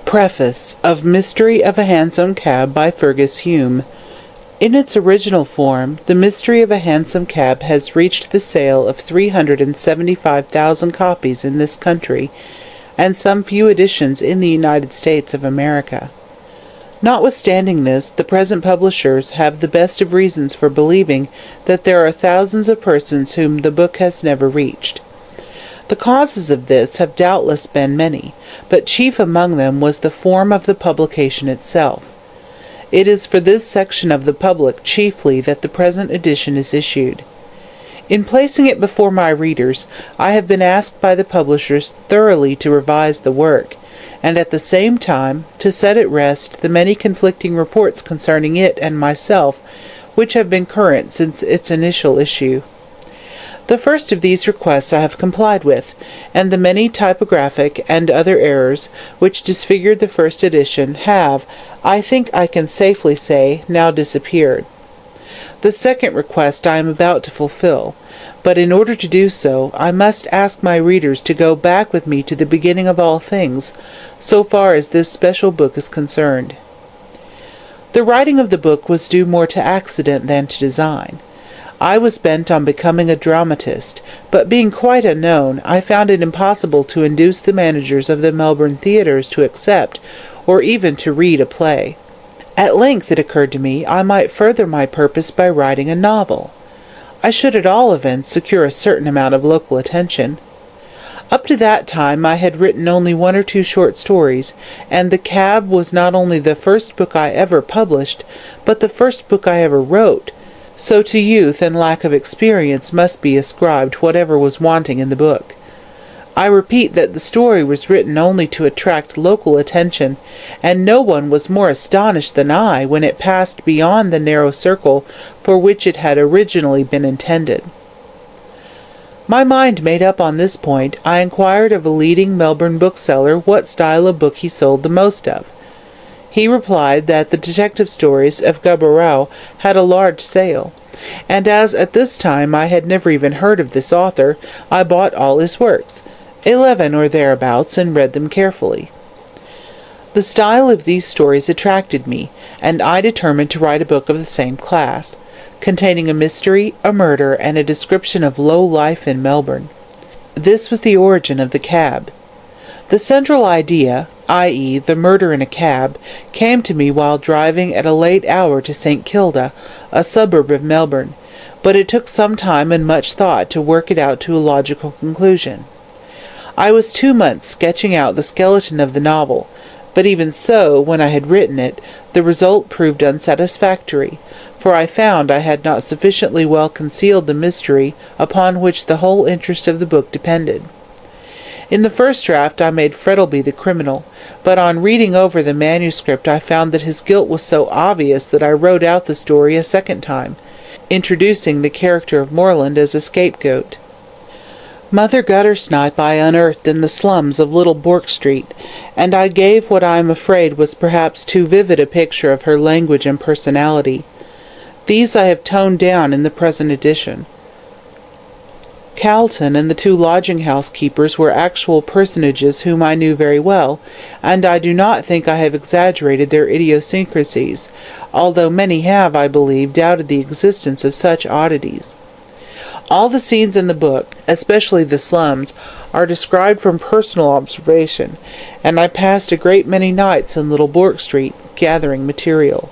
Preface of Mystery of a Hansom Cab by Fergus Hume. In its original form, The Mystery of a Hansom Cab has reached the sale of 375,000 copies in this country, and some few editions in the United States of America. Notwithstanding this, the present publishers have the best of reasons for believing that there are thousands of persons whom the book has never reached. The causes of this have doubtless been many, but chief among them was the form of the publication itself. It is for this section of the public chiefly that the present edition is issued. In placing it before my readers, I have been asked by the publishers thoroughly to revise the work, and at the same time to set at rest the many conflicting reports concerning it and myself which have been current since its initial issue. The first of these requests I have complied with, and the many typographic and other errors which disfigured the first edition have, I think I can safely say, now disappeared. The second request I am about to fulfill, but in order to do so, I must ask my readers to go back with me to the beginning of all things, so far as this special book is concerned. The writing of the book was due more to accident than to design. I was bent on becoming a dramatist, but being quite unknown, I found it impossible to induce the managers of the Melbourne theatres to accept, or even to read a play. At length it occurred to me I might further my purpose by writing a novel. I should at all events secure a certain amount of local attention. Up to that time I had written only one or two short stories, and The Cab was not only the first book I ever published, but the first book I ever wrote. So to youth and lack of experience must be ascribed whatever was wanting in the book. I repeat that the story was written only to attract local attention, and no one was more astonished than I when it passed beyond the narrow circle for which it had originally been intended. My mind made up on this point, I inquired of a leading Melbourne bookseller what style of book he sold the most of. He replied that the detective stories of Gorby had a large sale, and as at this time I had never even heard of this author, I bought all his works, 11 or thereabouts, and read them carefully. The style of these stories attracted me, and I determined to write a book of the same class, containing a mystery, a murder, and a description of low life in Melbourne. This was the origin of The Cab. The central idea, i.e., the murder in a cab, came to me while driving at a late hour to St. Kilda, a suburb of Melbourne, but it took some time and much thought to work it out to a logical conclusion. I was 2 months sketching out the skeleton of the novel, but even so, when I had written it, the result proved unsatisfactory, for I found I had not sufficiently well concealed the mystery upon which the whole interest of the book depended. In the first draft I made Frettlby the criminal, but on reading over the manuscript I found that his guilt was so obvious that I wrote out the story a second time, introducing the character of Moreland as a scapegoat. Mother Guttersnipe I unearthed in the slums of Little Bourke Street, and I gave what I am afraid was perhaps too vivid a picture of her language and personality. These I have toned down in the present edition. Calton and the 2 lodging-house keepers were actual personages whom I knew very well, and I do not think I have exaggerated their idiosyncrasies, although many have, I believe, doubted the existence of such oddities. All the scenes in the book, especially the slums, are described from personal observation, and I passed a great many nights in Little Bourke Street, gathering material.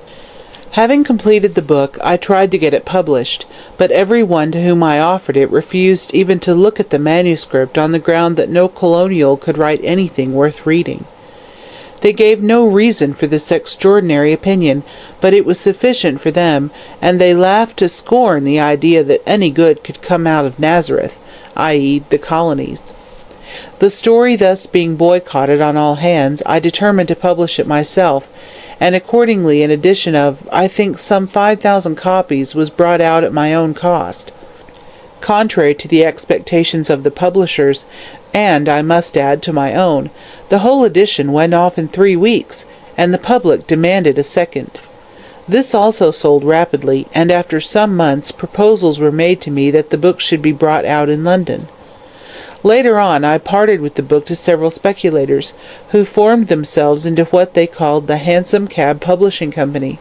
Having completed the book, I tried to get it published, but every one to whom I offered it refused even to look at the manuscript on the ground that no colonial could write anything worth reading. They gave no reason for this extraordinary opinion, but it was sufficient for them, and they laughed to scorn the idea that any good could come out of Nazareth, i.e., the colonies. The story thus being boycotted on all hands, I determined to publish it myself, and accordingly an edition of, I think, some 5,000 copies was brought out at my own cost. Contrary to the expectations of the publishers, and, I must add, to my own, the whole edition went off in 3 weeks, and the public demanded a second. This also sold rapidly, and after some months proposals were made to me that the book should be brought out in London. Later on, I parted with the book to several speculators, who formed themselves into what they called the Hansom Cab Publishing Company.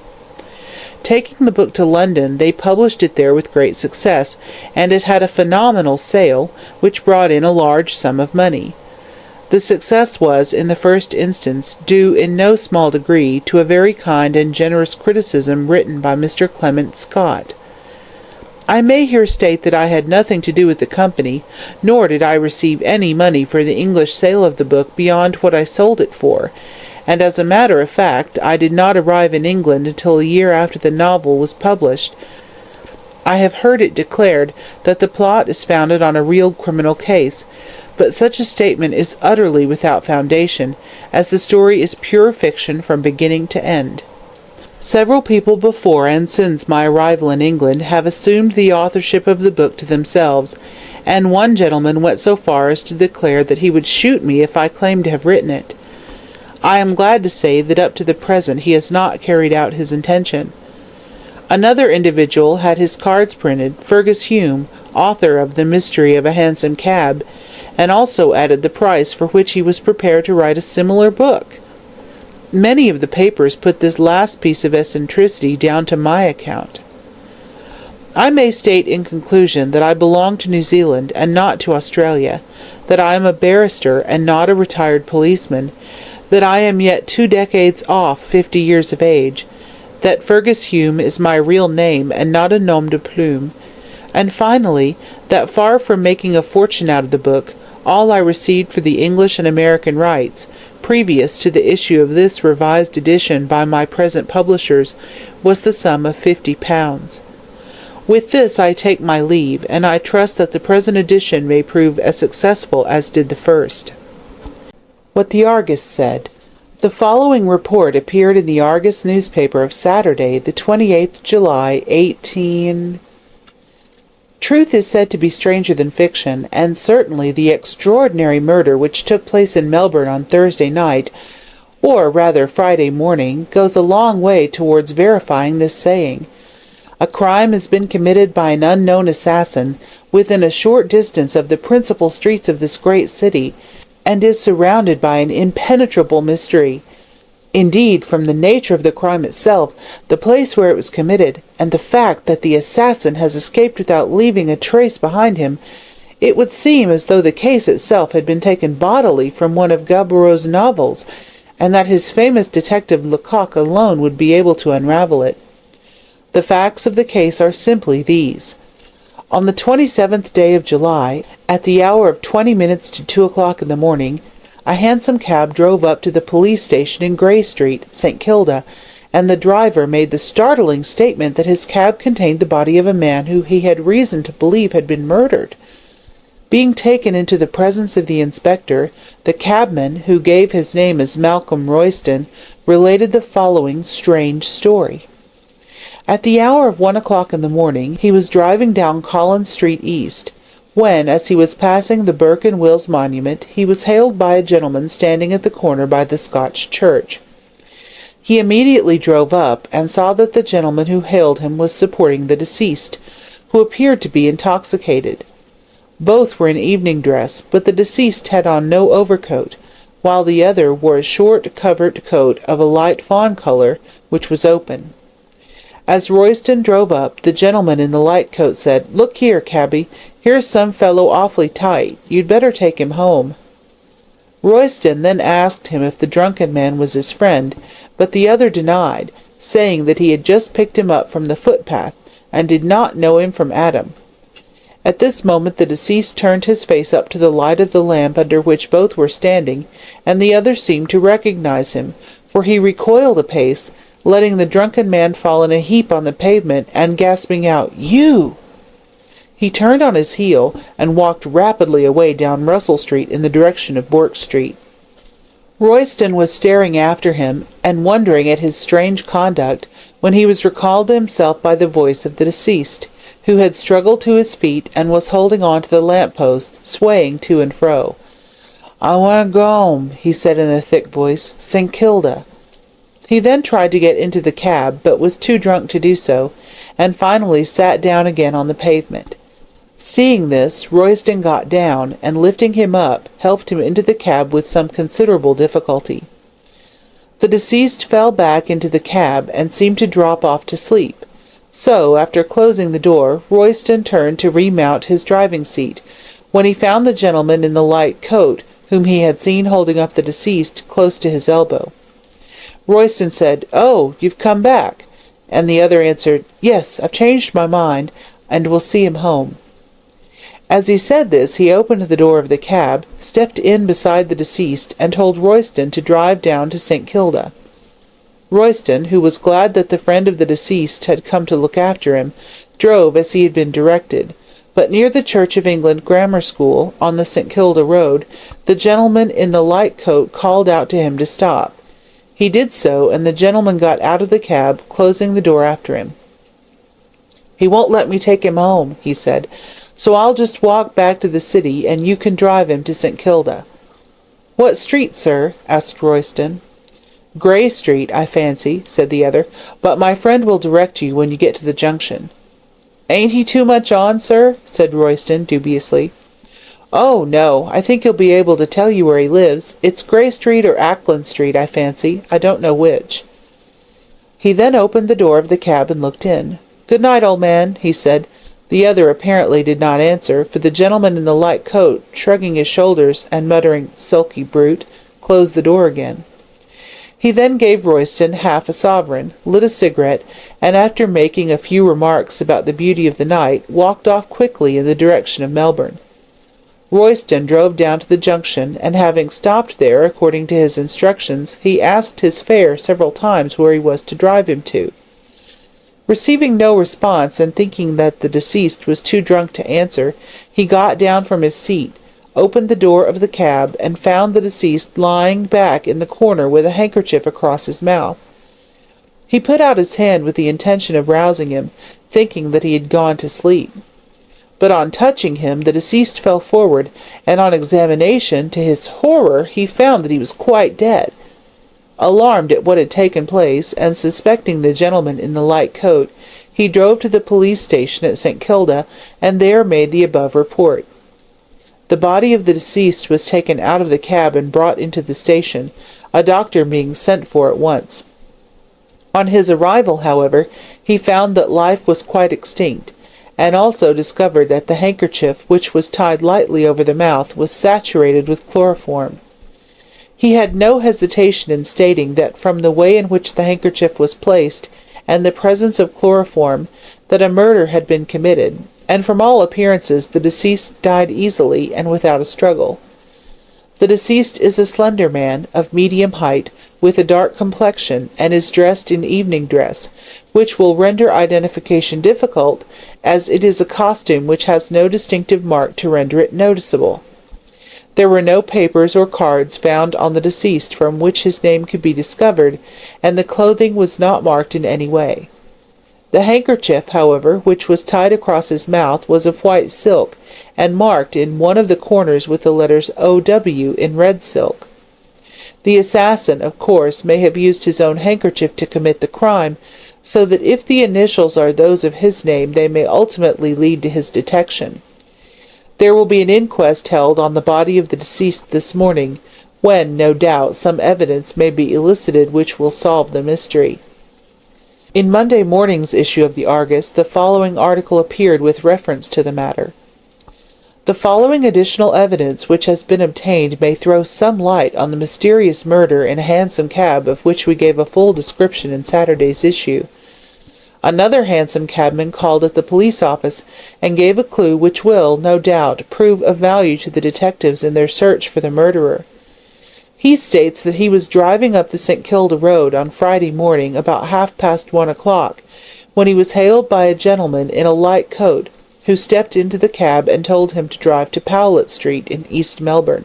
Taking the book to London, they published it there with great success, and it had a phenomenal sale, which brought in a large sum of money. The success was, in the first instance, due in no small degree to a very kind and generous criticism written by Mr. Clement Scott. I may here state that I had nothing to do with the company, nor did I receive any money for the English sale of the book beyond what I sold it for, and as a matter of fact, I did not arrive in England until a year after the novel was published. I have heard it declared that the plot is founded on a real criminal case, but such a statement is utterly without foundation, as the story is pure fiction from beginning to end. Several people before and since my arrival in England have assumed the authorship of the book to themselves, and one gentleman went so far as to declare that he would shoot me if I claimed to have written it. I am glad to say that up to the present he has not carried out his intention. Another individual had his cards printed, Fergus Hume, author of The Mystery of a Hansom Cab, and also added the price for which he was prepared to write a similar book. Many of the papers put this last piece of eccentricity down to my account. I may state in conclusion that I belong to New Zealand and not to Australia, that I am a barrister and not a retired policeman, that I am yet 2 decades off 50 years of age, that Fergus Hume is my real name and not a nom de plume, and finally, that far from making a fortune out of the book, all I received for the English and American rights, previous to the issue of this revised edition by my present publishers, was the sum of £50. With this I take my leave, and I trust that the present edition may prove as successful as did the first. What the Argus said. The following report appeared in the Argus newspaper of Saturday, the 28th July, 18... Truth is said to be stranger than fiction, and certainly the extraordinary murder which took place in Melbourne on Thursday night, or rather Friday morning, goes a long way towards verifying this saying. A crime has been committed by an unknown assassin within a short distance of the principal streets of this great city, and is surrounded by an impenetrable mystery. Indeed, from the nature of the crime itself, the place where it was committed, and the fact that the assassin has escaped without leaving a trace behind him, it would seem as though the case itself had been taken bodily from one of Gaboriau's novels, and that his famous detective Lecoq alone would be able to unravel it. The facts of the case are simply these. On the 27th day of July, at the hour of 20 minutes to 2 o'clock in the morning, a hansom cab drove up to the police station in Grey Street, St. Kilda, and the driver made the startling statement that his cab contained the body of a man who he had reason to believe had been murdered. Being taken into the presence of the inspector, the cabman, who gave his name as Malcolm Royston, related the following strange story. At the hour of 1 o'clock in the morning, he was driving down Collins Street East, when, as he was passing the Burke and Wills monument, he was hailed by a gentleman standing at the corner by the Scotch church. He immediately drove up, and saw that the gentleman who hailed him was supporting the deceased, who appeared to be intoxicated. Both were in evening dress, but the deceased had on no overcoat, while the other wore a short covert coat of a light fawn colour, which was open. As Royston drove up, the gentleman in the light coat said, "Look here, cabby, here's some fellow awfully tight. You'd better take him home." Royston then asked him if the drunken man was his friend, but the other denied, saying that he had just picked him up from the footpath, and did not know him from Adam. At this moment the deceased turned his face up to the light of the lamp under which both were standing, and the other seemed to recognize him, for he recoiled a pace, letting the drunken man fall in a heap on the pavement, and gasping out, "You!" He turned on his heel, and walked rapidly away down Russell Street in the direction of Bourke Street. Royston was staring after him, and wondering at his strange conduct, when he was recalled to himself by the voice of the deceased, who had struggled to his feet, and was holding on to the lamp-post, swaying to and fro. "I want to go home," he said in a thick voice. "St. Kilda." He then tried to get into the cab, but was too drunk to do so, and finally sat down again on the pavement. Seeing this, Royston got down, and lifting him up, helped him into the cab with some considerable difficulty. The deceased fell back into the cab, and seemed to drop off to sleep. So, after closing the door, Royston turned to remount his driving seat, when he found the gentleman in the light coat, whom he had seen holding up the deceased, close to his elbow. Royston said, "Oh, you've come back," and the other answered, "Yes, I've changed my mind, and will see him home." As he said this, he opened the door of the cab, stepped in beside the deceased, and told Royston to drive down to St. Kilda. Royston, who was glad that the friend of the deceased had come to look after him, drove as he had been directed, but near the Church of England Grammar School, on the St. Kilda road, the gentleman in the light coat called out to him to stop. He did so, and the gentleman got out of the cab, closing the door after him. "He won't let me take him home," he said, "so I'll just walk back to the city, and you can drive him to St. Kilda." "What street, sir?" asked Royston. "Grey Street, I fancy," said the other, "but my friend will direct you when you get to the junction." "Ain't he too much on, sir?" said Royston, dubiously. "Oh, no, I think he'll be able to tell you where he lives. It's Grey Street or Ackland Street, I fancy. I don't know which." He then opened the door of the cab and looked in. "Good night, old man," he said. The other apparently did not answer, for the gentleman in the light coat, shrugging his shoulders and muttering, "Sulky brute," closed the door again. He then gave Royston half a sovereign, lit a cigarette, and after making a few remarks about the beauty of the night, walked off quickly in the direction of Melbourne. Royston drove down to the junction, and having stopped there according to his instructions, he asked his fare several times where he was to drive him to. Receiving no response, and thinking that the deceased was too drunk to answer, he got down from his seat, opened the door of the cab, and found the deceased lying back in the corner with a handkerchief across his mouth. He put out his hand with the intention of rousing him, thinking that he had gone to sleep. But on touching him, the deceased fell forward, and on examination, to his horror, he found that he was quite dead. Alarmed at what had taken place, and suspecting the gentleman in the light coat, he drove to the police station at St. Kilda, and there made the above report. The body of the deceased was taken out of the cab and brought into the station, a doctor being sent for at once. On his arrival, however, he found that life was quite extinct, and also discovered that the handkerchief, which was tied lightly over the mouth, was saturated with chloroform. He had no hesitation in stating that from the way in which the handkerchief was placed, and the presence of chloroform, that a murder had been committed, and from all appearances the deceased died easily and without a struggle. The deceased is a slender man, of medium height, with a dark complexion, and is dressed in evening dress, which will render identification difficult, as it is a costume which has no distinctive mark to render it noticeable. There were no papers or cards found on the deceased from which his name could be discovered, and the clothing was not marked in any way. The handkerchief, however, which was tied across his mouth, was of white silk, and marked in one of the corners with the letters O.W. in red silk. The assassin, of course, may have used his own handkerchief to commit the crime, so that if the initials are those of his name, they may ultimately lead to his detection. There will be an inquest held on the body of the deceased this morning, when, no doubt, some evidence may be elicited which will solve the mystery. In Monday morning's issue of the Argus, the following article appeared with reference to the matter. The following additional evidence which has been obtained may throw some light on the mysterious murder in a hansom cab of which we gave a full description in Saturday's issue. Another hansom cabman called at the police office and gave a clue which will, no doubt, prove of value to the detectives in their search for the murderer. He states that he was driving up the St. Kilda road on Friday morning about 1:30, when he was hailed by a gentleman in a light coat, who stepped into the cab and told him to drive to Powlett Street in East Melbourne.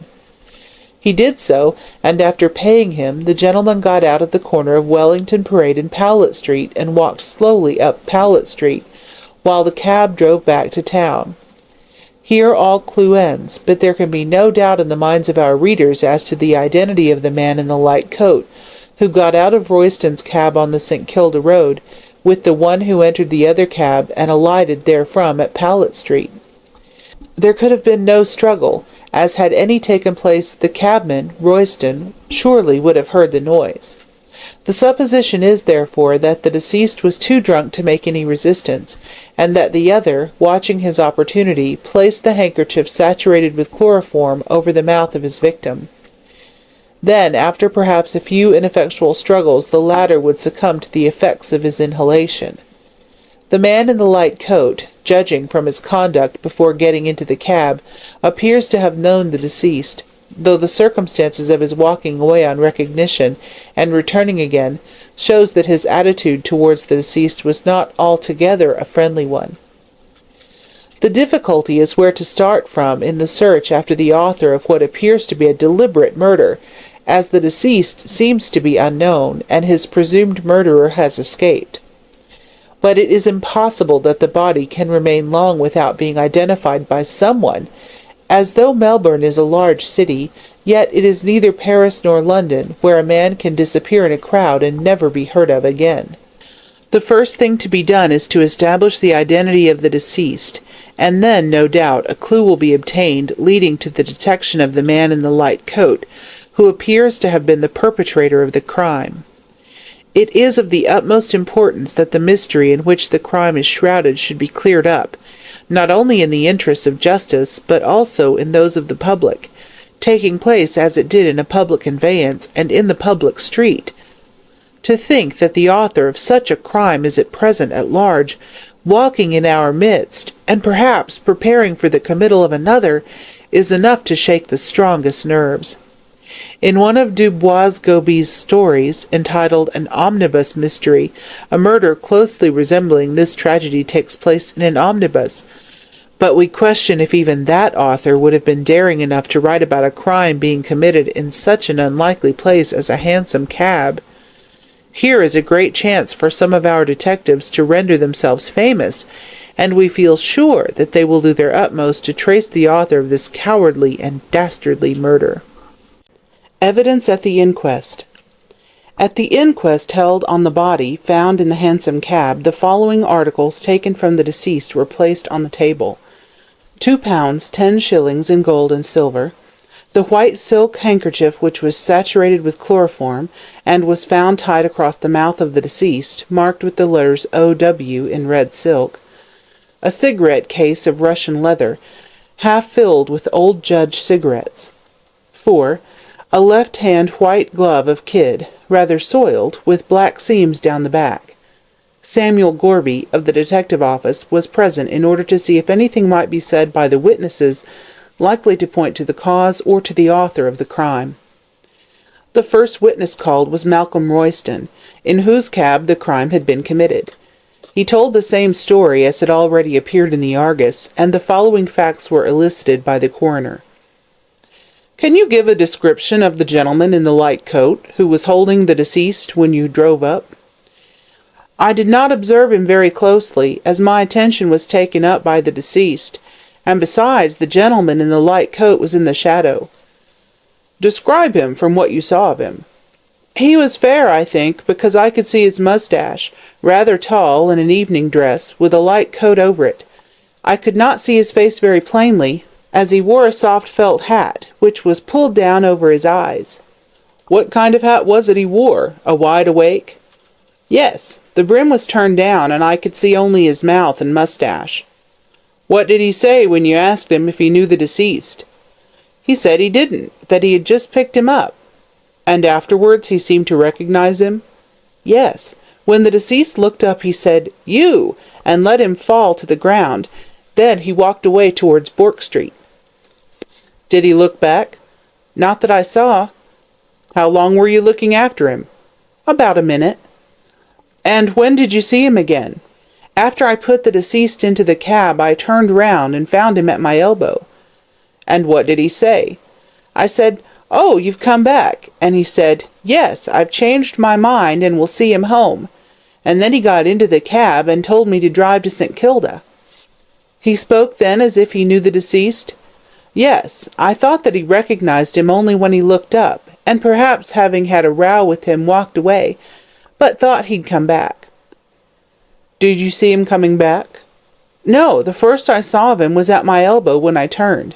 He did so, and after paying him, the gentleman got out at the corner of Wellington Parade and Powlett Street and walked slowly up Powlett Street, while the cab drove back to town. Here all clue ends, but there can be no doubt in the minds of our readers as to the identity of the man in the light coat, who got out of Royston's cab on the St. Kilda road, with the one who entered the other cab and alighted therefrom at Powlett Street. There could have been no struggle, as had any taken place the cabman, Royston, surely would have heard the noise. The supposition is, therefore, that the deceased was too drunk to make any resistance, and that the other, watching his opportunity, placed the handkerchief saturated with chloroform over the mouth of his victim. Then, after perhaps a few ineffectual struggles, the latter would succumb to the effects of his inhalation. The man in the light coat, judging from his conduct before getting into the cab, appears to have known the deceased, though the circumstances of his walking away on recognition and returning again shows that his attitude towards the deceased was not altogether a friendly one. The difficulty is where to start from in the search after the author of what appears to be a deliberate murder, as the deceased seems to be unknown, and his presumed murderer has escaped. But it is impossible that the body can remain long without being identified by someone, as though Melbourne is a large city, yet it is neither Paris nor London, where a man can disappear in a crowd and never be heard of again. The first thing to be done is to establish the identity of the deceased, and then, no doubt, a clue will be obtained leading to the detection of the man in the light coat, who appears to have been the perpetrator of the crime. It is of the utmost importance that the mystery in which the crime is shrouded should be cleared up, not only in the interests of justice, but also in those of the public, taking place as it did in a public conveyance and in the public street. To think that the author of such a crime is at present at large, walking in our midst, and perhaps preparing for the committal of another, is enough to shake the strongest nerves. In one of Du Bois-Gobey's stories, entitled An Omnibus Mystery, a murder closely resembling this tragedy takes place in an omnibus, but we question if even that author would have been daring enough to write about a crime being committed in such an unlikely place as a hansom cab. Here is a great chance for some of our detectives to render themselves famous, and we feel sure that they will do their utmost to trace the author of this cowardly and dastardly murder. Evidence at the inquest. At the inquest held on the body found in the hansom cab, the following articles taken from the deceased were placed on the table: £2 10 in gold and silver, the white silk handkerchief which was saturated with chloroform, and was found tied across the mouth of the deceased, marked with the letters O.W. in red silk, a cigarette case of Russian leather, half filled with old Judge cigarettes. 4. A left-hand white glove of kid, rather soiled, with black seams down the back. Samuel Gorby, of the detective office, was present in order to see if anything might be said by the witnesses likely to point to the cause or to the author of the crime. The first witness called was Malcolm Royston, in whose cab the crime had been committed. He told the same story as had already appeared in the Argus, and the following facts were elicited by the coroner. "Can you give a description of the gentleman in the light coat, who was holding the deceased when you drove up?" "I did not observe him very closely, as my attention was taken up by the deceased, and besides, the gentleman in the light coat was in the shadow." "Describe him from what you saw of him." "He was fair, I think, because I could see his moustache, rather tall, in an evening dress, with a light coat over it. I could not see his face very plainly, as he wore a soft felt hat, which was pulled down over his eyes." "What kind of hat was it he wore? A wide-awake?" "Yes, the brim was turned down, and I could see only his mouth and moustache." "What did he say when you asked him if he knew the deceased?" "He said he didn't, that he had just picked him up." "And afterwards he seemed to recognize him?" "Yes. When the deceased looked up he said, 'You!' and let him fall to the ground. Then he walked away towards Bourke Street." "Did he look back?" "Not that I saw." "How long were you looking after him?" "About a minute." "And when did you see him again?" "After I put the deceased into the cab I turned round and found him at my elbow." "And what did he say?" "I said, 'Oh, you've come back,' and he said, 'Yes, I've changed my mind and will see him home.' And then he got into the cab and told me to drive to St. Kilda." "He spoke then as if he knew the deceased?" "Yes, I thought that he recognized him only when he looked up, and perhaps having had a row with him walked away, but thought he'd come back." "Did you see him coming back?" No, the first I saw of him was at my elbow when I turned.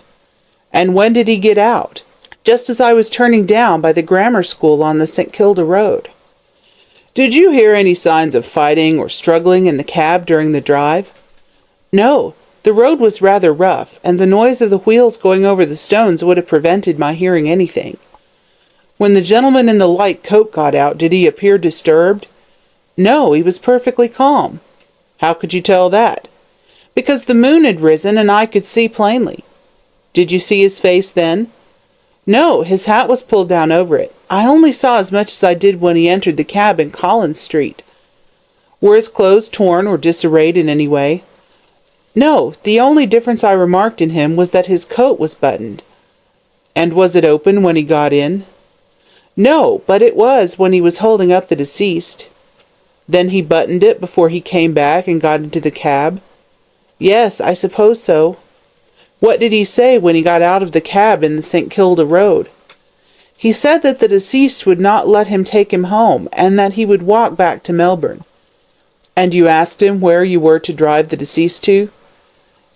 And when did he get out? Just as I was turning down by the grammar school on the St. Kilda Road. Did you hear any signs of fighting or struggling in the cab during the drive? No, the road was rather rough, and the noise of the wheels going over the stones would have prevented my hearing anything. When the gentleman in the light coat got out, did he appear disturbed? No, he was perfectly calm. How could you tell that? Because the moon had risen and I could see plainly. Did you see his face then? No, his hat was pulled down over it. I only saw as much as I did when he entered the cab in Collins Street. Were his clothes torn or disarrayed in any way? No, the only difference I remarked in him was that his coat was buttoned. And was it open when he got in? No, but it was when he was holding up the deceased. Then he buttoned it before he came back and got into the cab? Yes, I suppose so. What did he say when he got out of the cab in the St. Kilda Road? He said that the deceased would not let him take him home, and that he would walk back to Melbourne. And you asked him where you were to drive the deceased to?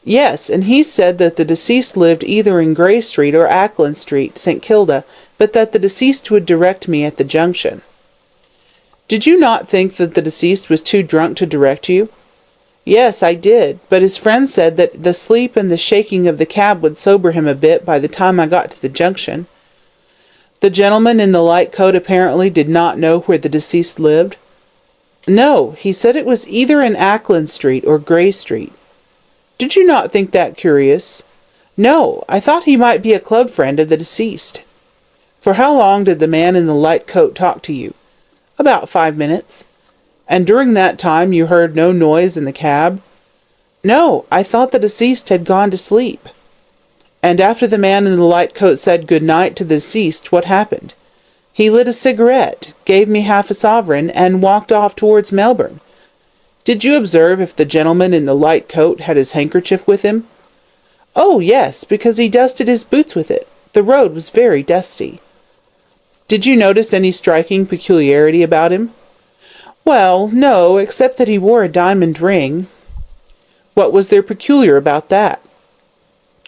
Yes, and he said that the deceased lived either in Grey Street or Ackland Street, St. Kilda, but that the deceased would direct me at the junction. Did you not think that the deceased was too drunk to direct you? Yes, I did, but his friend said that the sleep and the shaking of the cab would sober him a bit by the time I got to the junction. The gentleman in the light coat apparently did not know where the deceased lived? No, he said it was either in Ackland Street or Grey Street. Did you not think that curious? No, I thought he might be a club friend of the deceased. For how long did the man in the light coat talk to you? About 5 minutes. And during that time you heard no noise in the cab? No, I thought the deceased had gone to sleep. And after the man in the light coat said good night to the deceased, what happened? He lit a cigarette, gave me half a sovereign, and walked off towards Melbourne. Did you observe if the gentleman in the light coat had his handkerchief with him? Oh, yes, because he dusted his boots with it. The road was very dusty. Did you notice any striking peculiarity about him? Well, no, except that he wore a diamond ring. What was there peculiar about that?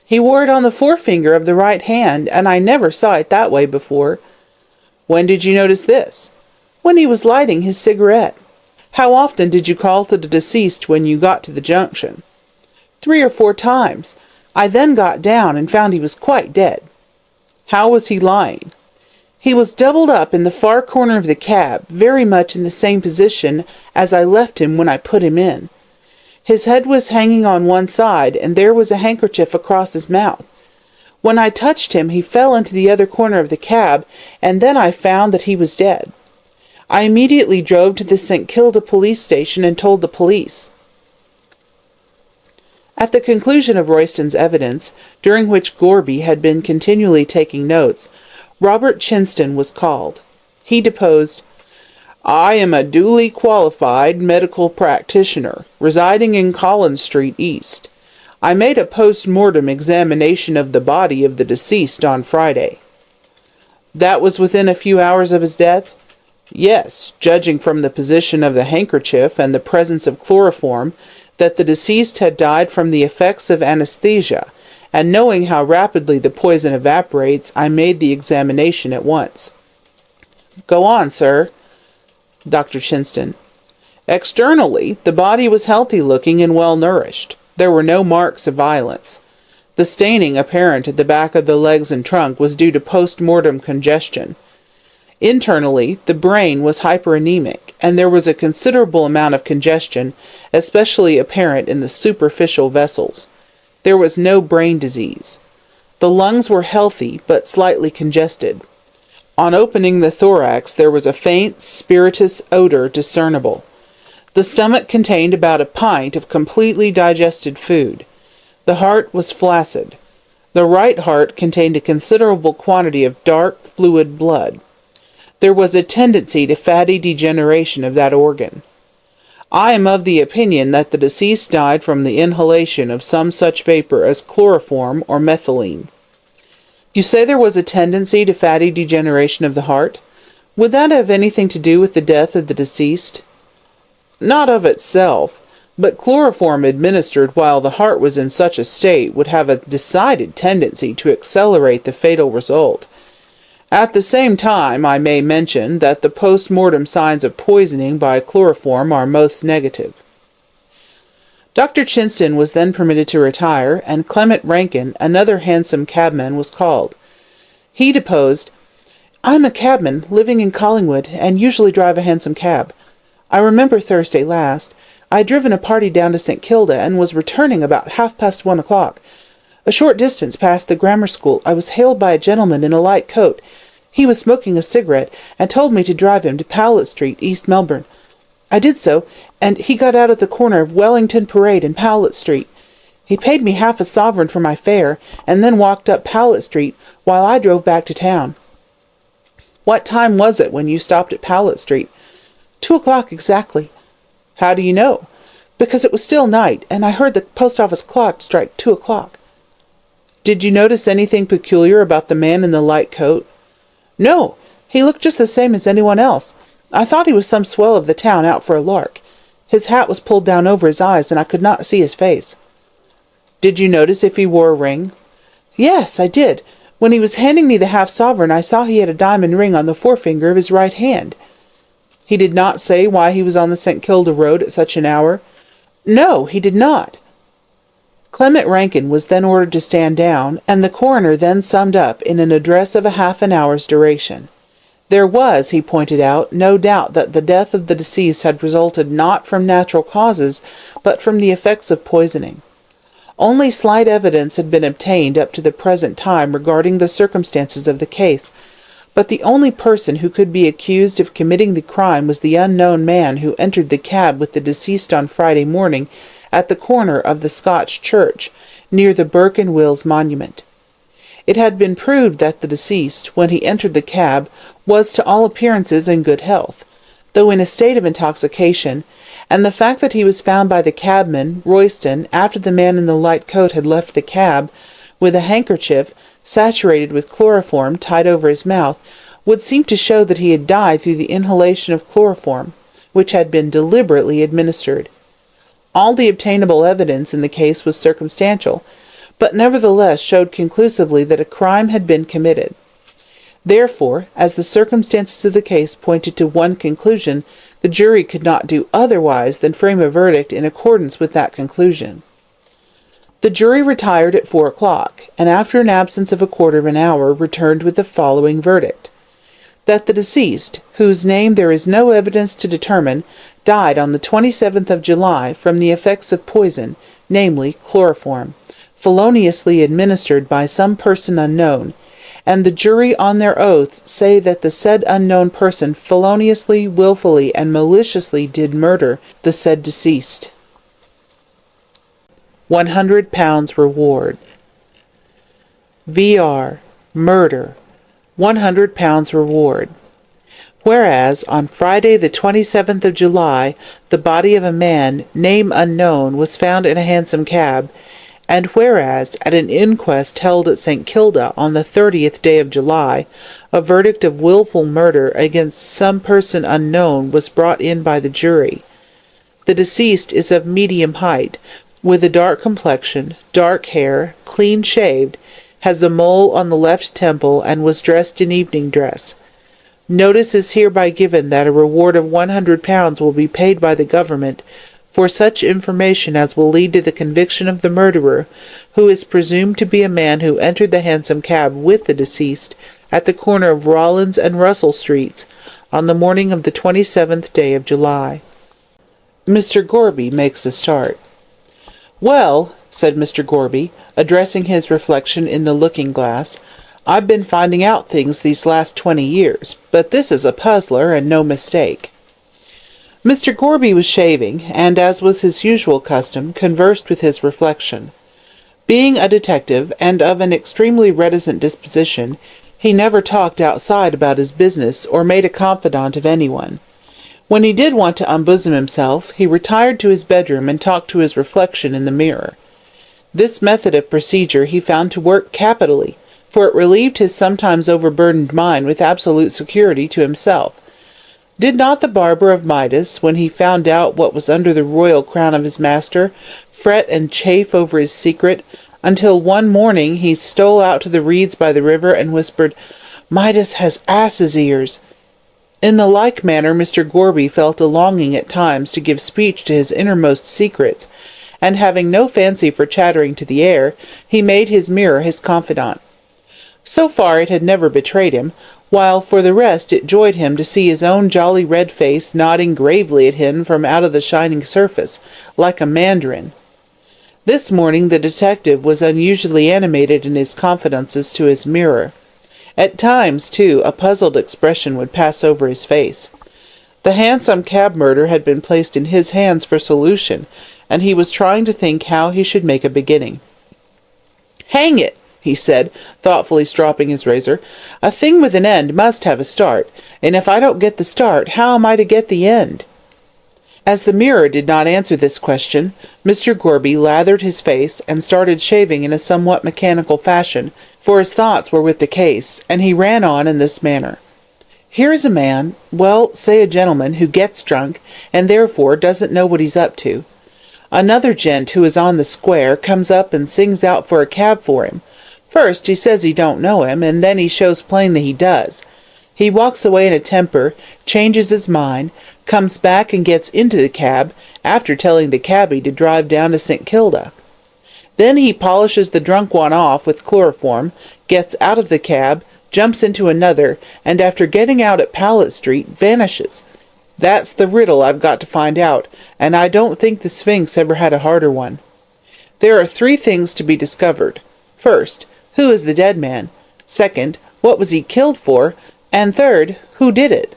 He wore it on the forefinger of the right hand, and I never saw it that way before. When did you notice this? When he was lighting his cigarette. How often did you call to the deceased when you got to the junction? 3 or 4 times. I then got down and found he was quite dead. How was he lying? He was doubled up in the far corner of the cab, very much in the same position as I left him when I put him in. His head was hanging on one side, and there was a handkerchief across his mouth. When I touched him, he fell into the other corner of the cab, and then I found that he was dead. I immediately drove to the St. Kilda police station and told the police. At the conclusion of Royston's evidence, during which Gorby had been continually taking notes, Robert Chinston was called. He deposed, I am a duly qualified medical practitioner, residing in Collins Street East. I made a post-mortem examination of the body of the deceased on Friday. That was within a few hours of his death? Yes, judging from the position of the handkerchief and the presence of chloroform, that the deceased had died from the effects of anesthesia, and knowing how rapidly the poison evaporates, I made the examination at once. Go on, sir. Dr. Chinston. Externally, the body was healthy-looking and well-nourished. There were no marks of violence. The staining apparent at the back of the legs and trunk was due to post-mortem congestion. Internally, the brain was hyperanemic, and there was a considerable amount of congestion, especially apparent in the superficial vessels. There was no brain disease. The lungs were healthy, but slightly congested. On opening the thorax, there was a faint, spirituous odor discernible. The stomach contained about a pint of completely digested food. The heart was flaccid. The right heart contained a considerable quantity of dark, fluid blood. There was a tendency to fatty degeneration of that organ. I am of the opinion that the deceased died from the inhalation of some such vapor as chloroform or methylene. You say there was a tendency to fatty degeneration of the heart? Would that have anything to do with the death of the deceased? Not of itself. But chloroform administered while the heart was in such a state would have a decided tendency to accelerate the fatal result. At the same time, I may mention that the post-mortem signs of poisoning by chloroform are most negative. Dr. Chinston was then permitted to retire, and Clement Rankin, another hansom cabman, was called. He deposed, "I'm a cabman, living in Collingwood, and usually drive a hansom cab. I remember Thursday last, I had driven a party down to St. Kilda, and was returning about 1:30. A short distance past the grammar school, I was hailed by a gentleman in a light coat. He was smoking a cigarette, and told me to drive him to Powlett Street, East Melbourne. I did so, and he got out at the corner of Wellington Parade and Powlett Street. He paid me half a sovereign for my fare, and then walked up Powlett Street while I drove back to town." "What time was it when you stopped at Powlett Street?" 2 o'clock exactly." "How do you know?" "Because it was still night, and I heard the post office clock strike 2 o'clock." "Did you notice anything peculiar about the man in the light coat?" "No, he looked just the same as anyone else. I thought he was some swell of the town out for a lark. His hat was pulled down over his eyes, and I could not see his face." "Did you notice if he wore a ring?" "Yes, I did. When he was handing me the half-sovereign, I saw he had a diamond ring on the forefinger of his right hand." "He did not say why he was on the St. Kilda road at such an hour?" "No, he did not." Clement Rankin was then ordered to stand down, and the coroner then summed up in an address of half an hour's duration. There was, he pointed out, no doubt that the death of the deceased had resulted not from natural causes, but from the effects of poisoning. Only slight evidence had been obtained up to the present time regarding the circumstances of the case, but the only person who could be accused of committing the crime was the unknown man who entered the cab with the deceased on Friday morning at the corner of the Scotch Church, near the Burke and Wills monument. It had been proved that the deceased, when he entered the cab, was to all appearances in good health, though in a state of intoxication, and the fact that he was found by the cabman, Royston, after the man in the light coat had left the cab, with a handkerchief, saturated with chloroform, tied over his mouth, would seem to show that he had died through the inhalation of chloroform, which had been deliberately administered. All the obtainable evidence in the case was circumstantial, but nevertheless showed conclusively that a crime had been committed. Therefore, as the circumstances of the case pointed to one conclusion, the jury could not do otherwise than frame a verdict in accordance with that conclusion. The jury retired at 4 o'clock, and after an absence of a quarter of an hour returned with the following verdict: that the deceased, whose name there is no evidence to determine, died on the 27th of July from the effects of poison, namely chloroform, feloniously administered by some person unknown, and the jury on their oath say that the said unknown person feloniously, wilfully, and maliciously did murder the said deceased. £100 reward. VR. Murder. £100 reward. Whereas, on Friday the 27th of July, the body of a man, name unknown, was found in a hansom cab, and whereas, at an inquest held at St. Kilda on the 30th day of July, a verdict of wilful murder against some person unknown was brought in by the jury. The deceased is of medium height, with a dark complexion, dark hair, clean-shaved, has a mole on the left temple, and was dressed in evening dress. Notice is hereby given that a reward of £100 will be paid by the government for such information as will lead to the conviction of the murderer, who is presumed to be a man who entered the hansom cab with the deceased at the corner of Rawlins and Russell Streets on the morning of the 27th day of July. Mr. Gorby makes a start. "Well," said Mr. Gorby, addressing his reflection in the looking-glass, "I've been finding out things these last 20 years, but this is a puzzler and no mistake." Mr. Gorby was shaving, and, as was his usual custom, conversed with his reflection. Being a detective, and of an extremely reticent disposition, he never talked outside about his business, or made a confidant of anyone. When he did want to unbosom himself, he retired to his bedroom and talked to his reflection in the mirror. This method of procedure he found to work capitally, for it relieved his sometimes overburdened mind with absolute security to himself. Did not the barber of Midas, when he found out what was under the royal crown of his master, fret and chafe over his secret, until one morning he stole out to the reeds by the river and whispered, "Midas has ass's ears." In the like manner Mr. Gorby felt a longing at times to give speech to his innermost secrets, and having no fancy for chattering to the air, he made his mirror his confidant. So far it had never betrayed him, while for the rest it joyed him to see his own jolly red face nodding gravely at him from out of the shining surface, like a mandarin. This morning the detective was unusually animated in his confidences to his mirror. At times, too, a puzzled expression would pass over his face. The Hansom Cab murder had been placed in his hands for solution, and he was trying to think how he should make a beginning. "Hang it!" he said, thoughtfully stropping his razor. "A thing with an end must have a start, and if I don't get the start, how am I to get the end?" As the mirror did not answer this question, Mr. Gorby lathered his face and started shaving in a somewhat mechanical fashion, for his thoughts were with the case, and he ran on in this manner. "Here is a man, well, say a gentleman, who gets drunk, and therefore doesn't know what he's up to. Another gent who is on the square comes up and sings out for a cab for him. First he says he don't know him, and then he shows plain that he does. He walks away in a temper, changes his mind, comes back and gets into the cab, after telling the cabby to drive down to St. Kilda. Then he polishes the drunk one off with chloroform, gets out of the cab, jumps into another, and after getting out at Powlett Street, vanishes. That's the riddle I've got to find out, and I don't think the Sphinx ever had a harder one. There are 3 things to be discovered. First, who is the dead man? Second, what was he killed for? And third, who did it?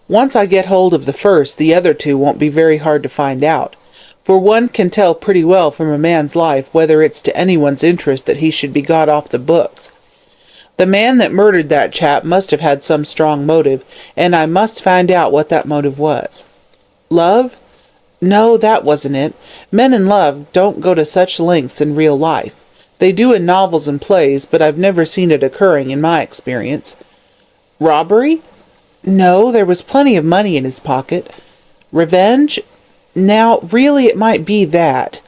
Once I get hold of the first, the other 2 won't be very hard to find out, for one can tell pretty well from a man's life whether it's to anyone's interest that he should be got off the books. The man that murdered that chap must have had some strong motive, and I must find out what that motive was. Love? No, that wasn't it. Men in love don't go to such lengths in real life. They do in novels and plays, but I've never seen it occurring in my experience. Robbery? No, there was plenty of money in his pocket. Revenge? Now, really it might be that.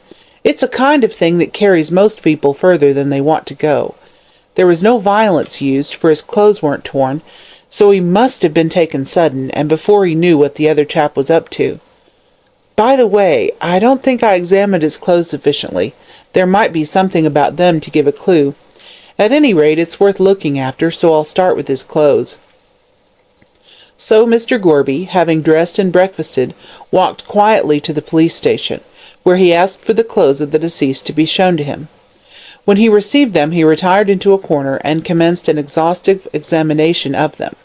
It's a kind of thing that carries most people further than they want to go. There was no violence used, for his clothes weren't torn, so he must have been taken sudden, and before he knew what the other chap was up to. By the way, I don't think I examined his clothes sufficiently. There might be something about them to give a clue. At any rate, it's worth looking after, so I'll start with his clothes." So Mr. Gorby, having dressed and breakfasted, walked quietly to the police station, where he asked for the clothes of the deceased to be shown to him. When he received them, he retired into a corner and commenced an exhaustive examination of them.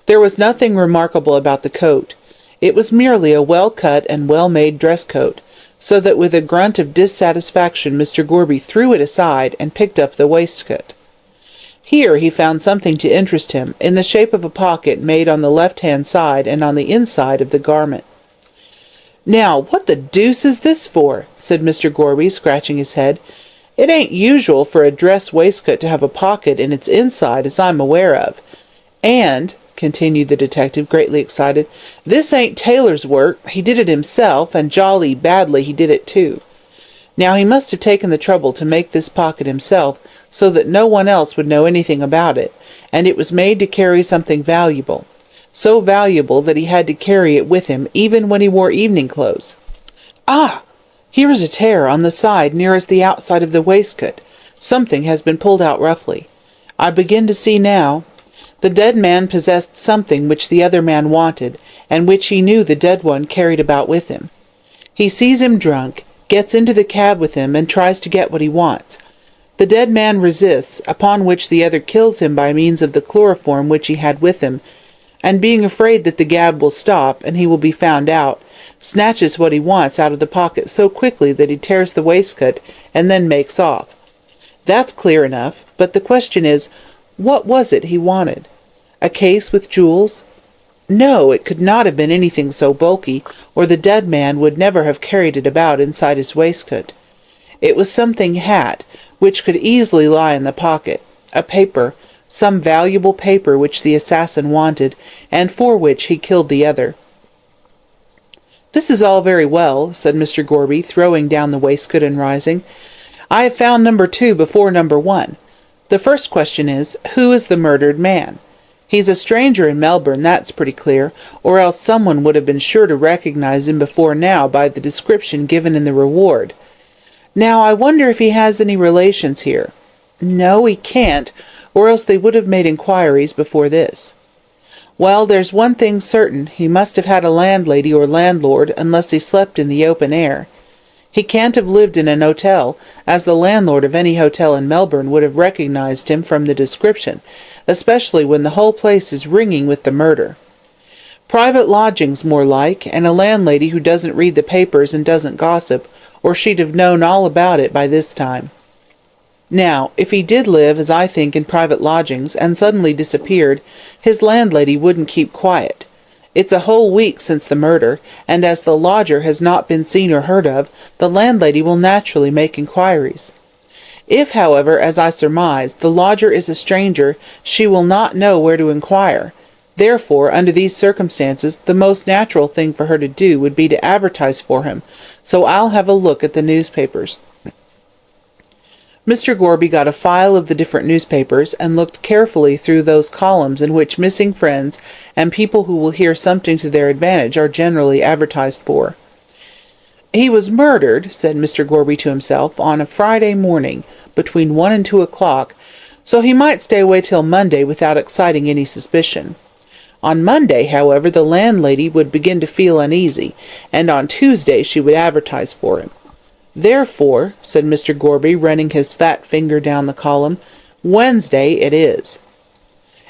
There was nothing remarkable about the coat. It was merely a well-cut and well-made dress coat, so that with a grunt of dissatisfaction Mr. Gorby threw it aside and picked up the waistcoat. Here he found something to interest him, in the shape of a pocket made on the left-hand side and on the inside of the garment. "Now, what the deuce is this for?" said Mr. Gorby, scratching his head. "It ain't usual for a dress waistcoat to have a pocket in its inside, as I'm aware of. And," continued the detective, greatly excited, "this ain't tailor's work. He did it himself, and jolly badly he did it too. Now he must have taken the trouble to make this pocket himself, so that no one else would know anything about it, and it was made to carry something valuable. So valuable that he had to carry it with him even when he wore evening clothes. Ah! Here is a tear on the side nearest the outside of the waistcoat. Something has been pulled out roughly. I begin to see now. The dead man possessed something which the other man wanted, and which he knew the dead one carried about with him. He sees him drunk, gets into the cab with him, and tries to get what he wants. The dead man resists, upon which the other kills him by means of the chloroform which he had with him, and being afraid that the cab will stop, and he will be found out, snatches what he wants out of the pocket so quickly that he tears the waistcoat, and then makes off. That's clear enough, but the question is, what was it he wanted? A case with jewels? No, it could not have been anything so bulky, or the dead man would never have carried it about inside his waistcoat. It was something which could easily lie in the pocket, a paper, some valuable paper which the assassin wanted, and for which he killed the other. "This is all very well," said Mr. Gorby, throwing down the waistcoat and rising. "I have found number 2 before number 1. The first question is, who is the murdered man? He's a stranger in Melbourne, that's pretty clear, or else someone would have been sure to recognize him before now by the description given in the reward. Now, I wonder if he has any relations here. No, he can't, or else they would have made inquiries before this. Well, there's one thing certain, he must have had a landlady or landlord, unless he slept in the open air. He can't have lived in an hotel, as the landlord of any hotel in Melbourne would have recognized him from the description, especially when the whole place is ringing with the murder. Private lodgings, more like, and a landlady who doesn't read the papers and doesn't gossip, or she'd have known all about it by this time. Now, if he did live, as I think, in private lodgings, and suddenly disappeared, his landlady wouldn't keep quiet. It's a whole week since the murder, and as the lodger has not been seen or heard of, the landlady will naturally make inquiries. If, however, as I surmise, the lodger is a stranger, she will not know where to inquire. Therefore, under these circumstances, the most natural thing for her to do would be to advertise for him, so I'll have a look at the newspapers." Mr. Gorby got a file of the different newspapers, and looked carefully through those columns in which missing friends and people who will hear something to their advantage are generally advertised for. "He was murdered," said Mr. Gorby to himself, "on a Friday morning, between 1 and 2 o'clock, so he might stay away till Monday without exciting any suspicion. On Monday, however, the landlady would begin to feel uneasy, and on Tuesday she would advertise for him. Therefore," said Mr. Gorby, running his fat finger down the column, "Wednesday it is."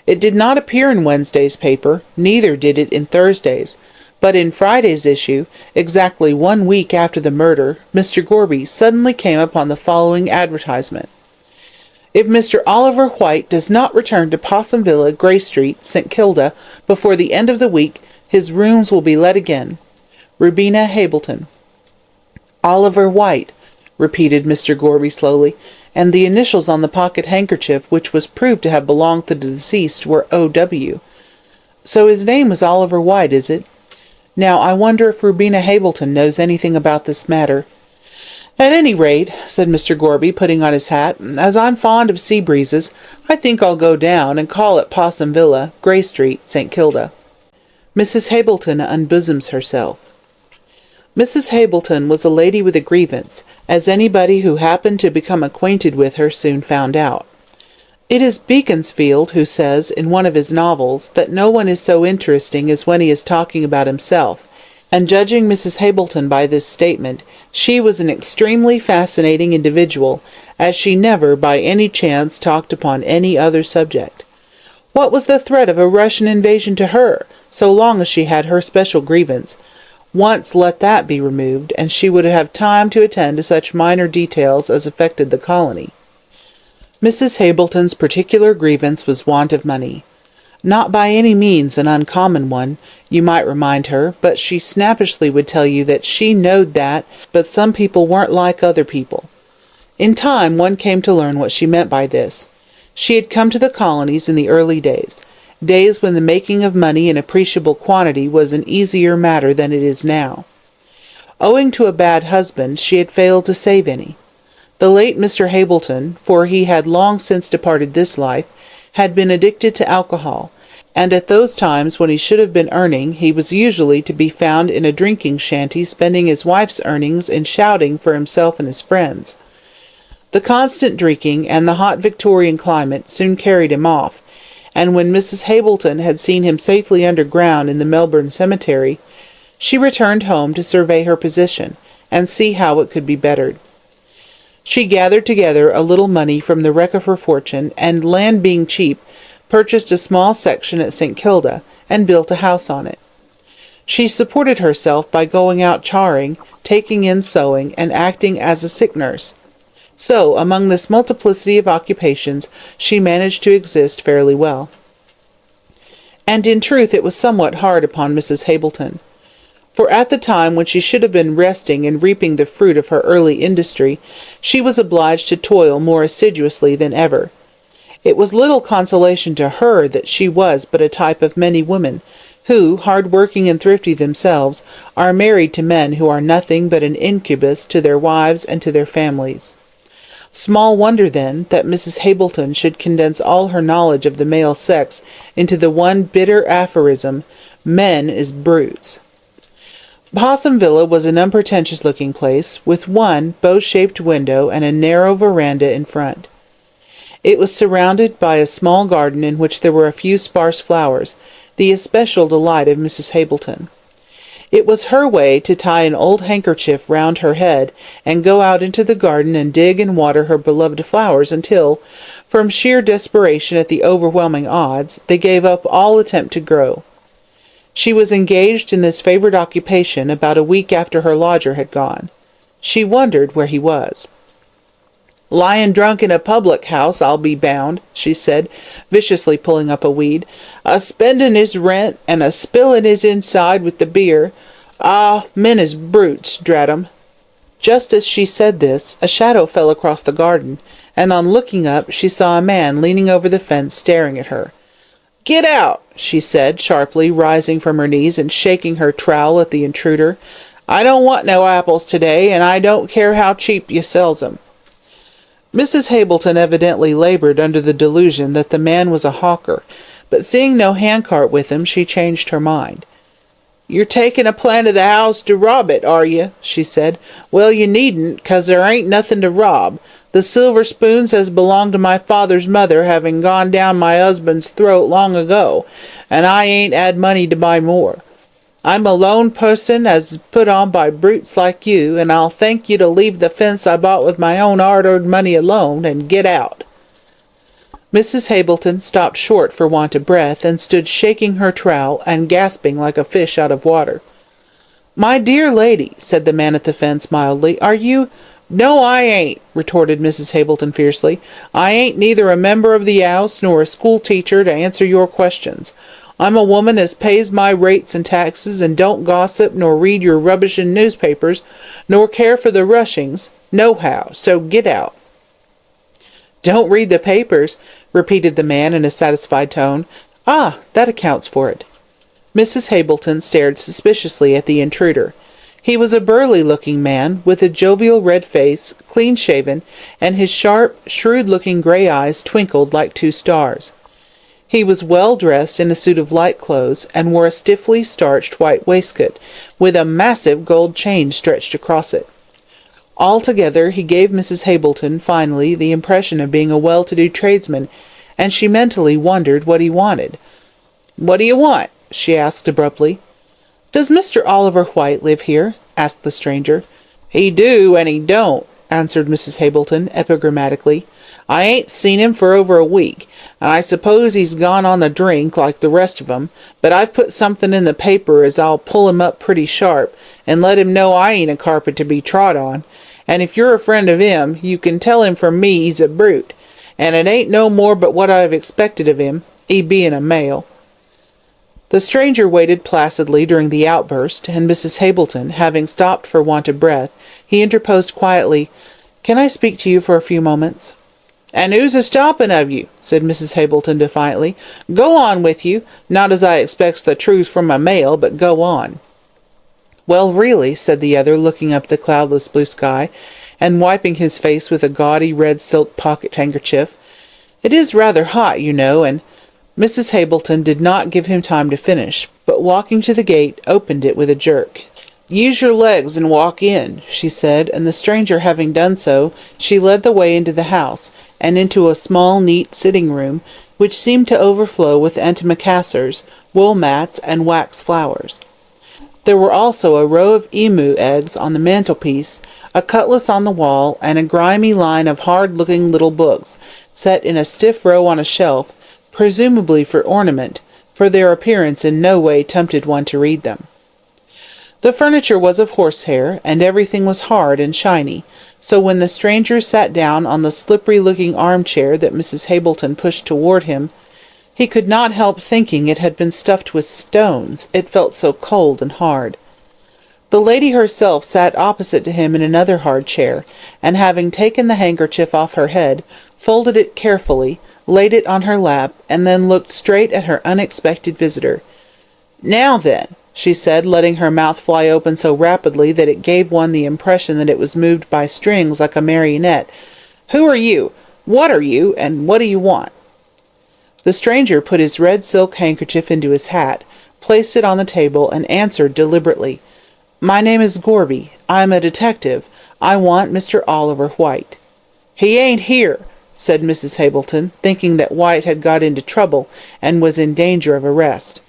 It did not appear in Wednesday's paper, neither did it in Thursday's, but in Friday's issue, exactly 1 week after the murder, Mr. Gorby suddenly came upon the following advertisement: "If Mr. Oliver White does not return to Possum Villa, Grey Street, St. Kilda, before the end of the week, his rooms will be let again. Rubina Hableton." "Oliver White," repeated Mr. Gorby slowly, and the initials on the pocket handkerchief which was proved to have belonged to the deceased were O.W. "So his name was Oliver White, is it? Now, I wonder if Rubina Hableton knows anything about this matter. At any rate," said Mr. Gorby, putting on his hat, "as I'm fond of sea breezes, I think I'll go down and call at Possum Villa, Grey Street, St. Kilda." Mrs. Hableton unbosoms herself. Mrs. Hableton was a lady with a grievance, as anybody who happened to become acquainted with her soon found out. It is Beaconsfield who says, in one of his novels, that no one is so interesting as when he is talking about himself, and judging Mrs. Hableton by this statement, she was an extremely fascinating individual, as she never, by any chance, talked upon any other subject. What was the threat of a Russian invasion to her, so long as she had her special grievance? Once let that be removed, and she would have time to attend to such minor details as affected the colony. Mrs. Hableton's particular grievance was want of money. Not by any means an uncommon one, you might remind her, but she snappishly would tell you that she knowed that, but some people weren't like other people. In time one came to learn what she meant by this. She had come to the colonies in the early days when the making of money in appreciable quantity was an easier matter than it is now. Owing to a bad husband, she had failed to save any. The late Mr. Hableton, for he had long since departed this life, had been addicted to alcohol, and at those times when he should have been earning, he was usually to be found in a drinking shanty spending his wife's earnings in shouting for himself and his friends. The constant drinking and the hot Victorian climate soon carried him off, and when Mrs. Hableton had seen him safely underground in the Melbourne cemetery, she returned home to survey her position, and see how it could be bettered. She gathered together a little money from the wreck of her fortune, and, land being cheap, purchased a small section at St. Kilda, and built a house on it. She supported herself by going out charing, taking in sewing, and acting as a sick nurse. So, among this multiplicity of occupations, she managed to exist fairly well. And in truth it was somewhat hard upon Mrs. Hableton. For at the time when she should have been resting and reaping the fruit of her early industry, she was obliged to toil more assiduously than ever. It was little consolation to her that she was but a type of many women, who, hard-working and thrifty themselves, are married to men who are nothing but an incubus to their wives and to their families. Small wonder, then, that Mrs. Hableton should condense all her knowledge of the male sex into the one bitter aphorism, "Men is brutes." Possum Villa was an unpretentious-looking place, with one bow-shaped window and a narrow veranda in front. It was surrounded by a small garden in which there were a few sparse flowers, the especial delight of Mrs. Hableton. It was her way to tie an old handkerchief round her head and go out into the garden and dig and water her beloved flowers until, from sheer desperation at the overwhelming odds, they gave up all attempt to grow. She was engaged in this favourite occupation about a week after her lodger had gone. She wondered where he was. "Lying drunk in a public-house, I'll be bound," she said, viciously pulling up a weed, "a-spending his rent, and a-spilling his inside with the beer. Ah, men is brutes, drat 'em." Just as she said this, a shadow fell across the garden, and on looking up she saw a man leaning over the fence staring at her. "Get out!" she said, sharply, rising from her knees and shaking her trowel at the intruder. "I don't want no apples today, and I don't care how cheap you sells 'em." Mrs. Hableton evidently laboured under the delusion that the man was a hawker, but seeing no handcart with him, she changed her mind. "You're taking a plan of the house to rob it, are you?" she said. "Well, you needn't, 'cause there ain't nothing to rob. The silver spoons has belonged to my father's mother, having gone down my husband's throat long ago, and I ain't 'ad money to buy more. I'm a lone person as is put on by brutes like you, and I'll thank you to leave the fence I bought with my own hard-earned money alone, and get out." Mrs. Hableton stopped short for want of breath, and stood shaking her trowel, and gasping like a fish out of water. "My dear lady," said the man at the fence mildly, "are you—" "No, I ain't," retorted Mrs. Hableton fiercely. "I ain't neither a member of the 'ouse nor a school-teacher to answer your questions. I'm a woman as pays my rates and taxes, and don't gossip nor read your rubbishin' newspapers, nor care for the rushings, nohow, so get out." "Don't read the papers," repeated the man in a satisfied tone. "Ah, that accounts for it." Mrs. Hableton stared suspiciously at the intruder. He was a burly-looking man, with a jovial red face, clean-shaven, and his sharp, shrewd-looking grey eyes twinkled like two stars. He was well dressed in a suit of light clothes, and wore a stiffly starched white waistcoat, with a massive gold chain stretched across it. Altogether he gave Mrs. Hableton, finally, the impression of being a well-to-do tradesman, and she mentally wondered what he wanted. "What do you want?" she asked abruptly. "Does Mr. Oliver White live here?" asked the stranger. "He do, and he don't," answered Mrs. Hableton, epigrammatically. "I ain't seen him for over a week, and I suppose he's gone on the drink like the rest of 'em, but I've put something in the paper as I'll pull him up pretty sharp, and let him know I ain't a carpet to be trod on, and if you're a friend of him, you can tell him from me he's a brute, and it ain't no more but what I've expected of him, he being a male." The stranger waited placidly during the outburst, and Mrs. Hableton, having stopped for want of breath, he interposed quietly, "Can I speak to you for a few moments?" "And who's a-stopping of you?" said Mrs. Hableton defiantly. "Go on with you, not as I expects the truth from a male, but go on." "Well, really," said the other, looking up at the cloudless blue sky, and wiping his face with a gaudy red silk pocket-handkerchief, "it is rather hot, you know, and—" Mrs. Hableton did not give him time to finish, but walking to the gate, opened it with a jerk. "Use your legs and walk in," she said, and the stranger having done so, she led the way into the house, and into a small, neat sitting-room, which seemed to overflow with antimacassars, wool mats, and wax flowers. There were also a row of emu eggs on the mantelpiece, a cutlass on the wall, and a grimy line of hard-looking little books, set in a stiff row on a shelf, presumably for ornament, for their appearance in no way tempted one to read them. The furniture was of horsehair, and everything was hard and shiny, so when the stranger sat down on the slippery-looking armchair that Mrs. Hableton pushed toward him, he could not help thinking it had been stuffed with stones, it felt so cold and hard. The lady herself sat opposite to him in another hard chair, and having taken the handkerchief off her head, folded it carefully, laid it on her lap, and then looked straight at her unexpected visitor. "Now then," she said, letting her mouth fly open so rapidly that it gave one the impression that it was moved by strings like a marionette, "who are you? What are you? And what do you want?" The stranger put his red silk handkerchief into his hat, placed it on the table, and answered deliberately, "My name is Gorby. I am a detective. I want Mr. Oliver White." "He ain't here," said Mrs. Hableton, thinking that White had got into trouble and was in danger of arrest.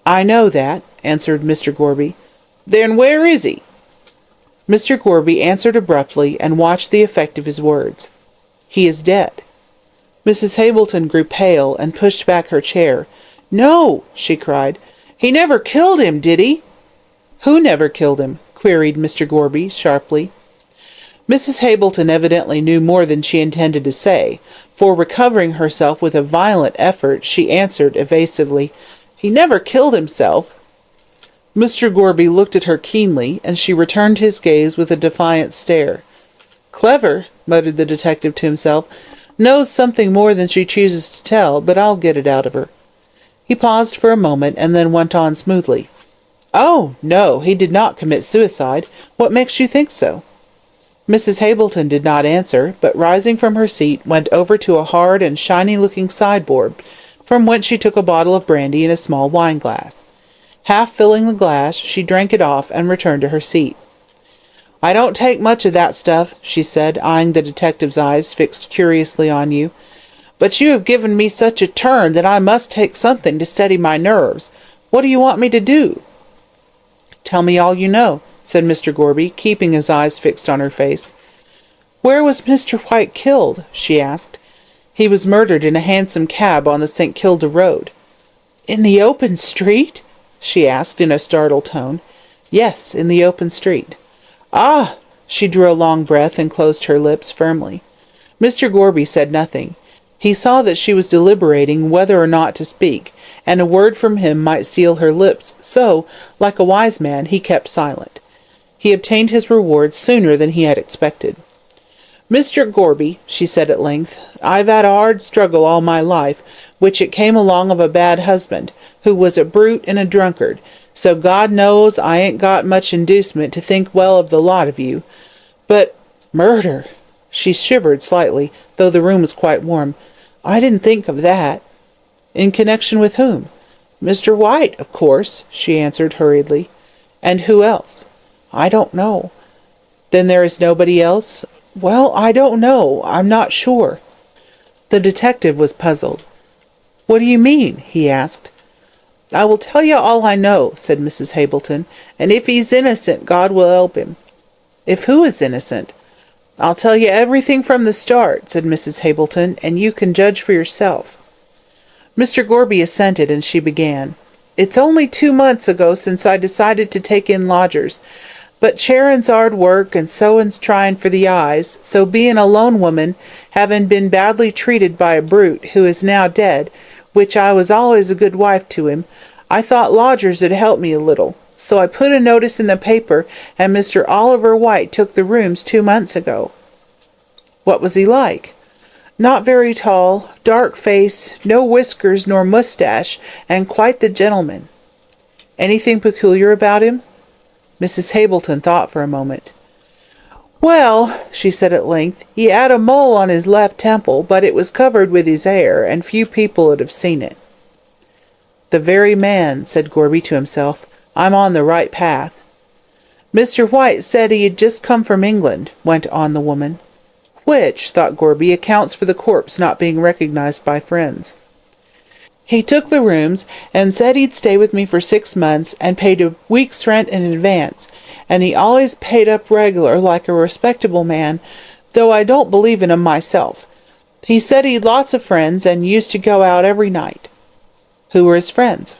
"I know that," answered Mr. Gorby. "Then where is he?" Mr. Gorby answered abruptly and watched the effect of his words. "He is dead." Mrs. Hableton grew pale and pushed back her chair. "No!" she cried. "He never killed him, did he?" "Who never killed him?" queried Mr. Gorby, sharply. Mrs. Hableton evidently knew more than she intended to say, for, recovering herself with a violent effort, she answered evasively, "He never killed himself." Mr. Gorby looked at her keenly, and she returned his gaze with a defiant stare. "Clever," muttered the detective to himself. "Knows something more than she chooses to tell, but I'll get it out of her." He paused for a moment, and then went on smoothly. "Oh, no, he did not commit suicide. What makes you think so?" Mrs. Hableton did not answer, but rising from her seat went over to a hard and shiny-looking sideboard, from whence she took a bottle of brandy in a small wine-glass. Half filling the glass, she drank it off and returned to her seat. "I don't take much of that stuff," she said, eyeing the detective's eyes fixed curiously on you. "But you have given me such a turn that I must take something to steady my nerves. What do you want me to do?" "Tell me all you know," said Mr. Gorby, keeping his eyes fixed on her face. "Where was Mr. White killed?" she asked. "He was murdered in a hansom cab on the St. Kilda road." "In the open street?" she asked in a startled tone. "Yes, in the open street." "Ah!" She drew a long breath and closed her lips firmly. Mr. Gorby said nothing. He saw that she was deliberating whether or not to speak, and a word from him might seal her lips, so, like a wise man, he kept silent. He obtained his reward sooner than he had expected. "Mr. Gorby," she said at length, "I've had a hard struggle all my life, which it came along of a bad husband, who was a brute and a drunkard, so God knows I ain't got much inducement to think well of the lot of you. But murder!" She shivered slightly, though the room was quite warm. "I didn't think of that." "In connection with whom?" "Mr. White, of course," she answered hurriedly. "And who else?" "I don't know." "Then there is nobody else?" "Well, I don't know. I'm not sure." The detective was puzzled. "What do you mean?" he asked. "I will tell you all I know," said Mrs. Hableton, "and if he's innocent, God will help him." "If who is innocent?" "I'll tell you everything from the start," said Mrs. Hableton, "and you can judge for yourself." Mr. Gorby assented, and she began. "It's only 2 months ago since I decided to take in lodgers, but charin's hard work, and sewin's trying for the eyes, so being a lone woman, having been badly treated by a brute, who is now dead, which I was always a good wife to him, I thought lodgers would help me a little. So I put a notice in the paper, and Mr. Oliver White took the rooms 2 months ago." "What was he like?" "Not very tall, dark face, no whiskers nor moustache, and quite the gentleman." "Anything peculiar about him?" Mrs. Hableton thought for a moment. "Well," she said at length, "he had a mole on his left temple, but it was covered with his hair, and few people would have seen it." "The very man," said Gorby to himself. "I'm on the right path." "Mr. White said he had just come from England," went on the woman. "Which," thought Gorby, "accounts for the corpse not being recognized by friends. He took the rooms, and said he'd stay with me for 6 months, and paid a week's rent in advance, and he always paid up regular like a respectable man, though I don't believe in 'em myself. He said he'd lots of friends, and used to go out every night." "Who were his friends?"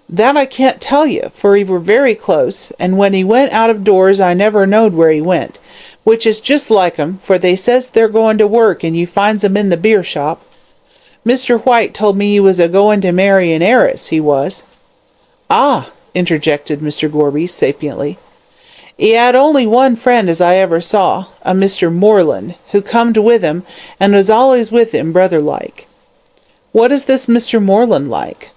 "That I can't tell you, for he were very close, and when he went out of doors I never knowed where he went, which is just like 'em, for they says they're going to work, and you finds 'em in the beer shop. Mr. White told me he was a-going to marry an heiress, he was." "Ah!" interjected Mr. Gorby, sapiently. "He had only one friend as I ever saw, a Mr. Moreland, who comed with him, and was always with him, brother-like." What is this Mr. Moreland like?"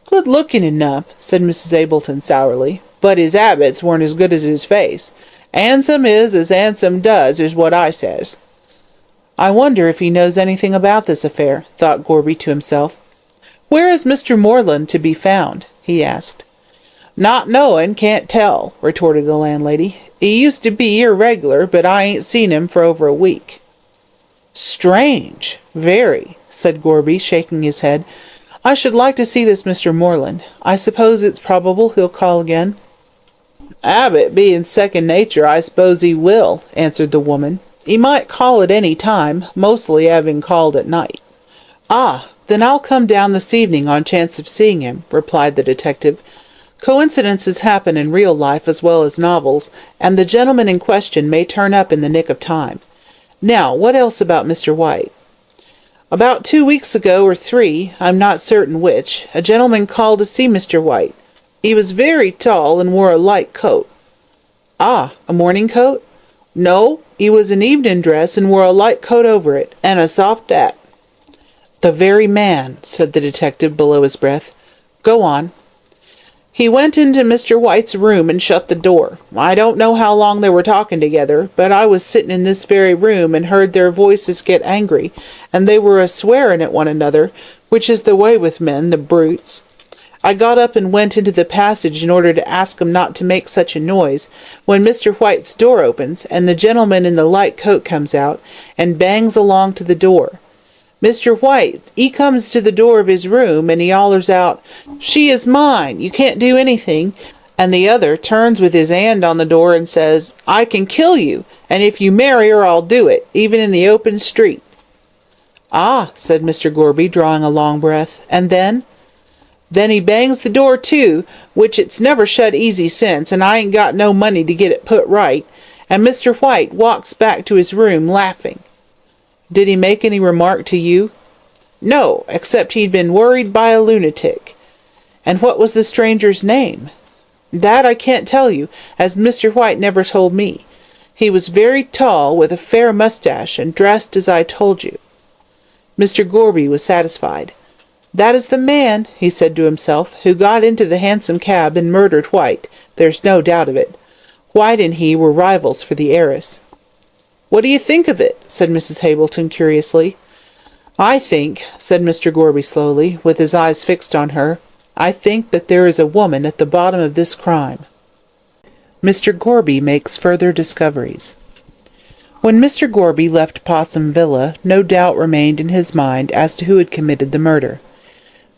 "Good-looking enough," said Mrs. Ableton sourly, "but his habits weren't as good as his face. 'Ansome is as 'ansome does, is what I says." "I wonder if he knows anything about this affair," thought Gorby to himself. "Where is Mr. Moreland to be found?" he asked. "Not knowin', can't tell," retorted the landlady. "He used to be here regular, but I ain't seen him for over a week." "Strange, very," said Gorby, shaking his head. "I should like to see this Mr. Moreland. I suppose it's probable he'll call again?" "Habit being second nature, I suppose he will," answered the woman. "He might call at any time, mostly having called at night." "Ah, then I'll come down this evening on chance of seeing him," replied the detective. "Coincidences happen in real life as well as novels, and the gentleman in question may turn up in the nick of time. Now, what else about Mr. White?" "About 2 weeks ago, or 3, I'm not certain which, a gentleman called to see Mr. White. He was very tall and wore a light coat." "Ah, a morning coat?" "No, he was in evening dress and wore a light coat over it, and a soft hat." "The very man," said the detective below his breath. "Go on." "He went into Mr. White's room and shut the door. I don't know how long they were talking together, but I was sitting in this very room and heard their voices get angry, and they were a-swearing at one another, which is the way with men, the brutes. I got up and went into the passage in order to ask 'em not to make such a noise, when Mr. White's door opens, and the gentleman in the light coat comes out, and bangs along to the door. Mr. White, he comes to the door of his room, and he hollers out, 'She is mine, you can't do anything,' and the other turns with his hand on the door and says, 'I can kill you, and if you marry her I'll do it, even in the open street.'" "Ah," said Mr. Gorby, drawing a long breath, "and then?" "Then he bangs the door to, which it's never shut easy since, and I ain't got no money to get it put right, and Mr. White walks back to his room laughing." "Did he make any remark to you?" "No, except he'd been worried by a lunatic." "And what was the stranger's name?" "That I can't tell you, as Mr. White never told me. He was very tall, with a fair moustache, and dressed as I told you." Mr. Gorby was satisfied. "That is the man," he said to himself, "who got into the hansom cab and murdered White, there's no doubt of it. White and he were rivals for the heiress." "What do you think of it?" said Mrs. Hableton curiously. "I think," said Mr. Gorby slowly, with his eyes fixed on her, "I think that there is a woman at the bottom of this crime." Mr. Gorby makes further discoveries. When Mr. Gorby left Possum Villa, no doubt remained in his mind as to who had committed the murder.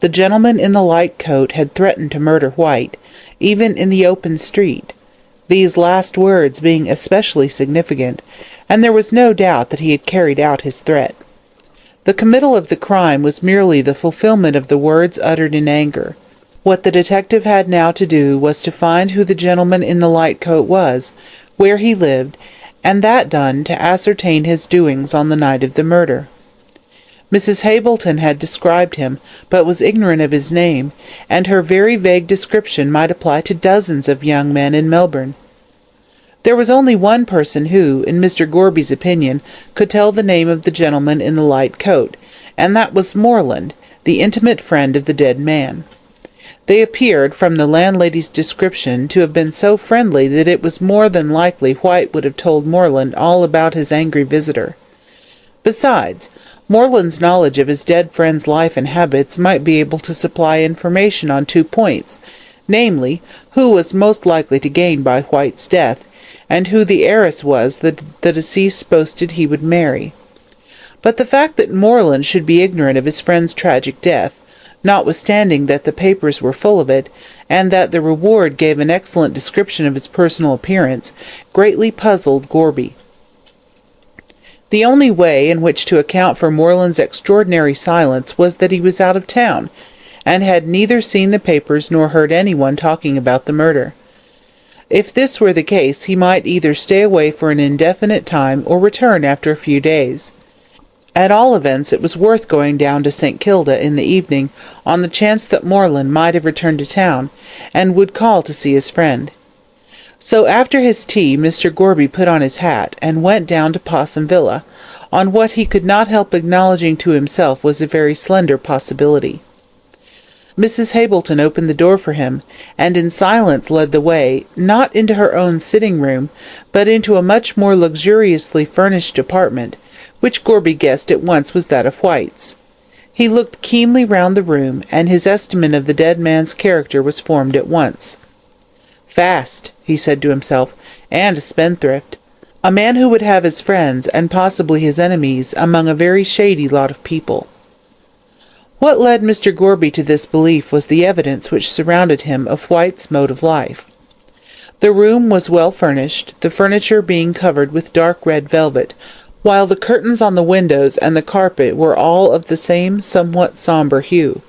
The gentleman in the light coat had threatened to murder White, even in the open street, these last words being especially significant, and there was no doubt that he had carried out his threat. The committal of the crime was merely the fulfillment of the words uttered in anger. What the detective had now to do was to find who the gentleman in the light coat was, where he lived, and that done, to ascertain his doings on the night of the murder. Mrs. Hableton had described him, but was ignorant of his name, and her very vague description might apply to dozens of young men in Melbourne. There was only one person who, in Mr. Gorby's opinion, could tell the name of the gentleman in the light coat, and that was Moreland, the intimate friend of the dead man. They appeared, from the landlady's description, to have been so friendly that it was more than likely White would have told Moreland all about his angry visitor. Besides, Moreland's knowledge of his dead friend's life and habits might be able to supply information on 2 points, namely, who was most likely to gain by White's death, and who the heiress was that the deceased boasted he would marry. But the fact that Moreland should be ignorant of his friend's tragic death, notwithstanding that the papers were full of it, and that the reward gave an excellent description of his personal appearance, greatly puzzled Gorby. The only way in which to account for Moreland's extraordinary silence was that he was out of town, and had neither seen the papers nor heard anyone talking about the murder. If this were the case, he might either stay away for an indefinite time or return after a few days. At all events, it was worth going down to St. Kilda in the evening, on the chance that Moreland might have returned to town, and would call to see his friend. So after his tea, Mr. Gorby put on his hat, and went down to Possum Villa, on what he could not help acknowledging to himself was a very slender possibility. Mrs. Hableton opened the door for him, and in silence led the way, not into her own sitting-room, but into a much more luxuriously furnished apartment, which Gorby guessed at once was that of White's. He looked keenly round the room, and his estimate of the dead man's character was formed at once. "Fast," he said to himself, "and a spendthrift. A man who would have his friends, and possibly his enemies, among a very shady lot of people." What led Mr. Gorby to this belief was the evidence which surrounded him of White's mode of life. The room was well furnished, the furniture being covered with dark red velvet, while the curtains on the windows and the carpet were all of the same somewhat sombre hue.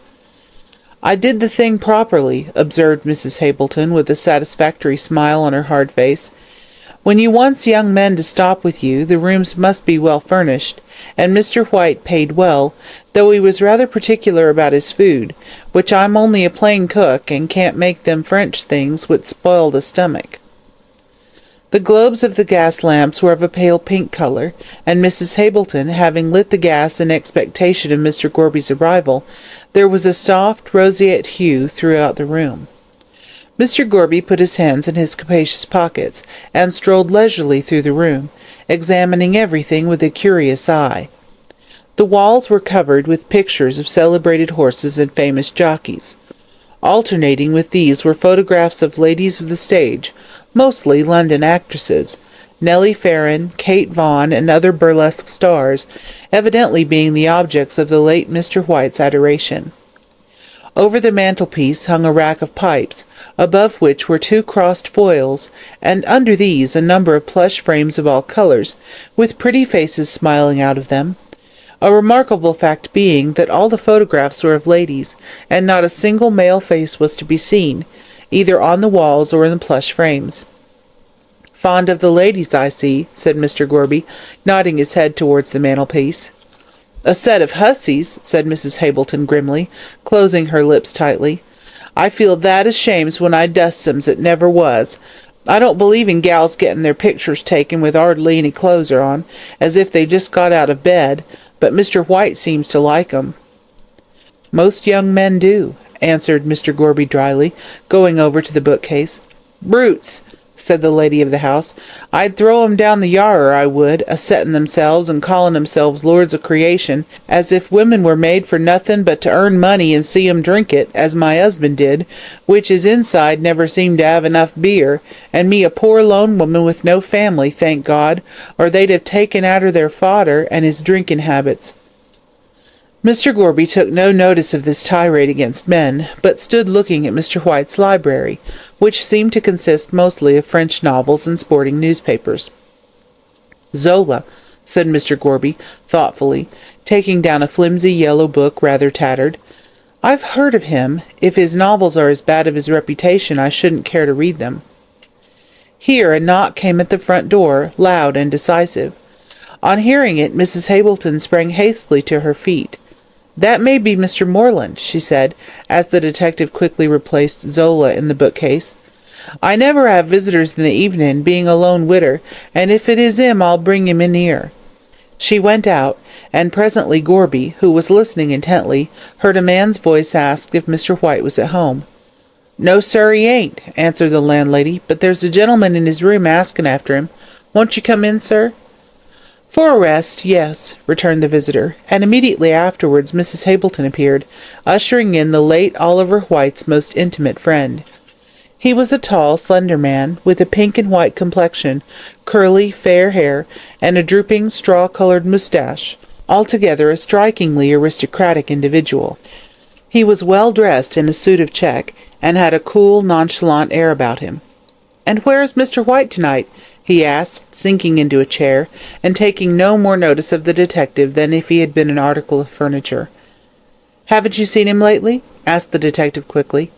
"I did the thing properly," observed Mrs. Hableton, with a satisfactory smile on her hard face. "When you wants young men to stop with you, the rooms must be well furnished, and Mr. White paid well, though he was rather particular about his food, which I'm only a plain cook, and can't make them French things which spoil the stomach." The globes of the gas lamps were of a pale pink colour, and Mrs. Hableton, having lit the gas in expectation of Mr. Gorby's arrival, there was a soft roseate hue throughout the room. Mr. Gorby put his hands in his capacious pockets, and strolled leisurely through the room, examining everything with a curious eye. The walls were covered with pictures of celebrated horses and famous jockeys. Alternating with these were photographs of ladies of the stage, mostly London actresses, Nellie Farren, Kate Vaughan, and other burlesque stars, evidently being the objects of the late Mr. White's adoration. Over the mantelpiece hung a rack of pipes, above which were 2 crossed foils, and under these a number of plush frames of all colours, with pretty faces smiling out of them, a remarkable fact being that all the photographs were of ladies, and not a single male face was to be seen, either on the walls or in the plush frames. "Fond of the ladies, I see," said Mr. Gorby, nodding his head towards the mantelpiece. "A set of hussies," said Mrs. Hableton grimly, closing her lips tightly. "I feel that ashamed when I dusts 'em it never was. I don't believe in gals getting their pictures taken with hardly any clothes on, as if they just got out of bed, but Mr. White seems to like 'em." "Most young men do," answered Mr. Gorby dryly, going over to the bookcase. "Brutes," said the lady of the house. "I'd throw 'em down the yarrer, I would, a-settin' themselves and callin' themselves lords of creation, as if women were made for nothin' but to earn money and see 'em drink it, as my husband did, which his inside never seemed to have enough beer, and me a poor lone woman with no family, thank God, or they'd have taken arter their fodder and his drinkin' habits." Mr. Gorby took no notice of this tirade against men, but stood looking at Mr. White's library, which seemed to consist mostly of French novels and sporting newspapers. "Zola," said Mr. Gorby, thoughtfully, taking down a flimsy yellow book rather tattered. "I've heard of him. If his novels are as bad as his reputation, I shouldn't care to read them." Here a knock came at the front door, loud and decisive. On hearing it, Mrs. Hableton sprang hastily to her feet. "That may be Mr. Moreland," she said, as the detective quickly replaced Zola in the bookcase. "I never have visitors in the evening, being a lone widder, and if it is him I'll bring him in here." She went out, and presently Gorby, who was listening intently, heard a man's voice ask if Mr. White was at home. "No, sir, he ain't," answered the landlady, "but there's a gentleman in his room asking after him. Won't you come in, sir?" "For a rest, yes," returned the visitor, and immediately afterwards Mrs. Hableton appeared, ushering in the late Oliver White's most intimate friend. He was a tall, slender man, with a pink and white complexion, curly, fair hair, and a drooping, straw-coloured moustache, altogether a strikingly aristocratic individual. He was well dressed in a suit of check, and had a cool, nonchalant air about him. "And where is Mr. White tonight?" he asked, sinking into a chair, and taking no more notice of the detective than if he had been an article of furniture. "Haven't you seen him lately?" asked the detective quickly.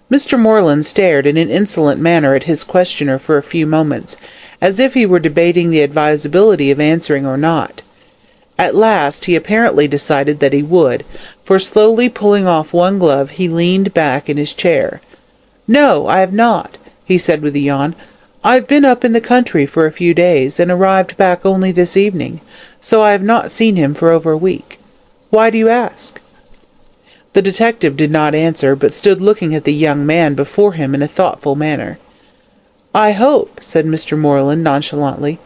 Mr. Moreland stared in an insolent manner at his questioner for a few moments, as if he were debating the advisability of answering or not. At last he apparently decided that he would, for slowly pulling off one glove he leaned back in his chair. "No, I have not," he said with a yawn. "I've been up in the country for a few days, and arrived back only this evening, so I have not seen him for over a week. Why do you ask?" The detective did not answer, but stood looking at the young man before him in a thoughtful manner. "I hope," said Mr. Moreland nonchalantly,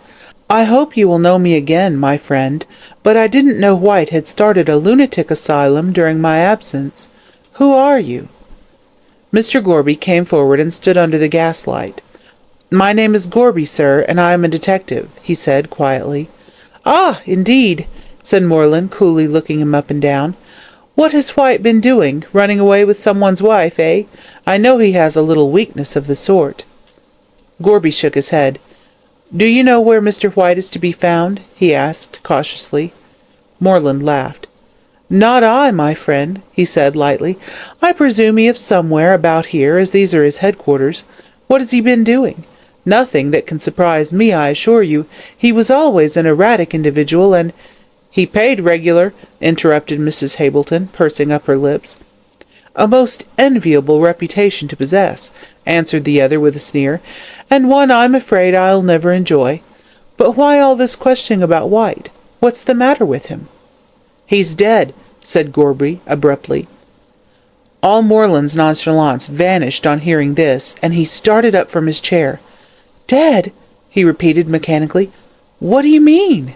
"I hope you will know me again, my friend, but I didn't know White had started a lunatic asylum during my absence. Who are you?" Mr. Gorby came forward and stood under the gaslight. "My name is Gorby, sir, and I am a detective," he said quietly. "Ah, indeed," said Moreland, coolly looking him up and down. "What has White been doing? Running away with someone's wife, eh? I know he has a little weakness of the sort." Gorby shook his head. "Do you know where Mr. White is to be found?" he asked cautiously. Moreland laughed. "Not I, my friend," he said lightly. "I presume he is somewhere about here, as these are his headquarters. What has he been doing? Nothing that can surprise me, I assure you. He was always an erratic individual, and—" "He paid regular," interrupted Mrs. Hableton, pursing up her lips. "A most enviable reputation to possess," answered the other with a sneer, "and one I'm afraid I'll never enjoy. But why all this questioning about White? What's the matter with him?" "He's dead," said Gorby abruptly. All Moreland's nonchalance vanished on hearing this, and he started up from his chair. "Dead?" he repeated mechanically. "What do you mean?"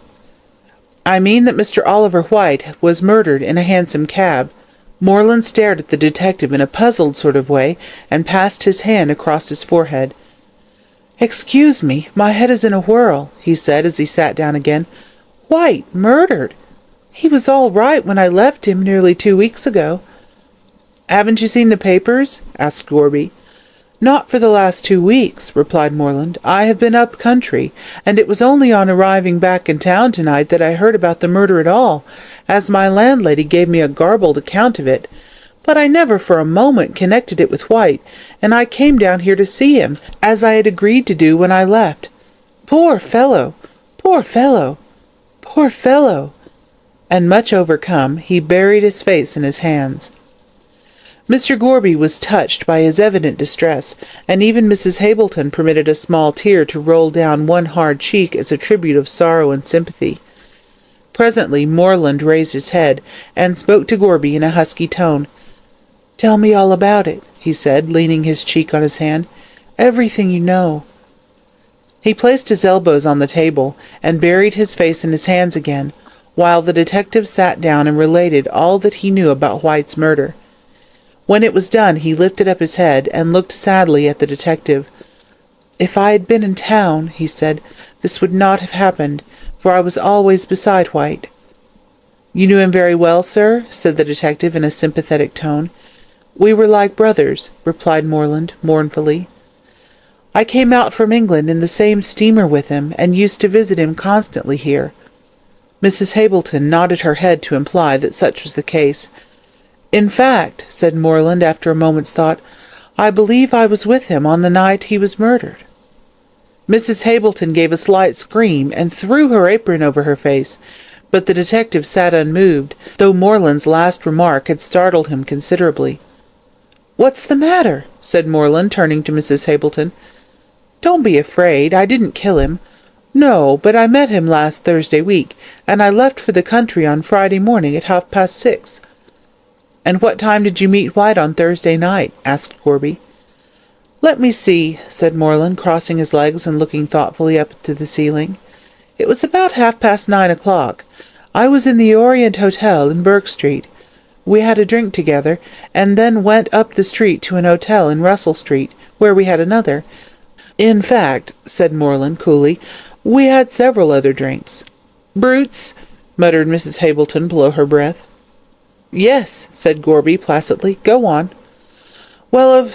"I mean that Mr. Oliver White was murdered in a hansom cab." Moreland stared at the detective in a puzzled sort of way, and passed his hand across his forehead. "Excuse me, my head is in a whirl," he said as he sat down again. "White murdered! He was all right when I left him nearly 2 weeks ago." "Haven't you seen the papers?" asked Gorby. "Not for the last 2 weeks," replied Moreland. "I have been up country, and it was only on arriving back in town tonight that I heard about the murder at all, as my landlady gave me a garbled account of it. But I never for a moment connected it with White, and I came down here to see him, as I had agreed to do when I left. Poor fellow! Poor fellow! Poor fellow!" And much overcome, he buried his face in his hands. Mr. Gorby was touched by his evident distress, and even Mrs. Hableton permitted a small tear to roll down one hard cheek as a tribute of sorrow and sympathy. Presently Moreland raised his head, and spoke to Gorby in a husky tone. "Tell me all about it," he said, leaning his cheek on his hand. "Everything you know." He placed his elbows on the table, and buried his face in his hands again, while the detective sat down and related all that he knew about White's murder. When it was done, he lifted up his head and looked sadly at the detective. "If I had been in town," he said, "this would not have happened, for I was always beside White." "You knew him very well, sir?" said the detective in a sympathetic tone. "We were like brothers," replied Moreland mournfully. "I came out from England in the same steamer with him, and used to visit him constantly here." Mrs. Hableton nodded her head to imply that such was the case. "In fact," said Moreland after a moment's thought, "I believe I was with him on the night he was murdered." Mrs. Hableton gave a slight scream and threw her apron over her face, but the detective sat unmoved, though Moreland's last remark had startled him considerably. "What's the matter?" said Moreland, turning to Mrs. Hableton. "Don't be afraid. I didn't kill him. No, but I met him last Thursday week, and I left for the country on Friday morning at 6:30. "And what time did you meet White on Thursday night?" asked Gorby. "Let me see," said Moreland, crossing his legs and looking thoughtfully up to the ceiling. "It was about 9:30. I was in the Orient Hotel in Burke Street. We had a drink together, and then went up the street to an hotel in Russell Street, where we had another. In fact," said Moreland coolly, "we had several other drinks." "Brutes!" muttered Mrs. Hableton below her breath. "Yes," said Gorby placidly. "Go on." "Well,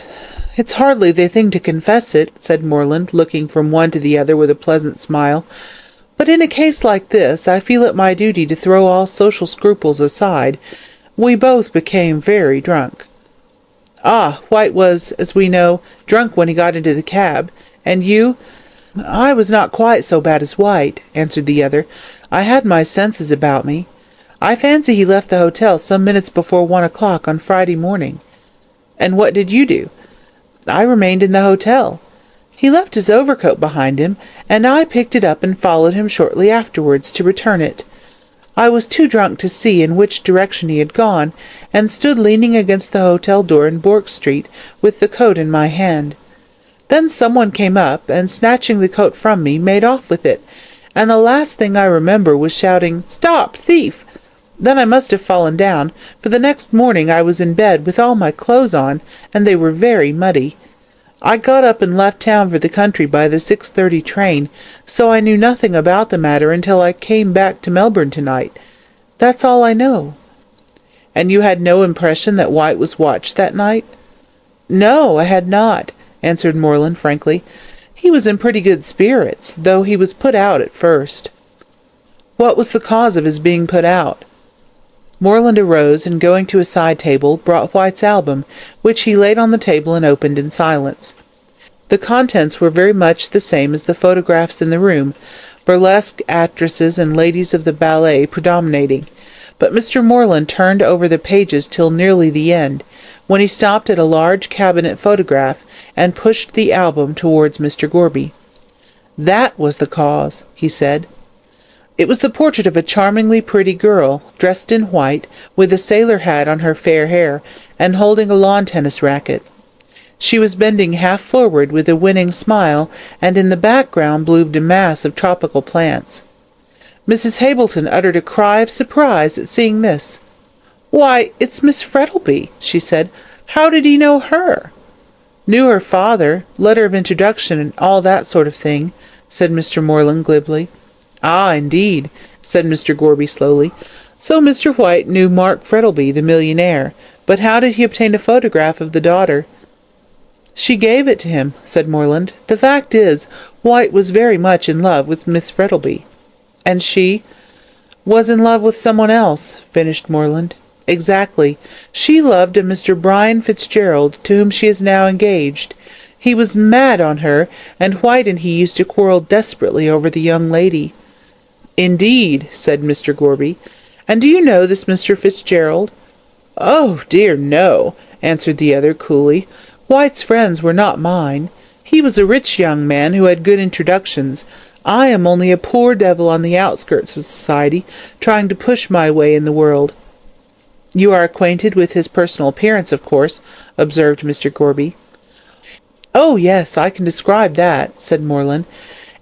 it's hardly the thing to confess it," said Moreland, looking from one to the other with a pleasant smile. "But in a case like this, I feel it my duty to throw all social scruples aside. We both became very drunk." "Ah, White was, as we know, drunk when he got into the cab. And you?" "I was not quite so bad as White," answered the other. "I had my senses about me. I fancy he left the hotel some minutes before 1 o'clock on Friday morning." "And what did you do?" "I remained in the hotel." He left his overcoat behind him, and I picked it up and followed him shortly afterwards to return it. I was too drunk to see in which direction he had gone, and stood leaning against the hotel door in Bourke Street with the coat in my hand. Then someone came up, and snatching the coat from me, made off with it, and the last thing I remember was shouting, 'Stop, thief!' Then I must have fallen down, for the next morning I was in bed with all my clothes on, and they were very muddy. I got up and left town for the country by the 6:30 train, so I knew nothing about the matter until I came back to Melbourne tonight. That's all I know." "And you had no impression that White was watched that night?" "No, I had not," answered Moreland frankly. "He was in pretty good spirits, though he was put out at first." "What was the cause of his being put out?" Moreland arose, and going to a side table, brought White's album, which he laid on the table and opened in silence. The contents were very much the same as the photographs in the room, burlesque actresses and ladies of the ballet predominating, but Mr. Moreland turned over the pages till nearly the end, when he stopped at a large cabinet photograph and pushed the album towards Mr. Gorby. "That was the cause," he said. It was the portrait of a charmingly pretty girl, dressed in white, with a sailor hat on her fair hair, and holding a lawn-tennis racket. She was bending half forward with a winning smile, and in the background bloomed a mass of tropical plants. Mrs. Hableton uttered a cry of surprise at seeing this. "Why, it's Miss Frettlby," she said. "How did he know her?" "Knew her father, letter of introduction, and all that sort of thing," said Mr. Moreland glibly. "Ah, indeed," said Mr. Gorby slowly. "So Mr. White knew Mark Frettlby, the millionaire. But how did he obtain a photograph of the daughter?" "She gave it to him," said Moreland. "The fact is, White was very much in love with Miss Frettlby." "And she—" "Was in love with someone else," finished Moreland. "Exactly. She loved a Mr. Brian Fitzgerald, to whom she is now engaged. He was mad on her, and White and he used to quarrel desperately over the young lady." "Indeed," said Mr. Gorby. "And do you know this Mr. Fitzgerald?" "Oh, dear, no," answered the other coolly. "White's friends were not mine. He was a rich young man who had good introductions. I am only a poor devil on the outskirts of society, trying to push my way in the world." "You are acquainted with his personal appearance, of course," observed Mr. Gorby. "Oh, yes, I can describe that," said Moreland.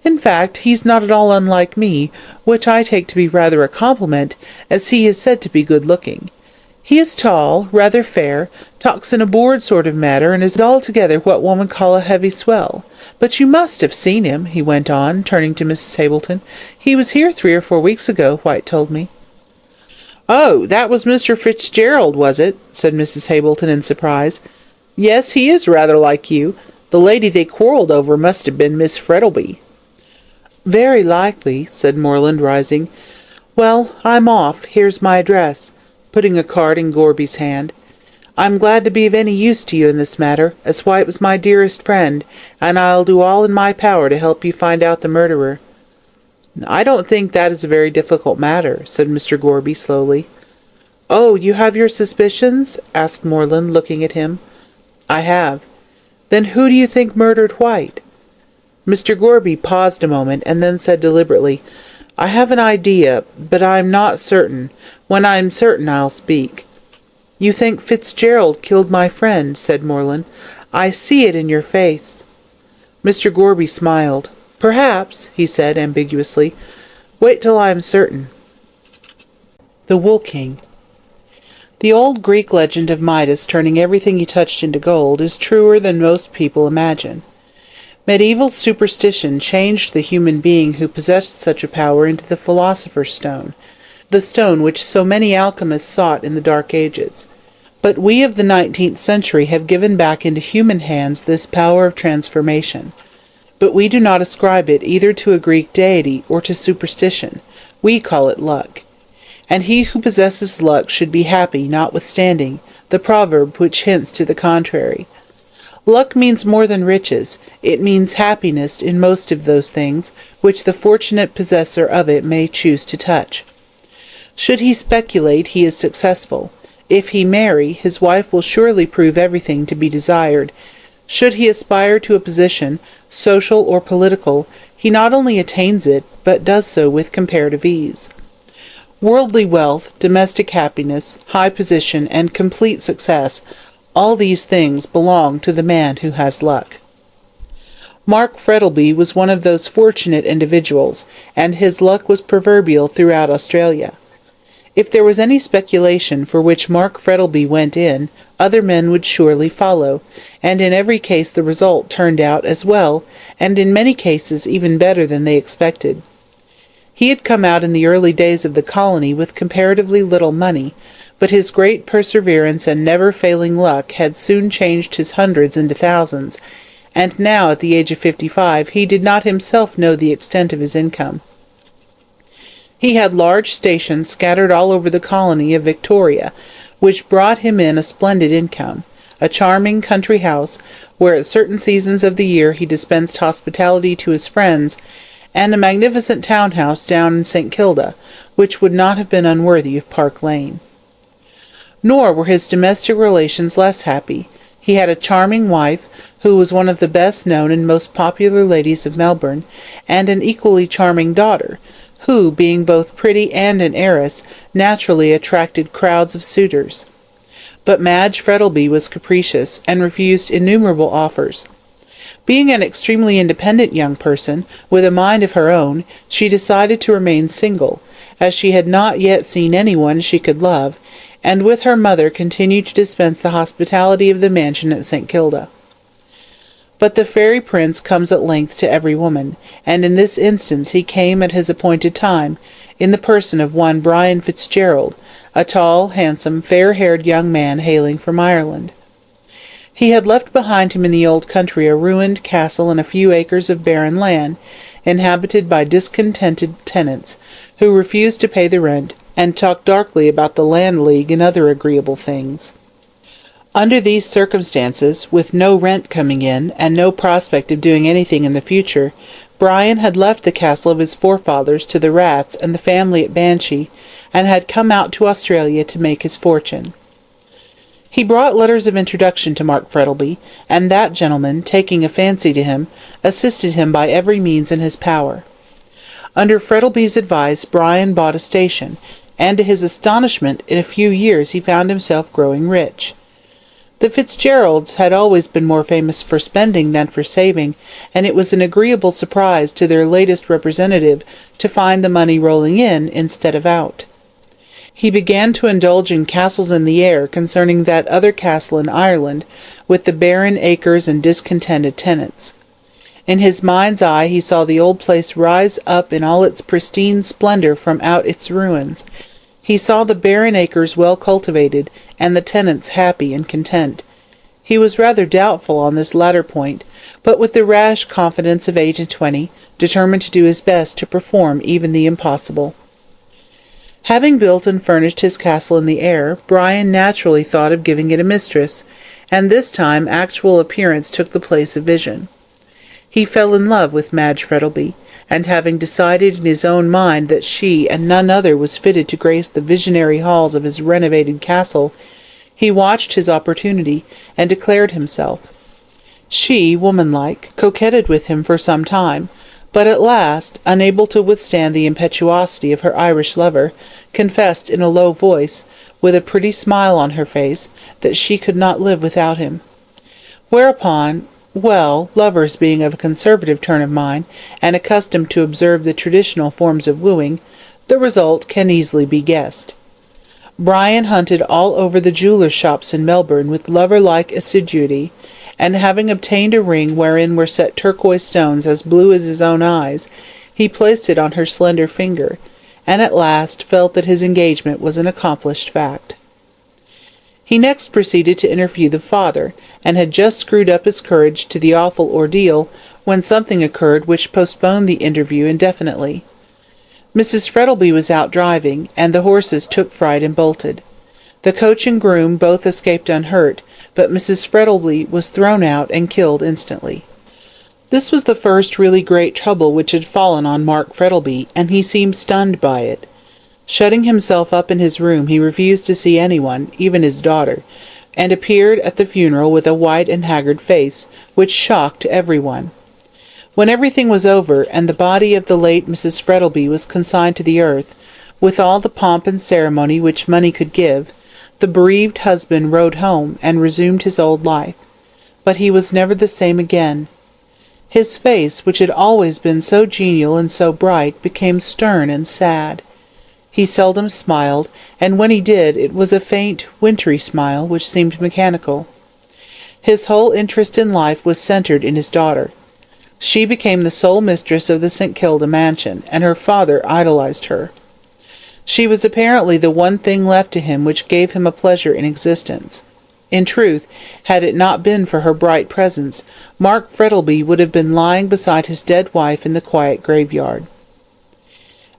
"In fact, he's not at all unlike me, which I take to be rather a compliment, as he is said to be good-looking. He is tall, rather fair, talks in a bored sort of manner, and is altogether what one would call a heavy swell. But you must have seen him," he went on, turning to Mrs. Hableton. "He was here 3 or 4 weeks ago, White told me." "Oh, that was Mr. Fitzgerald, was it?" said Mrs. Hableton in surprise. "Yes, he is rather like you. The lady they quarrelled over must have been Miss Frettlby." "Very likely," said Moreland, rising. "Well, I'm off. Here's my address," putting a card in Gorby's hand. "I'm glad to be of any use to you in this matter, as White was my dearest friend, and I'll do all in my power to help you find out the murderer." "I don't think that is a very difficult matter," said Mr. Gorby slowly. "Oh, you have your suspicions?" asked Moreland, looking at him. "I have." "Then who do you think murdered White?" Mr. Gorby paused a moment, and then said deliberately, "I have an idea, but I'm not certain. When I'm certain, I'll speak." "You think Fitzgerald killed my friend," said Moreland. "I see it in your face." Mr. Gorby smiled. "Perhaps," he said ambiguously. "Wait till I am certain." The Wool King. The old Greek legend of Midas turning everything he touched into gold is truer than most people imagine. Medieval superstition changed the human being who possessed such a power into the philosopher's stone, the stone which so many alchemists sought in the Dark Ages. But we of the 19th century have given back into human hands this power of transformation. But we do not ascribe it either to a Greek deity or to superstition. We call it luck. And he who possesses luck should be happy notwithstanding the proverb which hints to the contrary. Luck means more than riches. It means happiness in most of those things which the fortunate possessor of it may choose to touch. Should he speculate, he is successful. If he marry, his wife will surely prove everything to be desired. Should he aspire to a position, social or political, he not only attains it, but does so with comparative ease. Worldly wealth, domestic happiness, high position, and complete success, all these things belong to the man who has luck. Mark Frettlby was one of those fortunate individuals, and his luck was proverbial throughout Australia. If there was any speculation for which Mark Frettlby went in, other men would surely follow, and in every case the result turned out as well, and in many cases even better than they expected. He had come out in the early days of the colony with comparatively little money, but his great perseverance and never-failing luck had soon changed his hundreds into thousands, and now at the age of 55 he did not himself know the extent of his income. He had large stations scattered all over the colony of Victoria, which brought him in a splendid income, a charming country house, where at certain seasons of the year he dispensed hospitality to his friends, and a magnificent town-house down in St. Kilda, which would not have been unworthy of Park Lane. Nor were his domestic relations less happy. He had a charming wife, who was one of the best-known and most popular ladies of Melbourne, and an equally charming daughter, who, being both pretty and an heiress, naturally attracted crowds of suitors. But Madge Frettlby was capricious, and refused innumerable offers. Being an extremely independent young person, with a mind of her own, she decided to remain single, as she had not yet seen anyone she could love, and with her mother continued to dispense the hospitality of the mansion at St. Kilda. But the fairy prince comes at length to every woman, and in this instance he came at his appointed time, in the person of one Brian Fitzgerald, a tall, handsome, fair-haired young man hailing from Ireland. He had left behind him in the old country a ruined castle and a few acres of barren land, inhabited by discontented tenants, who refused to pay the rent, and talked darkly about the land league and other agreeable things. Under these circumstances, with no rent coming in, and no prospect of doing anything in the future, Brian had left the castle of his forefathers to the rats and the family at Banshee, and had come out to Australia to make his fortune. He brought letters of introduction to Mark Frettlby, and that gentleman, taking a fancy to him, assisted him by every means in his power. Under Frettlby's advice Brian bought a station, and to his astonishment in a few years he found himself growing rich. The Fitzgeralds had always been more famous for spending than for saving, and it was an agreeable surprise to their latest representative to find the money rolling in instead of out. He began to indulge in castles in the air concerning that other castle in Ireland, with the barren acres and discontented tenants. In his mind's eye he saw the old place rise up in all its pristine splendour from out its ruins. He saw the barren acres well cultivated, and the tenants happy and content. He was rather doubtful on this latter point, but with the rash confidence of 28, determined to do his best to perform even the impossible. Having built and furnished his castle in the air, Brian naturally thought of giving it a mistress, and this time actual appearance took the place of vision. He fell in love with Madge Frettlby, and having decided in his own mind that she and none other was fitted to grace the visionary halls of his renovated castle, he watched his opportunity, and declared himself. She, womanlike, coquetted with him for some time, but at last, unable to withstand the impetuosity of her Irish lover, confessed in a low voice, with a pretty smile on her face, that she could not live without him. Whereupon, well, lovers being of a conservative turn of mind, and accustomed to observe the traditional forms of wooing, the result can easily be guessed. Brian hunted all over the jewellers' shops in Melbourne with lover-like assiduity, and having obtained a ring wherein were set turquoise stones as blue as his own eyes, he placed it on her slender finger, and at last felt that his engagement was an accomplished fact. He next proceeded to interview the father, and had just screwed up his courage to the awful ordeal, when something occurred which postponed the interview indefinitely. Mrs. Frettlby was out driving, and the horses took fright and bolted. The coach and groom both escaped unhurt, but Mrs. Frettlby was thrown out and killed instantly. This was the first really great trouble which had fallen on Mark Frettlby, and he seemed stunned by it. Shutting himself up in his room, he refused to see anyone, even his daughter, and appeared at the funeral with a white and haggard face, which shocked everyone. When everything was over, and the body of the late Mrs. Frettlby was consigned to the earth, with all the pomp and ceremony which money could give, the bereaved husband rode home, and resumed his old life. But he was never the same again. His face, which had always been so genial and so bright, became stern and sad. He seldom smiled, and when he did, it was a faint, wintry smile, which seemed mechanical. His whole interest in life was centred in his daughter. She became the sole mistress of the St. Kilda mansion, and her father idolized her. She was apparently the one thing left to him which gave him a pleasure in existence. In truth, had it not been for her bright presence, Mark Frettlby would have been lying beside his dead wife in the quiet graveyard.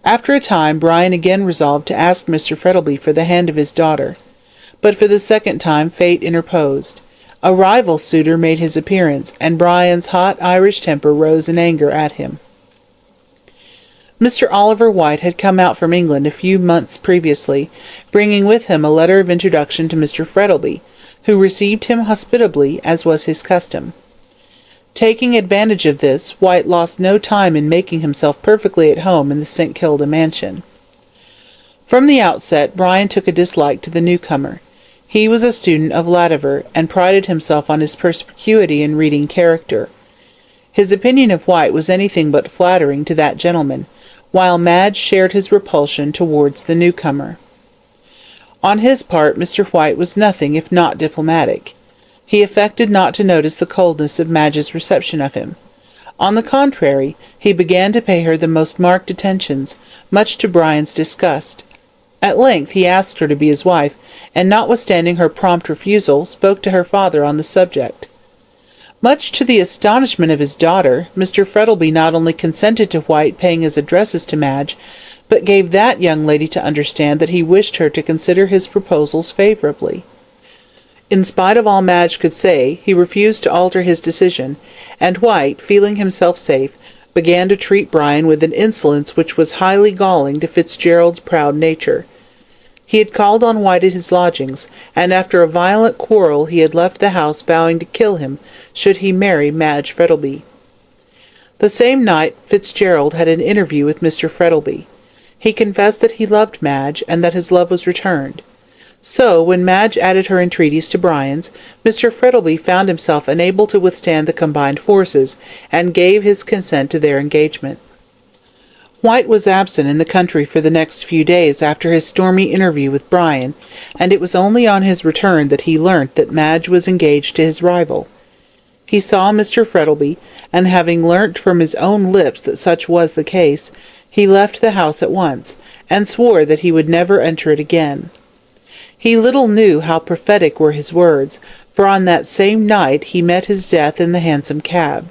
After a time, Brian again resolved to ask Mr. Frettlby for the hand of his daughter, but for the second time fate interposed. A rival suitor made his appearance, and Brian's hot Irish temper rose in anger at him. Mr. Oliver White had come out from England a few months previously, bringing with him a letter of introduction to Mr. Frettlby, who received him hospitably, as was his custom. Taking advantage of this, White lost no time in making himself perfectly at home in the St. Kilda mansion. From the outset, Brian took a dislike to the newcomer. He was a student of Latimer, and prided himself on his perspicuity in reading character. His opinion of White was anything but flattering to that gentleman, while Madge shared his repulsion towards the newcomer. On his part, Mr. White was nothing if not diplomatic. He affected not to notice the coldness of Madge's reception of him. On the contrary, he began to pay her the most marked attentions, much to Brian's disgust. At length he asked her to be his wife, and notwithstanding her prompt refusal, spoke to her father on the subject. Much to the astonishment of his daughter, Mr. Frettlby not only consented to White paying his addresses to Madge, but gave that young lady to understand that he wished her to consider his proposals favourably. In spite of all Madge could say, he refused to alter his decision, and White, feeling himself safe, began to treat Brian with an insolence which was highly galling to Fitzgerald's proud nature. He had called on White at his lodgings, and after a violent quarrel he had left the house vowing to kill him should he marry Madge Frettlby. The same night Fitzgerald had an interview with Mr. Frettlby. He confessed that he loved Madge, and that his love was returned. So, when Madge added her entreaties to Brian's, Mr. Frettlby found himself unable to withstand the combined forces, and gave his consent to their engagement. White was absent in the country for the next few days after his stormy interview with Brian, and it was only on his return that he learnt that Madge was engaged to his rival. He saw Mr. Frettlby, and having learnt from his own lips that such was the case, he left the house at once, and swore that he would never enter it again. He little knew how prophetic were his words, for on that same night he met his death in the Hansom Cab.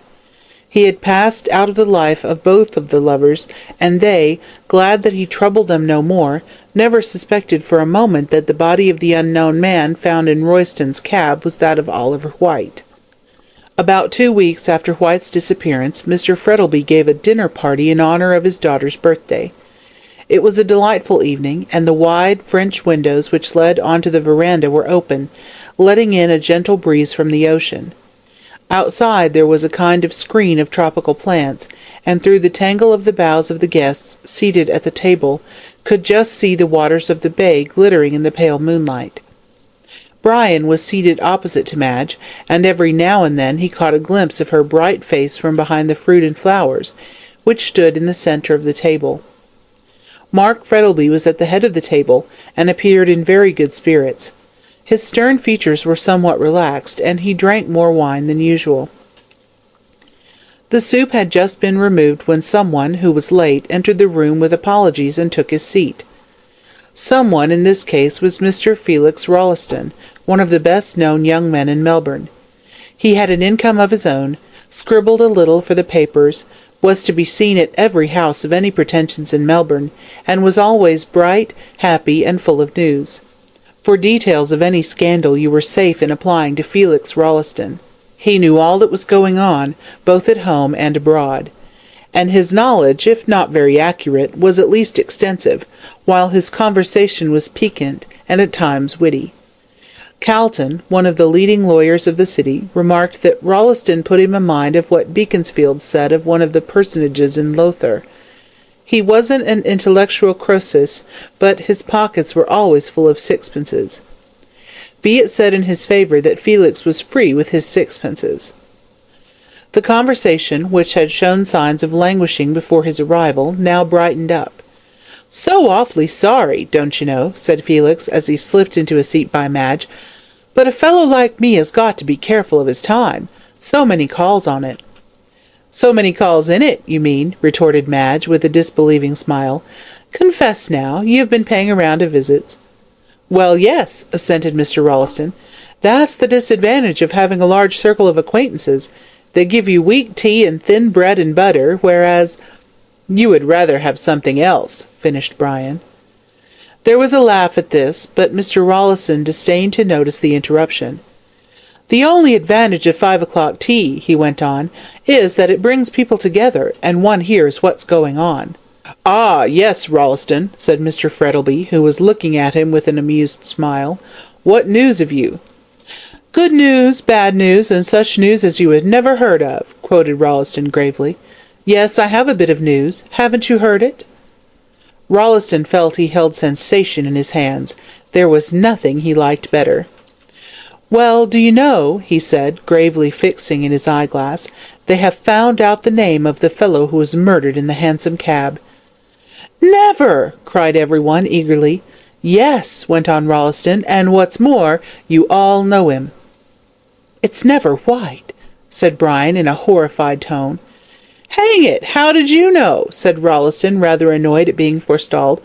He had passed out of the life of both of the lovers, and they, glad that he troubled them no more, never suspected for a moment that the body of the unknown man found in Royston's cab was that of Oliver White. About 2 weeks after White's disappearance, Mr. Frettlby gave a dinner party in honour of his daughter's birthday. It was a delightful evening, and the wide French windows which led on to the veranda were open, letting in a gentle breeze from the ocean. Outside there was a kind of screen of tropical plants, and through the tangle of the boughs of the guests seated at the table could just see the waters of the bay glittering in the pale moonlight. Brian was seated opposite to Madge, and every now and then he caught a glimpse of her bright face from behind the fruit and flowers, which stood in the centre of the table. Mark Frettlby was at the head of the table, and appeared in very good spirits. His stern features were somewhat relaxed, and he drank more wine than usual. The soup had just been removed when someone, who was late, entered the room with apologies and took his seat. Someone in this case was Mr. Felix Rolleston, one of the best-known young men in Melbourne. He had an income of his own, scribbled a little for the papers, was to be seen at every house of any pretensions in Melbourne, and was always bright, happy, and full of news. For details of any scandal you were safe in applying to Felix Rolleston. He knew all that was going on, both at home and abroad, and his knowledge, if not very accurate, was at least extensive, while his conversation was piquant and at times witty. Calton, one of the leading lawyers of the city, remarked that Rolleston put him in mind of what Beaconsfield said of one of the personages in Lothair. He wasn't an intellectual Croesus, but his pockets were always full of sixpences. Be it said in his favour that Felix was free with his sixpences. The conversation, which had shown signs of languishing before his arrival, now brightened up. "So awfully sorry, don't you know," said Felix, as he slipped into a seat by Madge, "but a fellow like me has got to be careful of his time. So many calls on it." "So many calls in it, you mean," retorted Madge, with a disbelieving smile. "Confess now, you have been paying a round of visits." "Well, yes," assented Mr. Rolleston. "That's the disadvantage of having a large circle of acquaintances. They give you weak tea and thin bread and butter, whereas—" "You would rather have something else," finished Brian. There was a laugh at this, but Mr. Rolleston disdained to notice the interruption. "The only advantage of 5 o'clock tea," he went on, "is that it brings people together, and one hears what's going on." "Ah, yes, Rolleston," said Mr. Frettlby, who was looking at him with an amused smile. "What news have you?" "Good news, bad news, and such news as you had never heard of," quoted Rolleston gravely. "Yes, I have a bit of news. Haven't you heard it?" Rolleston felt he held sensation in his hands. There was nothing he liked better. "Well, do you know," he said, gravely fixing in his eyeglass, "they have found out the name of the fellow who was murdered in the hansom cab." "Never!" cried everyone eagerly. "Yes," went on Rolleston, "and what's more, you all know him." "It's never White," said Brian in a horrified tone. "Hang it, how did you know?" said Rolleston, rather annoyed at being forestalled.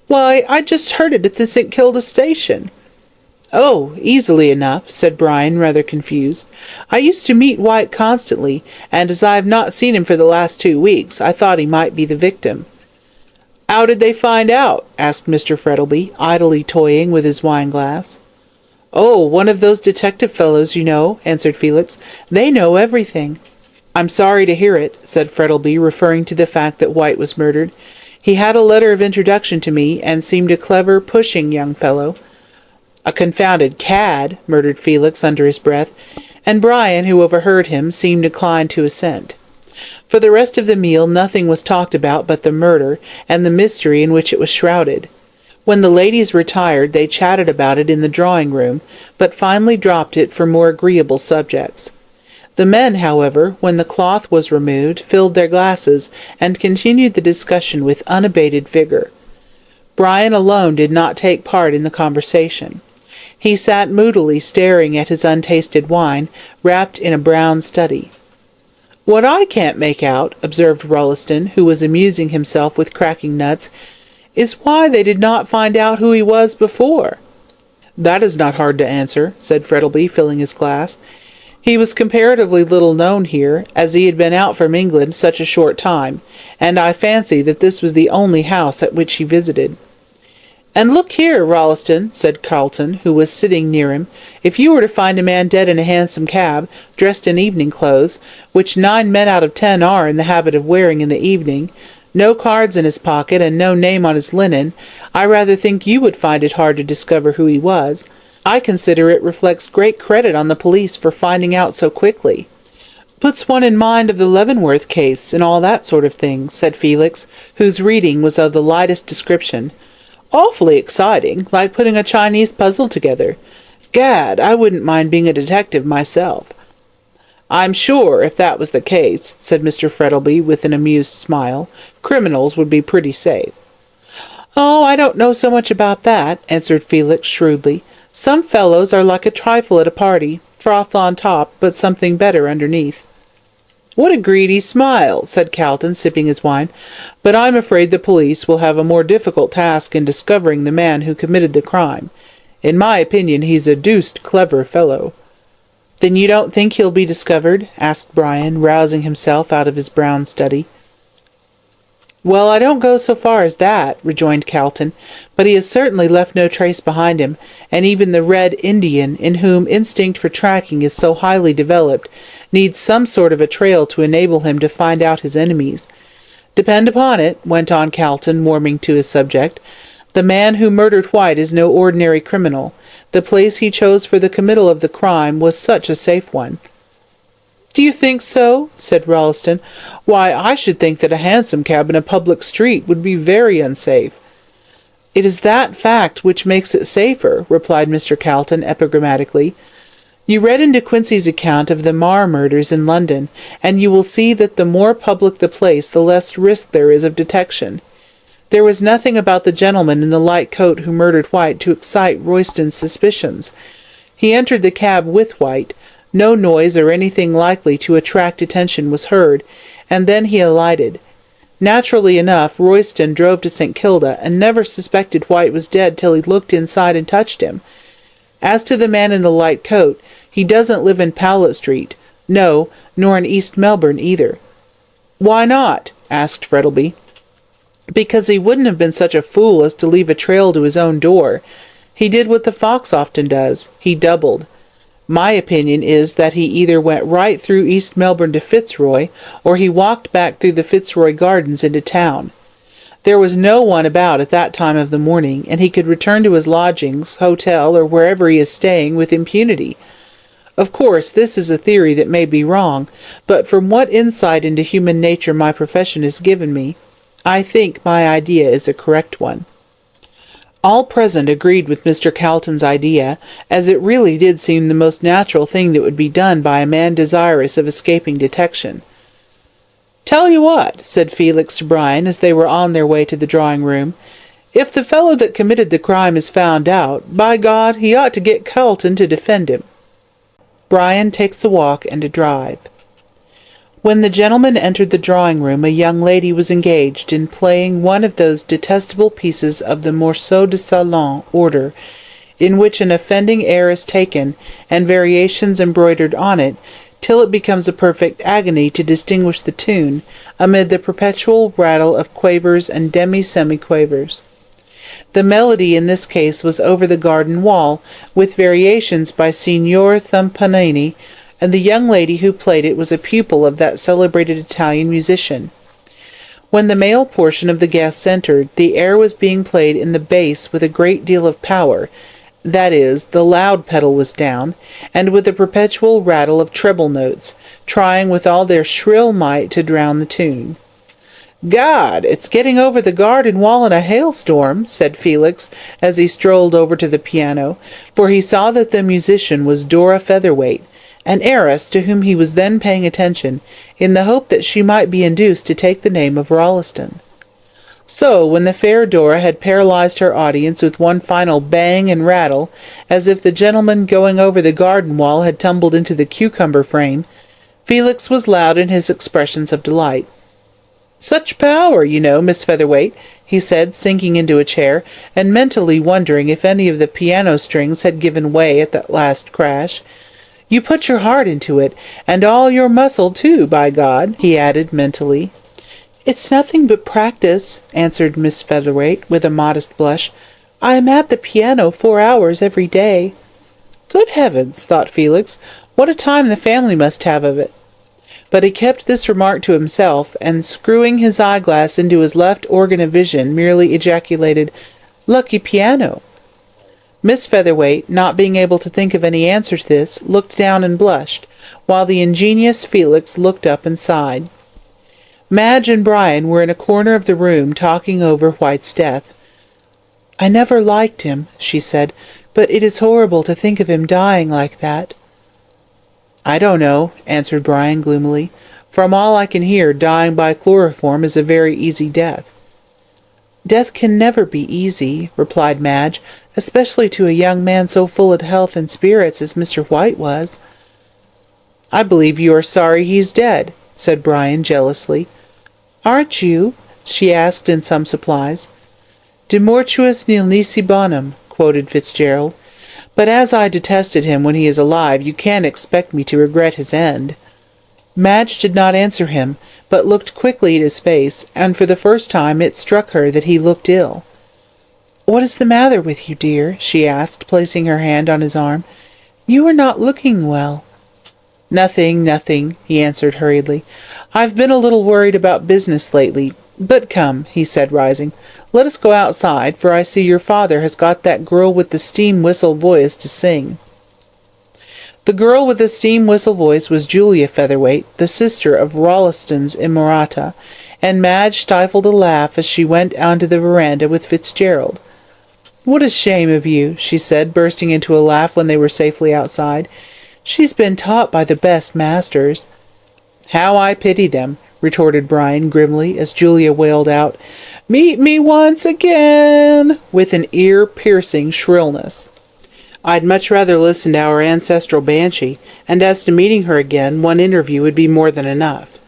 "Why, I just heard it at the St. Kilda station." "Oh, easily enough," said Brian, rather confused. "I used to meet White constantly, and as I have not seen him for the last 2 weeks, I thought he might be the victim." "How did they find out?" asked Mr. Frettlby, idly toying with his wine-glass. "Oh, one of those detective fellows, you know," answered Felix. "They know everything." "I'm sorry to hear it," said Frettlby, referring to the fact that White was murdered. "He had a letter of introduction to me, and seemed a clever, pushing young fellow." "A confounded cad," murmured Felix under his breath, and Brian, who overheard him, seemed inclined to assent. For the rest of the meal nothing was talked about but the murder, and the mystery in which it was shrouded. When the ladies retired, they chatted about it in the drawing-room, but finally dropped it for more agreeable subjects. The men, however, when the cloth was removed, filled their glasses, and continued the discussion with unabated vigour. Brian alone did not take part in the conversation. He sat moodily staring at his untasted wine, wrapped in a brown study. "What I can't make out," observed Rolleston, who was amusing himself with cracking nuts, "is why they did not find out who he was before." "That is not hard to answer," said Frettlby, filling his glass. "He was comparatively little known here, as he had been out from England such a short time, and I fancy that this was the only house at which he visited." "And look here, Rolleston," said Carleton, who was sitting near him, "if you were to find a man dead in a hansom cab, dressed in evening clothes, which 9 men out of 10 are in the habit of wearing in the evening, no cards in his pocket, and no name on his linen, I rather think you would find it hard to discover who he was. I consider it reflects great credit on the police for finding out so quickly." "Puts one in mind of the Leavenworth case, and all that sort of thing," said Felix, whose reading was of the lightest description. "Awfully exciting, like putting a Chinese puzzle together. Gad, I wouldn't mind being a detective myself." "I'm sure, if that was the case," said Mr. Frettlby, with an amused smile, "criminals would be pretty safe." "Oh, I don't know so much about that," answered Felix shrewdly. "Some fellows are like a trifle at a party, froth on top, but something better underneath." "What a greedy smile," said Calton, sipping his wine. "But I'm afraid the police will have a more difficult task in discovering the man who committed the crime. In my opinion, he's a deuced clever fellow." "Then you don't think he'll be discovered?" asked Brian, rousing himself out of his brown study. "Well, I don't go so far as that," rejoined Calton, "but he has certainly left no trace behind him, and even the Red Indian, in whom instinct for tracking is so highly developed, needs some sort of a trail to enable him to find out his enemies. Depend upon it," went on Calton, warming to his subject, The man who murdered White is no ordinary criminal. The place he chose for the committal of the crime was such a safe one." "Do you think so?" said Rolleston. "Why, I should think that a hansom cab in a public street would be very unsafe." "It is that fact which makes it safer," replied Mr. Calton epigrammatically. "You read in De Quincey's account of the Marr murders in London, and you will see that the more public the place, the less risk there is of detection. There was nothing about the gentleman in the light coat who murdered White to excite Royston's suspicions. He entered the cab with White. No noise or anything likely to attract attention was heard, and then he alighted. Naturally enough, Royston drove to St. Kilda, and never suspected White was dead till he looked inside and touched him. As to the man in the light coat, he doesn't live in Powlett Street. No, nor in East Melbourne either." "Why not?" asked Frettlby. "Because he wouldn't have been such a fool as to leave a trail to his own door. He did what the fox often does. He doubled. My opinion is that he either went right through East Melbourne to Fitzroy, or he walked back through the Fitzroy Gardens into town. There was no one about at that time of the morning, and he could return to his lodgings, hotel, or wherever he is staying with impunity. Of course, this is a theory that may be wrong, but from what insight into human nature my profession has given me, I think my idea is a correct one." All present agreed with Mr. Calton's idea, as it really did seem the most natural thing that would be done by a man desirous of escaping detection. "Tell you what," said Felix to Brian as they were on their way to the drawing-room, "if the fellow that committed the crime is found out, by God, he ought to get Calton to defend him." Brian takes a walk and a drive. When the gentlemen entered the drawing-room, a young lady was engaged in playing one of those detestable pieces of the morceau de salon order, in which an offending air is taken, and variations embroidered on it, till it becomes a perfect agony to distinguish the tune, amid the perpetual rattle of quavers and demi-semi-quavers. The melody in this case was Over the Garden Wall, with variations by Signor Thumpanini, and the young lady who played it was a pupil of that celebrated Italian musician. When the male portion of the guests entered, the air was being played in the bass with a great deal of power, that is, the loud pedal was down, and with a perpetual rattle of treble notes, trying with all their shrill might to drown the tune. "God, it's getting over the garden wall in a hailstorm," said Felix, as he strolled over to the piano, for he saw that the musician was Dora Featherweight, an heiress to whom he was then paying attention, in the hope that she might be induced to take the name of Rolleston. So, when the fair Dora had paralyzed her audience with one final bang and rattle, as if the gentleman going over the garden wall had tumbled into the cucumber frame, Felix was loud in his expressions of delight. "Such power, you know, Miss Featherweight," he said, sinking into a chair, and mentally wondering if any of the piano strings had given way at that last crash. "You put your heart into it, and all your muscle, too, by God," he added mentally. "It's nothing but practice," answered Miss Featherweight, with a modest blush. "I am at the piano 4 hours every day." "Good heavens," thought Felix, "what a time the family must have of it." But he kept this remark to himself, and screwing his eyeglass into his left organ of vision, merely ejaculated, "Lucky piano!" Miss Featherweight, not being able to think of any answer to this, looked down and blushed, while the ingenious Felix looked up and sighed. Madge and Brian were in a corner of the room talking over White's death. "I never liked him," she said, "but it is horrible to think of him dying like that." "I don't know," answered Brian gloomily. "From all I can hear, dying by chloroform is a very easy death." "Death can never be easy," replied Madge, "especially to a young man so full of health and spirits as Mr. White was." "I believe you are sorry he's dead," said Brian jealously. "Aren't you?" she asked in some surprise. "De mortuis nil nisi bonum," quoted Fitzgerald. "But as I detested him when he is alive, you can't expect me to regret his end." Madge did not answer him, but looked quickly at his face, and for the first time it struck her that he looked ill. "What is the matter with you, dear?" she asked, placing her hand on his arm. "You are not looking well." "Nothing, nothing," he answered hurriedly. "I've been a little worried about business lately. "But come," he said, rising, "let us go outside, for I see your father has got that girl with the steam-whistle voice to sing." The girl with the steam-whistle voice was Julia Featherweight, the sister of Rolleston's Inamorata, and Madge stifled a laugh as she went onto the veranda with Fitzgerald. "What a shame of you," she said, bursting into a laugh when they were safely outside. "She's been taught by the best masters." "How I pity them," retorted Brian grimly, as Julia wailed out, "Meet me once again," with an ear-piercing shrillness. "I'd much rather listen to our ancestral banshee, and as to meeting her again, one interview would be more than enough."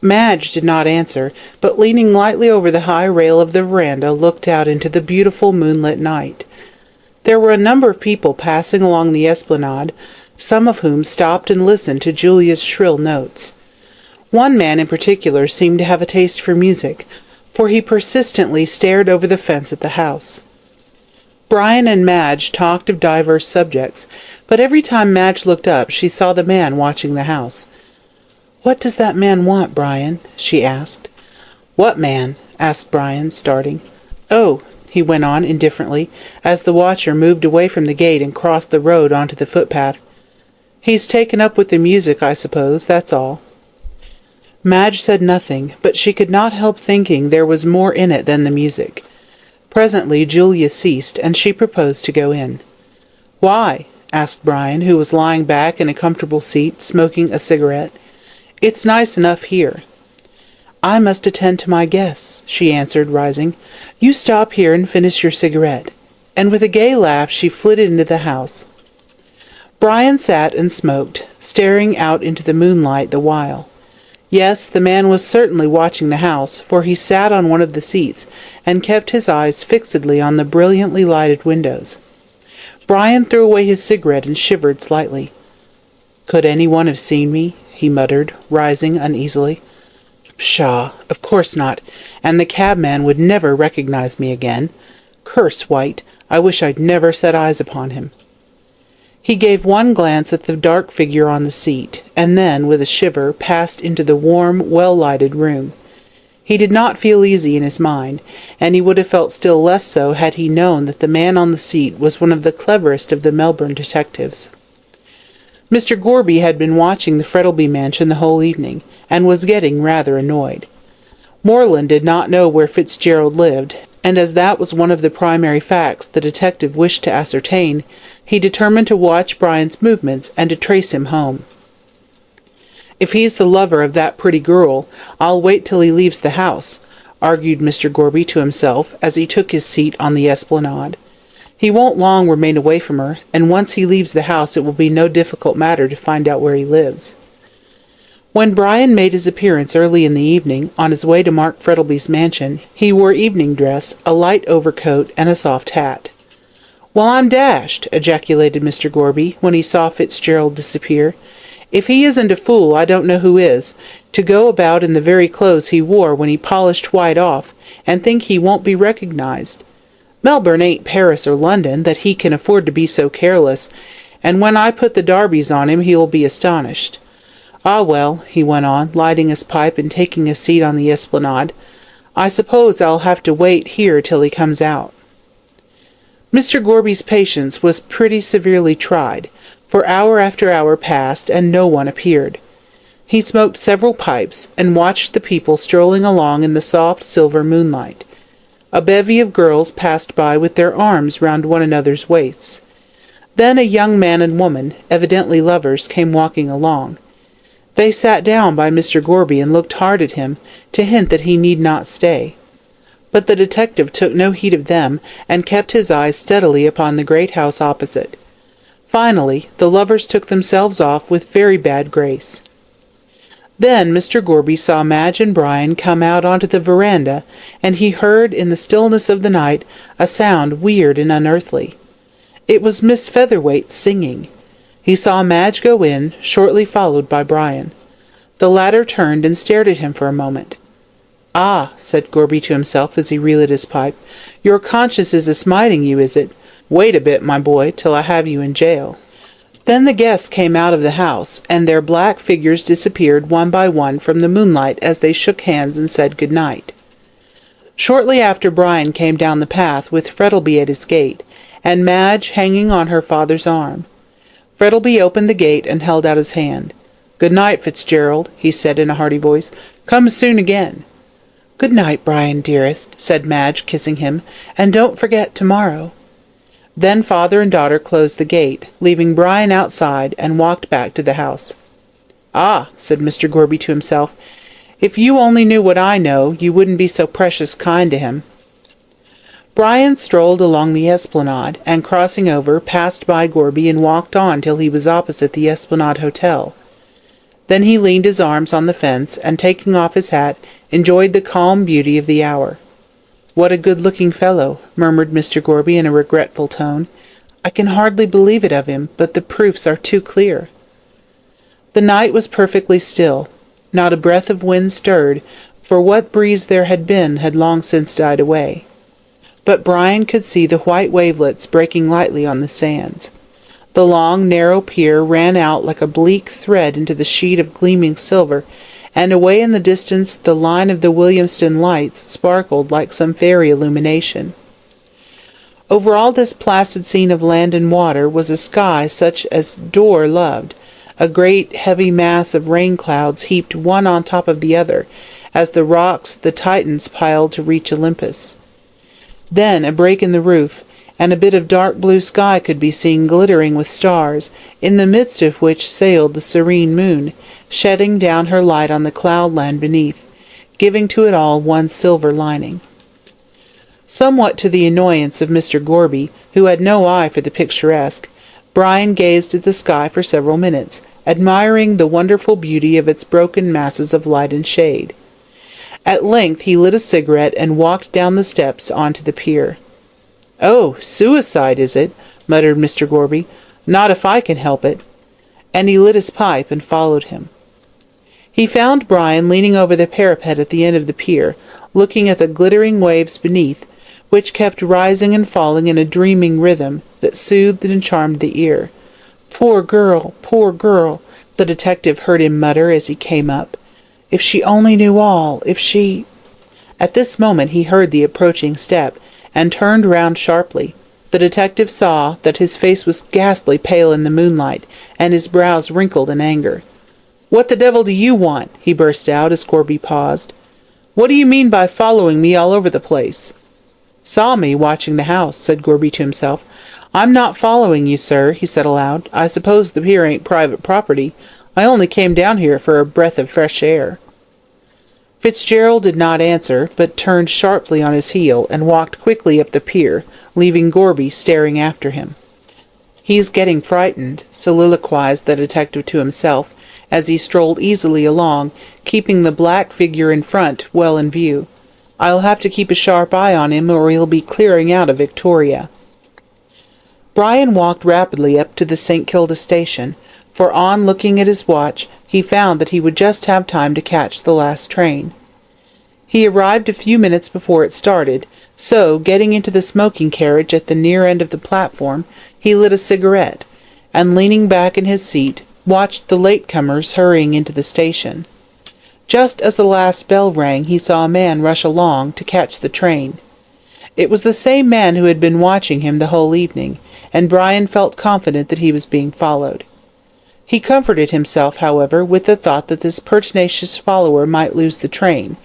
Madge did not answer, but leaning lightly over the high rail of the veranda, looked out into the beautiful moonlit night. There were a number of people passing along the esplanade, some of whom stopped and listened to Julia's shrill notes. One man in particular seemed to have a taste for music, for he persistently stared over the fence at the house. Brian and Madge talked of diverse subjects, but every time Madge looked up she saw the man watching the house. "What does that man want, Brian?" she asked. "What man?" asked Brian, starting. "Oh," he went on indifferently, as the watcher moved away from the gate and crossed the road onto the footpath. "He's taken up with the music, I suppose, that's all." Madge said nothing, but she could not help thinking there was more in it than the music. Presently Julia ceased, and she proposed to go in. "Why?" asked Brian, who was lying back in a comfortable seat, smoking a cigarette. "It's nice enough here." "I must attend to my guests," she answered, rising. "You stop here and finish your cigarette." And with a gay laugh she flitted into the house. Brian sat and smoked, staring out into the moonlight the while. Yes, the man was certainly watching the house, for he sat on one of the seats and kept his eyes fixedly on the brilliantly lighted windows. Brian threw away his cigarette and shivered slightly. "Could anyone have seen me?" he muttered, rising uneasily. "Pshaw, of course not, and the cabman would never recognize me again. Curse White, I wish I'd never set eyes upon him." He gave one glance at the dark figure on the seat, and then, with a shiver, passed into the warm, well-lighted room. He did not feel easy in his mind, and he would have felt still less so had he known that the man on the seat was one of the cleverest of the Melbourne detectives. Mr. Gorby had been watching the Frettlby mansion the whole evening, and was getting rather annoyed. Moreland did not know where Fitzgerald lived, and as that was one of the primary facts the detective wished to ascertain, he determined to watch Brian's movements and to trace him home. "If he's the lover of that pretty girl, I'll wait till he leaves the house," argued Mr. Gorby to himself as he took his seat on the esplanade. "He won't long remain away from her, and once he leaves the house it will be no difficult matter to find out where he lives." When Brian made his appearance early in the evening, on his way to Mark Frettlby's mansion, he wore evening dress, a light overcoat, and a soft hat. "Well, I'm dashed!" ejaculated Mr. Gorby, when he saw Fitzgerald disappear. "If he isn't a fool, I don't know who is, to go about in the very clothes he wore when he polished White off, and think he won't be recognized. Melbourne ain't Paris or London, that he can afford to be so careless, and when I put the darbies on him he'll be astonished. Ah, well," he went on, lighting his pipe and taking a seat on the esplanade, "I suppose I'll have to wait here till he comes out." Mr. Gorby's patience was pretty severely tried, for hour after hour passed and no one appeared. He smoked several pipes, and watched the people strolling along in the soft silver moonlight. A bevy of girls passed by with their arms round one another's waists. Then a young man and woman, evidently lovers, came walking along. They sat down by Mr. Gorby and looked hard at him, to hint that he need not stay. But the detective took no heed of them, and kept his eyes steadily upon the great house opposite. Finally, the lovers took themselves off with very bad grace. Then Mr. Gorby saw Madge and Brian come out onto the veranda, and he heard, in the stillness of the night, a sound weird and unearthly. It was Miss Featherweight singing. He saw Madge go in, shortly followed by Brian. The latter turned and stared at him for a moment. "Ah," said Gorby to himself as he relit his pipe, "your conscience is a-smiting you, is it? Wait a bit, my boy, till I have you in jail." Then the guests came out of the house, and their black figures disappeared one by one from the moonlight as they shook hands and said good night. Shortly after, Brian came down the path with Frettleby at his gate, and Madge hanging on her father's arm. Frettleby opened the gate and held out his hand. "Good night, Fitzgerald," he said in a hearty voice. "Come soon again." "Good night, Brian, dearest," said Madge, kissing him, "and don't forget tomorrow." Then father and daughter closed the gate, leaving Brian outside, and walked back to the house. "Ah," said Mr. Gorby to himself, "if you only knew what I know, you wouldn't be so precious kind to him." Brian strolled along the esplanade, and crossing over, passed by Gorby and walked on till he was opposite the Esplanade Hotel. Then he leaned his arms on the fence, and taking off his hat, enjoyed the calm beauty of the hour. "What a good-looking fellow," murmured Mr. Gorby in a regretful tone. "I can hardly believe it of him, but the proofs are too clear." The night was perfectly still. Not a breath of wind stirred, for what breeze there had been had long since died away. But Brian could see the white wavelets breaking lightly on the sands. The long, narrow pier ran out like a bleak thread into the sheet of gleaming silver, and away in the distance the line of the Williamston lights sparkled like some fairy illumination. Over all this placid scene of land and water was a sky such as Dore loved, a great heavy mass of rain clouds heaped one on top of the other, as the rocks, the Titans, piled to reach Olympus. Then a break in the roof, and a bit of dark blue sky could be seen glittering with stars, in the midst of which sailed the serene moon, shedding down her light on the cloudland beneath, giving to it all one silver lining. Somewhat to the annoyance of Mr. Gorby, who had no eye for the picturesque, Brian gazed at the sky for several minutes, admiring the wonderful beauty of its broken masses of light and shade. At length he lit a cigarette and walked down the steps on to the pier. "Oh, suicide, is it?" muttered Mr. Gorby. "Not if I can help it." And he lit his pipe and followed him. He found Brian leaning over the parapet at the end of the pier, looking at the glittering waves beneath, which kept rising and falling in a dreaming rhythm that soothed and charmed the ear. "Poor girl, poor girl," the detective heard him mutter as he came up. "If she only knew all, if she—" At this moment he heard the approaching step, and turned round sharply. The detective saw that his face was ghastly pale in the moonlight, and his brows wrinkled in anger. "What the devil do you want?" he burst out as Gorby paused. "What do you mean by following me all over the place?" "Saw me watching the house," said Gorby to himself. "I'm not following you, sir," he said aloud. "I suppose the pier ain't private property. I only came down here for a breath of fresh air." Fitzgerald did not answer, but turned sharply on his heel and walked quickly up the pier, leaving Gorby staring after him. "He's getting frightened," soliloquized the detective to himself, as he strolled easily along, keeping the black figure in front well in view. "I'll have to keep a sharp eye on him, or he'll be clearing out of Victoria." Brian walked rapidly up to the St. Kilda station, for on looking at his watch he found that he would just have time to catch the last train. He arrived a few minutes before it started, so, getting into the smoking carriage at the near end of the platform, he lit a cigarette, and leaning back in his seat, watched the late-comers hurrying into the station. Just as the last bell rang he saw a man rush along to catch the train. It was the same man who had been watching him the whole evening, and Brian felt confident that he was being followed. He comforted himself, however, with the thought that this pertinacious follower might lose the train,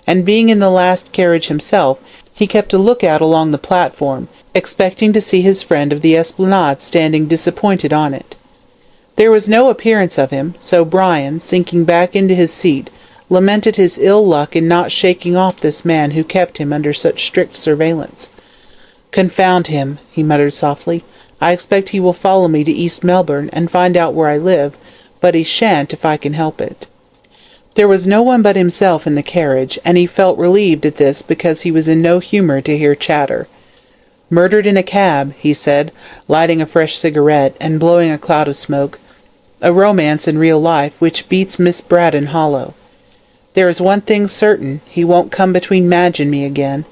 and being in the last carriage himself, he kept a lookout along the platform, expecting to see his friend of the Esplanade standing disappointed on it. There was no appearance of him, so Brian, sinking back into his seat, lamented his ill luck in not shaking off this man who kept him under such strict surveillance. "Confound him," he muttered softly. "I expect he will follow me to East Melbourne and find out where I live, but he shan't if I can help it." There was no one but himself in the carriage, and he felt relieved at this because he was in no humour to hear chatter. "Murdered in a cab," he said, lighting a fresh cigarette and blowing a cloud of smoke. "A romance in real life which beats Miss Braddon hollow. There is one thing certain, he won't come between Madge and me again.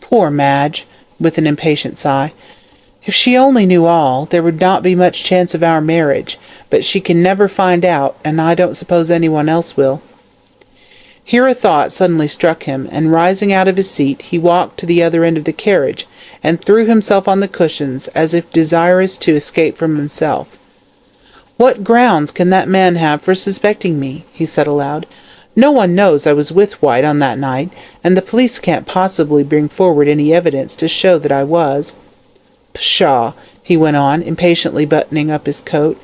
Poor Madge," with an impatient sigh. "If she only knew all, there would not be much chance of our marriage, but she can never find out, and I don't suppose anyone else will." Here a thought suddenly struck him, and rising out of his seat, he walked to the other end of the carriage, and threw himself on the cushions, as if desirous to escape from himself. "What grounds can that man have for suspecting me?" he said aloud. "No one knows I was with White on that night, and the police can't possibly bring forward any evidence to show that I was. Pshaw!" he went on, impatiently buttoning up his coat.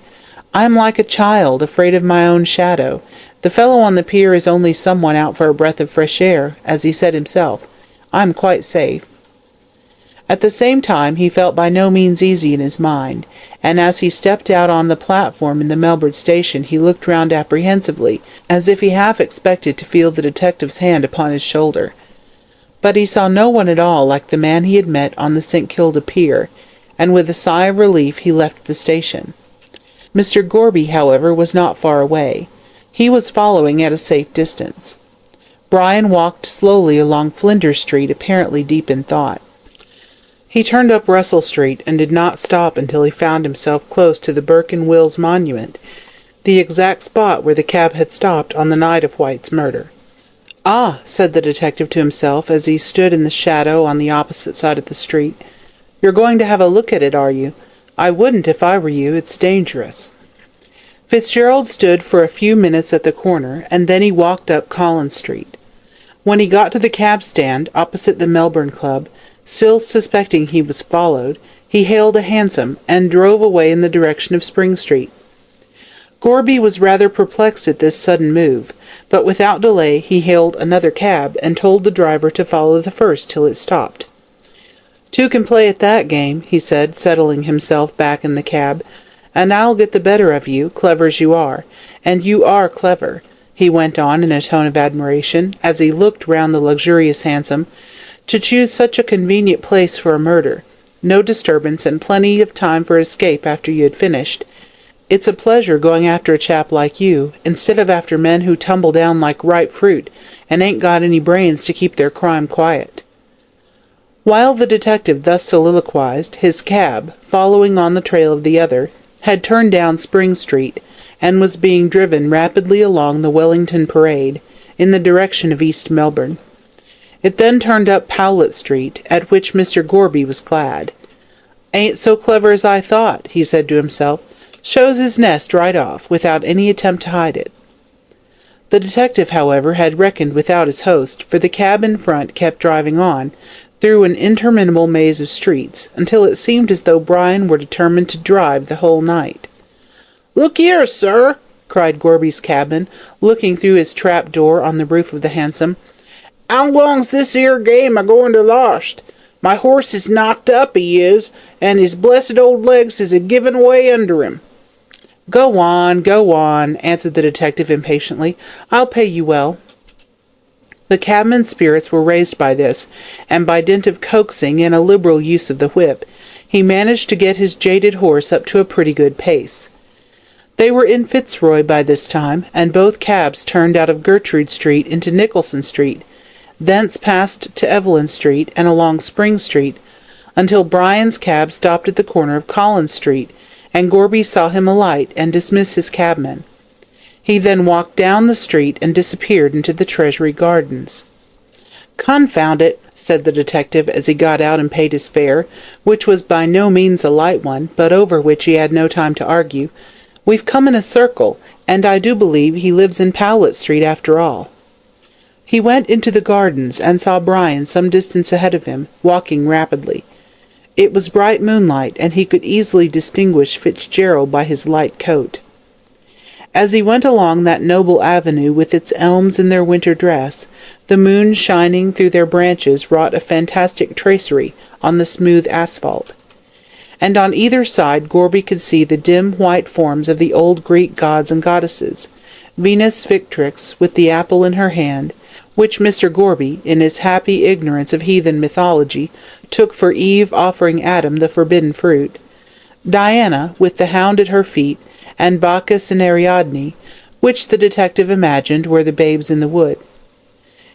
"I am like a child, afraid of my own shadow. The fellow on the pier is only someone out for a breath of fresh air, as he said himself. I am quite safe." At the same time he felt by no means easy in his mind, and as he stepped out on the platform in the Melbourne station he looked round apprehensively, as if he half expected to feel the detective's hand upon his shoulder. But he saw no one at all like the man he had met on the St. Kilda pier, and with a sigh of relief he left the station. Mr. Gorby, however, was not far away. He was following at a safe distance. Brian walked slowly along Flinders Street, apparently deep in thought. He turned up Russell Street, and did not stop until he found himself close to the Burke and Wills monument, the exact spot where the cab had stopped on the night of White's murder. "Ah," said the detective to himself, as he stood in the shadow on the opposite side of the street. "You're going to have a look at it, are you? I wouldn't if I were you. It's dangerous." Fitzgerald stood for a few minutes at the corner, and then he walked up Collins Street. When he got to the cab stand opposite the Melbourne Club, still suspecting he was followed, he hailed a hansom, and drove away in the direction of Spring Street. Gorby was rather perplexed at this sudden move, but without delay he hailed another cab, and told the driver to follow the first till it stopped. "Two can play at that game," he said, settling himself back in the cab, "and I'll get the better of you, clever as you are. And you are clever," he went on in a tone of admiration, as he looked round the luxurious hansom, "to choose such a convenient place for a murder. No disturbance, and plenty of time for escape after you had finished. It's a pleasure going after a chap like you, instead of after men who tumble down like ripe fruit, and ain't got any brains to keep their crime quiet." While the detective thus soliloquized, his cab, following on the trail of the other, had turned down Spring Street, and was being driven rapidly along the Wellington Parade, in the direction of East Melbourne. It then turned up Powlett Street, at which Mr. Gorby was glad. "Ain't so clever as I thought," he said to himself. "Shows his nest right off, without any attempt to hide it." The detective, however, had reckoned without his host, for the cab in front kept driving on, through an interminable maze of streets, until it seemed as though Brian were determined to drive the whole night. "Look here, sir," cried Gorby's cabman, looking through his trap-door on the roof of the hansom. "How long's this 'ere game a-going to last? My horse is knocked up, he is, and his blessed old legs is a-giving way under him." Go on," answered the detective impatiently. "I'll pay you well." The cabman's spirits were raised by this, and by dint of coaxing and a liberal use of the whip, he managed to get his jaded horse up to a pretty good pace. They were in Fitzroy by this time, and both cabs turned out of Gertrude Street into Nicholson Street, thence passed to Evelyn Street and along Spring Street, until Brian's cab stopped at the corner of Collins Street, and Gorby saw him alight and dismiss his cabman. He then walked down the street and disappeared into the Treasury Gardens. "Confound it," said the detective as he got out and paid his fare, which was by no means a light one, but over which he had no time to argue. "We've come in a circle, and I do believe he lives in Powlett Street after all." He went into the gardens, and saw Brian some distance ahead of him, walking rapidly. It was bright moonlight, and he could easily distinguish Fitzgerald by his light coat. As he went along that noble avenue with its elms in their winter dress, the moon shining through their branches wrought a fantastic tracery on the smooth asphalt. And on either side Gorby could see the dim white forms of the old Greek gods and goddesses, Venus Victrix with the apple in her hand, which Mr. Gorby, in his happy ignorance of heathen mythology, took for Eve offering Adam the forbidden fruit, Diana with the hound at her feet, and Bacchus and Ariadne, which the detective imagined were the babes in the wood.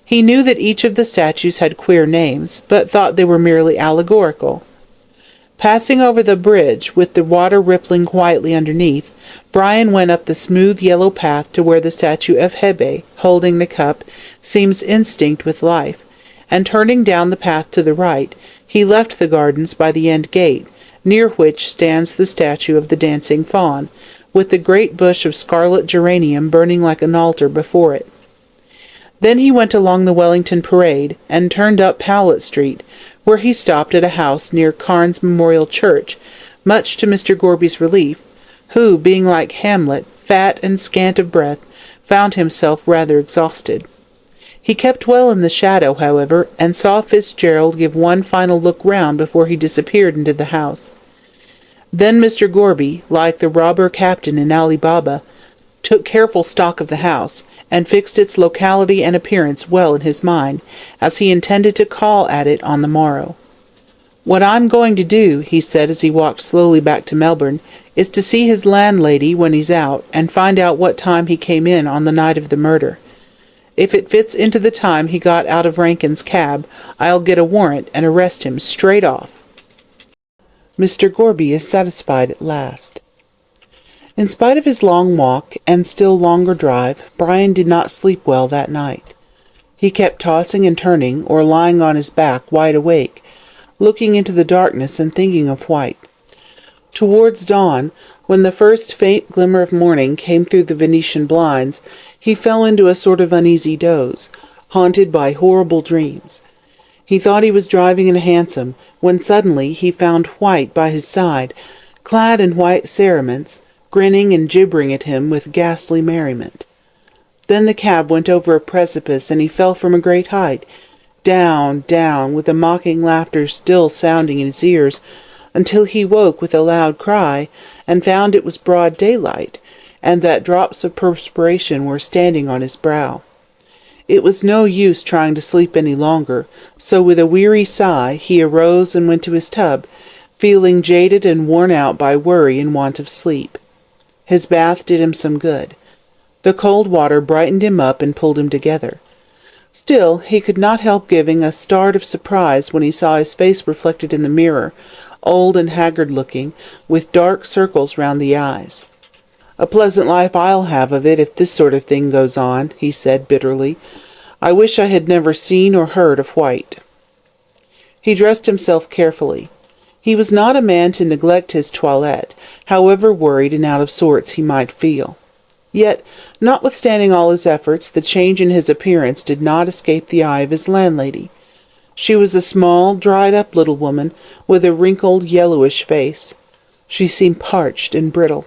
He knew that each of the statues had queer names, but thought they were merely allegorical. Passing over the bridge, with the water rippling quietly underneath, Brian went up the smooth yellow path to where the statue of Hebe, holding the cup, seems instinct with life, and turning down the path to the right, he left the gardens by the end gate, near which stands the statue of the dancing faun, with the great bush of scarlet geranium burning like an altar before it. Then he went along the Wellington Parade, and turned up Powlett Street, where he stopped at a house near Cairns Memorial Church, much to Mr. Gorby's relief, who, being like Hamlet, fat and scant of breath, found himself rather exhausted. He kept well in the shadow, however, and saw Fitzgerald give one final look round before he disappeared into the house. Then Mr. Gorby, like the robber captain in Ali Baba, took careful stock of the house, and fixed its locality and appearance well in his mind, as he intended to call at it on the morrow. "What I'm going to do," he said as he walked slowly back to Melbourne, "is to see his landlady when he's out, and find out what time he came in on the night of the murder. If it fits into the time he got out of Rankin's cab, I'll get a warrant and arrest him straight off." Mr. Gorby is satisfied at last. In spite of his long walk, and still longer drive, Brian did not sleep well that night. He kept tossing and turning, or lying on his back, wide awake, looking into the darkness and thinking of White. Towards dawn, when the first faint glimmer of morning came through the Venetian blinds, he fell into a sort of uneasy doze, haunted by horrible dreams. He thought he was driving in a hansom, when suddenly he found White by his side, clad in white cerements, grinning and gibbering at him with ghastly merriment. Then the cab went over a precipice, and he fell from a great height, down, down, with the mocking laughter still sounding in his ears, until he woke with a loud cry, and found it was broad daylight, and that drops of perspiration were standing on his brow. It was no use trying to sleep any longer, so with a weary sigh he arose and went to his tub, feeling jaded and worn out by worry and want of sleep. His bath did him some good. The cold water brightened him up and pulled him together. Still, he could not help giving a start of surprise when he saw his face reflected in the mirror, old and haggard-looking, with dark circles round the eyes. "A pleasant life I'll have of it if this sort of thing goes on," he said bitterly. "I wish I had never seen or heard of White." He dressed himself carefully. He was not a man to neglect his toilette, however worried and out of sorts he might feel. Yet, notwithstanding all his efforts, the change in his appearance did not escape the eye of his landlady. She was a small, dried-up little woman, with a wrinkled, yellowish face. She seemed parched and brittle.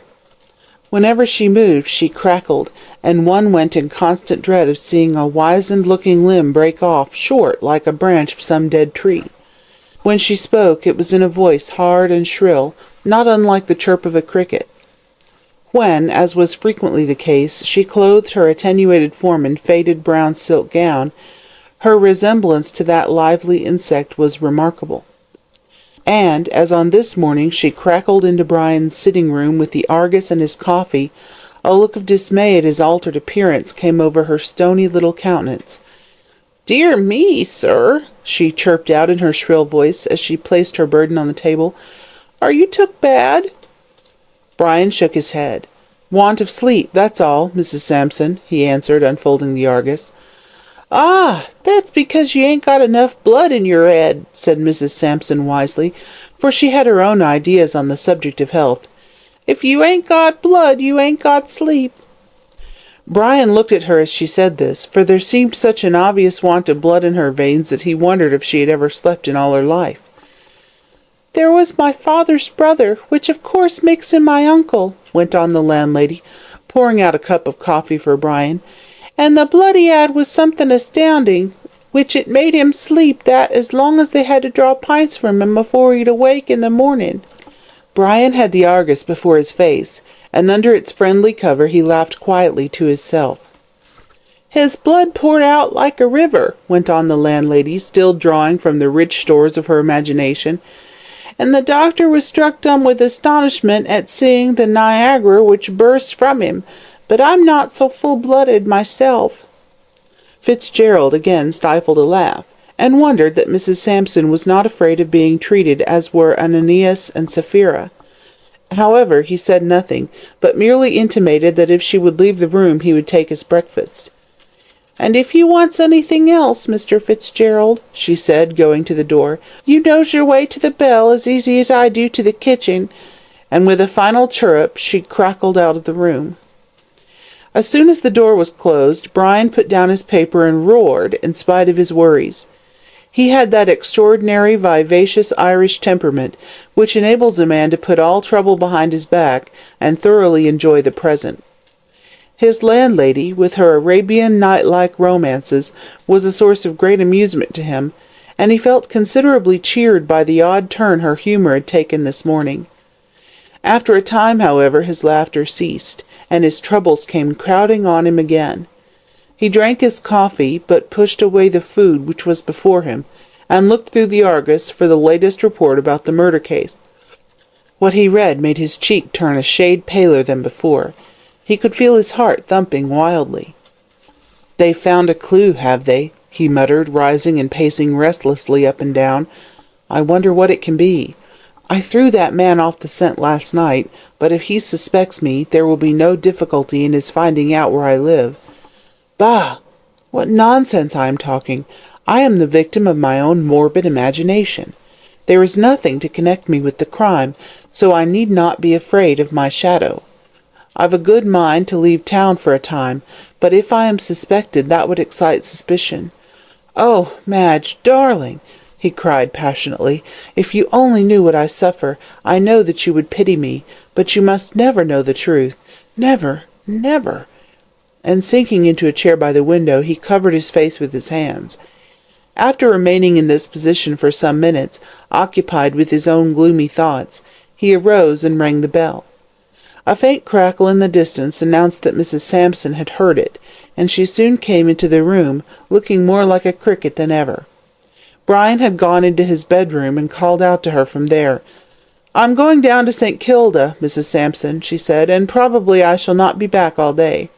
Whenever she moved, she crackled, and one went in constant dread of seeing a wizened-looking limb break off short like a branch of some dead tree. When she spoke, it was in a voice hard and shrill, not unlike the chirp of a cricket. When, as was frequently the case, she clothed her attenuated form in faded brown silk gown, her resemblance to that lively insect was remarkable. And, as on this morning she crackled into Brian's sitting-room with the Argus and his coffee, a look of dismay at his altered appearance came over her stony little countenance. "Dear me, sir," she chirped out in her shrill voice as she placed her burden on the table, "are you took bad?" Brian shook his head. "Want of sleep, that's all, Mrs. Sampson," he answered, unfolding the Argus. "Ah, that's because you ain't got enough blood in your head," said Mrs. Sampson wisely, for she had her own ideas on the subject of health. "If you ain't got blood, you ain't got sleep." Brian looked at her as she said this, for there seemed such an obvious want of blood in her veins that he wondered if she had ever slept in all her life. "There was my father's brother, which of course makes him my uncle," went on the landlady, pouring out a cup of coffee for Brian, "and the blood he had was something astounding, which it made him sleep that as long as they had to draw pints from him afore he'd awake in the morning." Brian had the Argus before his face, and under its friendly cover he laughed quietly to himself. "His blood poured out like a river," went on the landlady, still drawing from the rich stores of her imagination, "and the doctor was struck dumb with astonishment at seeing the Niagara which burst from him, but I'm not so full-blooded myself." Fitzgerald again stifled a laugh, and wondered that Mrs. Sampson was not afraid of being treated as were Ananias and Sapphira. However, he said nothing, but merely intimated that if she would leave the room he would take his breakfast. "And if you wants anything else, Mr. Fitzgerald," she said, going to the door, "you knows your way to the bell as easy as I do to the kitchen," and with a final chirrup she crackled out of the room. As soon as the door was closed, Brian put down his paper and roared, in spite of his worries. He had that extraordinary vivacious Irish temperament which enables a man to put all trouble behind his back and thoroughly enjoy the present. His landlady, with her Arabian Night-like romances, was a source of great amusement to him, and he felt considerably cheered by the odd turn her humour had taken this morning. After a time, however, his laughter ceased, and his troubles came crowding on him again. He drank his coffee, but pushed away the food which was before him, and looked through the Argus for the latest report about the murder case. What he read made his cheek turn a shade paler than before. He could feel his heart thumping wildly. "They found a clue, have they?" he muttered, rising and pacing restlessly up and down. "I wonder what it can be. I threw that man off the scent last night, but if he suspects me, there will be no difficulty in his finding out where I live. Bah! What nonsense I am talking! I am the victim of my own morbid imagination. There is nothing to connect me with the crime, so I need not be afraid of my shadow. I've a good mind to leave town for a time, but if I am suspected, that would excite suspicion. Oh, Madge, darling!" he cried passionately, "if you only knew what I suffer, I know that you would pity me, but you must never know the truth. Never, never!" And sinking into a chair by the window, he covered his face with his hands. After remaining in this position for some minutes, occupied with his own gloomy thoughts, he arose and rang the bell. A faint crackle in the distance announced that Mrs. Sampson had heard it, and she soon came into the room, looking more like a cricket than ever. Brian had gone into his bedroom and called out to her from there. "I'm going down to St. Kilda, Mrs. Sampson," she said, "and probably I shall not be back all day."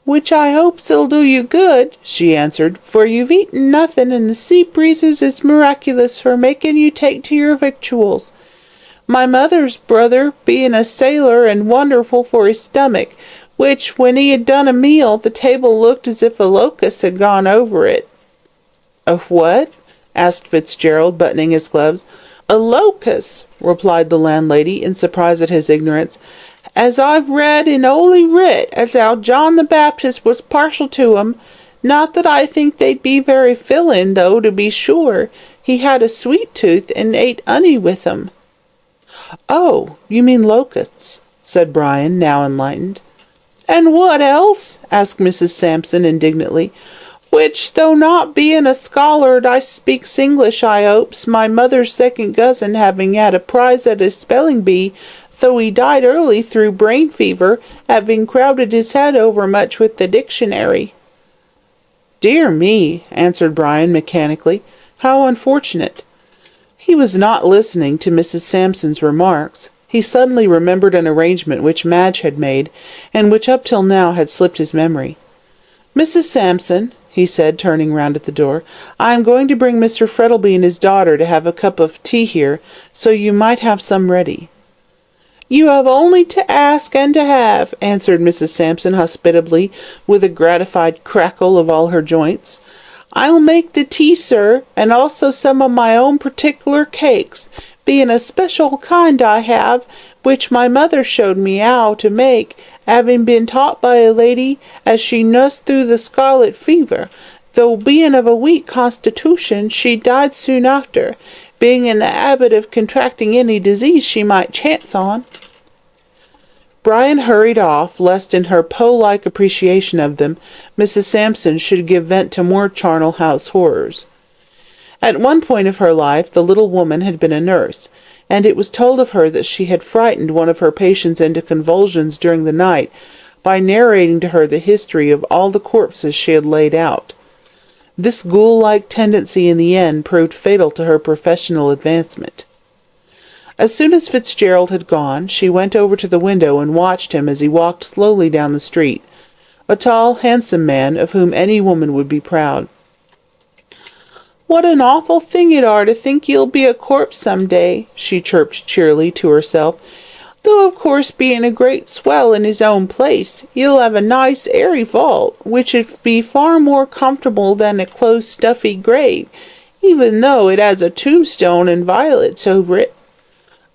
"Which I hopes it'll do you good," she answered, "for you've eaten nothing, and the sea breezes is miraculous for making you take to your victuals. My mother's brother being a sailor and wonderful for his stomach, which, when he had done a meal, the table looked as if a locust had gone over it." "A what?" asked Fitzgerald, buttoning his gloves. "A locust," replied the landlady, in surprise at his ignorance. "As I've read in 'Oly Writ as how John the Baptist was partial to 'em. Not that I think they'd be very fillin', though, to be sure. He had a sweet tooth, and ate 'oney with 'em." "Oh, you mean locusts," said Brian, now enlightened. "And what else?" asked Mrs. Sampson indignantly. "Which, though not being a scholar, I speaks English, I hopes, my mother's second cousin having had a prize at his spelling bee, though he died early through brain fever, having crowded his head overmuch with the dictionary." "Dear me," answered Brian mechanically. "How unfortunate." He was not listening to Mrs. Sampson's remarks. He suddenly remembered an arrangement which Madge had made, and which up till now had slipped his memory. "Mrs. Sampson," he said, turning round at the door, "I am going to bring Mr. Frettleby and his daughter to have a cup of tea here, so you might have some ready." "You have only to ask and to have," answered Mrs. Sampson hospitably, with a gratified crackle of all her joints. "I'll make the tea, sir, and also some of my own particular cakes, being a special kind I have, which my mother showed me how to make, having been taught by a lady as she nussed through the scarlet fever, though being of a weak constitution, she died soon after, being in the habit of contracting any disease she might chance on." Brian hurried off, lest in her Poe-like appreciation of them, Mrs. Sampson should give vent to more charnel house horrors. At one point of her life the little woman had been a nurse, and it was told of her that she had frightened one of her patients into convulsions during the night by narrating to her the history of all the corpses she had laid out. This ghoul-like tendency in the end proved fatal to her professional advancement. As soon as Fitzgerald had gone, she went over to the window and watched him as he walked slowly down the street, a tall, handsome man of whom any woman would be proud. "What an awful thing it are to think you'll be a corpse some day," she chirped cheerily to herself. "Though of course being a great swell in his own place, you'll have a nice airy vault, which 'ud be far more comfortable than a close stuffy grave, even though it has a tombstone and violets over it.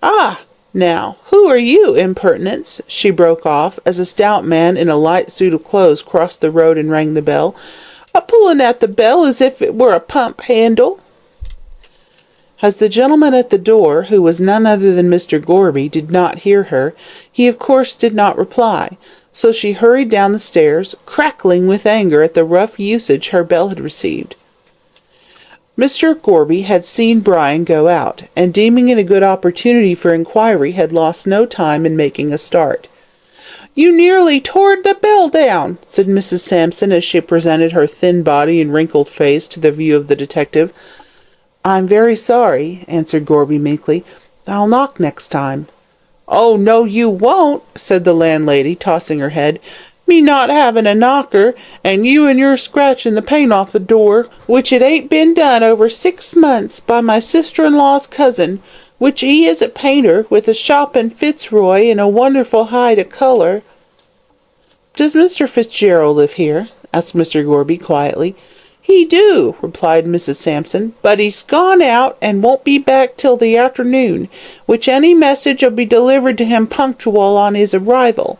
Ah! Now, who are you, impertinence?" she broke off, as a stout man in a light suit of clothes crossed the road and rang the bell. "A-pulling at the bell as if it were a pump handle." As the gentleman at the door, who was none other than Mr. Gorby, did not hear her, he of course did not reply, so she hurried down the stairs, crackling with anger at the rough usage her bell had received. Mr. Gorby had seen Brian go out, and deeming it a good opportunity for inquiry, had lost no time in making a start. "You nearly tore the bell down," said Mrs. Sampson as she presented her thin body and wrinkled face to the view of the detective. "I'm very sorry," answered Gorby meekly. "I'll knock next time." "Oh, no, you won't," said the landlady, tossing her head. "Me not having a knocker, and you and your scratching the paint off the door, which it ain't been done over 6 months by my sister-in-law's cousin, which he is a painter with a shop in Fitzroy and a wonderful high to colour." "Does Mr. Fitzgerald live here?" asked Mr. Gorby quietly. "He do," replied Mrs. Sampson, "but he's gone out and won't be back till the afternoon, which any message'll be delivered to him punctual on his arrival."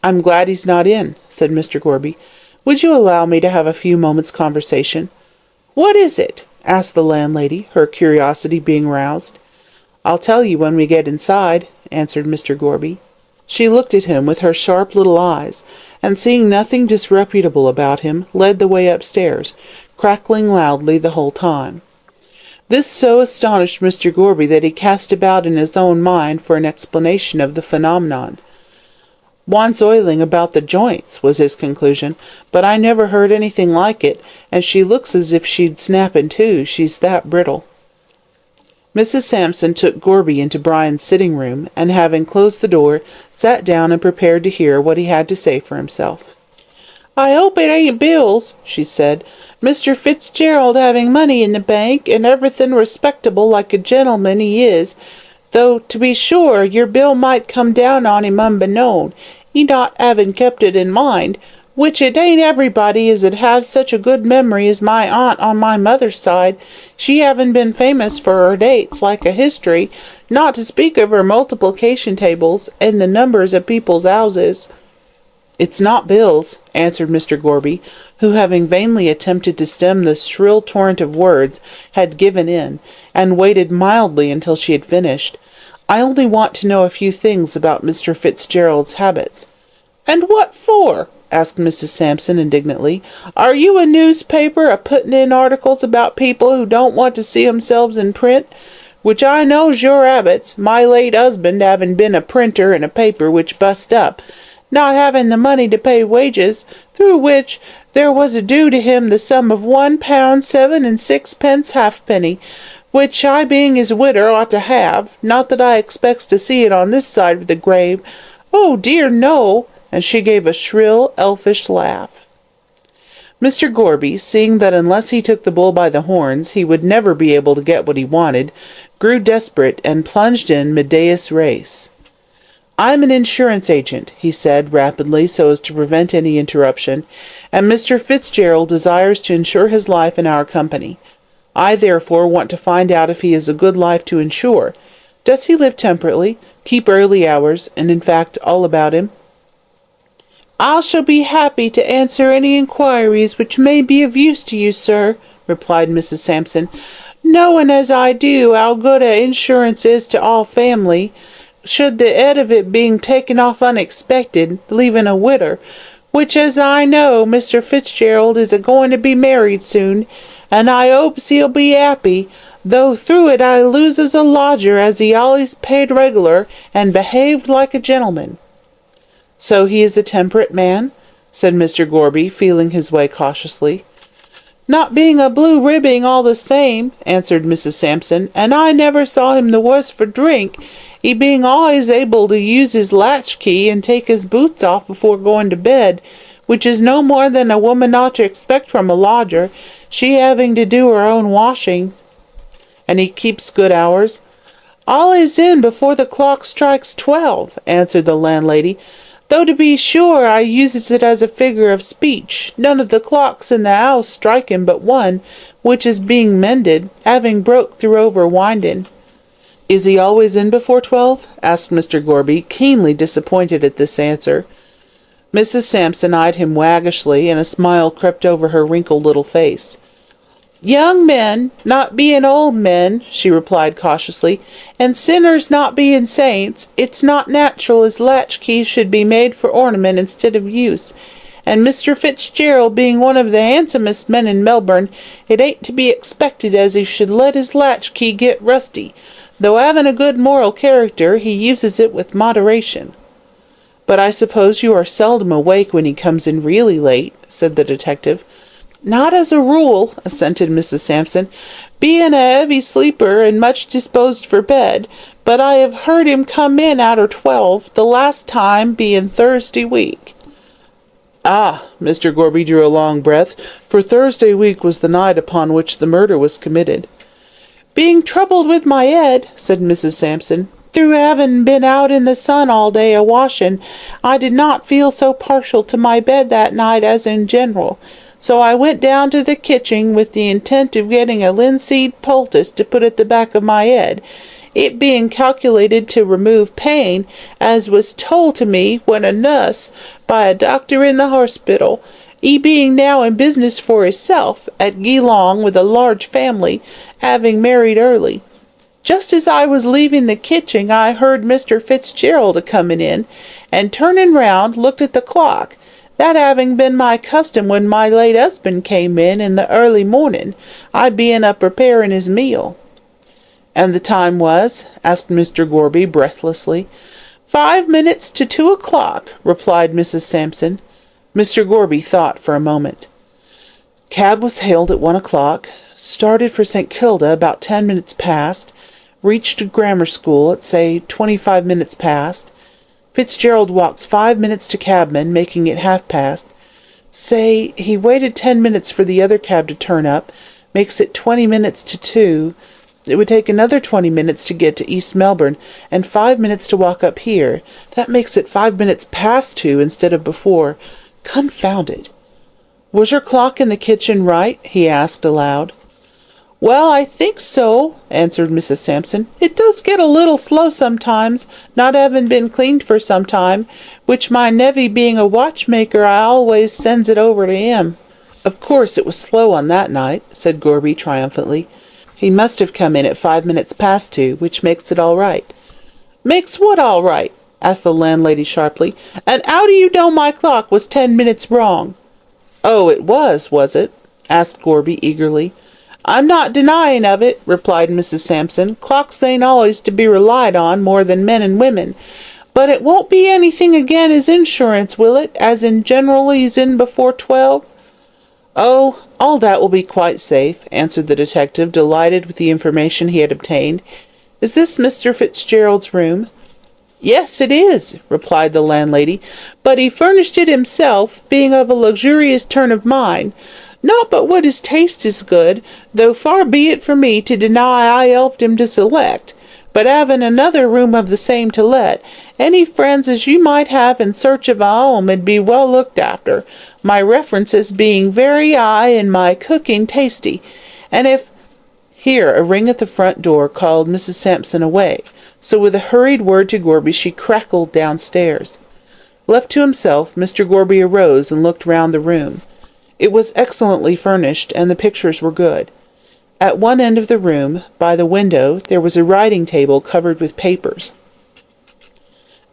"I'm glad he's not in," said Mr. Gorby. "Would you allow me to have a few moments' conversation?" "What is it?" asked the landlady, her curiosity being roused. "I'll tell you when we get inside," answered Mr. Gorby. She looked at him with her sharp little eyes, and seeing nothing disreputable about him, led the way upstairs, crackling loudly the whole time. This so astonished Mr. Gorby that he cast about in his own mind for an explanation of the phenomenon. "Wants oiling about the joints," was his conclusion, "but I never heard anything like it, and she looks as if she'd snap in two, she's that brittle." Mrs. Sampson took Gorby into Brian's sitting-room, and having closed the door, sat down and prepared to hear what he had to say for himself. "I hope it ain't bills," she said. "Mr. Fitzgerald having money in the bank, and everything respectable like a gentleman he is, though, to be sure, your bill might come down on him unbeknown, he not having kept it in mind, which it ain't everybody as 'ud have such a good memory as my aunt on my mother's side, she having been famous for her dates, like a history, not to speak of her multiplication tables, and the numbers of people's houses." "It's not bills," answered Mr. Gorby, who, having vainly attempted to stem the shrill torrent of words, had given in, and waited mildly until she had finished. "I only want to know a few things about Mr. Fitzgerald's habits." "And what for?" asked Mrs. Sampson indignantly. "Are you a newspaper a-putting in articles about people who don't want to see themselves in print? Which I knows your habits, my late husband having been a printer in a paper which bust up, not having the money to pay wages, through which there was a due to him the sum of £1 7 and 6 halfpenny, which I being his widder ought to have, not that I expects to see it on this side of the grave. Oh dear no!" and she gave a shrill, elfish laugh. Mr. Gorby, seeing that unless he took the bull by the horns he would never be able to get what he wanted, grew desperate and plunged in medias res. "I'm an insurance agent," he said rapidly so as to prevent any interruption, "and Mr. Fitzgerald desires to insure his life in our company. I therefore want to find out if he is a good life to insure. Does he live temperately, keep early hours, and in fact all about him?" "I shall be happy to answer any inquiries which may be of use to you, sir," replied Mrs. Sampson, "knowing as I do how good a insurance is to all family, should the head of it being taken off unexpected, leaving a widder, which as I know Mr. Fitzgerald is a-going to be married soon, and I hopes he'll be happy, though through it I loses a lodger as he always paid regular, and behaved like a gentleman." "So he is a temperate man?" said Mr. Gorby, feeling his way cautiously. "Not being a blue ribbing all the same," answered Mrs. Sampson, "and I never saw him the worse for drink, he being always able to use his latch-key and take his boots off before going to bed, which is no more than a woman ought to expect from a lodger, she having to do her own washing. And he keeps good hours? All is in before the clock strikes 12, answered the landlady, though to be sure I uses it as a figure of speech. None of the clocks in the house striking but one, which is being mended, having broke through over winding. Is he always in before 12? asked Mr. Gorby, keenly disappointed at this answer. Mrs. Sampson eyed him waggishly, and a smile crept over her wrinkled little face. Young men not being old men, she replied cautiously, and sinners not being saints, it's not natural as latchkeys should be made for ornament instead of use, and Mr. Fitzgerald being one of the handsomest men in Melbourne, it ain't to be expected as he should let his latchkey get rusty, though having a good moral character, he uses it with moderation. But I suppose you are seldom awake when he comes in really late, said the detective. Not as a rule, assented Mrs. Sampson, being a heavy sleeper and much disposed for bed, but I have heard him come in arter 12, the last time being Thursday week. Ah, Mr. Gorby drew a long breath, for Thursday week was the night upon which the murder was committed. Being troubled with my head, said Mrs. Sampson, through having been out in the sun all day a-washing, I did not feel so partial to my bed that night as in general. So I went down to the kitchen with the intent of getting a linseed poultice to put at the back of my head, it being calculated to remove pain, as was told to me when a nuss by a doctor in the hospital, he being now in business for hisself at Geelong with a large family, having married early. Just as I was leaving the kitchen, I heard Mr. Fitzgerald a-coming in, and turning round, looked at the clock. That having been my custom when my late husband came in the early morning, I being a-preparing his meal. And the time was? asked Mr. Gorby breathlessly. 5 minutes to 2 o'clock, replied Mrs. Sampson. Mr. Gorby thought for a moment. Cab was hailed at 1 o'clock, started for St. Kilda about 10 minutes past, reached grammar school at, say, 25 minutes past. Fitzgerald walks 5 minutes to cabman, making it half-past. Say, he waited 10 minutes for the other cab to turn up, makes it 20 minutes to 2. It would take another 20 minutes to get to East Melbourne, and 5 minutes to walk up here. That makes it 5 minutes past 2 instead of before. Confound it. Was your clock in the kitchen right? He asked aloud. Well, I think so, answered Mrs. Sampson. It does get a little slow sometimes, not having been cleaned for some time, which my nevy being a watchmaker, I always sends it over to him. Of course it was slow on that night, said Gorby triumphantly. He must have come in at 5 minutes past 2, which makes it all right. Makes what all right? asked the landlady sharply. And how do you know my clock was 10 minutes wrong? Oh, it was it? asked Gorby eagerly. I'm not denying of it, replied Mrs. Sampson. Clocks ain't always to be relied on more than men and women. But it won't be anything again as insurance, will it, as in generally's in before 12? Oh, all that will be quite safe, answered the detective, delighted with the information he had obtained. Is this Mr. Fitzgerald's room? Yes, it is, replied the landlady, but he furnished it himself, being of a luxurious turn of mind. Not but what his taste is good, though far be it for me to deny I helped him to select. But having another room of the same to let, any friends as you might have in search of a home would be well looked after, my references being very high and my cooking tasty. And if— Here a ring at the front door called Mrs. Sampson away, so with a hurried word to Gorby she crackled downstairs. Left to himself, Mr. Gorby arose and looked round the room. It was excellently furnished, and the pictures were good. At one end of the room, by the window, there was a writing-table covered with papers.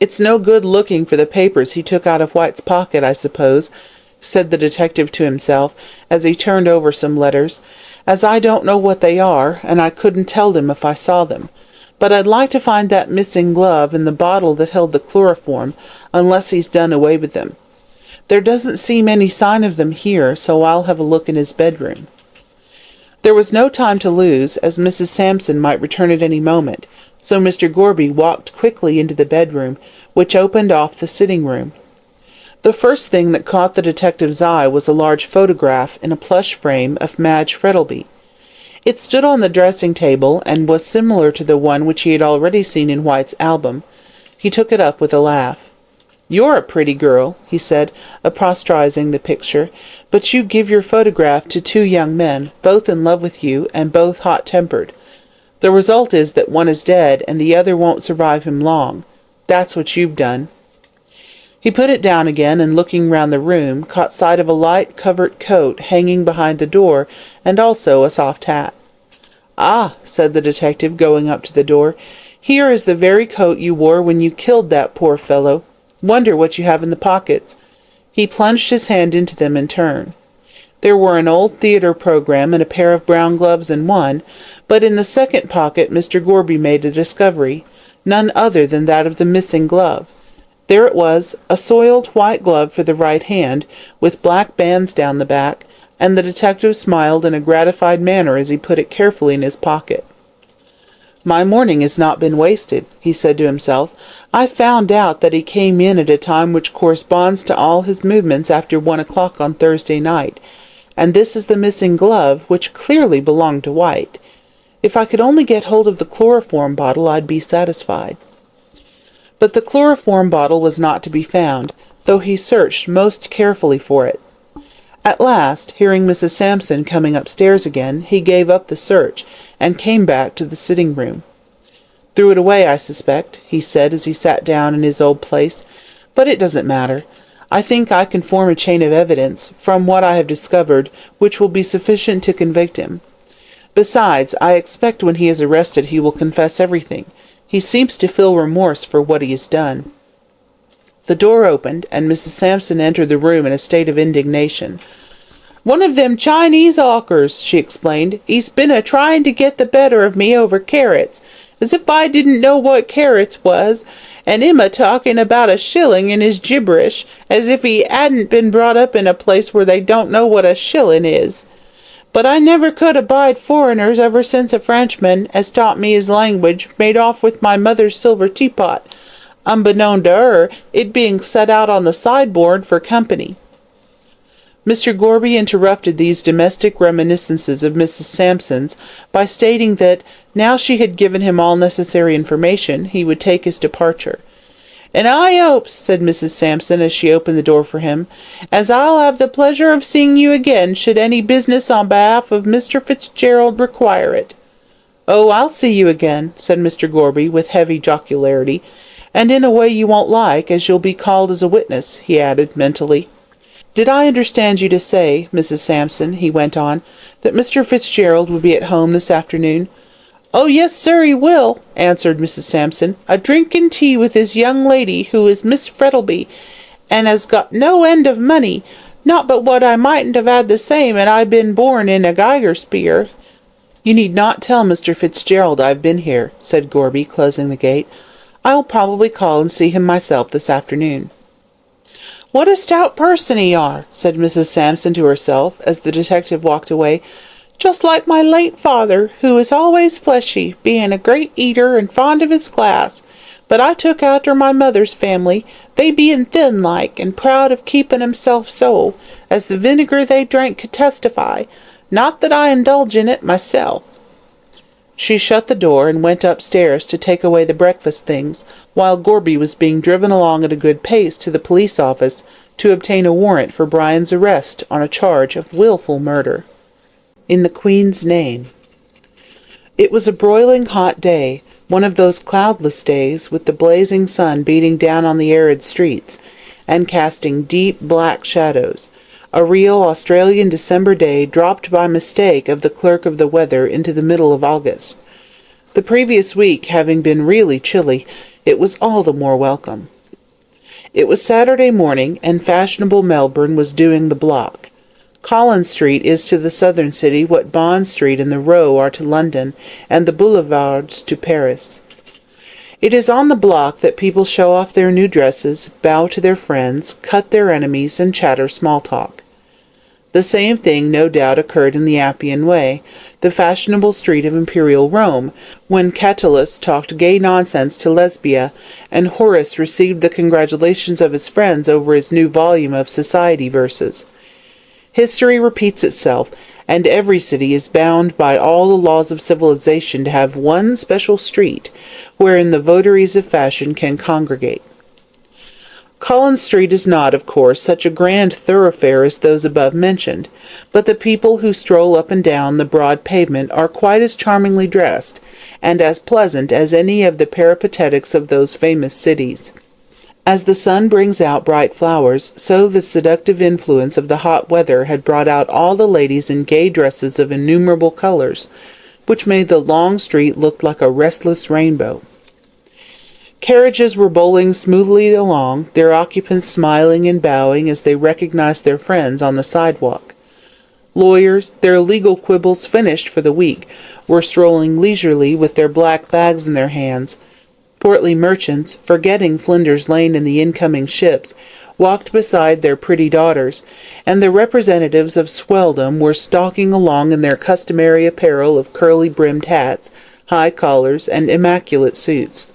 It's no good looking for the papers he took out of White's pocket, I suppose, said the detective to himself, as he turned over some letters, as I don't know what they are, and I couldn't tell them if I saw them. But I'd like to find that missing glove and the bottle that held the chloroform, unless he's done away with them. There doesn't seem any sign of them here, so I'll have a look in his bedroom. There was no time to lose, as Mrs. Sampson might return at any moment, so Mr. Gorby walked quickly into the bedroom, which opened off the sitting-room. The first thing that caught the detective's eye was a large photograph in a plush frame of Madge Frettlby. It stood on the dressing table, and was similar to the one which he had already seen in White's album. He took it up with a laugh. "You're a pretty girl," he said, apostrophising the picture, "but you give your photograph to two young men, both in love with you, and both hot-tempered. The result is that one is dead, and the other won't survive him long. That's what you've done." He put it down again, and looking round the room, caught sight of a light covert coat hanging behind the door, and also a soft hat. "Ah," said the detective, going up to the door, "here is the very coat you wore when you killed that poor fellow. Wonder what you have in the pockets." He plunged his hand into them in turn. There were an old theatre programme and a pair of brown gloves in one, but in the second pocket Mr. Gorby made a discovery, none other than that of the missing glove. There it was, a soiled white glove for the right hand, with black bands down the back, and the detective smiled in a gratified manner as he put it carefully in his pocket. "My morning has not been wasted," he said to himself. "I found out that he came in at a time which corresponds to all his movements after 1 o'clock on Thursday night, and this is the missing glove, which clearly belonged to White. If I could only get hold of the chloroform bottle, I'd be satisfied." But the chloroform bottle was not to be found, though he searched most carefully for it. At last, hearing Mrs. Sampson coming upstairs again, he gave up the search, and came back to the sitting-room. "Threw it away, I suspect," he said as he sat down in his old place, "but it doesn't matter. I think I can form a chain of evidence, from what I have discovered, which will be sufficient to convict him. Besides, I expect when he is arrested he will confess everything. He seems to feel remorse for what he has done." The door opened, and Mrs. Sampson entered the room in a state of indignation. "One of them Chinese hawkers," she explained. "He's been a-trying to get the better of me over carrots, as if I didn't know what carrots was, and him a-talking about a shilling in his gibberish, as if he hadn't been brought up in a place where they don't know what a shilling is. But I never could abide foreigners ever since a Frenchman, as taught me his language, made off with my mother's silver teapot, unbeknown to her, it being set out on the sideboard for company." Mr. Gorby interrupted these domestic reminiscences of Mrs. Sampson's by stating that, now she had given him all necessary information, he would take his departure. "And I hopes," said Mrs. Sampson as she opened the door for him, "as I'll have the pleasure of seeing you again should any business on behalf of Mr. Fitzgerald require it." "Oh, I'll see you again," said Mr. Gorby, with heavy jocularity, "and in a way you won't like, as you'll be called as a witness," he added, mentally. "Did I understand you to say, Mrs. Sampson," he went on, "that Mr. Fitzgerald will be at home this afternoon?" "Oh, yes, sir, he will," answered Mrs. Sampson, "a drinking tea with his young lady, who is Miss Frettlby, and has got no end of money, not but what I mightn't have had the same had I been born in a Geiger spear." "You need not tell Mr. Fitzgerald I've been here," said Gorby, closing the gate. "I'll probably call and see him myself this afternoon." "What a stout person he are," said Mrs. Sampson to herself, as the detective walked away. "Just like my late father, who was always fleshy, being a great eater and fond of his glass. But I took after my mother's family, they being thin like, and proud of keeping 'emself so, as the vinegar they drank could testify. Not that I indulge in it myself." She shut the door and went upstairs to take away the breakfast things, while Gorby was being driven along at a good pace to the police office to obtain a warrant for Brian's arrest on a charge of wilful murder. In the Queen's name. It was a broiling hot day, one of those cloudless days, with the blazing sun beating down on the arid streets, and casting deep black shadows, a real Australian December day dropped by mistake of the clerk of the weather into the middle of August. The previous week having been really chilly, it was all the more welcome. It was Saturday morning, and fashionable Melbourne was doing the block. Collins Street is to the southern city what Bond Street and the Row are to London, and the boulevards to Paris. It is on the block that people show off their new dresses, bow to their friends, cut their enemies, and chatter small talk. The same thing no doubt occurred in the Appian Way, the fashionable street of imperial Rome, when Catullus talked gay nonsense to Lesbia, and Horace received the congratulations of his friends over his new volume of society verses. History repeats itself, and every city is bound by all the laws of civilization to have one special street, wherein the votaries of fashion can congregate. Collins Street is not, of course, such a grand thoroughfare as those above mentioned, but the people who stroll up and down the broad pavement are quite as charmingly dressed, and as pleasant as any of the peripatetics of those famous cities. As the sun brings out bright flowers, so the seductive influence of the hot weather had brought out all the ladies in gay dresses of innumerable colours, which made the long street look like a restless rainbow. Carriages were bowling smoothly along, their occupants smiling and bowing as they recognized their friends on the sidewalk. Lawyers, their legal quibbles finished for the week, were strolling leisurely with their black bags in their hands. Portly merchants, forgetting Flinders Lane and the incoming ships, walked beside their pretty daughters, and the representatives of swelldom were stalking along in their customary apparel of curly-brimmed hats, high collars, and immaculate suits.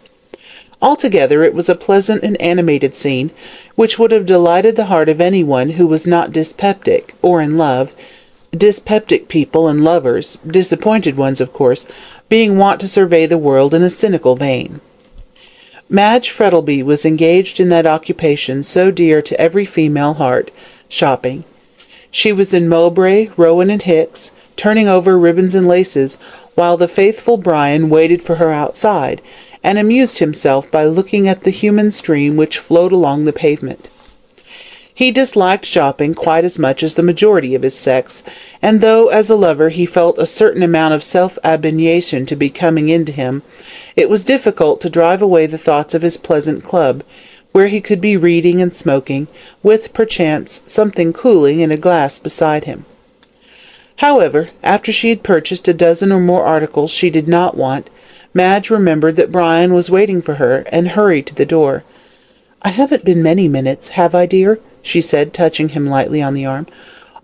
Altogether it was a pleasant and animated scene, which would have delighted the heart of anyone who was not dyspeptic, or in love. Dyspeptic people and lovers, disappointed ones of course, being wont to survey the world in a cynical vein. Madge Frettlby was engaged in that occupation so dear to every female heart, shopping. She was in Mowbray, Rowan and Hicks, turning over ribbons and laces, while the faithful Brian waited for her outside, and amused himself by looking at the human stream which flowed along the pavement. He disliked shopping quite as much as the majority of his sex, and though as a lover he felt a certain amount of self-abnegation to be coming into him, it was difficult to drive away the thoughts of his pleasant club, where he could be reading and smoking, with, perchance, something cooling in a glass beside him. However, after she had purchased a dozen or more articles she did not want, Madge remembered that Brian was waiting for her, and hurried to the door. "I haven't been many minutes, have I, dear?" she said, touching him lightly on the arm.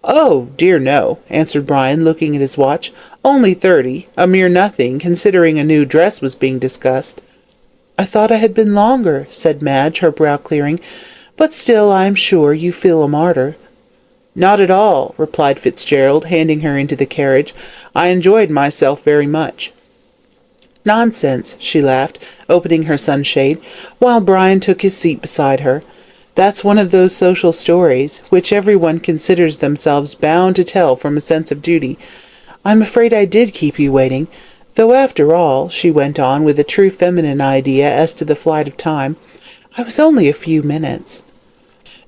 "Oh, dear no," answered Brian, looking at his watch. "Only 30, a mere nothing, considering a new dress was being discussed." "I thought I had been longer," said Madge, her brow clearing. "But still I am sure you feel a martyr." "Not at all," replied Fitzgerald, handing her into the carriage. "I enjoyed myself very much." "Nonsense," she laughed, opening her sunshade, while Brian took his seat beside her. "That's one of those social stories, which everyone considers themselves bound to tell from a sense of duty. I'm afraid I did keep you waiting, though after all," she went on, with a true feminine idea as to the flight of time, "I was only a few minutes."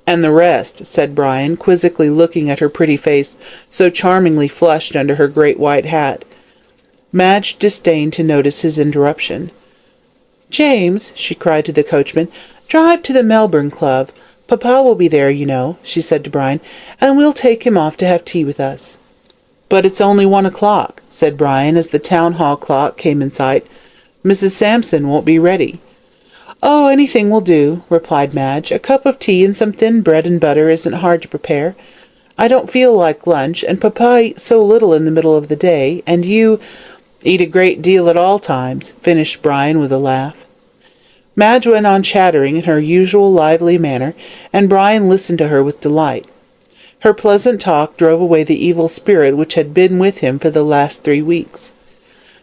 "And the rest," said Brian, quizzically looking at her pretty face, so charmingly flushed under her great white hat. Madge disdained to notice his interruption. "James," she cried to the coachman, "drive to the Melbourne Club. Papa will be there, you know," she said to Brian, "and we'll take him off to have tea with us." "But it's only 1 o'clock," said Brian, as the town-hall clock came in sight. "Mrs. Sampson won't be ready." "Oh, anything will do," replied Madge. "A cup of tea and some thin bread and butter isn't hard to prepare. I don't feel like lunch, and Papa eats so little in the middle of the day, and you eat a great deal at all times," finished Brian with a laugh. Madge went on chattering in her usual lively manner, and Brian listened to her with delight. Her pleasant talk drove away the evil spirit which had been with him for the last 3 weeks.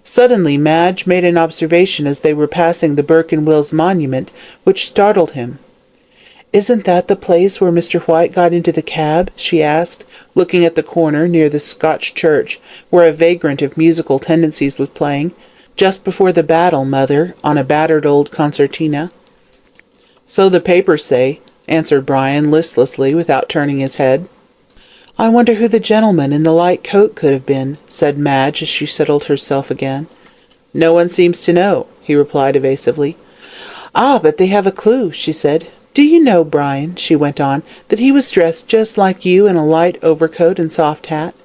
Suddenly Madge made an observation as they were passing the Burke and Wills monument, which startled him. "Isn't that the place where Mr. White got into the cab?" she asked, looking at the corner near the Scotch church, where a vagrant of musical tendencies was playing. "Just before the battle, mother, on a battered old concertina." "So the papers say," answered Brian listlessly, without turning his head. "I wonder who the gentleman in the light coat could have been," said Madge, as she settled herself again. "No one seems to know," he replied evasively. "Ah, but they have a clue," she said. "Do you know, Brian," she went on, "that he was dressed just like you in a light overcoat and soft hat?"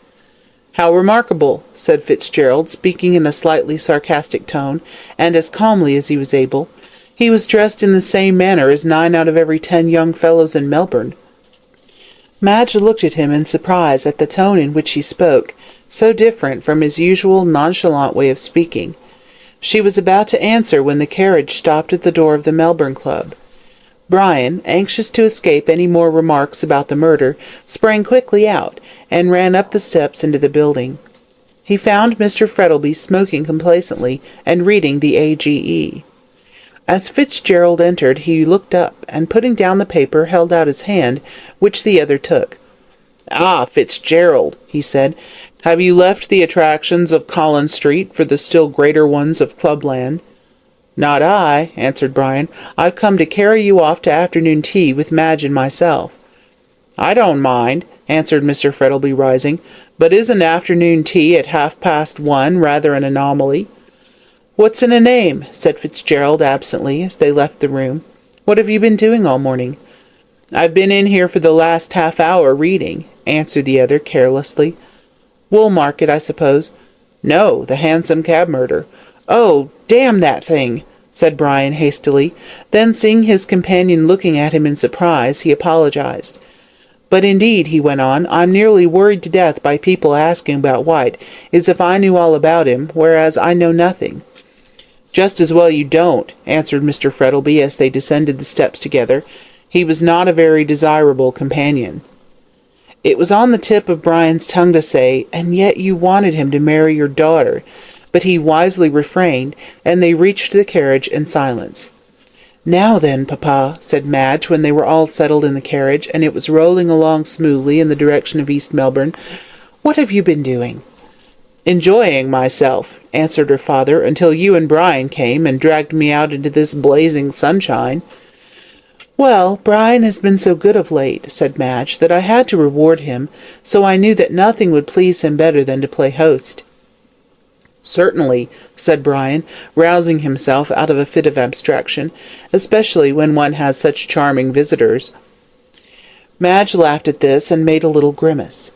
"How remarkable," said Fitzgerald, speaking in a slightly sarcastic tone, and as calmly as he was able. "He was dressed in the same manner as 9 out of every 10 young fellows in Melbourne." Madge looked at him in surprise at the tone in which he spoke, so different from his usual nonchalant way of speaking. She was about to answer when the carriage stopped at the door of the Melbourne Club. Brian, anxious to escape any more remarks about the murder, sprang quickly out, and ran up the steps into the building. He found Mr. Frettlby smoking complacently and reading the AGE. As Fitzgerald entered, he looked up, and putting down the paper, held out his hand, which the other took. "Ah, Fitzgerald," he said, "have you left the attractions of Collins Street for the still greater ones of Clubland?" "Not I," answered Brian. "I've come to carry you off to afternoon tea with Madge and myself." "I don't mind," answered Mr. Frettlby, rising, "but isn't afternoon tea at 1:30 rather an anomaly?" "What's in a name?" said Fitzgerald absently, as they left the room. "What have you been doing all morning?" "I've been in here for the last half-hour reading," answered the other carelessly. "Woolmarket, I suppose?" "No, the Hansom Cab murder." "Oh, damn that thing!" said Brian hastily. Then, seeing his companion looking at him in surprise, he apologized. "But indeed," he went on, "I'm nearly worried to death by people asking about White, as if I knew all about him, whereas I know nothing." "Just as well you don't," answered Mr. Frettlby as they descended the steps together. "He was not a very desirable companion." It was on the tip of Brian's tongue to say, "And yet you wanted him to marry your daughter," but he wisely refrained, and they reached the carriage in silence. "Now then, Papa," said Madge, when they were all settled in the carriage, and it was rolling along smoothly in the direction of East Melbourne, "what have you been doing?" "Enjoying myself," answered her father, "until you and Brian came and dragged me out into this blazing sunshine." "Well, Brian has been so good of late," said Madge, "that I had to reward him, so I knew that nothing would please him better than to play host." "Certainly," said Brian, rousing himself out of a fit of abstraction, "especially when one has such charming visitors." Madge laughed at this, and made a little grimace.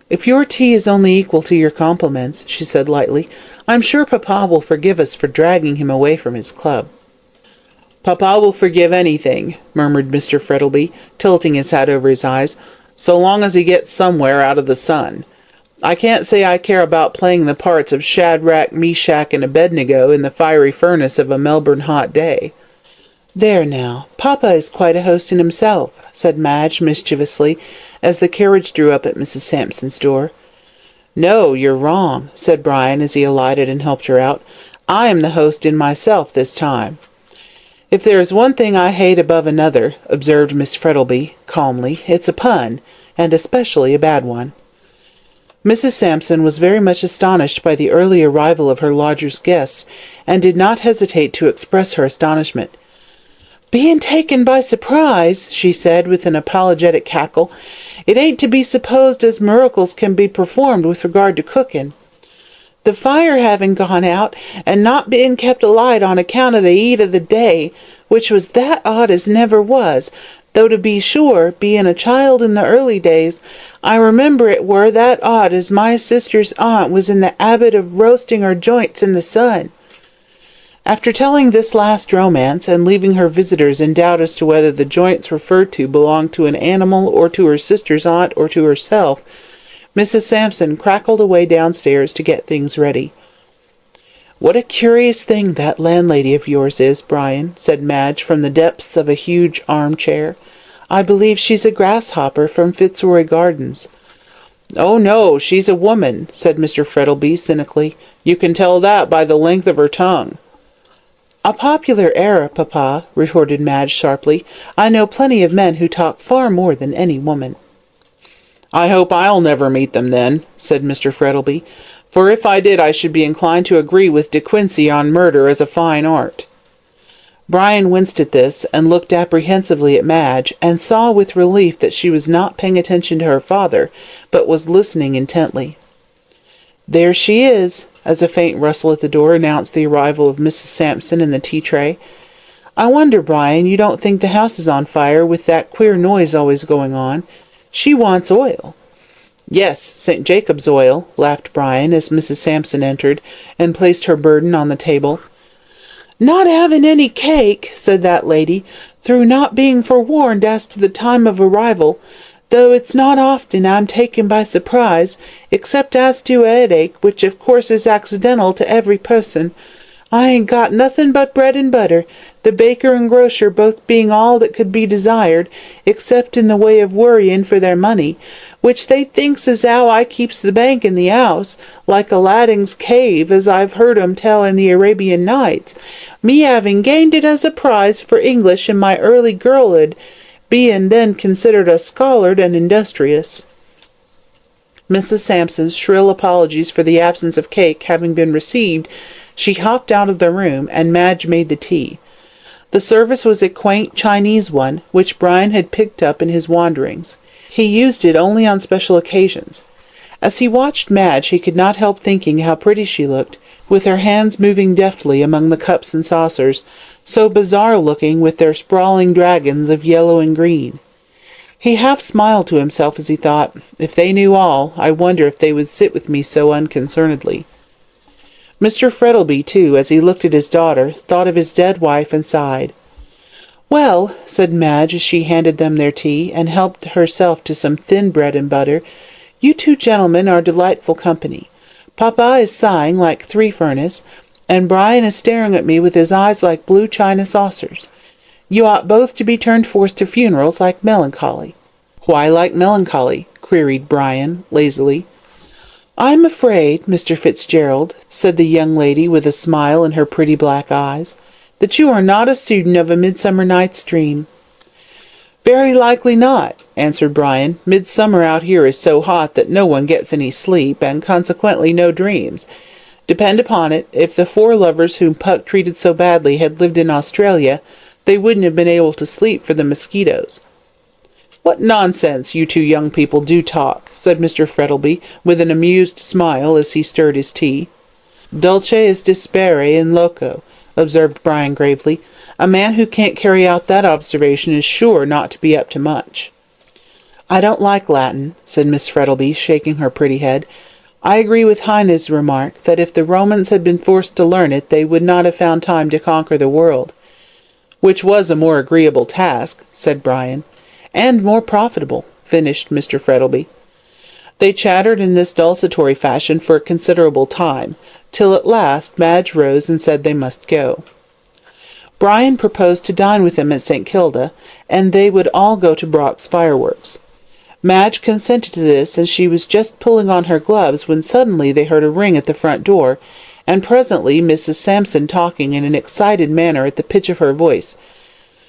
"If your tea is only equal to your compliments," she said lightly, "I'm sure Papa will forgive us for dragging him away from his club." "Papa will forgive anything," murmured Mr. Frettlby, tilting his hat over his eyes, "so long as he gets somewhere out of the sun. I can't say I care about playing the parts of Shadrach, Meshach, and Abednego in the fiery furnace of a Melbourne hot day." "There now, Papa is quite a host in himself," said Madge mischievously, as the carriage drew up at Mrs. Sampson's door. "No, you're wrong," said Brian as he alighted and helped her out. "I am the host in myself this time." "If there is one thing I hate above another," observed Miss Frettlby, calmly, "it's a pun, and especially a bad one." Mrs. Sampson was very much astonished by the early arrival of her lodger's guests, and did not hesitate to express her astonishment. "Being taken by surprise," she said, with an apologetic cackle. "It ain't to be supposed as miracles can be performed with regard to cooking. The fire having gone out, and not being kept alight on account of the heat of the day, which was that odd as never was, though to be sure, being a child in the early days, I remember it were that odd as my sister's aunt was in the habit of roasting her joints in the sun." After telling this last romance, and leaving her visitors in doubt as to whether the joints referred to belonged to an animal, or to her sister's aunt, or to herself, Mrs. Sampson crackled away downstairs to get things ready. "What a curious thing that landlady of yours is, Brian," said Madge from the depths of a huge armchair. "I believe she's a grasshopper from Fitzroy Gardens." "Oh, no, she's a woman," said Mr. Frettlby cynically. "You can tell that by the length of her tongue." "A popular error, Papa," retorted Madge sharply. "I know plenty of men who talk far more than any woman." "I hope I'll never meet them, then," said Mr. Frettlby, "for if I did I should be inclined to agree with De Quincey on murder as a fine art." Brian winced at this, and looked apprehensively at Madge, and saw with relief that she was not paying attention to her father, but was listening intently. "There she is," as a faint rustle at the door announced the arrival of Mrs. Sampson and the tea-tray. "I wonder, Brian, you don't think the house is on fire with that queer noise always going on. She wants oil." "Yes, St. Jacob's oil," laughed Brian, as Mrs. Sampson entered, and placed her burden on the table. "Not having any cake," said that lady, "through not being forewarned as to the time of arrival. though it's not often I'm taken by surprise, except as to a headache, which of course is accidental to every person. I ain't got nothing but bread and butter, the baker and grocer both being all that could be desired, except in the way of worrying for their money, which they thinks as how I keeps the bank in the house, like Aladdin's cave, as I've heard 'em tell in the Arabian Nights, me having gained it as a prize for English in my early girlhood, being then considered a scholard and industrious." Mrs. Sampson's shrill apologies for the absence of cake having been received, she hopped out of the room, and Madge made the tea. The service was a quaint Chinese one, which Brian had picked up in his wanderings. He used it only on special occasions. As he watched Madge, he could not help thinking how pretty she looked, with her hands moving deftly among the cups and saucers, so bizarre-looking with their sprawling dragons of yellow and green. He half smiled to himself as he thought, "If they knew all, I wonder if they would sit with me so unconcernedly." Mr. Frettlby, too, as he looked at his daughter, thought of his dead wife and sighed. "Well," said Madge, as she handed them their tea, and helped herself to some thin bread and butter, "you two gentlemen are delightful company. Papa is sighing like three furnace, and Brian is staring at me with his eyes like blue china saucers. You ought both to be turned forth to funerals like melancholy." "Why like melancholy?" queried Brian, lazily. "I'm afraid, Mr. Fitzgerald," said the young lady with a smile in her pretty black eyes, "that you are not a student of A Midsummer Night's Dream." "Very likely not," answered Brian. "Midsummer out here is so hot that no one gets any sleep, and consequently no dreams. Depend upon it, if the four lovers whom Puck treated so badly had lived in Australia, they wouldn't have been able to sleep for the mosquitoes." "What nonsense you two young people do talk," said Mr. Frettlby, with an amused smile as he stirred his tea. "Dulce is despere in loco," observed Brian gravely. "A man who can't carry out that observation is sure not to be up to much." "I don't like Latin," said Miss Frettlby, shaking her pretty head. "I agree with Heine's remark that if the Romans had been forced to learn it they would not have found time to conquer the world." "Which was a more agreeable task," said Brian. "And more profitable," finished Mr. Frettlby. They chattered in this desultory fashion for a considerable time, till at last Madge rose and said they must go. Brian proposed to dine with them at St. Kilda, and they would all go to Brock's fireworks. Madge consented to this, and she was just pulling on her gloves when suddenly they heard a ring at the front door, and presently Mrs. Sampson talking in an excited manner at the pitch of her voice.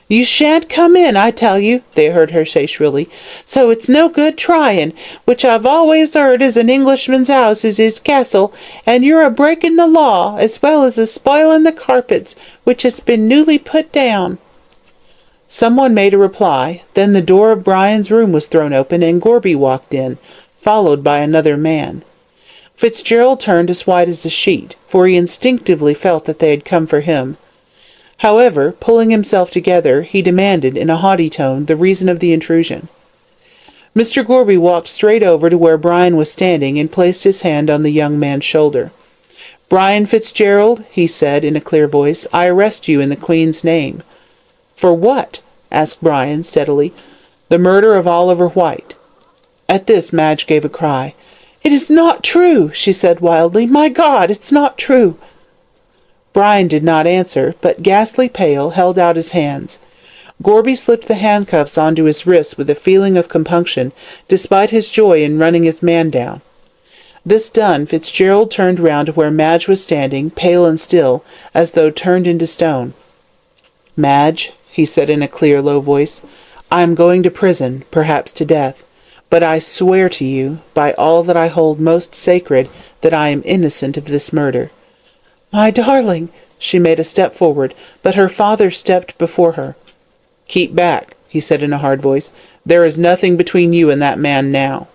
"You shan't come in, I tell you," they heard her say shrilly, "so it's no good trying, which I've always heard as an Englishman's house is his castle, and you're a-breaking the law, as well as a-spoiling the carpets, which has been newly put down." Someone made a reply, then the door of Brian's room was thrown open, and Gorby walked in, followed by another man. Fitzgerald turned as white as a sheet, for he instinctively felt that they had come for him. However, pulling himself together, he demanded, in a haughty tone, the reason of the intrusion. Mr. Gorby walked straight over to where Brian was standing, and placed his hand on the young man's shoulder. "Brian Fitzgerald," he said, in a clear voice, "I arrest you in the Queen's name." "For what?" asked Brian, steadily. "The murder of Oliver White." At this Madge gave a cry. "It is not true!" she said wildly. "My God, it's not true!" Brian did not answer, but, ghastly pale, held out his hands. Gorby slipped the handcuffs onto his wrists with a feeling of compunction, despite his joy in running his man down. This done, Fitzgerald turned round to where Madge was standing, pale and still, as though turned into stone. "Madge," he said in a clear, low voice, "I am going to prison, perhaps to death, but I swear to you, by all that I hold most sacred, that I am innocent of this murder." "My darling!" She made a step forward, but her father stepped before her. "Keep back," he said in a hard voice. "There is nothing between you and that man now."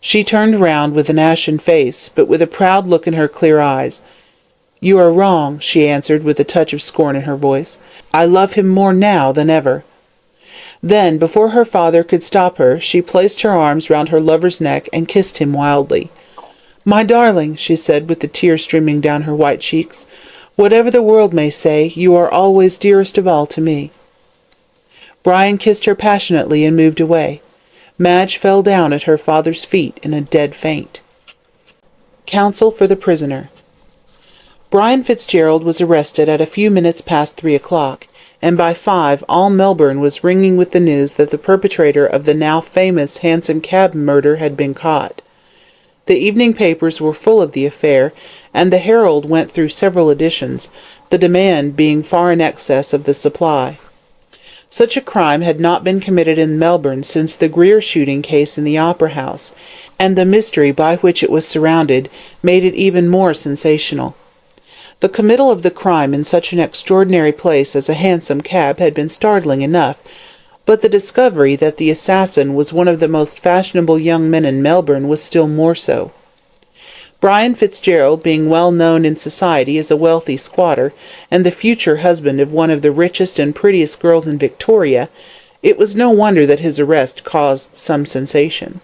She turned round with an ashen face, but with a proud look in her clear eyes. "You are wrong," she answered, with a touch of scorn in her voice. "I love him more now than ever." Then, before her father could stop her, she placed her arms round her lover's neck and kissed him wildly. "My darling," she said, with the tears streaming down her white cheeks, "whatever the world may say, you are always dearest of all to me." Brian kissed her passionately and moved away. Madge fell down at her father's feet in a dead faint. Counsel for the prisoner. Brian Fitzgerald was arrested at a few minutes past 3 o'clock, and by 5 all Melbourne was ringing with the news that the perpetrator of the now famous Hansom Cab murder had been caught. The evening papers were full of the affair, and the Herald went through several editions, the demand being far in excess of the supply. Such a crime had not been committed in Melbourne since the Greer shooting case in the Opera House, and the mystery by which it was surrounded made it even more sensational. The committal of the crime in such an extraordinary place as a hansom cab had been startling enough, but the discovery that the assassin was one of the most fashionable young men in Melbourne was still more so. Brian Fitzgerald, being well known in society as a wealthy squatter, and the future husband of one of the richest and prettiest girls in Victoria, it was no wonder that his arrest caused some sensation.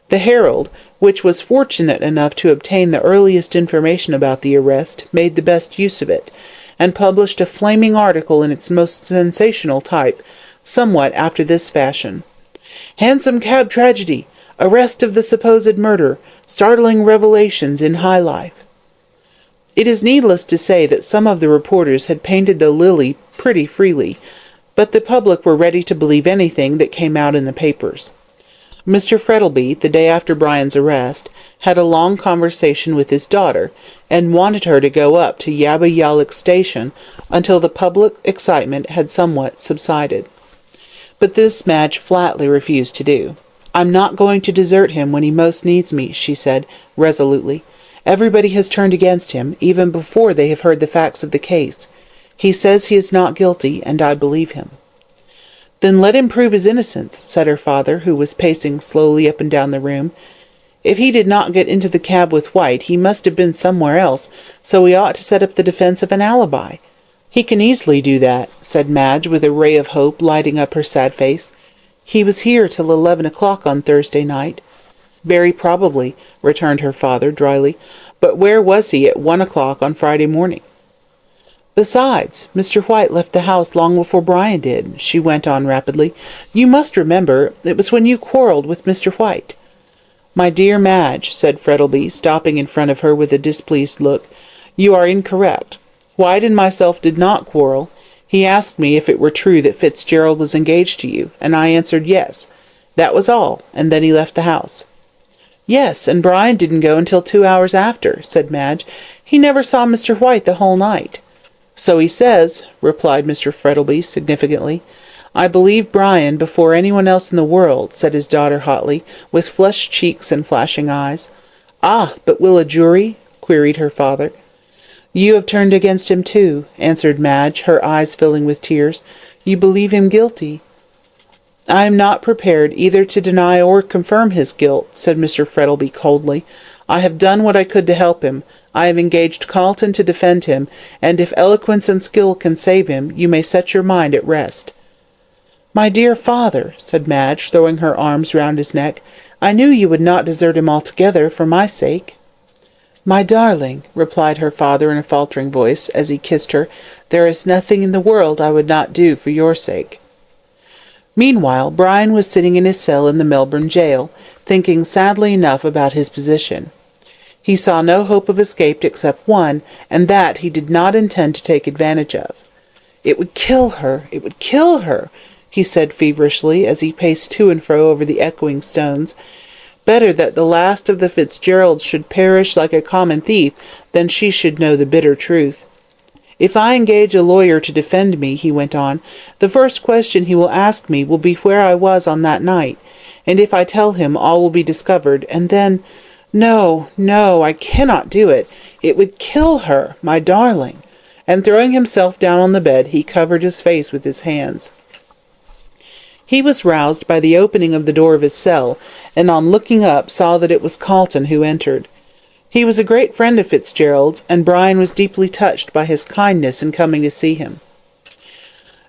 The Herald, which was fortunate enough to obtain the earliest information about the arrest, made the best use of it, and published a flaming article in its most sensational type, somewhat after this fashion: "Hansom Cab Tragedy! Arrest of the supposed murderer! Startling revelations in high life!" It is needless to say that some of the reporters had painted the lily pretty freely, but the public were ready to believe anything that came out in the papers. Mr. Frettlby, the day after Brian's arrest, had a long conversation with his daughter, and wanted her to go up to Yabba Yallock station until the public excitement had somewhat subsided. But this Madge flatly refused to do. "I'm not going to desert him when he most needs me," she said, resolutely. "Everybody has turned against him, even before they have heard the facts of the case. He says he is not guilty, and I believe him." "Then let him prove his innocence," said her father, who was pacing slowly up and down the room. "If he did not get into the cab with White, he must have been somewhere else, so we ought to set up the defence of an alibi." "He can easily do that," said Madge, with a ray of hope lighting up her sad face. "He was here till 11 o'clock on Thursday night." "Very probably," returned her father, dryly. "But where was he at 1 o'clock on Friday morning?" "Besides, Mr. White left the house long before Brian did," she went on rapidly. "You must remember, it was when you quarrelled with Mr. White." "My dear Madge," said Frettlby, stopping in front of her with a displeased look, "you are incorrect. White and myself did not quarrel. He asked me if it were true that Fitzgerald was engaged to you, and I answered yes. That was all, and then he left the house." "Yes, and Brian didn't go until 2 hours after," said Madge. "He never saw Mr. White the whole night." "So he says," replied Mr. Frettlby, significantly. "I believe Brian before anyone else in the world," said his daughter hotly, with flushed cheeks and flashing eyes. "Ah, but will a jury?" queried her father. "You have turned against him too," answered Madge, her eyes filling with tears. "You believe him guilty." "I am not prepared either to deny or confirm his guilt," said Mr. Frettlby coldly. "I have done what I could to help him. I have engaged Carleton to defend him, and if eloquence and skill can save him, you may set your mind at rest." "My dear father," said Madge, throwing her arms round his neck, "I knew you would not desert him altogether for my sake." "My darling," replied her father in a faltering voice, as he kissed her, "there is nothing in the world I would not do for your sake." Meanwhile, Brian was sitting in his cell in the Melbourne jail, thinking sadly enough about his position. He saw no hope of escape except one, and that he did not intend to take advantage of. "It would kill her, it would kill her," he said feverishly, as he paced to and fro over the echoing stones. "Better that the last of the Fitzgeralds should perish like a common thief than she should know the bitter truth. If I engage a lawyer to defend me," he went on, "the first question he will ask me will be where I was on that night, and if I tell him all will be discovered, and then— No, no, I cannot do it. It would kill her, my darling." And throwing himself down on the bed, he covered his face with his hands. He was roused by the opening of the door of his cell, and on looking up saw that it was Carleton who entered. He was a great friend of Fitzgerald's, and Brian was deeply touched by his kindness in coming to see him.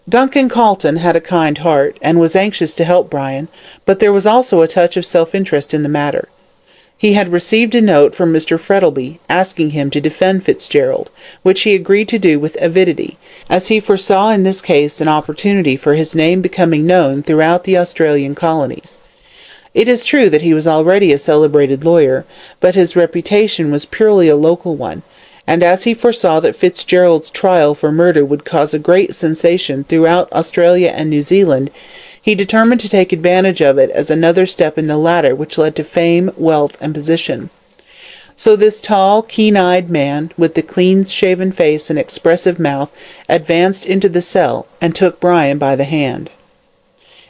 Duncan Carleton had a kind heart, and was anxious to help Brian, but there was also a touch of self-interest in the matter. He had received a note from Mr. Frettlby asking him to defend Fitzgerald, which he agreed to do with avidity, as he foresaw in this case an opportunity for his name becoming known throughout the Australian colonies. It is true that he was already a celebrated lawyer, but his reputation was purely a local one, and as he foresaw that Fitzgerald's trial for murder would cause a great sensation throughout Australia and New Zealand, he determined to take advantage of it as another step in the ladder which led to fame, wealth, and position. So this tall, keen-eyed man, with the clean-shaven face and expressive mouth, advanced into the cell and took Brian by the hand.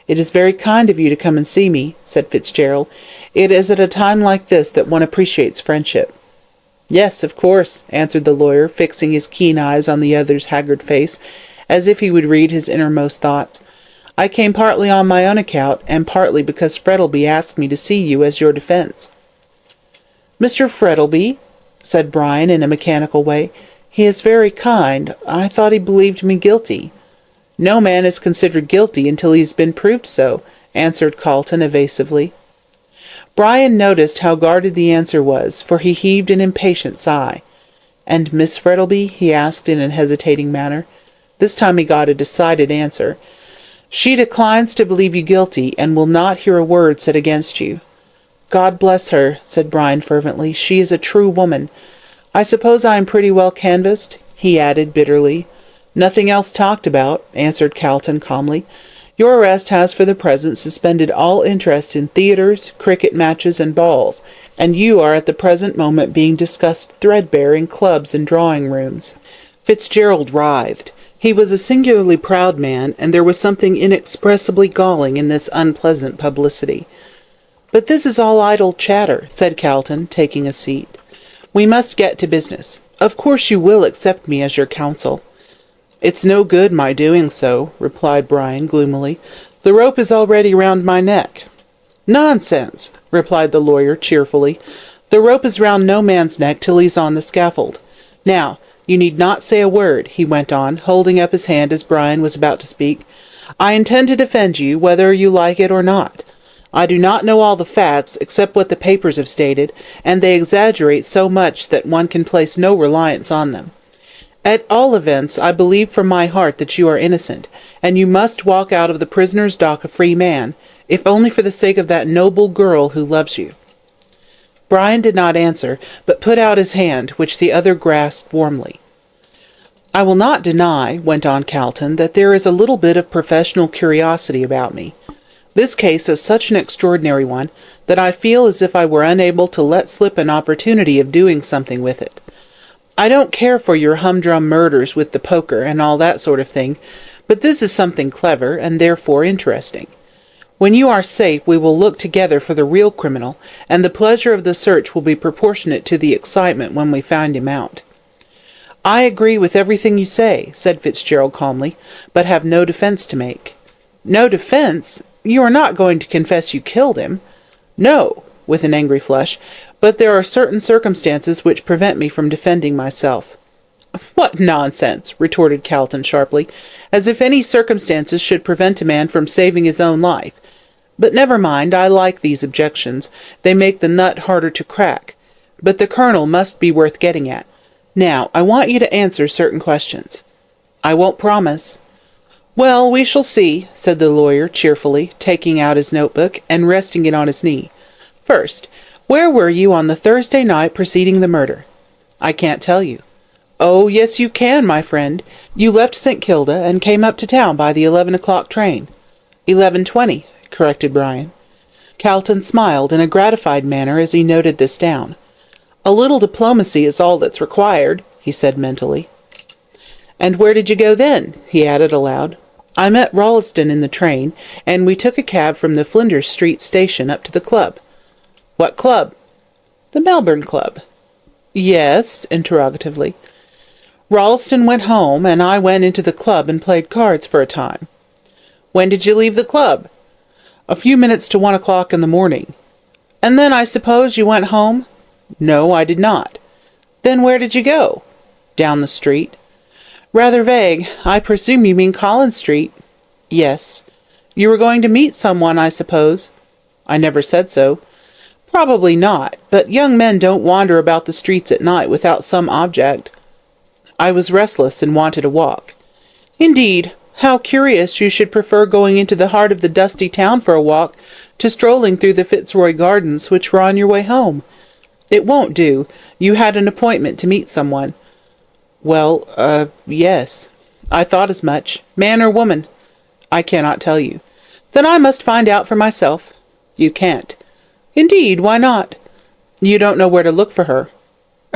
"It is very kind of you to come and see me," said Fitzgerald. "It is at a time like this that one appreciates friendship." "Yes, of course," answered the lawyer, fixing his keen eyes on the other's haggard face, as if he would read his innermost thoughts. "I came partly on my own account, and partly because Frettlby asked me to see you as your defence." "Mr. Frettlby?" said Brian in a mechanical way. "He is very kind. I thought he believed me guilty." "No man is considered guilty until he has been proved so," answered Carleton evasively. Brian noticed how guarded the answer was, for he heaved an impatient sigh. "And Miss Frettlby?" he asked in a hesitating manner. This time he got a decided answer. "She declines to believe you guilty, and will not hear a word said against you." "God bless her," said Brian fervently. "She is a true woman. I suppose I am pretty well canvassed?" he added bitterly. "Nothing else talked about," answered Carleton calmly. "Your arrest has for the present suspended all interest in theatres, cricket matches, and balls, and you are at the present moment being discussed threadbare in clubs and drawing-rooms." Fitzgerald writhed. He was a singularly proud man, and there was something inexpressibly galling in this unpleasant publicity. "But this is all idle chatter," said Carleton, taking a seat. "We must get to business. Of course you will accept me as your counsel." "It's no good my doing so," replied Brian gloomily. "The rope is already round my neck." "Nonsense!" replied the lawyer cheerfully. "The rope is round no man's neck till he's on the scaffold. Now, you need not say a word," he went on, holding up his hand as Brian was about to speak. "I intend to defend you, whether you like it or not. I do not know all the facts, except what the papers have stated, and they exaggerate so much that one can place no reliance on them. At all events, I believe from my heart that you are innocent, and you must walk out of the prisoner's dock a free man, if only for the sake of that noble girl who loves you." Brian did not answer, but put out his hand, which the other grasped warmly. "I will not deny," went on Carleton, "that there is a little bit of professional curiosity about me. This case is such an extraordinary one that I feel as if I were unable to let slip an opportunity of doing something with it. I don't care for your humdrum murders with the poker and all that sort of thing, but this is something clever, and therefore interesting. When you are safe, we will look together for the real criminal, and the pleasure of the search will be proportionate to the excitement when we find him out." "I agree with everything you say," said Fitzgerald calmly, "but have no defence to make." "No defence? You are not going to confess you killed him?" "No," with an angry flush, "but there are certain circumstances which prevent me from defending myself." "What nonsense!" retorted Carleton sharply. "As if any circumstances should prevent a man from saving his own life. But never mind, I like these objections. They make the nut harder to crack. But the kernel must be worth getting at. Now, I want you to answer certain questions." "I won't promise." "Well, we shall see," said the lawyer cheerfully, taking out his notebook and resting it on his knee. "First, where were you on the Thursday night preceding the murder?" "I can't tell you." "Oh, yes, you can, my friend. You left St. Kilda and came up to town by the 11 o'clock train." 11:20, corrected Brian. Carleton smiled in a gratified manner as he noted this down. "A little diplomacy is all that's required," he said mentally. "And where did you go then?" he added aloud. "I met Rolleston in the train, and we took a cab from the Flinders Street station up to the club." "What club?" "The Melbourne Club." "Yes?" interrogatively. "Rolleston went home, and I went into the club and played cards for a time." "When did you leave the club?" "A few minutes to 1 o'clock in the morning." "And then I suppose you went home?" "No, I did not." "Then where did you go?" "Down the street." "Rather vague. I presume you mean Collins Street?" "Yes." "You were going to meet someone, I suppose?" "I never said so." "Probably not, but young men don't wander about the streets at night without some object." "I was restless and wanted a walk." "Indeed. How curious you should prefer going into the heart of the dusty town for a walk to strolling through the Fitzroy Gardens, which were on your way home. It won't do. You had an appointment to meet someone. Well, yes. I thought as much. Man or woman? I cannot tell you. Then I must find out for myself. You can't. Indeed, why not? You don't know where to look for her.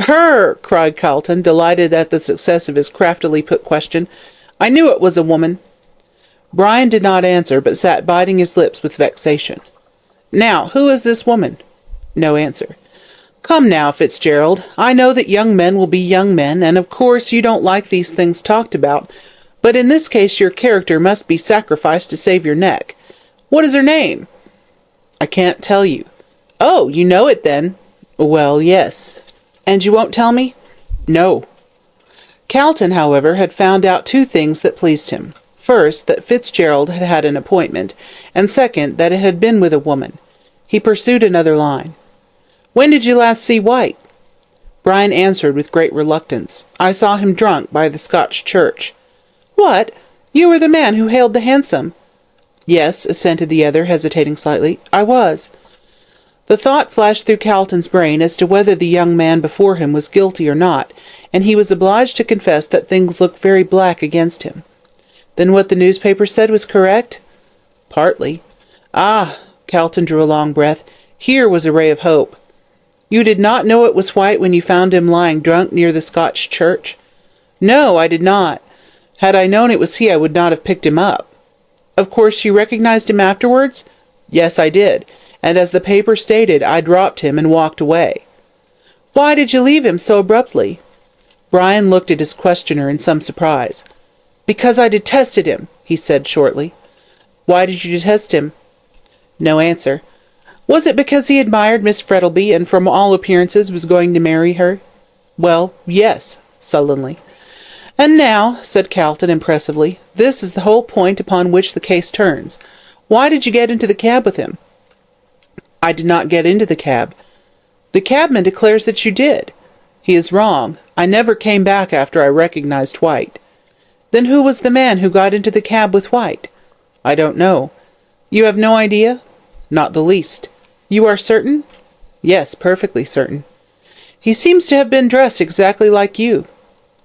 Her! Cried Carlton, delighted at the success of his craftily put question. I knew it was a woman. Brian did not answer, but sat biting his lips with vexation. Now, who is this woman? No answer. Come now, Fitzgerald, I know that young men will be young men, and of course you don't like these things talked about, but in this case your character must be sacrificed to save your neck. What is her name? I can't tell you. Oh, you know it then? Well, yes. And you won't tell me? No. Carlton, however, had found out two things that pleased him. First, that Fitzgerald had had an appointment, and second, that it had been with a woman. He pursued another line. When did you last see White? Brian answered with great reluctance. I saw him drunk by the Scotch church. What? You were the man who hailed the hansom? Yes, assented the other, hesitating slightly. I was. The thought flashed through Carlton's brain as to whether the young man before him was guilty or not, and he was obliged to confess that things looked very black against him. Then what the newspaper said was correct? Partly. Ah, Carlton drew a long breath. Here was a ray of hope. You did not know it was White when you found him lying drunk near the Scotch church? No, I did not. Had I known it was he, I would not have picked him up. Of course you recognized him afterwards? Yes, I did, and as the paper stated, I dropped him and walked away. Why did you leave him so abruptly? Brian looked at his questioner in some surprise. Because I detested him, he said shortly. Why did you detest him? No answer. Was it because he admired Miss Frettlby and from all appearances was going to marry her? Well, yes, sullenly. And now, said Carlton impressively, this is the whole point upon which the case turns. Why did you get into the cab with him? I did not get into the cab. The cabman declares that you did. He is wrong. I never came back after I recognized White. Then who was the man who got into the cab with White? I don't know. You have no idea? Not the least. You are certain? Yes, perfectly certain. He seems to have been dressed exactly like you.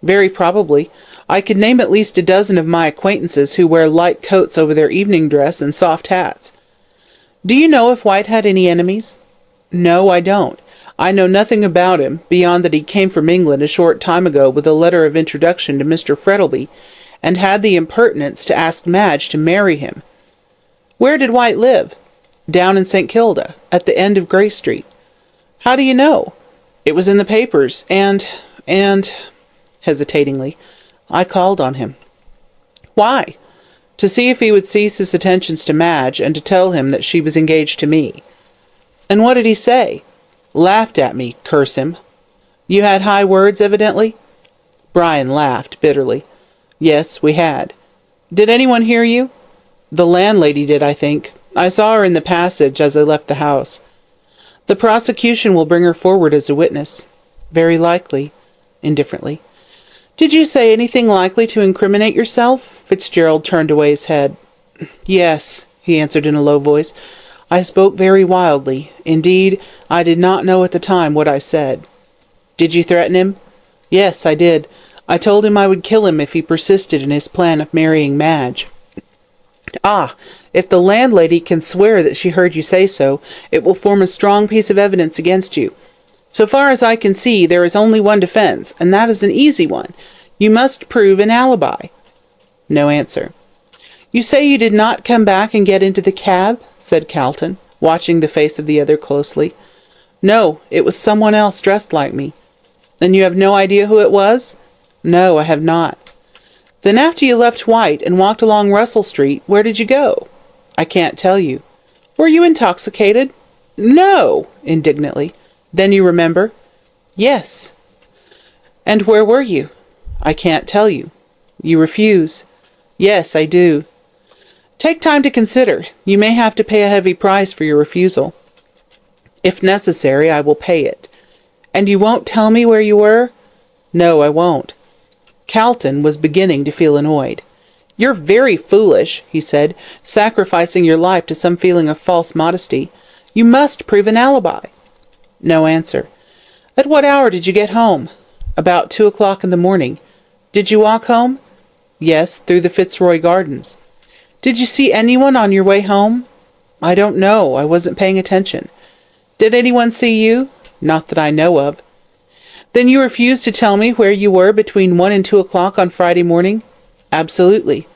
Very probably. I could name at least a dozen of my acquaintances who wear light coats over their evening dress and soft hats. Do you know if White had any enemies? No, I don't. I know nothing about him, beyond that he came from England a short time ago with a letter of introduction to Mr. Frettlby, and had the impertinence to ask Madge to marry him. Where did White live? Down in St. Kilda, at the end of Grey Street. How do you know? It was in the papers, and, hesitatingly, I called on him. Why? To see if he would cease his attentions to Madge, and to tell him that she was engaged to me. And what did he say? Laughed at me, curse him. You had high words, evidently? Brian laughed bitterly. Yes, we had. Did anyone hear you? The landlady did, I think. I saw her in the passage as I left the house. The prosecution will bring her forward as a witness. Very likely. Indifferently. Did you say anything likely to incriminate yourself? Fitzgerald turned away his head. Yes, he answered in a low voice. I spoke very wildly. Indeed, I did not know at the time what I said. Did you threaten him? Yes, I did. I told him I would kill him if he persisted in his plan of marrying Madge. Ah, if the landlady can swear that she heard you say so, it will form a strong piece of evidence against you. So far as I can see, there is only one defence, and that is an easy one. You must prove an alibi. No answer. You say you did not come back and get into the cab? Said Carlton, watching the face of the other closely. No, it was someone else dressed like me. Then you have no idea who it was? No, I have not. Then after you left White and walked along Russell Street, where did you go? I can't tell you. Were you intoxicated? No, indignantly. Then you remember? Yes. And where were you? I can't tell you. You refuse. Yes, I do. Take time to consider. You may have to pay a heavy price for your refusal. If necessary, I will pay it. And you won't tell me where you were? No, I won't. Carlton was beginning to feel annoyed. "You're very foolish," he said, "sacrificing your life to some feeling of false modesty. You must prove an alibi." No answer. "At what hour did you get home?" "About 2 o'clock in the morning." "Did you walk home?" "Yes, through the Fitzroy Gardens." "Did you see anyone on your way home?" "I don't know. I wasn't paying attention." "Did anyone see you?" "Not that I know of." "Then you refuse to tell me where you were between 1 and 2 o'clock on Friday morning?" "Absolutely."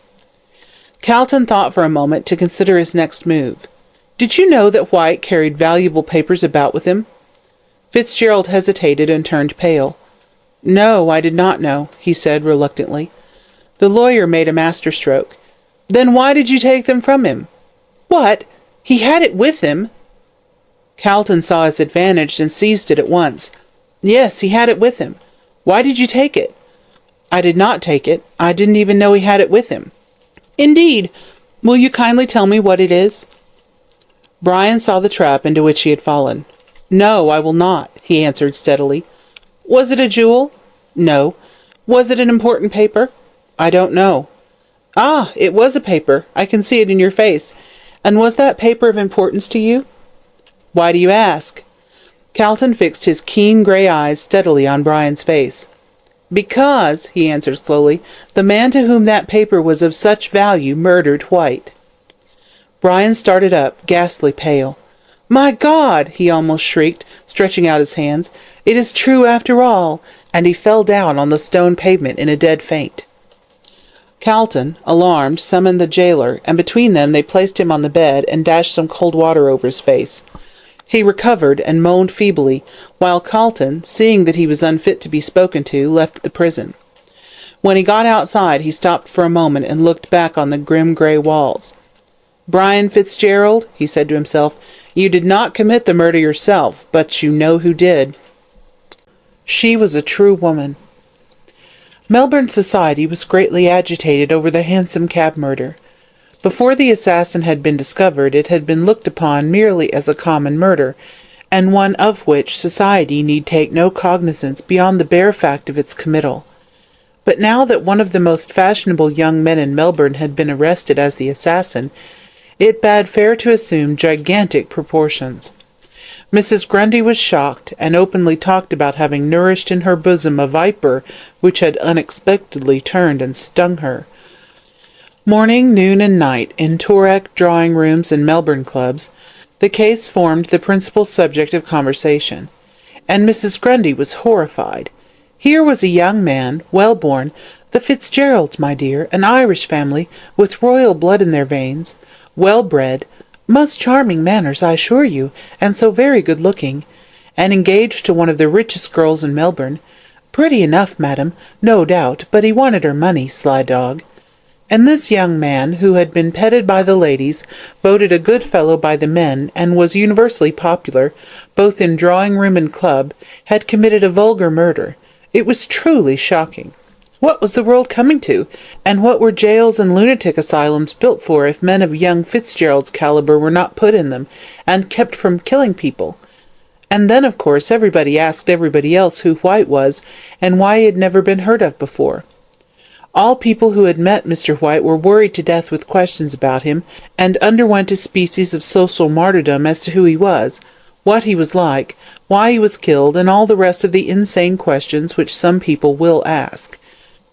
Calton thought for a moment to consider his next move. "Did you know that White carried valuable papers about with him?" Fitzgerald hesitated and turned pale. "No, I did not know," he said reluctantly. The lawyer made a masterstroke. "Then why did you take them from him?" "What? He had it with him!" Calton saw his advantage and seized it at once. "Yes, he had it with him. Why did you take it?" "I did not take it. I didn't even know he had it with him." "Indeed! Will you kindly tell me what it is?" Brian saw the trap into which he had fallen. "No, I will not," he answered steadily. "Was it a jewel?" "No." "Was it an important paper?" "I don't know." "Ah, it was a paper. I can see it in your face. And was that paper of importance to you?" "Why do you ask?" Calton fixed his keen grey eyes steadily on Brian's face. "Because," he answered slowly, "the man to whom that paper was of such value murdered White." Brian started up, ghastly pale. "My God!" he almost shrieked, stretching out his hands. "It is true after all!" And he fell down on the stone pavement in a dead faint. Calton, alarmed, summoned the jailer, and between them they placed him on the bed and dashed some cold water over his face. He recovered and moaned feebly, while Calton, seeing that he was unfit to be spoken to, left the prison. When he got outside, he stopped for a moment and looked back on the grim grey walls. "Brian Fitzgerald," he said to himself, "you did not commit the murder yourself, but you know who did." She was a true woman. Melbourne society was greatly agitated over the Hansom Cab murder. Before the assassin had been discovered, it had been looked upon merely as a common murder, and one of which society need take no cognizance beyond the bare fact of its committal. But now that one of the most fashionable young men in Melbourne had been arrested as the assassin, it bade fair to assume gigantic proportions. Mrs. Grundy was shocked, and openly talked about having nourished in her bosom a viper which had unexpectedly turned and stung her. Morning, noon, and night, in Toorak drawing-rooms and Melbourne clubs, the case formed the principal subject of conversation, and Mrs. Grundy was horrified. Here was a young man, well-born, the Fitzgeralds, my dear, an Irish family, with royal blood in their veins, well-bred, most charming manners, I assure you, and so very good-looking, and engaged to one of the richest girls in Melbourne. Pretty enough, madam, no doubt, but he wanted her money, sly dog. And this young man, who had been petted by the ladies, voted a good fellow by the men, and was universally popular, both in drawing-room and club, had committed a vulgar murder. It was truly shocking. What was the world coming to, and what were jails and lunatic asylums built for if men of young Fitzgerald's calibre were not put in them, and kept from killing people? And then, of course, everybody asked everybody else who White was, and why he had never been heard of before. All people who had met Mr. White were worried to death with questions about him, and underwent a species of social martyrdom as to who he was, what he was like, why he was killed, and all the rest of the insane questions which some people will ask.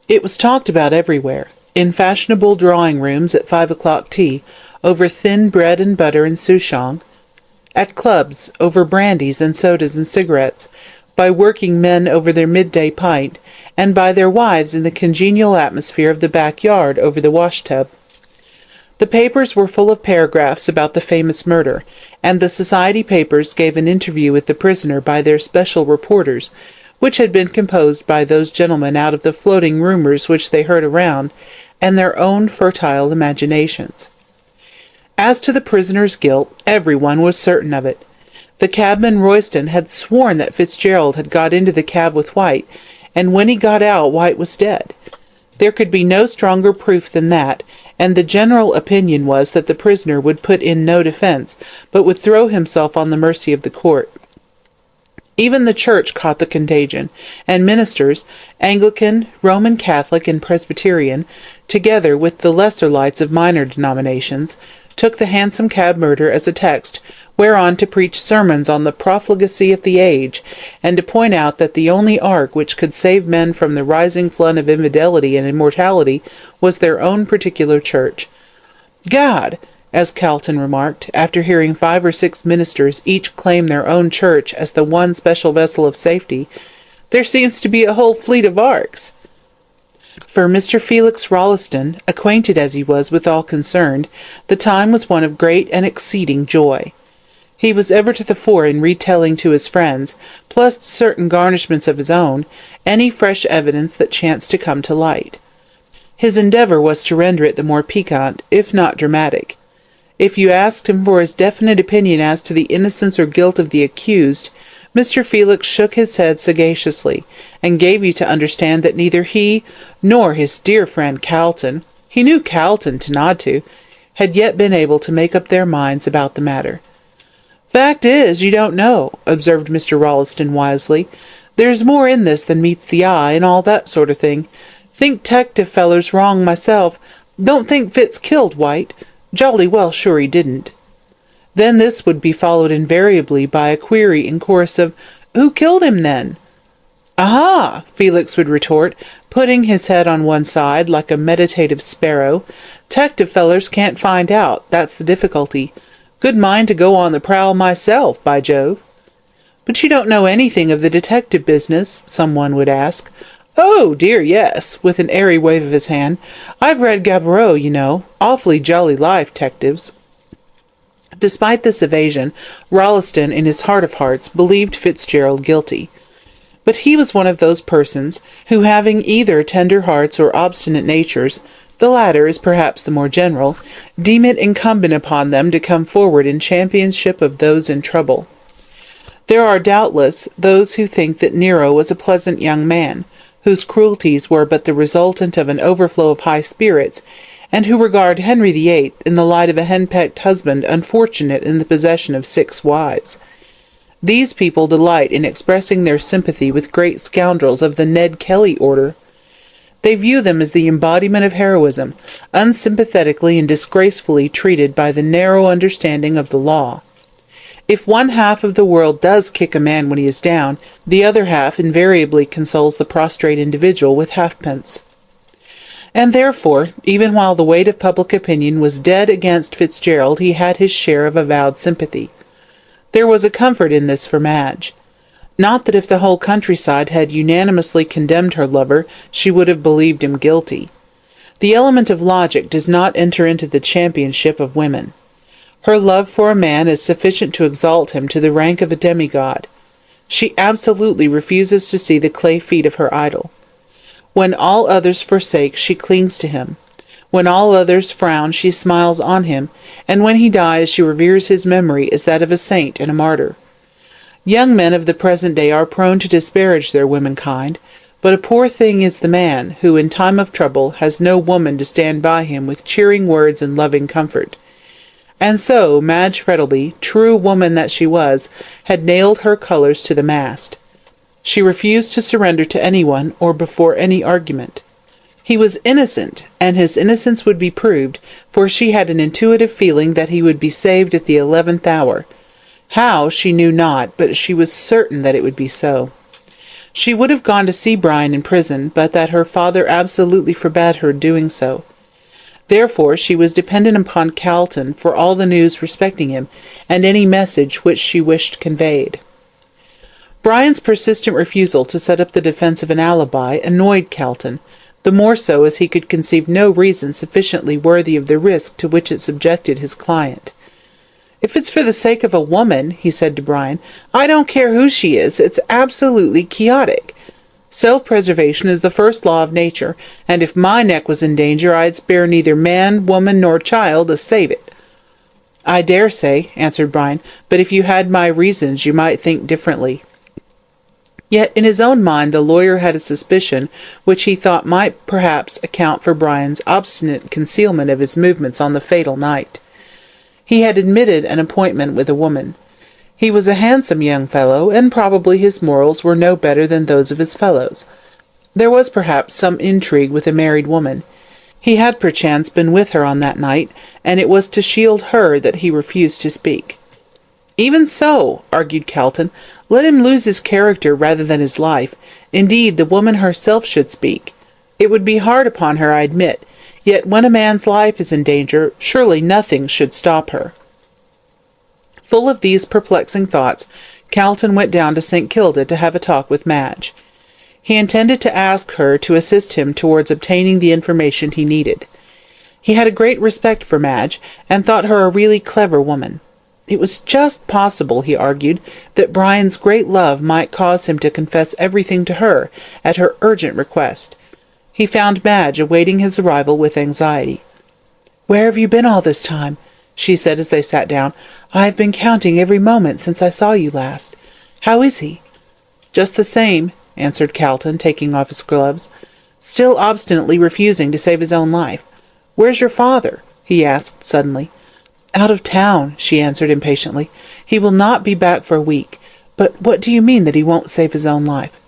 It was talked about everywhere, in fashionable drawing-rooms at 5 o'clock tea, over thin bread and butter and souchong, at clubs, over brandies and sodas and cigarettes, by working men over their midday pint, and by their wives in the congenial atmosphere of the backyard over the wash-tub. The papers were full of paragraphs about the famous murder, and the society papers gave an interview with the prisoner by their special reporters, which had been composed by those gentlemen out of the floating rumours which they heard around, and their own fertile imaginations. As to the prisoner's guilt, every one was certain of it. The cabman Royston had sworn that Fitzgerald had got into the cab with White, and when he got out White was dead. There could be no stronger proof than that, and the general opinion was that the prisoner would put in no defence, but would throw himself on the mercy of the court. Even the Church caught the contagion, and ministers, Anglican, Roman Catholic, and Presbyterian, together with the lesser lights of minor denominations, took the Hansom Cab murder as a text whereon to preach sermons on the profligacy of the age, and to point out that the only ark which could save men from the rising flood of infidelity and immortality was their own particular church. "God," as Calton remarked, after hearing 5 or 6 ministers each claim their own church as the one special vessel of safety, "there seems to be a whole fleet of arks." For Mr. Felix Rolleston, acquainted as he was with all concerned, the time was one of great and exceeding joy. He was ever to the fore in retelling to his friends, plus certain garnishments of his own, any fresh evidence that chanced to come to light. His endeavour was to render it the more piquant, if not dramatic. If you asked him for his definite opinion as to the innocence or guilt of the accused, Mr. Felix shook his head sagaciously, and gave you to understand that neither he nor his dear friend Calton, he knew Calton to nod to, had yet been able to make up their minds about the matter. "Fact is, you don't know," observed Mr. Rolleston wisely. "There's more in this than meets the eye, and all that sort of thing. Think 'tective fellers wrong myself. Don't think Fitz killed White. Jolly well sure he didn't." Then this would be followed invariably by a query in chorus of, "Who killed him, then?" "Aha!" Felix would retort, putting his head on one side like a meditative sparrow. "'Tective fellers can't find out, that's the difficulty. Good mind to go on the prowl myself, by Jove." "But you don't know anything of the detective business?" someone would ask. "Oh, dear, yes," with an airy wave of his hand. "I've read Gaboriau, you know. Awfully jolly life, 'tectives." Despite this evasion, Rolleston, in his heart of hearts, believed Fitzgerald guilty. But he was one of those persons who, having either tender hearts or obstinate natures, the latter is perhaps the more general, deem it incumbent upon them to come forward in championship of those in trouble. There are doubtless those who think that Nero was a pleasant young man, whose cruelties were but the resultant of an overflow of high spirits, and who regard Henry VIII in the light of a henpecked husband unfortunate in the possession of 6 wives. These people delight in expressing their sympathy with great scoundrels of the Ned Kelly order. They view them as the embodiment of heroism, unsympathetically and disgracefully treated by the narrow understanding of the law. If one half of the world does kick a man when he is down, the other half invariably consoles the prostrate individual with halfpence. And therefore, even while the weight of public opinion was dead against Fitzgerald, he had his share of avowed sympathy. There was a comfort in this for Madge. Not that if the whole countryside had unanimously condemned her lover, she would have believed him guilty. The element of logic does not enter into the championship of women. Her love for a man is sufficient to exalt him to the rank of a demigod. She absolutely refuses to see the clay feet of her idol. When all others forsake, she clings to him. When all others frown, she smiles on him, and when he dies, she reveres his memory as that of a saint and a martyr. Young men of the present day are prone to disparage their womenkind, but a poor thing is the man who, in time of trouble, has no woman to stand by him with cheering words and loving comfort. And so Madge Frettlby, true woman that she was, had nailed her colours to the mast. She refused to surrender to anyone or before any argument. He was innocent, and his innocence would be proved, for she had an intuitive feeling that he would be saved at the 11th hour. How, she knew not, but she was certain that it would be so. She would have gone to see Brian in prison, but that her father absolutely forbade her doing so. Therefore she was dependent upon Calton for all the news respecting him, and any message which she wished conveyed. Brian's persistent refusal to set up the defence of an alibi annoyed Calton, the more so as he could conceive no reason sufficiently worthy of the risk to which it subjected his client. "If it's for the sake of a woman," he said to Brian, "I don't care who she is, it's absolutely quixotic. Self-preservation is the first law of nature, and if my neck was in danger, I'd spare neither man, woman, nor child to save it." "I dare say," answered Brian, "but if you had my reasons, you might think differently." Yet in his own mind the lawyer had a suspicion which he thought might perhaps account for Brian's obstinate concealment of his movements on the fatal night. He had admitted an appointment with a woman. He was a handsome young fellow, and probably his morals were no better than those of his fellows. There was perhaps some intrigue with a married woman. He had perchance been with her on that night, and it was to shield her that he refused to speak. "Even so," argued Calton, "let him lose his character rather than his life. Indeed, the woman herself should speak. It would be hard upon her, I admit, yet when a man's life is in danger, surely nothing should stop her." Full of these perplexing thoughts, Calton went down to St. Kilda to have a talk with Madge. He intended to ask her to assist him towards obtaining the information he needed. He had a great respect for Madge, and thought her a really clever woman. It was just possible, he argued, that Brian's great love might cause him to confess everything to her at her urgent request. He found Madge awaiting his arrival with anxiety. "Where have you been all this time?" she said as they sat down. "I have been counting every moment since I saw you last. How is he?" "Just the same," answered Calton, taking off his gloves, still obstinately refusing to save his own life. "Where's your father?" he asked suddenly. "Out of town," she answered impatiently. "He will not be back for a week. But what do you mean that he won't save his own life?"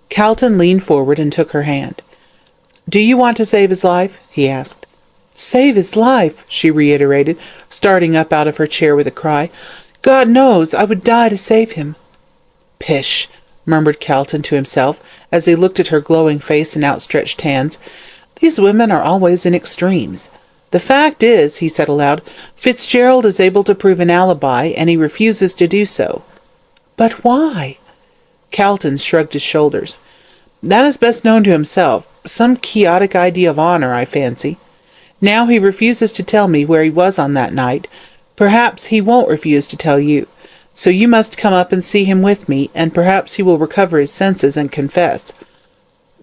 Calton leaned forward and took her hand. "Do you want to save his life?" he asked. "Save his life!" she reiterated, starting up out of her chair with a cry. "God knows, I would die to save him." "Pish!" murmured Calton to himself, as he looked at her glowing face and outstretched hands. "These women are always in extremes. The fact is," he said aloud, "Fitzgerald is able to prove an alibi, and he refuses to do so." "But why?" Calton shrugged his shoulders. "That is best known to himself. Some quixotic idea of honour, I fancy. Now he refuses to tell me where he was on that night. Perhaps he won't refuse to tell you. So you must come up and see him with me, and perhaps he will recover his senses and confess."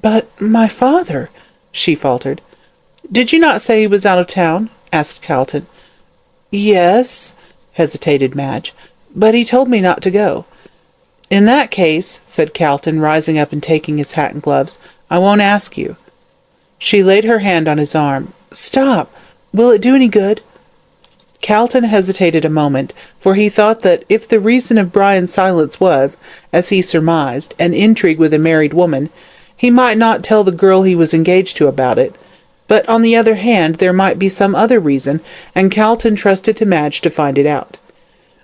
"But my father," she faltered. "Did you not say he was out of town?" asked Calton. "Yes," hesitated Madge, "but he told me not to go." "In that case," said Calton, rising up and taking his hat and gloves, "I won't ask you." She laid her hand on his arm. "Stop! Will it do any good?" Calton hesitated a moment, for he thought that if the reason of Brian's silence was, as he surmised, an intrigue with a married woman, he might not tell the girl he was engaged to about it. But on the other hand, there might be some other reason, and Calton trusted to Madge to find it out.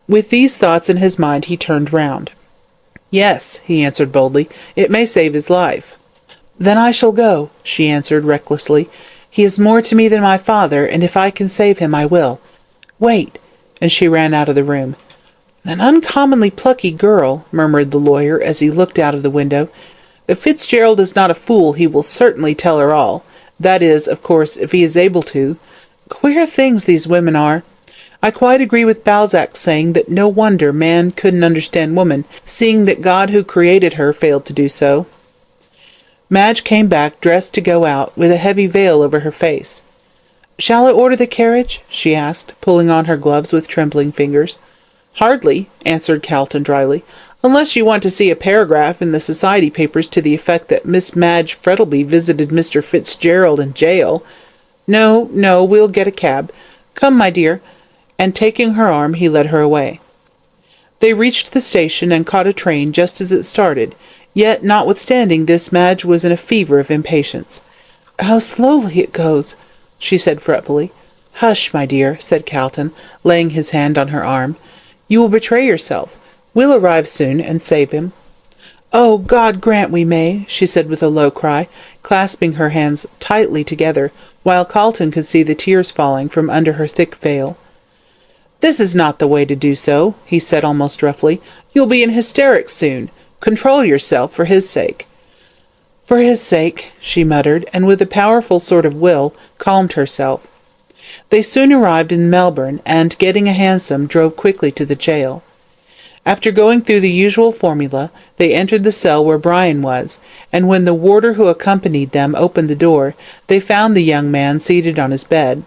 With these thoughts in his mind, he turned round. "Yes," he answered boldly, "it may save his life." "Then I shall go," she answered recklessly. "He is more to me than my father, and if I can save him, I will. Wait," and she ran out of the room. "An uncommonly plucky girl," murmured the lawyer as he looked out of the window. "If Fitzgerald is not a fool, he will certainly tell her all. That is, of course, if he is able to. Queer things these women are. I quite agree with Balzac's saying that no wonder man couldn't understand woman, seeing that God who created her failed to do so." Madge came back, dressed to go out, with a heavy veil over her face. "Shall I order the carriage?" she asked, pulling on her gloves with trembling fingers. "Hardly," answered Calton dryly, "unless you want to see a paragraph in the society papers to the effect that Miss Madge Frettlby visited Mr. Fitzgerald in jail. No, no, we'll get a cab. Come, my dear," and taking her arm, he led her away. They reached the station and caught a train just as it started, yet, notwithstanding this, Madge was in a fever of impatience. "How slowly it goes!" she said fretfully. "Hush, my dear," said Calton, laying his hand on her arm. "You will betray yourself. We'll arrive soon, and save him." "Oh, God grant we may!" she said with a low cry, clasping her hands tightly together, while Calton could see the tears falling from under her thick veil. "This is not the way to do so," he said almost roughly. "You'll be in hysterics soon. Control yourself for his sake." "For his sake," she muttered, and with a powerful sort of will, calmed herself. They soon arrived in Melbourne, and, getting a hansom, drove quickly to the jail. After going through the usual formula, they entered the cell where Brian was, and when the warder who accompanied them opened the door, they found the young man seated on his bed.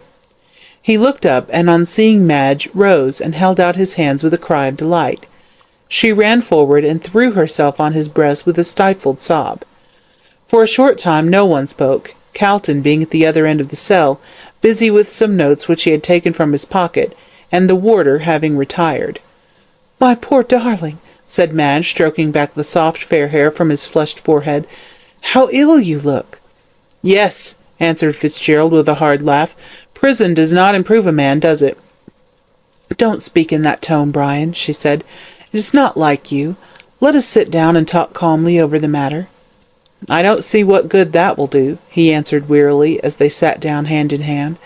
He looked up, and on seeing Madge, rose and held out his hands with a cry of delight. She ran forward and threw herself on his breast with a stifled sob. For a short time no one spoke, Calton being at the other end of the cell, busy with some notes which he had taken from his pocket, and the warder having retired. "My poor darling," said Madge, stroking back the soft fair hair from his flushed forehead. "How ill you look!" "Yes," answered Fitzgerald with a hard laugh. "Prison does not improve a man, does it?" "Don't speak in that tone, Brian," she said. "It is not like you. Let us sit down and talk calmly over the matter." "I don't see what good that will do," he answered wearily, as they sat down hand in hand.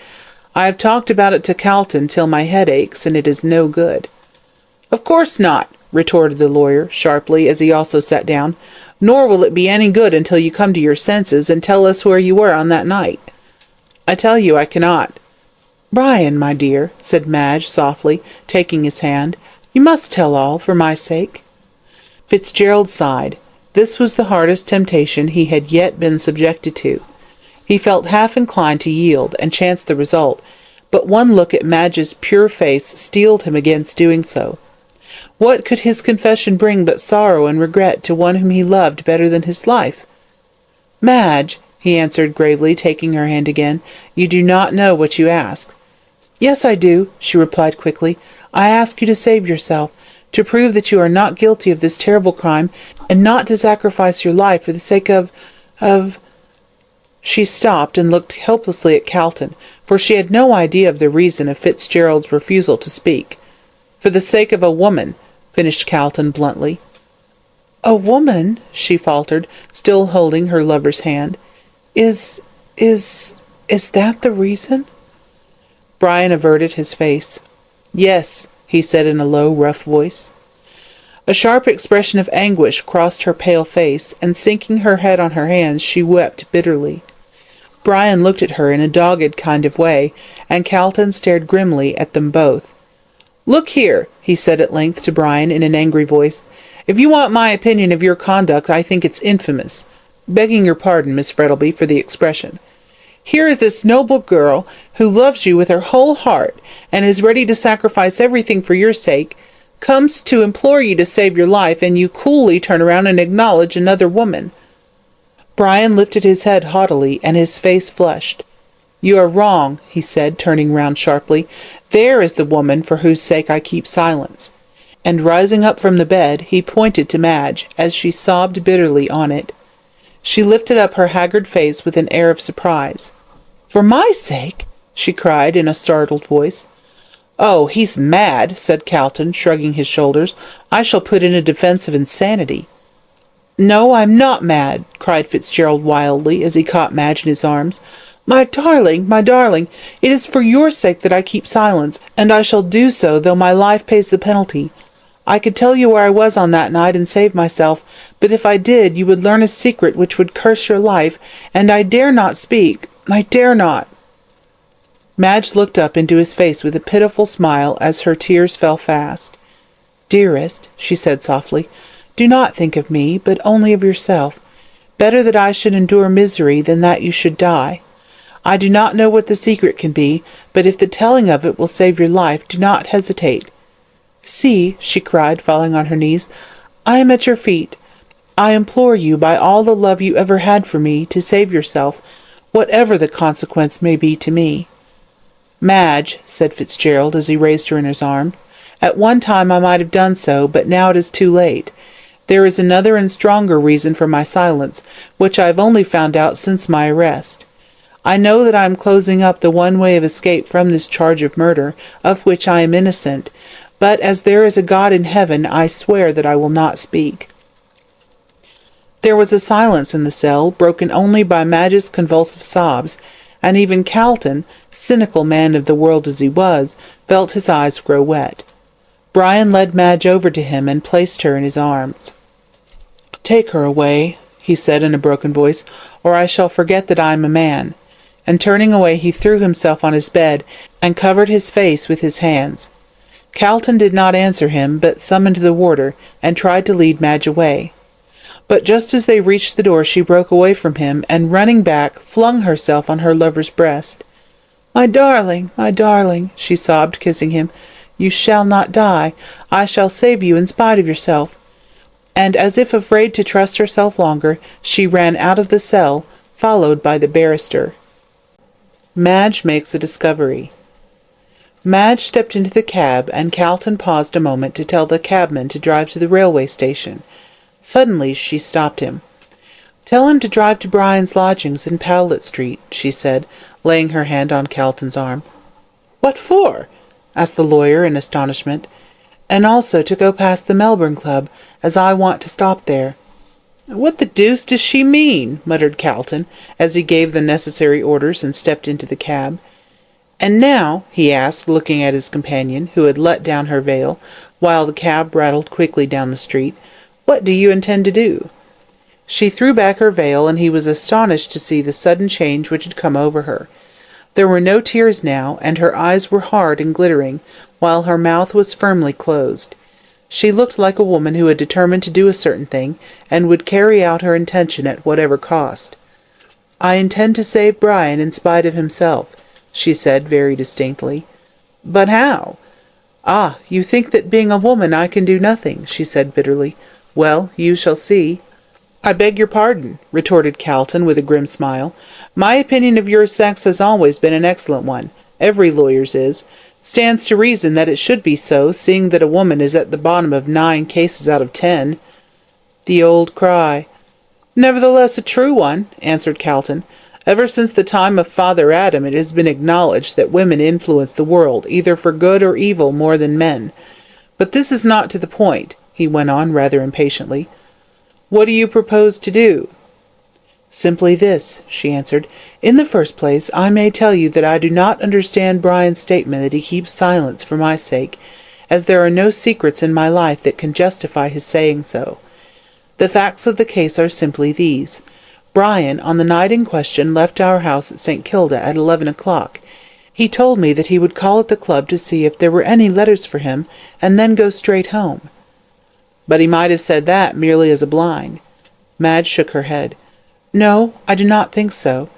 "I have talked about it to Calton till my head aches, and it is no good." "Of course not," retorted the lawyer, sharply, as he also sat down. "Nor will it be any good until you come to your senses and tell us where you were on that night." "I tell you I cannot." "Brian, my dear," said Madge softly, taking his hand, "you must tell all, for my sake." Fitzgerald sighed. This was the hardest temptation he had yet been subjected to. He felt half inclined to yield, and chance the result, but one look at Madge's pure face steeled him against doing so. What could his confession bring but sorrow and regret to one whom he loved better than his life? "Madge," he answered gravely, taking her hand again, "you do not know what you ask." "Yes, I do," she replied quickly. "I ask you to save yourself, to prove that you are not guilty of this terrible crime, and not to sacrifice your life for the sake of—" She stopped and looked helplessly at Calton, for she had no idea of the reason of Fitzgerald's refusal to speak. "For the sake of a woman," finished Calton bluntly. "A woman?" she faltered, still holding her lover's hand. Is that the reason?" Brian averted his face. "Yes," he said in a low, rough voice. A sharp expression of anguish crossed her pale face, and sinking her head on her hands, she wept bitterly. Brian looked at her in a dogged kind of way, and Calton stared grimly at them both. "Look here," he said at length to Brian in an angry voice. "If you want my opinion of your conduct, I think it's infamous. Begging your pardon, Miss Frettlby, for the expression. Here is this noble girl, who loves you with her whole heart, and is ready to sacrifice everything for your sake, comes to implore you to save your life, and you coolly turn around and acknowledge another woman." Brian lifted his head haughtily, and his face flushed. "You are wrong," he said, turning round sharply. "There is the woman for whose sake I keep silence." And rising up from the bed, he pointed to Madge, as she sobbed bitterly on it. She lifted up her haggard face with an air of surprise. "For my sake?" she cried in a startled voice. "Oh, he's mad," said Calton, shrugging his shoulders. "I shall put in a defence of insanity." "No, I'm not mad," cried Fitzgerald wildly, as he caught Madge in his arms. My darling, it is for your sake that I keep silence, and I shall do so though my life pays the penalty. I could tell you where I was on that night and save myself, but if I did, you would learn a secret which would curse your life, and I dare not speak. I dare not." Madge looked up into his face with a pitiful smile as her tears fell fast. "Dearest," she said softly, "do not think of me, but only of yourself. Better that I should endure misery than that you should die. I do not know what the secret can be, but if the telling of it will save your life, do not hesitate. See," she cried, falling on her knees, "I am at your feet. I implore you, by all the love you ever had for me, to save yourself, whatever the consequence may be to me." "Madge," said Fitzgerald, as he raised her in his arms, "at one time I might have done so, but now it is too late. There is another and stronger reason for my silence, which I have only found out since my arrest. I know that I am closing up the one way of escape from this charge of murder, of which I am innocent, but as there is a God in heaven, I swear that I will not speak." There was a silence in the cell, broken only by Madge's convulsive sobs, and even Calton, cynical man of the world as he was, felt his eyes grow wet. Brian led Madge over to him and placed her in his arms. "Take her away," he said in a broken voice, "or I shall forget that I am a man." And turning away, he threw himself on his bed and covered his face with his hands. Calton did not answer him, but summoned the warder, and tried to lead Madge away. But just as they reached the door, she broke away from him, and running back, flung herself on her lover's breast. My darling," she sobbed, kissing him, "you shall not die. I shall save you in spite of yourself." And as if afraid to trust herself longer, she ran out of the cell, followed by the barrister. Madge makes a discovery. Madge stepped into the cab, and Calton paused a moment to tell the cabman to drive to the railway station. Suddenly she stopped him. "Tell him to drive to Brian's lodgings in Powlett Street," she said, laying her hand on Calton's arm. "What for?" asked the lawyer in astonishment. "And also to go past the Melbourne Club, as I want to stop there." "What the deuce does she mean?" muttered Calton, as he gave the necessary orders and stepped into the cab. "And now," he asked, looking at his companion, who had let down her veil, while the cab rattled quickly down the street, "what do you intend to do?" She threw back her veil, and he was astonished to see the sudden change which had come over her. There were no tears now, and her eyes were hard and glittering, while her mouth was firmly closed. She looked like a woman who had determined to do a certain thing, and would carry out her intention at whatever cost. "I intend to save Brian in spite of himself," she said very distinctly. "But how?" "Ah, you think that being a woman I can do nothing," she said bitterly. "Well, you shall see." "I beg your pardon," retorted Calton with a grim smile. "My opinion of your sex has always been an excellent one. Every lawyer's is. Stands to reason that it should be so, seeing that a woman is at the bottom of 9 cases out of 10. The old cry. "Nevertheless a true one," answered Calton. "Ever since the time of Father Adam it has been acknowledged that women influence the world, either for good or evil, more than men. But this is not to the point," he went on rather impatiently. "What do you propose to do?" "Simply this," she answered. "In the first place, I may tell you that I do not understand Brian's statement that he keeps silence for my sake, as there are no secrets in my life that can justify his saying so. The facts of the case are simply these. Brian, on the night in question, left our house at St. Kilda at 11 o'clock. He told me that he would call at the club to see if there were any letters for him, and then go straight home." "But he might have said that merely as a blind." Madge shook her head. "No, I do not think so.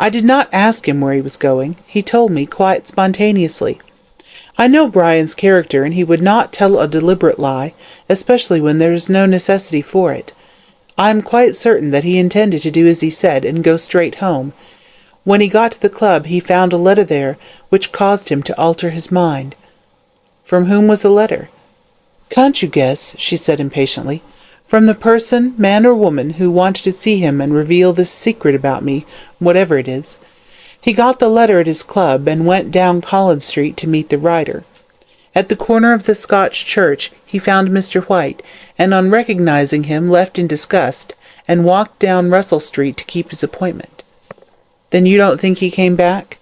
I did not ask him where he was going. He told me quite spontaneously. I know Brian's character, and he would not tell a deliberate lie, especially when there is no necessity for it. I am quite certain that he intended to do as he said and go straight home. When he got to the club he found a letter there which caused him to alter his mind." "From whom was the letter?" "Can't you guess?" she said impatiently. "From the person, man or woman, who wanted to see him and reveal this secret about me, whatever it is. He got the letter at his club, and went down Collins Street to meet the writer. At the corner of the Scotch Church he found Mr. White, and on recognizing him left in disgust, and walked down Russell Street to keep his appointment." "Then you don't think he came back?"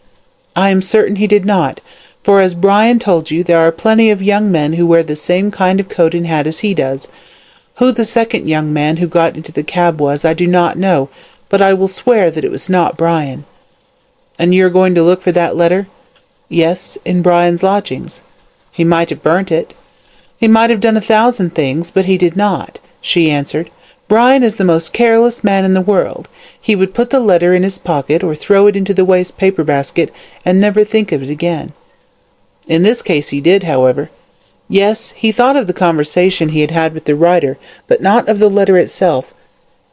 "I am certain he did not, for as Brian told you, there are plenty of young men who wear the same kind of coat and hat as he does. Who the second young man who got into the cab was, I do not know, but I will swear that it was not Brian." "And you are going to look for that letter?" "Yes, in Brian's lodgings." "He might have burnt it." "He might have done 1,000 things, but he did not," she answered. "Brian is the most careless man in the world. He would put the letter in his pocket, or throw it into the waste paper basket, and never think of it again." "In this case he did, however." "Yes, he thought of the conversation he had had with the writer, but not of the letter itself.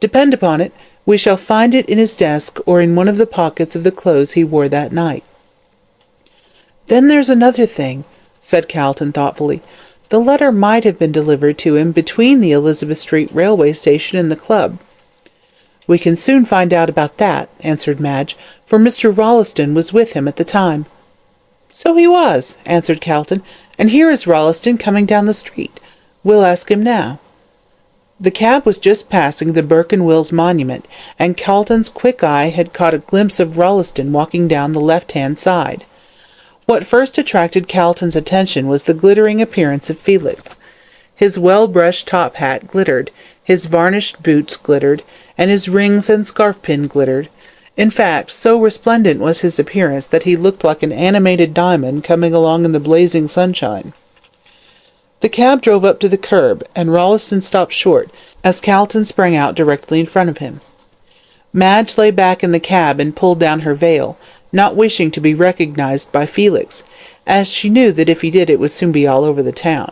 Depend upon it, we shall find it in his desk or in one of the pockets of the clothes he wore that night." "Then there's another thing," said Calton thoughtfully. "The letter might have been delivered to him between the Elizabeth Street railway station and the club." "We can soon find out about that," answered Madge, "for Mr. Rolleston was with him at the time." "So he was," answered Calton, "and here is Rolleston coming down the street. We'll ask him now." The cab was just passing the Burke and Wills monument, and Calton's quick eye had caught a glimpse of Rolleston walking down the left-hand side. What first attracted Calton's attention was the glittering appearance of Felix. His well-brushed top hat glittered, his varnished boots glittered, and his rings and scarf-pin glittered. In fact, so resplendent was his appearance that he looked like an animated diamond coming along in the blazing sunshine. The cab drove up to the curb, and Rolleston stopped short, as Calton sprang out directly in front of him. Madge lay back in the cab and pulled down her veil, not wishing to be recognized by Felix, as she knew that if he did it would soon be all over the town.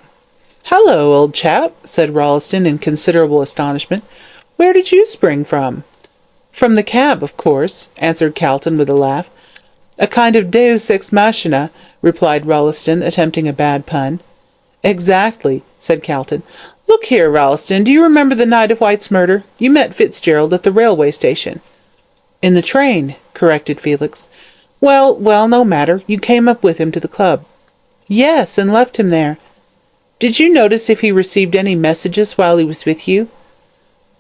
"Hallo, old chap," said Rolleston in considerable astonishment. "Where did you spring from?" "From the cab, of course," answered Calton with a laugh. "A kind of deus ex machina," replied Rolleston, attempting a bad pun. "Exactly," said Calton. "Look here, Rolleston, do you remember the night of White's murder? You met Fitzgerald at the railway station." "In the train," corrected Felix. Well, no matter. You came up with him to the club." "Yes, and left him there." "Did you notice if he received any messages while he was with you?"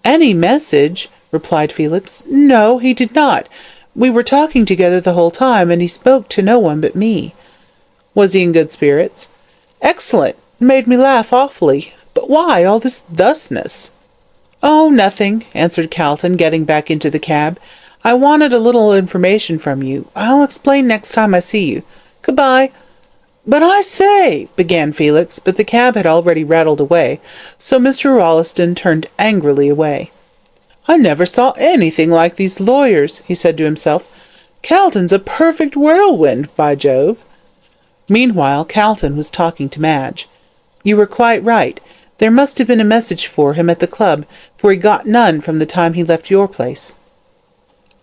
"Any message?" replied Felix. "No, he did not. We were talking together the whole time, and he spoke to no one but me." "Was he in good spirits?" "Excellent. Made me laugh awfully. But why all this thusness?" "Oh, nothing," answered Calton, getting back into the cab. "I wanted a little information from you. I'll explain next time I see you. Good-bye." "But I say," began Felix, but the cab had already rattled away, so Mr. Rolleston turned angrily away. "I never saw anything like these lawyers," he said to himself. "Calton's a perfect whirlwind, by Jove." Meanwhile, Calton was talking to Madge. "You were quite right. There must have been a message for him at the club, for he got none from the time he left your place."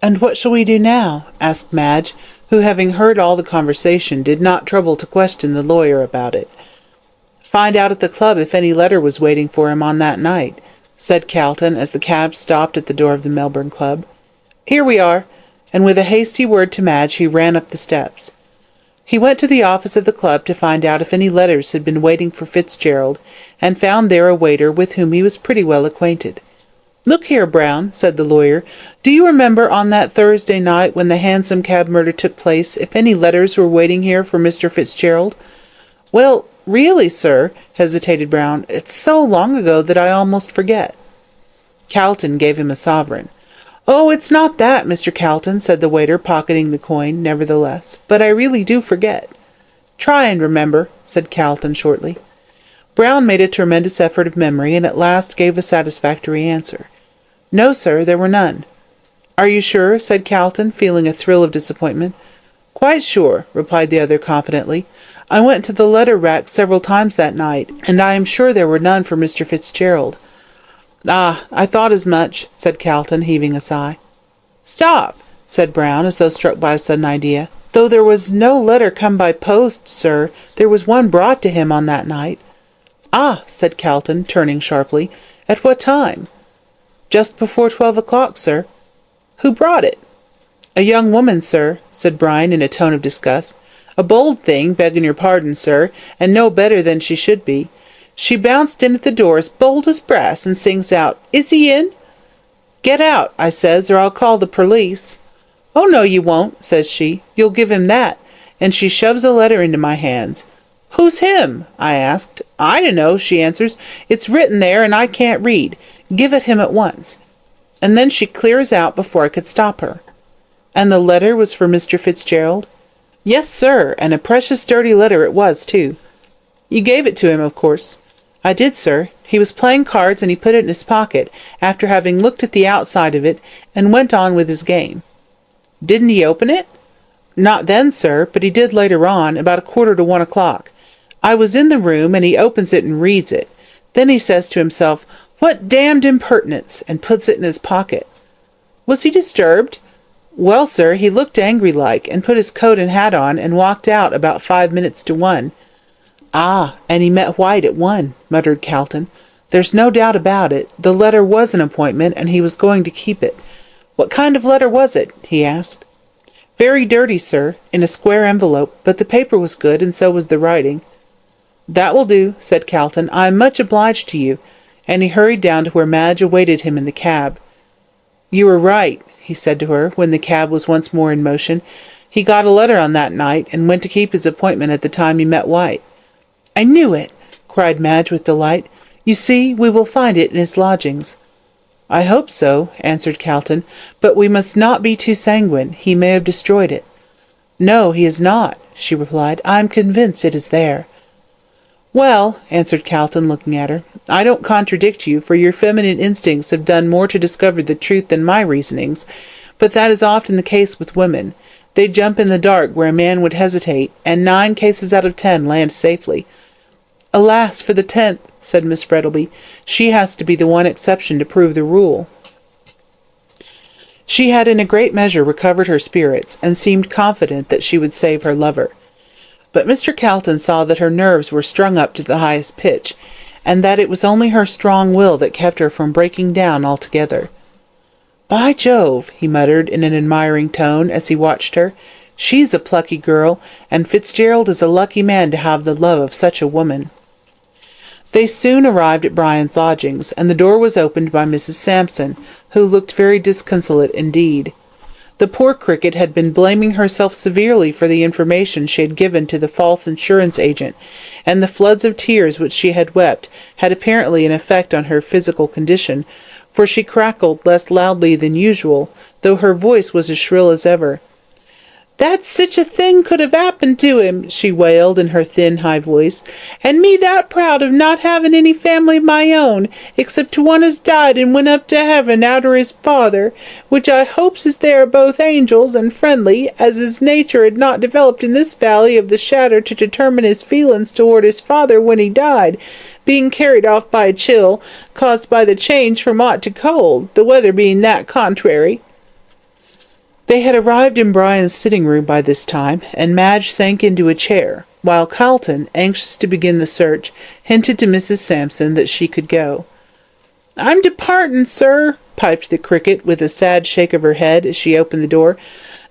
"And what shall we do now?" asked Madge, who, having heard all the conversation, did not trouble to question the lawyer about it. "Find out at the club if any letter was waiting for him on that night," said Calton, as the cab stopped at the door of the Melbourne Club. "Here we are," and with a hasty word to Madge he ran up the steps. He went to the office of the club to find out if any letters had been waiting for Fitzgerald, and found there a waiter with whom he was pretty well acquainted. "Look here, Brown," said the lawyer, "do you remember on that Thursday night when the Hansom Cab murder took place if any letters were waiting here for Mr. Fitzgerald?" "Well, really, sir," hesitated Brown, "it's so long ago that I almost forget." Calton gave him a sovereign. "Oh, it's not that, Mr. Calton," said the waiter, pocketing the coin, nevertheless, "but I really do forget." "Try and remember," said Calton shortly. Brown made a tremendous effort of memory, and at last gave a satisfactory answer. "No, sir, there were none." "Are you sure?" said Calton, feeling a thrill of disappointment. "Quite sure," replied the other confidently. "I went to the letter rack several times that night, and I am sure there were none for Mr. Fitzgerald." "Ah, I thought as much," said Calton, heaving a sigh. "Stop," said Brown, as though struck by a sudden idea. "Though there was no letter come by post, sir, there was one brought to him on that night." "Ah," said Calton, turning sharply. "At what time?" "Just before 12 o'clock, sir." "Who brought it?" "A young woman, sir," said Bryan in a tone of disgust. "A bold thing, begging your pardon, sir, and no better than she should be. She bounced in at the door as bold as brass, and sings out, 'Is he in?' 'Get out,' I says, 'or I'll call the perlice.' 'Oh, no, you won't,' says she. 'You'll give him that,' and she shoves a letter into my hands. 'Who's him?' I asked. 'I dunno,' she answers. 'It's written there, and I can't read. Give it him at once.' And then she clears out before I could stop her." "And the letter was for Mr. Fitzgerald?" "Yes, sir, and a precious dirty letter it was, too." "You gave it to him, of course." "I did, sir. He was playing cards, and he put it in his pocket, after having looked at the outside of it, and went on with his game." "Didn't he open it?" "Not then, sir, but he did later on, about 1:45. I was in the room, and he opens it and reads it. Then he says to himself, 'What damned impertinence!' and puts it in his pocket." "Was he disturbed?" "Well, sir, he looked angry-like, and put his coat and hat on, and walked out about 5 minutes to 1. "Ah, and he met White at 1, muttered Calton. "There's no doubt about it. The letter was an appointment, and he was going to keep it." "What kind of letter was it?" he asked. "Very dirty, sir, in a square envelope, but the paper was good, and so was the writing." "That will do," said Calton. "I am much obliged to you," and he hurried down to where Madge awaited him in the cab. "You were right," he said to her, when the cab was once more in motion. "He got a letter on that night, and went to keep his appointment at the time he met White." "I knew it!" cried Madge with delight. "You see, we will find it in his lodgings." "I hope so," answered Calton, "but we must not be too sanguine. He may have destroyed it." "No, he has not," she replied. "I am convinced it is there." "Well," answered Calton, looking at her, "I don't contradict you, for your feminine instincts have done more to discover the truth than my reasonings, but that is often the case with women. They jump in the dark where a man would hesitate, and 9 cases out of 10 land safely." "Alas for the 10th," said Miss Frettlby. "She has to be the one exception to prove the rule." She had in a great measure recovered her spirits, and seemed confident that she would save her lover. But Mr. Calton saw that her nerves were strung up to the highest pitch, and that it was only her strong will that kept her from breaking down altogether. "By Jove," he muttered in an admiring tone as he watched her, "she's a plucky girl, and Fitzgerald is a lucky man to have the love of such a woman." They soon arrived at Brian's lodgings, and the door was opened by Mrs. Sampson, who looked very disconsolate indeed. The poor cricket had been blaming herself severely for the information she had given to the false insurance agent, and the floods of tears which she had wept had apparently an effect on her physical condition, for she crackled less loudly than usual, though her voice was as shrill as ever. "That sich a thing could have happened to him," she wailed in her thin, high voice, "and me that proud of not having any family of my own, except one as died and went up to heaven arter his father, which I hopes as they are both angels and friendly, as his nature had not developed in this valley of the shadow to determine his feelings toward his father when he died, being carried off by a chill, caused by the change from hot to cold, the weather being that contrary." They had arrived in Brian's sitting-room by this time, and Madge sank into a chair, while Calton, anxious to begin the search, hinted to Mrs. Sampson that she could go. "I'm departin', sir," piped the cricket, with a sad shake of her head as she opened the door,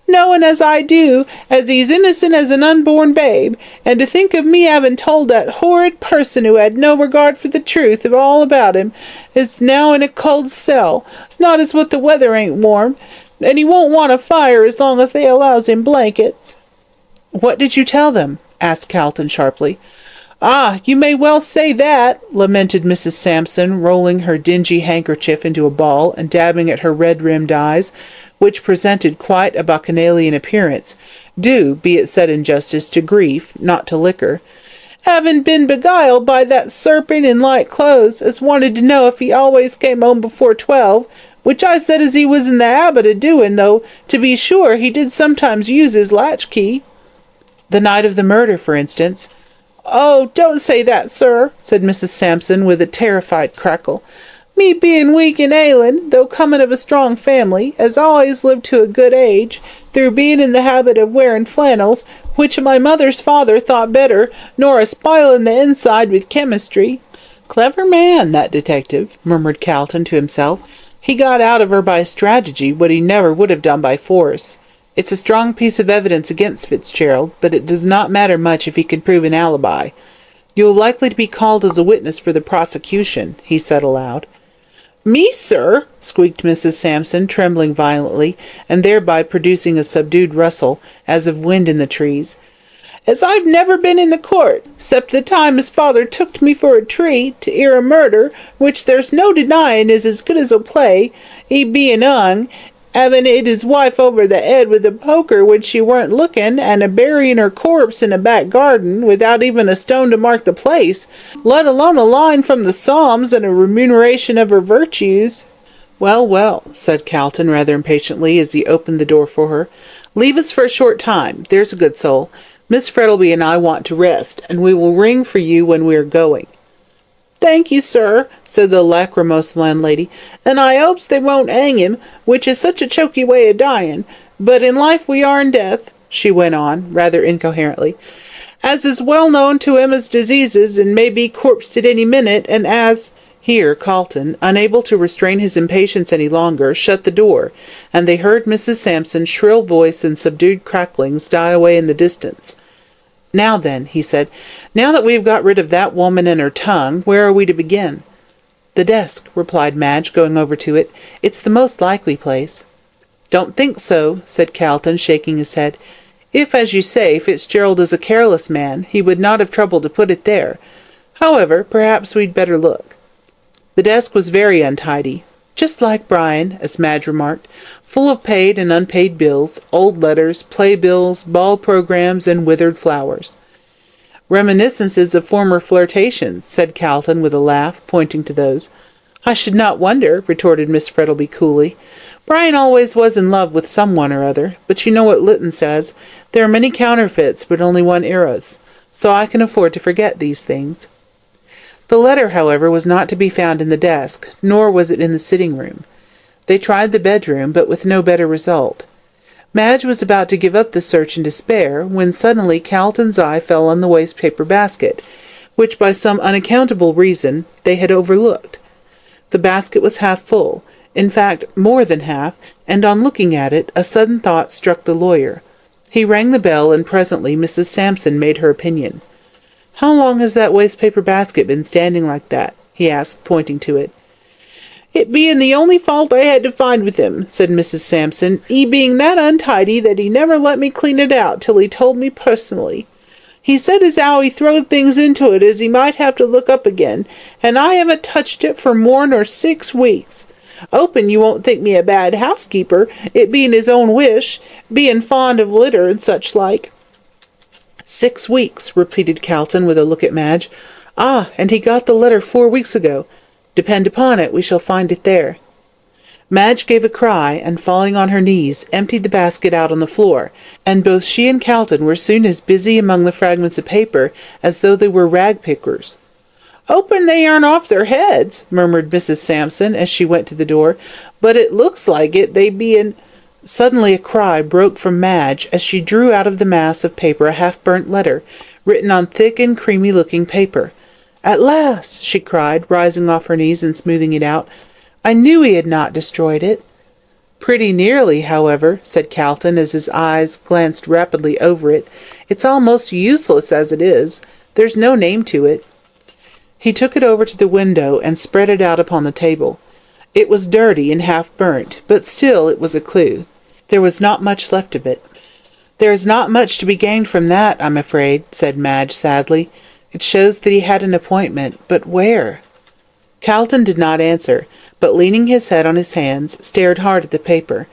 "knowing as I do, as he's innocent as an unborn babe, and to think of me having told that horrid person who had no regard for the truth of all about him, is now in a cold cell, not as what the weather ain't warm, and he won't want a fire as long as they allows him blankets." "What did you tell them?" asked Calton sharply. "Ah, you may well say that," lamented Mrs. Sampson, rolling her dingy handkerchief into a ball and dabbing at her red-rimmed eyes, which presented quite a bacchanalian appearance, due, be it said in justice, to grief, not to liquor. "Having been beguiled by that serpent in light clothes, as wanted to know if he always came home before 12, which I said as he was in the habit of doing, though, to be sure, he did sometimes use his latchkey." "The night of the murder, for instance." "Oh, don't say that, sir," said Mrs. Sampson, with a terrified crackle. "Me being weak and ailing, though coming of a strong family, as always lived to a good age, through being in the habit of wearing flannels, which my mother's father thought better nor a spiling the inside with chemistry." "Clever man, that detective," murmured Calton to himself. "He got out of her by strategy what he never would have done by force. It's a strong piece of evidence against Fitzgerald, but it does not matter much if he can prove an alibi. You're likely to be called as a witness for the prosecution," he said aloud. "Me, sir?" squeaked Mrs. Sampson, trembling violently, and thereby producing a subdued rustle, as of wind in the trees. "As I've never been in the court, 'cept the time his father took me for a treat, to 'ear a murder, which there's no denying is as good as a play, he being 'ung, having 'it his wife over the 'ead with a poker when she weren't looking, and a burying her corpse in a back garden, without even a stone to mark the place, let alone a line from the Psalms and a remuneration of her virtues." "Well, well," said Calton rather impatiently as he opened the door for her. "Leave us for a short time, there's a good soul. Miss Frettlby and I want to rest, and we will ring for you when we are going." "Thank you, sir," said the lachrymose landlady, "and I hopes they won't hang him, which is such a choky way of dying. But in life we are in death," she went on, rather incoherently, "as is well known to 'em as diseases, and may be corpsed at any minute, and as—" Here Calton, unable to restrain his impatience any longer, shut the door, and they heard Mrs. Sampson's shrill voice and subdued cracklings die away in the distance. "Now then," he said, "now that we have got rid of that woman and her tongue, where are we to begin?" "The desk," replied Madge, going over to it. "It's the most likely place." "Don't think so," said Calton, shaking his head. "If, as you say, Fitzgerald is a careless man, he would not have troubled to put it there. However, perhaps we'd better look." The desk was very untidy, just like Brian, as Madge remarked, full of paid and unpaid bills, old letters, playbills, ball programs, and withered flowers. "Reminiscences of former flirtations," said Calton with a laugh, pointing to those. "I should not wonder," retorted Miss Frettlby coolly. "Brian always was in love with some one or other, but you know what Lytton says, there are many counterfeits, but only one Eros, so I can afford to forget these things." The letter, however, was not to be found in the desk, nor was it in the sitting-room. They tried the bedroom, but with no better result. Madge was about to give up the search in despair, when suddenly Calton's eye fell on the waste-paper basket, which by some unaccountable reason they had overlooked. The basket was half full, in fact more than half, and on looking at it, a sudden thought struck the lawyer. He rang the bell, and presently Mrs. Sampson made her opinion. "How long has that waste-paper basket been standing like that?" he asked, pointing to it. "It being the only fault I had to find with him," said Mrs. Sampson, "he being that untidy that he never let me clean it out till he told me personally. He said as how he throwed things into it as he might have to look up again, and I haven't touched it for more nor 6 weeks. Open you won't think me a bad housekeeper, it being his own wish, being fond of litter and such like." 6 weeks, repeated Calton with a look at Madge. "Ah, and he got the letter 4 weeks ago. Depend upon it, we shall find it there." Madge gave a cry, and falling on her knees, emptied the basket out on the floor, and both she and Calton were soon as busy among the fragments of paper as though they were rag-pickers. "Hoping they aren't off their heads," murmured Mrs. Sampson as she went to the door, "but it looks like it, they bein—" Suddenly a cry broke from Madge as she drew out of the mass of paper a half-burnt letter, written on thick and creamy-looking paper. "At last!" she cried, rising off her knees and smoothing it out. "I knew he had not destroyed it." "Pretty nearly, however," said Calton, as his eyes glanced rapidly over it. "It's almost useless as it is. There's no name to it." He took it over to the window and spread it out upon the table. It was dirty and half-burnt, but still it was a clue. There was not much left of it. "There is not much to be gained from that, I'm afraid," said Madge sadly. "It shows that he had an appointment, but where?" Calton did not answer, but leaning his head on his hands, stared hard at the paper.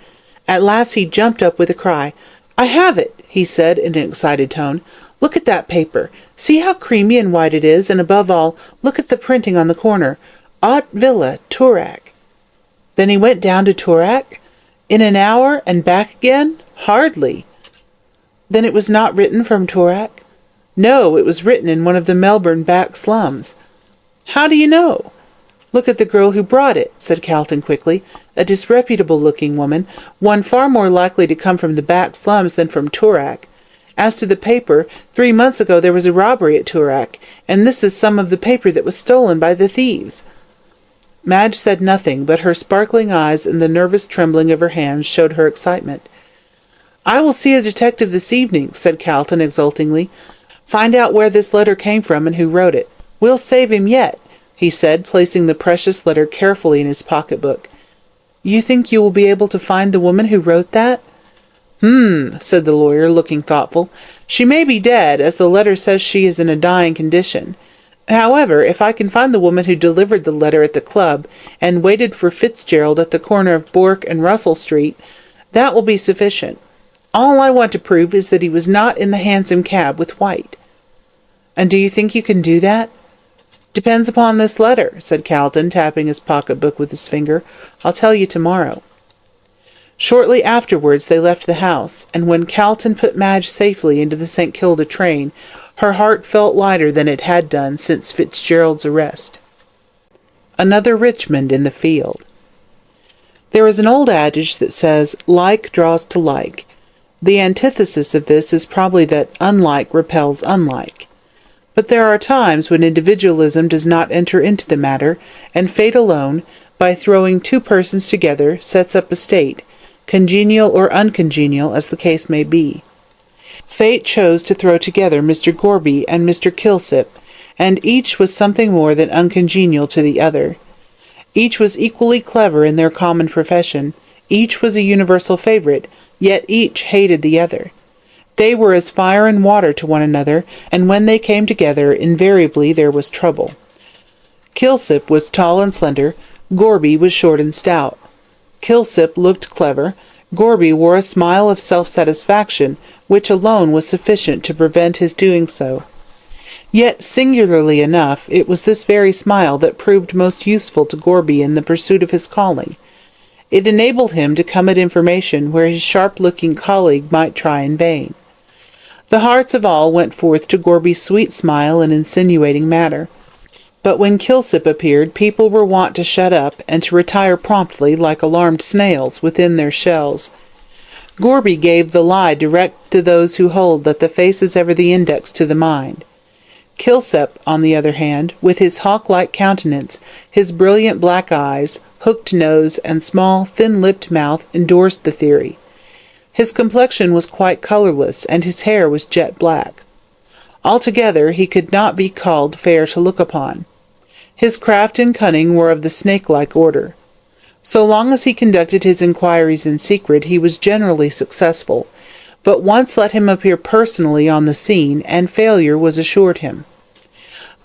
At last he jumped up with a cry. "I have it!" he said in an excited tone. "Look at that paper. See how creamy and white it is, and above all, look at the printing on the corner. Aut Villa, Toorak." "Then he went down to Toorak? In an hour, and back again? Hardly." "Then it was not written from Toorak?" "No, it was written in one of the Melbourne back slums." "How do you know?" "Look at the girl who brought it," said Calton quickly. "A disreputable-looking woman, one far more likely to come from the back slums than from Toorak. As to the paper, 3 months ago there was a robbery at Toorak, and this is some of the paper that was stolen by the thieves." Madge said nothing, but her sparkling eyes and the nervous trembling of her hands showed her excitement. "I will see a detective this evening," said Calton exultingly. "Find out where this letter came from and who wrote it. We'll save him yet," he said, placing the precious letter carefully in his pocket-book. "You think you will be able to find the woman who wrote that?" Said the lawyer, looking thoughtful. "She may be dead, as the letter says she is in a dying condition. However, if I can find the woman who delivered the letter at the club, and waited for Fitzgerald at the corner of Bourke and Russell Street, that will be sufficient. All I want to prove is that he was not in the hansom cab with White." "And do you think you can do that?" "Depends upon this letter," said Calton, tapping his pocket-book with his finger. "I'll tell you tomorrow." Shortly afterwards they left the house, and when Calton put Madge safely into the St. Kilda train, her heart felt lighter than it had done since Fitzgerald's arrest. Another Richmond in the field. There is an old adage that says, "Like draws to like." The antithesis of this is probably that unlike repels unlike. But there are times when individualism does not enter into the matter, and fate alone, by throwing two persons together, sets up a state, congenial or uncongenial as the case may be. Fate chose to throw together Mr. Gorby and Mr. Kilsip, and each was something more than uncongenial to the other. Each was equally clever in their common profession, each was a universal favourite, yet each hated the other. They were as fire and water to one another, and when they came together, invariably there was trouble. Kilsip was tall and slender, Gorby was short and stout. Kilsip looked clever, Gorby wore a smile of self-satisfaction, which alone was sufficient to prevent his doing so. Yet, singularly enough, it was this very smile that proved most useful to Gorby in the pursuit of his calling. It enabled him to come at information where his sharp-looking colleague might try in vain. The hearts of all went forth to Gorby's sweet smile and insinuating manner. But when Kilsip appeared, people were wont to shut up, and to retire promptly, like alarmed snails, within their shells. Gorby gave the lie direct to those who hold that the face is ever the index to the mind. Kilsip, on the other hand, with his hawk-like countenance, his brilliant black eyes, hooked nose, and small, thin-lipped mouth, endorsed the theory. His complexion was quite colourless, and his hair was jet black. Altogether, he could not be called fair to look upon. His craft and cunning were of the snake-like order. So long as he conducted his inquiries in secret, he was generally successful, but once let him appear personally on the scene, and failure was assured him.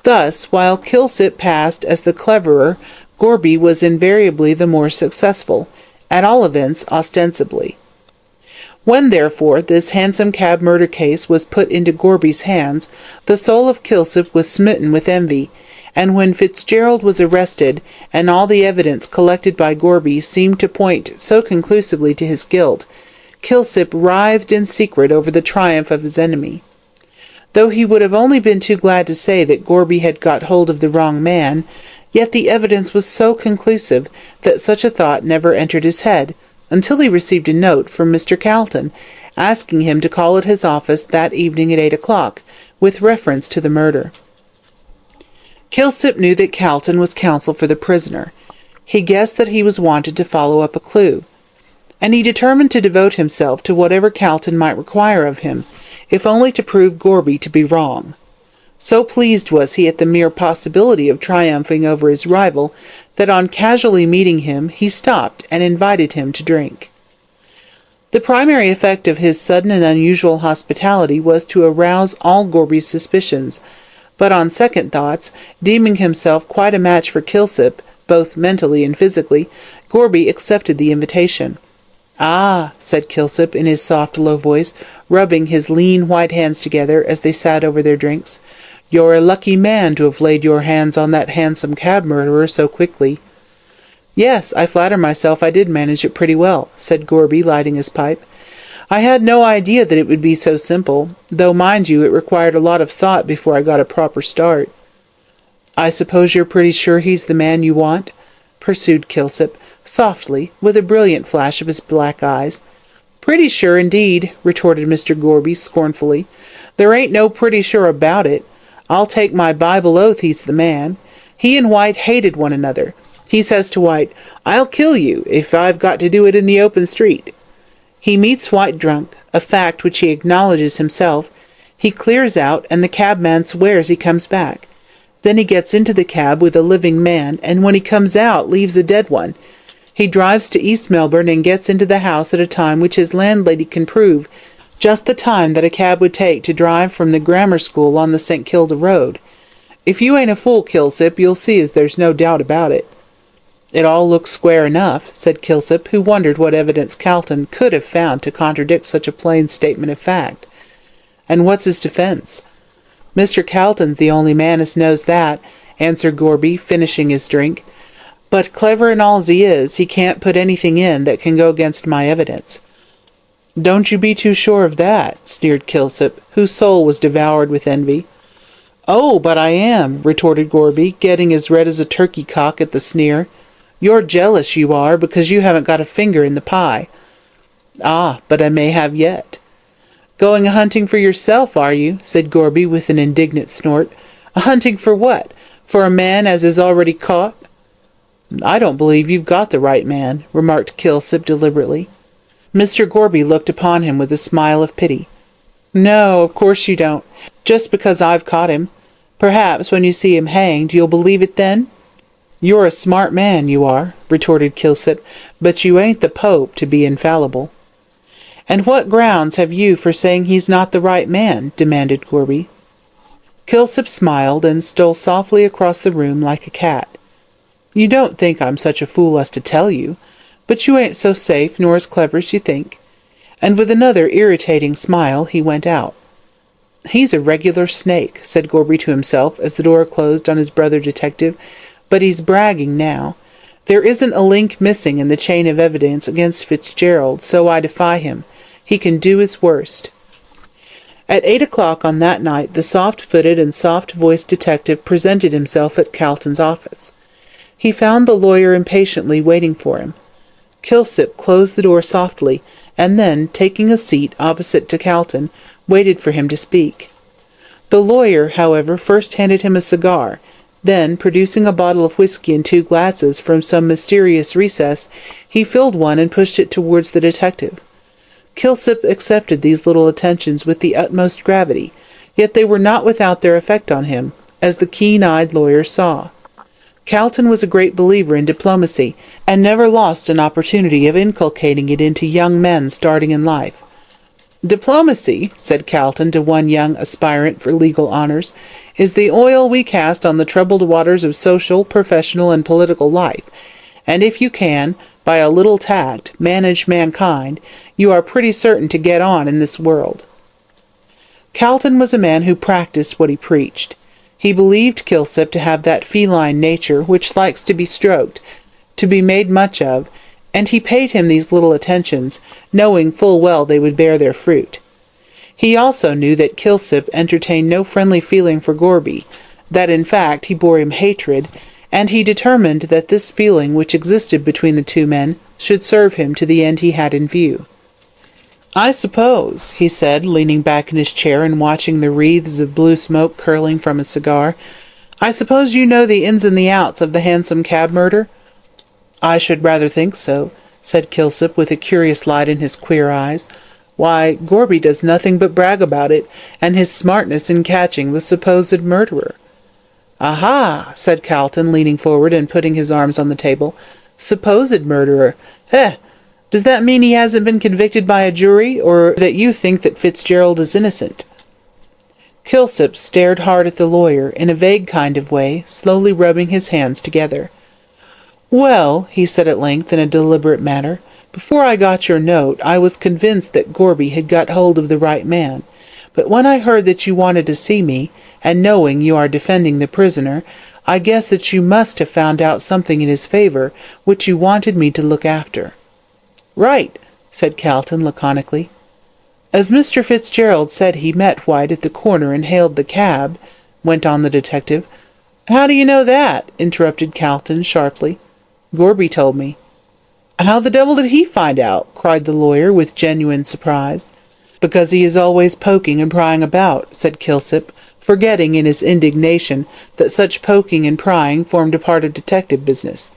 Thus, while Kilsip passed as the cleverer, Gorby was invariably the more successful, at all events ostensibly. When, therefore, this Hansom Cab murder case was put into Gorby's hands, the soul of Kilsip was smitten with envy, and when Fitzgerald was arrested, and all the evidence collected by Gorby seemed to point so conclusively to his guilt, Kilsip writhed in secret over the triumph of his enemy. Though he would have only been too glad to say that Gorby had got hold of the wrong man, yet the evidence was so conclusive that such a thought never entered his head, until he received a note from Mr. Calton, asking him to call at his office that evening at 8 o'clock, with reference to the murder. Kilsip knew that Calton was counsel for the prisoner. He guessed that he was wanted to follow up a clue, and he determined to devote himself to whatever Calton might require of him, if only to prove Gorby to be wrong. So pleased was he at the mere possibility of triumphing over his rival, that on casually meeting him he stopped and invited him to drink. The primary effect of his sudden and unusual hospitality was to arouse all Gorby's suspicions, but on second thoughts, deeming himself quite a match for Kilsip, both mentally and physically, Gorby accepted the invitation. "Ah," said Kilsip in his soft, low voice, rubbing his lean white hands together as they sat over their drinks, "you're a lucky man to have laid your hands on that hansom cab murderer so quickly." "Yes, I flatter myself I did manage it pretty well," said Gorby, lighting his pipe. "I had no idea that it would be so simple, though, mind you, it required a lot of thought before I got a proper start." "I suppose you're pretty sure he's the man you want?" pursued Kilsip, softly, with a brilliant flash of his black eyes. "Pretty sure, indeed," retorted Mr. Gorby, scornfully. "There ain't no pretty sure about it. I'll take my Bible oath he's the man. He and White hated one another. He says to White, 'I'll kill you, if I've got to do it in the open street.' He meets White drunk, a fact which he acknowledges himself. He clears out, and the cabman swears he comes back. Then he gets into the cab with a living man, and when he comes out leaves a dead one. He drives to East Melbourne and gets into the house at a time which his landlady can prove, just the time that a cab would take to drive from the grammar school on the St. Kilda road. If you ain't a fool, Kilsip, you'll see as there's no doubt about it." "It all looks square enough," said Kilsip, who wondered what evidence Calton could have found to contradict such a plain statement of fact. "And what's his defence?" "Mr. Calton's the only man as knows that," answered Gorby, finishing his drink. "But clever and all as he is, he can't put anything in that can go against my evidence." "Don't you be too sure of that," sneered Kilsip, whose soul was devoured with envy. "Oh, but I am," retorted Gorby, getting as red as a turkey cock at the sneer. "You're jealous, you are, because you haven't got a finger in the pie." "Ah, but I may have yet." "Going a-hunting for yourself, are you?" said Gorby with an indignant snort. "A-hunting for what? For a man as is already caught?" "I don't believe you've got the right man," remarked Kilsip deliberately. Mr. Gorby looked upon him with a smile of pity. "No, of course you don't, just because I've caught him. Perhaps, when you see him hanged, you'll believe it then?" "You're a smart man, you are," retorted Kilsip, "but you ain't the Pope to be infallible." "And what grounds have you for saying he's not the right man?" demanded Gorby. Kilsip smiled, and stole softly across the room like a cat. "You don't think I'm such a fool as to tell you, but you ain't so safe nor as clever as you think." And with another irritating smile he went out. "He's a regular snake," said Gorby to himself as the door closed on his brother detective, "but he's bragging now. There isn't a link missing in the chain of evidence against Fitzgerald, so I defy him. He can do his worst." At 8 o'clock on that night, the soft-footed and soft-voiced detective presented himself at Calton's office. He found the lawyer impatiently waiting for him. Kilsip closed the door softly, and then, taking a seat opposite to Calton, waited for him to speak. The lawyer, however, first handed him a cigar. Then, producing a bottle of whisky and 2 glasses from some mysterious recess, he filled one and pushed it towards the detective. Kilsip accepted these little attentions with the utmost gravity, yet they were not without their effect on him, as the keen-eyed lawyer saw. Calton was a great believer in diplomacy, and never lost an opportunity of inculcating it into young men starting in life. "Diplomacy," said Calton to one young aspirant for legal honours, "is the oil we cast on the troubled waters of social, professional, and political life, and if you can, by a little tact, manage mankind, you are pretty certain to get on in this world." Calton was a man who practised what he preached. He believed Kilsip to have that feline nature which likes to be stroked, to be made much of, and he paid him these little attentions, knowing full well they would bear their fruit. He also knew that Kilsip entertained no friendly feeling for Gorby, that in fact he bore him hatred, and he determined that this feeling which existed between the two men should serve him to the end he had in view. "I suppose," he said, leaning back in his chair and watching the wreaths of blue smoke curling from his cigar, "I suppose you know the ins and the outs of the Hansom Cab murder?" "I should rather think so," said Kilsip, with a curious light in his queer eyes. "Why, Gorby does nothing but brag about it, and his smartness in catching the supposed murderer." "Aha!" said Calton, leaning forward and putting his arms on the table. "Supposed murderer. Eh! Does that mean he hasn't been convicted by a jury, or that you think that Fitzgerald is innocent?" Kilsip stared hard at the lawyer, in a vague kind of way, slowly rubbing his hands together. "Well," he said at length, in a deliberate manner, "before I got your note, I was convinced that Gorby had got hold of the right man. But when I heard that you wanted to see me, and knowing you are defending the prisoner, I guess that you must have found out something in his favour which you wanted me to look after." "Right," said Calton laconically. "As Mr. Fitzgerald said he met White at the corner and hailed the cab," went on the detective. "How do you know that?" interrupted Calton sharply. "Gorby told me." "How the devil did he find out?" cried the lawyer with genuine surprise. "Because he is always poking and prying about," said Kilsip, forgetting in his indignation that such poking and prying formed a part of detective business.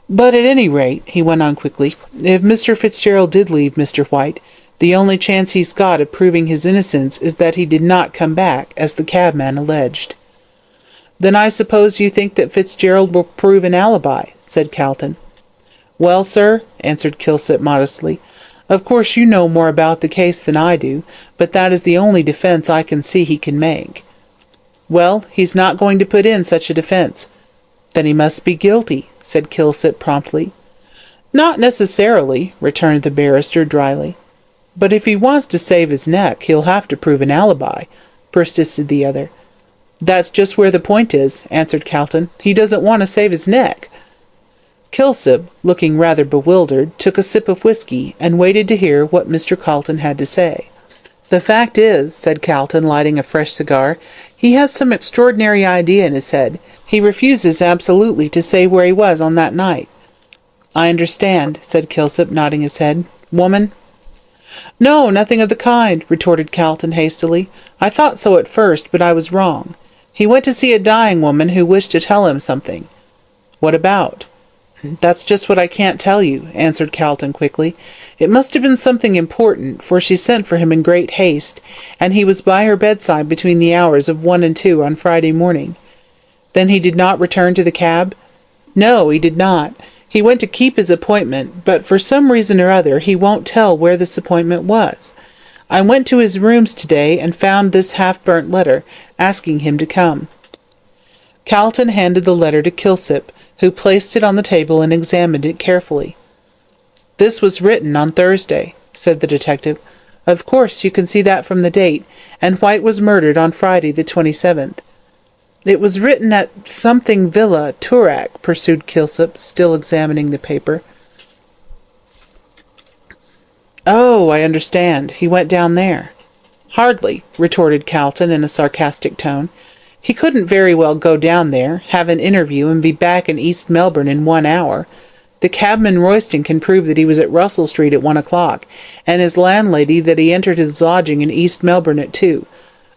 "But at any rate," he went on quickly, "if Mr. Fitzgerald did leave Mr. White, the only chance he's got of proving his innocence is that he did not come back, as the cabman alleged." "Then I suppose you think that Fitzgerald will prove an alibi," said Calton. "Well, sir," answered Kilsip modestly, "of course you know more about the case than I do, but that is the only defence I can see he can make." "Well, he's not going to put in such a defence." "Then he must be guilty," said Kilsip promptly. "Not necessarily," returned the barrister dryly. "But if he wants to save his neck, he'll have to prove an alibi," persisted the other. "That's just where the point is," answered Calton. "He doesn't want to save his neck." Kilsip, looking rather bewildered, took a sip of whisky, and waited to hear what Mr. Calton had to say. "The fact is," said Calton, lighting a fresh cigar, "he has some extraordinary idea in his head. He refuses absolutely to say where he was on that night." "I understand," said Kilsip, nodding his head. "Woman?" "No, nothing of the kind," retorted Calton hastily. "I thought so at first, but I was wrong. He went to see a dying woman who wished to tell him something." "What about?" "That's just what I can't tell you," answered Calton quickly. "It must have been something important, for she sent for him in great haste, and he was by her bedside between the hours of 1 and 2 on Friday morning." "Then he did not return to the cab?" "No, he did not. He went to keep his appointment, but for some reason or other he won't tell where this appointment was. I went to his rooms today and found this half-burnt letter, asking him to come." Calton handed the letter to Kilsip, who placed it on the table and examined it carefully. "This was written on Thursday," said the detective. "Of course you can see that from the date, and White was murdered on Friday the 27th. "It was written at something Villa, Toorak," pursued Kilsip, still examining the paper. "Oh, I understand. He went down there." "Hardly," retorted Calton in a sarcastic tone. "He couldn't very well go down there, have an interview, and be back in East Melbourne in 1 hour. The cabman Royston can prove that he was at Russell Street at 1 o'clock, and his landlady that he entered his lodging in East Melbourne at 2.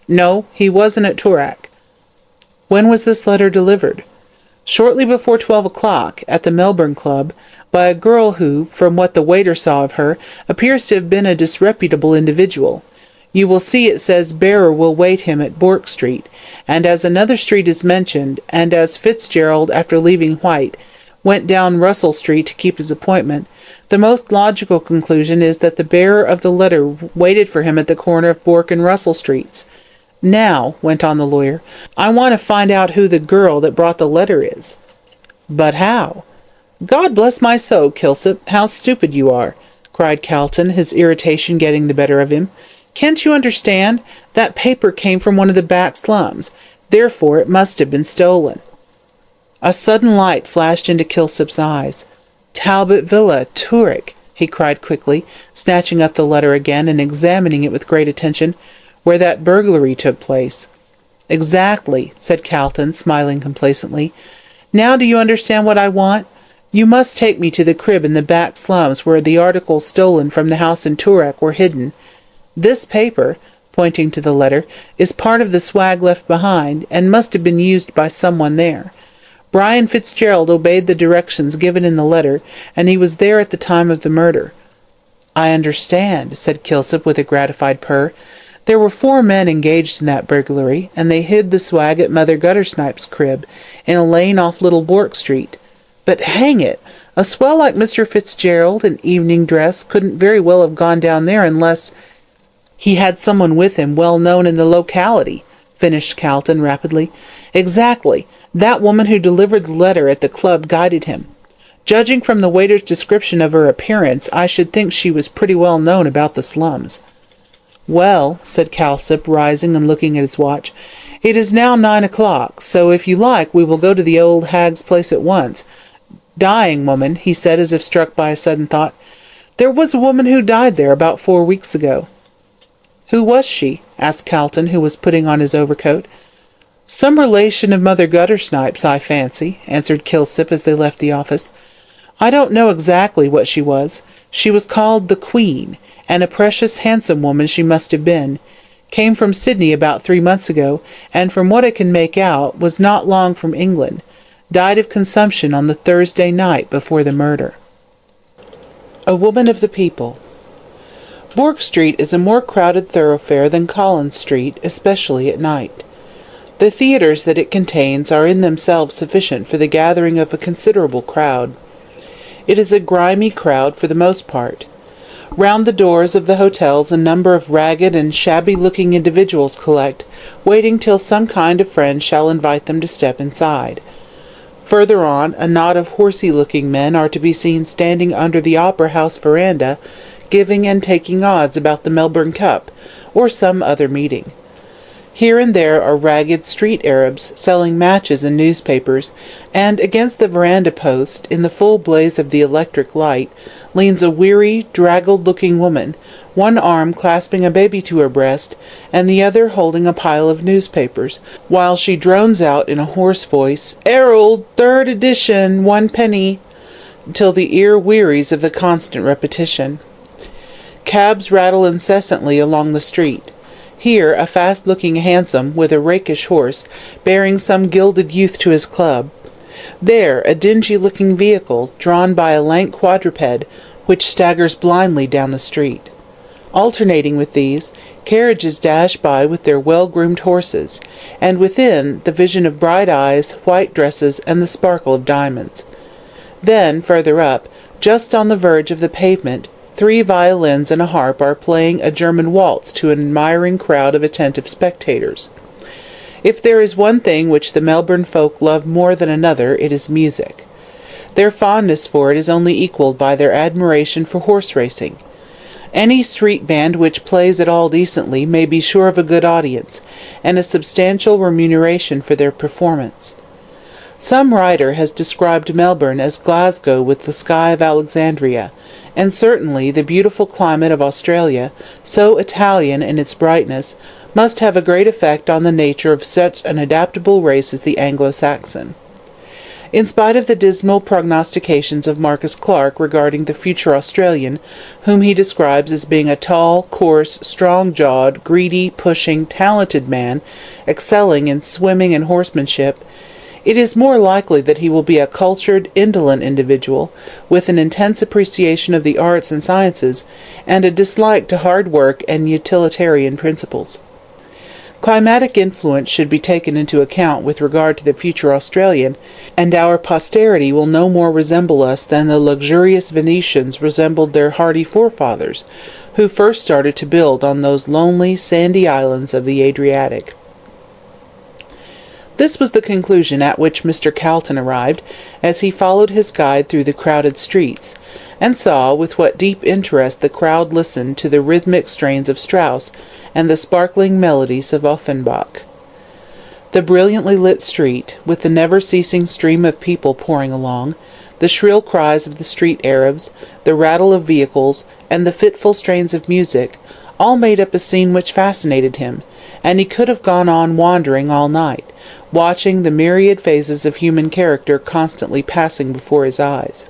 No, he wasn't at Toorak." "When was this letter delivered?" "Shortly before 12 o'clock, at the Melbourne Club, by a girl who, from what the waiter saw of her, appears to have been a disreputable individual. You will see it says bearer will wait him at Bourke Street, and as another street is mentioned, and as Fitzgerald, after leaving White, went down Russell Street to keep his appointment, the most logical conclusion is that the bearer of the letter waited for him at the corner of Bourke and Russell Streets. Now," went on the lawyer, "I want to find out who the girl that brought the letter is." "But how?" "God bless my soul, Kilsip, how stupid you are!" cried Calton, his irritation getting the better of him. "Can't you understand? That paper came from one of the back slums. Therefore it must have been stolen." A sudden light flashed into Kilsip's eyes. "Talbot Villa, Toorak," he cried quickly, snatching up the letter again and examining it with great attention, "where that burglary took place." "Exactly," said Calton, smiling complacently. "Now do you understand what I want? You must take me to the crib in the back slums where the articles stolen from the house in Toorak were hidden. This paper," pointing to the letter, "is part of the swag left behind, and must have been used by someone there. Brian Fitzgerald obeyed the directions given in the letter, and he was there at the time of the murder." "I understand," said Kilsip with a gratified purr. "There were 4 men engaged in that burglary, and they hid the swag at Mother Guttersnipe's crib, in a lane off Little Bourke Street. But hang it! A swell like Mr. Fitzgerald, in evening dress, couldn't very well have gone down there unless he had someone with him well known in the locality," finished Calton rapidly. "Exactly. That woman who delivered the letter at the club guided him. Judging from the waiter's description of her appearance, I should think she was pretty well known about the slums." "Well," said Kilsip, rising and looking at his watch, "it is now 9 o'clock, so if you like we will go to the old hag's place at once. Dying woman," he said, as if struck by a sudden thought. "There was a woman who died there about 4 weeks ago." "Who was she?" asked Calton, who was putting on his overcoat. "Some relation of Mother Guttersnipe's, I fancy," answered Kilsip as they left the office. "I don't know exactly what she was. She was called the Queen, and a precious handsome woman she must have been. Came from Sydney about 3 months ago, and from what I can make out, was not long from England. Died of consumption on the Thursday night before the murder." A woman of the people. Bourke Street is a more crowded thoroughfare than Collins Street, especially at night. The theatres that it contains are in themselves sufficient for the gathering of a considerable crowd. It is a grimy crowd for the most part. Round the doors of the hotels a number of ragged and shabby-looking individuals collect, waiting till some kind of friend shall invite them to step inside. Further on, a knot of horsey-looking men are to be seen standing under the Opera House veranda, giving and taking odds about the Melbourne Cup, or some other meeting. Here and there are ragged street Arabs selling matches and newspapers, and against the veranda post, in the full blaze of the electric light, leans a weary, draggled-looking woman, one arm clasping a baby to her breast, and the other holding a pile of newspapers, while she drones out in a hoarse voice, "'Erald, 3rd edition, 1 penny," till the ear wearies of the constant repetition. Cabs rattle incessantly along the street. Here a fast-looking hansom, with a rakish horse, bearing some gilded youth to his club. There a dingy-looking vehicle, drawn by a lank quadruped, which staggers blindly down the street. Alternating with these, carriages dash by with their well-groomed horses, and within, the vision of bright eyes, white dresses, and the sparkle of diamonds. Then, further up, just on the verge of the pavement, 3 violins and a harp are playing a German waltz to an admiring crowd of attentive spectators. If there is one thing which the Melbourne folk love more than another, it is music. Their fondness for it is only equalled by their admiration for horse racing. Any street band which plays at all decently may be sure of a good audience, and a substantial remuneration for their performance. Some writer has described Melbourne as Glasgow with the sky of Alexandria, and certainly the beautiful climate of Australia, so Italian in its brightness, must have a great effect on the nature of such an adaptable race as the Anglo-Saxon. In spite of the dismal prognostications of Marcus Clarke regarding the future Australian, whom he describes as being a tall, coarse, strong-jawed, greedy, pushing, talented man, excelling in swimming and horsemanship, it is more likely that he will be a cultured, indolent individual, with an intense appreciation of the arts and sciences, and a dislike to hard work and utilitarian principles. Climatic influence should be taken into account with regard to the future Australian, and our posterity will no more resemble us than the luxurious Venetians resembled their hardy forefathers, who first started to build on those lonely, sandy islands of the Adriatic. This was the conclusion at which Mr. Calton arrived, as he followed his guide through the crowded streets, and saw with what deep interest the crowd listened to the rhythmic strains of Strauss and the sparkling melodies of Offenbach. The brilliantly lit street, with the never-ceasing stream of people pouring along, the shrill cries of the street Arabs, the rattle of vehicles, and the fitful strains of music, all made up a scene which fascinated him, and he could have gone on wandering all night, watching the myriad phases of human character constantly passing before his eyes.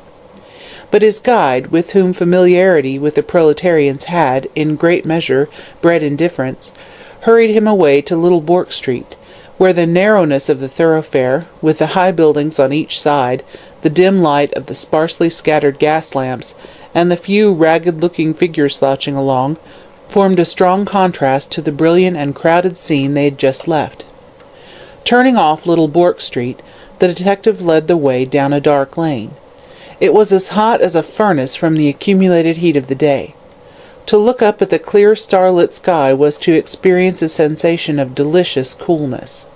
But his guide, with whom familiarity with the proletarians had, in great measure, bred indifference, hurried him away to Little Bourke Street, where the narrowness of the thoroughfare, with the high buildings on each side, the dim light of the sparsely scattered gas lamps, and the few ragged-looking figures slouching along, formed a strong contrast to the brilliant and crowded scene they had just left. Turning off Little Bourke Street, the detective led the way down a dark lane. It was as hot as a furnace from the accumulated heat of the day. To look up at the clear starlit sky was to experience a sensation of delicious coolness.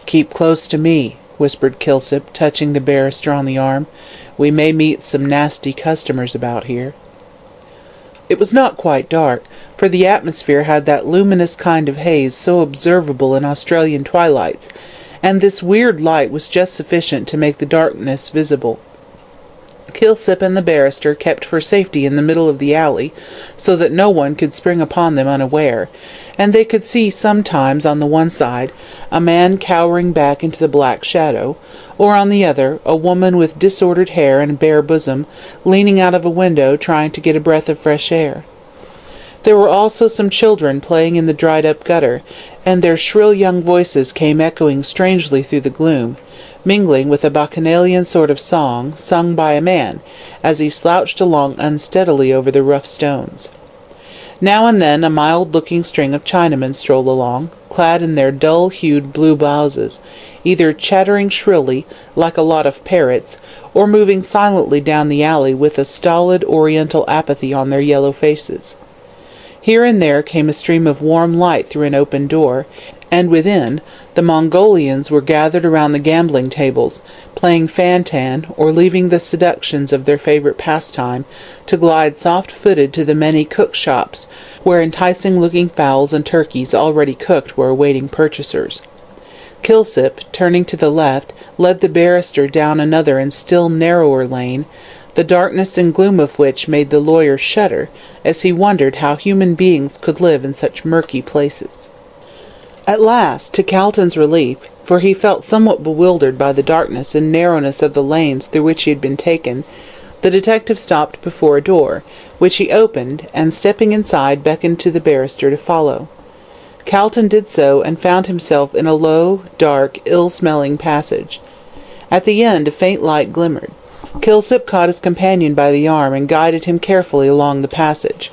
"Keep close to me," whispered Kilsip, touching the barrister on the arm. "We may meet some nasty customers about here." It was not quite dark, for the atmosphere had that luminous kind of haze so observable in Australian twilights, and this weird light was just sufficient to make the darkness visible. Kilsip and the barrister kept for safety in the middle of the alley, so that no one could spring upon them unaware, and they could see sometimes on the one side a man cowering back into the black shadow, or on the other a woman with disordered hair and bare bosom, leaning out of a window trying to get a breath of fresh air. There were also some children playing in the dried-up gutter, and their shrill young voices came echoing strangely through the gloom, mingling with a bacchanalian sort of song sung by a man, as he slouched along unsteadily over the rough stones. Now and then a mild-looking string of Chinamen strolled along, clad in their dull-hued blue blouses, either chattering shrilly, like a lot of parrots, or moving silently down the alley with a stolid oriental apathy on their yellow faces. Here and there came a stream of warm light through an open door, and within, the Mongolians were gathered around the gambling tables, playing fan-tan, or leaving the seductions of their favourite pastime to glide soft-footed to the many cook-shops, where enticing-looking fowls and turkeys already cooked were awaiting purchasers. Kilsip, turning to the left, led the barrister down another and still narrower lane, the darkness and gloom of which made the lawyer shudder, as he wondered how human beings could live in such murky places. At last, to Calton's relief, for he felt somewhat bewildered by the darkness and narrowness of the lanes through which he had been taken, the detective stopped before a door, which he opened, and stepping inside beckoned to the barrister to follow. Calton did so, and found himself in a low, dark, ill-smelling passage. At the end a faint light glimmered. Kilsip caught his companion by the arm and guided him carefully along the passage.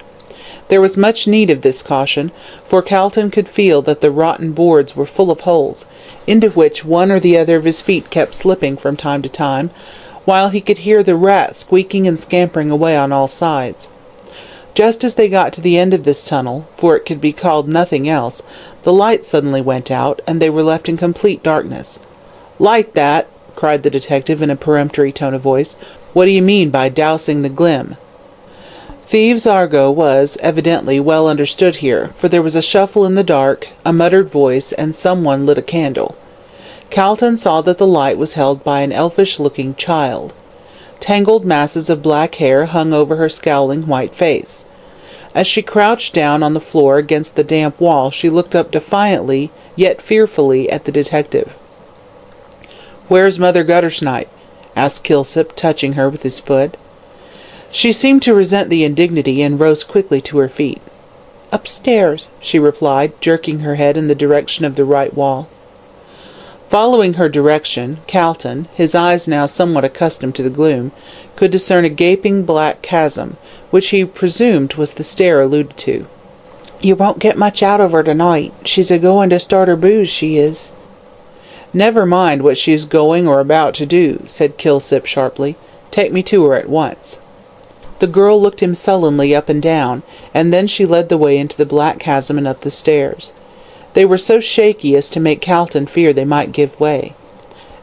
There was much need of this caution, for Calton could feel that the rotten boards were full of holes, into which one or the other of his feet kept slipping from time to time, while he could hear the rats squeaking and scampering away on all sides. Just as they got to the end of this tunnel, for it could be called nothing else, the light suddenly went out, and they were left in complete darkness. "Light that!" cried the detective in a peremptory tone of voice. "What do you mean by dousing the glim?" Thieves' argot was, evidently, well understood here, for there was a shuffle in the dark, a muttered voice, and someone lit a candle. Calton saw that the light was held by an elfish-looking child. Tangled masses of black hair hung over her scowling white face. As she crouched down on the floor against the damp wall, she looked up defiantly, yet fearfully, at the detective. "Where's Mother Guttersnipe?" asked Kilsip, touching her with his foot. She seemed to resent the indignity, and rose quickly to her feet. "Upstairs," she replied, jerking her head in the direction of the right wall. Following her direction, Calton, his eyes now somewhat accustomed to the gloom, could discern a gaping black chasm, which he presumed was the stair alluded to. "You won't get much out of her tonight. She's a-going to start her booze, she is." "Never mind what she's going or about to do," said Kilsip sharply. "Take me to her at once." The girl looked him sullenly up and down, and then she led the way into the black chasm and up the stairs. They were so shaky as to make Calton fear they might give way.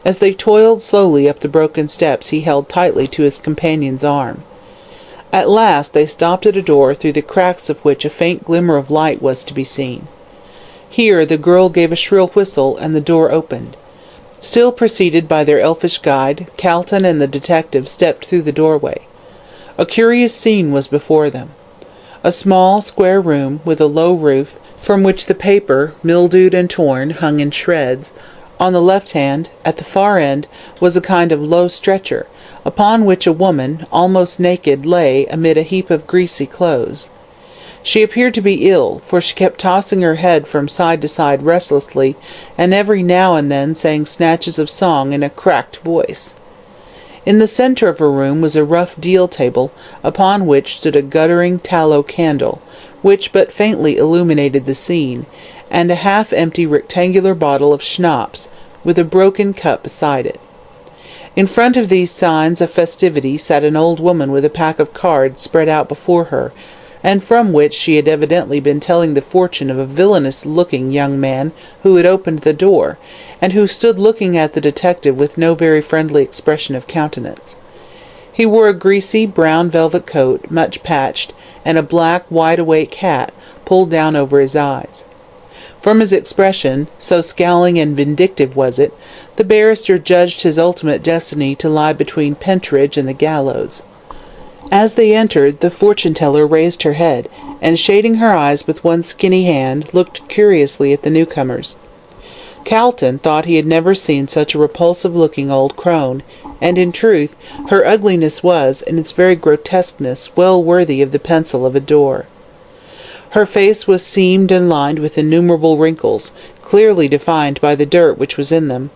As they toiled slowly up the broken steps, he held tightly to his companion's arm. At last they stopped at a door, through the cracks of which a faint glimmer of light was to be seen. Here the girl gave a shrill whistle, and the door opened. Still preceded by their elfish guide, Calton and the detective stepped through the doorway. A curious scene was before them. A small, square room, with a low roof, from which the paper, mildewed and torn, hung in shreds. On the left hand, at the far end, was a kind of low stretcher, upon which a woman, almost naked, lay amid a heap of greasy clothes. She appeared to be ill, for she kept tossing her head from side to side restlessly, and every now and then sang snatches of song in a cracked voice. In the centre of her room was a rough deal table, upon which stood a guttering tallow candle, which but faintly illuminated the scene, and a half-empty rectangular bottle of schnapps, with a broken cup beside it. In front of these signs of festivity sat an old woman with a pack of cards spread out before her, and from which she had evidently been telling the fortune of a villainous-looking young man who had opened the door, and who stood looking at the detective with no very friendly expression of countenance. He wore a greasy brown velvet coat, much patched, and a black wide-awake hat pulled down over his eyes. From his expression, so scowling and vindictive was it, the barrister judged his ultimate destiny to lie between Pentridge and the gallows. As they entered, the fortune-teller raised her head, and shading her eyes with one skinny hand, looked curiously at the newcomers. Calton thought he had never seen such a repulsive-looking old crone, and in truth her ugliness was, in its very grotesqueness, well worthy of the pencil of a Dore. Her face was seamed and lined with innumerable wrinkles, clearly defined by the dirt which was in them,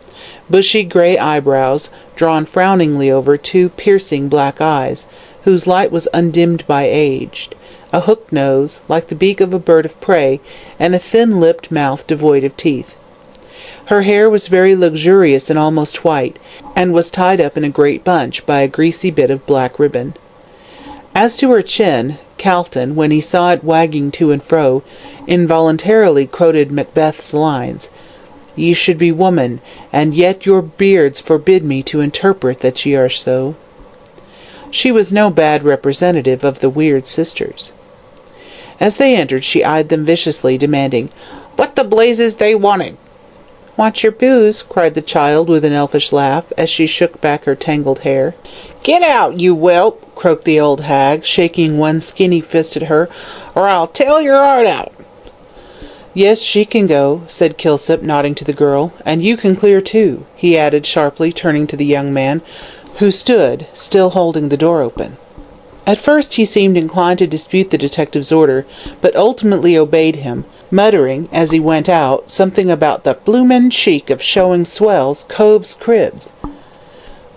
bushy grey eyebrows, drawn frowningly over two piercing black eyes, whose light was undimmed by age, a hooked nose, like the beak of a bird of prey, and a thin-lipped mouth devoid of teeth. Her hair was very luxurious and almost white, and was tied up in a great bunch by a greasy bit of black ribbon. As to her chin, Calton, when he saw it wagging to and fro, involuntarily quoted Macbeth's lines, "Ye should be woman, and yet your beards forbid me to interpret that ye are so." She was no bad representative of the weird sisters. As they entered, she eyed them viciously, demanding, "What the blazes they wanted?" "Want your booze?" cried the child with an elfish laugh, as she shook back her tangled hair. "Get out, you whelp!" croaked the old hag, shaking one skinny fist at her, "or I'll tear your heart out." "Yes, she can go," said Kilsip, nodding to the girl, "and you can clear too," he added sharply, turning to the young man, who stood, still holding the door open. At first he seemed inclined to dispute the detective's order, but ultimately obeyed him, muttering, as he went out, something about the bloomin' cheek of showing swells coves' cribs.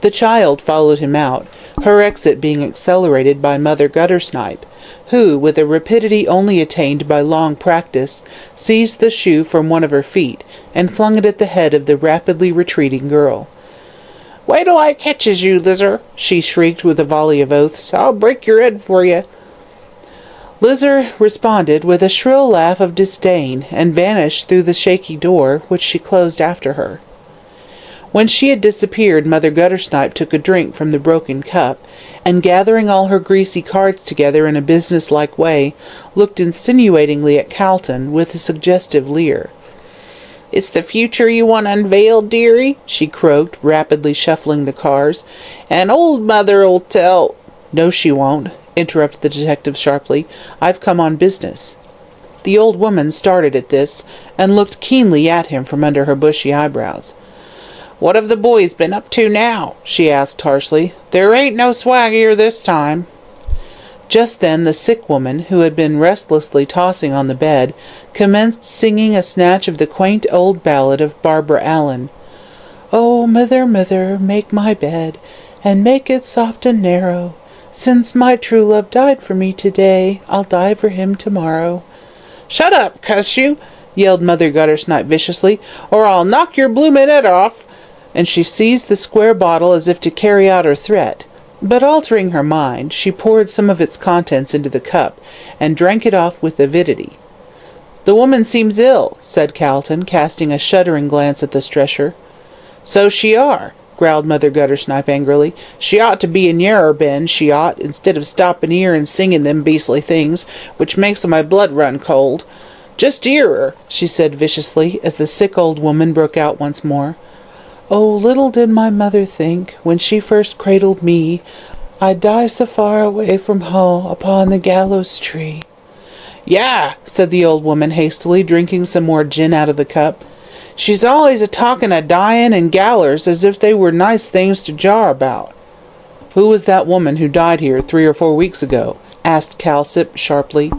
The child followed him out, her exit being accelerated by Mother Guttersnipe, who, with a rapidity only attained by long practice, seized the shoe from one of her feet, and flung it at the head of the rapidly retreating girl. "Wait till I catches you, Lizzer!" she shrieked with a volley of oaths. "I'll break your head for you!" Lizzer responded with a shrill laugh of disdain, and vanished through the shaky door, which she closed after her. When she had disappeared, Mother Guttersnipe took a drink from the broken cup, and gathering all her greasy cards together in a business-like way, looked insinuatingly at Calton with a suggestive leer. "It's the future you want unveiled, dearie," she croaked, rapidly shuffling the cars. "And old mother'll tell—" "No, she won't," interrupted the detective sharply. "I've come on business." The old woman started at this, and looked keenly at him from under her bushy eyebrows. "What have the boys been up to now?" she asked harshly. "There ain't no swag here this time." Just then the sick woman, who had been restlessly tossing on the bed, commenced singing a snatch of the quaint old ballad of Barbara Allen. "Oh, mother, mother, make my bed, and make it soft and narrow. Since my true love died for me today, I'll die for him tomorrow." "Shut up, cuss you!" yelled Mother Guttersnipe viciously, "or I'll knock your bloomin' head off!" And she seized the square bottle as if to carry out her threat. But altering her mind, she poured some of its contents into the cup, and drank it off with avidity. "The woman seems ill," said Calton, casting a shuddering glance at the stretcher. "So she are," growled Mother Guttersnipe angrily. "She ought to be in Yarrer Bend, she ought, instead of stopping here and singing them beastly things, which makes my blood run cold. Just 'ear her," she said viciously, as the sick old woman broke out once more. "Oh, little did my mother think, when she first cradled me, I'd die so far away from home upon the gallows tree." "Yah!" said the old woman hastily, drinking some more gin out of the cup. "She's always a-talking o' dyin' and gallers as if they were nice things to jar about." "Who was that woman who died here 3 or 4 weeks ago?" asked Calsip sharply.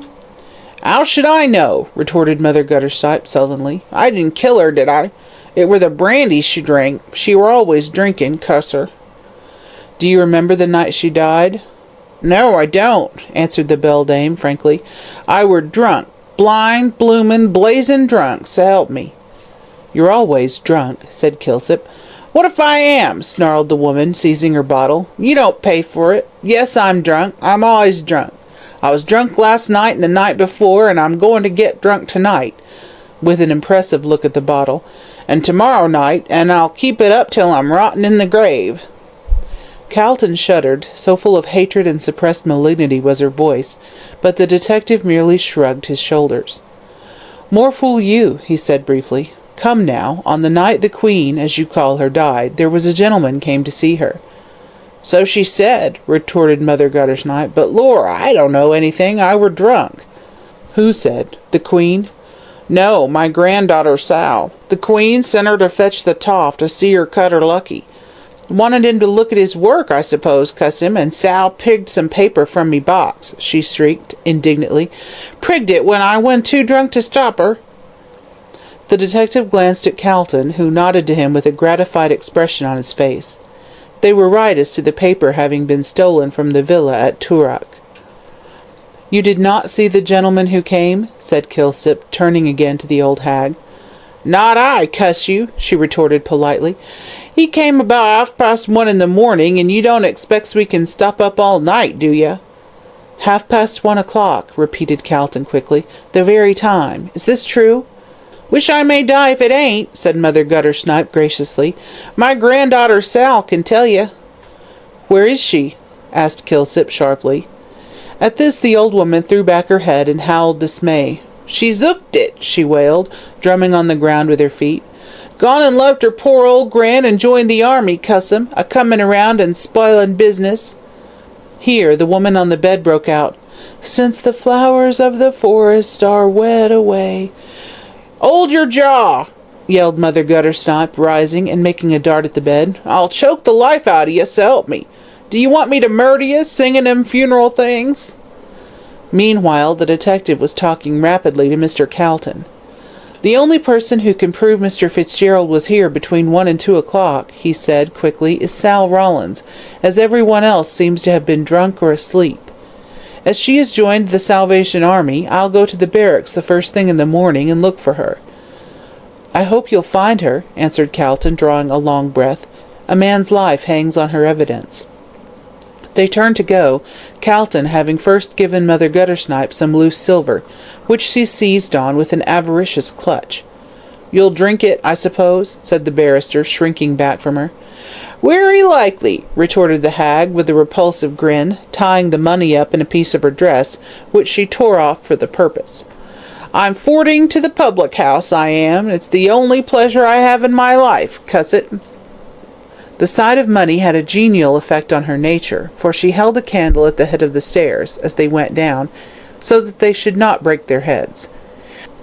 "'Ow should I know?" retorted Mother Guttersnipe sullenly. "I didn't kill her, did I? It were the brandy she drank. She were always drinking, cuss her." "Do you remember the night she died?" "No, I don't," answered the beldame frankly. "I were drunk, blind, bloomin', blazin' drunk, s'help me." "You're always drunk," said Kilsip. "What if I am?" snarled the woman, seizing her bottle. "You don't pay for it. Yes, I'm drunk. I'm always drunk. I was drunk last night and the night before, and I'm going to get drunk tonight," with an impressive look at the bottle, "and tomorrow night, and I'll keep it up till I'm rotting in the grave." Calton shuddered, so full of hatred and suppressed malignity was her voice, but the detective merely shrugged his shoulders. "More fool you," he said briefly. "Come now, on the night the Queen, as you call her, died, there was a gentleman came to see her." "So she said," retorted Mother Guttersnipe, "but lor, I don't know anything. I were drunk." "Who said? The Queen?" "No, my granddaughter Sal. The Queen sent her to fetch the toff to see her cut her lucky. Wanted him to look at his work, I suppose, cuss him, and Sal prigged some paper from me box," she shrieked indignantly. "Prigged it when I went too drunk to stop her." The detective glanced at Calton, who nodded to him with a gratified expression on his face. They were right as to the paper having been stolen from the villa at Toorak. "You did not see the gentleman who came?" said Kilsip, turning again to the old hag. "Not I, cuss you," she retorted politely. "He came about 1:30 in the morning, and you don't expect we can stop up all night, do you?" 1:30, repeated Calton quickly. "The very time. Is this true?" "Wish I may die if it ain't," said Mother Guttersnipe graciously. "My granddaughter Sal can tell you." "Where is she?" asked Kilsip sharply. At this the old woman threw back her head and howled dismay. "She's 'ooked it," she wailed, drumming on the ground with her feet. "Gone and left her poor old gran and joined the army, cuss 'em, a-comin' around and spoilin' business." Here the woman on the bed broke out, "Since the flowers of the forest are wed away—" "'Old your jaw!" yelled Mother Guttersnipe, rising and making a dart at the bed. "I'll choke the life out of you, s'help me. Do you want me to murder you, singing them funeral things?" Meanwhile the detective was talking rapidly to Mr. Calton. "The only person who can prove Mr. Fitzgerald was here between 1 and 2 o'clock, he said quickly, "is Sal Rawlins, as everyone else seems to have been drunk or asleep. As she has joined the Salvation Army, I'll go to the barracks the first thing in the morning and look for her." "I hope you'll find her," answered Calton, drawing a long breath. "A man's life hangs on her evidence." They turned to go, Calton having first given Mother Guttersnipe some loose silver, which she seized on with an avaricious clutch. "You'll drink it, I suppose?" said the barrister, shrinking back from her. "Wery likely," retorted the hag with a repulsive grin, tying the money up in a piece of her dress, which she tore off for the purpose. I'm forting to the public house, I am. It's the only pleasure I have in my life, cuss it." The sight of money had a genial effect on her nature, for she held a candle at the head of the stairs, as they went down, so that they should not break their heads.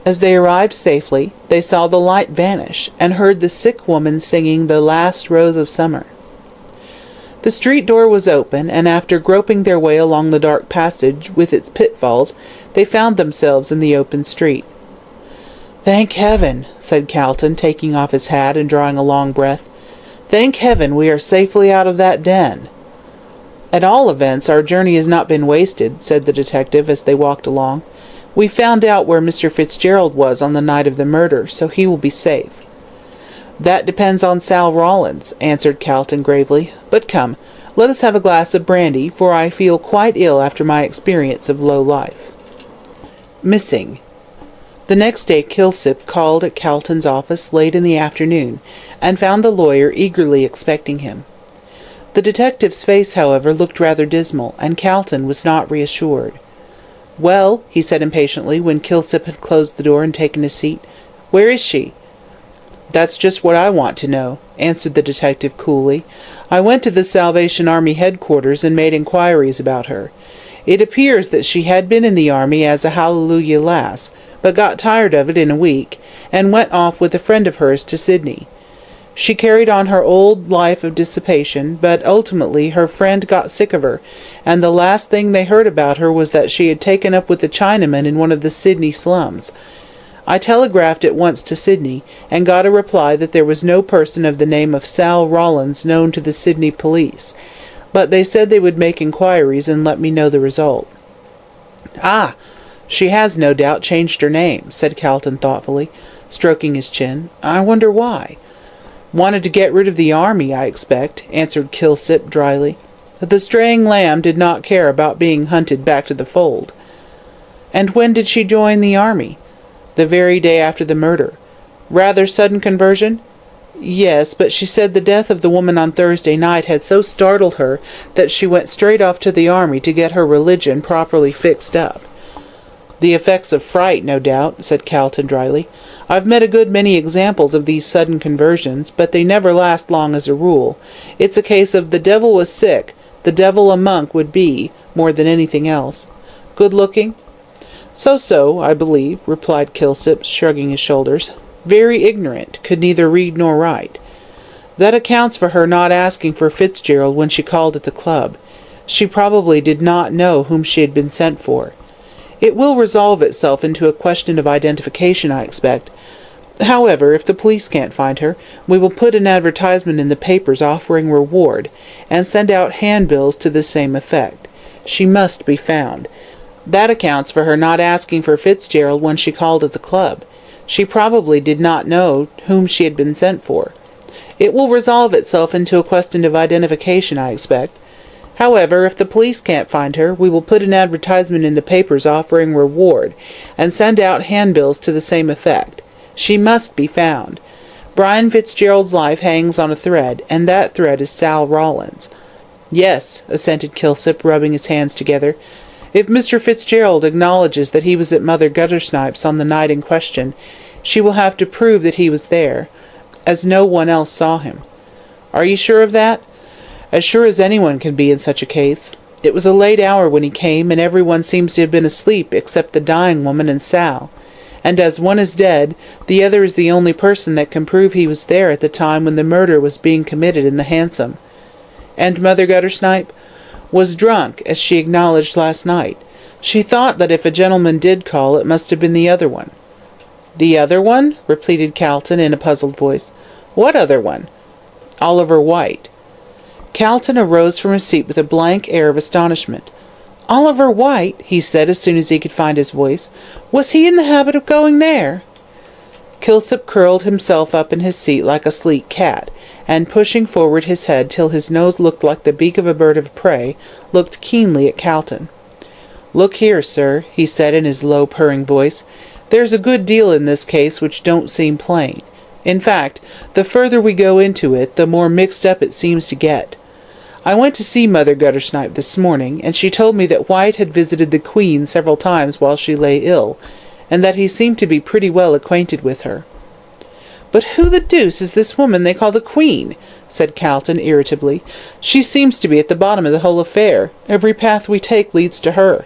As they arrived safely, they saw the light vanish, and heard the sick woman singing "The Last Rose of Summer." The street door was open, and after groping their way along the dark passage with its pitfalls, they found themselves in the open street. "Thank heaven," said Calton, taking off his hat and drawing a long breath. "Thank heaven we are safely out of that den." "At all events, our journey has not been wasted," said the detective as they walked along. "We found out where Mr. Fitzgerald was on the night of the murder, so he will be safe." "That depends on Sal Rawlins," answered Calton gravely. "But come, let us have a glass of brandy, for I feel quite ill after my experience of low life." Missing. The next day Kilsip called at Calton's office late in the afternoon, and found the lawyer eagerly expecting him. The detective's face, however, looked rather dismal, and Calton was not reassured. "Well," he said impatiently, when Kilsip had closed the door and taken his seat, "where is she?" "That's just what I want to know," answered the detective coolly. "I went to the Salvation Army headquarters and made inquiries about her. It appears that she had been in the army as a hallelujah lass, but got tired of it in a week, and went off with a friend of hers to Sydney. She carried on her old life of dissipation, but ultimately her friend got sick of her, and the last thing they heard about her was that she had taken up with a Chinaman in one of the Sydney slums. I telegraphed at once to Sydney, and got a reply that there was no person of the name of Sal Rawlins known to the Sydney police, but they said they would make inquiries and let me know the result." "Ah! She has no doubt changed her name," said Calton thoughtfully, stroking his chin. "I wonder why." "Wanted to get rid of the army, I expect," answered Kilsip dryly. "The straying lamb did not care about being hunted back to the fold." "And when did she join the army?" "The very day after the murder." "Rather sudden conversion?" "Yes, but she said the death of the woman on Thursday night had so startled her that she went straight off to the army to get her religion properly fixed up." "The effects of fright, no doubt," said Calton dryly. "I've met a good many examples of these sudden conversions, but they never last long as a rule. It's a case of the devil was sick, the devil a monk would be, more than anything else. Good looking?" "So, I believe," replied Kilsip, shrugging his shoulders. "Very ignorant, could neither read nor write. That accounts for her not asking for Fitzgerald when she called at the club. She probably did not know whom she had been sent for. It will resolve itself into a question of identification, I expect. However, if the police can't find her, we will put an advertisement in the papers offering reward, and send out handbills to the same effect. She must be found. That accounts for her not asking for Fitzgerald when she called at the club. She probably did not know whom she had been sent for. It will resolve itself into a question of identification, I expect. However, if the police can't find her, we will put an advertisement in the papers offering reward, and send out handbills to the same effect. She must be found. Brian Fitzgerald's life hangs on a thread, and that thread is Sal Rawlins." "Yes," assented Kilsip, rubbing his hands together. "If Mr. Fitzgerald acknowledges that he was at Mother Guttersnipe's on the night in question, she will have to prove that he was there, as no one else saw him." "Are you sure of that?" "As sure as anyone can be in such a case. It was a late hour when he came, and everyone seems to have been asleep except the dying woman and Sal. And as one is dead, the other is the only person that can prove he was there at the time when the murder was being committed in the hansom." "And Mother Guttersnipe?" "Was drunk, as she acknowledged last night. She thought that if a gentleman did call, it must have been the other one." "The other one?" repeated Calton in a puzzled voice. "What other one?" "Oliver White." Calton arose from his seat with a blank air of astonishment. "Oliver White?" he said as soon as he could find his voice. "Was he in the habit of going there?" Kilsip curled himself up in his seat like a sleek cat, and pushing forward his head till his nose looked like the beak of a bird of prey, looked keenly at Calton. "Look here, sir," he said in his low purring voice, "there's a good deal in this case which don't seem plain. In fact, the further we go into it, the more mixed up it seems to get. I went to see Mother Guttersnipe this morning, and she told me that White had visited the Queen several times while she lay ill, and that he seemed to be pretty well acquainted with her. "But who the deuce is this woman they call the Queen?" said Calton irritably. "She seems to be at the bottom of the whole affair. Every path we take leads to her."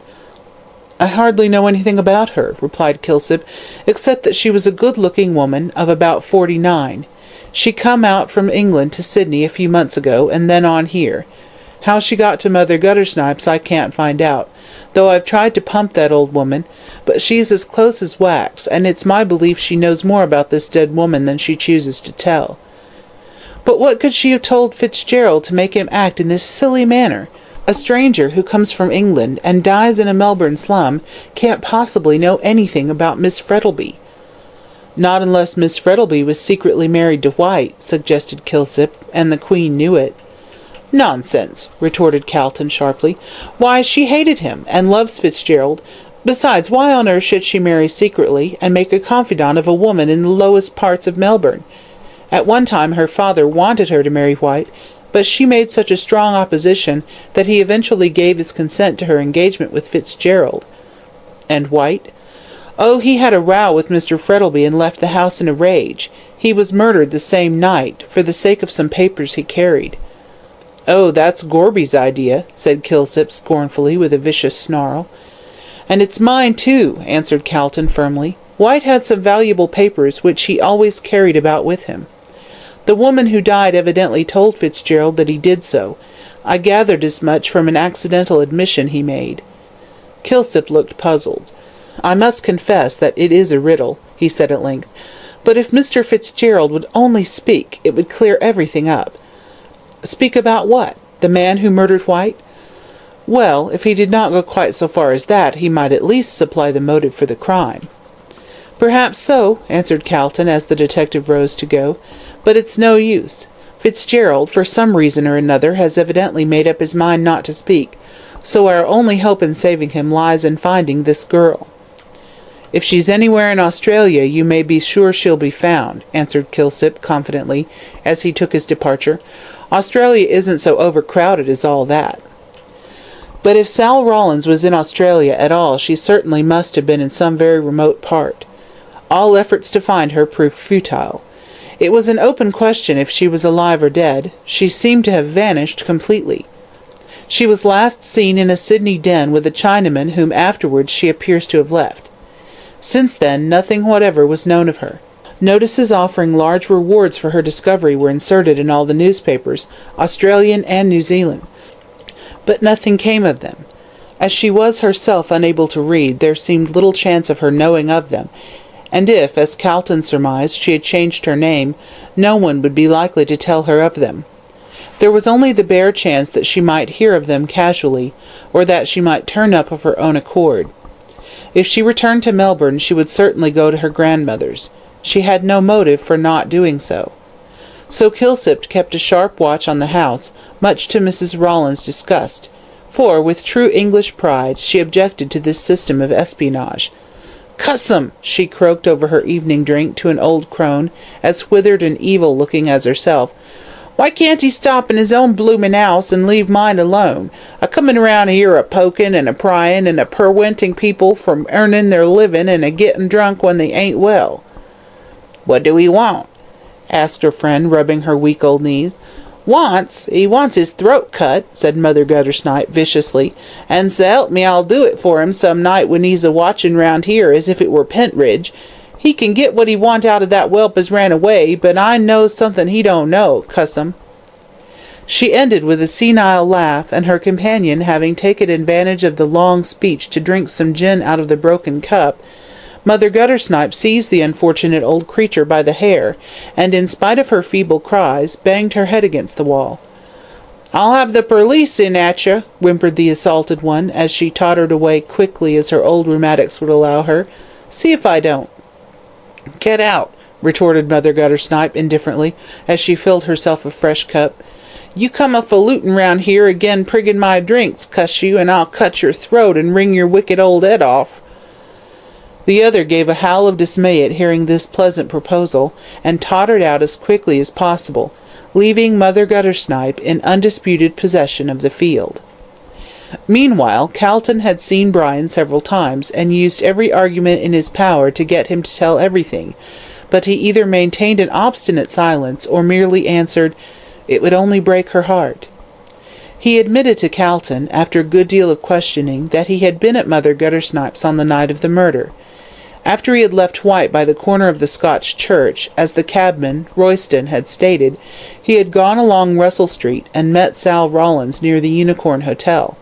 "I hardly know anything about her," replied Kilsip, "except that she was a good-looking woman of about 49. She come out from England to Sydney a few months ago, and then on here. How she got to Mother Guttersnipe's I can't find out, though I've tried to pump that old woman, but she's as close as wax, and it's my belief she knows more about this dead woman than she chooses to tell." "But what could she have told Fitzgerald to make him act in this silly manner? A stranger who comes from England and dies in a Melbourne slum can't possibly know anything about Miss Frettlby." "Not unless Miss Frettlby was secretly married to White," suggested Kilsip, "and the Queen knew it." "Nonsense!" retorted Calton sharply. "Why, she hated him, and loves Fitzgerald. Besides, why on earth should she marry secretly, and make a confidant of a woman in the lowest parts of Melbourne? At one time her father wanted her to marry White, but she made such a strong opposition that he eventually gave his consent to her engagement with Fitzgerald." "And White?" "Oh, he had a row with Mr. Frettlby and left the house in a rage. He was murdered the same night, for the sake of some papers he carried." "Oh, that's Gorby's idea," said Kilsip scornfully, with a vicious snarl. "And it's mine too," answered Calton firmly. "White had some valuable papers which he always carried about with him. The woman who died evidently told Fitzgerald that he did so. I gathered as much from an accidental admission he made." Kilsip looked puzzled. "I must confess that it is a riddle," he said at length. "But if Mr. Fitzgerald would only speak, it would clear everything up." "Speak about what? The man who murdered White?" "Well, if he did not go quite so far as that, he might at least supply the motive for the crime." "Perhaps so," answered Calton, as the detective rose to go. "But it's no use. Fitzgerald, for some reason or another, has evidently made up his mind not to speak, so our only hope in saving him lies in finding this girl." "If she's anywhere in Australia, you may be sure she'll be found," answered Kilsip confidently, as he took his departure. "Australia isn't so overcrowded as all that." But if Sal Rawlins was in Australia at all, she certainly must have been in some very remote part. All efforts to find her proved futile. It was an open question if she was alive or dead. She seemed to have vanished completely. She was last seen in a Sydney den with a Chinaman whom afterwards she appears to have left. Since then, nothing whatever was known of her. Notices offering large rewards for her discovery were inserted in all the newspapers, Australian and New Zealand, but nothing came of them. As she was herself unable to read, there seemed little chance of her knowing of them, and if, as Calton surmised, she had changed her name, no one would be likely to tell her of them. There was only the bare chance that she might hear of them casually, or that she might turn up of her own accord. If she returned to Melbourne, she would certainly go to her grandmother's. She had no motive for not doing so. So Kilsip kept a sharp watch on the house, much to Mrs. Rawlins' disgust, for, with true English pride, she objected to this system of espionage. "Cuss 'em!" she croaked over her evening drink to an old crone, as withered and evil-looking as herself. "Why can't he stop in his own bloomin' house and leave mine alone? A-comin' around here a-pokin' and a-pryin' and a-perwenting people from earnin' their livin' and a-gettin' drunk when they ain't well." "What do he want?" asked her friend, rubbing her weak old knees. "Wants? He wants his throat cut," said Mother Guttersnipe, viciously, "and s'help me I'll do it for him some night when he's a-watchin' round here as if it were Pentridge. He can get what he want out of that whelp as ran away, but I knows something he don't know, cuss him." She ended with a senile laugh, and her companion, having taken advantage of the long speech to drink some gin out of the broken cup, Mother Guttersnipe seized the unfortunate old creature by the hair, and, in spite of her feeble cries, banged her head against the wall. "I'll have the perlice in at you," whimpered the assaulted one, as she tottered away quickly as her old rheumatics would allow her. "See if I don't." "Get out," retorted Mother Guttersnipe indifferently, as she filled herself a fresh cup. "You come a-falutin' round here again priggin' my drinks, cuss you, and I'll cut your throat and wring your wicked old head off." The other gave a howl of dismay at hearing this pleasant proposal, and tottered out as quickly as possible, leaving Mother Guttersnipe in undisputed possession of the field. Meanwhile, Calton had seen Brian several times, and used every argument in his power to get him to tell everything, but he either maintained an obstinate silence, or merely answered, "It would only break her heart." He admitted to Calton, after a good deal of questioning, that he had been at Mother Guttersnipe's on the night of the murder. After he had left White by the corner of the Scotch church, as the cabman, Royston, had stated, he had gone along Russell Street and met Sal Rawlins near the Unicorn Hotel.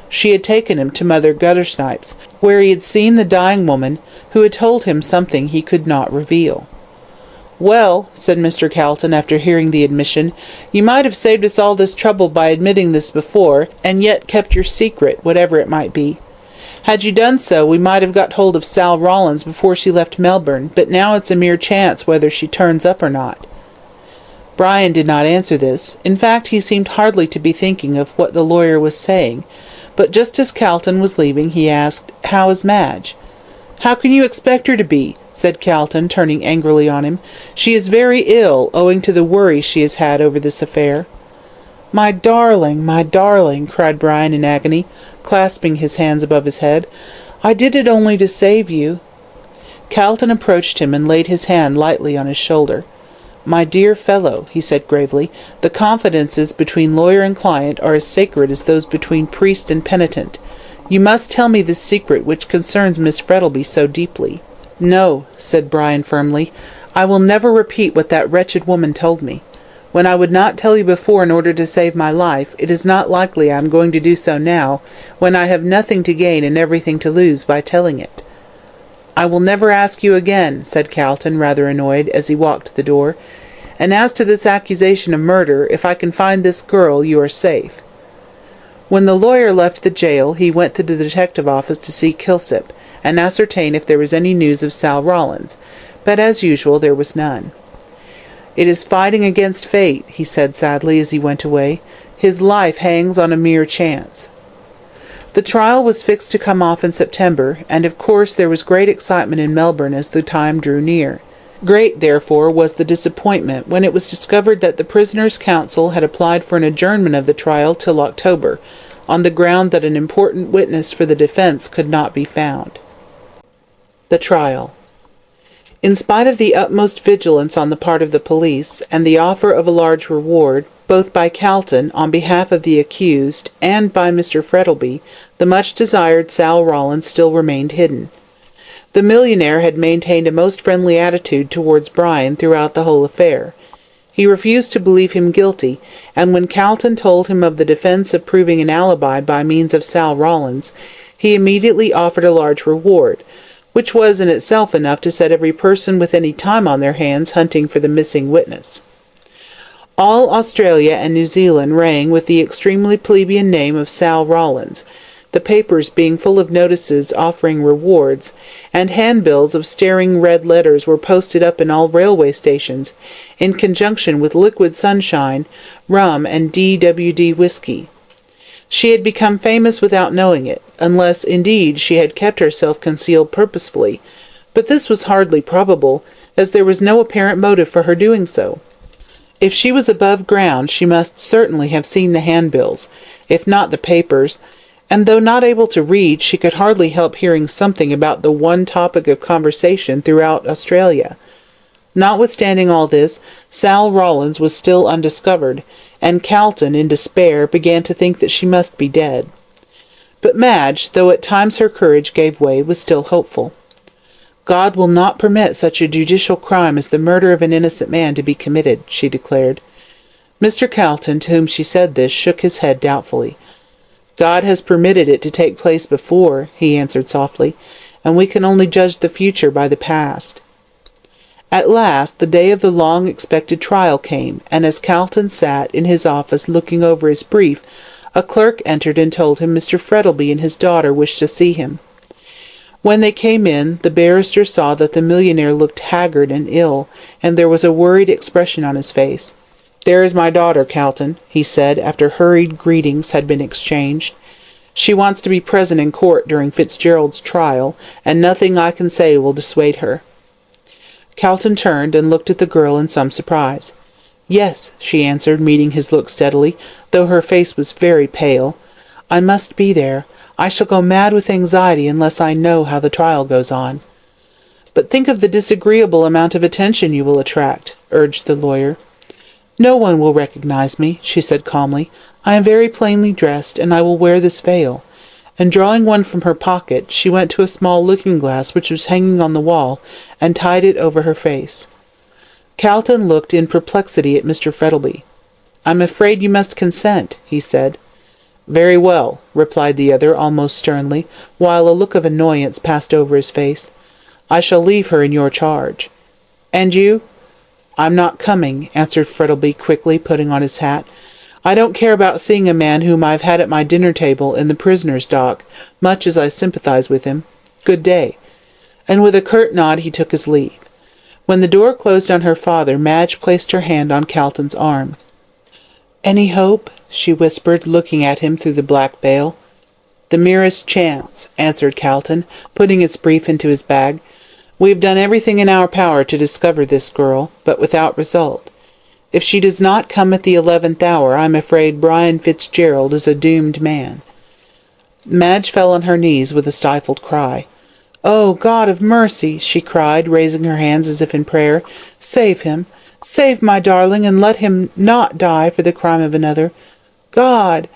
She had taken him to Mother Guttersnipe's, where he had seen the dying woman, who had told him something he could not reveal. "Well," said Mr. Calton, after hearing the admission, "you might have saved us all this trouble by admitting this before, and yet kept your secret, whatever it might be. Had you done so, we might have got hold of Sal Rawlins before she left Melbourne, but now it's a mere chance whether she turns up or not." Brian did not answer this. In fact, he seemed hardly to be thinking of what the lawyer was saying, but just as Calton was leaving, he asked, "How is Madge?" "How can you expect her to be?" said Calton, turning angrily on him. "She is very ill, owing to the worry she has had over this affair." "My darling," cried Brian in agony, clasping his hands above his head. "I did it only to save you." Calton approached him and laid his hand lightly on his shoulder. "My dear fellow," he said gravely, "the confidences between lawyer and client are as sacred as those between priest and penitent. You must tell me this secret which concerns Miss Frettlby so deeply." "No," said Brian firmly, "I will never repeat what that wretched woman told me. When I would not tell you before in order to save my life, it is not likely I am going to do so now, when I have nothing to gain and everything to lose by telling it." "I will never ask you again," said Calton, rather annoyed, as he walked to the door. "And as to this accusation of murder, if I can find this girl, you are safe." When the lawyer left the jail, he went to the detective office to see Kilsip, and ascertain if there was any news of Sal Rawlins, but as usual there was none. "It is fighting against fate," he said sadly as he went away. "His life hangs on a mere chance." The trial was fixed to come off in September, and of course there was great excitement in Melbourne as the time drew near. Great, therefore, was the disappointment when it was discovered that the prisoner's counsel had applied for an adjournment of the trial till October, on the ground that an important witness for the defence could not be found. The trial. In spite of the utmost vigilance on the part of the police, and the offer of a large reward, both by Calton, on behalf of the accused, and by Mr. Frettlby, the much-desired Sal Rawlins still remained hidden. The millionaire had maintained a most friendly attitude towards Brian throughout the whole affair. He refused to believe him guilty, and when Calton told him of the defence of proving an alibi by means of Sal Rawlins, he immediately offered a large reward, which was in itself enough to set every person with any time on their hands hunting for the missing witness. All Australia and New Zealand rang with the extremely plebeian name of Sal Rawlins, the papers being full of notices offering rewards, and handbills of staring red letters were posted up in all railway stations, in conjunction with liquid sunshine, rum, and D.W.D. whisky. She had become famous without knowing it, unless, indeed, she had kept herself concealed purposefully, but this was hardly probable, as there was no apparent motive for her doing so. If she was above ground, she must certainly have seen the handbills, if not the papers, and though not able to read, she could hardly help hearing something about the one topic of conversation throughout Australia. Notwithstanding all this, Sal Rawlins was still undiscovered, and Calton, in despair, began to think that she must be dead. But Madge, though at times her courage gave way, was still hopeful. "God will not permit such a judicial crime as the murder of an innocent man to be committed," she declared. Mr. Calton, to whom she said this, shook his head doubtfully. "God has permitted it to take place before," he answered softly, "and we can only judge the future by the past." At last the day of the long-expected trial came, and as Calton sat in his office looking over his brief, a clerk entered and told him Mr. Frettlby and his daughter wished to see him. When they came in, the barrister saw that the millionaire looked haggard and ill, and there was a worried expression on his face. "There is my daughter, Calton," he said, after hurried greetings had been exchanged. "She wants to be present in court during Fitzgerald's trial, and nothing I can say will dissuade her." Calton turned and looked at the girl in some surprise. "Yes," she answered, meeting his look steadily, though her face was very pale. I must be there. I shall go mad with anxiety unless I know how the trial goes on." "But think of the disagreeable amount of attention you will attract," urged the lawyer. "No one will recognize me," she said calmly. "I am very plainly dressed, and I will wear this veil." And drawing one from her pocket, she went to a small looking-glass which was hanging on the wall, and tied it over her face. Calton looked in perplexity at Mr. Frettlby. "I'm afraid you must consent," he said. "Very well," replied the other almost sternly, while a look of annoyance passed over his face. "I shall leave her in your charge." "And you?" "I'm not coming," answered Frettlby quickly, putting on his hat. "I don't care about seeing a man whom I've had at my dinner-table in the prisoner's dock, much as I sympathise with him. Good day." And with a curt nod he took his leave. When the door closed on her father, Madge placed her hand on Calton's arm. "Any hope?" she whispered, looking at him through the black veil. "The merest chance," answered Calton, putting his brief into his bag. "We have done everything in our power to discover this girl, but without result. If she does not come at the 11th hour, I'm afraid Brian Fitzgerald is a doomed man." Madge fell on her knees with a stifled cry. "Oh, God of mercy!" she cried, raising her hands as if in prayer. "Save him! Save my darling, and let him not die for the crime of another. God!"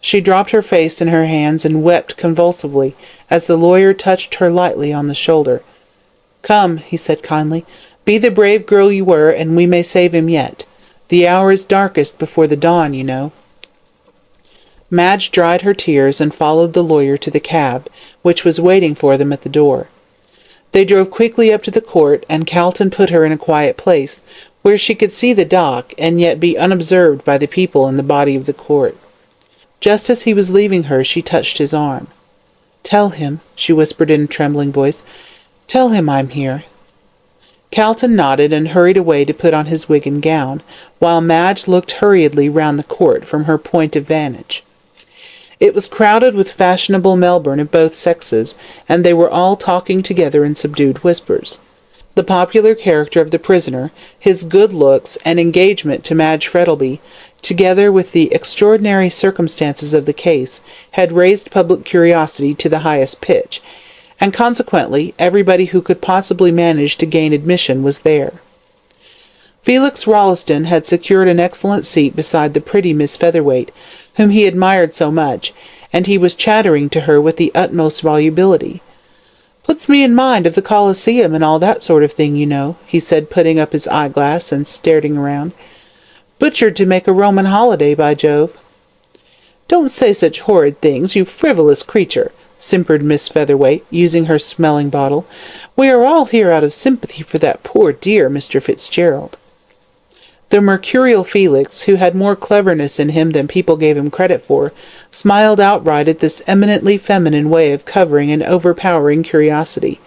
She dropped her face in her hands and wept convulsively as the lawyer touched her lightly on the shoulder. "Come," he said kindly. "Be the brave girl you were, and we may save him yet. The hour is darkest before the dawn, you know." Madge dried her tears and followed the lawyer to the cab, which was waiting for them at the door. They drove quickly up to the court, and Calton put her in a quiet place, where she could see the dock, and yet be unobserved by the people in the body of the court. Just as he was leaving her, she touched his arm. "Tell him," she whispered in a trembling voice, "tell him I'm here." Calton nodded and hurried away to put on his wig and gown, while Madge looked hurriedly round the court from her point of vantage. It was crowded with fashionable Melbourne of both sexes, and they were all talking together in subdued whispers. The popular character of the prisoner, his good looks, and engagement to Madge Frettlby, together with the extraordinary circumstances of the case, had raised public curiosity to the highest pitch, and consequently everybody who could possibly manage to gain admission was there. Felix Rolleston had secured an excellent seat beside the pretty Miss Featherweight, whom he admired so much, and he was chattering to her with the utmost volubility. "Puts me in mind of the Colosseum and all that sort of thing, you know," he said, putting up his eyeglass and staring around. "Butchered to make a Roman holiday, by Jove." "Don't say such horrid things, you frivolous creature," simpered Miss Featherweight, using her smelling bottle. "We are all here out of sympathy for that poor dear Mr. Fitzgerald." The mercurial Felix, who had more cleverness in him than people gave him credit for, smiled outright at this eminently feminine way of covering an overpowering curiosity.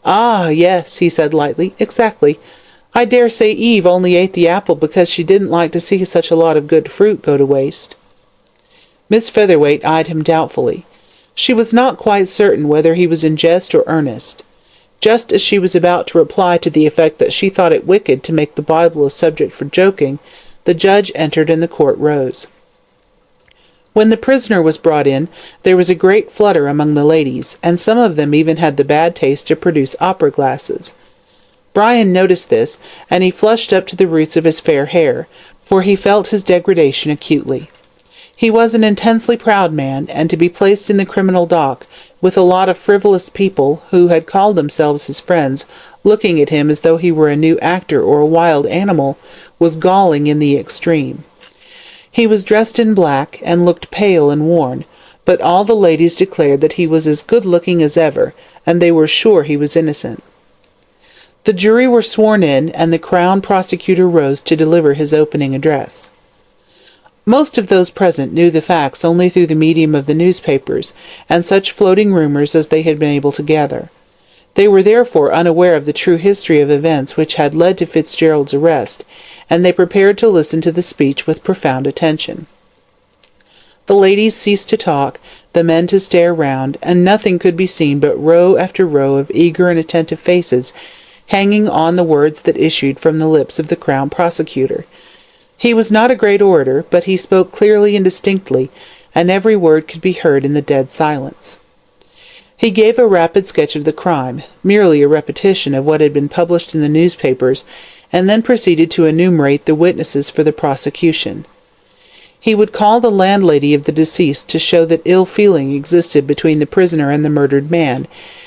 "Ah, yes," he said lightly, "exactly. I dare say Eve only ate the apple because she didn't like to see such a lot of good fruit go to waste." Miss Featherweight eyed him doubtfully. She was not quite certain whether he was in jest or earnest. Just as she was about to reply to the effect that she thought it wicked to make the Bible a subject for joking, the judge entered and the court rose. When the prisoner was brought in, there was a great flutter among the ladies, and some of them even had the bad taste to produce opera glasses. Brian noticed this, and he flushed up to the roots of his fair hair, for he felt his degradation acutely. He was an intensely proud man, and to be placed in the criminal dock, with a lot of frivolous people, who had called themselves his friends, looking at him as though he were a new actor or a wild animal, was galling in the extreme. He was dressed in black, and looked pale and worn, but all the ladies declared that he was as good-looking as ever, and they were sure he was innocent. The jury were sworn in, and the Crown Prosecutor rose to deliver his opening address. Most of those present knew the facts only through the medium of the newspapers, and such floating rumours as they had been able to gather. They were therefore unaware of the true history of events which had led to Fitzgerald's arrest, and they prepared to listen to the speech with profound attention. The ladies ceased to talk, the men to stare round, and nothing could be seen but row after row of eager and attentive faces, hanging on the words that issued from the lips of the Crown Prosecutor. He was not a great orator, but he spoke clearly and distinctly, and every word could be heard in the dead silence. He gave a rapid sketch of the crime, merely a repetition of what had been published in the newspapers, and then proceeded to enumerate the witnesses for the prosecution. He would call the landlady of the deceased to show that ill feeling existed between the prisoner and the murdered man,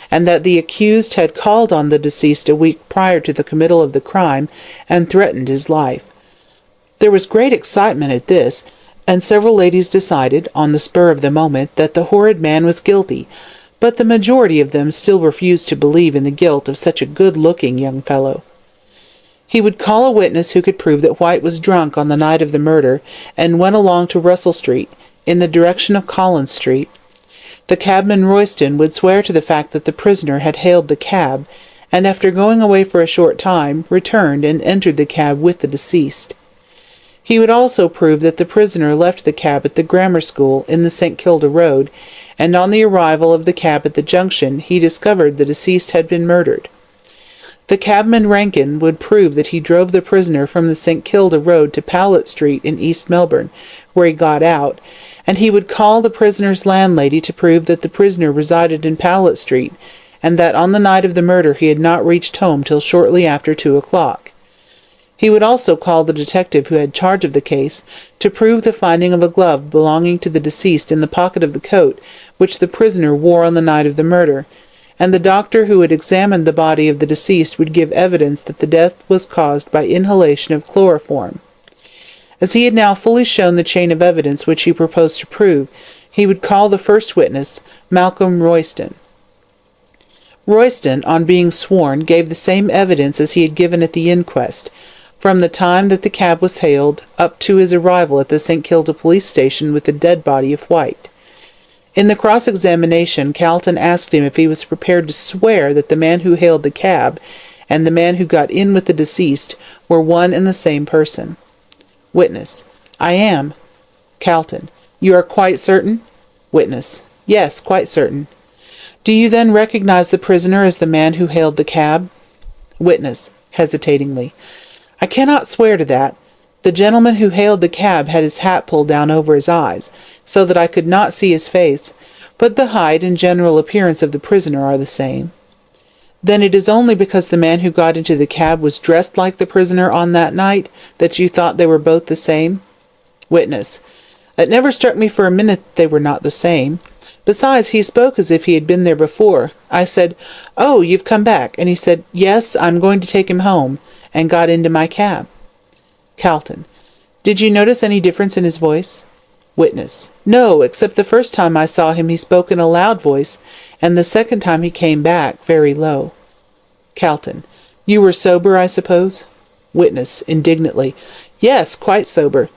and that the accused had called on the deceased a week prior to the committal of the crime and threatened his life. There was great excitement at this, and several ladies decided, on the spur of the moment, that the horrid man was guilty, but the majority of them still refused to believe in the guilt of such a good-looking young fellow. He would call a witness who could prove that White was drunk on the night of the murder and went along to Russell Street, in the direction of Collins Street. The cabman Royston would swear to the fact that the prisoner had hailed the cab, and after going away for a short time, returned and entered the cab with the deceased. He would also prove that the prisoner left the cab at the grammar school in the St. Kilda Road, and on the arrival of the cab at the junction he discovered the deceased had been murdered. The cabman Rankin would prove that he drove the prisoner from the St. Kilda Road to Powlett Street in East Melbourne, where he got out, and he would call the prisoner's landlady to prove that the prisoner resided in Powlett Street, and that on the night of the murder he had not reached home till shortly after 2 o'clock. He would also call the detective who had charge of the case to prove the finding of a glove belonging to the deceased in the pocket of the coat which the prisoner wore on the night of the murder, and the doctor who had examined the body of the deceased would give evidence that the death was caused by inhalation of chloroform. As he had now fully shown the chain of evidence which he proposed to prove, he would call the first witness, Malcolm Royston. Royston, on being sworn, gave the same evidence as he had given at the inquest, from the time that the cab was hailed up to his arrival at the St. Kilda police station with the dead body of White. In the cross-examination, Calton asked him if he was prepared to swear that the man who hailed the cab and the man who got in with the deceased were one and the same person. Witness: I am. Calton: You are quite certain? Witness: Yes, quite certain. Do you then recognize the prisoner as the man who hailed the cab? Witness, hesitatingly: I cannot swear to that. The gentleman who hailed the cab had his hat pulled down over his eyes, so that I could not see his face, but the height and general appearance of the prisoner are the same. Then it is only because the man who got into the cab was dressed like the prisoner on that night that you thought they were both the same? Witness: It never struck me for a minute that they were not the same. Besides, he spoke as if he had been there before. I said, "Oh, you've come back," and he said, "Yes, I'm going to take him home," and got into my cab. Calton: Did you notice any difference in his voice? Witness: No, except the first time I saw him he spoke in a loud voice, and the second time he came back very low. Calton: You were sober, I suppose? Witness, indignantly: Yes, quite sober.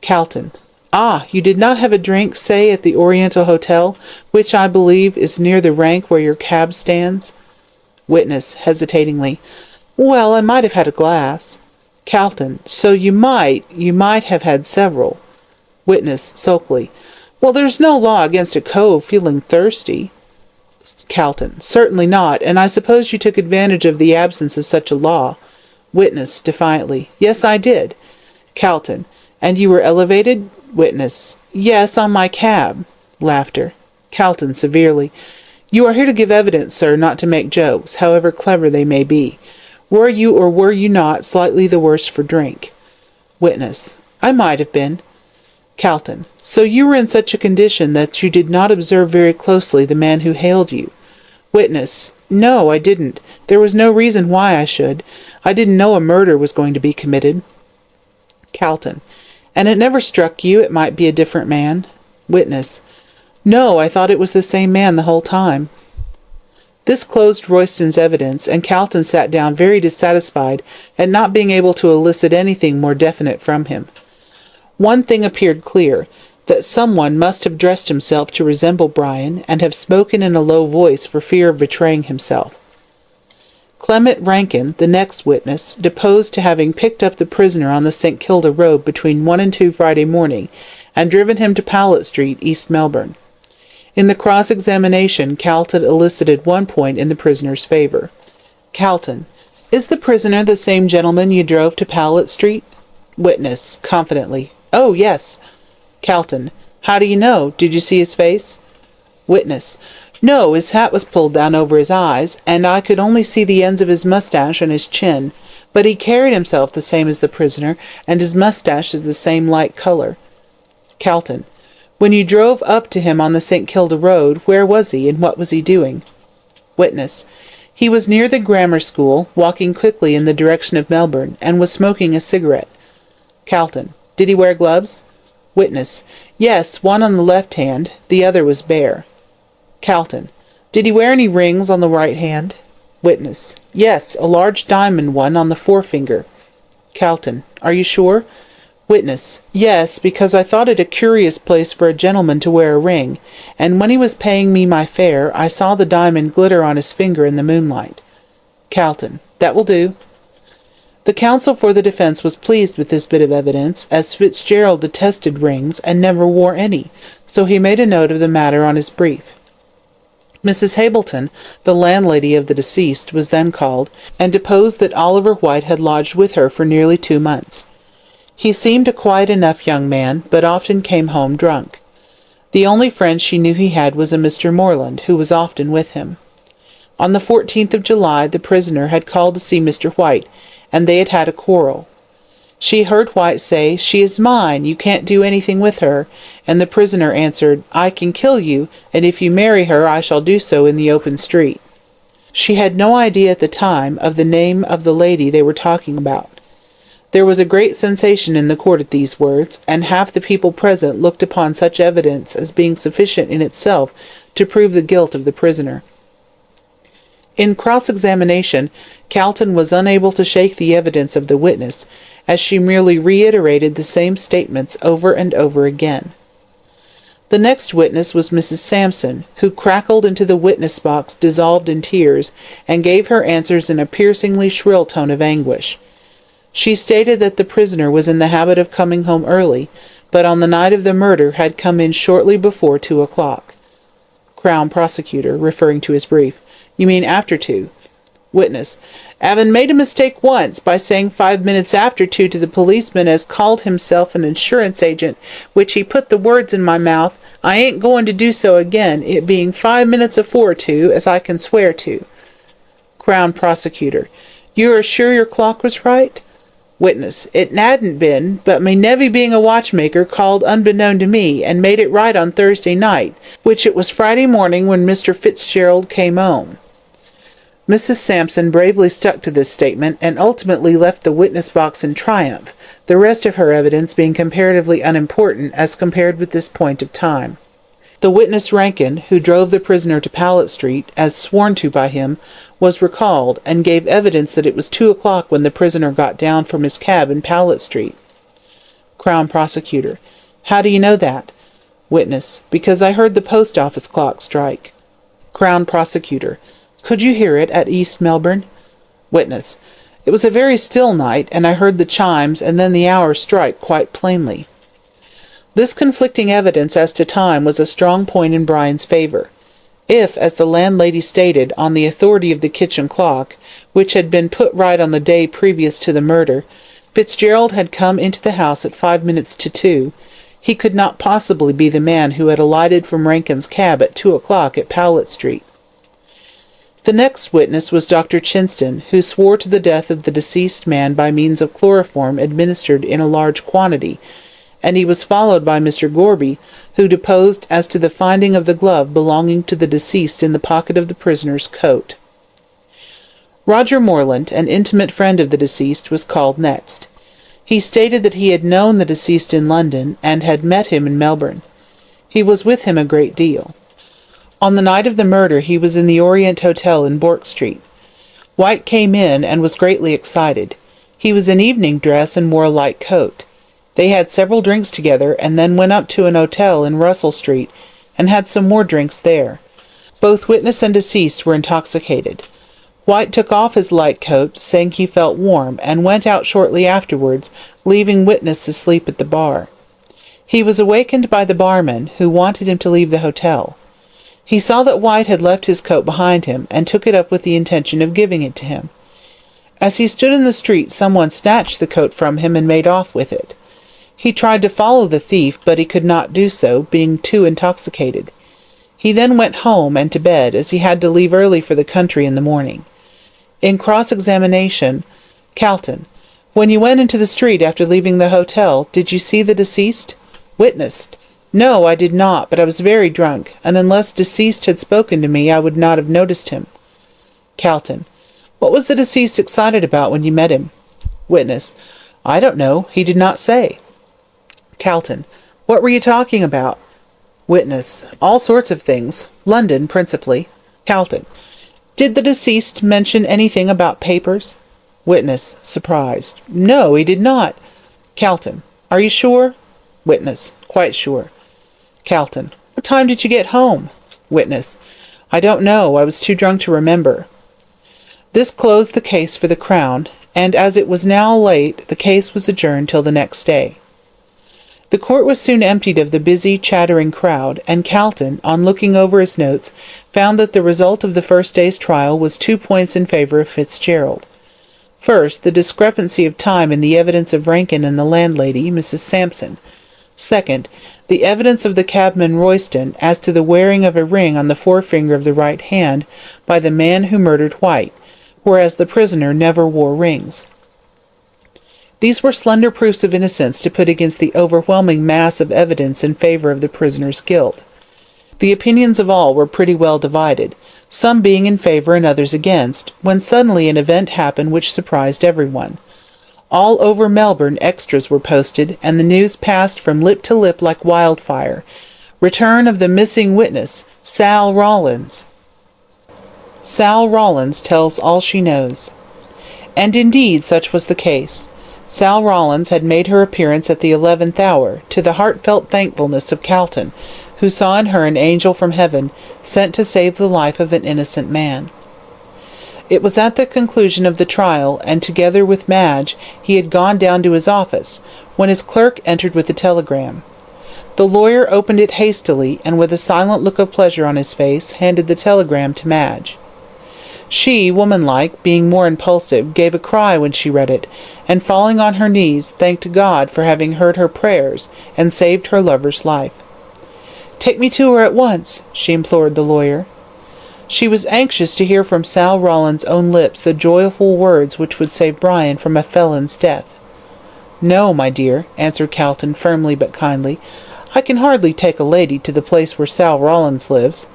Calton: Ah, you did not have a drink, say, at the Oriental Hotel, which I believe is near the rank where your cab stands? Witness, hesitatingly: Well, I might have had a glass. Calton: So you might have had several. Witness, sulkily: Well, there's no law against a cove feeling thirsty. Calton: Certainly not, and I suppose you took advantage of the absence of such a law. Witness, defiantly: Yes, I did. Calton: And you were elevated? Witness: Yes, on my cab. Laughter. Calton, severely: You are here to give evidence, sir, not to make jokes, however clever they may be. Were you or were you not slightly the worse for drink? Witness: I might have been. Calton: So you were in such a condition that you did not observe very closely the man who hailed you? Witness: No, I didn't. There was no reason why I should. I didn't know a murder was going to be committed. Calton: And it never struck you it might be a different man? Witness: No, I thought it was the same man the whole time. This closed Royston's evidence, and Calton sat down very dissatisfied at not being able to elicit anything more definite from him. One thing appeared clear, that someone must have dressed himself to resemble Brian, and have spoken in a low voice for fear of betraying himself. Clement Rankin, the next witness, deposed to having picked up the prisoner on the St. Kilda Road between 1 and 2 Friday morning, and driven him to Powlett Street, East Melbourne. In the cross-examination, Calton elicited one point in the prisoner's favour. Calton: Is the prisoner the same gentleman you drove to Powlett Street? Witness, confidently: Oh, yes. Calton: How do you know? Did you see his face? Witness. No, his hat was pulled down over his eyes, and I could only see the ends of his mustache and his chin, but he carried himself the same as the prisoner, and his mustache is the same light colour. Calton. When you drove up to him on the St. Kilda road, where was he, and what was he doing? Witness. He was near the grammar school, walking quickly in the direction of Melbourne, and was smoking a cigarette. Calton. Did he wear gloves? Witness. Yes, one on the left hand, the other was bare. Calton. Did he wear any rings on the right hand? Witness. Yes, a large diamond one on the forefinger. Calton. Are you sure? Witness. Yes, because I thought it a curious place for a gentleman to wear a ring, and when he was paying me my fare, I saw the diamond glitter on his finger in the moonlight. Calton. That will do. The counsel for the defence was pleased with this bit of evidence, as Fitzgerald detested rings and never wore any, so he made a note of the matter on his brief. Mrs. Hableton, the landlady of the deceased, was then called, and deposed that Oliver White had lodged with her for nearly 2 months. He seemed a quiet enough young man, but often came home drunk. The only friend she knew he had was a Mr. Morland, who was often with him. On the 14th of July the prisoner had called to see Mr. White, and they had had a quarrel. She heard White say, "She is mine, you can't do anything with her," and the prisoner answered, "I can kill you, and if you marry her I shall do so in the open street." She had no idea at the time of the name of the lady they were talking about. There was a great sensation in the court at these words, and half the people present looked upon such evidence as being sufficient in itself to prove the guilt of the prisoner. In cross-examination, Calton was unable to shake the evidence of the witness, as she merely reiterated the same statements over and over again. The next witness was Mrs. Sampson, who crackled into the witness-box dissolved in tears, and gave her answers in a piercingly shrill tone of anguish. She stated that the prisoner was in the habit of coming home early, but on the night of the murder had come in shortly before 2 o'clock. Crown Prosecutor, referring to his brief. You mean after 2? Witness. "Avin made a mistake once by saying 5 minutes after 2 to the policeman as called himself an insurance agent, which he put the words in my mouth, I ain't going to do so again, it being 5 minutes afore 2, as I can swear to." Crown Prosecutor. "You are sure your clock was right?" Witness. "It hadn't been, but me nevy being a watchmaker called unbeknown to me, and made it right on Thursday night, which it was Friday morning when Mr. Fitzgerald came home." Mrs. Sampson bravely stuck to this statement, and ultimately left the witness-box in triumph, the rest of her evidence being comparatively unimportant as compared with this point of time. The witness Rankin, who drove the prisoner to Powlett Street, as sworn to by him, was recalled, and gave evidence that it was 2 o'clock when the prisoner got down from his cab in Powlett Street. Crown Prosecutor. How do you know that? Witness. Because I heard the post office clock strike. Crown Prosecutor. Could you hear it at East Melbourne? Witness. It was a very still night, and I heard the chimes and then the hour strike quite plainly. This conflicting evidence as to time was a strong point in Brian's favour. If, as the landlady stated, on the authority of the kitchen clock, which had been put right on the day previous to the murder, Fitzgerald had come into the house at 5 minutes to 2, he could not possibly be the man who had alighted from Rankin's cab at 2 o'clock at Powlett Street. The next witness was Dr. Chinston, who swore to the death of the deceased man by means of chloroform administered in a large quantity, and he was followed by Mr. Gorby, who deposed as to the finding of the glove belonging to the deceased in the pocket of the prisoner's coat. Roger Morland, an intimate friend of the deceased, was called next. He stated that he had known the deceased in London, and had met him in Melbourne. He was with him a great deal. On the night of the murder he was in the Orient Hotel in Bourke Street. White came in, and was greatly excited. He was in evening dress and wore a light coat. They had several drinks together, and then went up to an hotel in Russell Street, and had some more drinks there. Both witness and deceased were intoxicated. White took off his light coat, saying he felt warm, and went out shortly afterwards, leaving witness to sleep at the bar. He was awakened by the barman, who wanted him to leave the hotel. He saw that White had left his coat behind him, and took it up with the intention of giving it to him. As he stood in the street, someone snatched the coat from him and made off with it. He tried to follow the thief, but he could not do so, being too intoxicated. He then went home and to bed, as he had to leave early for the country in the morning. In cross-examination, Calton: when you went into the street after leaving the hotel, did you see the deceased? Witness: no, I did not, but I was very drunk, and unless deceased had spoken to me, I would not have noticed him. Calton: what was the deceased excited about when you met him? Witness: I don't know. He did not say. Calton: what were you talking about? Witness: all sorts of things. London, principally. Calton: did the deceased mention anything about papers? Witness, surprised: no, he did not. Calton: are you sure? Witness: quite sure. Calton: what time did you get home? Witness: I don't know. I was too drunk to remember. This closed the case for the Crown, and as it was now late, the case was adjourned till the next day. The court was soon emptied of the busy, chattering crowd, and Calton, on looking over his notes, found that the result of the first day's trial was 2 points in favour of Fitzgerald. First, the discrepancy of time in the evidence of Rankin and the landlady, Mrs. Sampson. Second, the evidence of the cabman Royston as to the wearing of a ring on the forefinger of the right hand by the man who murdered White, whereas the prisoner never wore rings. These were slender proofs of innocence to put against the overwhelming mass of evidence in favour of the prisoner's guilt. The opinions of all were pretty well divided, some being in favour and others against, when suddenly an event happened which surprised everyone. All over Melbourne extras were posted, and the news passed from lip to lip like wildfire. Return of the missing witness, Sal Rawlins. Sal Rawlins tells all she knows. And indeed such was the case. Sal Rawlins had made her appearance at the 11th hour, to the heartfelt thankfulness of Calton, who saw in her an angel from heaven, sent to save the life of an innocent man. It was at the conclusion of the trial, and together with Madge, he had gone down to his office, when his clerk entered with a telegram. The lawyer opened it hastily, and with a silent look of pleasure on his face, handed the telegram to Madge. She, womanlike, being more impulsive, gave a cry when she read it, and falling on her knees, thanked God for having heard her prayers, and saved her lover's life. "Take me to her at once," she implored the lawyer. She was anxious to hear from Sal Rawlins' own lips the joyful words which would save Brian from a felon's death. "No, my dear," answered Calton firmly but kindly. "I can hardly take a lady to the place where Sal Rawlins lives.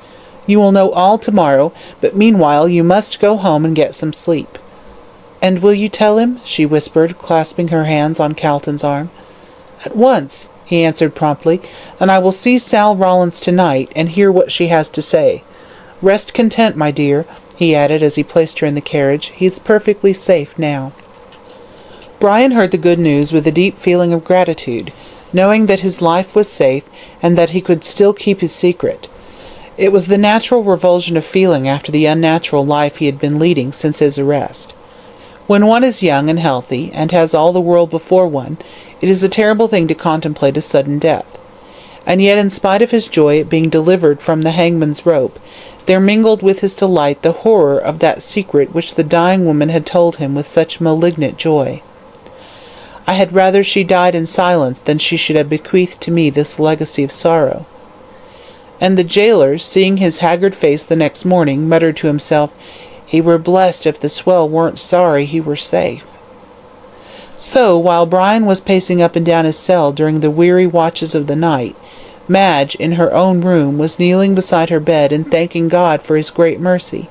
You will know all tomorrow, but meanwhile you must go home and get some sleep." "And will you tell him?" she whispered, clasping her hands on Calton's arm. "At once," he answered promptly, "and I will see Sal Rawlins tonight, and hear what she has to say. Rest content, my dear," he added as he placed her in the carriage. "He is perfectly safe now." Brian heard the good news with a deep feeling of gratitude, knowing that his life was safe, and that he could still keep his secret. It was the natural revulsion of feeling after the unnatural life he had been leading since his arrest. When one is young and healthy, and has all the world before one, it is a terrible thing to contemplate a sudden death. And yet, in spite of his joy at being delivered from the hangman's rope, there mingled with his delight the horror of that secret which the dying woman had told him with such malignant joy. "I had rather she died in silence than she should have bequeathed to me this legacy of sorrow." And the jailer, seeing his haggard face the next morning, muttered to himself, "He were blessed if the swell weren't sorry he were safe." So, while Brian was pacing up and down his cell during the weary watches of the night, Madge, in her own room, was kneeling beside her bed and thanking God for his great mercy,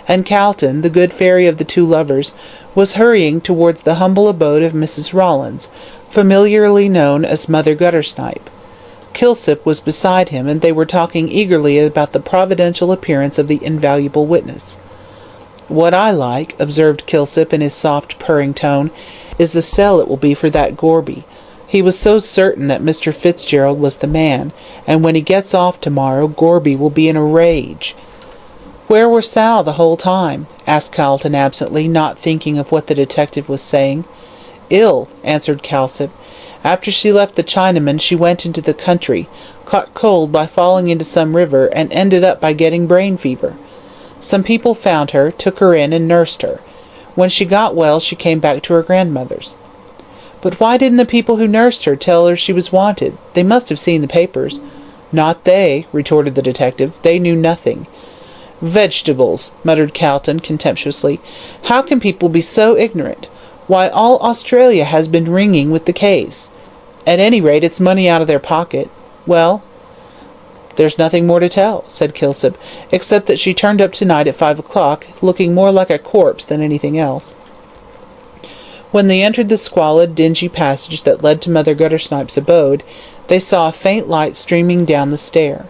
and Calton, the good fairy of the two lovers, was hurrying towards the humble abode of Mrs. Rawlins, familiarly known as Mother Guttersnipe. Kilsip was beside him, and they were talking eagerly about the providential appearance of the invaluable witness. "What I like," observed Kilsip in his soft, purring tone, "is the cell it will be for that Gorby. He was so certain that Mr. Fitzgerald was the man, and when he gets off tomorrow, Gorby will be in a rage." "Where were Sal the whole time?" asked Calton absently, not thinking of what the detective was saying. "Ill," answered Kilsip. "After she left the Chinaman she went into the country, caught cold by falling into some river, and ended up by getting brain fever. Some people found her, took her in, and nursed her. When she got well she came back to her grandmother's." But why didn't the people who nursed her tell her she was wanted? They must have seen the papers. Not they, retorted the detective. They knew nothing. Vegetables, muttered Calton contemptuously. How can people be so ignorant? Why, all Australia has been ringing with the case. At any rate, it's money out of their pocket. Well, there's nothing more to tell, said Kilsip, except that she turned up tonight at 5 o'clock, looking more like a corpse than anything else. When they entered the squalid, dingy passage that led to Mother Guttersnipe's abode, they saw a faint light streaming down the stair.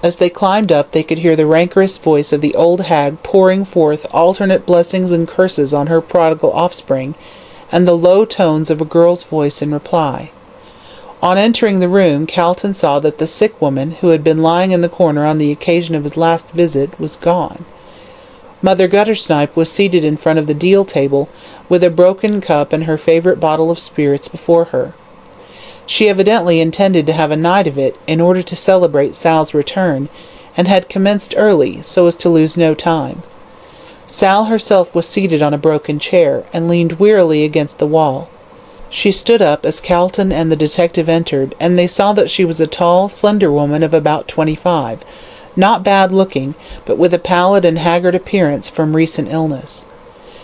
As they climbed up, they could hear the rancorous voice of the old hag pouring forth alternate blessings and curses on her prodigal offspring, and the low tones of a girl's voice in reply. On entering the room, Calton saw that the sick woman, who had been lying in the corner on the occasion of his last visit, was gone. Mother Guttersnipe was seated in front of the deal table, with a broken cup and her favourite bottle of spirits before her. She evidently intended to have a night of it, in order to celebrate Sal's return, and had commenced early, so as to lose no time. Sal herself was seated on a broken chair, and leaned wearily against the wall. She stood up as Calton and the detective entered, and they saw that she was a tall, slender woman of about 25, not bad-looking, but with a pallid and haggard appearance from recent illness.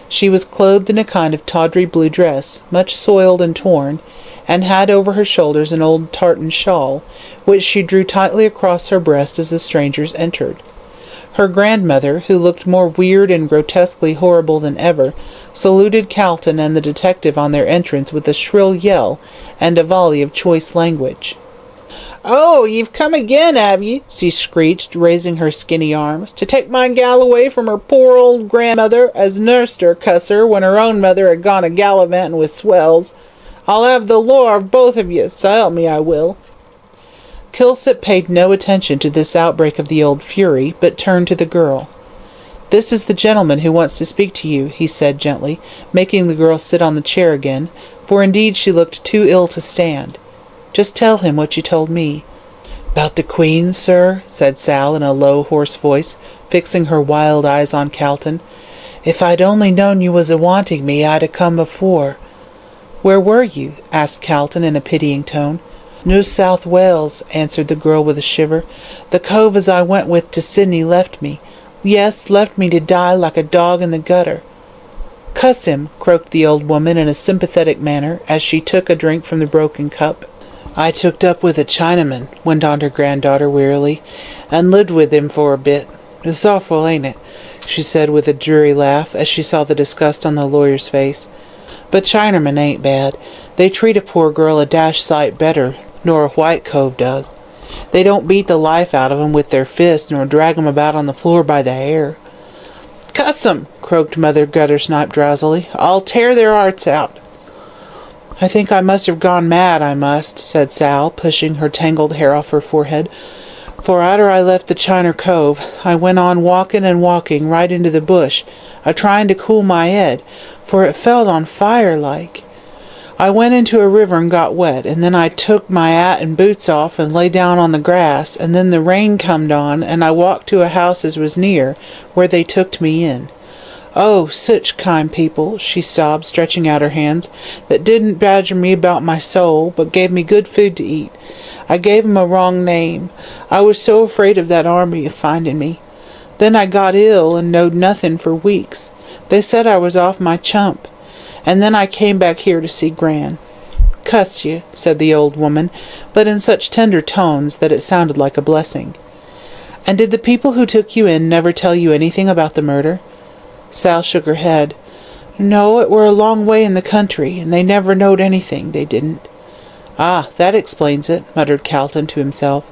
She was clothed in a kind of tawdry blue dress, much soiled and torn, and had over her shoulders an old tartan shawl, which she drew tightly across her breast as the strangers entered. Her grandmother, who looked more weird and grotesquely horrible than ever, saluted Calton and the detective on their entrance with a shrill yell and a volley of choice language. "Oh, you've come again, have ye?" she screeched, raising her skinny arms, "to take my gal away from her poor old grandmother, as nursed her, cuss her, when her own mother had gone a gallivanting with swells. I'll have the law of both of you, so help me I will." Kilsip paid no attention to this outbreak of the old fury, but turned to the girl. "This is the gentleman who wants to speak to you," he said gently, making the girl sit on the chair again, for indeed she looked too ill to stand. "Just tell him what you told me." "'Bout the Queen, sir?" said Sal in a low, hoarse voice, fixing her wild eyes on Calton. "If I'd only known you was a-wanting me, I'd a-come afore." "Where were you?" asked Calton in a pitying tone. "New South Wales," answered the girl with a shiver. "The cove as I went with to Sydney left me. Yes, left me to die like a dog in the gutter." "Cuss him," croaked the old woman in a sympathetic manner, as she took a drink from the broken cup. "I tooked up with a Chinaman," went on her granddaughter wearily, "and lived with him for a bit. It's awful, ain't it?" she said with a dreary laugh, as she saw the disgust on the lawyer's face. "But Chinamen ain't bad. They treat a poor girl a dash sight better nor a white cove does. They don't beat the life out of 'em with their fists, nor drag 'em about on the floor by the hair." "Cuss 'em," croaked Mother Guttersnipe drowsily. "I'll tear their hearts out." "I think I must have gone mad, I must," said Sal, pushing her tangled hair off her forehead. "For arter I left the Chiner Cove, I went on walking and walking right into the bush, a-trying to cool my head, for it felt on fire like. I went into a river and got wet, and then I took my 'at and boots off and lay down on the grass, and then the rain comed on, and I walked to a house as was near, where they tooked me in. Oh, such kind people," she sobbed, stretching out her hands, "that didn't badger me about my soul, but gave me good food to eat. I gave 'em a wrong name. I was so afraid of that army of finding me. Then I got ill and knowed nothing for weeks. They said I was off my chump. And then I came back here to see Gran." "Cuss you," said the old woman, but in such tender tones that it sounded like a blessing. "And did the people who took you in never tell you anything about the murder?" Sal shook her head. "No, it were a long way in the country, and they never knowed anything, they didn't." "Ah, that explains it," muttered Calton to himself.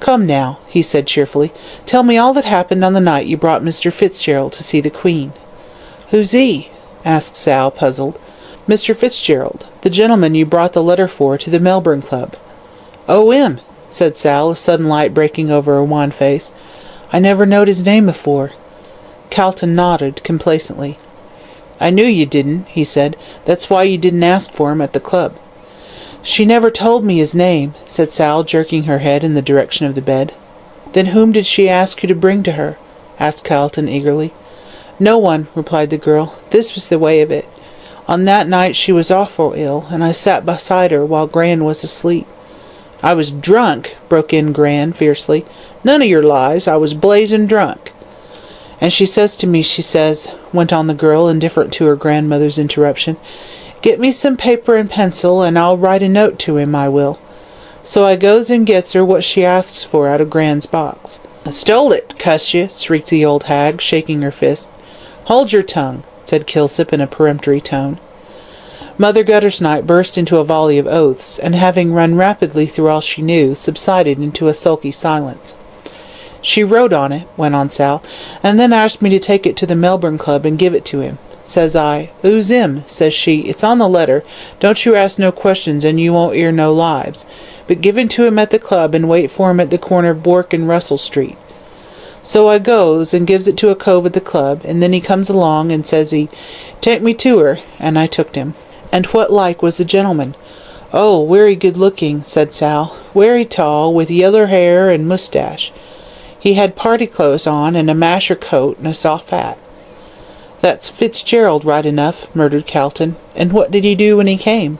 "Come now," he said cheerfully, "tell me all that happened on the night you brought Mr. Fitzgerald to see the Queen." "Who's he?" asked Sal, puzzled. "Mr. Fitzgerald, the gentleman you brought the letter for to the Melbourne Club." "Oh, 'im," said Sal, a sudden light breaking over her wan face. "I never knowed his name before." Calton nodded complacently. "I knew you didn't," he said. "That's why you didn't ask for him at the club." "She never told me his name," said Sal, jerking her head in the direction of the bed. "Then whom did she ask you to bring to her?" asked Calton eagerly. "No one," replied the girl. "This was the way of it. On that night she was awful ill, and I sat beside her while Gran was asleep." "I was drunk," broke in Gran fiercely. "None of your lies. I was blazing drunk." "And she says to me, she says," went on the girl, indifferent to her grandmother's interruption, "get me some paper and pencil, and I'll write a note to him, I will." So I goes and gets her what she asks for out of Gran's box. "I stole it, cuss you!" shrieked the old hag, shaking her fist. "Hold your tongue," said Kilsip in a peremptory tone. Mother Guttersnipe burst into a volley of oaths, and having run rapidly through all she knew, subsided into a sulky silence. "She wrote on it," went on Sal, "and then asked me to take it to the Melbourne Club and give it to him. Says I, 'Who's him?' Says she, 'It's on the letter. Don't you ask no questions, and you won't 'ear no lies. But give it to him at the club, and wait for him at the corner of Bourke and Russell Street.' So I goes and gives it to a cove at the club, and then he comes along, and says he, 'Take me to her,' and I tooked him." "And what like was the gentleman?" "Oh, wery good looking," said Sal. "Wery tall, with yeller hair and moustache. He had party clothes on, and a masher coat, and a soft hat." "That's Fitzgerald right enough," murmured Calton. "And what did he do when he came?"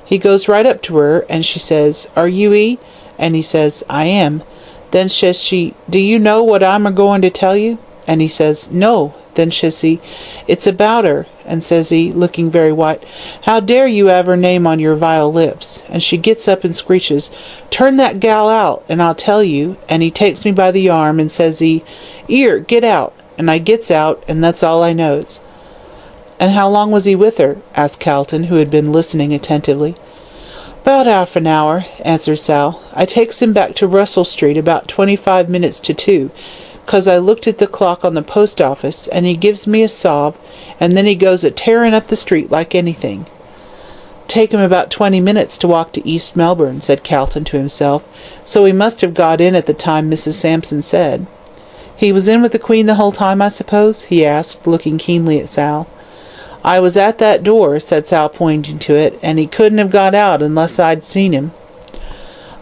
"He goes right up to her, and she says, 'Are you he?' And he says, 'I am.' Then says she, 'Do you know what I'm a-going to tell you?' And he says, 'No.' Then says he, 'It's about her.' And says he, looking very white, 'How dare you have her name on your vile lips?' And she gets up and screeches, 'Turn that gal out, and I'll tell you.' And he takes me by the arm, and says he, 'Ere, get out.' And I gets out, and that's all I knows." "And how long was he with her?" asked Calton, who had been listening attentively. "'Bout half an hour," answered Sal. "I takes him back to Russell Street about 25 minutes to 2, 'cause I looked at the clock on the post office, and he gives me a sob, and then he goes a-tearing up the street like anything." "Take him about 20 minutes to walk to East Melbourne," said Calton to himself, "so he must have got in at the time Mrs. Sampson said." "He was in with the Queen the whole time, I suppose?" he asked, looking keenly at Sal. "I was at that door," said Sal, pointing to it, "and he couldn't have got out unless I'd seen him."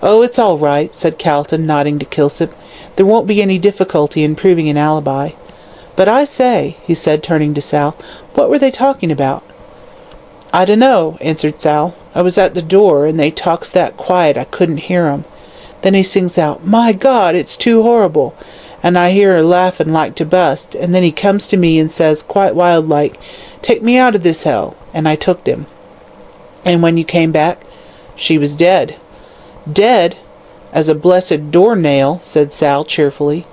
"Oh, it's all right," said Calton, nodding to Kilsip. "There won't be any difficulty in proving an alibi. But I say," he said, turning to Sal, "what were they talking about?" "I dunno," answered Sal. "I was at the door, and they talks that quiet I couldn't hear 'em. Then he sings out, 'My God, it's too horrible!' And I hear her laughing like to bust, and then he comes to me and says, quite wild-like, 'Take me out of this hell,' and I tooked him." "And when you came back?" "She was dead." "Dead? As a blessed door-nail," said Sal cheerfully.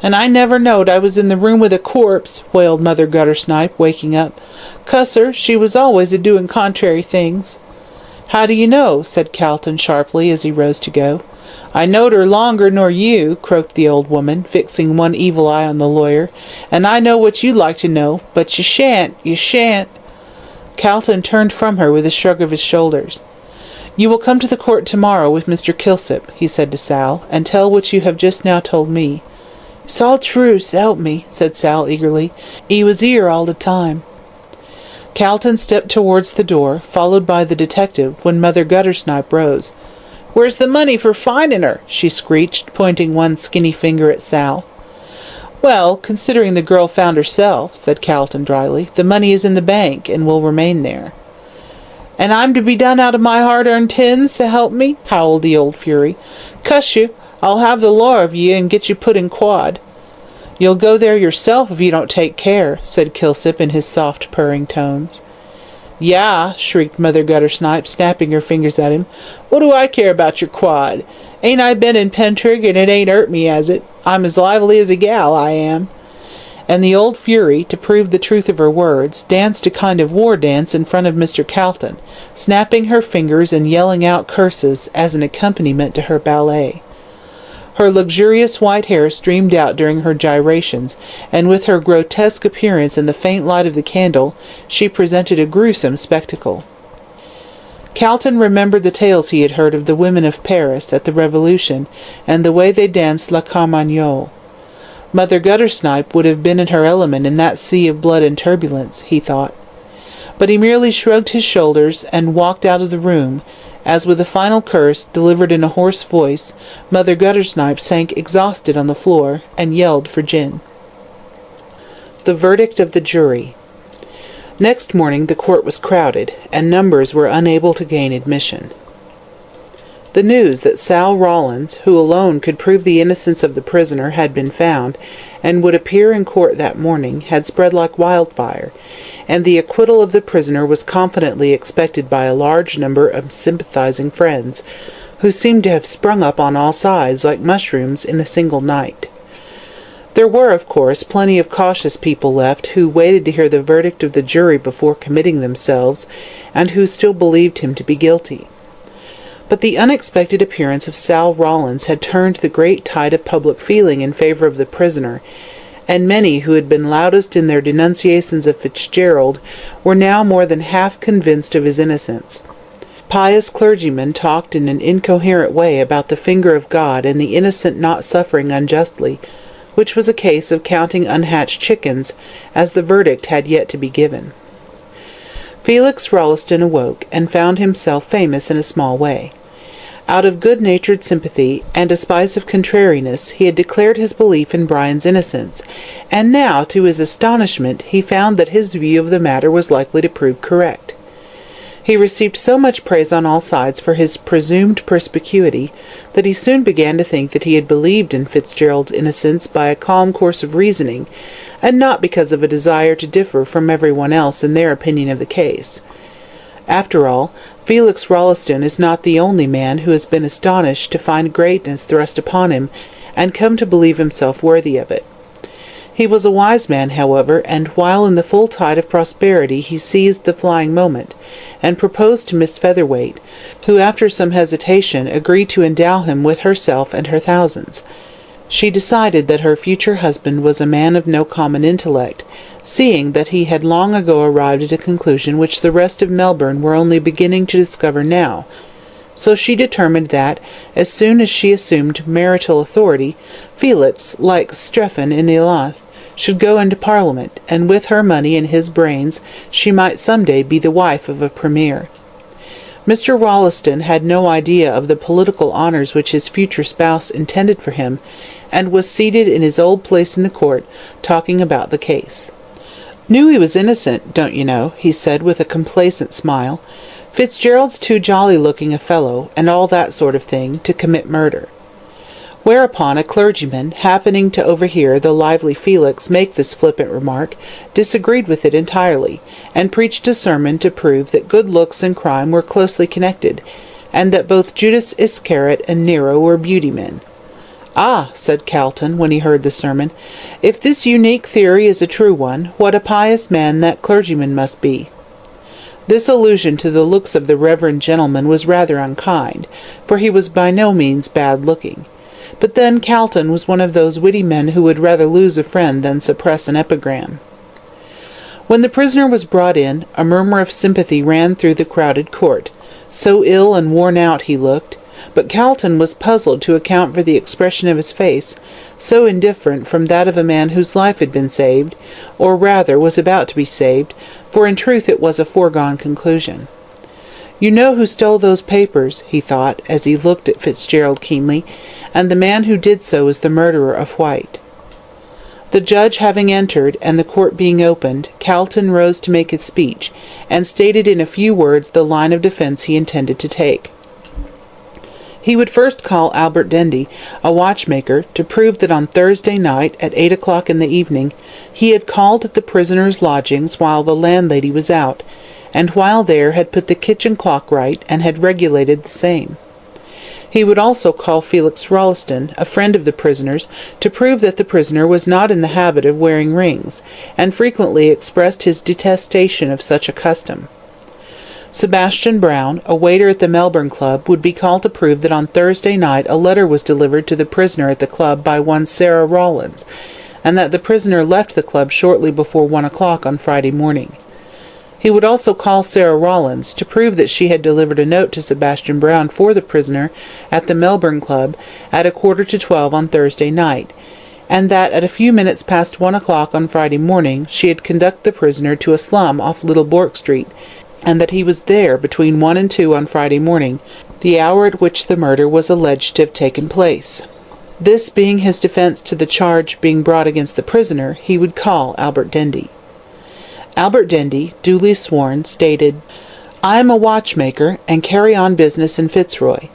"And I never knowed I was in the room with a corpse," wailed Mother Guttersnipe, waking up. "Cuss her, she was always a-doing contrary things." "How do you know?" said Calton sharply, as he rose to go. "I knowed her longer nor you," croaked the old woman, fixing one evil eye on the lawyer, "and I know what you'd like to know, but you shan't, you shan't." Calton turned from her with a shrug of his shoulders. "You will come to the court tomorrow with Mr. Kilsip," he said to Sal, "and tell what you have just now told me." "It's all true, s'help me," said Sal eagerly. "He was here all the time." Calton stepped towards the door, followed by the detective, when Mother Guttersnipe rose. "Where's the money for finding her?" she screeched, pointing one skinny finger at Sal. "Well, considering the girl found herself," said Calton dryly, "the money is in the bank, and will remain there." "And I'm to be done out of my hard-earned tins, so help me?" howled the old fury. "Cuss you, I'll have the law of ye, and get you put in quod." "You'll go there yourself if you don't take care," said Kilsip in his soft purring tones. "Yah!" shrieked Mother Guttersnipe, snapping her fingers at him. "What do I care about your quad? Ain't I been in Pentrig, and it ain't hurt me, has it? I'm as lively as a gal, I am." And the old fury, to prove the truth of her words, danced a kind of war dance in front of Mr. Calton, snapping her fingers and yelling out curses as an accompaniment to her ballet. Her luxurious white hair streamed out during her gyrations, and with her grotesque appearance in the faint light of the candle, she presented a gruesome spectacle. Calton remembered the tales he had heard of the women of Paris at the Revolution, and the way they danced la Carmagnole. Mother Guttersnipe would have been in her element in that sea of blood and turbulence, he thought. But he merely shrugged his shoulders and walked out of the room, as with a final curse, delivered in a hoarse voice, Mother Guttersnipe sank exhausted on the floor, and yelled for gin. The verdict of the jury. Next morning the court was crowded, and numbers were unable to gain admission. The news that Sal Rawlins, who alone could prove the innocence of the prisoner, had been found, and would appear in court that morning, had spread like wildfire, and the acquittal of the prisoner was confidently expected by a large number of sympathizing friends, who seemed to have sprung up on all sides like mushrooms in a single night. There were, of course, plenty of cautious people left who waited to hear the verdict of the jury before committing themselves, and who still believed him to be guilty. But the unexpected appearance of Sal Rawlins had turned the great tide of public feeling in favour of the prisoner, and many who had been loudest in their denunciations of Fitzgerald were now more than half convinced of his innocence. Pious clergymen talked in an incoherent way about the finger of God and the innocent not suffering unjustly, which was a case of counting unhatched chickens, as the verdict had yet to be given. Felix Rolleston awoke, and found himself famous in a small way. Out of good-natured sympathy and a spice of contrariness, he had declared his belief in Brian's innocence, and now, to his astonishment, he found that his view of the matter was likely to prove correct. He received so much praise on all sides for his presumed perspicuity, that he soon began to think that he had believed in Fitzgerald's innocence by a calm course of reasoning, and not because of a desire to differ from everyone else in their opinion of the case. After all, Felix Rolleston is not the only man who has been astonished to find greatness thrust upon him, and come to believe himself worthy of it. He was a wise man, however, and while in the full tide of prosperity he seized the flying moment, and proposed to Miss Featherweight, who after some hesitation agreed to endow him with herself and her thousands. She decided that her future husband was a man of no common intellect, seeing that he had long ago arrived at a conclusion which the rest of Melbourne were only beginning to discover now. So she determined that, as soon as she assumed marital authority, Felix, like Strephon in Elath, should go into Parliament, and with her money and his brains she might some day be the wife of a premier. Mr. Rolleston had no idea of the political honours which his future spouse intended for him, and was seated in his old place in the court, talking about the case. "Knew he was innocent, don't you know," he said with a complacent smile. "Fitzgerald's too jolly-looking a fellow, and all that sort of thing, to commit murder." Whereupon a clergyman, happening to overhear the lively Felix make this flippant remark, disagreed with it entirely, and preached a sermon to prove that good looks and crime were closely connected, and that both Judas Iscariot and Nero were beauty-men. "Ah," said Calton, when he heard the sermon, "if this unique theory is a true one, what a pious man that clergyman must be." This allusion to the looks of the reverend gentleman was rather unkind, for he was by no means bad-looking. But then Calton was one of those witty men who would rather lose a friend than suppress an epigram. When the prisoner was brought in, a murmur of sympathy ran through the crowded court. So ill and worn out he looked, but Calton was puzzled to account for the expression of his face, so indifferent from that of a man whose life had been saved, or rather was about to be saved, for in truth it was a foregone conclusion. "You know who stole those papers," he thought, as he looked at Fitzgerald keenly, "and the man who did so is the murderer of White." The judge having entered, and the court being opened, Calton rose to make his speech, and stated in a few words the line of defence he intended to take. He would first call Albert Dendy, a watchmaker, to prove that on Thursday night, at 8 o'clock in the evening, he had called at the prisoner's lodgings while the landlady was out, and while there had put the kitchen clock right, and had regulated the same. He would also call Felix Rolleston, a friend of the prisoner's, to prove that the prisoner was not in the habit of wearing rings, and frequently expressed his detestation of such a custom. Sebastian Brown, a waiter at the Melbourne Club, would be called to prove that on Thursday night a letter was delivered to the prisoner at the club by one Sarah Rawlins, and that the prisoner left the club shortly before 1 o'clock on Friday morning. He would also call Sarah Rawlins, to prove that she had delivered a note to Sebastian Brown for the prisoner at the Melbourne Club at 11:45 on Thursday night, and that at a few minutes past 1 o'clock on Friday morning she had conducted the prisoner to a slum off Little Bourke Street, and that he was there between 1 and 2 on Friday morning, the hour at which the murder was alleged to have taken place. This being his defence to the charge being brought against the prisoner, he would call Albert Dendy. Albert Dendy, duly sworn, stated, "I am a watchmaker, and carry on business in Fitzroy.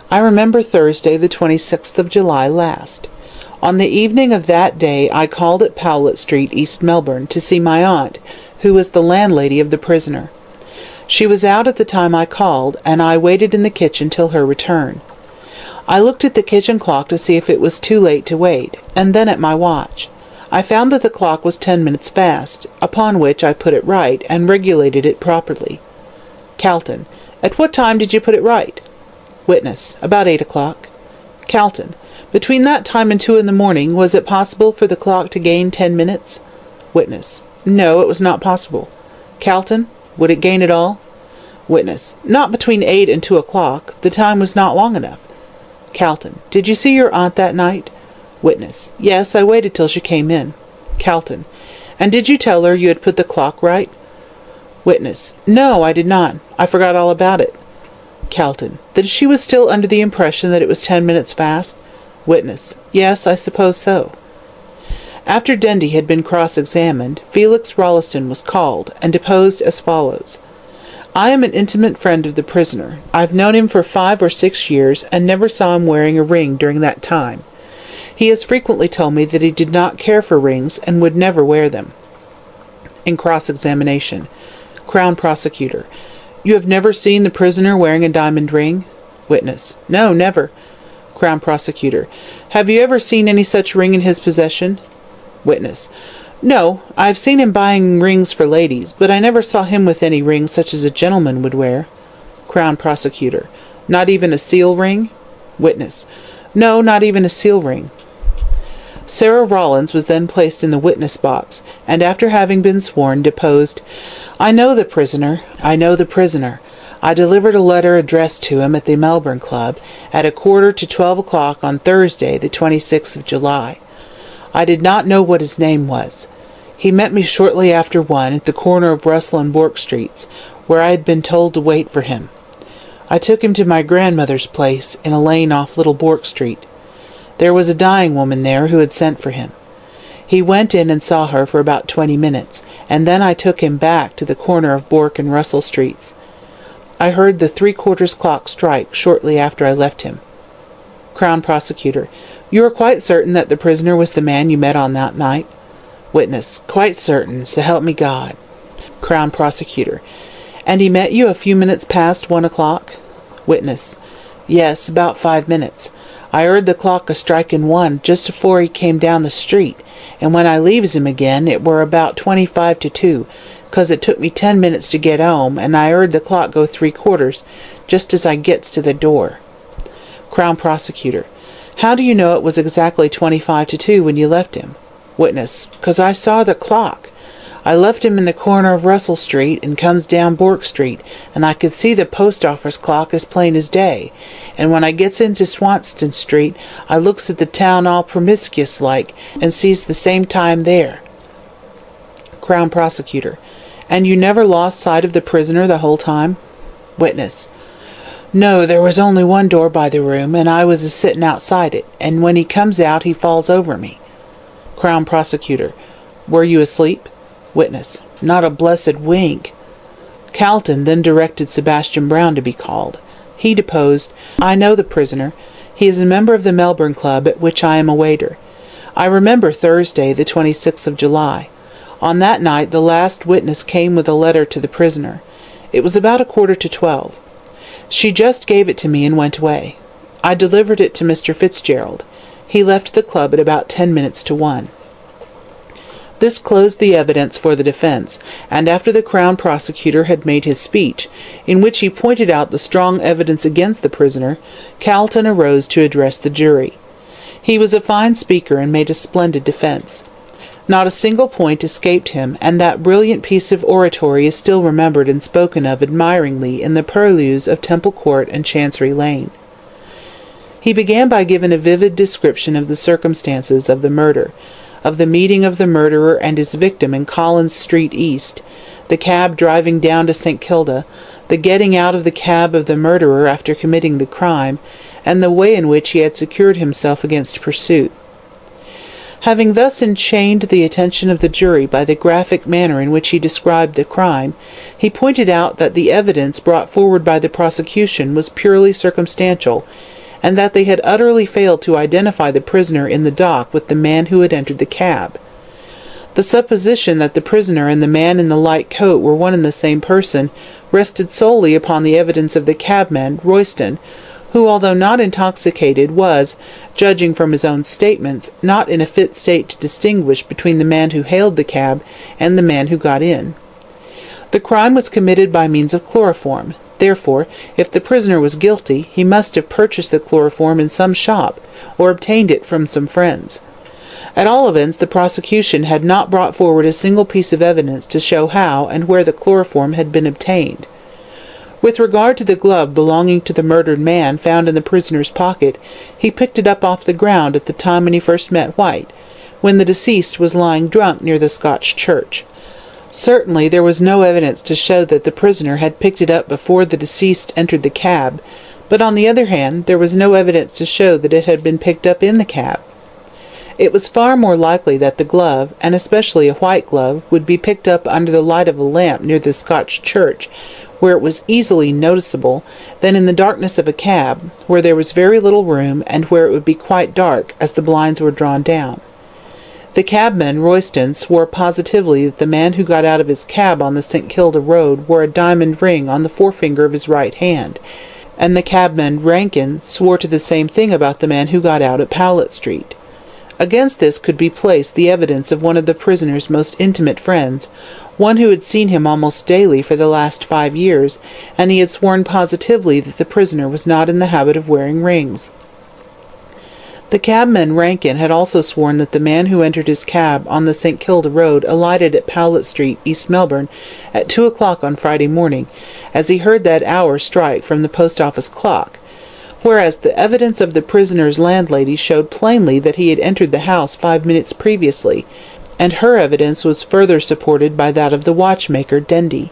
I remember Thursday the 26th of July last. On the evening of that day I called at Powlett Street, East Melbourne, to see my aunt, who was the landlady of the prisoner. She was out at the time I called, and I waited in the kitchen till her return. I looked at the kitchen clock to see if it was too late to wait, and then at my watch. I found that the clock was 10 minutes fast, upon which I put it right, and regulated it properly." Calton. "At what time did you put it right?" Witness. "About 8 o'clock." Calton. "Between that time and 2 in the morning, was it possible for the clock to gain 10 minutes?" Witness. "No, it was not possible." Calton. "Would it gain at all?" Witness. "Not between 8 and 2 o'clock. The time was not long enough." Calton. "Did you see your aunt that night?" Witness. "Yes, I waited till she came in." Calton. "And did you tell her you had put the clock right?" Witness. "No, I did not. I forgot all about it." Calton. "Then she was still under the impression that it was 10 minutes fast?" Witness. "Yes, I suppose so." After Dendy had been cross-examined, Felix Rolleston was called, and deposed as follows. "I am an intimate friend of the prisoner. I've known him for 5 or 6 years, and never saw him wearing a ring during that time. He has frequently told me that he did not care for rings, and would never wear them." In cross-examination. Crown Prosecutor. "You have never seen the prisoner wearing a diamond ring?" Witness. "No, never." Crown Prosecutor. "Have you ever seen any such ring in his possession?" Witness. "No, I have seen him buying rings for ladies, but I never saw him with any ring such as a gentleman would wear." Crown Prosecutor. "Not even a seal ring?" Witness. "No, not even a seal ring." Sarah Rollins was then placed in the witness box, and after having been sworn, deposed, "I know the prisoner. I delivered a letter addressed to him at the Melbourne Club at 11:45 o'clock on Thursday, the 26th of July. I did not know what his name was. He met me shortly after 1 at the corner of Russell and Bourke Streets, where I had been told to wait for him. I took him to my grandmother's place in a lane off Little Bourke Street. There was a dying woman there who had sent for him. He went in and saw her for about 20 minutes, and then I took him back to the corner of Bourke and Russell Streets. I heard the 3/4 clock strike shortly after I left him." Crown Prosecutor. "You are quite certain that the prisoner was the man you met on that night?" Witness. "Quite certain, so help me God." Crown Prosecutor. "And he met you a few minutes past 1 o'clock?" Witness. "Yes, about 5 minutes. I heard the clock a-striking 1 just afore he came down the street, and when I leaves him again it were about 25 to 2, 'cause it took me 10 minutes to get home, and I heard the clock go 3/4 just as I gets to the door." Crown Prosecutor. "How do you know it was exactly 25 to 2 when you left him?" Witness. "'Cause I saw the clock. I left him in the corner of Russell Street and comes down Bourke Street, and I could see the post office clock as plain as day, and when I gets into Swanston Street I looks at the town all promiscuous like, and sees the same time there." Crown Prosecutor. "And you never lost sight of the prisoner the whole time?" Witness. "No, there was only one door by the room, and I was a-sitting outside it, and when he comes out he falls over me." Crown Prosecutor. "Were you asleep?" Witness. "Not a blessed wink." Calton then directed Sebastian Brown to be called. He deposed, "I know the prisoner. He is a member of the Melbourne Club, at which I am a waiter. I remember Thursday, the 26th of July. On that night the last witness came with a letter to the prisoner. It was about 11:45. She just gave it to me and went away. I delivered it to Mr. Fitzgerald. He left the club at about 10 minutes to 1. This closed the evidence for the defence, and after the Crown Prosecutor had made his speech, in which he pointed out the strong evidence against the prisoner, Calton arose to address the jury. He was a fine speaker and made a splendid defence. Not a single point escaped him, and that brilliant piece of oratory is still remembered and spoken of admiringly in the purlieus of Temple Court and Chancery Lane. He began by giving a vivid description of the circumstances of the murder, of the meeting of the murderer and his victim in Collins Street East, the cab driving down to St. Kilda, the getting out of the cab of the murderer after committing the crime, and the way in which he had secured himself against pursuit. Having thus enchained the attention of the jury by the graphic manner in which he described the crime, he pointed out that the evidence brought forward by the prosecution was purely circumstantial, and that they had utterly failed to identify the prisoner in the dock with the man who had entered the cab. The supposition that the prisoner and the man in the light coat were one and the same person rested solely upon the evidence of the cabman, Royston, who, although not intoxicated, was, judging from his own statements, not in a fit state to distinguish between the man who hailed the cab and the man who got in. The crime was committed by means of chloroform. Therefore, if the prisoner was guilty, he must have purchased the chloroform in some shop, or obtained it from some friends. At all events, the prosecution had not brought forward a single piece of evidence to show how and where the chloroform had been obtained. With regard to the glove belonging to the murdered man found in the prisoner's pocket, he picked it up off the ground at the time when he first met White, when the deceased was lying drunk near the Scotch church. Certainly there was no evidence to show that the prisoner had picked it up before the deceased entered the cab, but on the other hand there was no evidence to show that it had been picked up in the cab. It was far more likely that the glove, and especially a white glove, would be picked up under the light of a lamp near the Scotch church, where it was easily noticeable, than in the darkness of a cab, where there was very little room, and where it would be quite dark, as the blinds were drawn down. The cabman, Royston, swore positively that the man who got out of his cab on the St. Kilda road wore a diamond ring on the forefinger of his right hand, and the cabman, Rankin, swore to the same thing about the man who got out at Powlett Street. Against this could be placed the evidence of one of the prisoner's most intimate friends, one who had seen him almost daily for the last 5 years, and he had sworn positively that the prisoner was not in the habit of wearing rings. The cabman Rankin had also sworn that the man who entered his cab on the St. Kilda road alighted at Powlett Street, East Melbourne, at 2 o'clock on Friday morning, as he heard that hour strike from the post-office clock, whereas the evidence of the prisoner's landlady showed plainly that he had entered the house 5 minutes previously, and her evidence was further supported by that of the watchmaker, Dendy.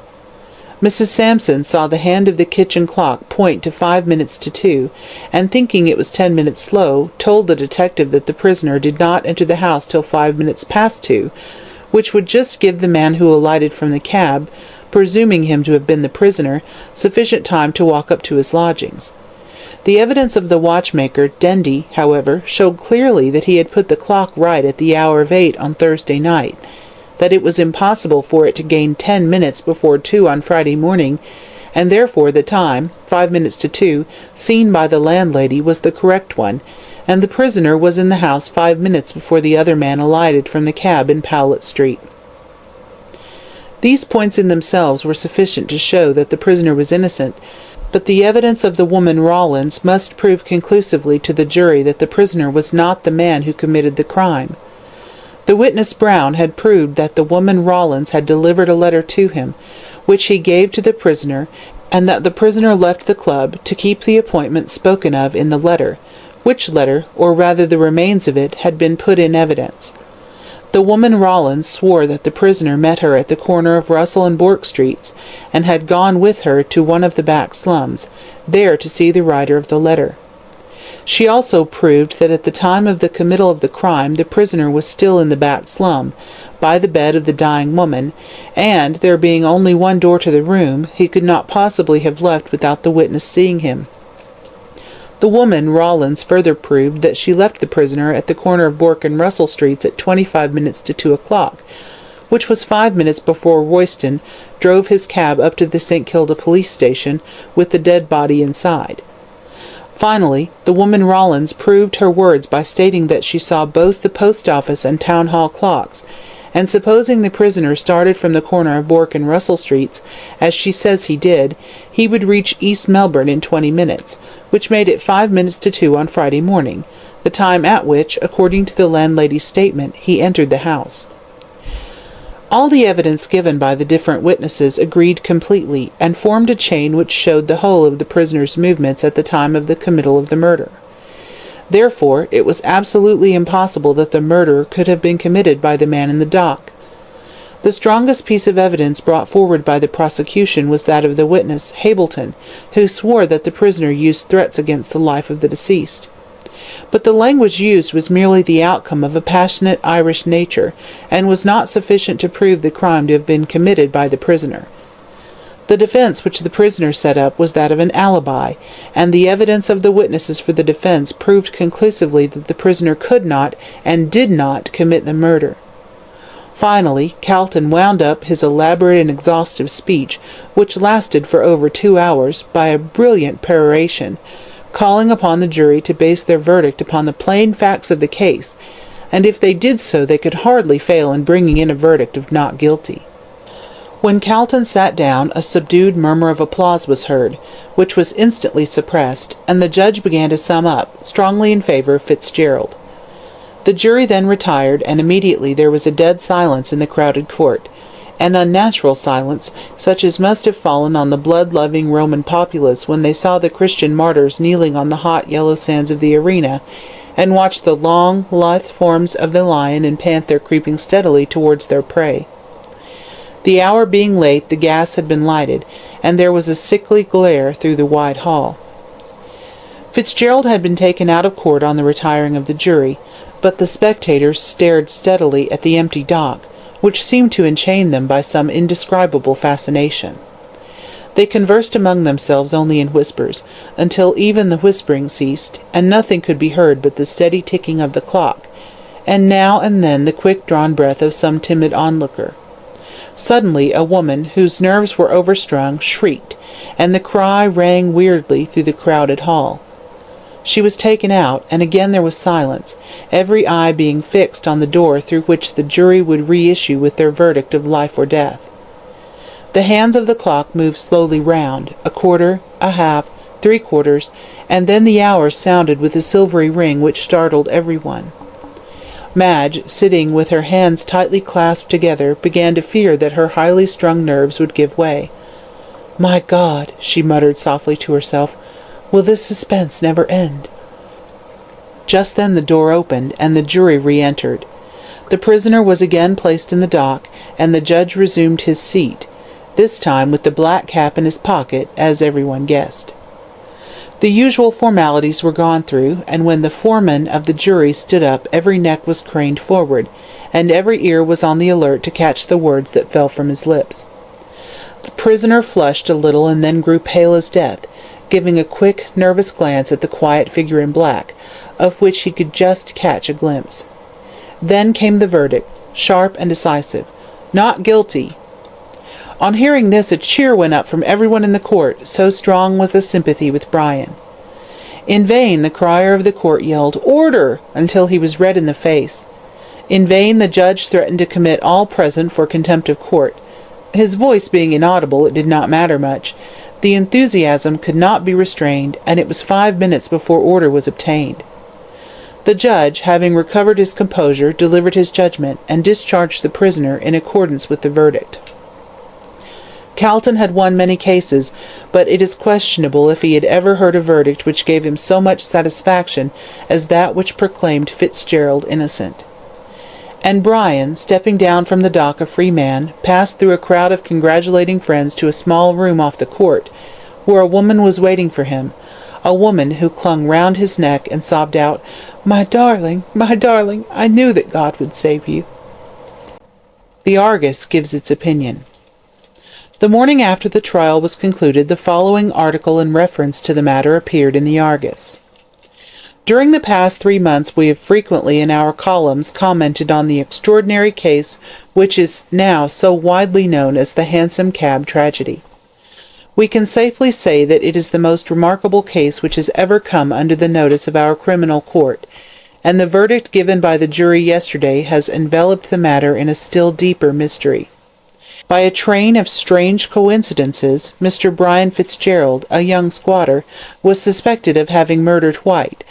Mrs. Sampson saw the hand of the kitchen clock point to 5 minutes to 2, and thinking it was 10 minutes slow, told the detective that the prisoner did not enter the house till 5 minutes past 2, which would just give the man who alighted from the cab, presuming him to have been the prisoner, sufficient time to walk up to his lodgings. The evidence of the watchmaker, Dendy, however, showed clearly that he had put the clock right at the hour of 8 on Thursday night, that it was impossible for it to gain 10 minutes before 2 on Friday morning, and therefore the time, 5 minutes to 2, seen by the landlady was the correct one, and the prisoner was in the house 5 minutes before the other man alighted from the cab in Powlett Street. These points in themselves were sufficient to show that the prisoner was innocent, but the evidence of the woman Rawlins must prove conclusively to the jury that the prisoner was not the man who committed the crime. The witness Brown had proved that the woman Rawlins had delivered a letter to him, which he gave to the prisoner, and that the prisoner left the club to keep the appointment spoken of in the letter, which letter, or rather the remains of it, had been put in evidence. The woman Rawlins swore that the prisoner met her at the corner of Russell and Bourke Streets, and had gone with her to one of the back slums, there to see the writer of the letter. She also proved that at the time of the committal of the crime the prisoner was still in the back slum, by the bed of the dying woman, and, there being only one door to the room, he could not possibly have left without the witness seeing him. The woman Rawlins further proved that she left the prisoner at the corner of Bourke and Russell Streets at 25 minutes to 2 o'clock, which was 5 minutes before Royston drove his cab up to the St. Kilda police station with the dead body inside. Finally, the woman Rawlins proved her words by stating that she saw both the post office and town hall clocks, and supposing the prisoner started from the corner of Bourke and Russell Streets, as she says he did, he would reach East Melbourne in 20 minutes, which made it 5 minutes to 2 on Friday morning, the time at which, according to the landlady's statement, he entered the house. All the evidence given by the different witnesses agreed completely, and formed a chain which showed the whole of the prisoner's movements at the time of the committal of the murder. Therefore, it was absolutely impossible that the murder could have been committed by the man in the dock. The strongest piece of evidence brought forward by the prosecution was that of the witness, Hableton, who swore that the prisoner used threats against the life of the deceased. But the language used was merely the outcome of a passionate Irish nature, and was not sufficient to prove the crime to have been committed by the prisoner. The defence which the prisoner set up was that of an alibi, and the evidence of the witnesses for the defence proved conclusively that the prisoner could not, and did not, commit the murder. Finally, Calton wound up his elaborate and exhaustive speech, which lasted for over 2 hours, by a brilliant peroration, calling upon the jury to base their verdict upon the plain facts of the case, and if they did so they could hardly fail in bringing in a verdict of not guilty. When Calton sat down, a subdued murmur of applause was heard, which was instantly suppressed, and the judge began to sum up, strongly in favour of Fitzgerald. The jury then retired, and immediately there was a dead silence in the crowded court, an unnatural silence, such as must have fallen on the blood-loving Roman populace when they saw the Christian martyrs kneeling on the hot yellow sands of the arena, and watched the long, lithe forms of the lion and panther creeping steadily towards their prey. The hour being late, the gas had been lighted, and there was a sickly glare through the wide hall. Fitzgerald had been taken out of court on the retiring of the jury, but the spectators stared steadily at the empty dock, which seemed to enchain them by some indescribable fascination. They conversed among themselves only in whispers, until even the whispering ceased, and nothing could be heard but the steady ticking of the clock, and now and then the quick-drawn breath of some timid onlooker. Suddenly a woman, whose nerves were overstrung, shrieked, and the cry rang weirdly through the crowded hall. She was taken out, and again there was silence, every eye being fixed on the door through which the jury would reissue with their verdict of life or death. The hands of the clock moved slowly round, a quarter, a half, 3/4, and then the hours sounded with a silvery ring which startled every one. Madge, sitting with her hands tightly clasped together, began to fear that her highly strung nerves would give way. "My God," she muttered softly to herself, "will this suspense never end?" Just then the door opened, and the jury re-entered. The prisoner was again placed in the dock, and the judge resumed his seat, this time with the black cap in his pocket, as everyone guessed. The usual formalities were gone through, and when the foreman of the jury stood up every neck was craned forward, and every ear was on the alert to catch the words that fell from his lips. The prisoner flushed a little and then grew pale as death, giving a quick, nervous glance at the quiet figure in black, of which he could just catch a glimpse. Then came the verdict, sharp and decisive, "Not guilty." On hearing this, a cheer went up from everyone in the court, so strong was the sympathy with Brian. In vain the crier of the court yelled, "Order!" until he was red in the face. In vain the judge threatened to commit all present for contempt of court. His voice being inaudible, it did not matter much. The enthusiasm could not be restrained, and it was 5 minutes before order was obtained. The judge, having recovered his composure, delivered his judgment, and discharged the prisoner in accordance with the verdict. Calton had won many cases, but it is questionable if he had ever heard a verdict which gave him so much satisfaction as that which proclaimed Fitzgerald innocent. And Brian, stepping down from the dock a free man, passed through a crowd of congratulating friends to a small room off the court, where a woman was waiting for him, a woman who clung round his neck and sobbed out, my darling, I knew that God would save you." The Argus gives its opinion. The morning after the trial was concluded, the following article in reference to the matter appeared in the Argus. During the past 3 months we have frequently in our columns commented on the extraordinary case which is now so widely known as the Hansom Cab tragedy. We can safely say that it is the most remarkable case which has ever come under the notice of our criminal court, and the verdict given by the jury yesterday has enveloped the matter in a still deeper mystery. By a train of strange coincidences, Mr. Brian Fitzgerald, a young squatter, was suspected of having murdered White,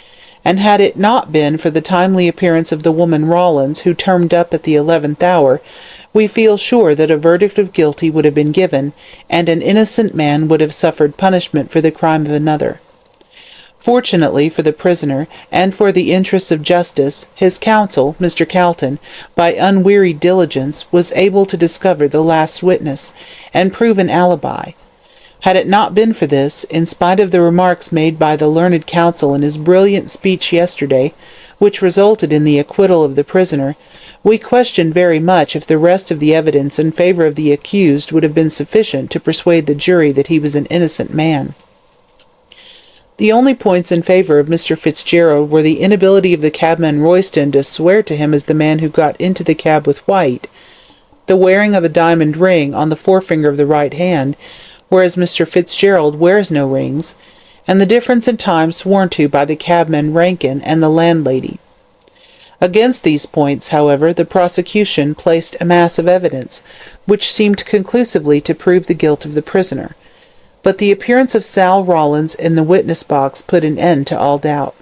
and had it not been for the timely appearance of the woman Rawlins, who turned up at the 11th hour, we feel sure that a verdict of guilty would have been given, and an innocent man would have suffered punishment for the crime of another. Fortunately for the prisoner, and for the interests of justice, his counsel, Mr. Calton, by unwearied diligence, was able to discover the last witness, and prove an alibi. Had it not been for this, in spite of the remarks made by the learned counsel in his brilliant speech yesterday, which resulted in the acquittal of the prisoner, we question very much if the rest of the evidence in favour of the accused would have been sufficient to persuade the jury that he was an innocent man. The only points in favour of Mr. Fitzgerald were the inability of the cabman Royston to swear to him as the man who got into the cab with White, the wearing of a diamond ring on the forefinger of the right hand, whereas Mr. Fitzgerald wears no rings, and the difference in time sworn to by the cabman Rankin and the landlady. Against these points, however, the prosecution placed a mass of evidence, which seemed conclusively to prove the guilt of the prisoner. But the appearance of Sal Rawlins in the witness-box put an end to all doubt.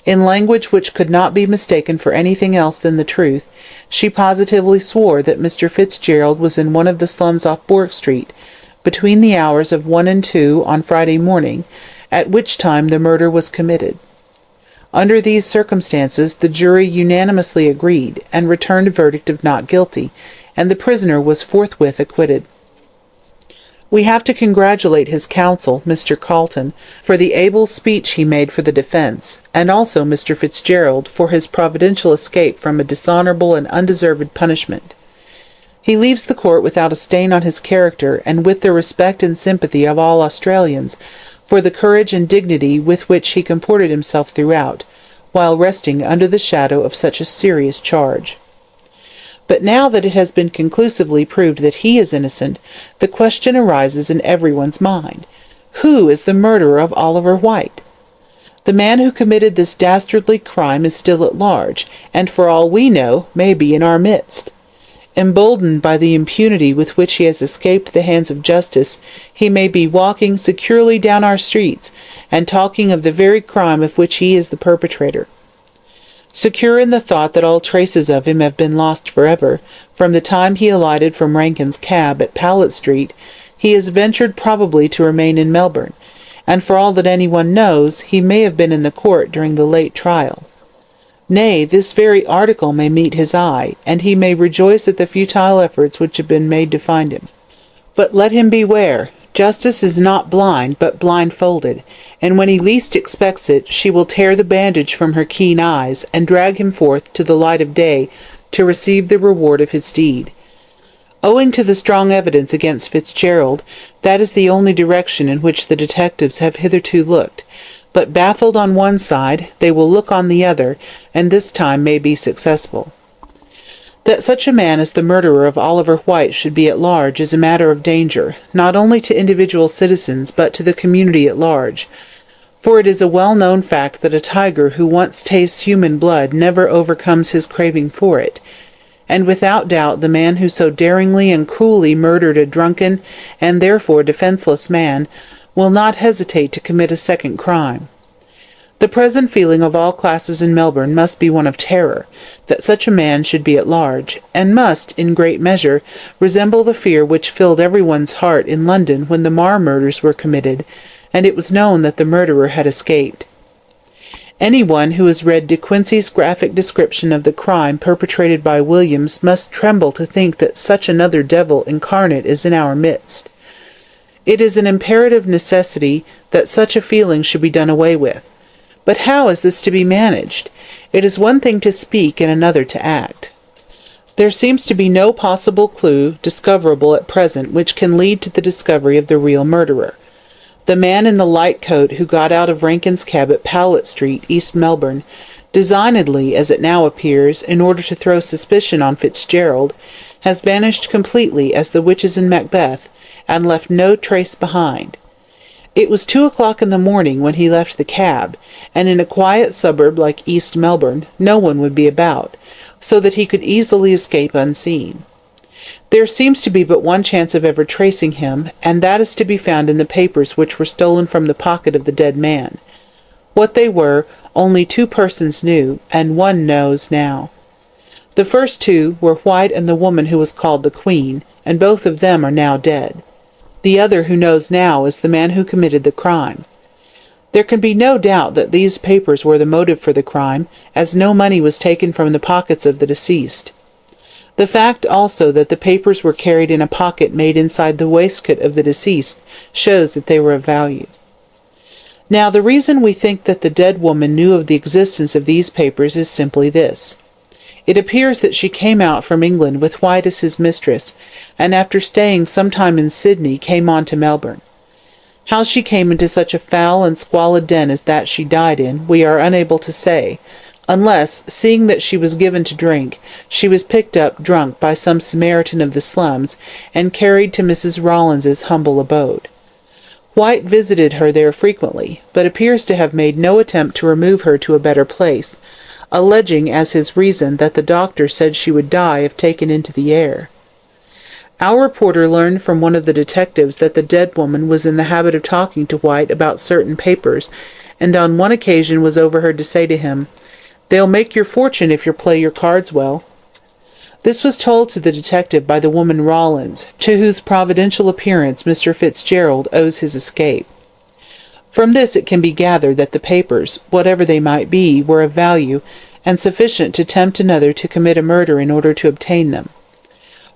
In language which could not be mistaken for anything else than the truth, she positively swore that Mr. Fitzgerald was in one of the slums off Bourke Street, between the hours of 1 and 2 on Friday morning, at which time the murder was committed. Under these circumstances the jury unanimously agreed, and returned a verdict of not guilty, and the prisoner was forthwith acquitted. We have to congratulate his counsel, Mr. Carleton, for the able speech he made for the defence, and also Mr. Fitzgerald for his providential escape from a dishonourable and undeserved punishment. He leaves the court without a stain on his character, and with the respect and sympathy of all Australians, for the courage and dignity with which he comported himself throughout, while resting under the shadow of such a serious charge. But now that it has been conclusively proved that he is innocent, the question arises in everyone's mind: who is the murderer of Oliver White? The man who committed this dastardly crime is still at large, and for all we know, may be in our midst. Emboldened by the impunity with which he has escaped the hands of justice, he may be walking securely down our streets, and talking of the very crime of which he is the perpetrator. Secure in the thought that all traces of him have been lost forever, from the time he alighted from Rankin's cab at Powlett Street, he has ventured probably to remain in Melbourne, and for all that anyone knows, he may have been in the court during the late trial. Nay, this very article may meet his eye, and he may rejoice at the futile efforts which have been made to find him. But let him beware. Justice is not blind, but blindfolded, and when he least expects it, she will tear the bandage from her keen eyes, and drag him forth to the light of day to receive the reward of his deed. Owing to the strong evidence against Fitzgerald, that is the only direction in which the detectives have hitherto looked, but baffled on one side, they will look on the other, and this time may be successful. That such a man as the murderer of Oliver White should be at large is a matter of danger, not only to individual citizens, but to the community at large. For it is a well-known fact that a tiger who once tastes human blood never overcomes his craving for it, and without doubt the man who so daringly and coolly murdered a drunken, and therefore defenceless man, will not hesitate to commit a second crime. The present feeling of all classes in Melbourne must be one of terror, that such a man should be at large, and must, in great measure, resemble the fear which filled everyone's heart in London when the Marr murders were committed, and it was known that the murderer had escaped. Any one who has read De Quincey's graphic description of the crime perpetrated by Williams must tremble to think that such another devil incarnate is in our midst. It is an imperative necessity that such a feeling should be done away with. But how is this to be managed? It is one thing to speak and another to act. There seems to be no possible clue discoverable at present which can lead to the discovery of the real murderer. The man in the light coat who got out of Rankin's cab at Powlett Street, East Melbourne, designedly, as it now appears, in order to throw suspicion on Fitzgerald, has vanished completely as the witches in Macbeth, and left no trace behind. It was 2 o'clock in the morning when he left the cab, and in a quiet suburb like East Melbourne no one would be about, so that he could easily escape unseen. There seems to be but one chance of ever tracing him, and that is to be found in the papers which were stolen from the pocket of the dead man. What they were, only 2 persons knew, and one knows now. The first 2 were White and the woman who was called the Queen, and both of them are now dead. The other who knows now is the man who committed the crime. There can be no doubt that these papers were the motive for the crime, as no money was taken from the pockets of the deceased. The fact also that the papers were carried in a pocket made inside the waistcoat of the deceased shows that they were of value. Now, the reason we think that the dead woman knew of the existence of these papers is simply this. It appears that she came out from England with White as his mistress, and after staying some time in Sydney came on to Melbourne. How she came into such a foul and squalid den as that she died in, we are unable to say, unless, seeing that she was given to drink, she was picked up drunk by some Samaritan of the slums, and carried to Mrs. Rawlins's humble abode. White visited her there frequently, but appears to have made no attempt to remove her to a better place, alleging as his reason that the doctor said she would die if taken into the air. Our reporter learned from one of the detectives that the dead woman was in the habit of talking to White about certain papers, and on one occasion was overheard to say to him, "They'll make your fortune if you play your cards well." This was told to the detective by the woman Rawlins, to whose providential appearance Mr. Fitzgerald owes his escape. From this it can be gathered that the papers, whatever they might be, were of value, and sufficient to tempt another to commit a murder in order to obtain them.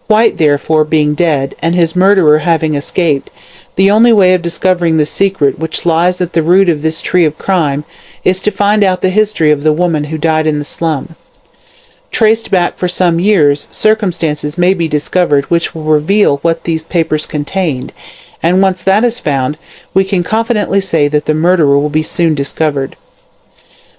White, therefore, being dead, and his murderer having escaped, the only way of discovering the secret which lies at the root of this tree of crime is to find out the history of the woman who died in the slum. Traced back for some years, circumstances may be discovered which will reveal what these papers contained, and once that is found, we can confidently say that the murderer will be soon discovered.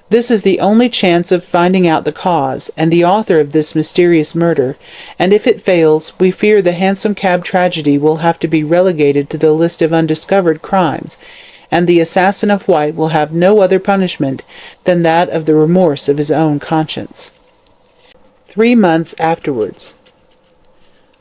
This is the only chance of finding out the cause, and the author of this mysterious murder, and if it fails, we fear the Hansom Cab tragedy will have to be relegated to the list of undiscovered crimes, and the assassin of White will have no other punishment than that of the remorse of his own conscience. 3 months afterwards.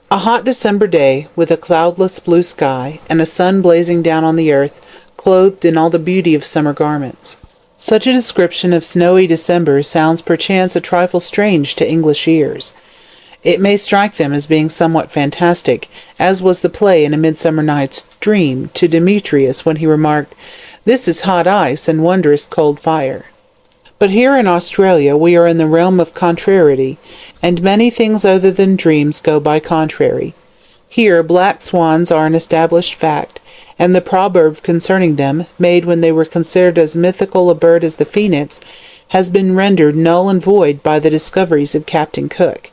A hot December day, with a cloudless blue sky, and a sun blazing down on the earth, clothed in all the beauty of summer garments. Such a description of snowy December sounds perchance a trifle strange to English ears. It may strike them as being somewhat fantastic, as was the play in A Midsummer Night's Dream to Demetrius when he remarked, "This is hot ice and wondrous cold fire." But here in Australia we are in the realm of contrariety, and many things other than dreams go by contrary. Here black swans are an established fact, and the proverb concerning them, made when they were considered as mythical a bird as the phoenix, has been rendered null and void by the discoveries of Captain Cook.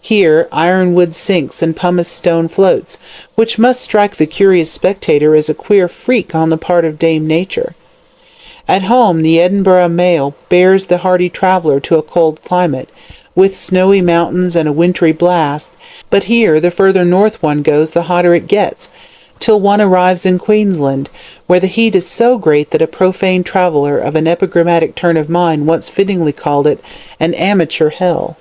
Here ironwood sinks and pumice stone floats, which must strike the curious spectator as a queer freak on the part of Dame Nature. At home the Edinburgh mail bears the hardy traveller to a cold climate, with snowy mountains and a wintry blast, but here the further north one goes the hotter it gets, till one arrives in Queensland, where the heat is so great that a profane traveller of an epigrammatic turn of mind once fittingly called it an amateur hell.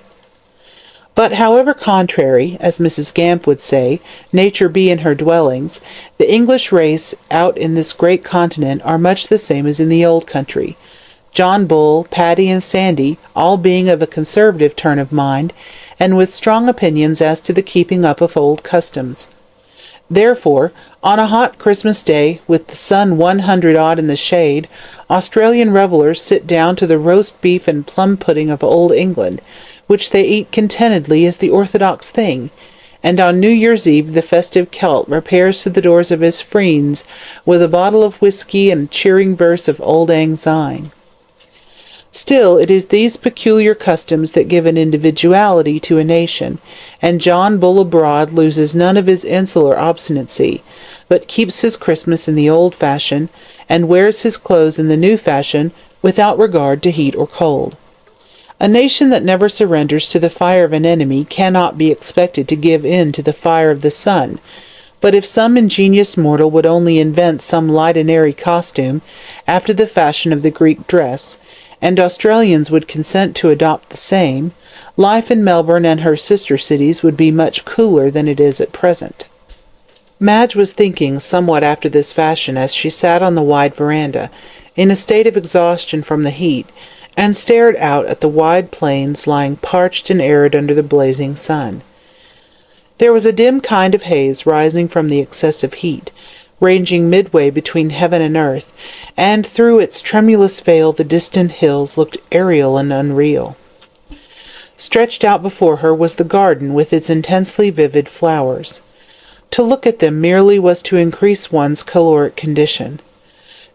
But however contrary, as Mrs. Gamp would say, nature be in her dwellings, the English race out in this great continent are much the same as in the old country. John Bull, Paddy, and Sandy, all being of a conservative turn of mind, and with strong opinions as to the keeping up of old customs. Therefore, on a hot Christmas day, with the sun 100 odd in the shade, Australian revellers sit down to the roast beef and plum pudding of old England, which they eat contentedly as the orthodox thing, and on New Year's Eve the festive Celt repairs to the doors of his friends with a bottle of whisky and cheering verse of Old Lang Syne. Still, it is these peculiar customs that give an individuality to a nation, and John Bull abroad loses none of his insular obstinacy, but keeps his Christmas in the old fashion, and wears his clothes in the new fashion, without regard to heat or cold. A nation that never surrenders to the fire of an enemy cannot be expected to give in to the fire of the sun, but if some ingenious mortal would only invent some light and airy costume, after the fashion of the Greek dress, and Australians would consent to adopt the same, life in Melbourne and her sister cities would be much cooler than it is at present. Madge was thinking somewhat after this fashion as she sat on the wide veranda, in a state of exhaustion from the heat, and stared out at the wide plains lying parched and arid under the blazing sun. There was a dim kind of haze rising from the excessive heat, ranging midway between heaven and earth, and through its tremulous veil the distant hills looked aerial and unreal. Stretched out before her was the garden with its intensely vivid flowers. To look at them merely was to increase one's caloric condition.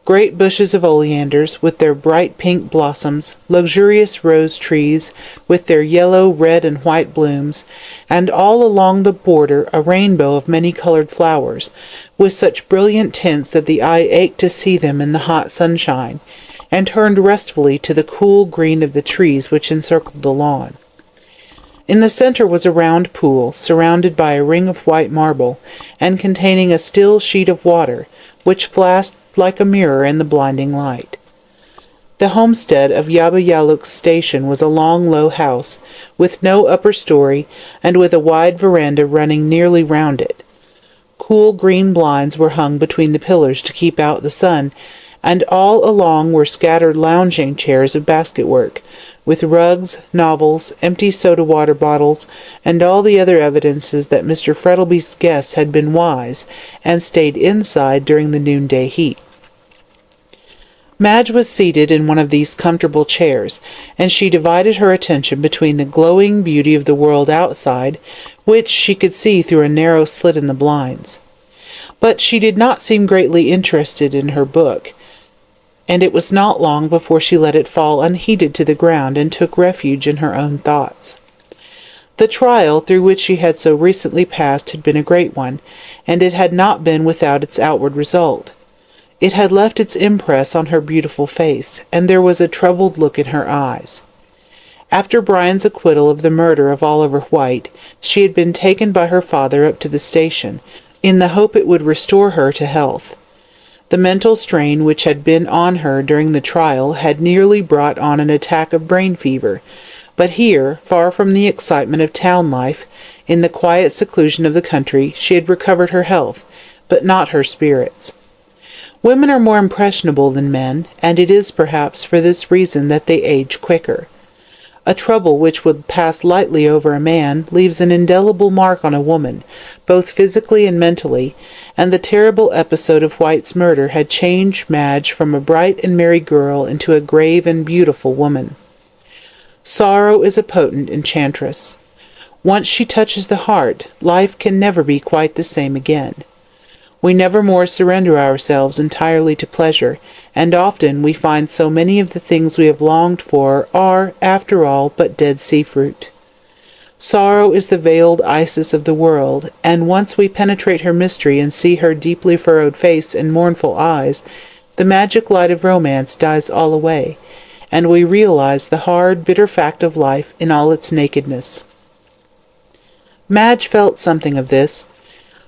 Great bushes of oleanders, with their bright pink blossoms, luxurious rose trees, with their yellow, red, and white blooms, and all along the border a rainbow of many-coloured flowers, with such brilliant tints that the eye ached to see them in the hot sunshine, and turned restfully to the cool green of the trees which encircled the lawn. In the centre was a round pool, surrounded by a ring of white marble, and containing a still sheet of water, which flashed like a mirror in the blinding light. The homestead of Yabayaluk Station was a long, low house, with no upper story, and with a wide veranda running nearly round it. Cool green blinds were hung between the pillars to keep out the sun, and all along were scattered lounging chairs of basket-work, with rugs, novels, empty soda-water bottles, and all the other evidences that Mr. Frettlby's guests had been wise, and stayed inside during the noonday heat. Madge was seated in one of these comfortable chairs, and she divided her attention between the glowing beauty of the world outside, which she could see through a narrow slit in the blinds. But she did not seem greatly interested in her book, and it was not long before she let it fall unheeded to the ground and took refuge in her own thoughts. The trial through which she had so recently passed had been a great one, and it had not been without its outward result. It had left its impress on her beautiful face, and there was a troubled look in her eyes. After Brian's acquittal of the murder of Oliver White, she had been taken by her father up to the station, in the hope it would restore her to health. The mental strain which had been on her during the trial had nearly brought on an attack of brain fever, but here, far from the excitement of town life, in the quiet seclusion of the country, she had recovered her health, but not her spirits. Women are more impressionable than men, and it is perhaps for this reason that they age quicker. A trouble which would pass lightly over a man leaves an indelible mark on a woman, both physically and mentally, and the terrible episode of White's murder had changed Madge from a bright and merry girl into a grave and beautiful woman. Sorrow is a potent enchantress. Once she touches the heart, life can never be quite the same again. We never more surrender ourselves entirely to pleasure, and often we find so many of the things we have longed for are, after all, but dead sea-fruit. Sorrow is the veiled Isis of the world, and once we penetrate her mystery and see her deeply furrowed face and mournful eyes, the magic light of romance dies all away, and we realize the hard, bitter fact of life in all its nakedness. Madge felt something of this.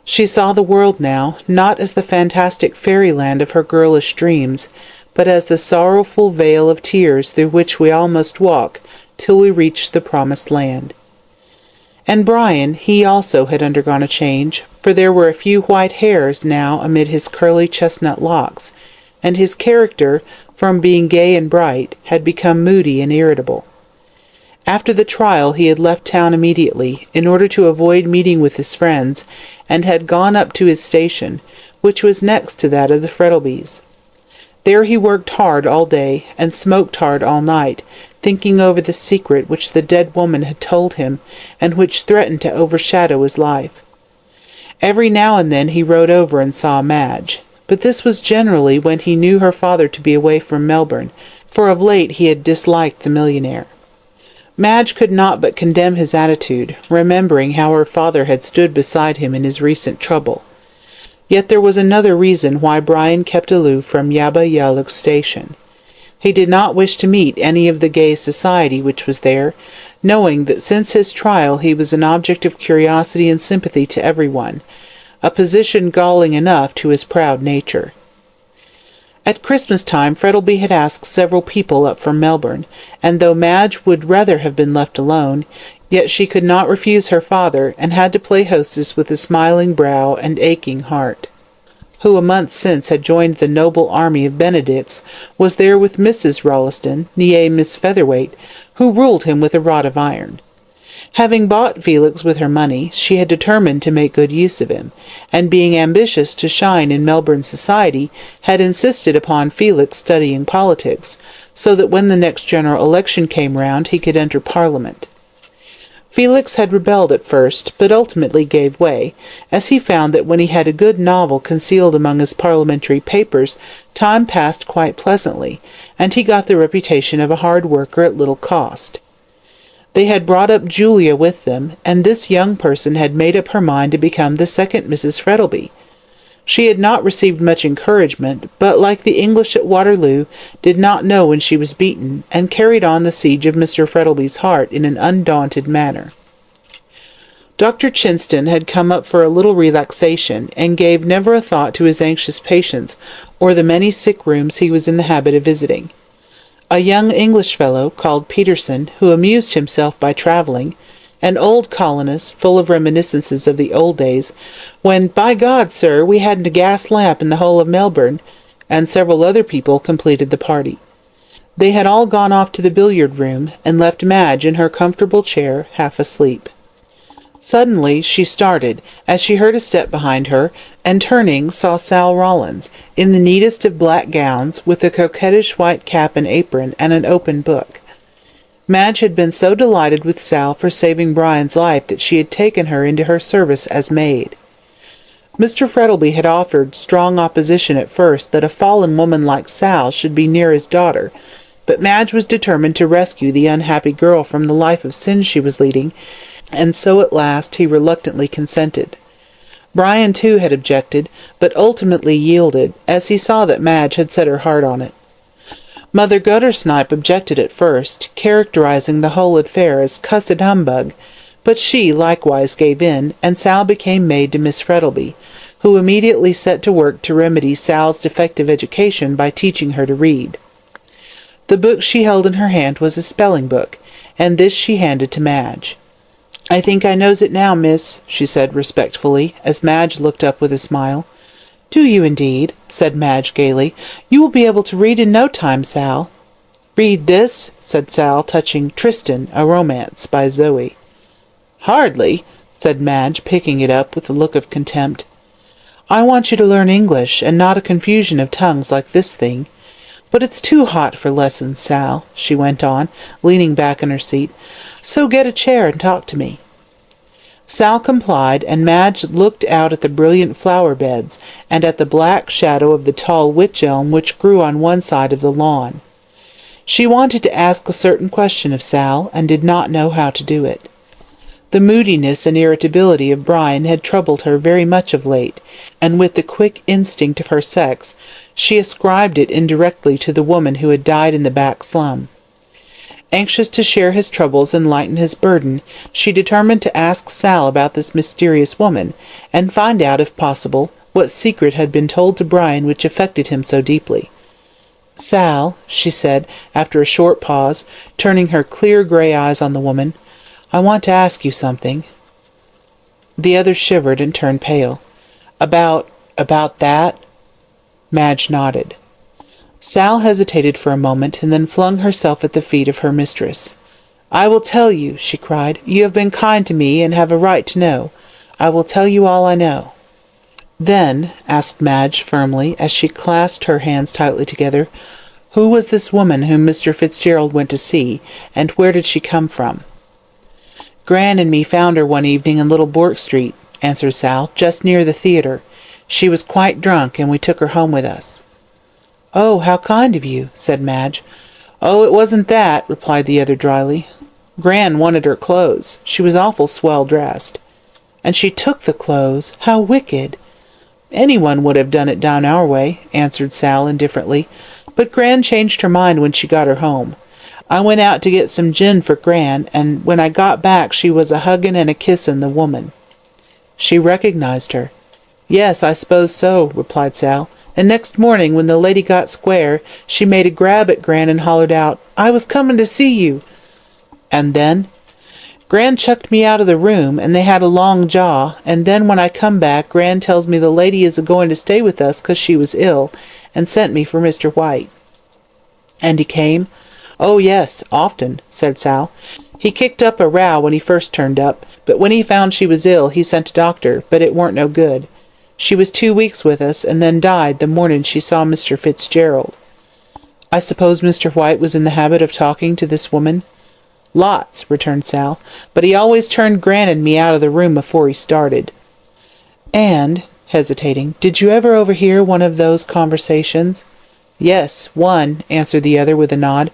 She saw the world now, not as the fantastic fairyland of her girlish dreams, but as the sorrowful vale of tears through which we all must walk till we reach the promised land. And Brian, he also had undergone a change, for there were a few white hairs now amid his curly chestnut locks, and his character, from being gay and bright, had become moody and irritable. After the trial he had left town immediately, in order to avoid meeting with his friends, and had gone up to his station, which was next to that of the Frettlbys. There he worked hard all day, and smoked hard all night, thinking over the secret which the dead woman had told him, and which threatened to overshadow his life. Every now and then he rode over and saw Madge, but this was generally when he knew her father to be away from Melbourne, for of late he had disliked the millionaire. Madge could not but condemn his attitude, remembering how her father had stood beside him in his recent trouble. Yet there was another reason why Brian kept aloof from Yabayaluk Station. He did not wish to meet any of the gay society which was there, knowing that since his trial he was an object of curiosity and sympathy to everyone, a position galling enough to his proud nature. At Christmas-time Frettlby had asked several people up from Melbourne, and though Madge would rather have been left alone, yet she could not refuse her father, and had to play hostess with a smiling brow and aching heart. Who a month since had joined the noble army of Benedicts, was there with Mrs. Rolleston, née Miss Featherweight, who ruled him with a rod of iron. Having bought Felix with her money, she had determined to make good use of him, and being ambitious to shine in Melbourne society, had insisted upon Felix studying politics, so that when the next general election came round he could enter Parliament. Felix had rebelled at first, but ultimately gave way, as he found that when he had a good novel concealed among his parliamentary papers, time passed quite pleasantly, and he got the reputation of a hard worker at little cost. They had brought up Julia with them, and this young person had made up her mind to become the second Mrs. Frettlby. She had not received much encouragement, but, like the English at Waterloo, did not know when she was beaten, and carried on the siege of Mr. Frettlby's heart in an undaunted manner. Dr. Chinston had come up for a little relaxation, and gave never a thought to his anxious patients, or the many sick rooms he was in the habit of visiting. A young English fellow, called Peterson, who amused himself by travelling, an old colonist, full of reminiscences of the old days, when, by God, sir, we hadn't a gas lamp in the whole of Melbourne, and several other people completed the party. They had all gone off to the billiard-room, and left Madge in her comfortable chair, half asleep. Suddenly she started, as she heard a step behind her, and turning saw Sal Rawlins, in the neatest of black gowns, with a coquettish white cap and apron, and an open book. Madge had been so delighted with Sal for saving Brian's life that she had taken her into her service as maid. Mr. Frettlby had offered strong opposition at first that a fallen woman like Sal should be near his daughter, but Madge was determined to rescue the unhappy girl from the life of sin she was leading, and so at last he reluctantly consented. Brian too had objected, but ultimately yielded, as he saw that Madge had set her heart on it. Mother Guttersnipe objected at first, characterizing the whole affair as cussed humbug, but she likewise gave in, and Sal became maid to Miss Frettlby, who immediately set to work to remedy Sal's defective education by teaching her to read. The book she held in her hand was a spelling book, and this she handed to Madge. "I think I knows it now, miss," she said respectfully, as Madge looked up with a smile. "Do you indeed?" said Madge gaily. "You will be able to read in no time, Sal." "Read this," said Sal, touching Tristan, a Romance, by Zoe. "Hardly," said Madge, picking it up with a look of contempt. "I want you to learn English, and not a confusion of tongues like this thing. But it's too hot for lessons, Sal," she went on, leaning back in her seat, "so get a chair and talk to me." Sal complied, and Madge looked out at the brilliant flower-beds, and at the black shadow of the tall wych-elm which grew on one side of the lawn. She wanted to ask a certain question of Sal, and did not know how to do it. The moodiness and irritability of Brian had troubled her very much of late, and with the quick instinct of her sex, she ascribed it indirectly to the woman who had died in the back slum. Anxious to share his troubles and lighten his burden, she determined to ask Sal about this mysterious woman, and find out, if possible, what secret had been told to Brian which affected him so deeply. "Sal," she said, after a short pause, turning her clear grey eyes on the woman, "I want to ask you something." The other shivered and turned pale. About that?" Madge nodded. Sal hesitated for a moment, and then flung herself at the feet of her mistress. "I will tell you," she cried. "You have been kind to me, and have a right to know. I will tell you all I know." "Then," asked Madge firmly, as she clasped her hands tightly together, "who was this woman whom Mr. Fitzgerald went to see, and where did she come from?" "Gran and me found her one evening in Little Bourke Street," answered Sal, "just near the theatre. She was quite drunk, and we took her home with us." "Oh, how kind of you," said Madge. "Oh, it wasn't that," replied the other dryly. "Gran wanted her clothes. She was awful swell dressed." "And she took the clothes? How wicked!" "Anyone would have done it down our way," answered Sal indifferently. "But Gran changed her mind when she got her home. I went out to get some gin for Gran, and when I got back she was a-hugging and a-kissing the woman." "She recognized her." "Yes, I suppose so," replied Sal. "And next morning, when the lady got square, she made a grab at Gran and hollered out, 'I was coming to see you!'" "And then?" "Gran chucked me out of the room, and they had a long jaw, and then when I come back, Gran tells me the lady is a-going to stay with us 'cause she was ill, and sent me for Mr. White." "And he came?" "Oh, yes, often," said Sal. "He kicked up a row when he first turned up, but when he found she was ill he sent a doctor, but it weren't no good. She was 2 weeks with us, and then died the morning she saw Mr. Fitzgerald." "I suppose Mr. White was in the habit of talking to this woman?" "Lots," returned Sal, "but he always turned Gran and me out of the room afore he started." "And," hesitating, "did you ever overhear one of those conversations?" "Yes, one," answered the other with a nod.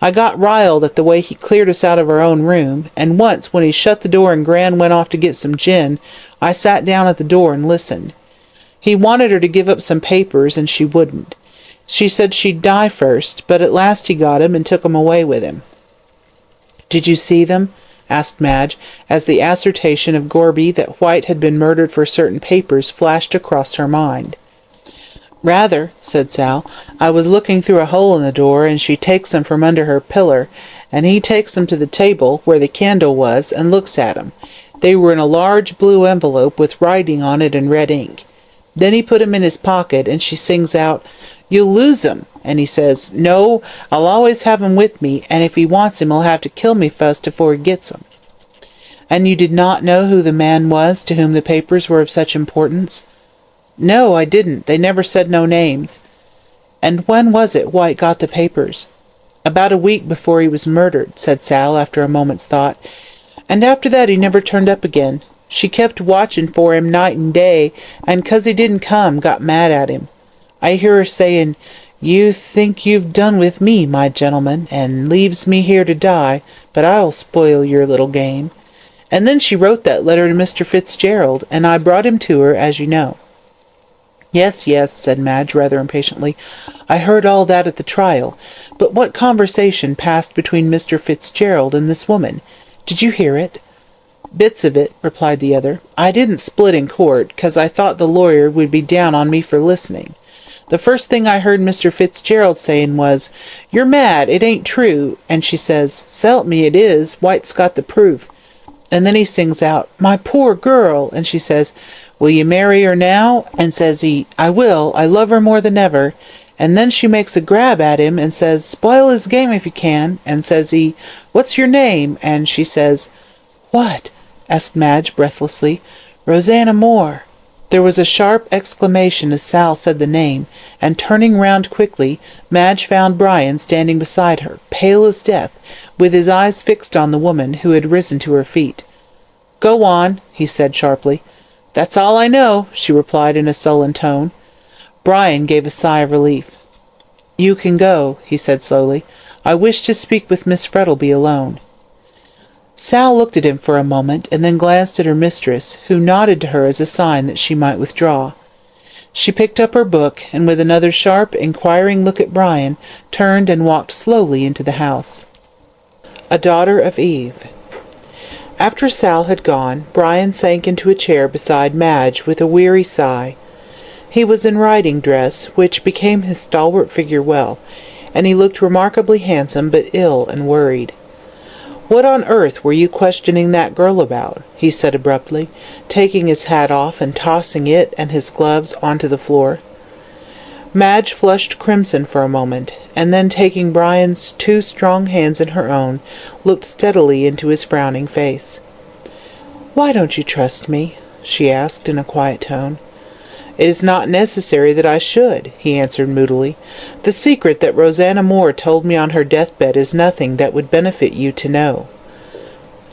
"I got riled at the way he cleared us out of our own room, and once, when he shut the door and Gran went off to get some gin, I sat down at the door and listened. He wanted her to give up some papers, and she wouldn't. She said she'd die first, but at last he got 'em and took 'em away with him." "Did you see them?" asked Madge, as the assertion of Gorby that White had been murdered for certain papers flashed across her mind. "Rather," said Sal. "I was looking through a hole in the door, and she takes 'em from under her pillar, and he takes 'em to the table, where the candle was, and looks at 'em. They were in a large blue envelope with writing on it in red ink. Then he put 'em in his pocket, and she sings out, 'You'll lose 'em,' and he says, 'No, I'll always have 'em with me, and if he wants 'em he'll have to kill me fust afore he gets 'em.'" "And you did not know who the man was to whom the papers were of such importance?" "No, I didn't. They never said no names." "And when was it White got the papers?" "About a week before he was murdered," said Sal, after a moment's thought. "And after that he never turned up again. She kept watching for him night and day, and 'cause he didn't come, got mad at him. I hear her saying, 'You think you've done with me, my gentleman, and leaves me here to die, but I'll spoil your little game.' And then she wrote that letter to Mr. Fitzgerald, and I brought him to her, as you know." "Yes, yes," said Madge, rather impatiently. "I heard all that at the trial. But what conversation passed between Mr. Fitzgerald and this woman? Did you hear it?" "Bits of it," replied the other. "I didn't split in court, 'cause I thought the lawyer would be down on me for listening. The first thing I heard Mr. Fitzgerald saying was, 'You're mad, it ain't true,' and she says, 'S'elp me it is, White's got the proof.' And then he sings out, 'My poor girl,' and she says, 'Will you marry her now?' And says he, 'I will, I love her more than ever.' And then she makes a grab at him and says, 'Spoil his game if you can,' and says he, 'What's your name?' and she says—" "What?" asked Madge breathlessly. "Rosanna Moore." There was a sharp exclamation as Sal said the name, and turning round quickly, Madge found Brian standing beside her, pale as death, with his eyes fixed on the woman, who had risen to her feet. "Go on," he said sharply. "That's all I know," she replied in a sullen tone. Brian gave a sigh of relief. "You can go," he said slowly. "I wish to speak with Miss Frettleby alone." Sal looked at him for a moment, and then glanced at her mistress, who nodded to her as a sign that she might withdraw. She picked up her book, and with another sharp, inquiring look at Brian, turned and walked slowly into the house. A Daughter of Eve. After Sal had gone, Brian sank into a chair beside Madge with a weary sigh. He was in riding dress, which became his stalwart figure well, and he looked remarkably handsome but ill and worried. "What on earth were you questioning that girl about?" he said abruptly, taking his hat off and tossing it and his gloves onto the floor. Madge flushed crimson for a moment, and then taking Brian's two strong hands in her own, looked steadily into his frowning face. "Why don't you trust me?" she asked in a quiet tone. "It is not necessary that I should," he answered moodily. "The secret that Rosanna Moore told me on her deathbed is nothing that would benefit you to know."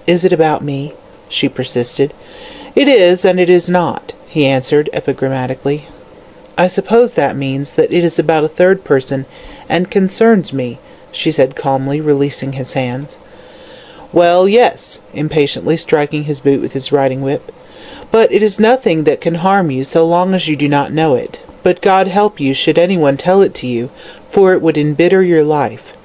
"Is it about me?" she persisted. "It is, and it is not," he answered epigrammatically. "I suppose that means that it is about a third person, and concerns me," she said calmly, releasing his hands. "Well, yes," impatiently striking his boot with his riding-whip. "But it is nothing that can harm you so long as you do not know it. But God help you should anyone tell it to you, for it would embitter your life."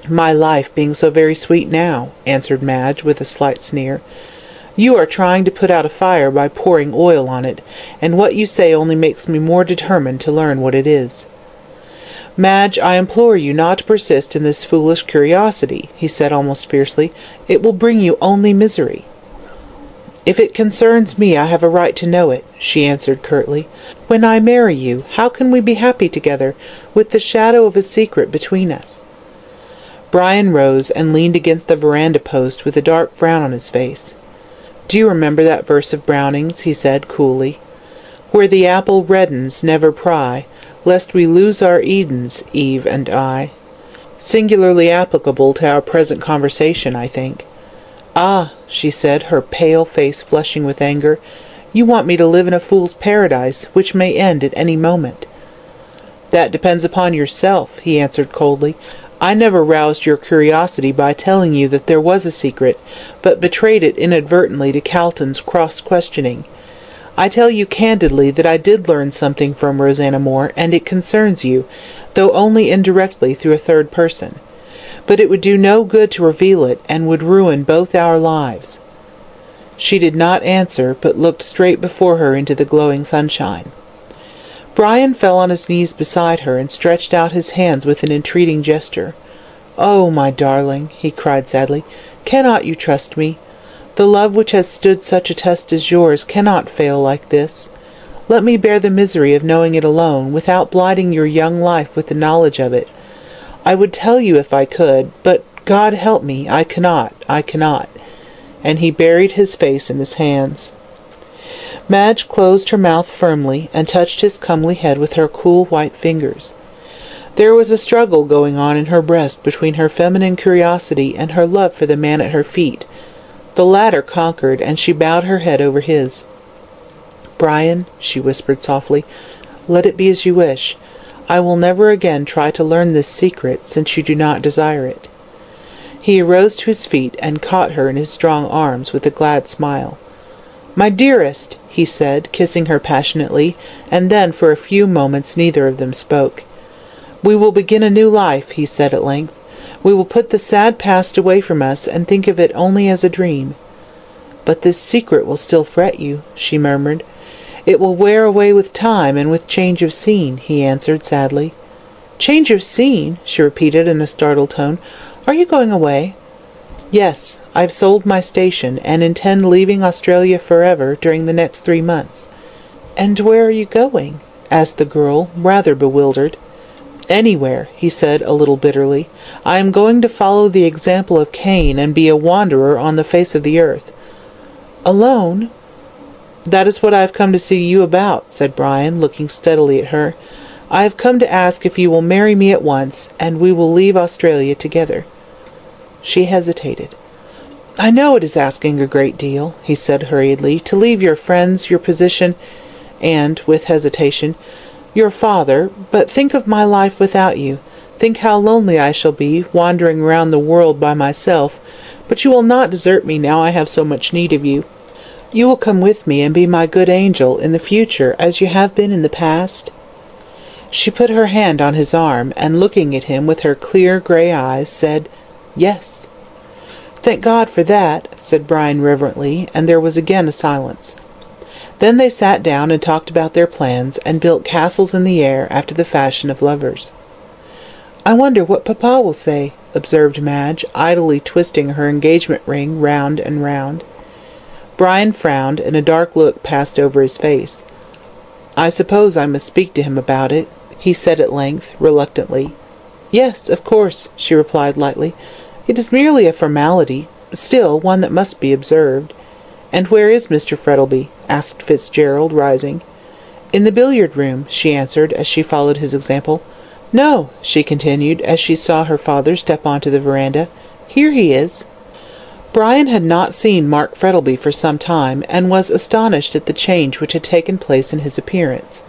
"My life being so very sweet now," answered Madge, with a slight sneer. "You are trying to put out a fire by pouring oil on it, and what you say only makes me more determined to learn what it is." "Madge, I implore you not to persist in this foolish curiosity," he said almost fiercely. "It will bring you only misery." "If it concerns me, I have a right to know it," she answered curtly. "When I marry you, how can we be happy together, with the shadow of a secret between us?" Brian rose and leaned against the veranda post with a dark frown on his face. "Do you remember that verse of Browning's?" he said coolly. "Where the apple reddens, never pry, lest we lose our Edens, Eve and I." Singularly applicable to our present conversation, I think. "Ah," she said, her pale face flushing with anger, "you want me to live in a fool's paradise, which may end at any moment." "That depends upon yourself," he answered coldly. "I never roused your curiosity by telling you that there was a secret, but betrayed it inadvertently to Calton's cross-questioning. I tell you candidly that I did learn something from Rosanna Moore, and it concerns you, though only indirectly through a third person. But it would do no good to reveal it, and would ruin both our lives." She did not answer, but looked straight before her into the glowing sunshine. Brian fell on his knees beside her and stretched out his hands with an entreating gesture. "Oh, my darling," he cried sadly, "cannot you trust me? The love which has stood such a test as yours cannot fail like this. Let me bear the misery of knowing it alone, without blighting your young life with the knowledge of it. I would tell you if I could, but, God help me, I cannot. And he buried his face in his hands. Madge closed her mouth firmly, and touched his comely head with her cool white fingers. There was a struggle going on in her breast between her feminine curiosity and her love for the man at her feet. The latter conquered, and she bowed her head over his. "Brian," she whispered softly, "let it be as you wish. I will never again try to learn this secret, since you do not desire it." He arose to his feet and caught her in his strong arms with a glad smile. "My dearest," he said, kissing her passionately, and then for a few moments neither of them spoke. "We will begin a new life," he said at length. "We will put the sad past away from us, and think of it only as a dream." "But this secret will still fret you," she murmured. "It will wear away with time and with change of scene," he answered sadly. "Change of scene?" she repeated in a startled tone. "Are you going away?" "Yes, I've sold my station, and intend leaving Australia forever during the next 3 months." "And where are you going?" asked the girl, rather bewildered. "Anywhere," he said a little bitterly. "I am going to follow the example of Cain and be a wanderer on the face of the earth." "Alone?" "That is what I have come to see you about," said Brian, looking steadily at her. "I have come to ask if you will marry me at once, and we will leave Australia together." She hesitated. "I know it is asking a great deal," he said hurriedly, "to leave your friends, your position, and, with hesitation, your father, but think of my life without you. Think how lonely I shall be, wandering round the world by myself, but you will not desert me now I have so much need of you. You will come with me and be my good angel in the future as you have been in the past?" She put her hand on his arm, and looking at him with her clear grey eyes, said, "Yes." "Thank God for that," said Brian reverently, and there was again a silence. Then they sat down and talked about their plans, and built castles in the air after the fashion of lovers. "I wonder what Papa will say," observed Madge, idly twisting her engagement ring round and round. Brian frowned, and a dark look passed over his face. "I suppose I must speak to him about it," he said at length, reluctantly. "Yes, of course," she replied lightly. "It is merely a formality, still one that must be observed." "And where is Mr. Frettlby?" asked Fitzgerald, rising. "In the billiard-room," she answered, as she followed his example. "No," she continued, as she saw her father step onto the veranda. "Here he is." Brian had not seen Mark Frettlby for some time, and was astonished at the change which had taken place in his appearance.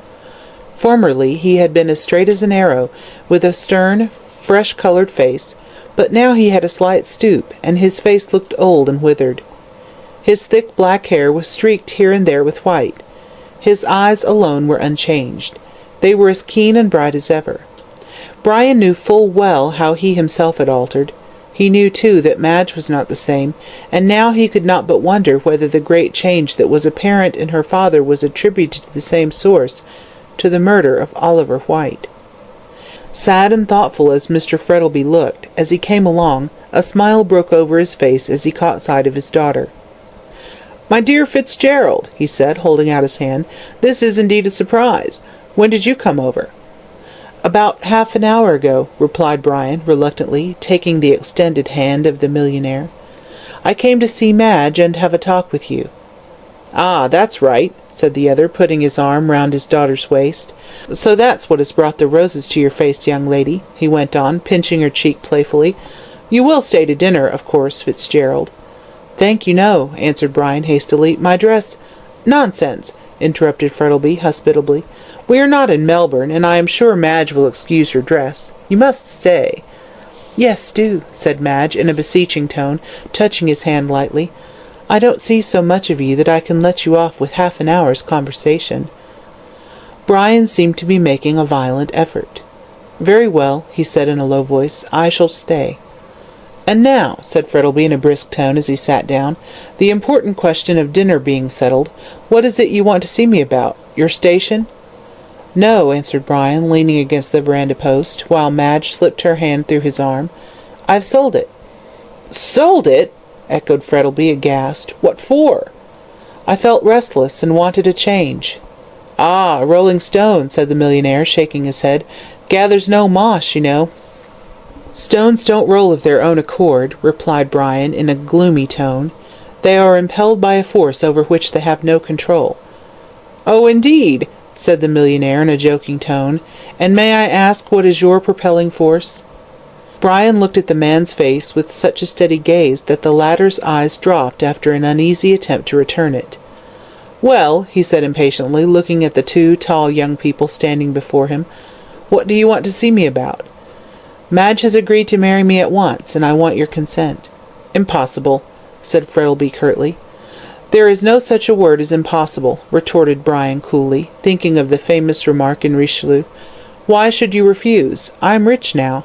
Formerly he had been as straight as an arrow, with a stern, fresh-coloured face, but now he had a slight stoop, and his face looked old and withered. His thick black hair was streaked here and there with white. His eyes alone were unchanged. They were as keen and bright as ever. Brian knew full well how he himself had altered. He knew, too, that Madge was not the same, and now he could not but wonder whether the great change that was apparent in her father was attributed to the same source, to the murder of Oliver White. Sad and thoughtful as Mr. Frettlby looked, as he came along, a smile broke over his face as he caught sight of his daughter. "My dear Fitzgerald," he said, holding out his hand, "this is indeed a surprise. When did you come over?" "About half an hour ago," replied Brian, reluctantly, taking the extended hand of the millionaire. "I came to see Madge and have a talk with you." "Ah, that's right," said the other, putting his arm round his daughter's waist. "So that's what has brought the roses to your face, young lady," he went on, pinching her cheek playfully. "You will stay to dinner, of course, Fitzgerald." "Thank you, no," answered Brian hastily. "My dress—" "Nonsense," interrupted Frettlby hospitably. "We are not in Melbourne, and I am sure Madge will excuse your dress. You must stay." "Yes, do," said Madge, in a beseeching tone, touching his hand lightly. "I don't see so much of you that I can let you off with half an hour's conversation." Brian seemed to be making a violent effort. "Very well," he said in a low voice. "I shall stay." "And now," said Frettlby in a brisk tone as he sat down, "the important question of dinner being settled, what is it you want to see me about? Your station?" "No," answered Brian, leaning against the veranda post, while Madge slipped her hand through his arm. "I've sold it." "Sold it?" echoed Frettlby, aghast. "What for?" "I felt restless, and wanted a change." "Ah, a rolling stone," said the millionaire, shaking his head. "Gathers no moss, you know." "Stones don't roll of their own accord," replied Brian in a gloomy tone. "They are impelled by a force over which they have no control." "Oh, indeed!" said the millionaire in a joking tone. "And may I ask what is your propelling force?" Brian looked at the man's face with such a steady gaze that the latter's eyes dropped after an uneasy attempt to return it. "Well," he said impatiently, looking at the two tall young people standing before him, "what do you want to see me about?" "Madge has agreed to marry me at once, and I want your consent." "Impossible," said Frettlby curtly. "There is no such a word as impossible," retorted Brian coolly, thinking of the famous remark in Richelieu. "Why should you refuse? I am rich now."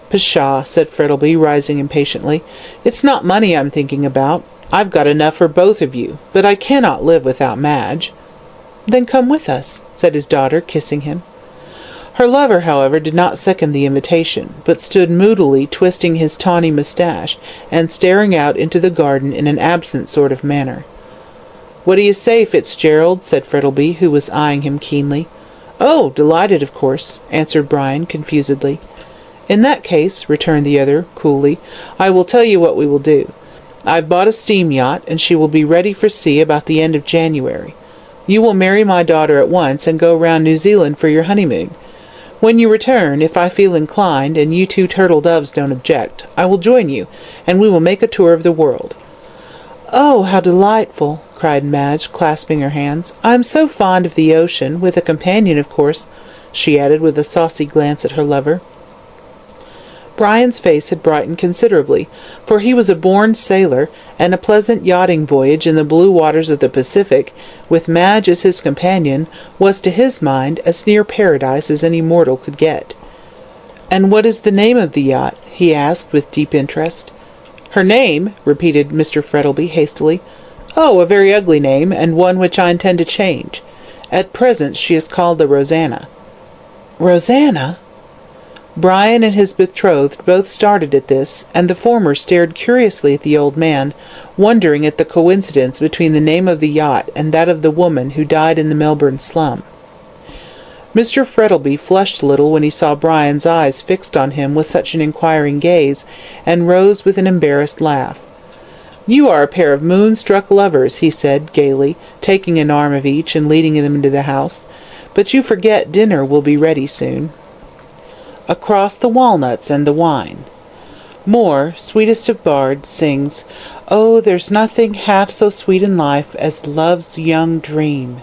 "Pshaw," said Frettlby, rising impatiently. "It's not money I'm thinking about. I've got enough for both of you, but I cannot live without Madge." "Then come with us," said his daughter, kissing him. Her lover, however, did not second the invitation, but stood moodily twisting his tawny moustache, and staring out into the garden in an absent sort of manner. "What do you say, Fitzgerald?" said Frettlby, who was eyeing him keenly. "Oh, delighted, of course," answered Brian, confusedly. "In that case," returned the other, coolly, "I will tell you what we will do. I've bought a steam yacht, and she will be ready for sea about the end of January. You will marry my daughter at once, and go round New Zealand for your honeymoon. When you return, if I feel inclined, and you two turtle-doves don't object, I will join you, and we will make a tour of the world." "Oh, how delightful!" cried Madge, clasping her hands. "I am so fond of the ocean, with a companion, of course," she added, with a saucy glance at her lover. Brian's face had brightened considerably, for he was a born sailor, and a pleasant yachting voyage in the blue waters of the Pacific, with Madge as his companion, was to his mind as near paradise as any mortal could get. "And what is the name of the yacht?" he asked with deep interest. "Her name?" repeated Mr. Frettlby hastily. "Oh, a very ugly name, and one which I intend to change. At present she is called the Rosanna." "Rosanna?" Brian and his betrothed both started at this, and the former stared curiously at the old man, wondering at the coincidence between the name of the yacht and that of the woman who died in the Melbourne slum. Mr. Frettlby flushed a little when he saw Brian's eyes fixed on him with such an inquiring gaze, and rose with an embarrassed laugh. "You are a pair of moon-struck lovers," he said, gaily, taking an arm of each and leading them into the house. "But you forget dinner will be ready soon." Across the walnuts and the wine. Moore, sweetest of bards, sings, "Oh, there's nothing half so sweet in life as love's young dream."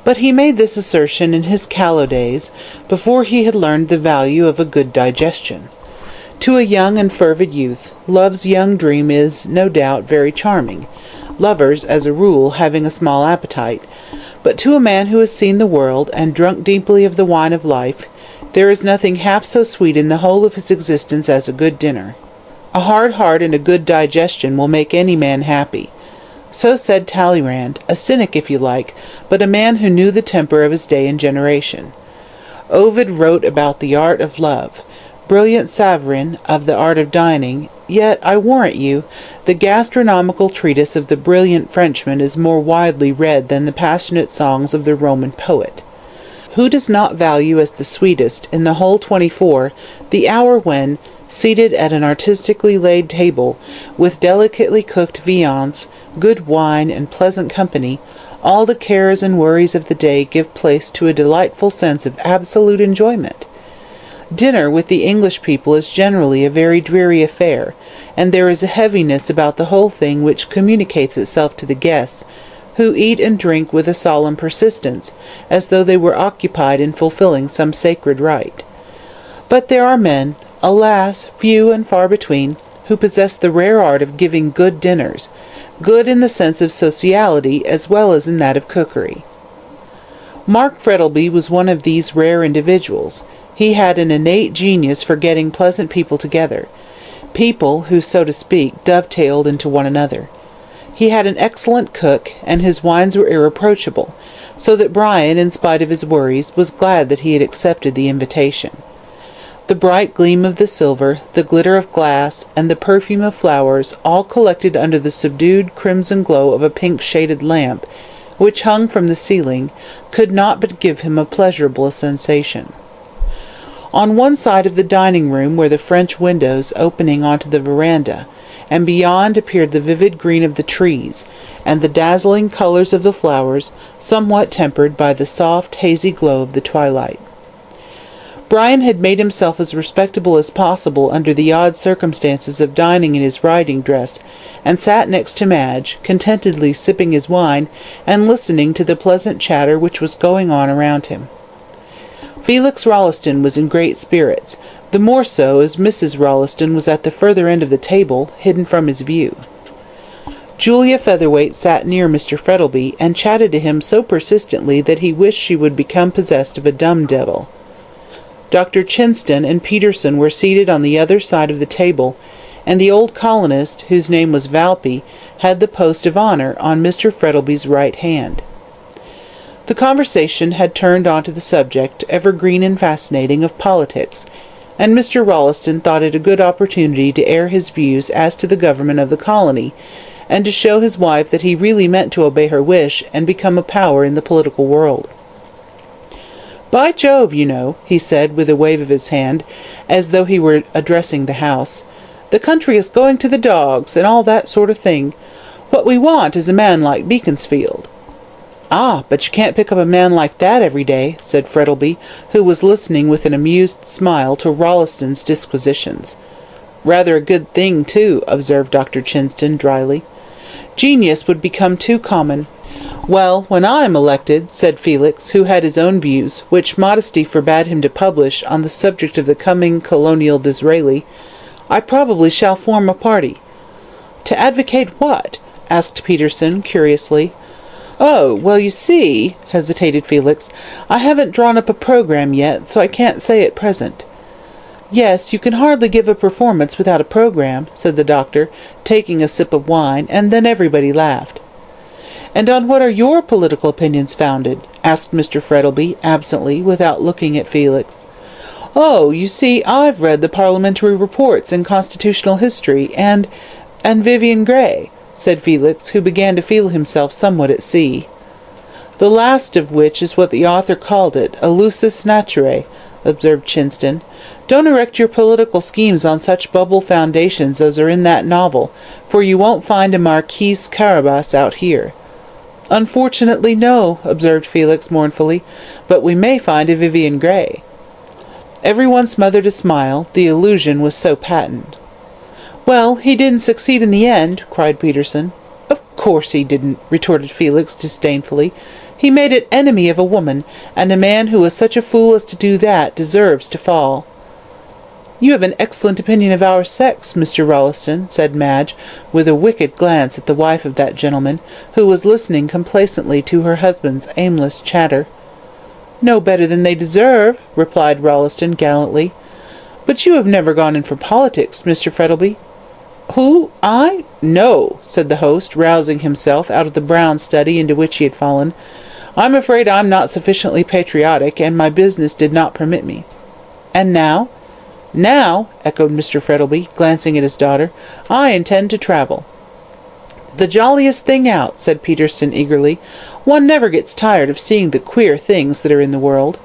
But he made this assertion in his callow days, before he had learned the value of a good digestion. To a young and fervid youth, love's young dream is, no doubt, very charming, lovers, as a rule, having a small appetite. But to a man who has seen the world, and drunk deeply of the wine of life, there is nothing half so sweet in the whole of his existence as a good dinner. A hard heart and a good digestion will make any man happy. So said Talleyrand, a cynic if you like, but a man who knew the temper of his day and generation. Ovid wrote about the art of love, brilliant Savarin of the art of dining, yet, I warrant you, the gastronomical treatise of the brilliant Frenchman is more widely read than the passionate songs of the Roman poet. Who does not value as the sweetest, in the whole 24, the hour when, seated at an artistically laid table, with delicately cooked viands, good wine, and pleasant company, All the cares and worries of the day give place to a delightful sense of absolute enjoyment. Dinner with the English people is generally a very dreary affair, and there is a heaviness about the whole thing which communicates itself to the guests, who eat and drink with a solemn persistence, as though they were occupied in fulfilling some sacred rite. But there are men, alas, few and far between, who possess the rare art of giving good dinners, good in the sense of sociality as well as in that of cookery. Mark Frettlby was one of these rare individuals. He had an innate genius for getting pleasant people together, people who, so to speak, dovetailed into one another. He had an excellent cook, and his wines were irreproachable, so that Brian, in spite of his worries, was glad that he had accepted the invitation. The bright gleam of the silver, the glitter of glass, and the perfume of flowers, all collected under the subdued crimson glow of a pink-shaded lamp, which hung from the ceiling, could not but give him a pleasurable sensation. On one side of the dining-room were the French windows opening onto the veranda, and beyond appeared the vivid green of the trees, and the dazzling colours of the flowers, somewhat tempered by the soft, hazy glow of the twilight. Brian had made himself as respectable as possible under the odd circumstances of dining in his riding dress, and sat next to Madge, contentedly sipping his wine, and listening to the pleasant chatter which was going on around him. Felix Rolleston was in great spirits, the more so as Mrs. Rolleston was at the further end of the table, hidden from his view. Julia Featherweight sat near Mr. Frettlby, and chatted to him so persistently that he wished she would become possessed of a dumb devil. Dr. Chinston and Peterson were seated on the other side of the table, and the old colonist, whose name was Valpy, had the post of honour on Mr. Frettlby's right hand. The conversation had turned on to the subject, evergreen and fascinating, of politics, and Mr. Rolleston thought it a good opportunity to air his views as to the government of the colony, and to show his wife that he really meant to obey her wish and become a power in the political world. "By Jove, you know," he said, with a wave of his hand, as though he were addressing the house, "the country is going to the dogs, and all that sort of thing. What we want is a man like Beaconsfield." "Ah, but you can't pick up a man like that every day," said Frettlby, who was listening with an amused smile to Rolleston's disquisitions. "Rather a good thing, too," observed Dr. Chinston, dryly. "Genius would become too common." "Well, when I'm elected," said Felix, who had his own views, which modesty forbade him to publish, on the subject of the coming colonial Disraeli, "I probably shall form a party." "To advocate what?" asked Peterson, curiously. "Oh, well, you see," hesitated Felix, "I haven't drawn up a programme yet, so I can't say at present." "Yes, you can hardly give a performance without a programme," said the doctor, taking a sip of wine, and then everybody laughed. "And on what are your political opinions founded?" asked Mr. Frettlby, absently, without looking at Felix. "Oh, you see, I've read the parliamentary reports and constitutional history, and Vivian Grey," said Felix, who began to feel himself somewhat at sea. "The last of which is what the author called it, a lusus naturae," observed Chinston. "Don't erect your political schemes on such bubble foundations as are in that novel, for you won't find a Marquise Carabas out here." "Unfortunately, no," observed Felix mournfully, "but we may find a Vivian Grey." Everyone smothered a smile, the illusion was so patent. "Well, he didn't succeed in the end," cried Peterson. "Of course he didn't," retorted Felix disdainfully. "He made an enemy of a woman, and a man who was such a fool as to do that deserves to fall." "You have an excellent opinion of our sex, Mr. Rolleston," said Madge, with a wicked glance at the wife of that gentleman, who was listening complacently to her husband's aimless chatter. "No better than they deserve," replied Rolleston gallantly. "But you have never gone in for politics, Mr. Frettlby." "Who? I? No," said the host, rousing himself out of the brown study into which he had fallen. "I'm afraid I'm not sufficiently patriotic, and my business did not permit me." "And now?" "Now," echoed Mr. Frettlby, glancing at his daughter, "I intend to travel." "The jolliest thing out," said Peterson eagerly. "One never gets tired of seeing the queer things that are in the world."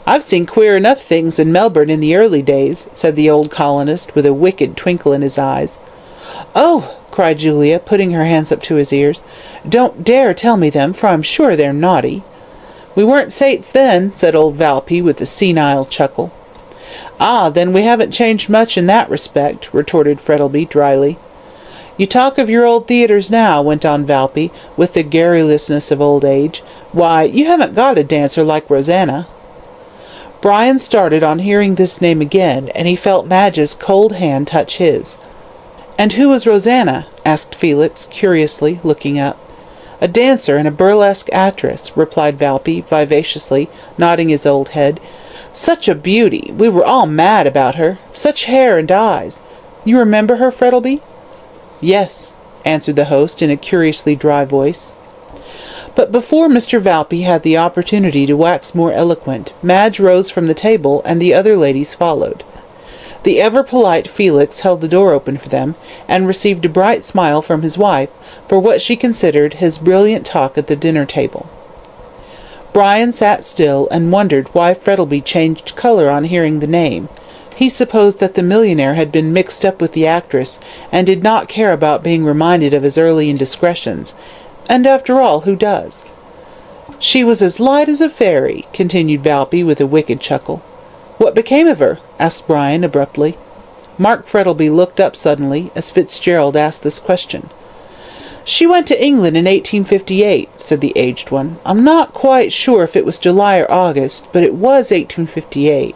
"I've seen queer enough things in Melbourne in the early days," said the old colonist, with a wicked twinkle in his eyes. "Oh!" cried Julia, putting her hands up to his ears. "Don't dare tell me them, for I'm sure they're naughty." "We weren't saints then," said old Valpy, with a senile chuckle. "Ah, then we haven't changed much in that respect," retorted Frettlby, dryly. "You talk of your old theatres now," went on Valpy, with the garrulousness of old age. "Why, you haven't got a dancer like Rosanna." Brian started on hearing this name again, and he felt Madge's cold hand touch his. "And who was Rosanna?" asked Felix, curiously, looking up. "A dancer and a burlesque actress," replied Valpy, vivaciously, nodding his old head. "Such a beauty! We were all mad about her. Such hair and eyes! You remember her, Frettlby?" "Yes," answered the host in a curiously dry voice. But before Mr. Valpy had the opportunity to wax more eloquent, Madge rose from the table, and the other ladies followed. The ever-polite Felix held the door open for them, and received a bright smile from his wife for what she considered his brilliant talk at the dinner-table. Brian sat still, and wondered why Frettlby changed colour on hearing the name. He supposed that the millionaire had been mixed up with the actress, and did not care about being reminded of his early indiscretions, and after all, who does? "She was as light as a fairy," continued Valpy, with a wicked chuckle. "What became of her?" asked Brian, abruptly. Mark Frettlby looked up suddenly, as Fitzgerald asked this question. "She went to England in 1858, said the aged one. "I'm not quite sure if it was July or August, but it was 1858.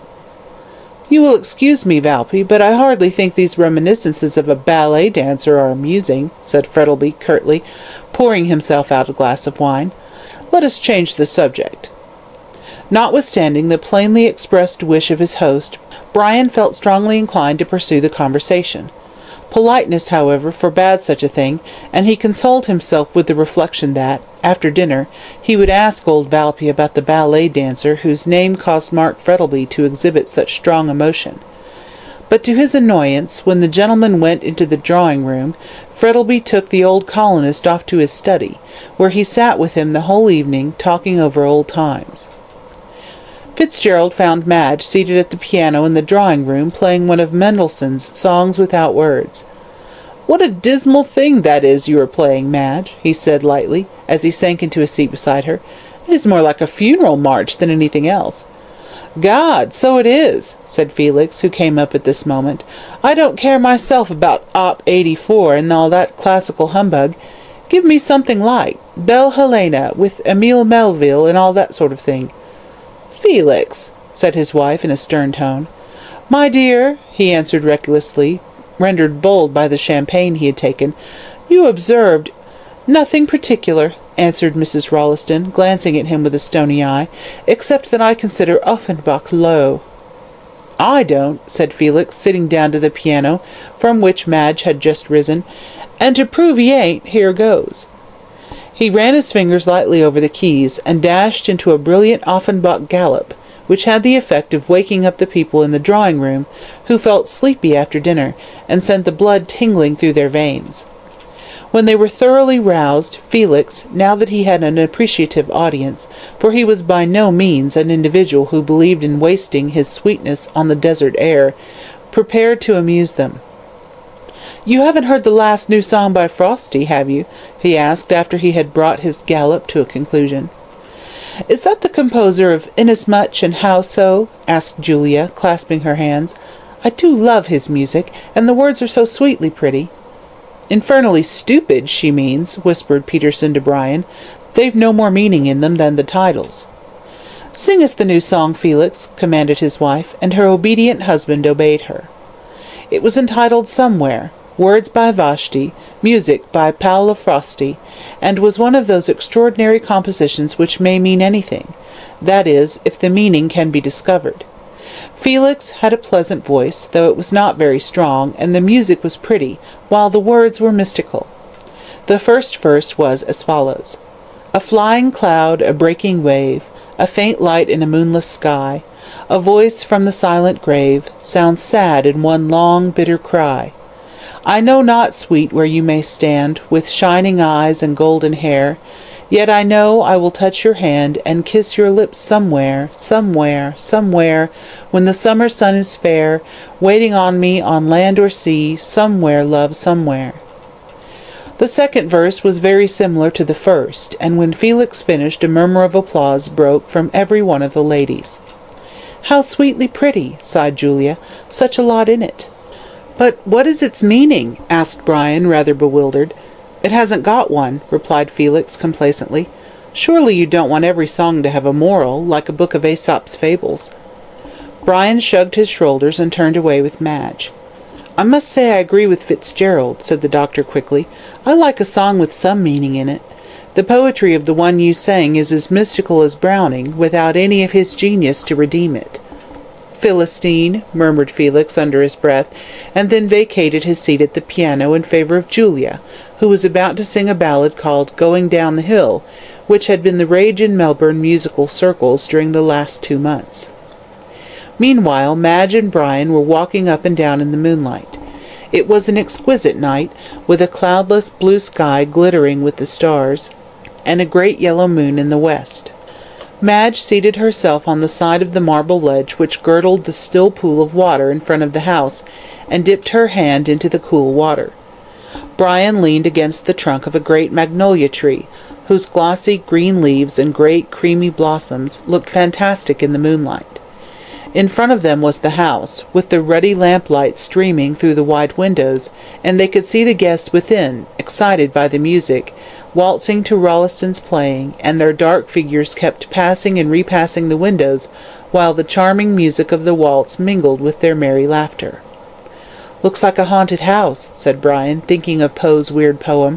"You will excuse me, Valpy, but I hardly think these reminiscences of a ballet dancer are amusing," said Frettlby, curtly, pouring himself out a glass of wine. "Let us change the subject." Notwithstanding the plainly expressed wish of his host, Brian felt strongly inclined to pursue the conversation. Politeness, however, forbade such a thing, and he consoled himself with the reflection that, after dinner, he would ask old Valpy about the ballet dancer whose name caused Mark Frettlby to exhibit such strong emotion. But to his annoyance, when the gentlemen went into the drawing-room, Frettlby took the old colonist off to his study, where he sat with him the whole evening, talking over old times. Fitzgerald found Madge seated at the piano in the drawing-room, playing one of Mendelssohn's Songs Without Words. "What a dismal thing that is you are playing, Madge," he said lightly, as he sank into a seat beside her. "It is more like a funeral march than anything else." "God, so it is," said Felix, who came up at this moment. "I don't care myself about Op. 84 and all that classical humbug. Give me something light, Belle Helena, with Emile Melville and all that sort of thing." "Felix," said his wife in a stern tone. "My dear," he answered recklessly, rendered bold by the champagne he had taken, "you observed—" "Nothing particular," answered Mrs. Rolleston, glancing at him with a stony eye, "except that I consider Offenbach low." "I don't," said Felix, sitting down to the piano, from which Madge had just risen, "and to prove he ain't, here goes." He ran his fingers lightly over the keys, and dashed into a brilliant Offenbach galop, which had the effect of waking up the people in the drawing-room, who felt sleepy after dinner, and sent the blood tingling through their veins. When they were thoroughly roused, Felix, now that he had an appreciative audience, for he was by no means an individual who believed in wasting his sweetness on the desert air, prepared to amuse them. "You haven't heard the last new song by Frosty, have you?" he asked, after he had brought his gallop to a conclusion. "Is that the composer of Inasmuch and How So?" asked Julia, clasping her hands. "I do love his music, and the words are so sweetly pretty." "Infernally stupid, she means," whispered Peterson to Brian. "They've no more meaning in them than the titles." "Sing us the new song, Felix," commanded his wife, and her obedient husband obeyed her. It was entitled Somewhere, words by Vashti, music by Paolo Frosti, and was one of those extraordinary compositions which may mean anything, that is, if the meaning can be discovered. Felix had a pleasant voice, though it was not very strong, and the music was pretty, while the words were mystical. The first verse was as follows: "A flying cloud, a breaking wave, a faint light in a moonless sky, a voice from the silent grave, sounds sad in one long, bitter cry. I know not, sweet, where you may stand, with shining eyes and golden hair, yet I know I will touch your hand, and kiss your lips somewhere, somewhere, somewhere, when the summer sun is fair, waiting on me on land or sea, somewhere, love, somewhere." The second verse was very similar to the first, and when Felix finished, a murmur of applause broke from every one of the ladies. "How sweetly pretty!" sighed Julia. "Such a lot in it." "But what is its meaning?" asked Brian, rather bewildered. "It hasn't got one," replied Felix complacently. "Surely you don't want every song to have a moral, like a book of Aesop's fables." Brian shrugged his shoulders and turned away with Madge. "I must say I agree with Fitzgerald," said the doctor quickly. "I like a song with some meaning in it. The poetry of the one you sang is as mystical as Browning, without any of his genius to redeem it." "Philistine," murmured Felix under his breath, and then vacated his seat at the piano in favour of Julia, who was about to sing a ballad called "Going Down the Hill," which had been the rage in Melbourne musical circles during the last 2 months. Meanwhile, Madge and Brian were walking up and down in the moonlight. It was an exquisite night, with a cloudless blue sky glittering with the stars, and a great yellow moon in the west. Madge seated herself on the side of the marble ledge which girdled the still pool of water in front of the house, and dipped her hand into the cool water. Brian leaned against the trunk of a great magnolia tree, whose glossy green leaves and great creamy blossoms looked fantastic in the moonlight. In front of them was the house, with the ruddy lamplight streaming through the wide windows, and they could see the guests within, excited by the music, waltzing to Rolleston's playing, and their dark figures kept passing and repassing the windows, while the charming music of the waltz mingled with their merry laughter. "Looks like a haunted house," said Brian, thinking of Poe's weird poem,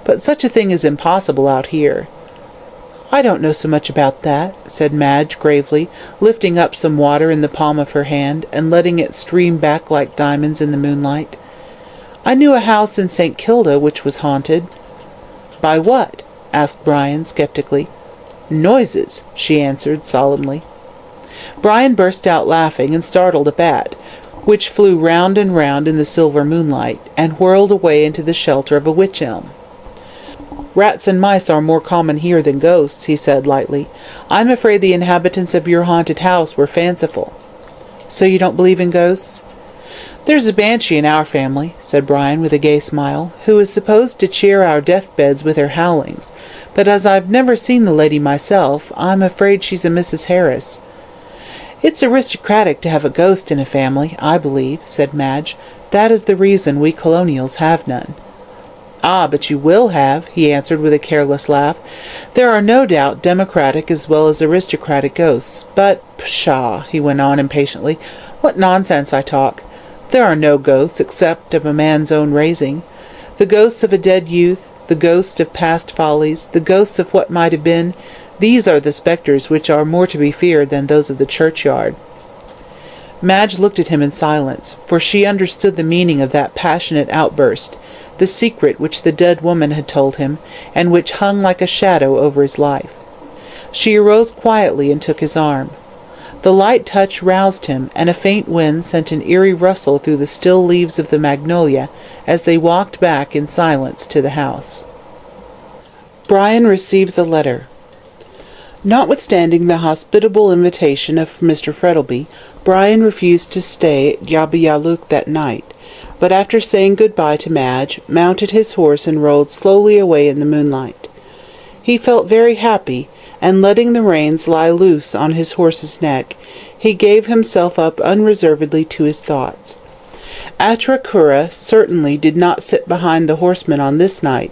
"but such a thing is impossible out here." "I don't know so much about that," said Madge gravely, lifting up some water in the palm of her hand, and letting it stream back like diamonds in the moonlight. "I knew a house in St. Kilda which was haunted." "By what?" asked Brian sceptically. "Noises," she answered solemnly. Brian burst out laughing, and startled a bat, which flew round and round in the silver moonlight, and whirled away into the shelter of a wych-elm. "Rats and mice are more common here than ghosts," he said lightly. "I'm afraid the inhabitants of your haunted house were fanciful." "So you don't believe in ghosts?" "There's a banshee in our family," said Brian with a gay smile, "who is supposed to cheer our deathbeds with her howlings, but as I've never seen the lady myself, I'm afraid she's a Mrs. Harris." "It's aristocratic to have a ghost in a family, I believe," said Madge. "That is the reason we colonials have none." "Ah, but you will have," he answered with a careless laugh. "There are no doubt democratic as well as aristocratic ghosts, but, pshaw," he went on impatiently, "what nonsense I talk! There are no ghosts except of a man's own raising. The ghosts of a dead youth, the ghosts of past follies, the ghosts of what might have been, these are the spectres which are more to be feared than those of the churchyard." Madge looked at him in silence, for she understood the meaning of that passionate outburst, the secret which the dead woman had told him, and which hung like a shadow over his life. She arose quietly and took his arm. The light touch roused him, and a faint wind sent an eerie rustle through the still leaves of the magnolia as they walked back in silence to the house. Brian receives a letter. Notwithstanding the hospitable invitation of Mr. Frettlby, Brian refused to stay at Yabbayallook that night, but after saying good-bye to Madge, mounted his horse and rode slowly away in the moonlight. He felt very happy, and letting the reins lie loose on his horse's neck, he gave himself up unreservedly to his thoughts. Atra Cura certainly did not sit behind the horseman on this night,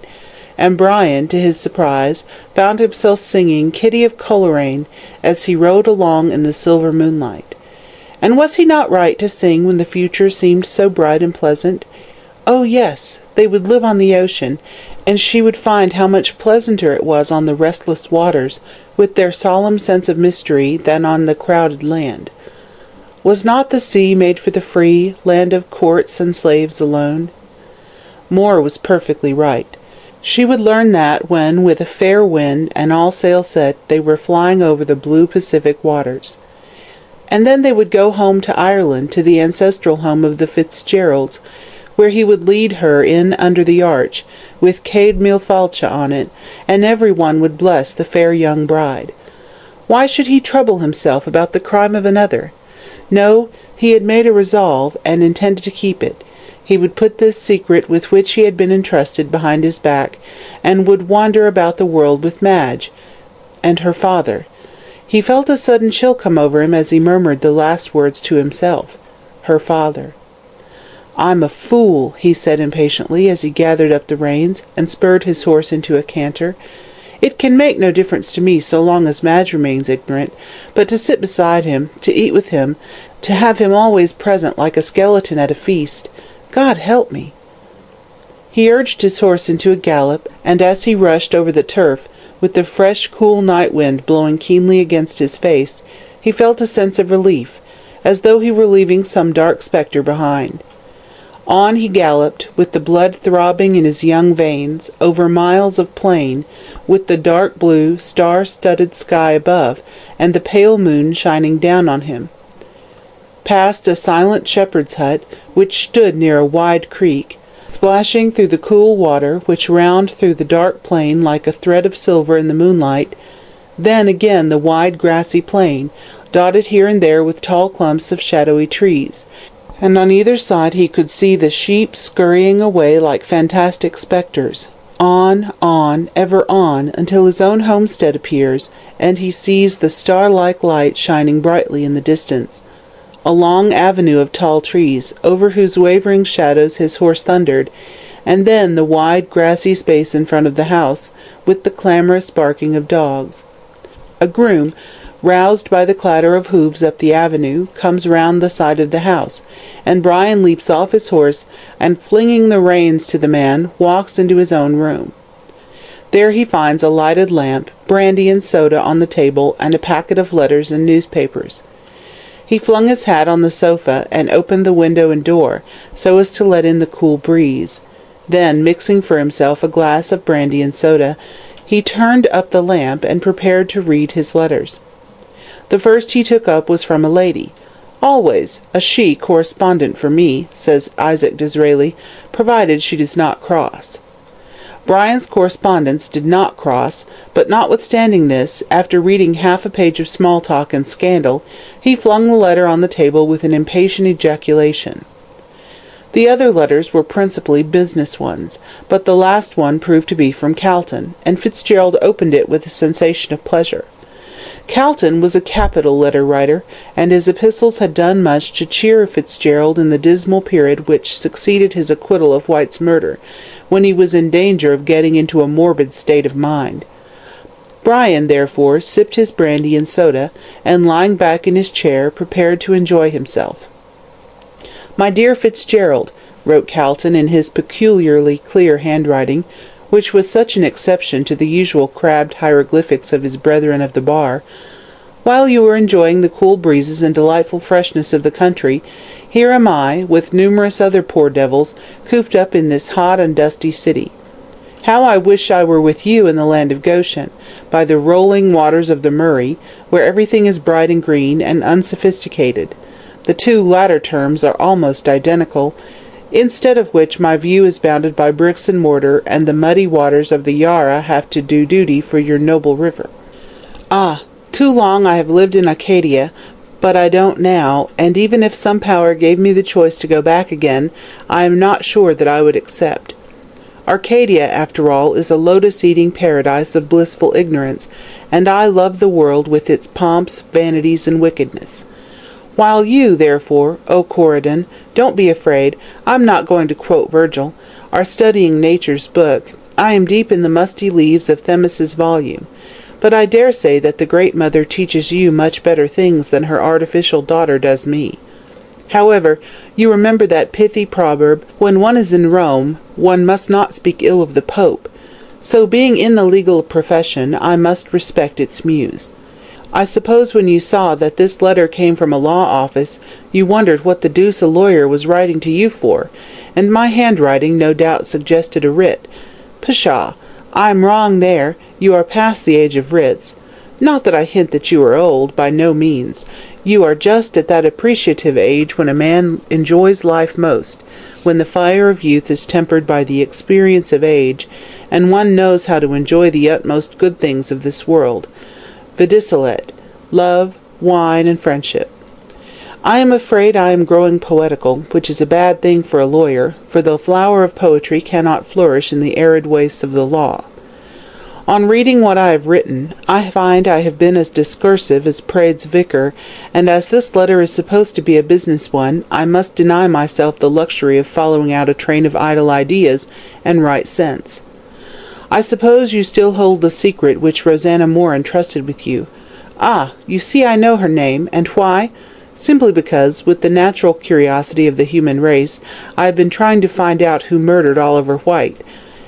and Brian, to his surprise, found himself singing Kitty of Coleraine as he rode along in the silver moonlight. And was he not right to sing when the future seemed so bright and pleasant? Oh, yes, they would live on the ocean, and she would find how much pleasanter it was on the restless waters, with their solemn sense of mystery, than on the crowded land. Was not the sea made for the free, land of courts and slaves alone? Moore was perfectly right. She would learn that when, with a fair wind and all sail set, they were flying over the blue Pacific waters. And then they would go home to Ireland, to the ancestral home of the Fitzgeralds, where he would lead her in under the arch, with Céad Míle Fáilte on it, and every one would bless the fair young bride. Why should he trouble himself about the crime of another? No, he had made a resolve, and intended to keep it. He would put this secret with which he had been entrusted behind his back, and would wander about the world with Madge and her father. He felt a sudden chill come over him as he murmured the last words to himself. Her father. "I'm a fool," he said impatiently as he gathered up the reins and spurred his horse into a canter. "It can make no difference to me so long as Madge remains ignorant, but to sit beside him, to eat with him, to have him always present like a skeleton at a feast, God help me!" He urged his horse into a gallop, and as he rushed over the turf, with the fresh, cool night wind blowing keenly against his face, he felt a sense of relief, as though he were leaving some dark spectre behind. On he galloped, with the blood throbbing in his young veins, over miles of plain, with the dark blue, star-studded sky above, and the pale moon shining down on him. Past a silent shepherd's hut, which stood near a wide creek, splashing through the cool water, which wound through the dark plain like a thread of silver in the moonlight, then again the wide grassy plain, dotted here and there with tall clumps of shadowy trees, and on either side he could see the sheep scurrying away like fantastic spectres. On, ever on, until his own homestead appears, and he sees the star-like light shining brightly in the distance. A long avenue of tall trees, over whose wavering shadows his horse thundered, and then the wide grassy space in front of the house, with the clamorous barking of dogs. A groom, roused by the clatter of hoofs up the avenue, comes round the side of the house, and Brian leaps off his horse, and flinging the reins to the man, walks into his own room. There he finds a lighted lamp, brandy and soda on the table, and a packet of letters and newspapers. He flung his hat on the sofa, and opened the window and door, so as to let in the cool breeze. Then, mixing for himself a glass of brandy and soda, he turned up the lamp, and prepared to read his letters. The first he took up was from a lady. "Always a she correspondent for me," says Isaac Disraeli, "provided she does not cross." Brian's correspondence did not cross, but notwithstanding this, after reading half a page of small talk and scandal, he flung the letter on the table with an impatient ejaculation. The other letters were principally business ones, but the last one proved to be from Calton, and Fitzgerald opened it with a sensation of pleasure. Calton was a capital letter-writer, and his epistles had done much to cheer Fitzgerald in the dismal period which succeeded his acquittal of White's murder, when he was in danger of getting into a morbid state of mind. Brian, therefore, sipped his brandy and soda, and lying back in his chair, prepared to enjoy himself. "My dear Fitzgerald," wrote Calton in his peculiarly clear handwriting, which was such an exception to the usual crabbed hieroglyphics of his brethren of the bar, "while you are enjoying the cool breezes and delightful freshness of the country, here am I, with numerous other poor devils, cooped up in this hot and dusty city. How I wish I were with you in the land of Goshen, by the rolling waters of the Murray, where everything is bright and green and unsophisticated. The two latter terms are almost identical, instead of which my view is bounded by bricks and mortar, and the muddy waters of the Yarra have to do duty for your noble river. Ah, too long I have lived in Acadia, but I don't now, and even if some power gave me the choice to go back again, I am not sure that I would accept. Arcadia, after all, is a lotus-eating paradise of blissful ignorance, and I love the world with its pomps, vanities, and wickedness. While you, therefore, O Corydon, don't be afraid, I'm not going to quote Virgil, are studying nature's book, I am deep in the musty leaves of Themis's volume, but I dare say that the Great Mother teaches you much better things than her artificial daughter does me. However, you remember that pithy proverb, when one is in Rome, one must not speak ill of the Pope, so being in the legal profession, I must respect its muse. I suppose when you saw that this letter came from a law office, you wondered what the deuce a lawyer was writing to you for, and my handwriting no doubt suggested a writ. Pshaw! I am wrong there. You are past the age of writs. Not that I hint that you are old, by no means. You are just at that appreciative age when a man enjoys life most, when the fire of youth is tempered by the experience of age, and one knows how to enjoy the utmost good things of this world. Vidicelet, love, wine, and friendship. I am afraid I am growing poetical, which is a bad thing for a lawyer, for the flower of poetry cannot flourish in the arid wastes of the law. On reading what I have written, I find I have been as discursive as Praed's vicar, and as this letter is supposed to be a business one, I must deny myself the luxury of following out a train of idle ideas and right sense. I suppose you still hold the secret which Rosanna Moore entrusted with you. Ah, you see I know her name, and why? Simply because, with the natural curiosity of the human race, I have been trying to find out who murdered Oliver White,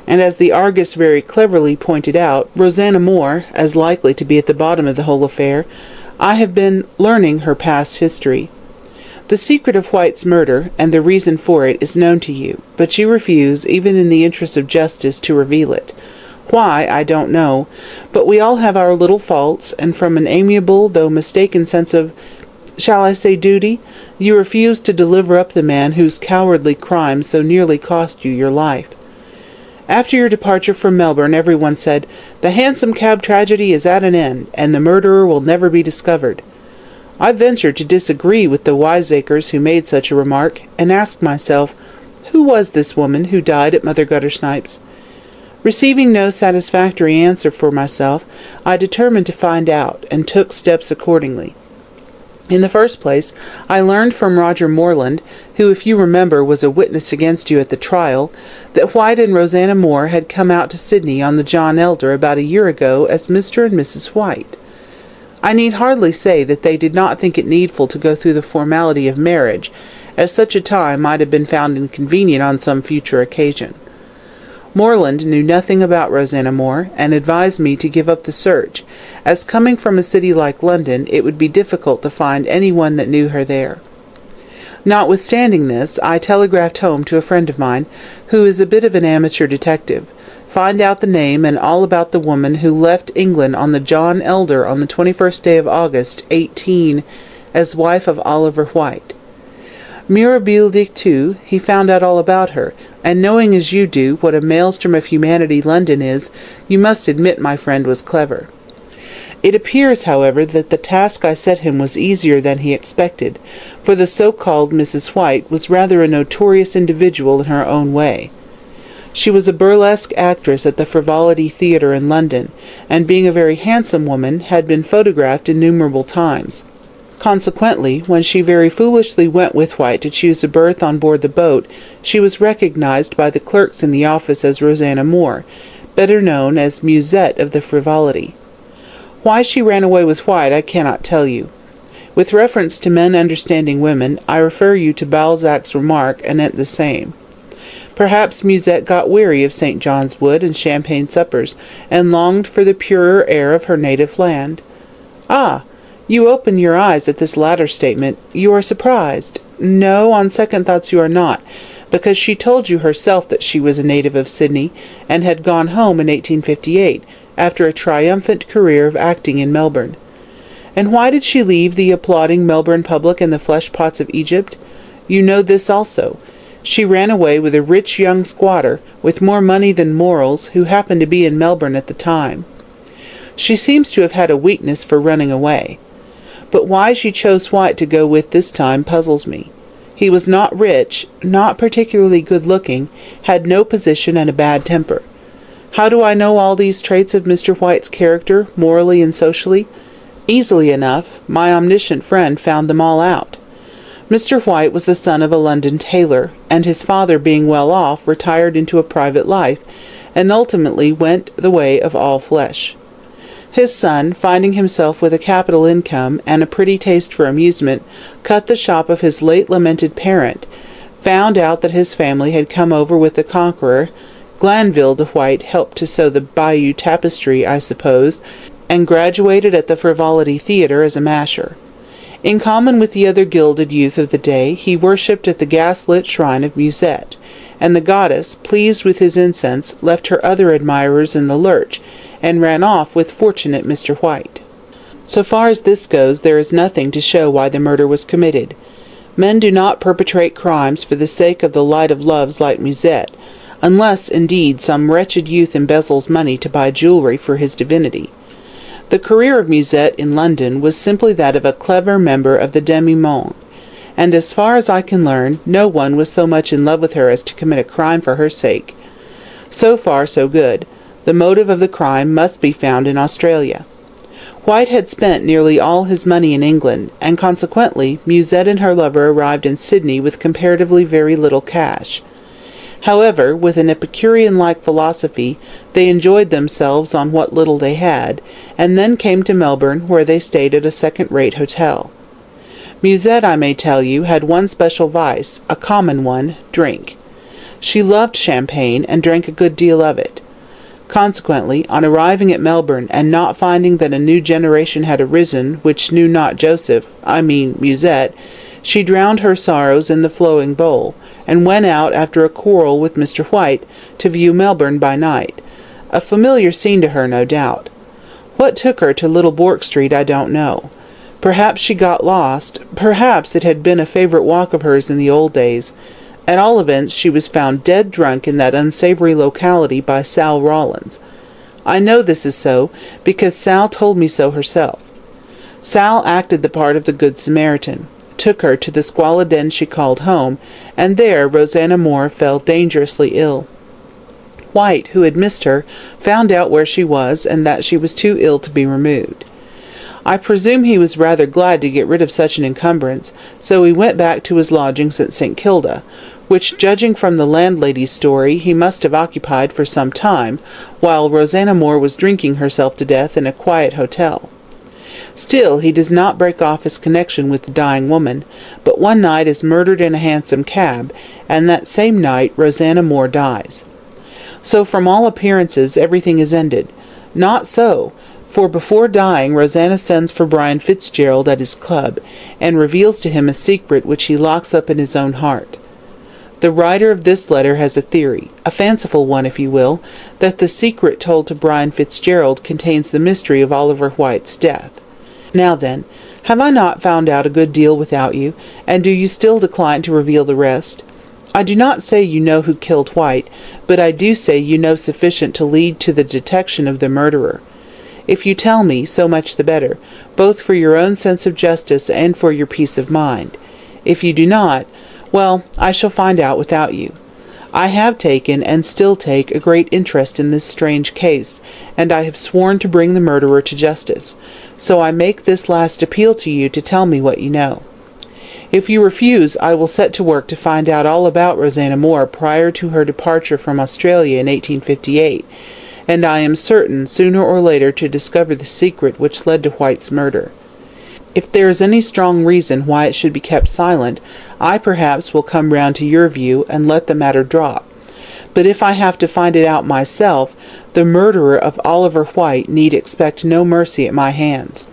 and as the Argus very cleverly pointed out, Rosanna Moore, as likely to be at the bottom of the whole affair, I have been learning her past history. The secret of White's murder, and the reason for it, is known to you, but you refuse, even in the interest of justice, to reveal it. Why, I don't know, but we all have our little faults, and from an amiable, though mistaken sense of, shall I say duty, you refuse to deliver up the man whose cowardly crime so nearly cost you your life. After your departure from Melbourne, everyone said, "The Hansom Cab tragedy is at an end, and the murderer will never be discovered." I ventured to disagree with the wiseacres who made such a remark, and asked myself, who was this woman who died at Mother Guttersnipe's? Receiving no satisfactory answer for myself, I determined to find out, and took steps accordingly. In the first place, I learned from Roger Morland, who, if you remember, was a witness against you at the trial, that White and Rosanna Moore had come out to Sydney on the John Elder about a year ago as Mr. and Mrs. White. I need hardly say that they did not think it needful to go through the formality of marriage, as such a time might have been found inconvenient on some future occasion. Morland knew nothing about Rosanna Moore, and advised me to give up the search, as coming from a city like London it would be difficult to find any one that knew her there. Notwithstanding this, I telegraphed home to a friend of mine, who is a bit of an amateur detective, find out the name and all about the woman who left England on the John Elder on the 21st day of August, 18, as wife of Oliver White. Mirabile too, he found out all about her, and knowing as you do what a maelstrom of humanity London is, you must admit my friend was clever. It appears, however, that the task I set him was easier than he expected, for the so-called Mrs. White was rather a notorious individual in her own way. She was a burlesque actress at the Frivolity Theatre in London, and being a very handsome woman, had been photographed innumerable times. Consequently, when she very foolishly went with White to choose a berth on board the boat, she was recognized by the clerks in the office as Rosanna Moore, better known as Musette of the Frivolity. Why she ran away with White I cannot tell you. With reference to men understanding women, I refer you to Balzac's remark anent the same. Perhaps Musette got weary of St. John's Wood and champagne suppers, and longed for the purer air of her native land. Ah! You open your eyes at this latter statement. You are surprised. No, on second thoughts you are not, because she told you herself that she was a native of Sydney, and had gone home in 1858, after a triumphant career of acting in Melbourne. And why did she leave the applauding Melbourne public and the flesh-pots of Egypt? You know this also. She ran away with a rich young squatter, with more money than morals, who happened to be in Melbourne at the time. She seems to have had a weakness for running away. But why she chose White to go with this time puzzles me. He was not rich, not particularly good-looking, had no position, and a bad temper. How do I know all these traits of Mr. White's character, morally and socially? Easily enough. My omniscient friend found them all out. Mr. White was the son of a London tailor, and his father, being well off, retired into a private life, and ultimately went the way of all flesh. His son, finding himself with a capital income and a pretty taste for amusement, cut the shop of his late lamented parent, found out that his family had come over with the Conqueror, Glanville de White helped to sew the Bayeux tapestry, I suppose, and graduated at the Frivolity Theatre as a masher. In common with the other gilded youth of the day, he worshipped at the gas-lit shrine of Musette, and the goddess, pleased with his incense, left her other admirers in the lurch, and ran off with fortunate Mr. White. So far as this goes, there is nothing to show why the murder was committed. Men do not perpetrate crimes for the sake of the light of loves like Musette, unless, indeed, some wretched youth embezzles money to buy jewellery for his divinity. The career of Musette in London was simply that of a clever member of the demi-monde, and as far as I can learn, no one was so much in love with her as to commit a crime for her sake. So far, so good. The motive of the crime must be found in Australia. White had spent nearly all his money in England, and consequently Musette and her lover arrived in Sydney with comparatively very little cash. However, with an Epicurean-like philosophy, they enjoyed themselves on what little they had, and then came to Melbourne, where they stayed at a second-rate hotel. Musette, I may tell you, had one special vice, a common one, drink. She loved champagne, and drank a good deal of it. Consequently, on arriving at Melbourne, and not finding that a new generation had arisen, which knew not Joseph, I mean Musette, she drowned her sorrows in the flowing bowl, and went out, after a quarrel with Mr. White, to view Melbourne by night. A familiar scene to her, no doubt. What took her to Little Bourke Street I don't know. Perhaps she got lost, perhaps it had been a favourite walk of hers in the old days. At all events, she was found dead drunk in that unsavoury locality by Sal Rawlins. I know this is so, because Sal told me so herself. Sal acted the part of the Good Samaritan, took her to the squalid den she called home, and there Rosanna Moore fell dangerously ill. White, who had missed her, found out where she was, and that she was too ill to be removed. I presume he was rather glad to get rid of such an encumbrance, so he went back to his lodgings at St. Kilda, which, judging from the landlady's story, he must have occupied for some time, while Rosanna Moore was drinking herself to death in a quiet hotel. Still, he does not break off his connection with the dying woman, but one night is murdered in a hansom cab, and that same night Rosanna Moore dies. So from all appearances everything is ended. Not so, for before dying Rosanna sends for Brian Fitzgerald at his club, and reveals to him a secret which he locks up in his own heart. The writer of this letter has a theory, a fanciful one if you will, that the secret told to Brian Fitzgerald contains the mystery of Oliver White's death. Now then, have I not found out a good deal without you, and do you still decline to reveal the rest? I do not say you know who killed White, but I do say you know sufficient to lead to the detection of the murderer. If you tell me, so much the better, both for your own sense of justice and for your peace of mind. If you do not, well, I shall find out without you. I have taken, and still take, a great interest in this strange case, and I have sworn to bring the murderer to justice, so I make this last appeal to you to tell me what you know. If you refuse, I will set to work to find out all about Rosanna Moore prior to her departure from Australia in 1858, and I am certain, sooner or later, to discover the secret which led to White's murder. If there is any strong reason why it should be kept silent, I perhaps will come round to your view and let the matter drop. But if I have to find it out myself, the murderer of Oliver White need expect no mercy at my hands.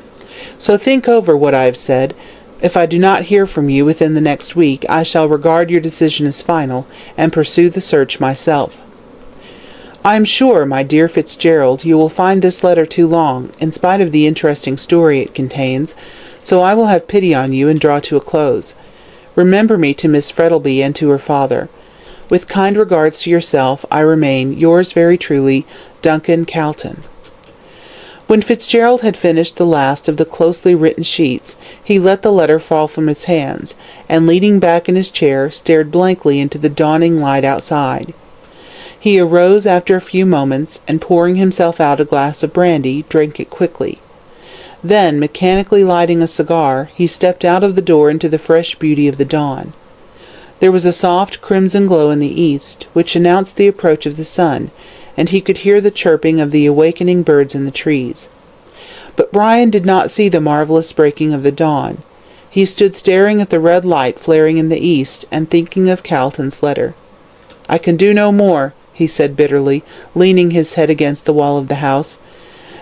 So think over what I have said. If I do not hear from you within the next week, I shall regard your decision as final, and pursue the search myself. I am sure, my dear Fitzgerald, you will find this letter too long, in spite of the interesting story it contains, so I will have pity on you and draw to a close. Remember me to Miss Frettlby and to her father. With kind regards to yourself, I remain, yours very truly, Duncan Calton. When Fitzgerald had finished the last of the closely written sheets, he let the letter fall from his hands, and leaning back in his chair, stared blankly into the dawning light outside. He arose after a few moments, and pouring himself out a glass of brandy, drank it quickly. Then, mechanically lighting a cigar, he stepped out of the door into the fresh beauty of the dawn. There was a soft crimson glow in the east, which announced the approach of the sun, and he could hear the chirping of the awakening birds in the trees. But Brian did not see the marvellous breaking of the dawn. He stood staring at the red light flaring in the east, and thinking of Calton's letter. "I can do no more," he said bitterly, leaning his head against the wall of the house.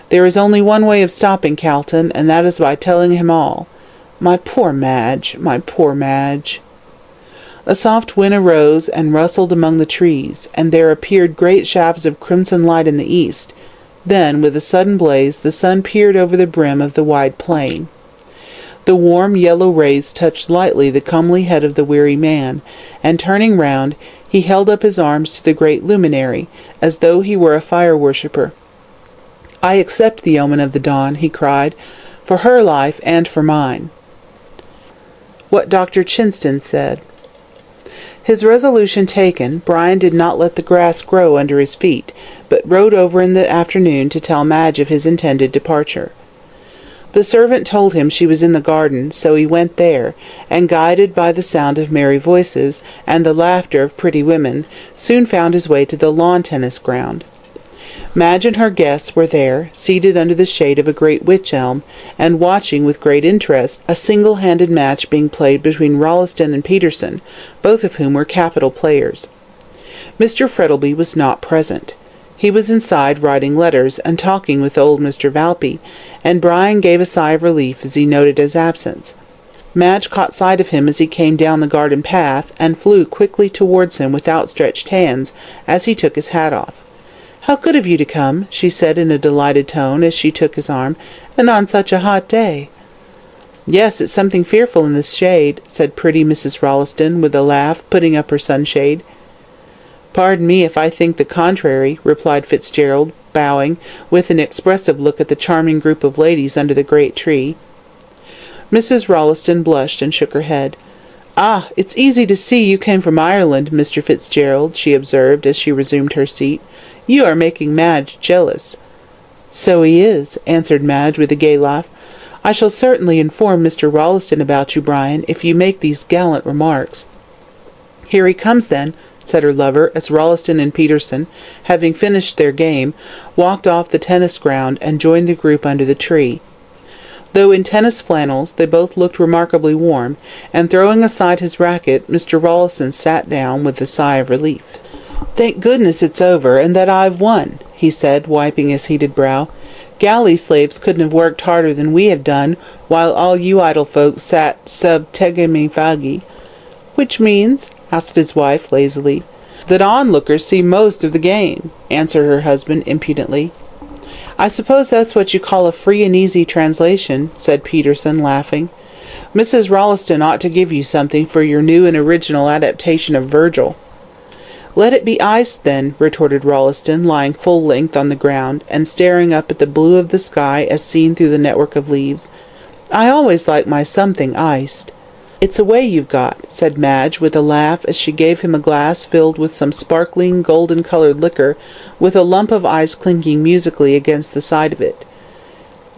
"There is only one way of stopping Calton, and that is by telling him all. My poor Madge, my poor Madge." A soft wind arose and rustled among the trees, and there appeared great shafts of crimson light in the east. Then, with a sudden blaze, the sun peered over the brim of the wide plain. The warm yellow rays touched lightly the comely head of the weary man, and turning round, he held up his arms to the great luminary, as though he were a fire-worshipper. "I accept the omen of the dawn," he cried, "for her life and for mine." What Dr. Chinston said. His resolution taken, Brian did not let the grass grow under his feet, but rode over in the afternoon to tell Madge of his intended departure. The servant told him she was in the garden, so he went there, and guided by the sound of merry voices and the laughter of pretty women, soon found his way to the lawn-tennis ground. Madge and her guests were there, seated under the shade of a great wych-elm, and watching with great interest a single-handed match being played between Rolleston and Peterson, both of whom were capital players. Mr. Frettlby was not present. He was inside writing letters and talking with old Mr. Valpy, and Brian gave a sigh of relief as he noted his absence. Madge caught sight of him as he came down the garden path, and flew quickly towards him with outstretched hands as he took his hat off. "How good of you to come," she said in a delighted tone as she took his arm, "and on such a hot day." "Yes, it's something fearful in this shade," said pretty Mrs. Rolleston with a laugh, putting up her sunshade. "Pardon me if I think the contrary," replied Fitzgerald, bowing, with an expressive look at the charming group of ladies under the great tree. Mrs. Rolleston blushed and shook her head. "Ah, it's easy to see you came from Ireland, Mr. Fitzgerald," she observed as she resumed her seat. "You are making Madge jealous." "So he is," answered Madge with a gay laugh. "I shall certainly inform Mr. Rolleston about you, Brian, if you make these gallant remarks." "Here he comes, then," said her lover, as Rolleston and Peterson, having finished their game, walked off the tennis ground and joined the group under the tree. Though in tennis flannels, they both looked remarkably warm, and throwing aside his racket, Mr. Rolleston sat down with a sigh of relief. "Thank goodness it's over, and that I've won," he said, wiping his heated brow. "Galley slaves couldn't have worked harder than we have done, while all you idle folks sat sub tegemi fagi." "Which means?" asked his wife lazily. "That onlookers see most of the game," answered her husband impudently. "I suppose that's what you call a free and easy translation," said Peterson, laughing. "Mrs. Rolleston ought to give you something for your new and original adaptation of Virgil." "Let it be iced, then," retorted Rolleston, lying full length on the ground, and staring up at the blue of the sky as seen through the network of leaves. "I always like my something iced." "It's a way you've got," said Madge with a laugh as she gave him a glass filled with some sparkling, golden-coloured liquor, with a lump of ice clinking musically against the side of it.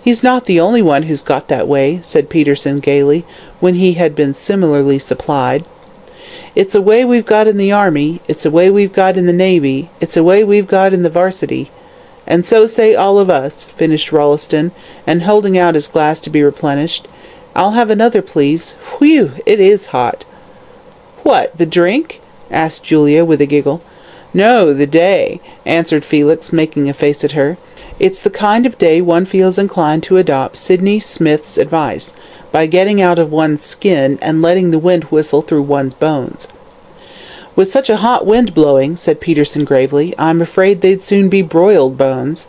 "He's not the only one who's got that way," said Peterson gaily, when he had been similarly supplied. "It's a way we've got in the army, it's a way we've got in the navy, it's a way we've got in the varsity. And so say all of us," finished Rolleston, and holding out his glass to be replenished. "I'll have another, please. Whew, it is hot." "What, the drink?" asked Julia with a giggle. "No, the day," answered Felix, making a face at her. "It's the kind of day one feels inclined to adopt Sydney Smith's advice, by getting out of one's skin and letting the wind whistle through one's bones." "With such a hot wind blowing," said Peterson gravely, "I'm afraid they'd soon be broiled bones."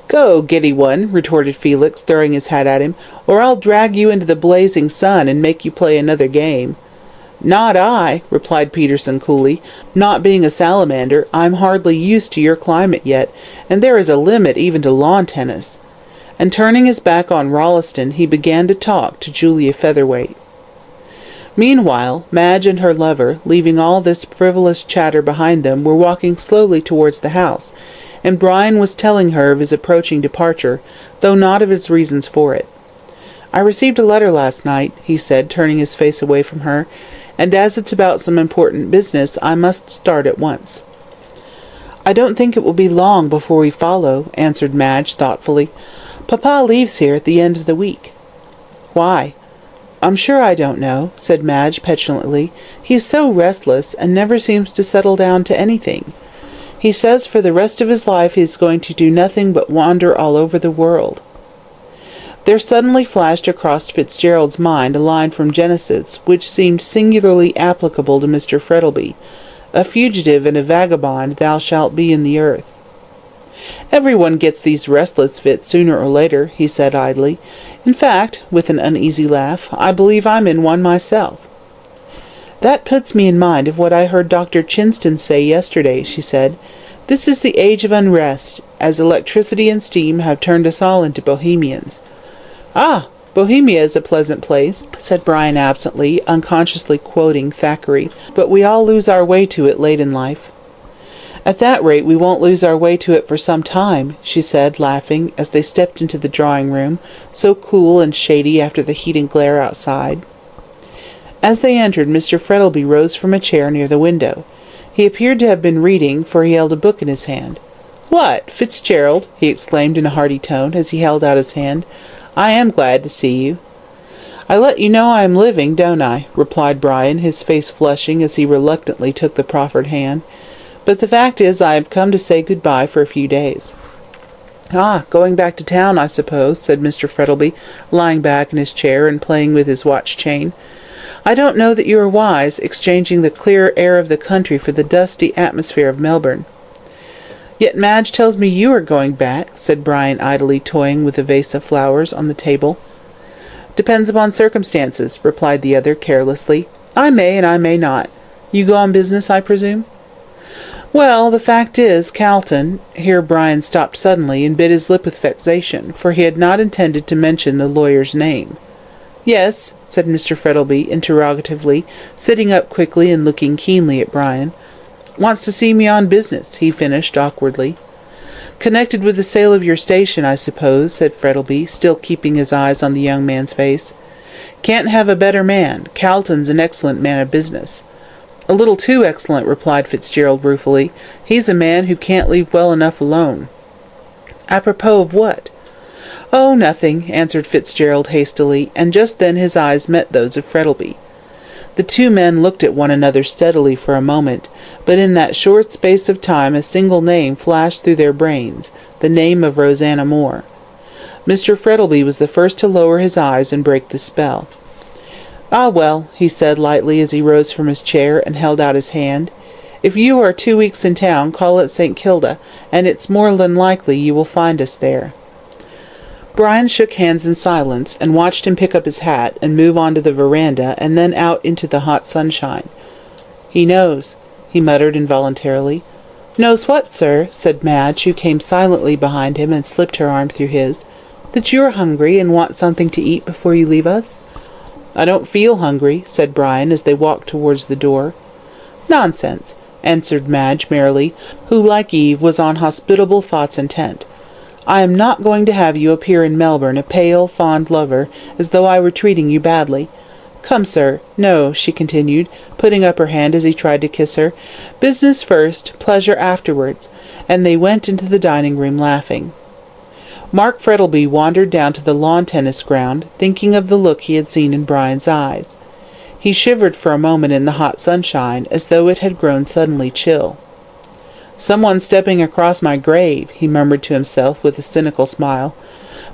"Go, giddy one," retorted Felix, throwing his hat at him, "or I'll drag you into the blazing sun and make you play another game." "Not I," replied Peterson coolly. "Not being a salamander, I'm hardly used to your climate yet, and there is a limit even to lawn tennis." And turning his back on Rolleston, he began to talk to Julia Featherweight. Meanwhile, Madge and her lover, leaving all this frivolous chatter behind them, were walking slowly towards the house, and Brian was telling her of his approaching departure, though not of his reasons for it. "I received a letter last night," he said, turning his face away from her, "and as it's about some important business, I must start at once." "I don't think it will be long before we follow," answered Madge thoughtfully. "Papa leaves here at the end of the week." "Why?" "I'm sure I don't know," said Madge petulantly. "He's so restless, and never seems to settle down to anything. He says for the rest of his life he is going to do nothing but wander all over the world." There suddenly flashed across Fitzgerald's mind a line from Genesis, which seemed singularly applicable to Mr. Frettlby. "A fugitive and a vagabond thou shalt be in the earth." "Everyone gets these restless fits sooner or later," he said idly. "In fact," with an uneasy laugh, "I believe I'm in one myself." "That puts me in mind of what I heard Dr. Chinston say yesterday," she said. "This is the age of unrest, as electricity and steam have turned us all into bohemians." "Ah!" "Bohemia is a pleasant place," said Brian absently, unconsciously quoting Thackeray, "but we all lose our way to it late in life." "At that rate we won't lose our way to it for some time," she said, laughing, as they stepped into the drawing-room, so cool and shady after the heat and glare outside. As they entered, Mr. Frettlby rose from a chair near the window. He appeared to have been reading, for he held a book in his hand. "What, Fitzgerald!" he exclaimed in a hearty tone, as he held out his hand. "I am glad to see you." "I let you know I am living, don't I?" replied Brian, his face flushing as he reluctantly took the proffered hand. "But the fact is I have come to say good-bye for a few days." "Ah, going back to town, I suppose," said Mr. Frettlby, lying back in his chair and playing with his watch-chain. "I don't know that you are wise, exchanging the clear air of the country for the dusty atmosphere of Melbourne." "Yet Madge tells me you are going back," said Brian, idly toying with a vase of flowers on the table. "Depends upon circumstances," replied the other carelessly. "I may and I may not. You go on business, I presume?" "Well, the fact is, Calton—" Here Brian stopped suddenly and bit his lip with vexation, for he had not intended to mention the lawyer's name. "Yes," said Mr. Frettlby, interrogatively, sitting up quickly and looking keenly at Brian. "Wants to see me on business," he finished awkwardly. "Connected with the sale of your station, I suppose," said Frettlby, still keeping his eyes on the young man's face. "Can't have a better man. Calton's an excellent man of business." "A little too excellent," replied Fitzgerald ruefully. "He's a man who can't leave well enough alone." "Apropos of what?" "Oh, nothing," answered Fitzgerald hastily, and just then his eyes met those of Frettlby. The two men looked at one another steadily for a moment, but in that short space of time a single name flashed through their brains, the name of Rosanna Moore. Mr. Frettlby was the first to lower his eyes and break the spell. "Ah, well," he said lightly as he rose from his chair and held out his hand, "if you are 2 weeks in town, call at St. Kilda, and it's more than likely you will find us there." Brian shook hands in silence, and watched him pick up his hat and move on to the veranda and then out into the hot sunshine. "He knows," he muttered involuntarily. "Knows what, sir?" said Madge, who came silently behind him and slipped her arm through his. "That you are hungry and want something to eat before you leave us?" "I don't feel hungry," said Brian, as they walked towards the door. "Nonsense," answered Madge merrily, who, like Eve, was on hospitable thoughts intent. "I am not going to have you appear in Melbourne a pale, fond lover, as though I were treating you badly. Come, sir. No," she continued, putting up her hand as he tried to kiss her. "Business first, pleasure afterwards." And they went into the dining-room laughing. Mark Frettlby wandered down to the lawn-tennis ground, thinking of the look he had seen in Brian's eyes. He shivered for a moment in the hot sunshine, as though it had grown suddenly chill. "Someone stepping across my grave," he murmured to himself with a cynical smile.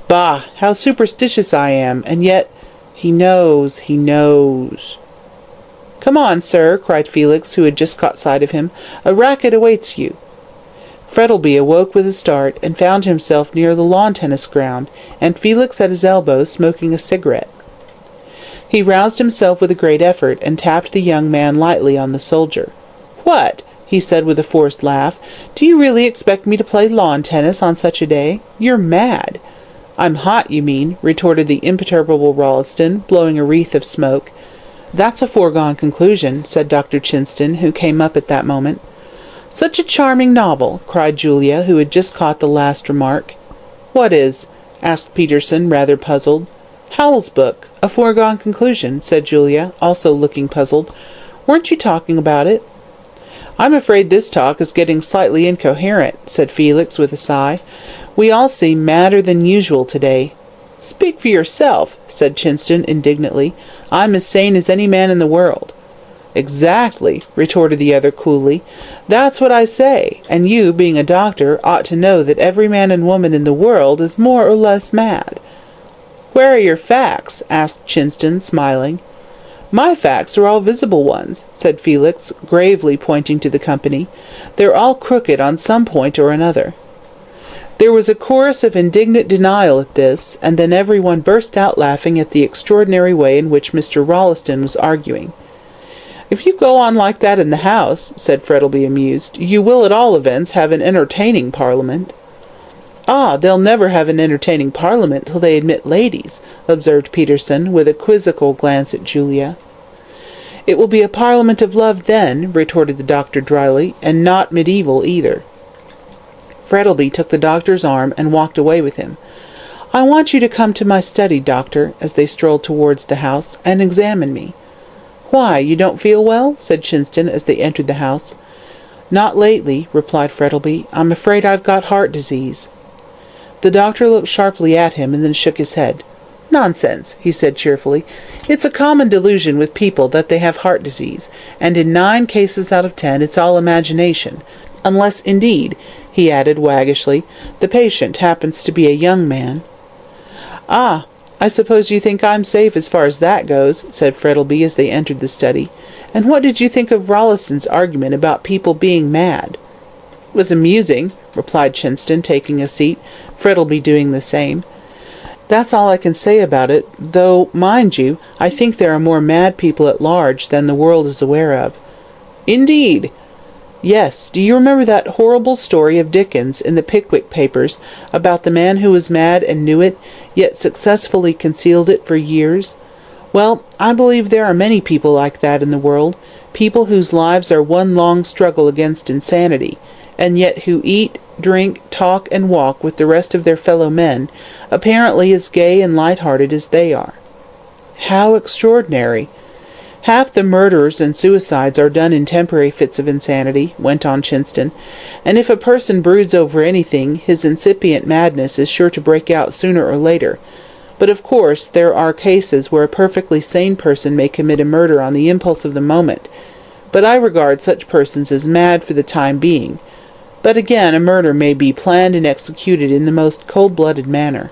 "Bah! How superstitious I am, and yet he knows, he knows." "Come on, sir," cried Felix, who had just caught sight of him. "A racket awaits you." Frettlby awoke with a start, and found himself near the lawn-tennis ground, and Felix at his elbow smoking a cigarette. He roused himself with a great effort, and tapped the young man lightly on the shoulder. "What?" he said with a forced laugh. "Do you really expect me to play lawn-tennis on such a day? You're mad." "I'm hot, you mean," retorted the imperturbable Rolleston, blowing a wreath of smoke. "That's a foregone conclusion," said Dr. Chinston, who came up at that moment. "Such a charming novel!" cried Julia, who had just caught the last remark. "What is?" asked Peterson, rather puzzled. "Howell's book. A foregone conclusion," said Julia, also looking puzzled. "Weren't you talking about it?" "I'm afraid this talk is getting slightly incoherent," said Felix with a sigh. "We all seem madder than usual today." "Speak for yourself," said Chinston indignantly. "I'm as sane as any man in the world." "Exactly," retorted the other coolly. "That's what I say, and you, being a doctor, ought to know that every man and woman in the world is more or less mad." "Where are your facts?" asked Chinston, smiling. "My facts are all visible ones," said Felix, gravely pointing to the company. "They're all crooked on some point or another." There was a chorus of indignant denial at this, and then everyone burst out laughing at the extraordinary way in which Mr. Rolleston was arguing. "If you go on like that in the House," said Frettlby, amused, "you will at all events have an entertaining Parliament." "Ah, they'll never have an entertaining parliament till they admit ladies," observed Peterson, with a quizzical glance at Julia. "It will be a parliament of love then," retorted the doctor dryly, "and not medieval either." Frettleby took the doctor's arm and walked away with him. "I want you to come to my study, doctor," as they strolled towards the house, "and examine me." "Why, you don't feel well?" said Chinston as they entered the house. "Not lately," replied Frettleby. "I'm afraid I've got heart disease." The doctor looked sharply at him and then shook his head. "Nonsense," he said cheerfully. "It's a common delusion with people that they have heart disease, and in 9 cases out of 10 it's all imagination. Unless, indeed," he added waggishly, "the patient happens to be a young man." "Ah, I suppose you think I'm safe as far as that goes," said Frettleby as they entered the study. "And what did you think of Rolliston's argument about people being mad?" "It was amusing," replied Chinston, taking a seat, Frettleby doing the same. "That's all I can say about it, though, mind you, I think there are more mad people at large than the world is aware of." "Indeed!" "Yes. Do you remember that horrible story of Dickens in the Pickwick Papers about the man who was mad and knew it, yet successfully concealed it for years? Well, I believe there are many people like that in the world, people whose lives are one long struggle against insanity, and yet who eat, drink, talk, and walk with the rest of their fellow men, apparently as gay and light-hearted as they are." "How extraordinary! Half the murders and suicides are done in temporary fits of insanity," went on Chinston, "and if a person broods over anything, his incipient madness is sure to break out sooner or later. But of course there are cases where a perfectly sane person may commit a murder on the impulse of the moment, but I regard such persons as mad for the time being. But again, a murder may be planned and executed in the most cold-blooded manner."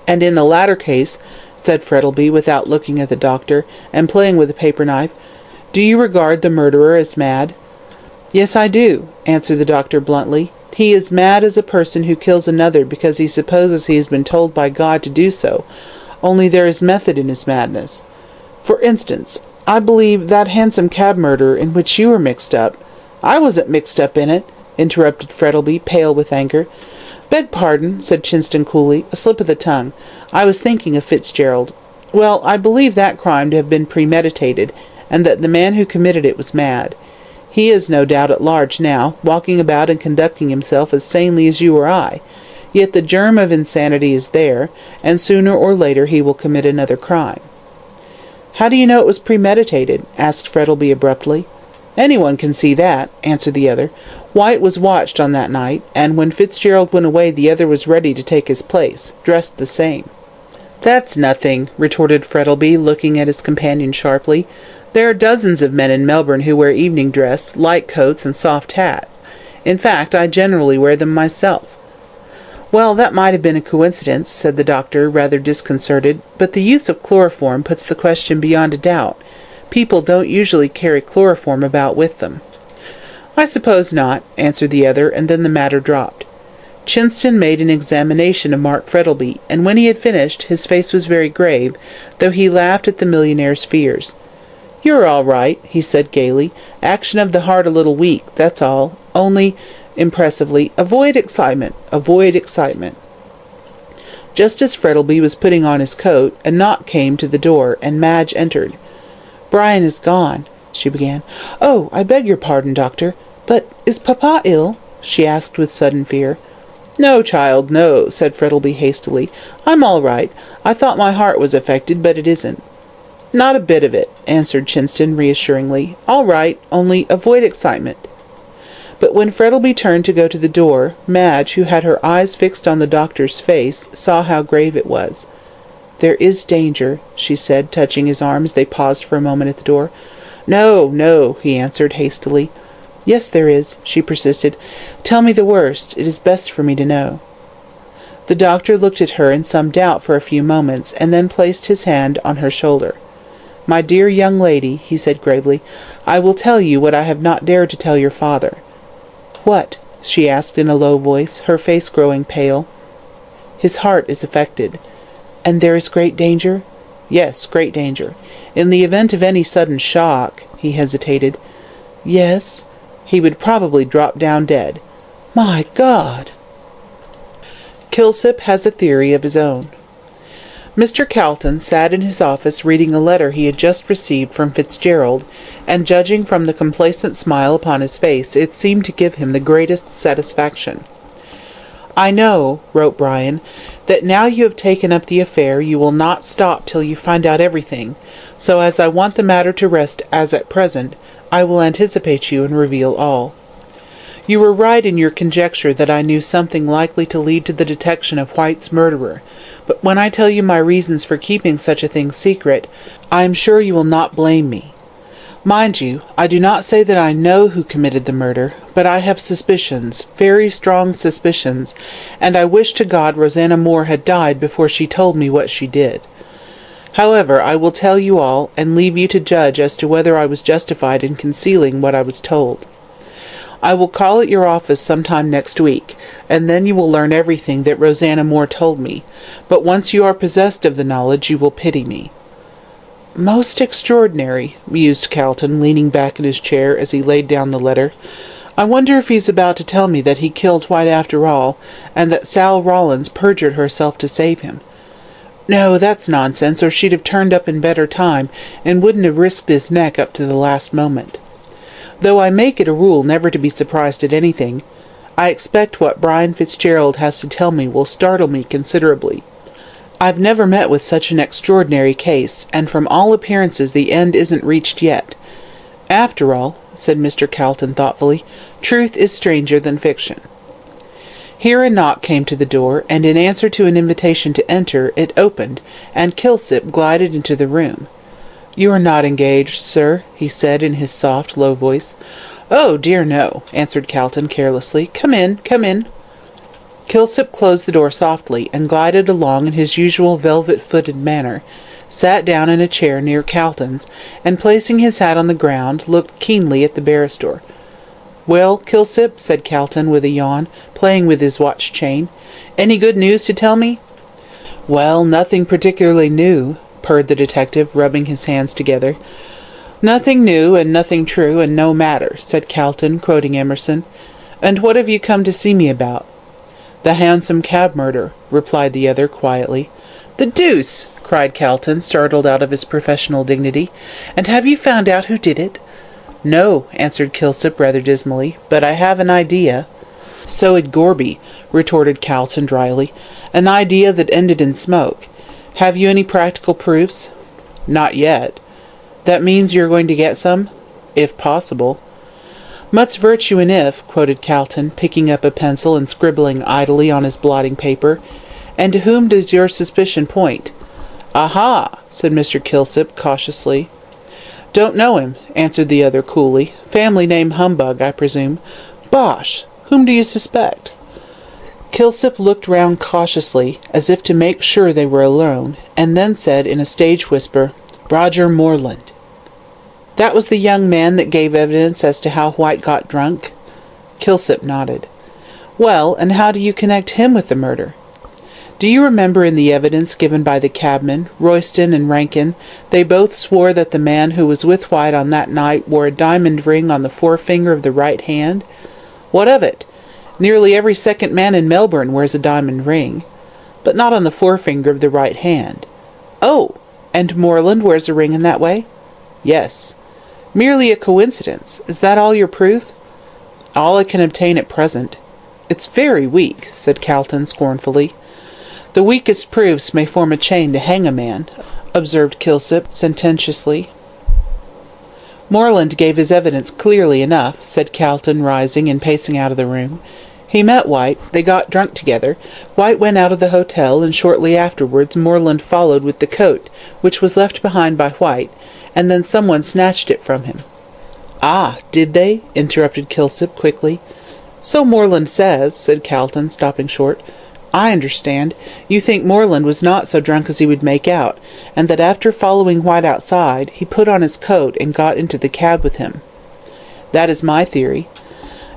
"And in the latter case," said Frettleby, without looking at the doctor, and playing with a paper-knife, "do you regard the murderer as mad?" "Yes, I do," answered the doctor bluntly. "He is mad as a person who kills another because he supposes he has been told by God to do so, only there is method in his madness. For instance, I believe that hansom cab murder in which you were mixed up—" "I wasn't mixed up in it," interrupted Frettleby, pale with anger. "Beg pardon," said Chinston coolly, "a slip of the tongue. I was thinking of Fitzgerald. Well, I believe that crime to have been premeditated, and that the man who committed it was mad. He is no doubt at large now, walking about and conducting himself as sanely as you or I. Yet the germ of insanity is there, and sooner or later he will commit another crime." "How do you know it was premeditated?" asked Frettleby abruptly. "Anyone can see that," answered the other. "White was watched on that night, and when Fitzgerald went away the other was ready to take his place, dressed the same." "That's nothing," retorted Frettleby, looking at his companion sharply. "There are dozens of men in Melbourne who wear evening dress, light coats, and soft hat. In fact, I generally wear them myself." "Well, that might have been a coincidence," said the doctor, rather disconcerted, "but the use of chloroform puts the question beyond a doubt. People don't usually carry chloroform about with them." "I suppose not," answered the other, and then the matter dropped. Chinston made an examination of Mark Frettleby, and when he had finished, his face was very grave, though he laughed at the millionaire's fears. "You're all right," he said gaily. "Action of the heart a little weak, that's all. Only," impressively, "avoid excitement, avoid excitement." Just as Frettleby was putting on his coat, a knock came to the door, and Madge entered. "Brian is gone," she began. "Oh, I beg your pardon, doctor. But is papa ill?" she asked with sudden fear. "No, child, no," said Frettleby hastily. "I'm all right. I thought my heart was affected, but it isn't." "Not a bit of it," answered Chinston reassuringly. "All right, only avoid excitement." But when Frettleby turned to go to the door, Madge, who had her eyes fixed on the doctor's face, saw how grave it was. "There is danger," she said, touching his arm as they paused for a moment at the door. "No, no," he answered hastily. "Yes, there is," she persisted. "Tell me the worst. It is best for me to know." The doctor looked at her in some doubt for a few moments, and then placed his hand on her shoulder. "My dear young lady," he said gravely, "I will tell you what I have not dared to tell your father." "What?" she asked in a low voice, her face growing pale. "His heart is affected." "And there is great danger?" "Yes, great danger. In the event of any sudden shock—" he hesitated. "Yes?" "He would probably drop down dead." "My God!" Kilsip has a theory of his own. Mr. Calton sat in his office reading a letter he had just received from Fitzgerald, and judging from the complacent smile upon his face, it seemed to give him the greatest satisfaction. "I know," wrote Brian, "that now you have taken up the affair you will not stop till you find out everything, so as I want the matter to rest as at present, I will anticipate you and reveal all. You were right in your conjecture that I knew something likely to lead to the detection of White's murderer, but when I tell you my reasons for keeping such a thing secret, I am sure you will not blame me. Mind you, I do not say that I know who committed the murder, but I have suspicions, very strong suspicions, and I wish to God Rosanna Moore had died before she told me what she did. However, I will tell you all, and leave you to judge as to whether I was justified in concealing what I was told. I will call at your office sometime next week, and then you will learn everything that Rosanna Moore told me, but once you are possessed of the knowledge you will pity me." "Most extraordinary," mused Calton, leaning back in his chair as he laid down the letter. "I wonder if he's about to tell me that he killed White after all, and that Sal Rawlins perjured herself to save him. No, that's nonsense, or she'd have turned up in better time, and wouldn't have risked his neck up to the last moment. Though I make it a rule never to be surprised at anything, I expect what Brian Fitzgerald has to tell me will startle me considerably. I've never met with such an extraordinary case, and from all appearances the end isn't reached yet. After all," said Mr. Calton thoughtfully, "truth is stranger than fiction." Here a knock came to the door, and in answer to an invitation to enter, it opened, and Kilsip glided into the room. "You are not engaged, sir?" he said in his soft, low voice. "Oh, dear no," answered Calton carelessly. "Come in, come in." Kilsip closed the door softly, and glided along in his usual velvet-footed manner, sat down in a chair near Calton's, and placing his hat on the ground, looked keenly at the barrister. "Well, Kilsip," said Calton with a yawn, playing with his watch-chain, "any good news to tell me?" "Well, nothing particularly new," purred the detective, rubbing his hands together. "Nothing new, and nothing true, and no matter," said Calton, quoting Emerson. "And what have you come to see me about?" "The Hansom Cab murder," replied the other quietly. "The deuce!" cried Calton, startled out of his professional dignity. "And have you found out who did it?" "No," answered Kilsip rather dismally, "but I have an idea." "So had Gorby," retorted Calton dryly. "An idea that ended in smoke. Have you any practical proofs?" "Not yet." "That means you are going to get some?" "If possible." "Much virtue in if," quoted Calton, picking up a pencil and scribbling idly on his blotting paper. "And to whom does your suspicion point?" "Aha!" said Mr. Kilsip cautiously. "Don't know him," answered the other coolly. "Family name Humbug, I presume." "Bosh! Whom do you suspect?" Kilsip looked round cautiously, as if to make sure they were alone, and then said in a stage whisper, "Roger Moreland." "That was the young man that gave evidence as to how White got drunk?" Kilsip nodded. "Well, and how do you connect him with the murder?" "Do you remember in the evidence given by the cabmen, Royston and Rankin, they both swore that the man who was with White on that night wore a diamond ring on the forefinger of the right hand? What of it? Nearly every second man in Melbourne wears a diamond ring, but not on the forefinger of the right hand." "Oh! And Moreland wears a ring in that way?" "Yes." "Merely a coincidence. Is that all your proof?" "All I can obtain at present." "It's very weak," said Calton scornfully. "The weakest proofs may form a chain to hang a man," observed Kilsip sententiously. "Moreland gave his evidence clearly enough," said Calton, rising and pacing out of the room. "He met White. They got drunk together. White went out of the hotel, and shortly afterwards Moreland followed with the coat, which was left behind by White, and then someone snatched it from him." "Ah, did they?" interrupted Kilsip quickly. "So Moreland says," said Calton, stopping short. "I understand. You think Moreland was not so drunk as he would make out, and that after following White outside, he put on his coat and got into the cab with him." "That is my theory."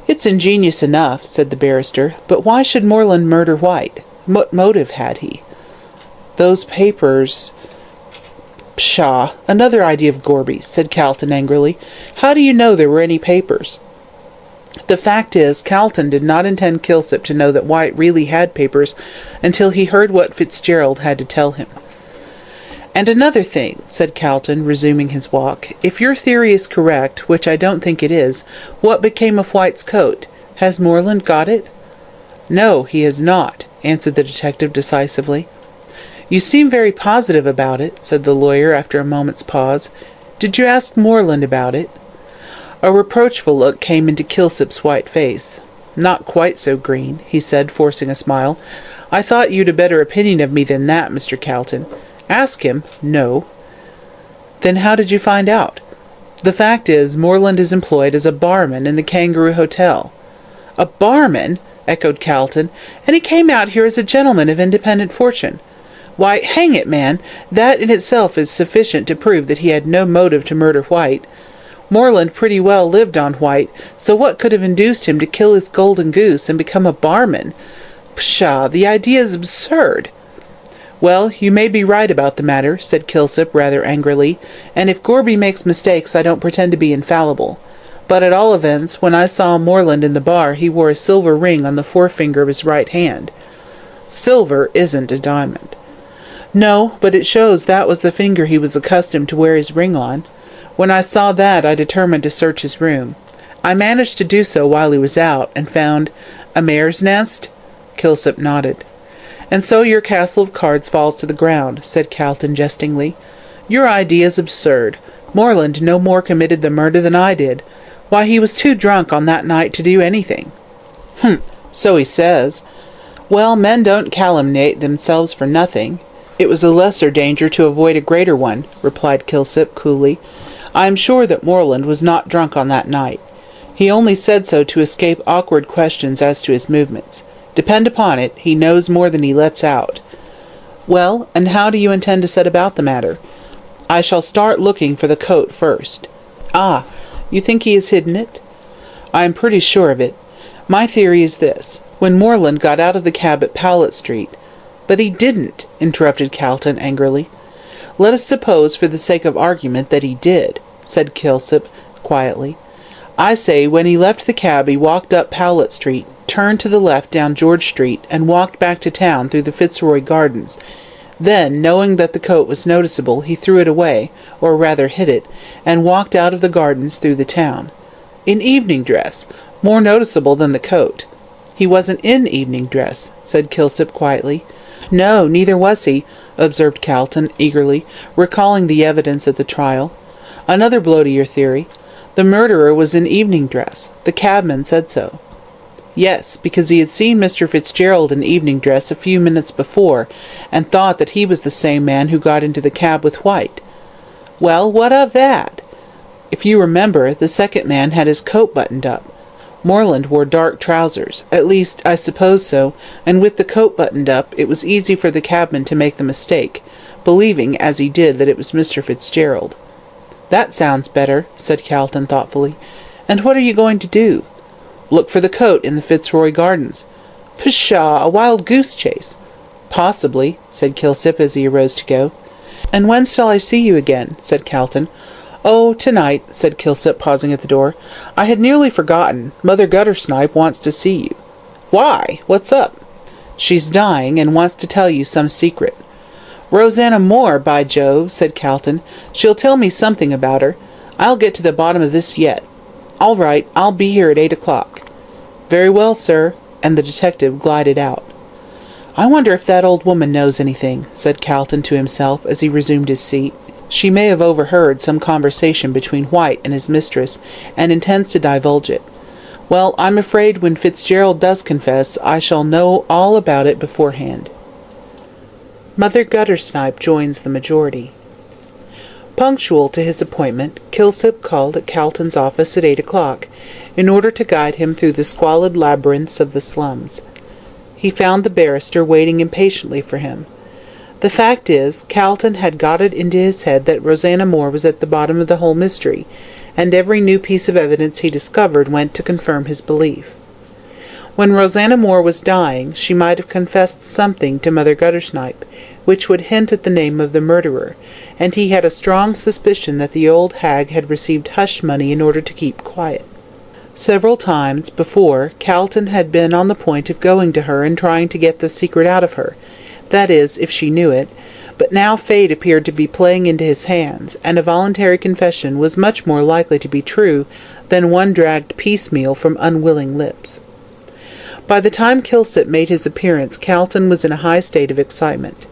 "It's ingenious enough," said the barrister, "but why should Moreland murder White? What motive had he?" "Those papers—" "Pshaw! Another idea of Gorby's," said Calton angrily. "How do you know there were any papers?" The fact is, Calton did not intend Kilsip to know that White really had papers until he heard what Fitzgerald had to tell him. "And another thing," said Calton, resuming his walk. "If your theory is correct, which I don't think it is, what became of White's coat? Has Moreland got it?" "No, he has not," answered the detective decisively. "You seem very positive about it," said the lawyer after a moment's pause. "Did you ask Moreland about it?" A reproachful look came into Kilsip's white face. "Not quite so green," he said, forcing a smile. "I thought you'd a better opinion of me than that, Mr. Calton. Ask him? No." "Then how did you find out?" "The fact is, Moreland is employed as a barman in the Kangaroo Hotel." "A barman?" echoed Calton. "And he came out here as a gentleman of independent fortune. Why, hang it, man, that in itself is sufficient to prove that he had no motive to murder White. Moreland pretty well lived on White, so what could have induced him to kill his golden goose and become a barman? Pshaw, the idea is absurd." "Well, you may be right about the matter," said Kilsip rather angrily, "and if Gorby makes mistakes I don't pretend to be infallible. But at all events, when I saw Moreland in the bar he wore a silver ring on the forefinger of his right hand." "Silver isn't a diamond." "No, but it shows that was the finger he was accustomed to wear his ring on. When I saw that I determined to search his room. I managed to do so while he was out, and found—" "A mare's nest?" Kilsip nodded. "And so your castle of cards falls to the ground," said Calton jestingly. "Your idea is absurd. Moreland no more committed the murder than I did. Why, he was too drunk on that night to do anything." "Humph, so he says." "Well, men don't calumniate themselves for nothing." "It was a lesser danger to avoid a greater one," replied Kilsip coolly. "I am sure that Moreland was not drunk on that night. He only said so to escape awkward questions as to his movements. Depend upon it, he knows more than he lets out." "Well, and how do you intend to set about the matter?" "I shall start looking for the coat first." "Ah, you think he has hidden it?" "I am pretty sure of it. My theory is this. When Moreland got out of the cab at Powlett Street—" "But he didn't," interrupted Calton angrily. "Let us suppose, for the sake of argument, that he did," said Kilsip quietly. "I say, when he left the cab he walked up Powlett Street, turned to the left down George Street, and walked back to town through the Fitzroy Gardens. Then, knowing that the coat was noticeable, he threw it away, or rather hid it, and walked out of the gardens through the town. In evening dress, more noticeable than the coat." "He wasn't in evening dress," said Kilsip quietly. "No, neither was he," observed Calton eagerly, recalling the evidence at the trial. "Another blow to your theory. The murderer was in evening dress. The cabman said so." "Yes, because he had seen Mr. Fitzgerald in evening dress a few minutes before, and thought that he was the same man who got into the cab with White." "Well, what of that?" "If you remember, the second man had his coat buttoned up. Moreland wore dark trousers, at least I suppose so, and with the coat buttoned up it was easy for the cabman to make the mistake, believing, as he did, that it was Mr. Fitzgerald." "That sounds better," said Calton thoughtfully. "And what are you going to do?" "Look for the coat in the Fitzroy Gardens." "Pshaw, a wild goose chase." "Possibly," said Kilsip as he arose to go. "And when shall I see you again?" said Calton. "Oh, tonight," said Kilsip, pausing at the door. "I had nearly forgotten. Mother Guttersnipe wants to see you." "Why? What's up?" "She's dying, and wants to tell you some secret." "Rosanna Moore, by Jove," said Calton. "She'll tell me something about her. I'll get to the bottom of this yet. All right, I'll be here at 8 o'clock. "Very well, sir," and the detective glided out. "I wonder if that old woman knows anything," said Calton to himself as he resumed his seat. "She may have overheard some conversation between White and his mistress, and intends to divulge it. Well, I'm afraid when Fitzgerald does confess, I shall know all about it beforehand." Mother Guttersnipe joins the majority. Punctual to his appointment, Kilsip called at Calton's office at 8 o'clock, in order to guide him through the squalid labyrinths of the slums. He found the barrister waiting impatiently for him. The fact is, Calton had got it into his head that Rosanna Moore was at the bottom of the whole mystery, and every new piece of evidence he discovered went to confirm his belief. When Rosanna Moore was dying, she might have confessed something to Mother Guttersnipe, which would hint at the name of the murderer, and he had a strong suspicion that the old hag had received hush money in order to keep quiet. Several times before Calton had been on the point of going to her and trying to get the secret out of her, that is, if she knew it, but now fate appeared to be playing into his hands, and a voluntary confession was much more likely to be true than one dragged piecemeal from unwilling lips. By the time Kilsip made his appearance, Calton was in a high state of excitement.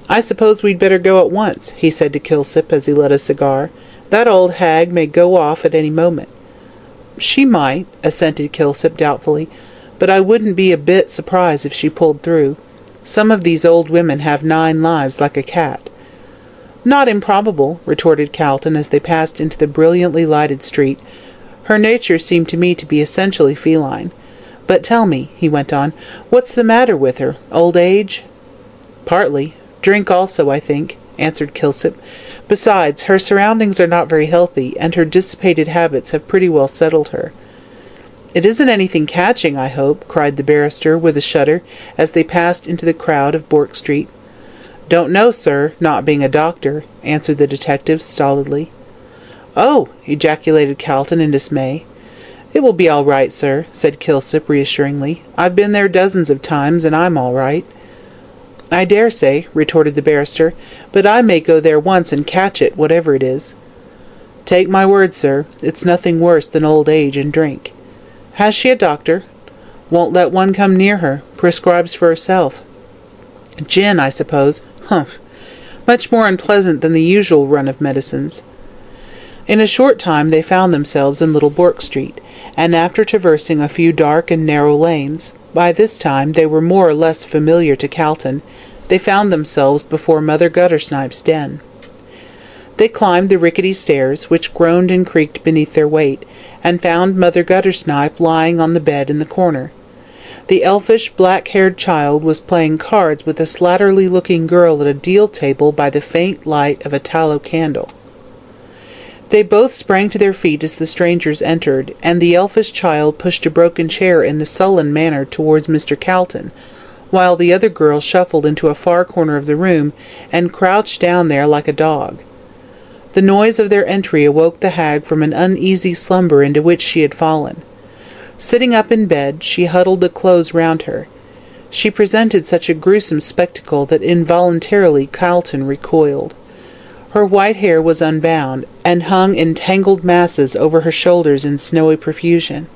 "I suppose we'd better go at once," he said to Kilsip as he lit a cigar. "That old hag may go off at any moment." "She might," assented Kilsip doubtfully, "but I wouldn't be a bit surprised if she pulled through. Some of these old women have 9 lives like a cat." "Not improbable," retorted Calton as they passed into the brilliantly lighted street. "Her nature seemed to me to be essentially feline. But tell me," he went on, "what's the matter with her? Old age?" "Partly. Drink also, I think," answered Kilsip. "Besides, her surroundings are not very healthy, and her dissipated habits have pretty well settled her." "It isn't anything catching, I hope," cried the barrister with a shudder, as they passed into the crowd of Bourke Street. "Don't know, sir, not being a doctor," answered the detective stolidly. "Oh!" ejaculated Calton in dismay. "It will be all right, sir," said Kilsip reassuringly. "I've been there dozens of times, and I'm all right." "I dare say," retorted the barrister, "but I may go there once and catch it, whatever it is." "Take my word, sir, it's nothing worse than old age and drink." "Has she a doctor?" "Won't let one come near her. Prescribes for herself." "Gin, I suppose. Humph! Much more unpleasant than the usual run of medicines." In a short time they found themselves in Little Bourke Street, and after traversing a few dark and narrow lanes, by this time they were more or less familiar to Calton, they found themselves before Mother Guttersnipe's den. They climbed the rickety stairs, which groaned and creaked beneath their weight, and found Mother Guttersnipe lying on the bed in the corner. The elfish, black-haired child was playing cards with a slatternly-looking girl at a deal table by the faint light of a tallow candle. They both sprang to their feet as the strangers entered, and the elfish child pushed a broken chair in a sullen manner towards Mr. Calton, while the other girl shuffled into a far corner of the room and crouched down there like a dog. The noise of their entry awoke the hag from an uneasy slumber into which she had fallen. Sitting up in bed, she huddled the clothes round her. She presented such a gruesome spectacle that involuntarily Calton recoiled. Her white hair was unbound, and hung in tangled masses over her shoulders in snowy profusion.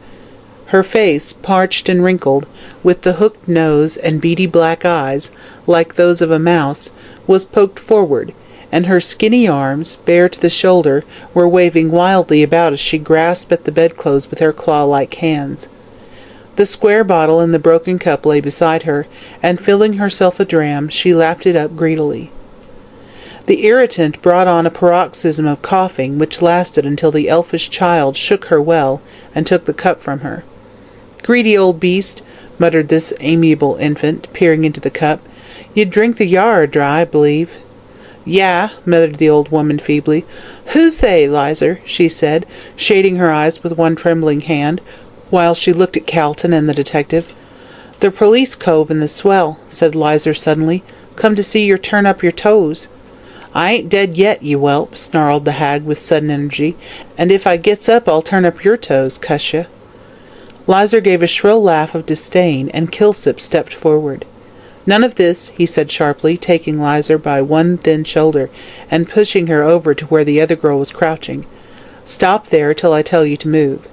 Her face, parched and wrinkled, with the hooked nose and beady black eyes, like those of a mouse, was poked forward, and her skinny arms, bare to the shoulder, were waving wildly about as she grasped at the bedclothes with her claw-like hands. The square bottle and the broken cup lay beside her, and filling herself a dram, she lapped it up greedily. The irritant brought on a paroxysm of coughing, which lasted until the elfish child shook her well, and took the cup from her. "Greedy old beast," muttered this amiable infant, peering into the cup. "You'd drink the yarrer dry, I believe." "Yah," muttered the old woman feebly. "Who's they, Lizer?" she said, shading her eyes with one trembling hand, while she looked at Calton and the detective. "The police cove in the swell," said Lizer suddenly. "Come to see yer turn up your toes." "I ain't dead yet, you whelp," snarled the hag with sudden energy, "and if I gets up I'll turn up your toes, cuss ya." Lizer gave a shrill laugh of disdain, and Kilsip stepped forward. "None of this," he said sharply, taking Lizer by one thin shoulder, and pushing her over to where the other girl was crouching. "Stop there till I tell you to move."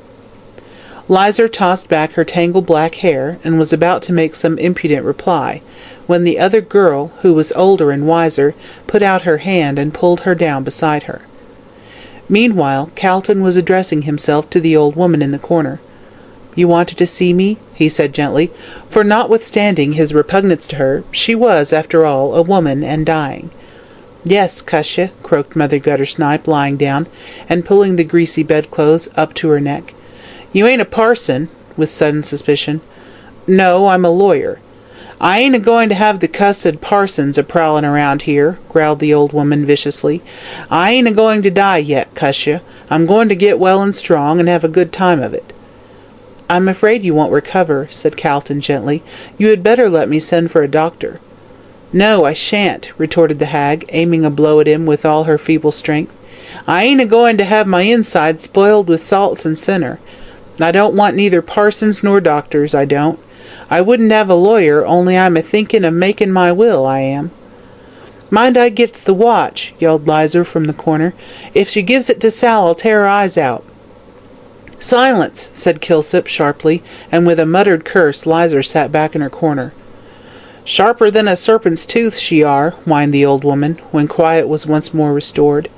Lizer tossed back her tangled black hair, and was about to make some impudent reply, when the other girl, who was older and wiser, put out her hand and pulled her down beside her. Meanwhile, Calton was addressing himself to the old woman in the corner. "You wanted to see me?" he said gently, for notwithstanding his repugnance to her, she was, after all, a woman and dying. "Yes, cuss ya," croaked Mother Guttersnipe, lying down, and pulling the greasy bedclothes up to her neck. "You ain't a parson?" with sudden suspicion. "No, I'm a lawyer." "I ain't a-going to have the cussed parsons a-prowling around here," growled the old woman viciously. "I ain't a-going to die yet, cuss ya. I'm going to get well and strong, and have a good time of it." "I'm afraid you won't recover," said Calton gently. "You had better let me send for a doctor." "No, I shan't," retorted the hag, aiming a blow at him with all her feeble strength. "I ain't a-going to have my insides spoiled with salts and cinnamon. I don't want neither parsons nor doctors, I don't. I wouldn't have a lawyer, only I'm a-thinking of making my will, I am." "Mind I gets the watch," yelled Lizer from the corner. "If she gives it to Sal, I'll tear her eyes out." "Silence!" said Kilsip sharply, and with a muttered curse Lizer sat back in her corner. "Sharper than a serpent's tooth she are," whined the old woman, when quiet was once more restored.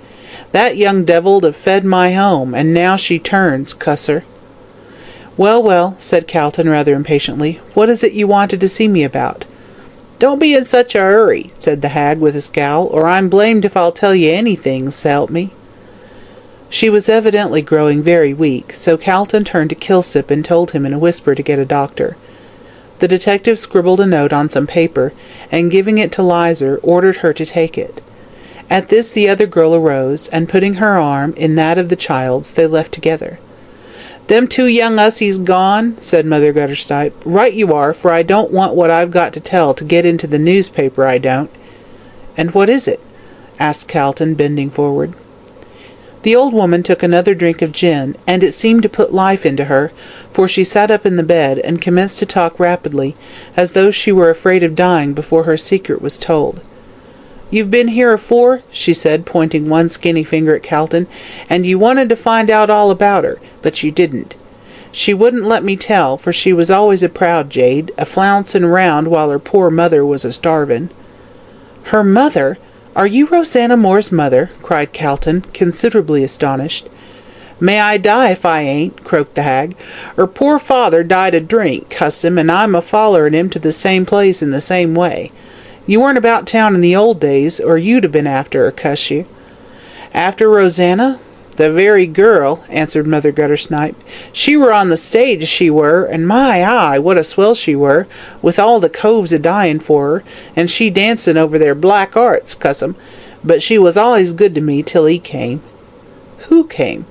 "That young devil'd have fed my home, and now she turns, cuss her." "Well, well," said Calton rather impatiently, "what is it you wanted to see me about?" "Don't be in such a hurry," said the hag with a scowl, "or I'm blamed if I'll tell you anything, s'help me." She was evidently growing very weak, so Calton turned to Kilsip and told him in a whisper to get a doctor. The detective scribbled a note on some paper, and giving it to Lizer, ordered her to take it. At this the other girl arose, and putting her arm in that of the child's, they left together. "Them two young hussies gone?" said Mother Guttersnipe. "Right you are, for I don't want what I've got to tell to get into the newspaper, I don't." "And what is it?" asked Calton, bending forward. The old woman took another drink of gin, and it seemed to put life into her, for she sat up in the bed and commenced to talk rapidly, as though she were afraid of dying before her secret was told. "You've been here afore," she said, pointing one skinny finger at Calton, "and you wanted to find out all about her, but you didn't. She wouldn't let me tell, for she was always a proud jade, a-flouncing round while her poor mother was a-starving." "Her mother? Are you Rosanna Moore's mother?" cried Calton, considerably astonished. "May I die if I ain't," croaked the hag. "Her poor father died of drink, cuss him, and I'm a-follerin' him to the same place in the same way. You weren't about town in the old days, or you'd have been after her, cuss you." "After Rosanna? The very girl," answered Mother Guttersnipe. "She were on the stage, she were, and my eye, what a swell she were, with all the coves a-dying for her, and she dancing over their black arts, cuss 'em. But she was always good to me till he came." "Who came?"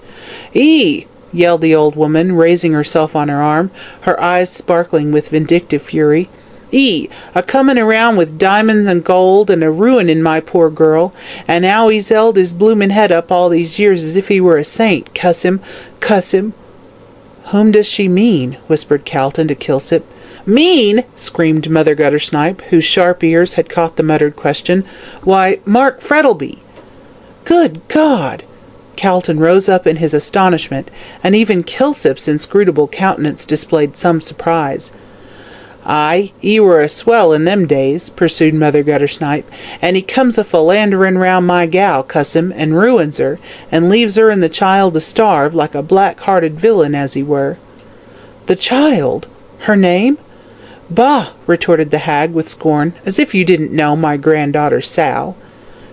"He!" yelled the old woman, raising herself on her arm, her eyes sparkling with vindictive fury. "He, a-comin' around with diamonds and gold, and a-ruinin' my poor girl, and now he's held his bloomin' head up all these years as if he were a saint, cuss him, cuss him." "Whom does she mean?" whispered Calton to Kilsip. "Mean!" screamed Mother Guttersnipe, whose sharp ears had caught the muttered question. "Why, Mark Frettlby!" "Good God!" Calton rose up in his astonishment, and even Kilsip's inscrutable countenance displayed some surprise. "Aye, he were a swell in them days," pursued Mother Guttersnipe, "and he comes a-philanderin' round my gal, cuss him, and ruins her, and leaves her and the child to starve, like a black-hearted villain as he were." "The child? Her name?" "Bah!" retorted the hag with scorn, "as if you didn't know my granddaughter Sal."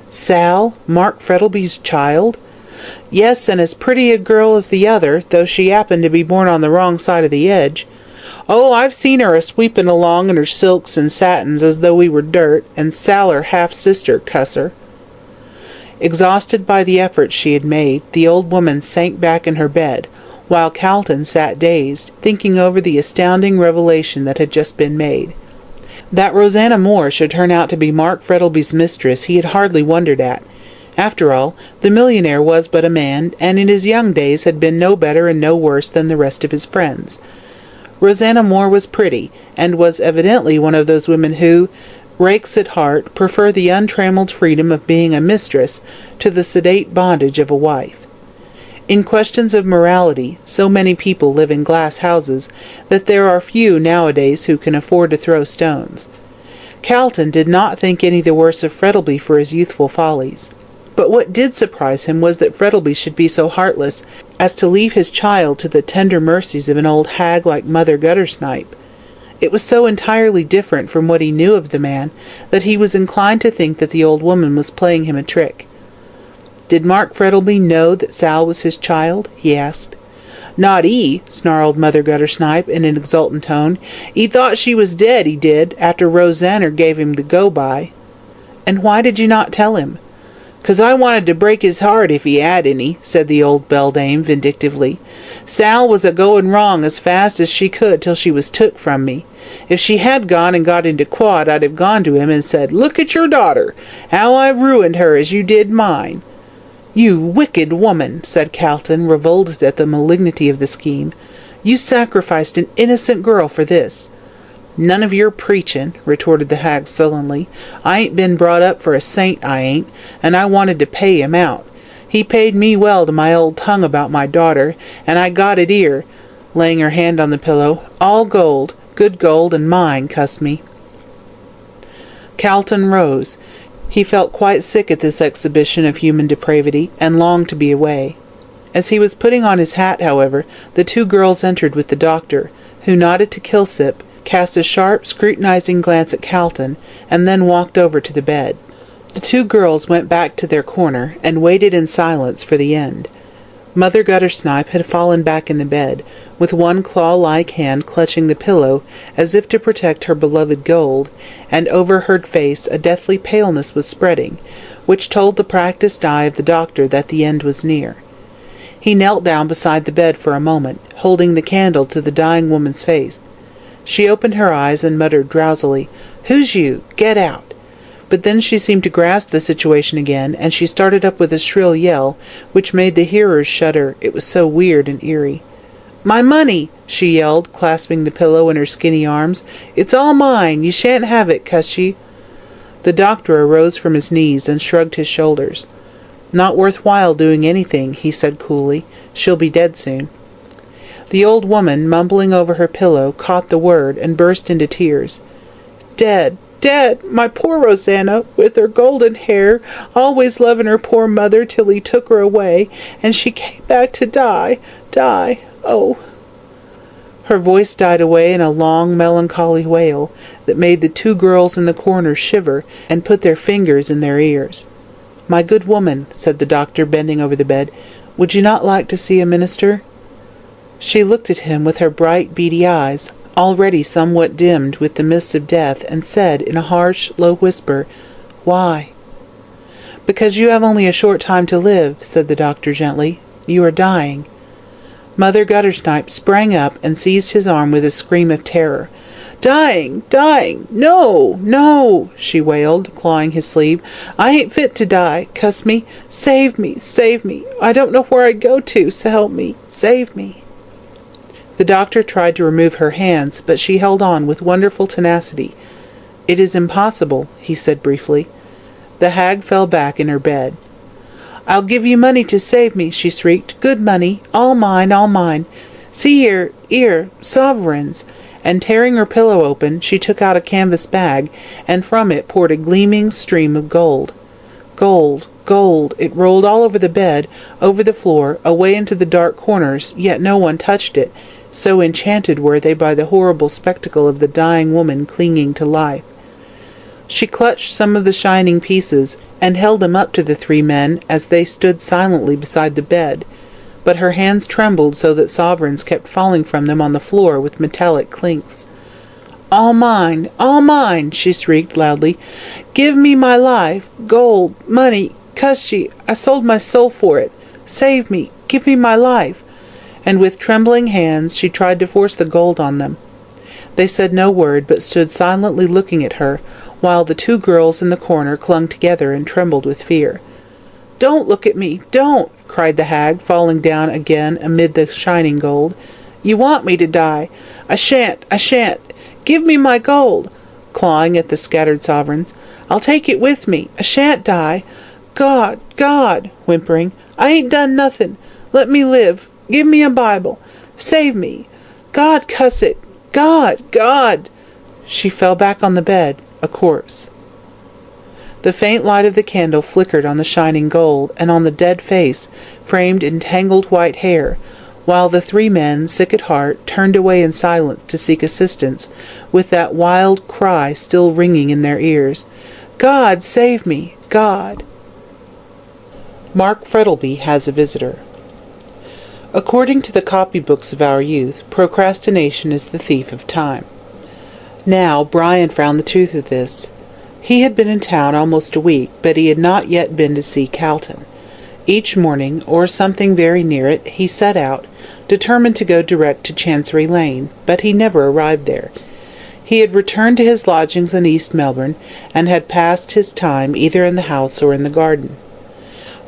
"Sal? Mark Frettlby's child?" "Yes, and as pretty a girl as the other, though she happened to be born on the wrong side of the edge. Oh, I've seen her a-sweepin' along in her silks and satins as though we were dirt, and Sal her half-sister, cuss her." Exhausted by the efforts she had made, the old woman sank back in her bed, while Calton sat dazed, thinking over the astounding revelation that had just been made. That Rosanna Moore should turn out to be Mark Frettlby's mistress he had hardly wondered at. After all, the millionaire was but a man, and in his young days had been no better and no worse than the rest of his friends. Rosanna Moore was pretty, and was evidently one of those women who, rakes at heart, prefer the untrammelled freedom of being a mistress to the sedate bondage of a wife. In questions of morality, so many people live in glass houses that there are few nowadays who can afford to throw stones. Calton did not think any the worse of Frettlby for his youthful follies. But what did surprise him was that Frettlby should be so heartless as to leave his child to the tender mercies of an old hag like Mother Guttersnipe. It was so entirely different from what he knew of the man that he was inclined to think that the old woman was playing him a trick. "Did Mark Frettlby know that Sal was his child?" he asked. "Not he," snarled Mother Guttersnipe in an exultant tone. "He thought she was dead, he did, after Rosanna gave him the go-by." "And why did you not tell him?" "'Cause I wanted to break his heart if he had any," said the old beldame vindictively. "Sal was a-going wrong as fast as she could till she was took from me. If she had gone and got into quod, I'd have gone to him and said, 'Look at your daughter, how I've ruined her as you did mine.'" "You wicked woman," said Calton, revolted at the malignity of the scheme. You sacrificed an innocent girl for this." "None of your preachin'," retorted the hag sullenly. "I ain't been brought up for a saint, I ain't, and I wanted to pay him out. He paid me well to my old tongue about my daughter, and I got it 'ere," laying her hand on the pillow. "All gold, good gold, and mine, cuss me." Calton rose. He felt quite sick at this exhibition of human depravity, and longed to be away. As he was putting on his hat, however, the two girls entered with the doctor, who nodded to Kilsip, cast a sharp, scrutinizing glance at Calton, and then walked over to the bed. The two girls went back to their corner, and waited in silence for the end. Mother Guttersnipe had fallen back in the bed, with one claw-like hand clutching the pillow, as if to protect her beloved gold, and over her face a deathly paleness was spreading, which told the practised eye of the doctor that the end was near. He knelt down beside the bed for a moment, holding the candle to the dying woman's face. She opened her eyes and muttered drowsily, "Who's you? Get out!" But then she seemed to grasp the situation again, and she started up with a shrill yell, which made the hearers shudder, it was so weird and eerie. "My money!" she yelled, clasping the pillow in her skinny arms. "It's all mine! You shan't have it, cuss ye!" The doctor arose from his knees and shrugged his shoulders. "Not worth while doing anything," he said coolly. "She'll be dead soon." The old woman, mumbling over her pillow, caught the word, and burst into tears. "Dead! Dead! My poor Rosanna, with her golden hair, always loving her poor mother till he took her away, and she came back to die, oh!" Her voice died away in a long, melancholy wail, that made the two girls in the corner shiver, and put their fingers in their ears. "My good woman," said the doctor, bending over the bed, "would you not like to see a minister?" She looked at him with her bright, beady eyes, already somewhat dimmed with the mists of death, and said, in a harsh, low whisper, "Why?" "Because you have only a short time to live," said the doctor gently. "You are dying." Mother Guttersnipe sprang up and seized his arm with a scream of terror. "Dying! Dying! No! No!" she wailed, clawing his sleeve. "I ain't fit to die. Cuss me! Save me! Save me! I don't know where I'd go to, so help me! Save me!" The doctor tried to remove her hands, but she held on with wonderful tenacity. "It is impossible," he said briefly. The hag fell back in her bed. "I'll give you money to save me," she shrieked. "Good money. All mine, all mine. See here, sovereigns." And tearing her pillow open, she took out a canvas bag, and from it poured a gleaming stream of gold. Gold, gold! It rolled all over the bed, over the floor, away into the dark corners, yet no one touched it, so enchanted were they by the horrible spectacle of the dying woman clinging to life. She clutched some of the shining pieces, and held them up to the three men as they stood silently beside the bed, but her hands trembled so that sovereigns kept falling from them on the floor with metallic clinks. "All mine, all mine!" she shrieked loudly. "Give me my life! Gold! Money! Cuss ye! I sold my soul for it! Save me! Give me my life!" And with trembling hands she tried to force the gold on them. They said no word, but stood silently looking at her, while the two girls in the corner clung together and trembled with fear. "Don't look at me! Don't!" cried the hag, falling down again amid the shining gold. "You want me to die! I shan't! I shan't! Give me my gold!" clawing at the scattered sovereigns. "I'll take it with me! I shan't die! God! God!" whimpering. "I ain't done nothing! Let me live! Give me a Bible! Save me! God cuss it! God! God!" She fell back on the bed, a corpse. The faint light of the candle flickered on the shining gold, and on the dead face, framed in tangled white hair, while the three men, sick at heart, turned away in silence to seek assistance, with that wild cry still ringing in their ears. "God save me! God!" Mark Frettleby has a visitor. According to the copybooks of our youth, procrastination is the thief of time. Now Brian found the truth of this. He had been in town almost a week, but he had not yet been to see Calton. Each morning, or something very near it, he set out, determined to go direct to Chancery Lane, but he never arrived there. He had returned to his lodgings in East Melbourne, and had passed his time either in the house or in the garden.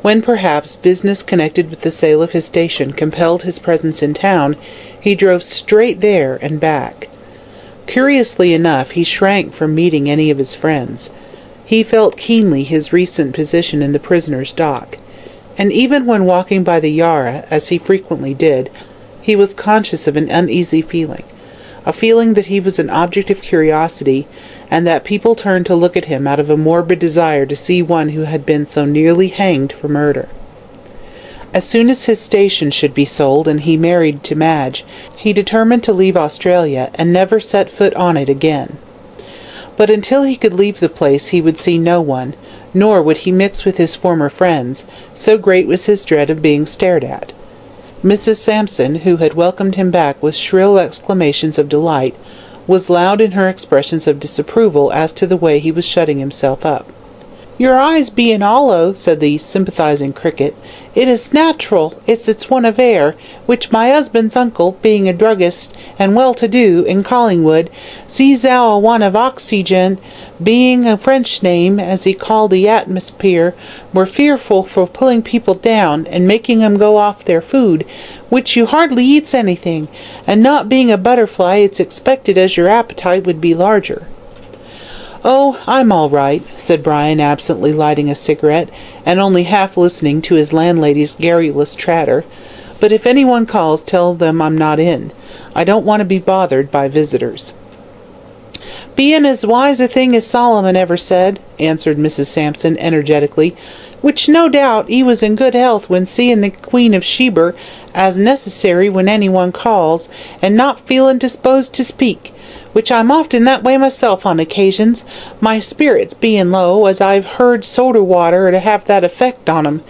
When perhaps business connected with the sale of his station compelled his presence in town, he drove straight there and back. Curiously enough, he shrank from meeting any of his friends. He felt keenly his recent position in the prisoner's dock, and even when walking by the Yarra, as he frequently did, he was conscious of an uneasy feeling, a feeling that he was an object of curiosity, and that people turned to look at him out of a morbid desire to see one who had been so nearly hanged for murder. As soon as his station should be sold and he married to Madge, he determined to leave Australia and never set foot on it again. But until he could leave the place he would see no one, nor would he mix with his former friends, so great was his dread of being stared at. Mrs. Sampson, who had welcomed him back with shrill exclamations of delight, was loud in her expressions of disapproval as to the way he was shutting himself up. "Your eyes being hollow," said the sympathizing Cricket, "it is natural. It's want of air, which my husband's uncle, being a druggist and well-to-do in Collingwood, sees thou a want of oxygen, being a French name, as he called the atmosphere, were fearful for pulling people down, and making 'em go off their food, which you hardly eats anything, and not being a butterfly, it's expected as your appetite would be larger." "Oh, I'm all right," said Brian, absently lighting a cigarette, and only half listening to his landlady's garrulous chatter. "But if anyone calls, tell them I'm not in. I don't want to be bothered by visitors." "Being as wise a thing as Solomon ever said," answered Mrs. Sampson energetically, "which no doubt he was in good health when seeing the Queen of Sheba as necessary when anyone calls, and not feeling disposed to speak, which I'm often that way myself on occasions, my spirits being low, as I've heard soda water to have that effect on 'em,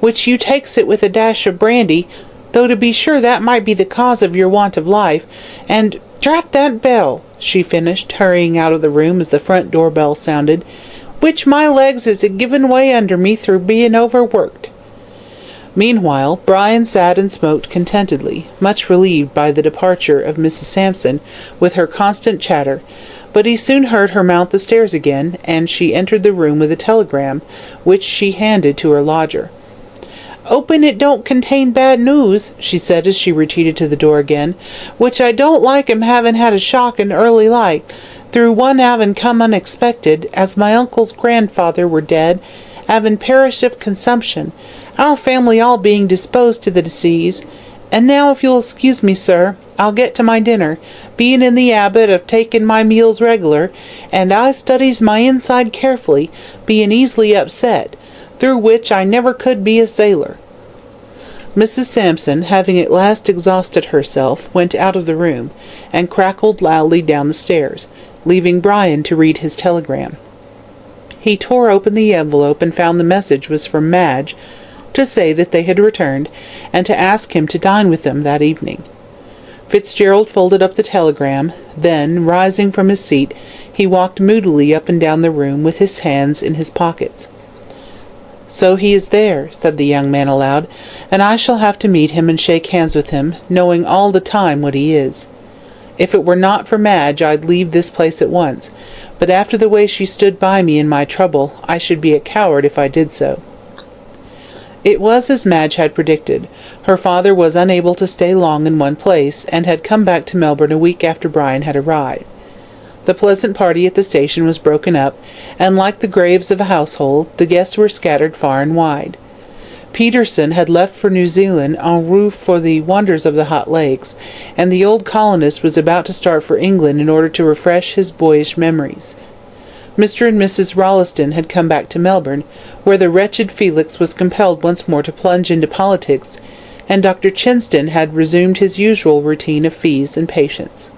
which you takes it with a dash of brandy, though to be sure that might be the cause of your want of life, and drat that bell," she finished, hurrying out of the room as the front door bell sounded, "which my legs is a-giving way under me through being overworked." Meanwhile, Brian sat and smoked contentedly, much relieved by the departure of Mrs. Sampson, with her constant chatter, but he soon heard her mount the stairs again, and she entered the room with a telegram, which she handed to her lodger. "'Opin' it don't contain bad news," she said as she retreated to the door again, "which I don't like 'em having had a shock in early life, through one having come unexpected, as my uncle's grandfather were dead, having perished of consumption, our family all being disposed to the disease. And now, if you'll excuse me, sir, I'll get to my dinner, being in the habit of taking my meals regular, and I studies my inside carefully, being easily upset, through which I never could be a sailor." Mrs. Sampson, having at last exhausted herself, went out of the room, and crackled loudly down the stairs, leaving Brian to read his telegram. He tore open the envelope and found the message was from Madge, to say that they had returned, and to ask him to dine with them that evening. Fitzgerald folded up the telegram, then, rising from his seat, he walked moodily up and down the room with his hands in his pockets. "So he is there," said the young man aloud, "and I shall have to meet him and shake hands with him, knowing all the time what he is. If it were not for Madge, I'd leave this place at once, but after the way she stood by me in my trouble, I should be a coward if I did so." It was as Madge had predicted. Her father was unable to stay long in one place, and had come back to Melbourne a week after Brian had arrived. The pleasant party at the station was broken up, and like the graves of a household, the guests were scattered far and wide. Peterson had left for New Zealand en route for the wonders of the hot lakes, and the old colonist was about to start for England in order to refresh his boyish memories. Mr. and Mrs. Rolleston had come back to Melbourne, where the wretched Felix was compelled once more to plunge into politics, and Dr. Chinston had resumed his usual routine of fees and patients.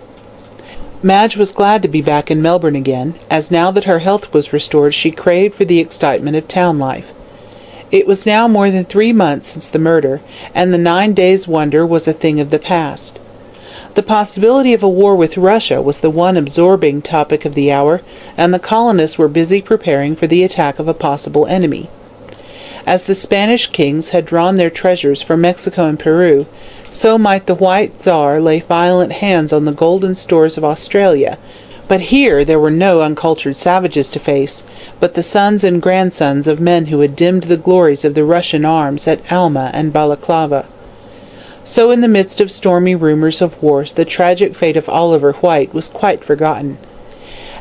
Madge was glad to be back in Melbourne again, as now that her health was restored she craved for the excitement of town life. It was now more than 3 months since the murder, and the 9 days' wonder was a thing of the past. The possibility of a war with Russia was the one absorbing topic of the hour, and the colonists were busy preparing for the attack of a possible enemy. As the Spanish kings had drawn their treasures from Mexico and Peru, so might the White Tsar lay violent hands on the golden stores of Australia, But here there were no uncultured savages to face, but the sons and grandsons of men who had dimmed the glories of the Russian arms at Alma and Balaclava. So in the midst of stormy rumours of wars, the tragic fate of Oliver White was quite forgotten.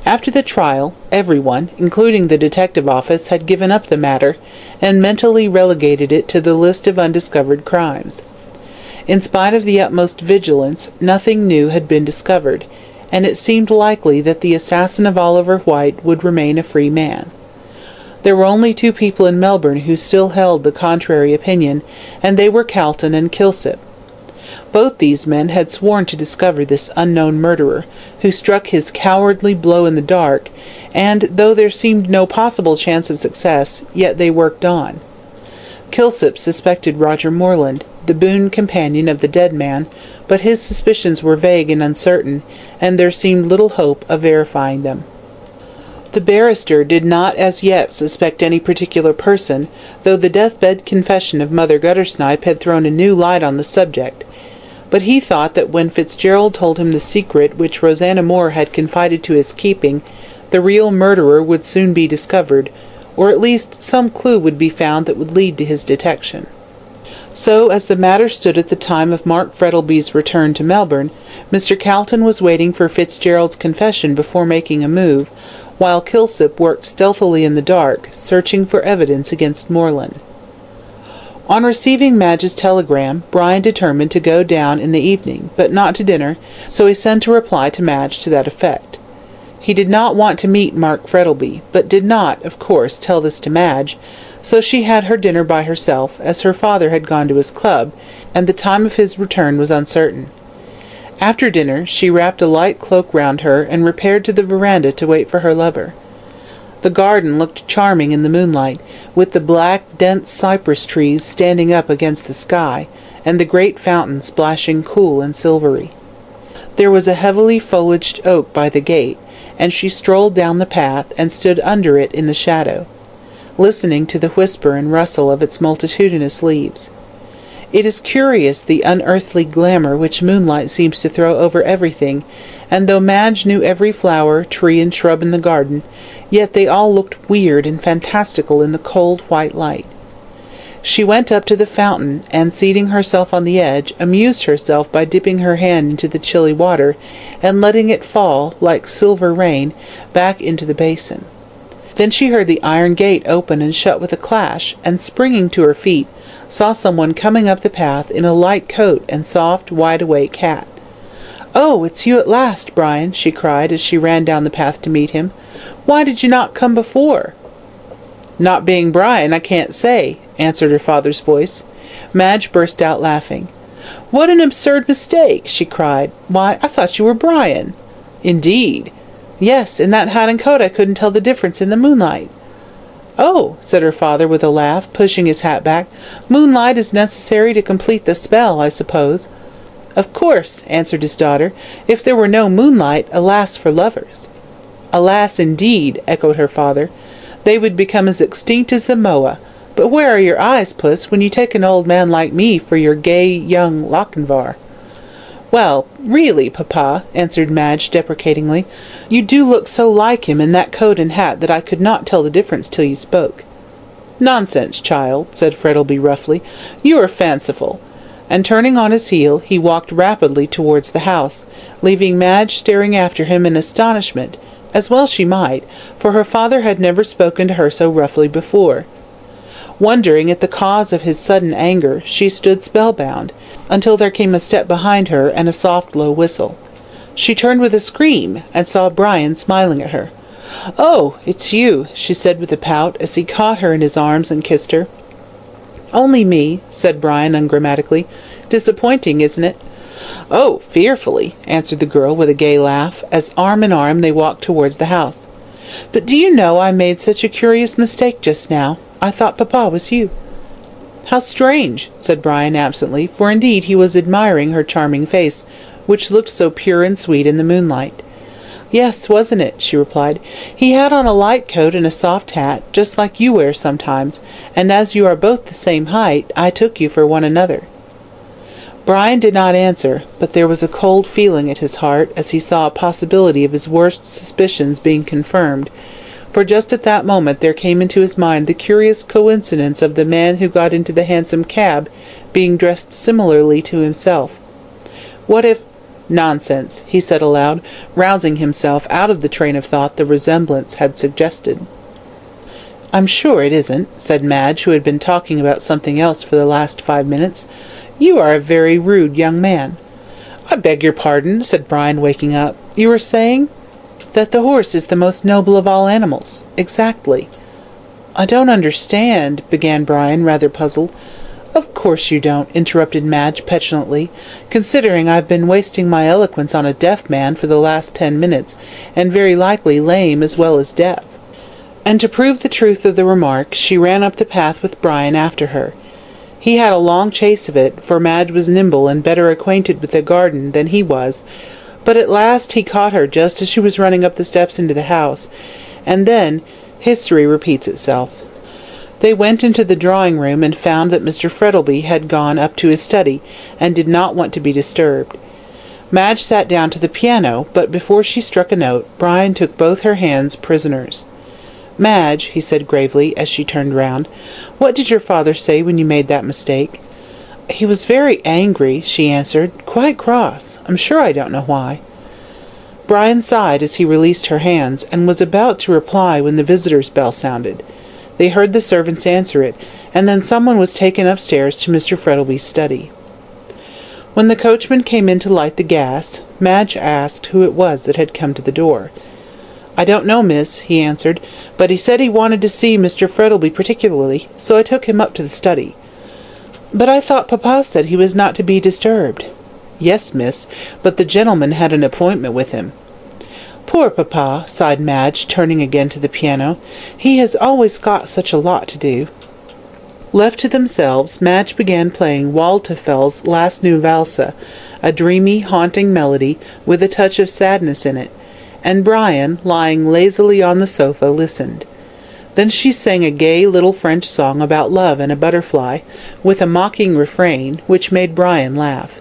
After the trial, everyone, including the detective office, had given up the matter, and mentally relegated it to the list of undiscovered crimes. In spite of the utmost vigilance, nothing new had been discovered, and it seemed likely that the assassin of Oliver White would remain a free man. There were only two people in Melbourne who still held the contrary opinion, and they were Calton and Kilsip. Both these men had sworn to discover this unknown murderer, who struck his cowardly blow in the dark, and, though there seemed no possible chance of success, yet they worked on. Kilsip suspected Roger Morland, the boon companion of the dead man, but his suspicions were vague and uncertain, and there seemed little hope of verifying them. The barrister did not as yet suspect any particular person, though the deathbed confession of Mother Guttersnipe had thrown a new light on the subject. But he thought that when Fitzgerald told him the secret which Rosanna Moore had confided to his keeping, the real murderer would soon be discovered, or at least some clue would be found that would lead to his detection. So, as the matter stood at the time of Mark Frettlby's return to Melbourne, Mr. Calton was waiting for Fitzgerald's confession before making a move, while Kilsip worked stealthily in the dark, searching for evidence against Morland. On receiving Madge's telegram, Brian determined to go down in the evening, but not to dinner, so he sent a reply to Madge to that effect. He did not want to meet Mark Frettlby, but did not, of course, tell this to Madge, so she had her dinner by herself, as her father had gone to his club, and the time of his return was uncertain. After dinner, she wrapped a light cloak round her, and repaired to the veranda to wait for her lover. The garden looked charming in the moonlight, with the black, dense cypress trees standing up against the sky, and the great fountain splashing cool and silvery. There was a heavily foliaged oak by the gate, and she strolled down the path and stood under it in the shadow, listening to the whisper and rustle of its multitudinous leaves. It is curious the unearthly glamour which moonlight seems to throw over everything, and though Madge knew every flower, tree, and shrub in the garden, yet they all looked weird and fantastical in the cold white light. She went up to the fountain, and, seating herself on the edge, amused herself by dipping her hand into the chilly water, and letting it fall, like silver rain, back into the basin. Then she heard the iron gate open and shut with a clash, and, springing to her feet, saw someone coming up the path in a light coat and soft, wide-awake hat. "Oh, it's you at last, Brian," she cried, as she ran down the path to meet him. "Why did you not come before?" "Not being Brian, I can't say," answered her father's voice. Madge burst out laughing. "What an absurd mistake!" she cried. "Why, I thought you were Brian." "Indeed?" "Yes, in that hat and coat I couldn't tell the difference in the moonlight." "Oh," said her father with a laugh, pushing his hat back, "moonlight is necessary to complete the spell, I suppose." "Of course," answered his daughter. "If there were no moonlight, alas for lovers." "Alas, indeed," echoed her father. "They would become as extinct as the moa. But where are your eyes, Puss, when you take an old man like me for your gay young Lochinvar?" "Well, really, Papa," answered Madge deprecatingly, "you do look so like him in that coat and hat that I could not tell the difference till you spoke." "Nonsense, child," said Frettlby roughly. "You are fanciful." And turning on his heel, he walked rapidly towards the house, leaving Madge staring after him in astonishment, as well she might, for her father had never spoken to her so roughly before. Wondering at the cause of his sudden anger, she stood spellbound, until there came a step behind her and a soft low whistle. She turned with a scream, and saw Brian smiling at her. "Oh, it's you," she said with a pout, as he caught her in his arms and kissed her. "Only me," said Brian ungrammatically. "Disappointing, isn't it?" "Oh, fearfully," answered the girl with a gay laugh, as arm in arm they walked towards the house. "But do you know I made such a curious mistake just now? I thought Papa was you." "How strange," said Brian absently, for indeed he was admiring her charming face, which looked so pure and sweet in the moonlight. "Yes, wasn't it?" she replied. "He had on a light coat and a soft hat, just like you wear sometimes, and as you are both the same height, I took you for one another." Brian did not answer, but there was a cold feeling at his heart as he saw a possibility of his worst suspicions being confirmed, for just at that moment there came into his mind the curious coincidence of the man who got into the hansom cab being dressed similarly to himself. What if— "Nonsense," he said aloud, rousing himself out of the train of thought the resemblance had suggested. "I'm sure it isn't," said Madge, who had been talking about something else for the last 5 minutes. "You are a very rude young man." "I beg your pardon," said Brian, waking up. "You were saying—" "That the horse is the most noble of all animals. Exactly." "I don't understand—" began Brian, rather puzzled. "Of course you don't," interrupted Madge petulantly, "considering I've been wasting my eloquence on a deaf man for the last 10 minutes, and very likely lame as well as deaf." And to prove the truth of the remark, she ran up the path with Brian after her. He had a long chase of it, for Madge was nimble and better acquainted with the garden than he was, but at last he caught her just as she was running up the steps into the house, and then history repeats itself. They went into the drawing-room and found that Mr. Frettlby had gone up to his study, and did not want to be disturbed. Madge sat down to the piano, but before she struck a note, Brian took both her hands prisoners. "Madge," he said gravely, as she turned round, "what did your father say when you made that mistake?" "He was very angry," she answered, "quite cross. I'm sure I don't know why." Brian sighed as he released her hands, and was about to reply when the visitor's bell sounded. They heard the servants answer it, and then someone was taken upstairs to Mr. Frettlby's study. When the coachman came in to light the gas, Madge asked who it was that had come to the door. "I don't know, miss," he answered, "but he said he wanted to see Mr. Frettlby particularly, so I took him up to the study." "But I thought papa said he was not to be disturbed." "Yes, miss, but the gentleman had an appointment with him." "Poor papa," sighed Madge, turning again to the piano. "He has always got such a lot to do." Left to themselves, Madge began playing Waldteufel's Last New Valse, a dreamy, haunting melody with a touch of sadness in it, and Brian, lying lazily on the sofa, listened. Then she sang a gay little French song about love and a butterfly, with a mocking refrain, which made Brian laugh.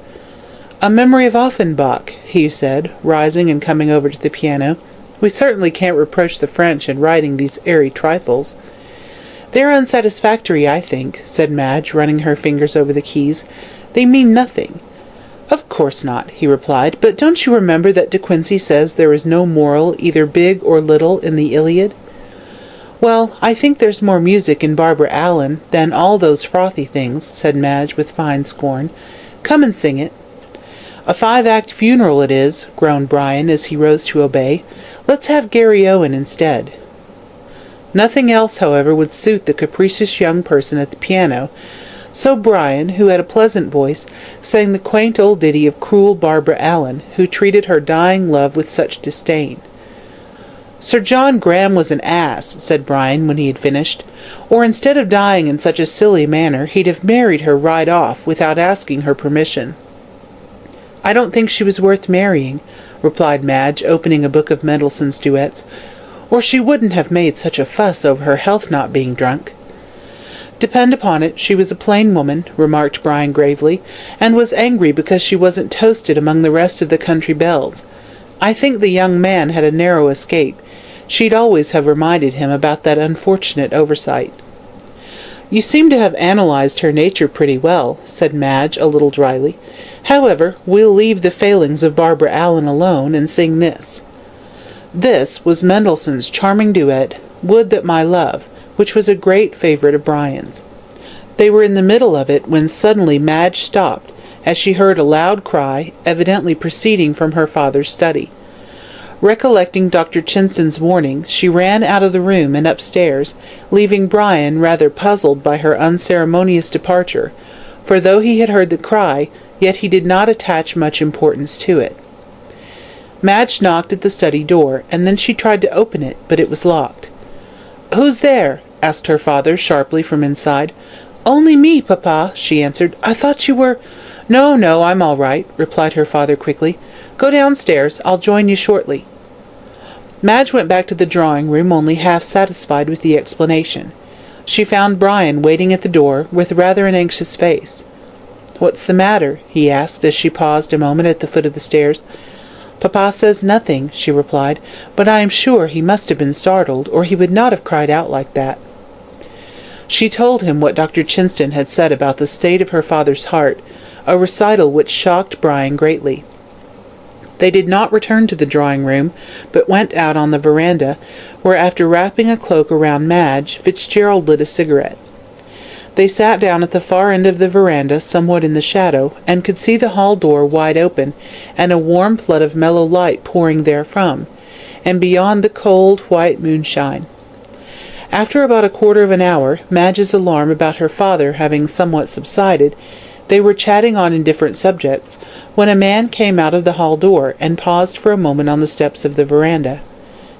"A memory of Offenbach," he said, rising and coming over to the piano. "We certainly can't reproach the French in writing these airy trifles." "They're unsatisfactory, I think," said Madge, running her fingers over the keys. "They mean nothing." "Of course not," he replied, "but don't you remember that De Quincey says there is no moral, either big or little, in the Iliad?" "Well, I think there's more music in Barbara Allen than all those frothy things," said Madge with fine scorn. "Come and sing it." "A 5-act funeral it is," groaned Brian as he rose to obey. "Let's have Gary Owen instead." Nothing else, however, would suit the capricious young person at the piano, so Brian, who had a pleasant voice, sang the quaint old ditty of cruel Barbara Allen, who treated her dying love with such disdain. "Sir John Graham was an ass," said Brian when he had finished, "or instead of dying in such a silly manner, he'd have married her right off, without asking her permission." "I don't think she was worth marrying," replied Madge, opening a book of Mendelssohn's duets, "or she wouldn't have made such a fuss over her health not being drunk." "Depend upon it, she was a plain woman," remarked Brian gravely, "and was angry because she wasn't toasted among the rest of the country belles. I think the young man had a narrow escape. She'd always have reminded him about that unfortunate oversight." "You seem to have analysed her nature pretty well," said Madge a little dryly. "However, we'll leave the failings of Barbara Allen alone, and sing this." This was Mendelssohn's charming duet, "Would That My Love," which was a great favourite of Brian's. They were in the middle of it when suddenly Madge stopped, as she heard a loud cry, evidently proceeding from her father's study. Recollecting Dr. Chinston's warning, she ran out of the room and upstairs, leaving Brian rather puzzled by her unceremonious departure, for though he had heard the cry, yet he did not attach much importance to it. Madge knocked at the study door, and then she tried to open it, but it was locked. "Who's there?" asked her father sharply from inside. "Only me, papa," she answered. "I thought you were—" "No, no, I'm all right," replied her father quickly. "Go downstairs. I'll join you shortly." Madge went back to the drawing-room only half satisfied with the explanation. She found Brian waiting at the door with rather an anxious face. "What's the matter?" he asked, as she paused a moment at the foot of the stairs. "Papa says nothing," she replied, "but I am sure he must have been startled, or he would not have cried out like that." She told him what Dr. Chinston had said about the state of her father's heart, a recital which shocked Brian greatly. They did not return to the drawing-room, but went out on the veranda, where, after wrapping a cloak around Madge, Fitzgerald lit a cigarette. They sat down at the far end of the veranda, somewhat in the shadow, and could see the hall door wide open, and a warm flood of mellow light pouring therefrom, and beyond the cold, white moonshine. After about a quarter of an hour, Madge's alarm about her father having somewhat subsided, they were chatting on indifferent subjects, when a man came out of the hall door, and paused for a moment on the steps of the veranda.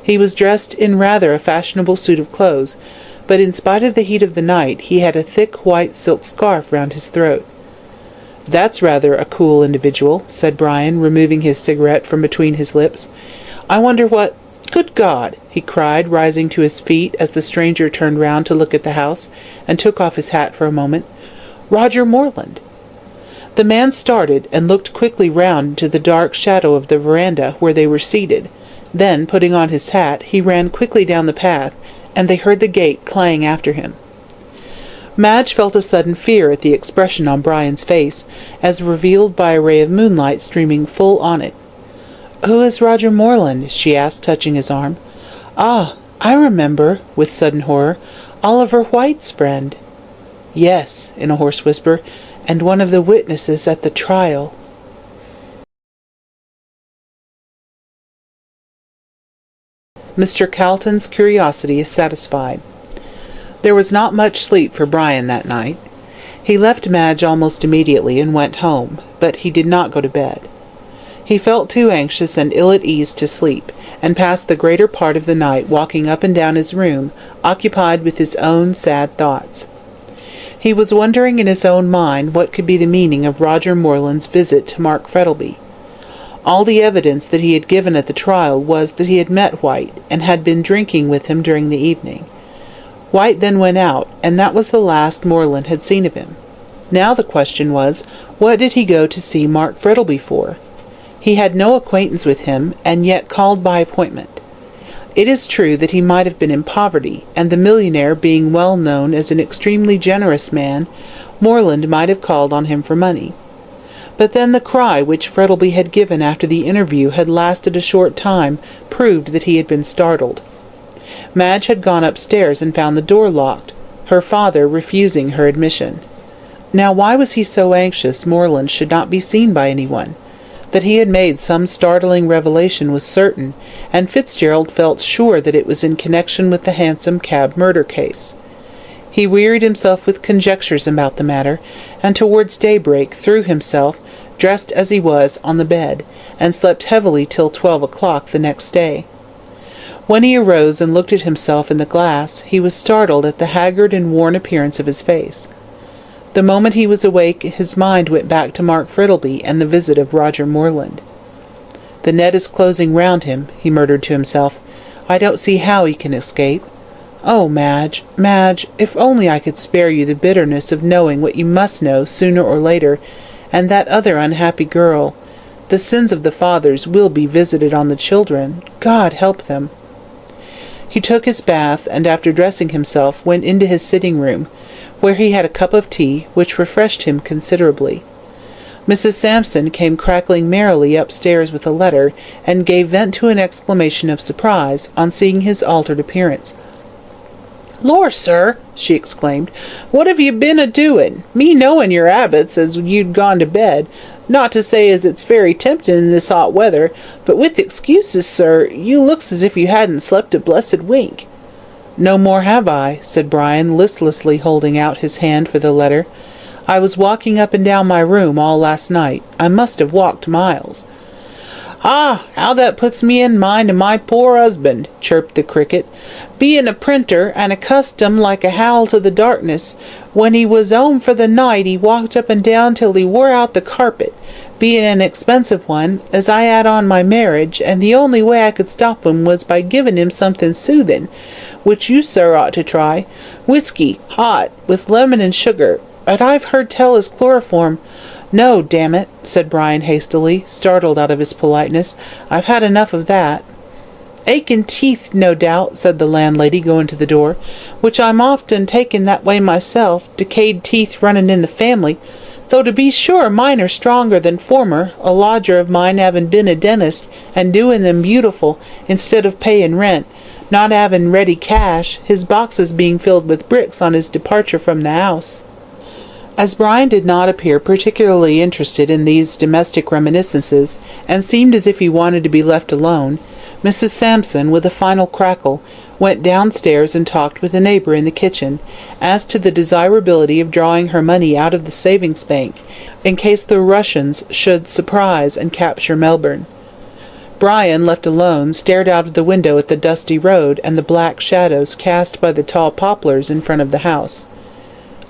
He was dressed in rather a fashionable suit of clothes, but in spite of the heat of the night, he had a thick white silk scarf round his throat. "That's rather a cool individual," said Brian, removing his cigarette from between his lips. "I wonder what— Good God!" he cried, rising to his feet as the stranger turned round to look at the house, and took off his hat for a moment. "Roger Moreland!" The man started, and looked quickly round into the dark shadow of the veranda where they were seated. Then, putting on his hat, he ran quickly down the path, and they heard the gate clang after him. Madge felt a sudden fear at the expression on Brian's face, as revealed by a ray of moonlight streaming full on it. "Who is Roger Moreland?" she asked, touching his arm. "Ah, I remember," with sudden horror. "Oliver White's friend." "Yes," in a hoarse whisper, "and one of the witnesses at the trial." Mr. Calton's curiosity is satisfied. There was not much sleep for Brian that night. He left Madge almost immediately and went home, but he did not go to bed. He felt too anxious and ill at ease to sleep, and passed the greater part of the night walking up and down his room, occupied with his own sad thoughts. He was wondering in his own mind what could be the meaning of Roger Moreland's visit to Mark Frettlby. All the evidence that he had given at the trial was that he had met White, and had been drinking with him during the evening. White then went out, and that was the last Moreland had seen of him. Now the question was, what did he go to see Mark Frettlby for? He had no acquaintance with him, and yet called by appointment. It is true that he might have been in poverty, and the millionaire being well known as an extremely generous man, Moreland might have called on him for money. But then the cry which Frettlby had given after the interview had lasted a short time proved that he had been startled. Madge had gone upstairs and found the door locked, her father refusing her admission. Now why was he so anxious Moreland should not be seen by anyone? That he had made some startling revelation was certain, and Fitzgerald felt sure that it was in connection with the Hansom Cab murder case. He wearied himself with conjectures about the matter, and towards daybreak threw himself, dressed as he was, on the bed, and slept heavily till 12 o'clock the next day. When he arose and looked at himself in the glass, he was startled at the haggard and worn appearance of his face. The moment he was awake, his mind went back to Mark Frettlby and the visit of Roger Moreland. "The net is closing round him," he murmured to himself. "I don't see how he can escape. Oh, Madge, Madge, if only I could spare you the bitterness of knowing what you must know sooner or later, and that other unhappy girl. The sins of the fathers will be visited on the children. God help them." He took his bath, and after dressing himself went into his sitting-room, where he had a cup of tea, which refreshed him considerably. Mrs. Sampson came crackling merrily upstairs with a letter, and gave vent to an exclamation of surprise on seeing his altered appearance. "Lor, sir," she exclaimed, "what have you been a-doing? Me knowing your habits as you'd gone to bed. Not to say as it's very tempting in this hot weather, but with excuses, sir, you looks as if you hadn't slept a blessed wink." "No more have I," said Brian, listlessly holding out his hand for the letter. "I was walking up and down my room all last night. I must have walked miles." "Ah, how that puts me in mind of my poor husband," chirped the cricket. "Being a printer, and accustomed like a howl to the darkness, when he was home for the night he walked up and down till he wore out the carpet, being an expensive one, as I had on my marriage, and the only way I could stop him was by giving him something soothing, which you, sir, ought to try. Whiskey, hot, with lemon and sugar. But I've heard tell is chloroform. No, damn it, said Brian hastily, startled out of his politeness. I've had enough of that. Aching teeth, no doubt, said the landlady, going to the door, which I'm often taken that way myself, decayed teeth running in the family, though to be sure mine are stronger than former, a lodger of mine having been a dentist, and doing them beautiful, instead of paying rent, not having ready cash, his boxes being filled with bricks on his departure from the house. As Brian did not appear particularly interested in these domestic reminiscences, and seemed as if he wanted to be left alone, Mrs. Sampson, with a final crackle, went downstairs and talked with a neighbour in the kitchen as to the desirability of drawing her money out of the savings bank, in case the Russians should surprise and capture Melbourne. Brian, left alone, stared out of the window at the dusty road and the black shadows cast by the tall poplars in front of the house.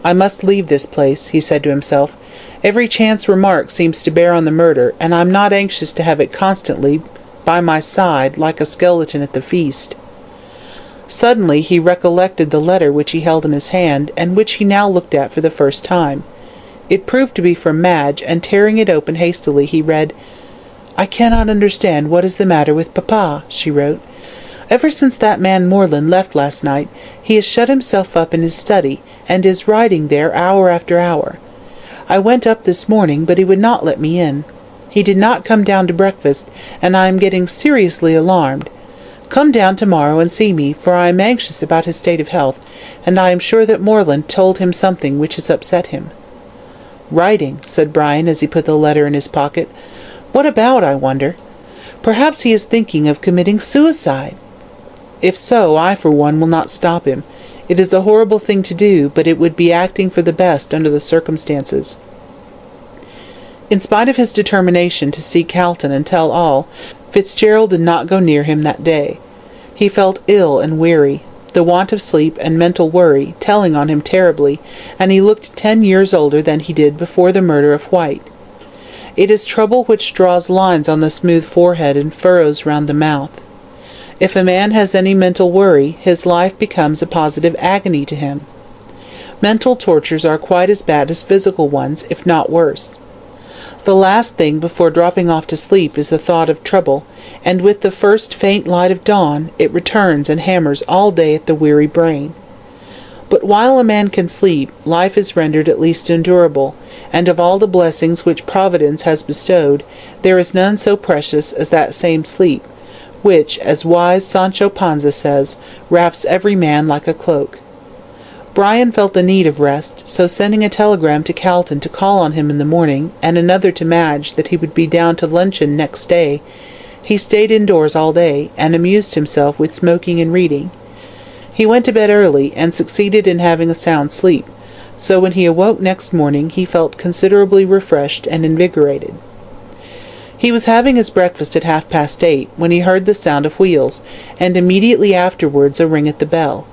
"I must leave this place," he said to himself. "Every chance remark seems to bear on the murder, and I'm not anxious to have it constantly by my side like a skeleton at the feast." Suddenly he recollected the letter which he held in his hand, and which he now looked at for the first time. It proved to be from Madge, and tearing it open hastily, he read, "I cannot understand what is the matter with Papa," she wrote. "Ever since that man Moreland left last night, he has shut himself up in his study, and is writing there hour after hour. I went up this morning, but he would not let me in. He did not come down to breakfast, and I am getting seriously alarmed. Come down tomorrow and see me, for I am anxious about his state of health, and I am sure that Moreland told him something which has upset him." "Writing," said Brian, as he put the letter in his pocket. "What about, I wonder? Perhaps he is thinking of committing suicide. If so, I for one will not stop him. It is a horrible thing to do, but it would be acting for the best under the circumstances." In spite of his determination to see Calton and tell all, Fitzgerald did not go near him that day. He felt ill and weary, the want of sleep and mental worry telling on him terribly, and he looked 10 years older than he did before the murder of White. It is trouble which draws lines on the smooth forehead and furrows round the mouth. If a man has any mental worry, his life becomes a positive agony to him. Mental tortures are quite as bad as physical ones, if not worse. The last thing before dropping off to sleep is the thought of trouble, and with the first faint light of dawn it returns and hammers all day at the weary brain. But while a man can sleep, life is rendered at least endurable, and of all the blessings which Providence has bestowed, there is none so precious as that same sleep, which, as wise Sancho Panza says, wraps every man like a cloak. Brian felt the need of rest, so sending a telegram to Calton to call on him in the morning, and another to Madge that he would be down to luncheon next day, he stayed indoors all day, and amused himself with smoking and reading. He went to bed early, and succeeded in having a sound sleep, so when he awoke next morning he felt considerably refreshed and invigorated. He was having his breakfast at 8:30, when he heard the sound of wheels, and immediately afterwards a ring at the bell.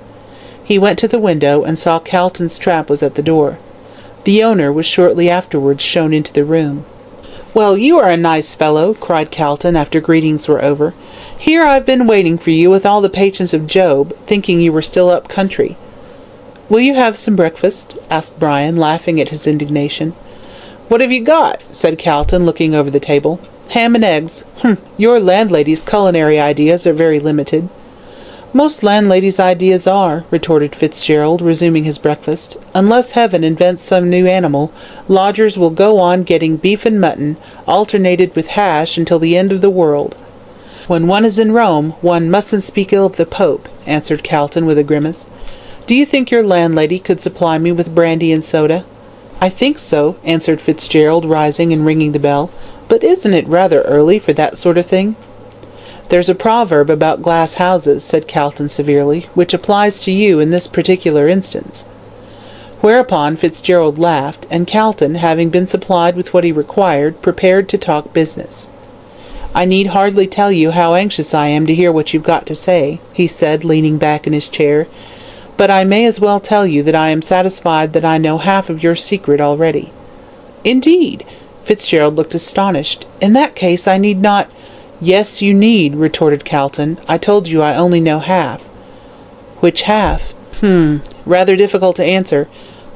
He went to the window, and saw Calton's trap was at the door. The owner was shortly afterwards shown into the room. "Well, you are a nice fellow," cried Calton, after greetings were over. "Here I've been waiting for you with all the patience of Job, thinking you were still up country." "Will you have some breakfast?" asked Brian, laughing at his indignation. "What have you got?" said Calton, looking over the table. "Ham and eggs. Your landlady's culinary ideas are very limited." "Most landladies' ideas are," retorted Fitzgerald, resuming his breakfast. "Unless heaven invents some new animal, lodgers will go on getting beef and mutton, alternated with hash, until the end of the world." "When one is in Rome, one mustn't speak ill of the Pope," answered Calton with a grimace. "Do you think your landlady could supply me with brandy and soda?" "I think so," answered Fitzgerald, rising and ringing the bell. "But isn't it rather early for that sort of thing?" "There's a proverb about glass houses," said Calton severely, "which applies to you in this particular instance." Whereupon Fitzgerald laughed, and Calton, having been supplied with what he required, prepared to talk business. "I need hardly tell you how anxious I am to hear what you've got to say," he said, leaning back in his chair. "But I may as well tell you that I am satisfied that I know half of your secret already." "Indeed!" Fitzgerald looked astonished. "In that case I need not—" "Yes, you need," retorted Calton. "I told you I only know half." "Which half?" Rather difficult to answer.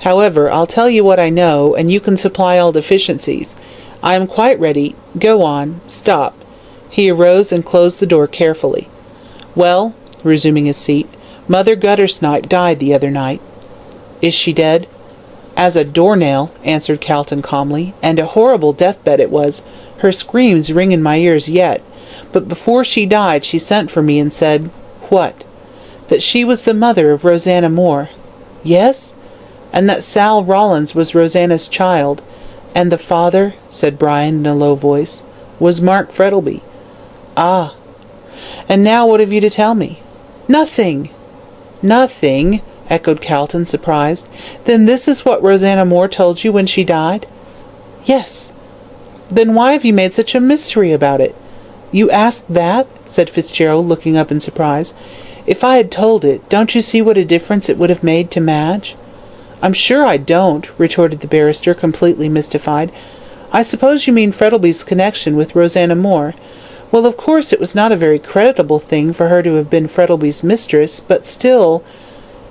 However, I'll tell you what I know, and you can supply all deficiencies. I am quite ready. Go on. Stop." He arose and closed the door carefully. "Well," resuming his seat, "Mother Guttersnipe died the other night." "Is she dead?" "As a doornail," answered Calton calmly, "and a horrible deathbed it was. Her screams ring in my ears yet. But before she died she sent for me and said—" "What?" "That she was the mother of Rosanna Moore." "Yes?" "And that Sal Rawlins was Rosanna's child. And the father," said Brian in a low voice, "was Mark Frettlby." "Ah. And now what have you to tell me?" "Nothing." "Nothing?" echoed Calton, surprised. "Then this is what Rosanna Moore told you when she died?" "Yes." "Then why have you made such a mystery about it?" "You ask that?" said Fitzgerald, looking up in surprise. "If I had told it, don't you see what a difference it would have made to Madge?" "I'm sure I don't," retorted the barrister, completely mystified. "I suppose you mean Frettlby's connection with Rosanna Moore. Well, of course it was not a very creditable thing for her to have been Frettlby's mistress, but still—"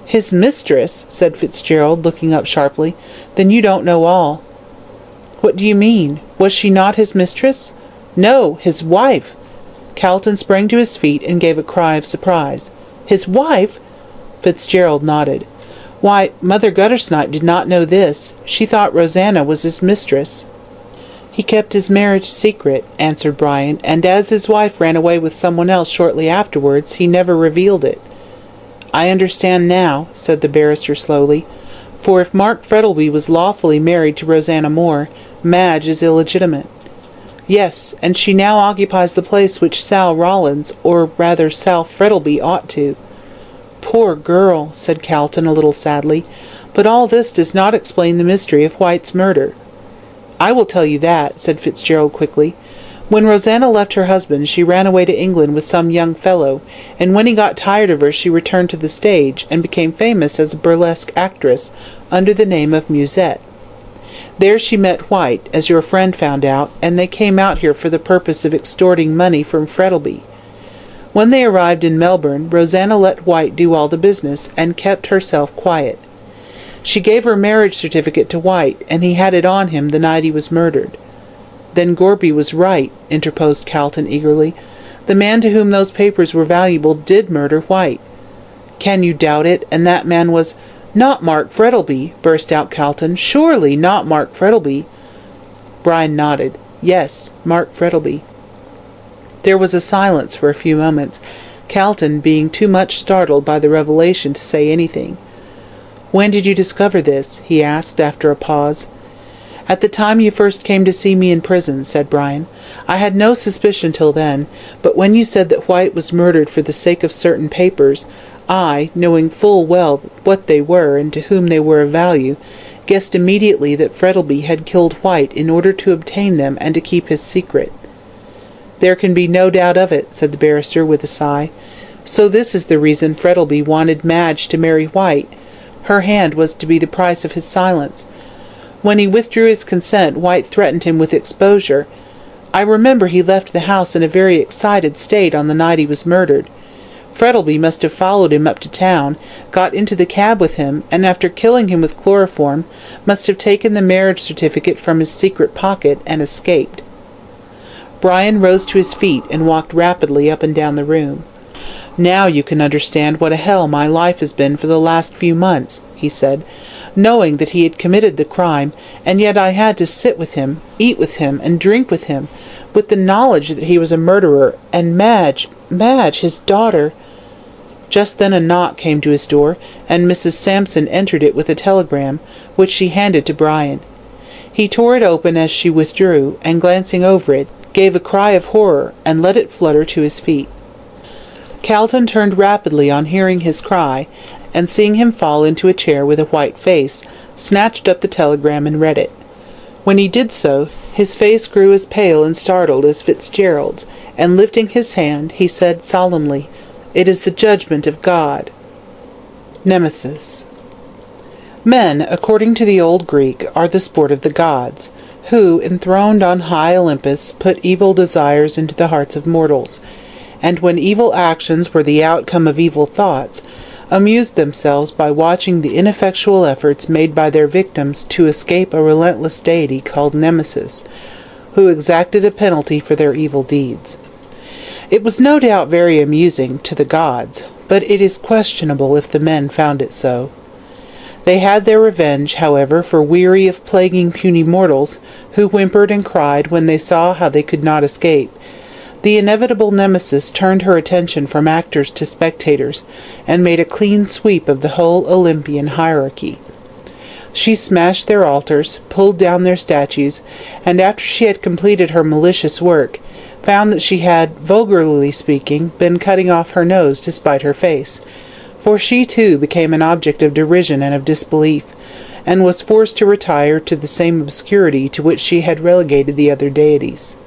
"His mistress?" said Fitzgerald, looking up sharply. "Then you don't know all." "What do you mean? Was she not his mistress?" "No, his wife." Calton sprang to his feet and gave a cry of surprise. "His wife?" Fitzgerald nodded. "Why, Mother Guttersnipe did not know this. She thought Rosanna was his mistress." "He kept his marriage secret," answered Brian, "and as his wife ran away with someone else shortly afterwards, he never revealed it." "I understand now," said the barrister slowly. "For if Mark Frettlby was lawfully married to Rosanna Moore, Madge is illegitimate." "Yes, and she now occupies the place which Sal Rawlins, or rather Sal Frettlby, ought to." "Poor girl," said Calton a little sadly. "But all this does not explain the mystery of White's murder." "I will tell you that," said Fitzgerald quickly. "When Rosanna left her husband she ran away to England with some young fellow, and when he got tired of her she returned to the stage, and became famous as a burlesque actress under the name of Musette. There she met White, as your friend found out, and they came out here for the purpose of extorting money from Frettlby. When they arrived in Melbourne, Rosanna let White do all the business, and kept herself quiet. She gave her marriage certificate to White, and he had it on him the night he was murdered." "Then Gorby was right," interposed Calton eagerly. "The man to whom those papers were valuable did murder White." "Can you doubt it? And that man was—" "Not Mark Frettlby!" burst out Calton. "Surely not Mark Frettlby!" Brian nodded. "Yes, Mark Frettlby." There was a silence for a few moments, Calton being too much startled by the revelation to say anything. "When did you discover this?" he asked after a pause. "At the time you first came to see me in prison," said Brian. "I had no suspicion till then, but when you said that White was murdered for the sake of certain papers, I, knowing full well what they were and to whom they were of value, guessed immediately that Frettlby had killed White in order to obtain them and to keep his secret." "There can be no doubt of it," said the barrister with a sigh. "So this is the reason Frettlby wanted Madge to marry White. Her hand was to be the price of his silence. When he withdrew his consent, White threatened him with exposure. I remember he left the house in a very excited state on the night he was murdered. Frettlby must have followed him up to town, got into the cab with him, and after killing him with chloroform, must have taken the marriage certificate from his secret pocket and escaped." Brian rose to his feet and walked rapidly up and down the room. "Now you can understand what a hell my life has been for the last few months," he said, "knowing that he had committed the crime, and yet I had to sit with him, eat with him, and drink with him, with the knowledge that he was a murderer, and Madge, his daughter—" Just then a knock came to his door, and Mrs. Sampson entered it with a telegram, which she handed to Brian. He tore it open as she withdrew, and glancing over it, gave a cry of horror, and let it flutter to his feet. Calton turned rapidly on hearing his cry, and seeing him fall into a chair with a white face, snatched up the telegram and read it. When he did so, his face grew as pale and startled as Fitzgerald's, and lifting his hand, he said solemnly, "It is the judgment of God." Nemesis. Men, according to the old Greek, are the sport of the gods, who, enthroned on high Olympus, put evil desires into the hearts of mortals, and when evil actions were the outcome of evil thoughts, amused themselves by watching the ineffectual efforts made by their victims to escape a relentless deity called Nemesis, who exacted a penalty for their evil deeds. It was no doubt very amusing to the gods, but it is questionable if the men found it so. They had their revenge, however, for weary of plaguing puny mortals, who whimpered and cried when they saw how they could not escape. The inevitable Nemesis turned her attention from actors to spectators, and made a clean sweep of the whole Olympian hierarchy. She smashed their altars, pulled down their statues, and after she had completed her malicious work, found that she had, vulgarly speaking, been cutting off her nose to spite her face, for she too became an object of derision and of disbelief, and was forced to retire to the same obscurity to which she had relegated the other deities.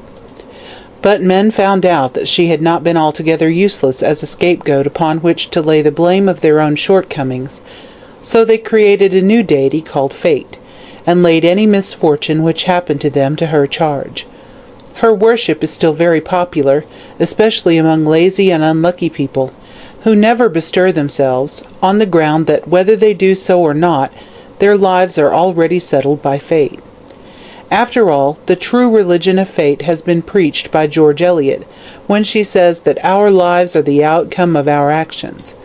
But men found out that she had not been altogether useless as a scapegoat upon which to lay the blame of their own shortcomings, so they created a new deity called Fate, and laid any misfortune which happened to them to her charge. Her worship is still very popular, especially among lazy and unlucky people, who never bestir themselves, on the ground that whether they do so or not, their lives are already settled by fate. After all, the true religion of fate has been preached by George Eliot, when she says that our lives are the outcome of our actions.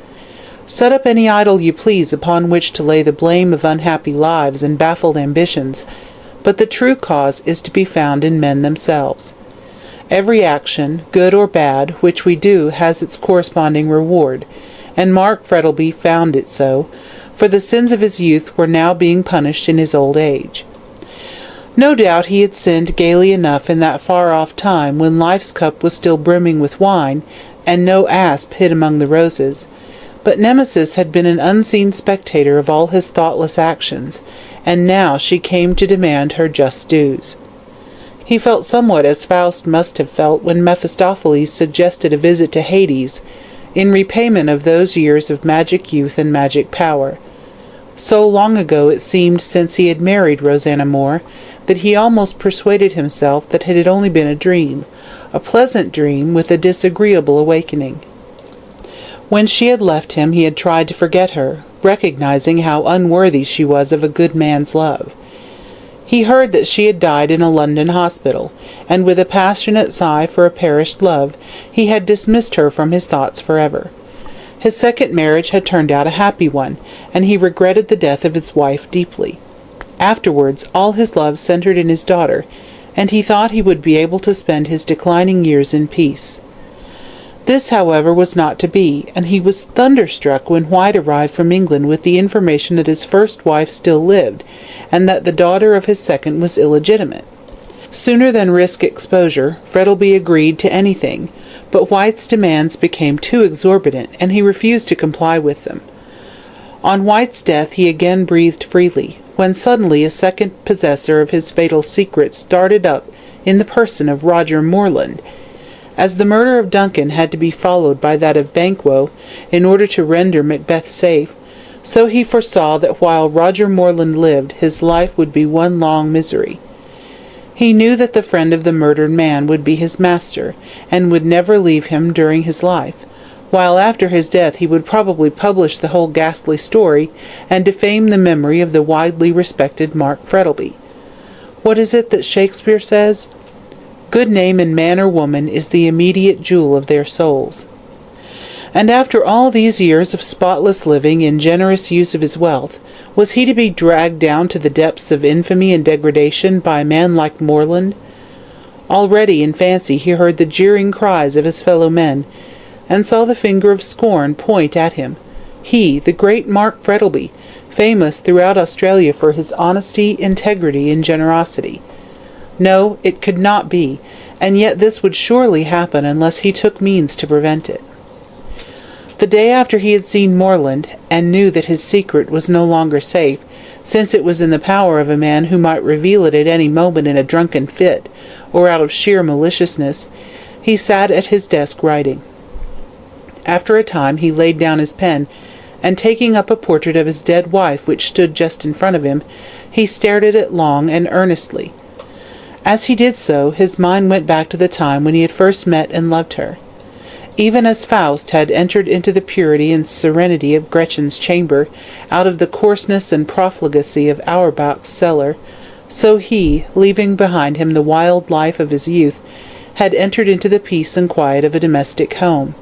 Set up any idol you please upon which to lay the blame of unhappy lives and baffled ambitions, but the true cause is to be found in men themselves. Every action, good or bad, which we do has its corresponding reward, and Mark Frettlby found it so, for the sins of his youth were now being punished in his old age. No doubt he had sinned gaily enough in that far-off time when life's cup was still brimming with wine, and no asp hid among the roses, but Nemesis had been an unseen spectator of all his thoughtless actions, and now she came to demand her just dues. He felt somewhat as Faust must have felt when Mephistopheles suggested a visit to Hades, in repayment of those years of magic youth and magic power. So long ago it seemed since he had married Rosanna Moore, that he almost persuaded himself that it had only been a dream, a pleasant dream with a disagreeable awakening. When she had left him he had tried to forget her, recognizing how unworthy she was of a good man's love. He heard that she had died in a London hospital, and with a passionate sigh for a perished love, he had dismissed her from his thoughts forever. His second marriage had turned out a happy one, and he regretted the death of his wife deeply. Afterwards, all his love centred in his daughter, and he thought he would be able to spend his declining years in peace. This, however, was not to be, and he was thunderstruck when White arrived from England with the information that his first wife still lived, and that the daughter of his second was illegitimate. Sooner than risk exposure, Frettlby agreed to anything, but White's demands became too exorbitant, and he refused to comply with them. On White's death he again breathed freely, when suddenly a second possessor of his fatal secret started up in the person of Roger Morland. As the murder of Duncan had to be followed by that of Banquo in order to render Macbeth safe, so he foresaw that while Roger Morland lived his life would be one long misery. He knew that the friend of the murdered man would be his master, and would never leave him during his life, while after his death he would probably publish the whole ghastly story, and defame the memory of the widely respected Mark Frettlby. What is it that Shakespeare says? Good name in man or woman is the immediate jewel of their souls. And after all these years of spotless living and generous use of his wealth, was he to be dragged down to the depths of infamy and degradation by a man like Morland? Already in fancy he heard the jeering cries of his fellow men, and saw the finger of scorn point at him. He, the great Mark Frettlby, famous throughout Australia for his honesty, integrity, and generosity. No, it could not be, and yet this would surely happen unless he took means to prevent it. The day after he had seen Morland, and knew that his secret was no longer safe, since it was in the power of a man who might reveal it at any moment in a drunken fit, or out of sheer maliciousness, he sat at his desk writing. After a time he laid down his pen, and taking up a portrait of his dead wife which stood just in front of him, he stared at it long and earnestly. As he did so, his mind went back to the time when he had first met and loved her. Even as Faust had entered into the purity and serenity of Gretchen's chamber, out of the coarseness and profligacy of Auerbach's cellar, so he, leaving behind him the wild life of his youth, had entered into the peace and quiet of a domestic home.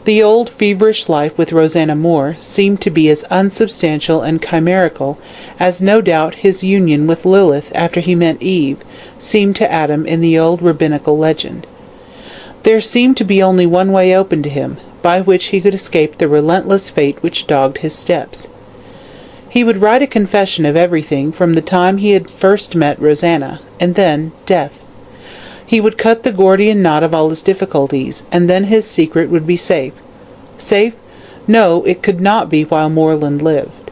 The old feverish life with Rosanna Moore seemed to be as unsubstantial and chimerical as no doubt his union with Lilith after he met Eve seemed to Adam in the old rabbinical legend. There seemed to be only one way open to him, by which he could escape the relentless fate which dogged his steps. He would write a confession of everything from the time he had first met Rosanna, and then death. He would cut the Gordian knot of all his difficulties, and then his secret would be safe. Safe? No, it could not be while Moreland lived.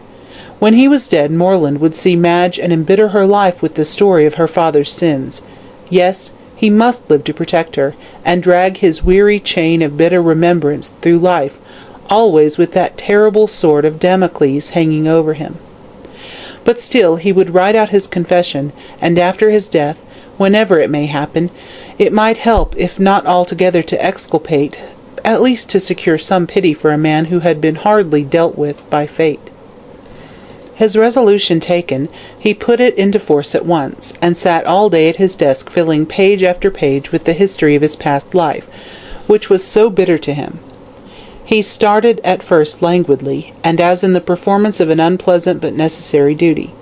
When he was dead, Moreland would see Madge and embitter her life with the story of her father's sins. Yes, he must live to protect her, and drag his weary chain of bitter remembrance through life, always with that terrible sword of Damocles hanging over him. But still he would write out his confession, and after his death, whenever it may happen, it might help, if not altogether to exculpate, at least to secure some pity for a man who had been hardly dealt with by fate. His resolution taken, he put it into force at once, and sat all day at his desk filling page after page with the history of his past life, which was so bitter to him. He started at first languidly, and as in the performance of an unpleasant but necessary duty.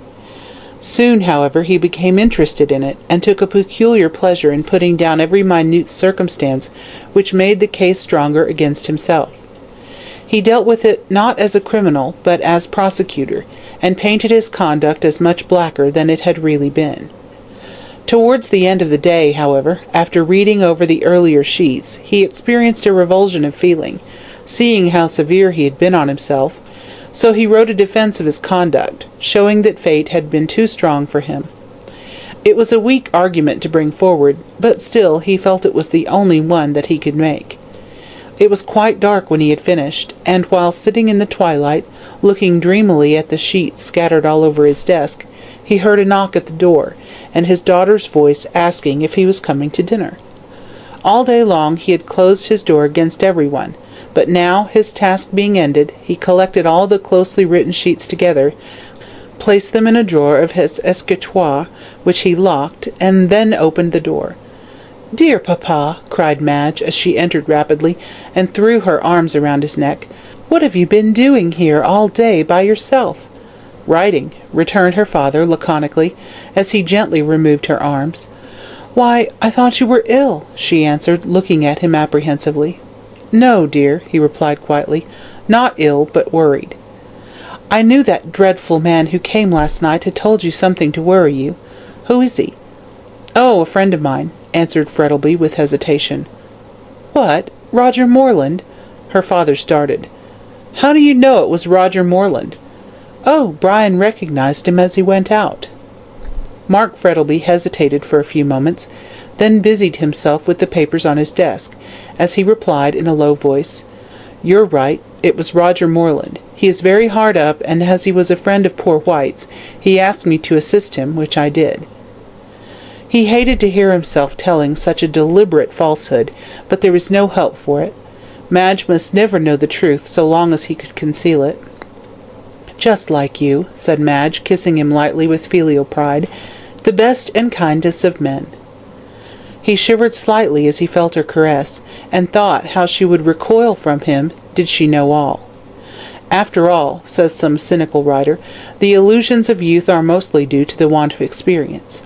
Soon, however, he became interested in it, and took a peculiar pleasure in putting down every minute circumstance which made the case stronger against himself. He dealt with it not as a criminal, but as prosecutor, and painted his conduct as much blacker than it had really been. Towards the end of the day, however, after reading over the earlier sheets, he experienced a revulsion of feeling, seeing how severe he had been on himself, so he wrote a defence of his conduct, showing that fate had been too strong for him. It was a weak argument to bring forward, but still he felt it was the only one that he could make. It was quite dark when he had finished, and while sitting in the twilight, looking dreamily at the sheets scattered all over his desk, he heard a knock at the door, and his daughter's voice asking if he was coming to dinner. All day long he had closed his door against everyone, but now, his task being ended, he collected all the closely written sheets together, placed them in a drawer of his escritoire, which he locked, and then opened the door. "Dear papa," cried Madge, as she entered rapidly, and threw her arms around his neck, "what have you been doing here all day by yourself?" "Writing," returned her father laconically, as he gently removed her arms. "Why, I thought you were ill," she answered, looking at him apprehensively. "No, dear," he replied quietly, "not ill, but worried." "I knew that dreadful man who came last night had told you something to worry you. Who is he?" "Oh, a friend of mine," answered Frettleby with hesitation. "What, Roger Moreland?" Her father started. "How do you know it was Roger Moreland?" "Oh, Brian recognized him as he went out." Mark Frettleby hesitated for a few moments, then busied himself with the papers on his desk, as he replied in a low voice, "You're right, it was Roger Moreland. He is very hard up, and as he was a friend of poor White's, he asked me to assist him, which I did." He hated to hear himself telling such a deliberate falsehood, but there was no help for it. Madge must never know the truth so long as he could conceal it. "Just like you," said Madge, kissing him lightly with filial pride, "the best and kindest of men." He shivered slightly as he felt her caress, and thought how she would recoil from him did she know all. After all, says some cynical writer, the illusions of youth are mostly due to the want of experience.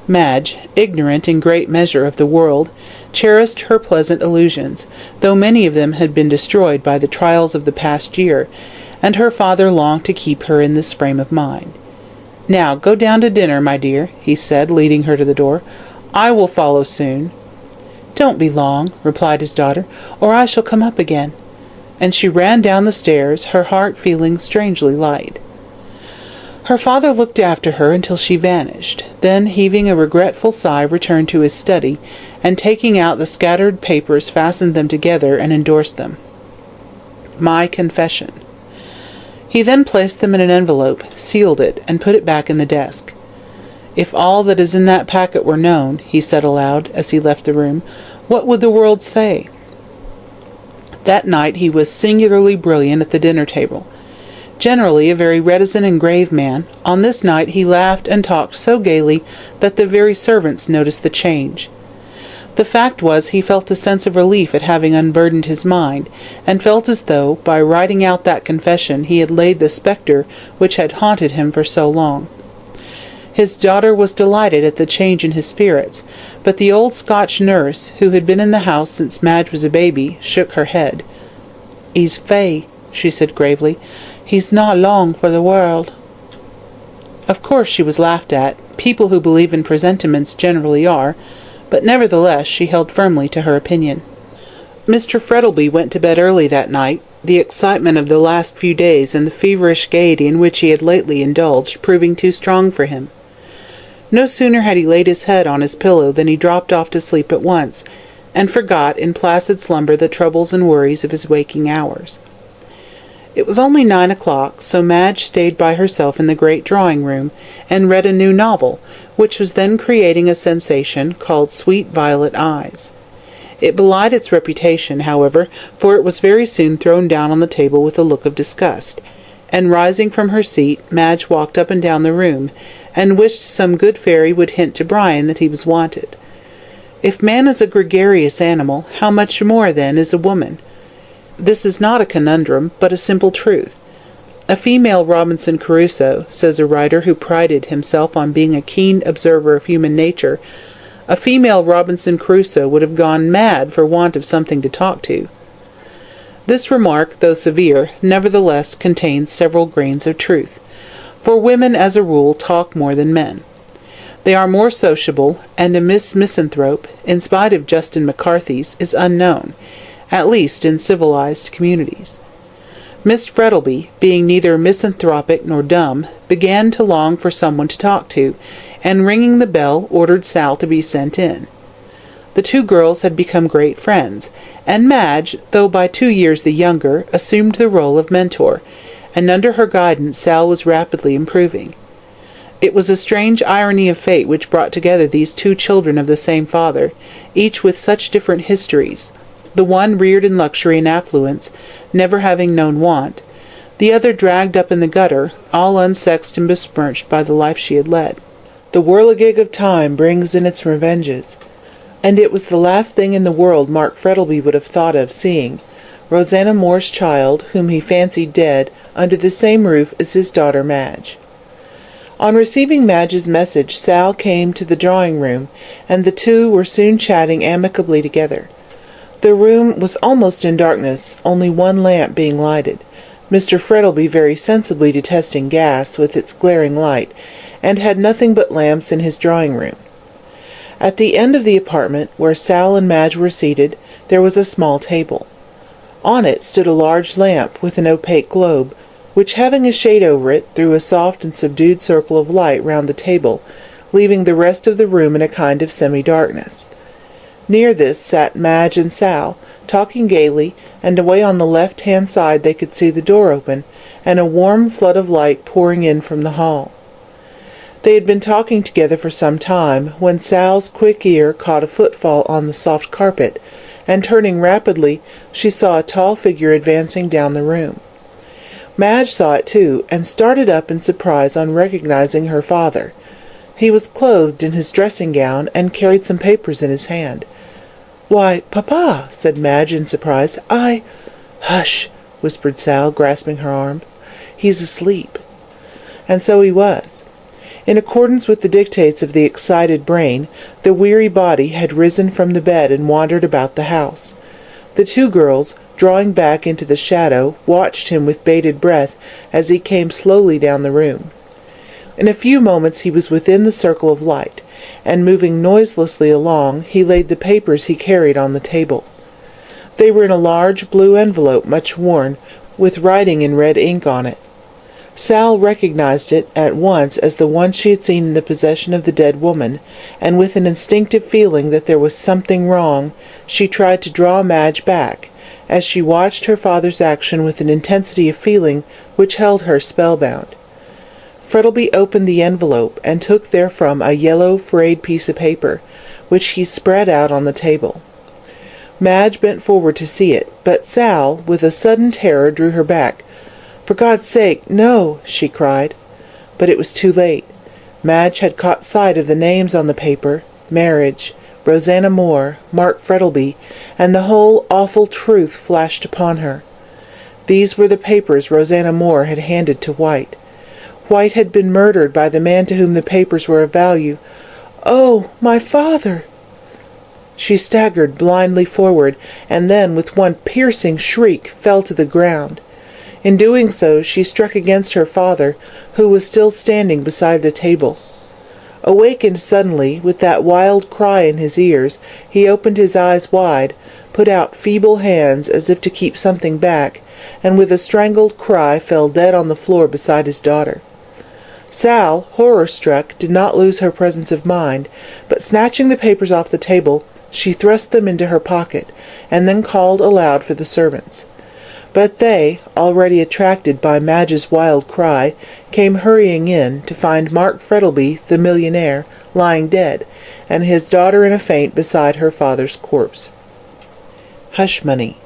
Madge, ignorant in great measure of the world, cherished her pleasant illusions, though many of them had been destroyed by the trials of the past year, and her father longed to keep her in this frame of mind. "Now go down to dinner, my dear," he said, leading her to the door. "I will follow soon." "Don't be long," replied his daughter, "or I shall come up again." And she ran down the stairs, her heart feeling strangely light. Her father looked after her until she vanished, then, heaving a regretful sigh, returned to his study, and taking out the scattered papers, fastened them together and endorsed them. "My confession." He then placed them in an envelope, sealed it, and put it back in the desk. "If all that is in that packet were known," he said aloud, as he left the room, "what would the world say?" That night he was singularly brilliant at the dinner table. Generally a very reticent and grave man, on this night he laughed and talked so gaily that the very servants noticed the change. The fact was he felt a sense of relief at having unburdened his mind, and felt as though, by writing out that confession, he had laid the spectre which had haunted him for so long. His daughter was delighted at the change in his spirits, but the old Scotch nurse, who had been in the house since Madge was a baby, shook her head. "He's fey," she said gravely. "He's not long for the world." Of course she was laughed at. People who believe in presentiments generally are, but nevertheless she held firmly to her opinion. Mr. Frettlby went to bed early that night, the excitement of the last few days and the feverish gaiety in which he had lately indulged proving too strong for him. No sooner had he laid his head on his pillow than he dropped off to sleep at once, and forgot in placid slumber the troubles and worries of his waking hours. It was only 9 o'clock, so Madge stayed by herself in the great drawing-room, and read a new novel, which was then creating a sensation, called Sweet Violet Eyes. It belied its reputation, however, for it was very soon thrown down on the table with a look of disgust, and rising from her seat, Madge walked up and down the room, and wished some good fairy would hint to Brian that he was wanted. If man is a gregarious animal, how much more, then, is a woman? This is not a conundrum, but a simple truth. A female Robinson Crusoe, says a writer who prided himself on being a keen observer of human nature, a female Robinson Crusoe would have gone mad for want of something to talk to. This remark, though severe, nevertheless contains several grains of truth, for women as a rule talk more than men. They are more sociable, and a Miss Misanthrope, in spite of Justin McCarthy's, is unknown, at least in civilized communities. Miss Frettlby, being neither misanthropic nor dumb, began to long for someone to talk to, and ringing the bell, ordered Sal to be sent in. The two girls had become great friends, and Madge, though by 2 years the younger, assumed the role of mentor, and under her guidance Sal was rapidly improving. It was a strange irony of fate which brought together these two children of the same father, each with such different histories, the one reared in luxury and affluence, never having known want, the other dragged up in the gutter, all unsexed and besmirched by the life she had led. The whirligig of time brings in its revenges, and it was the last thing in the world Mark Frettlby would have thought of seeing, Rosanna Moore's child, whom he fancied dead, under the same roof as his daughter Madge. On receiving Madge's message, Sal came to the drawing-room, and the two were soon chatting amicably together. The room was almost in darkness, only one lamp being lighted, Mr. Frettlby very sensibly detesting gas with its glaring light, and had nothing but lamps in his drawing-room. At the end of the apartment, where Sal and Madge were seated, there was a small table. On it stood a large lamp with an opaque globe, which, having a shade over it, threw a soft and subdued circle of light round the table, leaving the rest of the room in a kind of semi-darkness. Near this sat Madge and Sal, talking gaily, and away on the left-hand side they could see the door open, and a warm flood of light pouring in from the hall. They had been talking together for some time, when Sal's quick ear caught a footfall on the soft carpet, and turning rapidly, she saw a tall figure advancing down the room. Madge saw it too, and started up in surprise on recognizing her father. He was clothed in his dressing-gown, and carried some papers in his hand. "Why, papa," said Madge in surprise, "Hush," whispered Sal, grasping her arm. "He's asleep." And so he was. In accordance with the dictates of the excited brain, the weary body had risen from the bed and wandered about the house. The two girls, drawing back into the shadow, watched him with bated breath as he came slowly down the room. In a few moments he was within the circle of light, and moving noiselessly along, he laid the papers he carried on the table. They were in a large blue envelope, much worn, with writing in red ink on it. Sal recognized it at once as the one she had seen in the possession of the dead woman, and with an instinctive feeling that there was something wrong, she tried to draw Madge back, as she watched her father's action with an intensity of feeling which held her spellbound. Frettlby opened the envelope, and took therefrom a yellow frayed piece of paper, which he spread out on the table. Madge bent forward to see it, but Sal, with a sudden terror, drew her back. "For God's sake, no!" she cried. But it was too late. Madge had caught sight of the names on the paper: Marriage, Rosanna Moore, Mark Frettlby, and the whole awful truth flashed upon her. These were the papers Rosanna Moore had handed to White. White had been murdered by the man to whom the papers were of value. "Oh, my father!" She staggered blindly forward, and then, with one piercing shriek, fell to the ground. In doing so, she struck against her father, who was still standing beside the table. Awakened suddenly, with that wild cry in his ears, he opened his eyes wide, put out feeble hands as if to keep something back, and with a strangled cry fell dead on the floor beside his daughter. Sal, horror-struck, did not lose her presence of mind, but snatching the papers off the table, she thrust them into her pocket, and then called aloud for the servants. But they, already attracted by Madge's wild cry, came hurrying in, to find Mark Frettlby, the millionaire, lying dead, and his daughter in a faint beside her father's corpse. Hush money.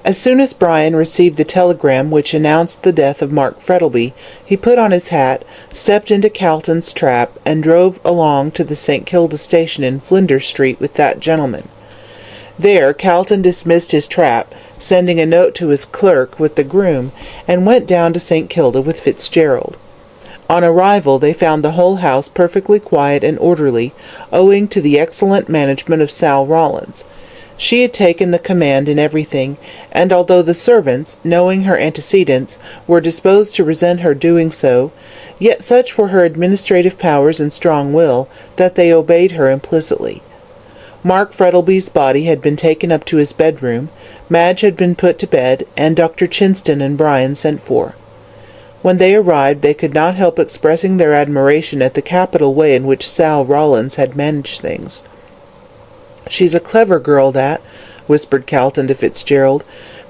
As soon as Brian received the telegram which announced the death of Mark Frettlby, he put on his hat, stepped into Calton's trap, and drove along to the St. Kilda station in Flinders Street with that gentleman. There Calton dismissed his trap, sending a note to his clerk with the groom, and went down to St. Kilda with Fitzgerald. On arrival they found the whole house perfectly quiet and orderly, owing to the excellent management of Sal Rawlins. She had taken the command in everything, and although the servants, knowing her antecedents, were disposed to resent her doing so, yet such were her administrative powers and strong will, that they obeyed her implicitly. Mark Frettlby's body had been taken up to his bedroom, Madge had been put to bed, and Dr. Chinston and Brian sent for. When they arrived they could not help expressing their admiration at the capital way in which Sal Rawlins had managed things. "She's a clever girl, that," whispered Calton to Fitzgerald.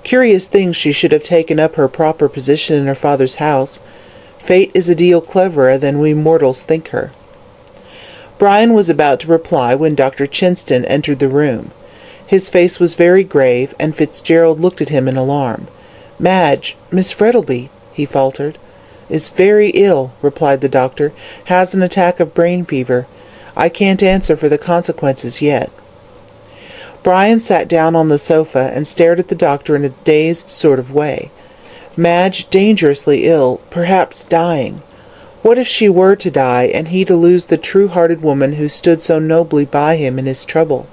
"Curious thing she should have taken up her proper position in her father's house. Fate is a deal cleverer than we mortals think her." Brian was about to reply when Dr. Chinston entered the room. His face was very grave, and Fitzgerald looked at him in alarm. "Madge, Miss Frettlby," he faltered. "Is very ill," replied the doctor. "Has an attack of brain fever. I can't answer for the consequences yet." Brian sat down on the sofa and stared at the doctor in a dazed sort of way. Madge dangerously ill, perhaps dying. What if she were to die, and he to lose the true-hearted woman who stood so nobly by him in his trouble?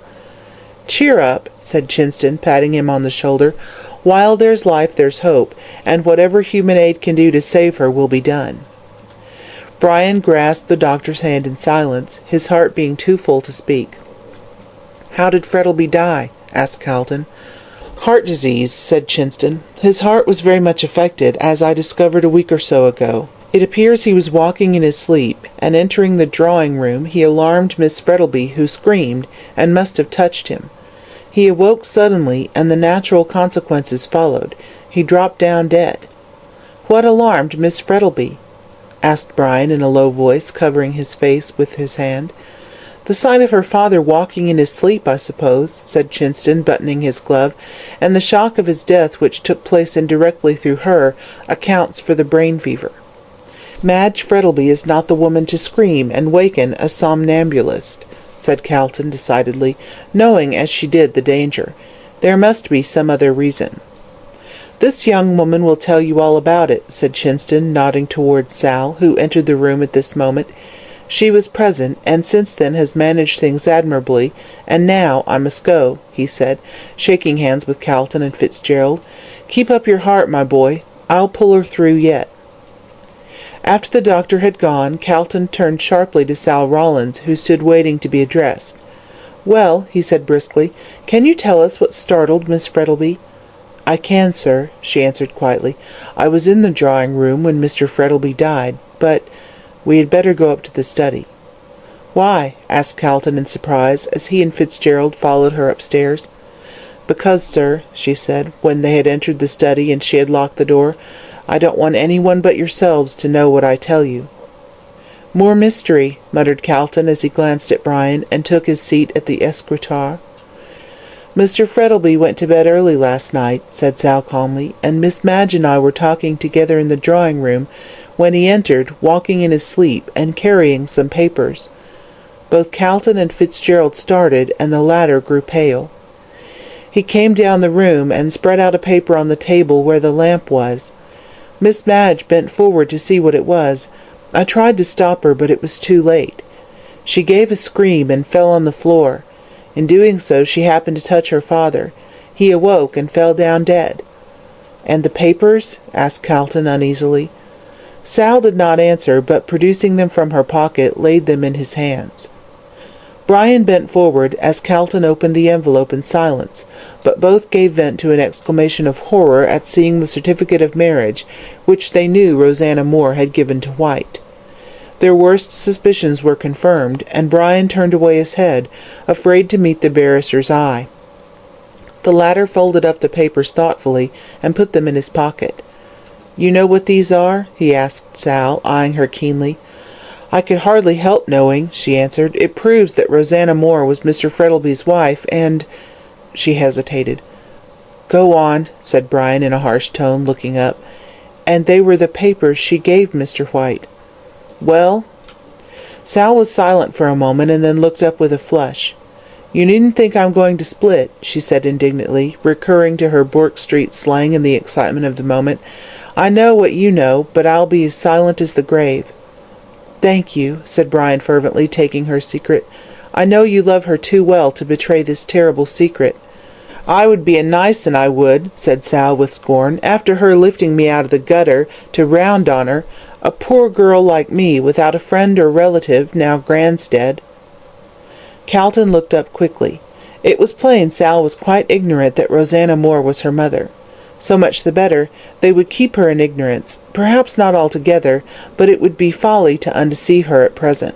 "Cheer up," said Chinston, patting him on the shoulder. "While there's life there's hope, and whatever human aid can do to save her will be done." Brian grasped the doctor's hand in silence, his heart being too full to speak. "How did Frettlby die?" asked Calton. "Heart disease," said Chinston. "His heart was very much affected, as I discovered a week or so ago. It appears he was walking in his sleep, and entering the drawing-room he alarmed Miss Frettlby, who screamed, and must have touched him. He awoke suddenly, and the natural consequences followed. He dropped down dead." "What alarmed Miss Frettlby?" asked Brian in a low voice, covering his face with his hand. "The sight of her father walking in his sleep, I suppose," said Chinston, buttoning his glove, "and the shock of his death, which took place indirectly through her, accounts for the brain fever. Madge Frettlby is not the woman to scream and waken a somnambulist," said Calton decidedly, knowing as she did the danger. "There must be some other reason." "This young woman will tell you all about it," said Chinston, nodding towards Sal, who entered the room at this moment. "She was present, and since then has managed things admirably, and now I must go," he said, shaking hands with Calton and Fitzgerald. "Keep up your heart, my boy. I'll pull her through yet." After the doctor had gone, Calton turned sharply to Sal Rawlins, who stood waiting to be addressed. "Well," he said briskly, "can you tell us what startled Miss Frettlby?" "I can, sir," she answered quietly. "I was in the drawing-room when Mr. Frettlby died, but we had better go up to the study." "Why?" asked Calton in surprise, as he and Fitzgerald followed her upstairs. "Because, sir," she said, when they had entered the study and she had locked the door, "I don't want anyone but yourselves to know what I tell you." "More mystery," muttered Calton as he glanced at Brian, and took his seat at the escritoire. "Mr. Frettlby went to bed early last night," said Sal calmly, "and Miss Madge and I were talking together in the drawing-room when he entered, walking in his sleep, and carrying some papers." Both Calton and Fitzgerald started, and the latter grew pale. "He came down the room, and spread out a paper on the table where the lamp was. Miss Madge bent forward to see what it was. I tried to stop her, but it was too late. She gave a scream and fell on the floor. In doing so, she happened to touch her father. He awoke and fell down dead." "And the papers?" asked Calton uneasily. Sal did not answer, but producing them from her pocket, laid them in his hands. Brian bent forward as Calton opened the envelope in silence, but both gave vent to an exclamation of horror at seeing the certificate of marriage, which they knew Rosanna Moore had given to White. Their worst suspicions were confirmed, and Brian turned away his head, afraid to meet the barrister's eye. The latter folded up the papers thoughtfully and put them in his pocket. "You know what these are?" he asked Sal, eyeing her keenly. "I could hardly help knowing," she answered. "It proves that Rosanna Moore was Mr. Frettlby's wife, and—" She hesitated. "Go on," said Brian in a harsh tone, looking up. "And they were the papers she gave Mr. White." "Well?" Sal was silent for a moment, and then looked up with a flush. "You needn't think I'm going to split," she said indignantly, recurring to her Bourke Street slang in the excitement of the moment. "I know what you know, but I'll be as silent as the grave." "Thank you," said Brian fervently, taking her secret. "I know you love her too well to betray this terrible secret." "I would be a nice un, I would," said Sal with scorn, "after her lifting me out of the gutter to round on her, a poor girl like me, without a friend or relative, now Gran's dead." Calton looked up quickly. It was plain Sal was quite ignorant that Rosanna Moore was her mother. So much the better. They would keep her in ignorance, perhaps not altogether, but it would be folly to undeceive her at present.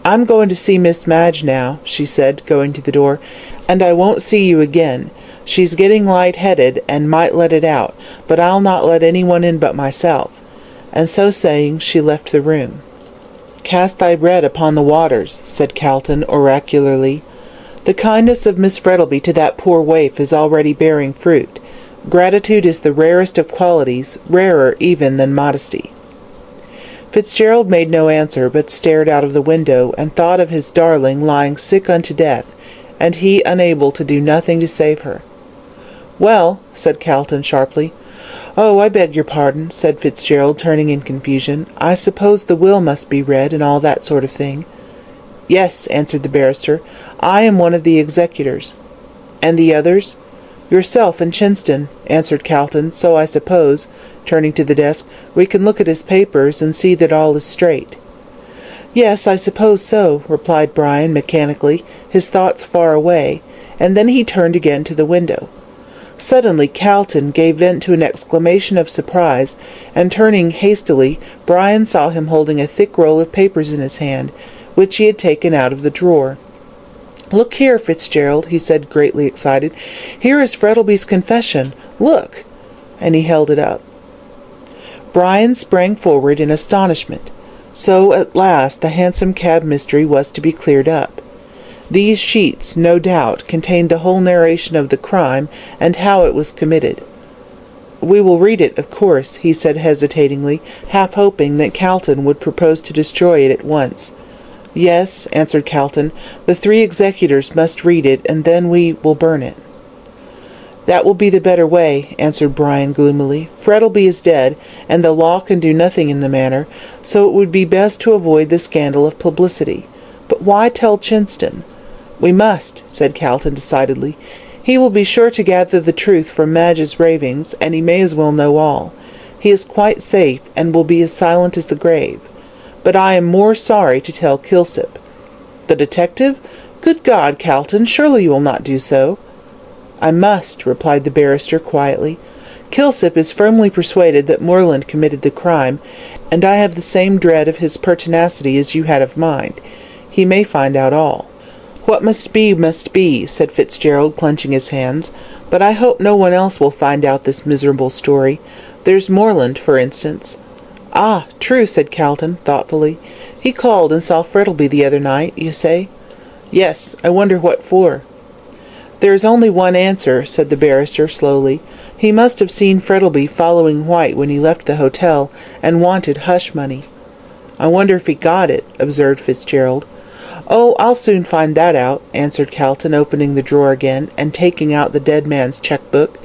"I'm going to see Miss Madge now," she said, going to the door, "and I won't see you again. She's getting light-headed, and might let it out, but I'll not let anyone in but myself." And so saying, she left the room. "Cast thy bread upon the waters," said Calton oracularly. "The kindness of Miss Frettlby to that poor waif is already bearing fruit. Gratitude is the rarest of qualities, rarer even than modesty." Fitzgerald made no answer, but stared out of the window, and thought of his darling lying sick unto death, and he unable to do nothing to save her. "Well," said Calton sharply. "Oh, I beg your pardon," said Fitzgerald, turning in confusion. "I suppose the will must be read, and all that sort of thing." "Yes," answered the barrister. "I am one of the executors." "And the others?" "Yourself and Chinston," answered Calton. "So I suppose," turning to the desk, "we can look at his papers and see that all is straight." "Yes, I suppose so," replied Brian mechanically, his thoughts far away, and then he turned again to the window. Suddenly Calton gave vent to an exclamation of surprise, and turning hastily, Brian saw him holding a thick roll of papers in his hand, which he had taken out of the drawer. "Look here, Fitzgerald," he said, greatly excited. "Here is Frettlby's confession. Look!" And he held it up. Brian sprang forward in astonishment. So at last the Hansom Cab mystery was to be cleared up. These sheets, no doubt, contained the whole narration of the crime and how it was committed. "We will read it, of course," he said hesitatingly, half hoping that Calton would propose to destroy it at once. "Yes," answered Calton, "the three executors must read it, and then we will burn it." "That will be the better way," answered Brian gloomily. "Frettlby is dead, and the law can do nothing in the matter, so it would be best to avoid the scandal of publicity. But why tell Chinston?" "We must," said Calton decidedly. "He will be sure to gather the truth from Madge's ravings, and he may as well know all. He is quite safe, and will be as silent as the grave. But I am more sorry to tell Kilsip." "The detective? Good God, Calton, surely you will not do so?" "I must," replied the barrister quietly. "Kilsip is firmly persuaded that Moreland committed the crime, and I have the same dread of his pertinacity as you had of mine. He may find out all." "What must be," said Fitzgerald, clenching his hands. "But I hope no one else will find out this miserable story. There's Moreland, for instance." "Ah, true," said Calton, thoughtfully. "He called and saw Frettlby the other night, you say?" "Yes. I wonder what for." "There is only one answer," said the barrister slowly. "He must have seen Frettlby following White when he left the hotel, and wanted hush money." "I wonder if he got it," observed Fitzgerald. "Oh, I'll soon find that out," answered Calton, opening the drawer again, and taking out the dead man's cheque-book.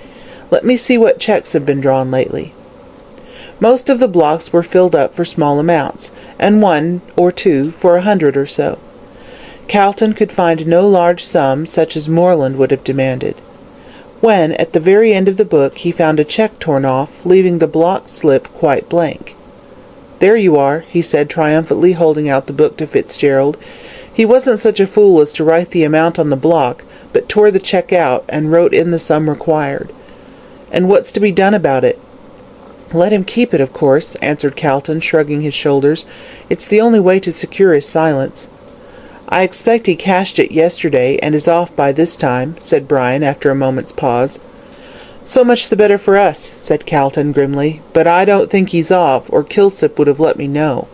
"Let me see what cheques have been drawn lately." Most of the blocks were filled up for small amounts, and one or two for 100 or so. Calton could find no large sum such as Moreland would have demanded. When, at the very end of the book, he found a cheque torn off, leaving the block slip quite blank. "There you are," he said triumphantly, holding out the book to Fitzgerald. "He wasn't such a fool as to write the amount on the block, but tore the cheque out and wrote in the sum required. And what's to be done about it?" "Let him keep it, of course," answered Calton, shrugging his shoulders. "It's the only way to secure his silence." "I expect he cashed it yesterday, and is off by this time," said Brian, after a moment's pause. "So much the better for us," said Calton grimly. "But I don't think he's off, or Kilsip would have let me know.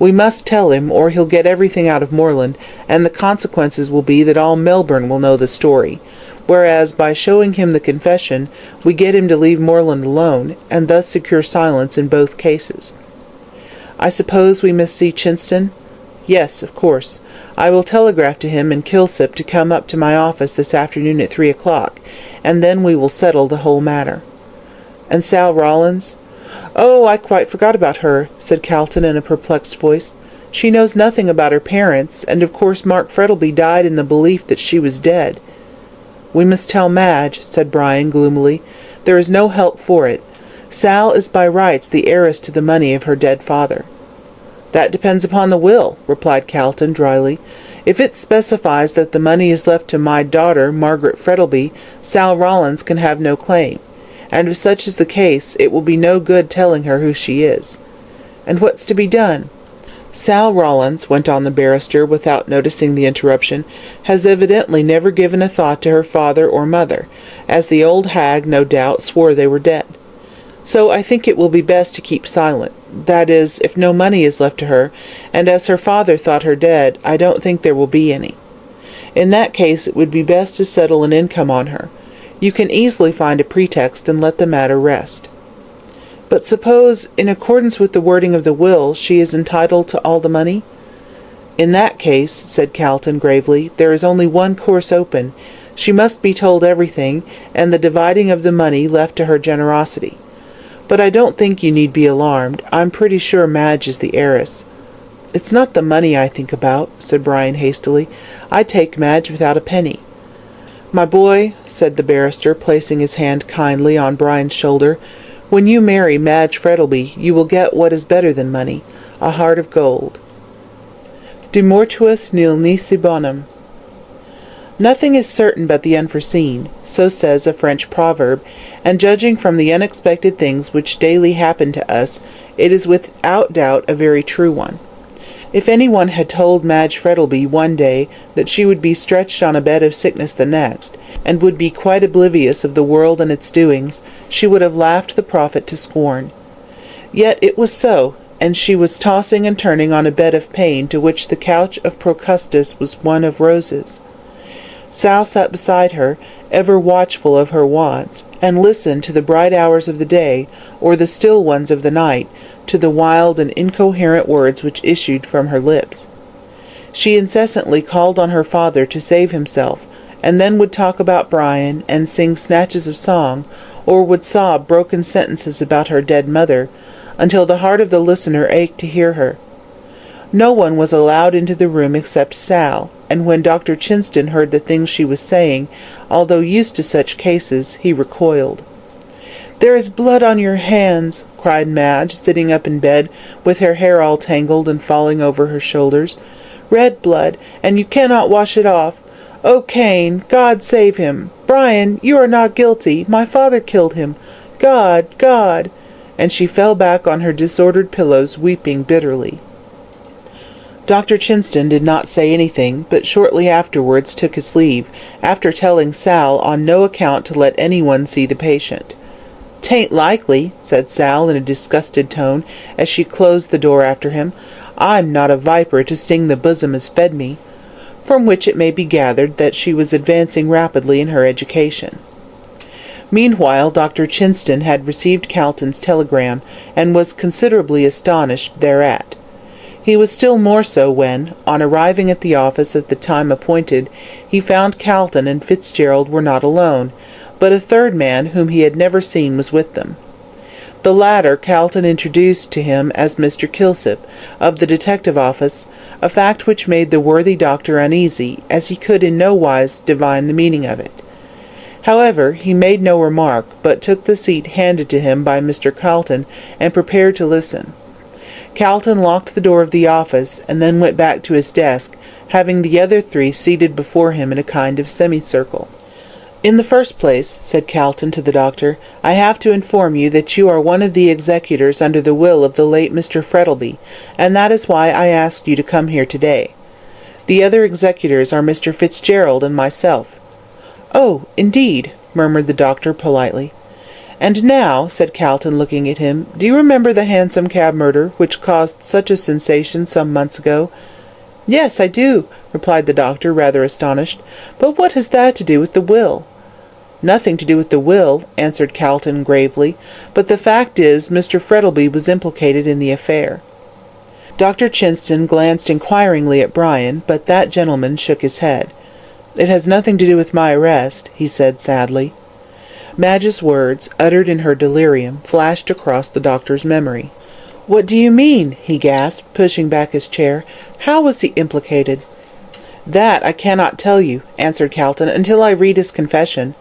We must tell him, or he'll get everything out of Moreland, and the consequences will be that all Melbourne will know the story, whereas, by showing him the confession, we get him to leave Moreland alone, and thus secure silence in both cases." "I suppose we must see Chinston?" "Yes, of course. I will telegraph to him and Kilsip to come up to my office this afternoon at 3 o'clock, and then we will settle the whole matter." "And Sal Rawlins?" "Oh, I quite forgot about her," said Calton in a perplexed voice. "She knows nothing about her parents, and of course Mark Frettlby died in the belief that she was dead." "We must tell Madge," said Brian gloomily. "There is no help for it. Sal is by rights the heiress to the money of her dead father." "That depends upon the will," replied Calton dryly. "If it specifies that the money is left to my daughter, Margaret Frettlby, Sal Rawlins can have no claim. And if such is the case, it will be no good telling her who she is." "And what's to be done?" "Sal Rawlins," went on the barrister, without noticing the interruption, "has evidently never given a thought to her father or mother, as the old hag, no doubt, swore they were dead. So I think it will be best to keep silent. That is, if no money is left to her, and as her father thought her dead, I don't think there will be any. In that case it would be best to settle an income on her. You can easily find a pretext and let the matter rest." "But suppose, in accordance with the wording of the will, she is entitled to all the money?" "In that case," said Calton gravely, "there is only one course open. She must be told everything, and the dividing of the money left to her generosity. But I don't think you need be alarmed. I'm pretty sure Madge is the heiress." "It's not the money I think about," said Brian hastily. "I take Madge without a penny." "My boy," said the barrister, placing his hand kindly on Brian's shoulder, "when you marry Madge Frettlby, you will get what is better than money, a heart of gold. De mortuis nil nisi bonum. Nothing is certain but the unforeseen, so says a French proverb, and judging from the unexpected things which daily happen to us, it is without doubt a very true one. If anyone had told Madge Frettlby one day that she would be stretched on a bed of sickness the next, and would be quite oblivious of the world and its doings, she would have laughed the prophet to scorn. Yet it was so, and she was tossing and turning on a bed of pain to which the couch of Procustus was one of roses. Sal sat beside her, ever watchful of her wants, and listened to the bright hours of the day, or the still ones of the night, to the wild and incoherent words which issued from her lips. She incessantly called on her father to save himself, and then would talk about Brian, and sing snatches of song, or would sob broken sentences about her dead mother, until the heart of the listener ached to hear her. No one was allowed into the room except Sal, and when Dr. Chinston heard the things she was saying, although used to such cases, he recoiled. "There is blood on your hands," cried Madge, sitting up in bed, with her hair all tangled and falling over her shoulders. "Red blood, and you cannot wash it off. Oh, Cain, God save him! Brian, you are not guilty. My father killed him. God, God!" And she fell back on her disordered pillows, weeping bitterly. Dr. Chinston did not say anything, but shortly afterwards took his leave, after telling Sal on no account to let anyone see the patient. "'Tain't likely," said Sal in a disgusted tone, as she closed the door after him. "I'm not a viper to sting the bosom as fed me. from which it may be gathered that she was advancing rapidly in her education. Meanwhile, Dr. Chinston had received Calton's telegram, and was considerably astonished thereat. He was still more so when, on arriving at the office at the time appointed, he found Calton and Fitzgerald were not alone, but a third man whom he had never seen was with them. The latter Calton introduced to him as Mr. Kilsip, of the detective office, a fact which made the worthy doctor uneasy, as he could in no wise divine the meaning of it. However, he made no remark, but took the seat handed to him by Mr. Calton, and prepared to listen. Calton locked the door of the office, and then went back to his desk, having the other three seated before him in a kind of semicircle. "In the first place," said Calton to the doctor, "I have to inform you that you are one of the executors under the will of the late Mr. Frettlby, and that is why I asked you to come here today. The other executors are Mr. Fitzgerald and myself." "Oh, indeed," murmured the doctor politely. "And now," said Calton, looking at him, "do you remember the Hansom Cab murder, which caused such a sensation some months ago?" "Yes, I do," replied the doctor, rather astonished. "But what has that to do with the will?" "Nothing to do with the will," answered Calton gravely, "but the fact is, Mr. Frettlby was implicated in the affair." Dr. Chinston glanced inquiringly at Brian, but that gentleman shook his head. "It has nothing to do with my arrest," he said sadly. Madge's words, uttered in her delirium, flashed across the doctor's memory. "What do you mean?" he gasped, pushing back his chair. "How was he implicated?" "That I cannot tell you," answered Calton, "until I read his confession."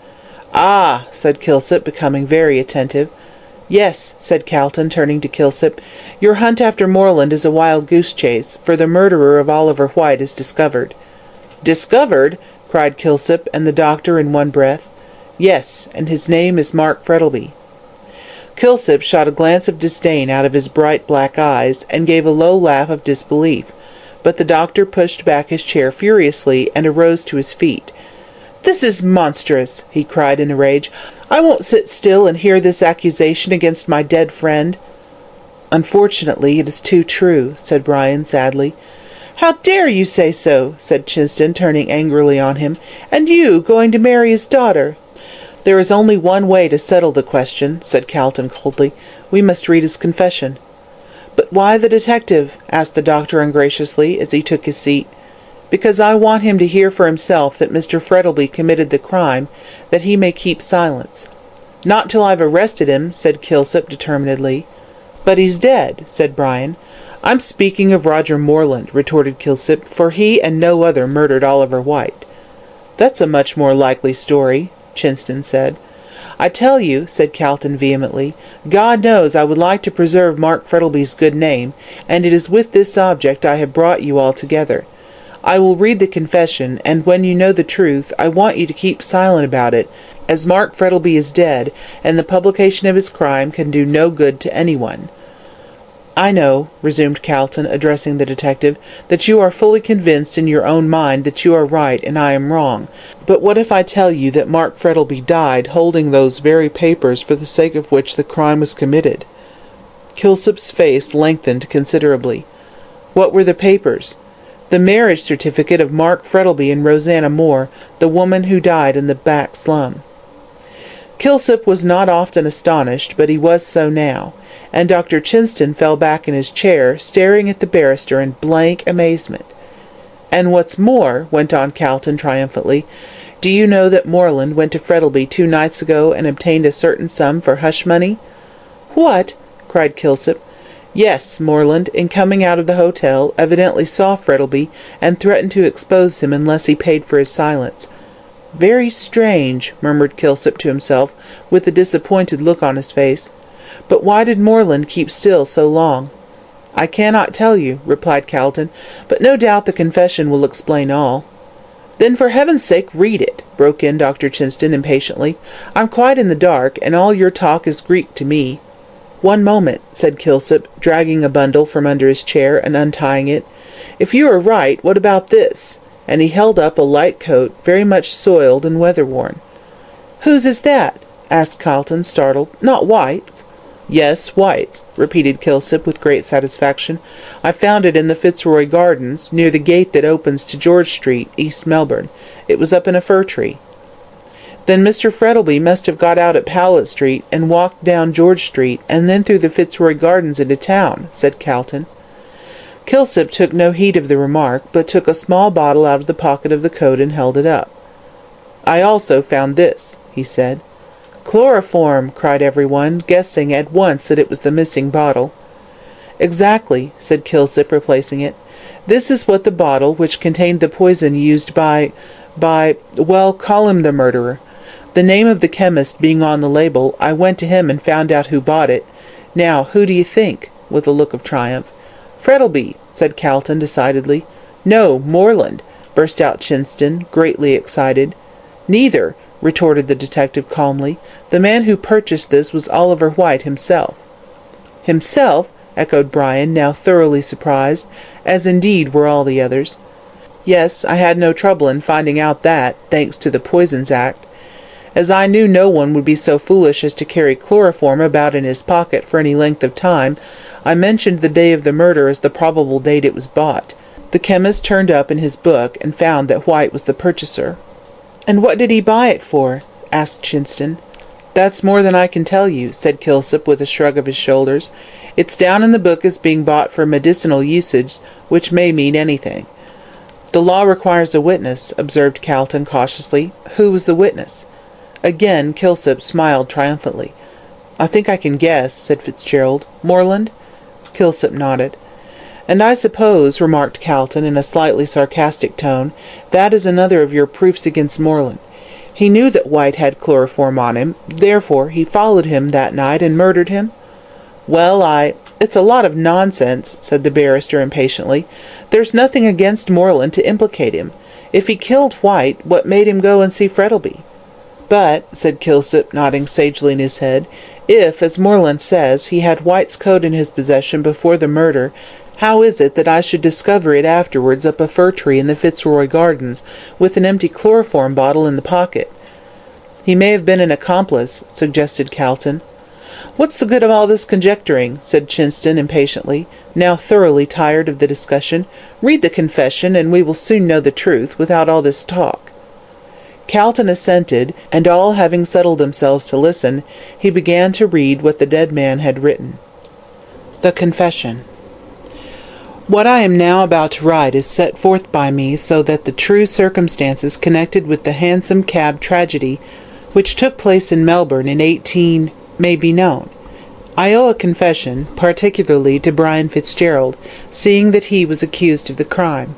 "Ah!" said Kilsip, becoming very attentive. "Yes," said Calton, turning to Kilsip, "your hunt after Moreland is a wild goose chase, for the murderer of Oliver White is discovered." "Discovered?" cried Kilsip and the doctor in one breath. "Yes, and his name is Mark Frettlby." Kilsip shot a glance of disdain out of his bright black eyes, and gave a low laugh of disbelief, but the doctor pushed back his chair furiously, and arose to his feet. "This is monstrous!" he cried in a rage. "I won't sit still and hear this accusation against my dead friend." "Unfortunately, it is too true," said Brian sadly. "How dare you say so?" said Chinston, turning angrily on him. "And you going to marry his daughter?" "There is only one way to settle the question," said Calton coldly. "We must read his confession." "But why the detective?" asked the doctor ungraciously, as he took his seat. "Because I want him to hear for himself that Mr. Frettlby committed the crime, that he may keep silence." "Not till I've arrested him," said Kilsip determinedly. "But he's dead," said Brian. "I'm speaking of Roger Moreland," retorted Kilsip, "for he and no other murdered Oliver White." "That's a much more likely story," Chinston said. "I tell you," said Calton vehemently, "God knows I would like to preserve Mark Frettlby's good name, and it is with this object I have brought you all together. I will read the confession, and when you know the truth, I want you to keep silent about it, as Mark Frettlby is dead, and the publication of his crime can do no good to anyone." "I know," resumed Calton, addressing the detective, "that you are fully convinced in your own mind that you are right and I am wrong. But what if I tell you that Mark Frettlby died holding those very papers for the sake of which the crime was committed?" Kilsip's face lengthened considerably. "What were the papers?" "The marriage certificate of Mark Frettlby and Rosanna Moore, the woman who died in the back slum." Kilsip was not often astonished, but he was so now, and Dr. Chinston fell back in his chair, staring at the barrister in blank amazement. "And what's more," went on Calton triumphantly, "do you know that Moreland went to Frettlby 2 nights ago and obtained a certain sum for hush money?" "What?" cried Kilsip. "Yes, Moreland, in coming out of the hotel, evidently saw Frettlby, and threatened to expose him unless he paid for his silence." "Very strange," murmured Kilsip to himself, with a disappointed look on his face. "But why did Moreland keep still so long?" "I cannot tell you," replied Calton, "but no doubt the confession will explain all." "Then for heaven's sake read it," broke in Dr. Chinston impatiently. "I'm quite in the dark, and all your talk is Greek to me." "One moment," said Kilsip, dragging a bundle from under his chair and untying it. "If you are right, what about this?" And he held up a light coat, very much soiled and weather-worn. "Whose is that?" asked Calton, startled. "Not White's?" "Yes, White's," repeated Kilsip with great satisfaction. "I found it in the Fitzroy Gardens, near the gate that opens to George Street, East Melbourne. It was up in a fir tree." "Then Mr. Frettlby must have got out at Powlett Street and walked down George Street, and then through the Fitzroy Gardens into town," said Calton. Kilsip took no heed of the remark, but took a small bottle out of the pocket of the coat and held it up. "I also found this," he said. "Chloroform!" cried everyone, guessing at once that it was the missing bottle. "Exactly," said Kilsip, replacing it. "This is what the bottle which contained the poison used well, call him the murderer. The name of the chemist being on the label, I went to him and found out who bought it. Now, who do you think?" with a look of triumph. "Frettlby," said Calton decidedly. "No, Moreland," burst out Chinston, greatly excited. "Neither," retorted the detective calmly. "The man who purchased this was Oliver White himself." "Himself?" echoed Brian, now thoroughly surprised, as indeed were all the others. "Yes, I had no trouble in finding out that, thanks to the Poisons Act. As I knew no one would be so foolish as to carry chloroform about in his pocket for any length of time, I mentioned the day of the murder as the probable date it was bought. The chemist turned up in his book and found that White was the purchaser." "And what did he buy it for?" asked Chinston. "That's more than I can tell you," said Kilsip with a shrug of his shoulders. "It's down in the book as being bought for medicinal usage, which may mean anything." "The law requires a witness," observed Calton cautiously. "Who was the witness?" Again Kilsip smiled triumphantly. "I think I can guess," said Fitzgerald. "Moreland?" Kilsip nodded. "And I suppose," remarked Calton in a slightly sarcastic tone, "that is another of your proofs against Moreland. He knew that White had chloroform on him, therefore he followed him that night and murdered him?" "Well, It's a lot of nonsense," said the barrister impatiently. "There's nothing against Moreland to implicate him. If he killed White, what made him go and see Frettlby?" "But," said Kilsip, nodding sagely in his head, "if, as Moreland says, he had White's coat in his possession before the murder, how is it that I should discover it afterwards up a fir tree in the Fitzroy Gardens, with an empty chloroform bottle in the pocket?" "He may have been an accomplice," suggested Calton. "What's the good of all this conjecturing?" said Chinston impatiently, now thoroughly tired of the discussion. "Read the confession, and we will soon know the truth, without all this talk." Calton assented, and all having settled themselves to listen, he began to read what the dead man had written. The Confession. What I am now about to write is set forth by me so that the true circumstances connected with the Hansom Cab tragedy, which took place in Melbourne in 18 may be known. I owe a confession, particularly to Brian Fitzgerald, seeing that he was accused of the crime.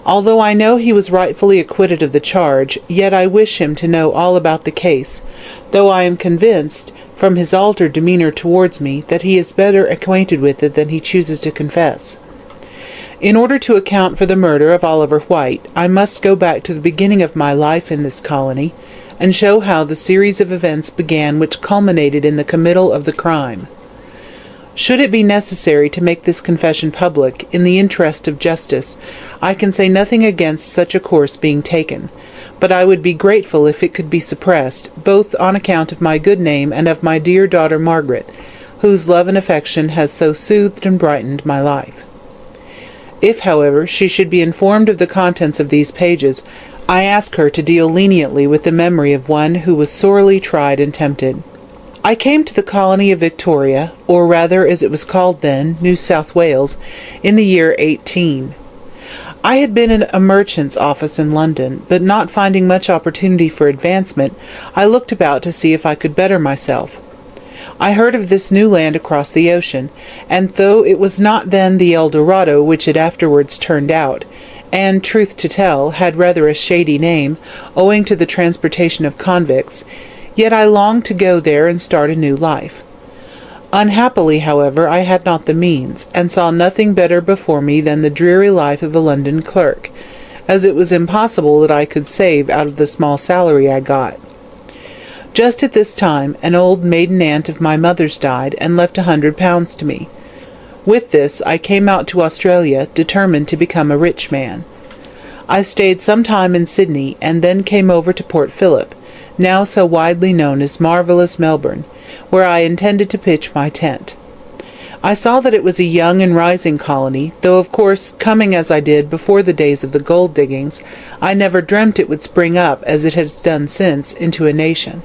Although I know he was rightfully acquitted of the charge, yet I wish him to know all about the case, though I am convinced, from his altered demeanour towards me, that he is better acquainted with it than he chooses to confess. In order to account for the murder of Oliver White, I must go back to the beginning of my life in this colony, and show how the series of events began which culminated in the committal of the crime. Should it be necessary to make this confession public, in the interest of justice, I can say nothing against such a course being taken, but I would be grateful if it could be suppressed, both on account of my good name and of my dear daughter Margaret, whose love and affection has so soothed and brightened my life. If, however, she should be informed of the contents of these pages, I ask her to deal leniently with the memory of one who was sorely tried and tempted. I came to the colony of Victoria, or rather, as it was called then, New South Wales, in the year 18. I had been in a merchant's office in London, but not finding much opportunity for advancement, I looked about to see if I could better myself. I heard of this new land across the ocean, and though it was not then the El Dorado which it afterwards turned out, and, truth to tell, had rather a shady name, owing to the transportation of convicts, yet I longed to go there and start a new life. Unhappily, however, I had not the means, and saw nothing better before me than the dreary life of a London clerk, as it was impossible that I could save out of the small salary I got. Just at this time, an old maiden aunt of my mother's died, and left £100 to me. With this, I came out to Australia, determined to become a rich man. I stayed some time in Sydney, and then came over to Port Phillip, now so widely known as marvellous Melbourne, where I intended to pitch my tent. I saw that it was a young and rising colony, though of course, coming as I did before the days of the gold diggings, I never dreamt it would spring up, as it has done since, into a nation.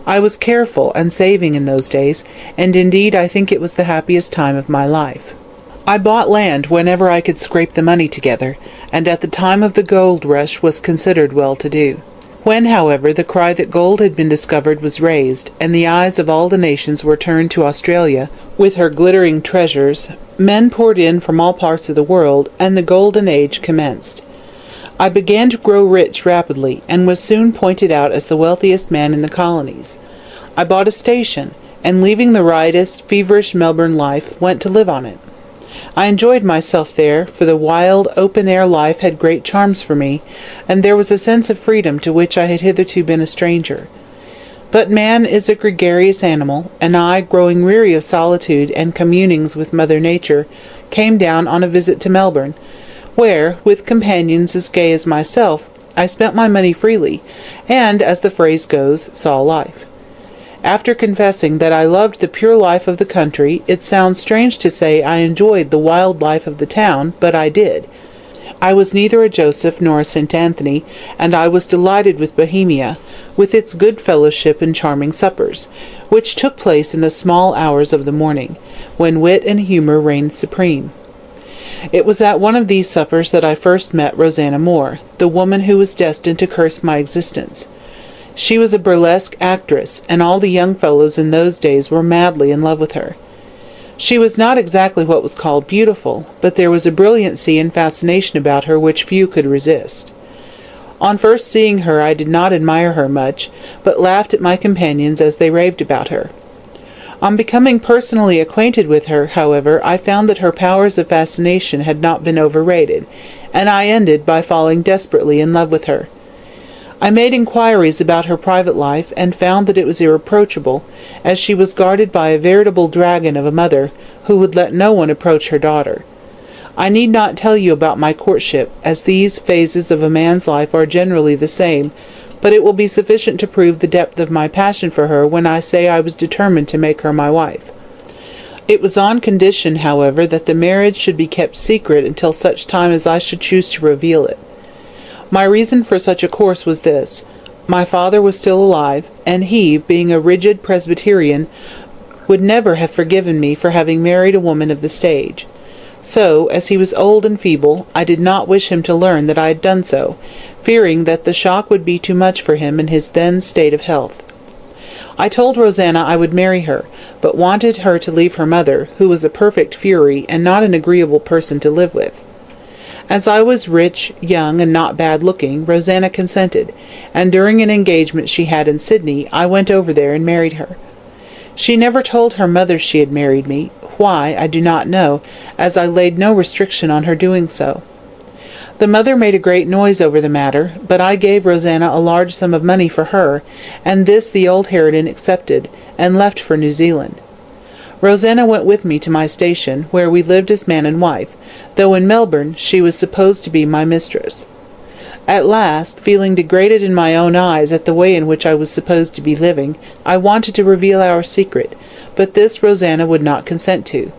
I was careful and saving in those days, and indeed I think it was the happiest time of my life. I bought land whenever I could scrape the money together, and at the time of the gold rush was considered well-to-do. When, however, the cry that gold had been discovered was raised, and the eyes of all the nations were turned to Australia, with her glittering treasures, men poured in from all parts of the world, and the golden age commenced. I began to grow rich rapidly, and was soon pointed out as the wealthiest man in the colonies. I bought a station, and leaving the riotous, feverish Melbourne life, went to live on it. I enjoyed myself there, for the wild, open-air life had great charms for me, and there was a sense of freedom to which I had hitherto been a stranger. But man is a gregarious animal, and I, growing weary of solitude and communings with Mother Nature, came down on a visit to Melbourne, where, with companions as gay as myself, I spent my money freely, and, as the phrase goes, saw life. After confessing that I loved the pure life of the country, it sounds strange to say I enjoyed the wild life of the town, but I did. I was neither a Joseph nor a St. Anthony, and I was delighted with Bohemia, with its good fellowship and charming suppers, which took place in the small hours of the morning, when wit and humour reigned supreme. It was at one of these suppers that I first met Rosanna Moore, the woman who was destined to curse my existence. She was a burlesque actress, and all the young fellows in those days were madly in love with her. She was not exactly what was called beautiful, but there was a brilliancy and fascination about her which few could resist. On first seeing her I did not admire her much, but laughed at my companions as they raved about her. On becoming personally acquainted with her, however, I found that her powers of fascination had not been overrated, and I ended by falling desperately in love with her. I made inquiries about her private life, and found that it was irreproachable, as she was guarded by a veritable dragon of a mother, who would let no one approach her daughter. I need not tell you about my courtship, as these phases of a man's life are generally the same, but it will be sufficient to prove the depth of my passion for her when I say I was determined to make her my wife. It was on condition, however, that the marriage should be kept secret until such time as I should choose to reveal it. My reason for such a course was this. My father was still alive, and he, being a rigid Presbyterian, would never have forgiven me for having married a woman of the stage. So, as he was old and feeble, I did not wish him to learn that I had done so, fearing that the shock would be too much for him in his then state of health. I told Rosanna I would marry her, but wanted her to leave her mother, who was a perfect fury and not an agreeable person to live with. As I was rich, young, and not bad-looking, Rosanna consented, and during an engagement she had in Sydney, I went over there and married her. She never told her mother she had married me. Why, I do not know, as I laid no restriction on her doing so. The mother made a great noise over the matter, but I gave Rosanna a large sum of money for her, and this the old harridan accepted, and left for New Zealand. Rosanna went with me to my station, where we lived as man and wife, though in Melbourne she was supposed to be my mistress. At last, feeling degraded in my own eyes at the way in which I was supposed to be living, I wanted to reveal our secret, but this Rosanna would not consent to.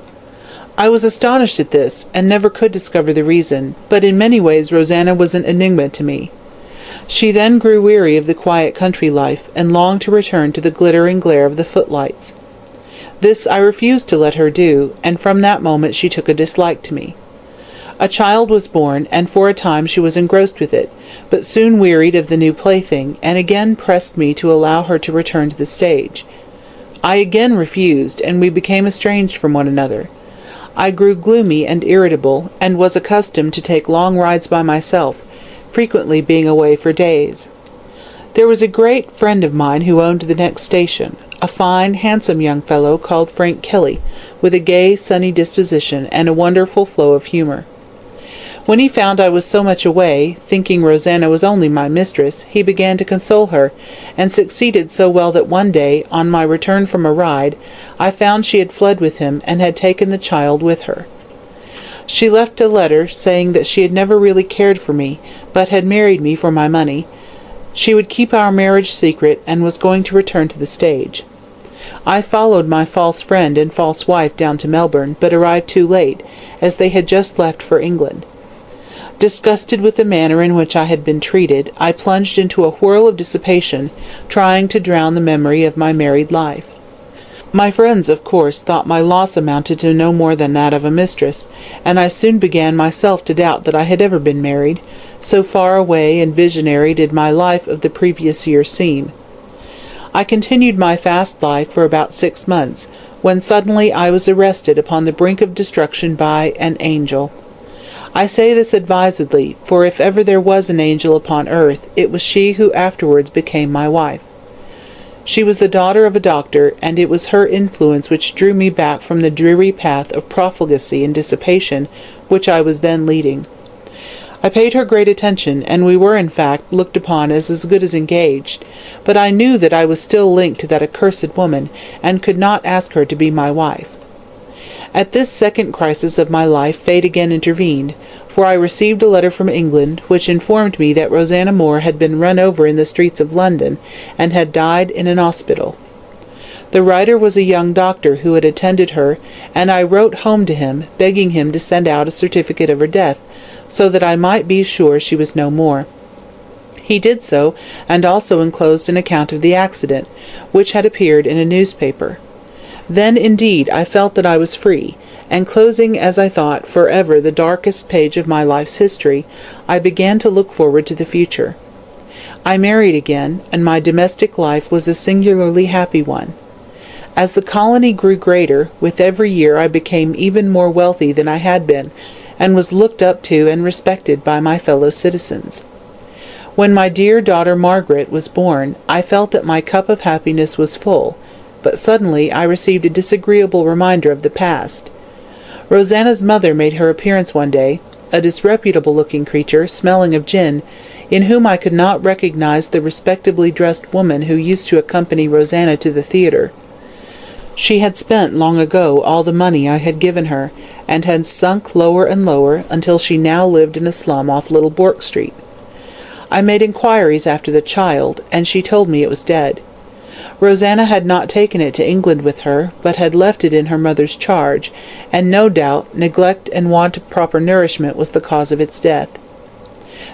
I was astonished at this, and never could discover the reason, but in many ways Rosanna was an enigma to me. She then grew weary of the quiet country life, and longed to return to the glittering glare of the footlights. This I refused to let her do, and from that moment she took a dislike to me. A child was born, and for a time she was engrossed with it, but soon wearied of the new plaything, and again pressed me to allow her to return to the stage. I again refused, and we became estranged from one another. I grew gloomy and irritable, and was accustomed to take long rides by myself, frequently being away for days. There was a great friend of mine who owned the next station, a fine, handsome young fellow called Frank Kelly, with a gay, sunny disposition and a wonderful flow of humour. When he found I was so much away, thinking Rosanna was only my mistress, he began to console her, and succeeded so well that one day, on my return from a ride, I found she had fled with him, and had taken the child with her. She left a letter saying that she had never really cared for me, but had married me for my money, She would keep our marriage secret and was going to return to the stage. I followed my false friend and false wife down to Melbourne, but arrived too late, as they had just left for England. Disgusted with the manner in which I had been treated, I plunged into a whirl of dissipation, trying to drown the memory of my married life. My friends, of course, thought my loss amounted to no more than that of a mistress, and I soon began myself to doubt that I had ever been married, so far away and visionary did my life of the previous year seem. I continued my fast life for about 6 months, when suddenly I was arrested upon the brink of destruction by an angel. I say this advisedly, for if ever there was an angel upon earth, it was she who afterwards became my wife. She was the daughter of a doctor, and it was her influence which drew me back from the dreary path of profligacy and dissipation which I was then leading. I paid her great attention, and we were, in fact, looked upon as good as engaged, but I knew that I was still linked to that accursed woman, and could not ask her to be my wife. At this second crisis of my life fate again intervened, for I received a letter from England, which informed me that Rosanna Moore had been run over in the streets of London, and had died in an hospital. The writer was a young doctor who had attended her, and I wrote home to him, begging him to send out a certificate of her death, so that I might be sure she was no more. He did so, and also enclosed an account of the accident, which had appeared in a newspaper. Then, indeed, I felt that I was free, and closing, as I thought, for ever the darkest page of my life's history, I began to look forward to the future. I married again, and my domestic life was a singularly happy one. As the colony grew greater, with every year I became even more wealthy than I had been, and was looked up to and respected by my fellow citizens. When my dear daughter Margaret was born, I felt that my cup of happiness was full, but suddenly I received a disagreeable reminder of the past. Rosanna's mother made her appearance one day, a disreputable-looking creature, smelling of gin, in whom I could not recognize the respectably dressed woman who used to accompany Rosanna to the theatre. She had spent long ago all the money I had given her, and had sunk lower and lower until she now lived in a slum off Little Bourke Street. I made inquiries after the child, and she told me it was dead. Rosanna had not taken it to England with her, but had left it in her mother's charge, and no doubt neglect and want of proper nourishment was the cause of its death.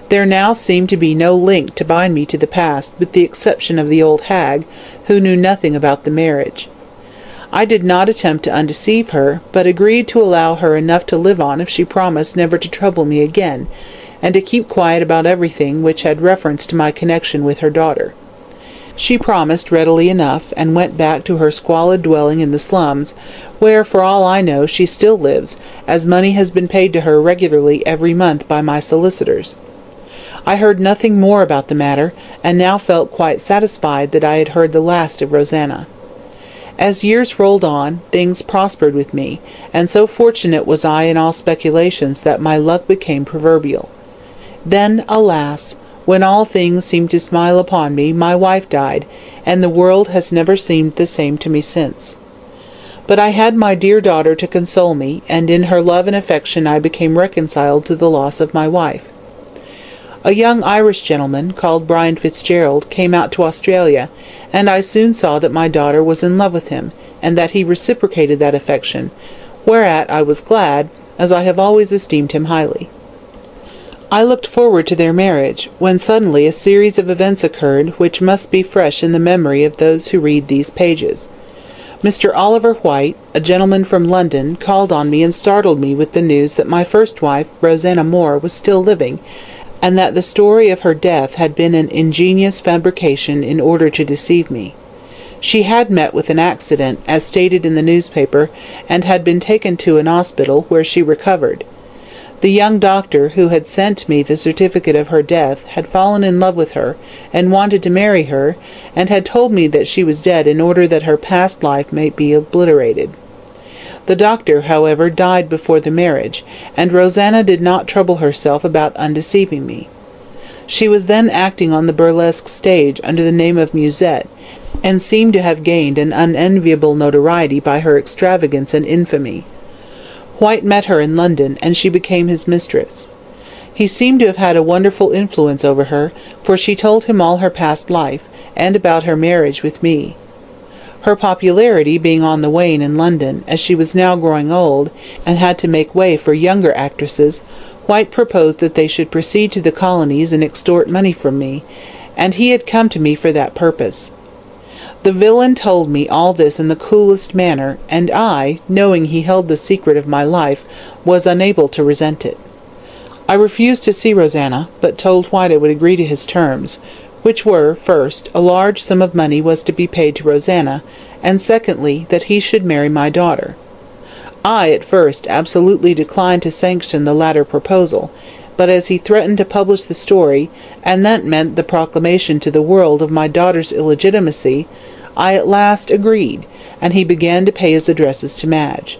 There now seemed to be no link to bind me to the past, with the exception of the old hag, who knew nothing about the marriage. I did not attempt to undeceive her, but agreed to allow her enough to live on if she promised never to trouble me again, and to keep quiet about everything which had reference to my connection with her daughter. She promised readily enough, and went back to her squalid dwelling in the slums, where, for all I know, she still lives, as money has been paid to her regularly every month by my solicitors. I heard nothing more about the matter, and now felt quite satisfied that I had heard the last of Rosanna. As years rolled on, things prospered with me, and so fortunate was I in all speculations that my luck became proverbial. Then, alas! When all things seemed to smile upon me, my wife died, and the world has never seemed the same to me since. But I had my dear daughter to console me, and in her love and affection I became reconciled to the loss of my wife. A young Irish gentleman, called Brian Fitzgerald, came out to Australia, and I soon saw that my daughter was in love with him, and that he reciprocated that affection, whereat I was glad, as I have always esteemed him highly. I looked forward to their marriage, when suddenly a series of events occurred which must be fresh in the memory of those who read these pages. Mr. Oliver White, a gentleman from London, called on me and startled me with the news that my first wife, Rosanna Moore, was still living, and that the story of her death had been an ingenious fabrication in order to deceive me. She had met with an accident, as stated in the newspaper, and had been taken to an hospital, where she recovered. The young doctor who had sent me the certificate of her death had fallen in love with her, and wanted to marry her, and had told me that she was dead in order that her past life might be obliterated. The doctor, however, died before the marriage, and Rosanna did not trouble herself about undeceiving me. She was then acting on the burlesque stage under the name of Musette, and seemed to have gained an unenviable notoriety by her extravagance and infamy. White met her in London, and she became his mistress. He seemed to have had a wonderful influence over her, for she told him all her past life, and about her marriage with me. Her popularity being on the wane in London, as she was now growing old, and had to make way for younger actresses, White proposed that they should proceed to the colonies and extort money from me, and he had come to me for that purpose. The villain told me all this in the coolest manner, and I, knowing he held the secret of my life, was unable to resent it. I refused to see Rosanna, but told White I would agree to his terms, which were, first, a large sum of money was to be paid to Rosanna, and secondly, that he should marry my daughter. I, at first, absolutely declined to sanction the latter proposal, but as he threatened to publish the story, and that meant the proclamation to the world of my daughter's illegitimacy, I at last agreed, and he began to pay his addresses to Madge.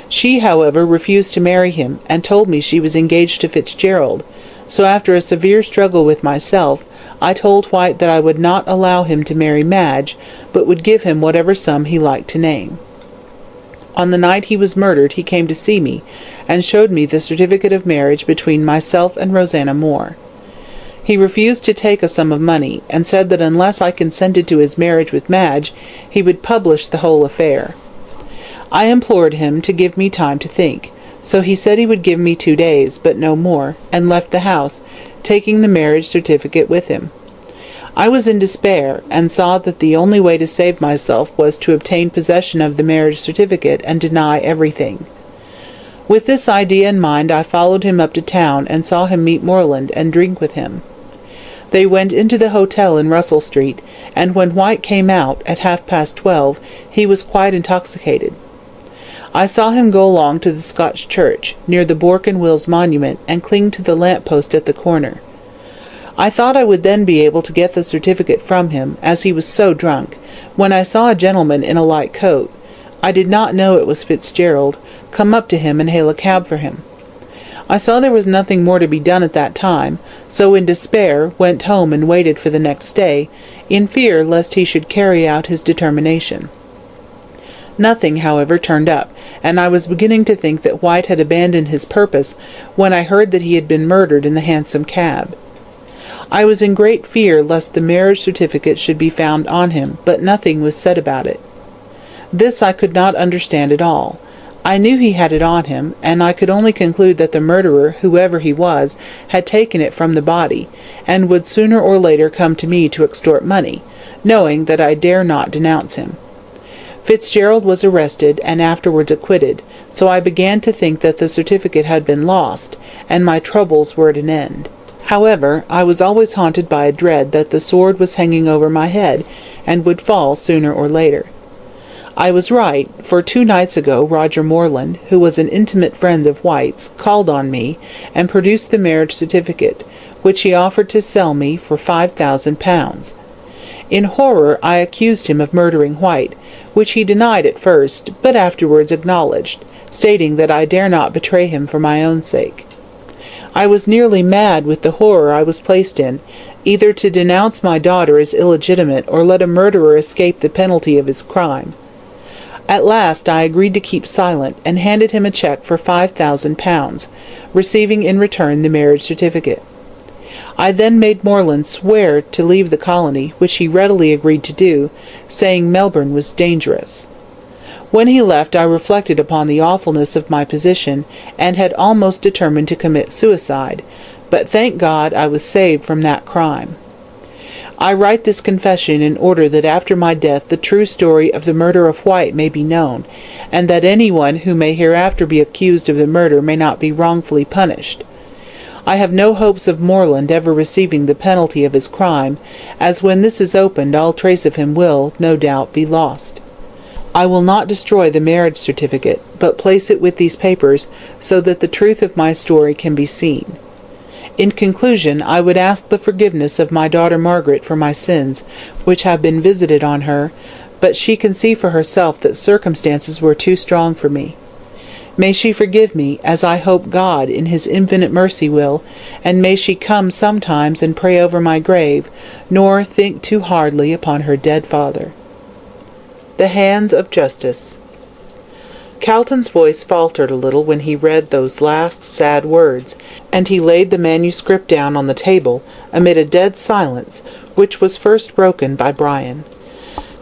She, however, refused to marry him, and told me she was engaged to Fitzgerald, so after a severe struggle with myself, I told White that I would not allow him to marry Madge, but would give him whatever sum he liked to name. On the night he was murdered he came to see me, and showed me the certificate of marriage between myself and Rosanna Moore. He refused to take a sum of money, and said that unless I consented to his marriage with Madge, he would publish the whole affair. I implored him to give me time to think, so he said he would give me 2 days, but no more, and left the house, taking the marriage certificate with him. I was in despair, and saw that the only way to save myself was to obtain possession of the marriage certificate and deny everything. With this idea in mind I followed him up to town, and saw him meet Moreland and drink with him. They went into the hotel in Russell Street, and when White came out, at 12:30, he was quite intoxicated. I saw him go along to the Scotch church, near the Bourke and Wills monument, and cling to the lamp-post at the corner. I thought I would then be able to get the certificate from him, as he was so drunk, when I saw a gentleman in a light coat, I did not know it was Fitzgerald, come up to him and hail a cab for him. I saw there was nothing more to be done at that time, so in despair went home and waited for the next day, in fear lest he should carry out his determination. Nothing, however, turned up, and I was beginning to think that White had abandoned his purpose, when I heard that he had been murdered in the Hansom Cab. I was in great fear lest the marriage certificate should be found on him, but nothing was said about it. This I could not understand at all. I knew he had it on him, and I could only conclude that the murderer, whoever he was, had taken it from the body, and would sooner or later come to me to extort money, knowing that I dare not denounce him. Fitzgerald was arrested, and afterwards acquitted, so I began to think that the certificate had been lost, and my troubles were at an end. However, I was always haunted by a dread that the sword was hanging over my head, and would fall sooner or later. I was right, for 2 nights ago Roger Moreland, who was an intimate friend of White's, called on me, and produced the marriage certificate, which he offered to sell me for £5,000. In horror I accused him of murdering White, which he denied at first, but afterwards acknowledged, stating that I dare not betray him for my own sake. I was nearly mad with the horror I was placed in, either to denounce my daughter as illegitimate or let a murderer escape the penalty of his crime. At last I agreed to keep silent, and handed him a cheque for £5,000, receiving in return the marriage certificate. I then made Moreland swear to leave the colony, which he readily agreed to do, saying Melbourne was dangerous. When he left I reflected upon the awfulness of my position, and had almost determined to commit suicide, but thank God I was saved from that crime. I write this confession in order that after my death the true story of the murder of White may be known, and that anyone who may hereafter be accused of the murder may not be wrongfully punished. I have no hopes of Moreland ever receiving the penalty of his crime, as when this is opened all trace of him will, no doubt, be lost. I will not destroy the marriage certificate, but place it with these papers, so that the truth of my story can be seen. In conclusion, I would ask the forgiveness of my daughter Margaret for my sins, which have been visited on her, but she can see for herself that circumstances were too strong for me. May she forgive me, as I hope God in his infinite mercy will, and may she come sometimes and pray over my grave, nor think too hardly upon her dead father. The Hands of Justice. Calton's voice faltered a little when he read those last sad words, and he laid the manuscript down on the table, amid a dead silence, which was first broken by Brian.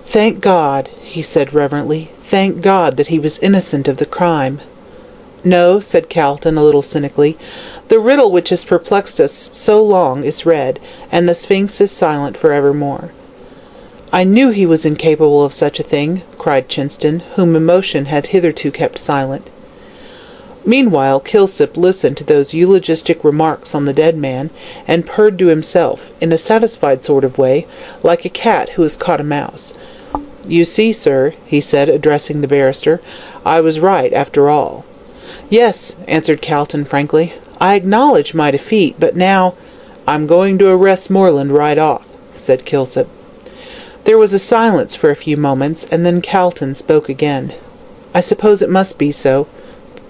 "Thank God," he said reverently, "thank God that he was innocent of the crime." "No," said Calton, a little cynically. "The riddle which has perplexed us so long is read, and the Sphinx is silent for evermore." "I knew he was incapable of such a thing," cried Chinston, whom emotion had hitherto kept silent. Meanwhile Kilsip listened to those eulogistic remarks on the dead man, and purred to himself, in a satisfied sort of way, like a cat who has caught a mouse. "You see, sir," he said, addressing the barrister, "I was right, after all." "Yes," answered Calton frankly, "I acknowledge my defeat, but now—" "I'm going to arrest Moreland right off," said Kilsip. There was a silence for a few moments, and then Calton spoke again. "I suppose it must be so.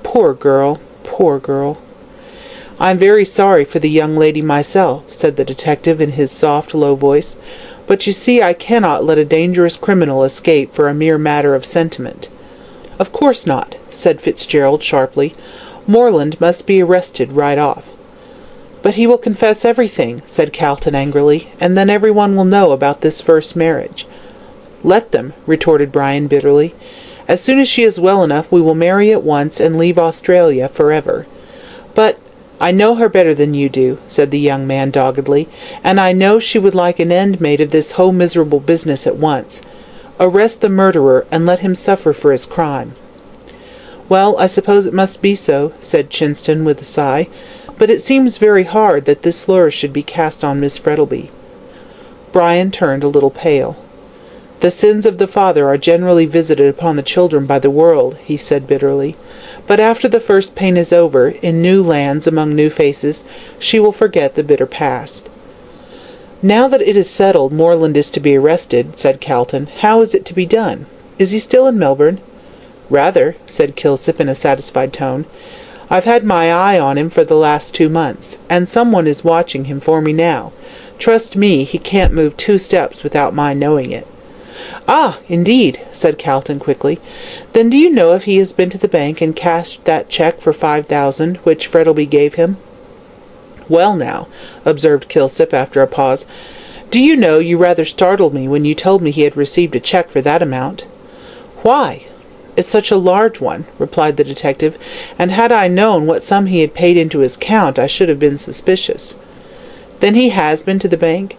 Poor girl, poor girl." "I'm very sorry for the young lady myself," said the detective in his soft, low voice, "but you see I cannot let a dangerous criminal escape for a mere matter of sentiment." "Of course not," said Fitzgerald sharply. "Moreland must be arrested right off." "But he will confess everything," said Calton angrily, "and then everyone will know about this first marriage." "Let them," retorted Brian bitterly. "As soon as she is well enough we will marry at once and leave Australia forever." "But I know her better than you do," said the young man doggedly, "and I know she would like an end made of this whole miserable business at once. Arrest the murderer and let him suffer for his crime." "Well, I suppose it must be so," said Chinston with a sigh. "But it seems very hard that this slur should be cast on Miss Frettlby." Brian turned a little pale. "The sins of the father are generally visited upon the children by the world," he said bitterly. "But after the first pain is over, in new lands among new faces, she will forget the bitter past." "Now that it is settled Moreland is to be arrested," said Calton, "how is it to be done? Is he still in Melbourne?" "Rather," said Kilsip in a satisfied tone. "I've had my eye on him for the last 2 months, and someone is watching him for me now. Trust me, he can't move 2 steps without my knowing it." "Ah, indeed," said Calton quickly. "Then do you know if he has been to the bank and cashed that cheque for 5,000 which Frettlby gave him?" "Well now," observed Kilsip after a pause, "do you know you rather startled me when you told me he had received a cheque for that amount." "Why?" "It's such a large one," replied the detective, "and had I known what sum he had paid into his account I should have been suspicious." "Then he has been to the bank?"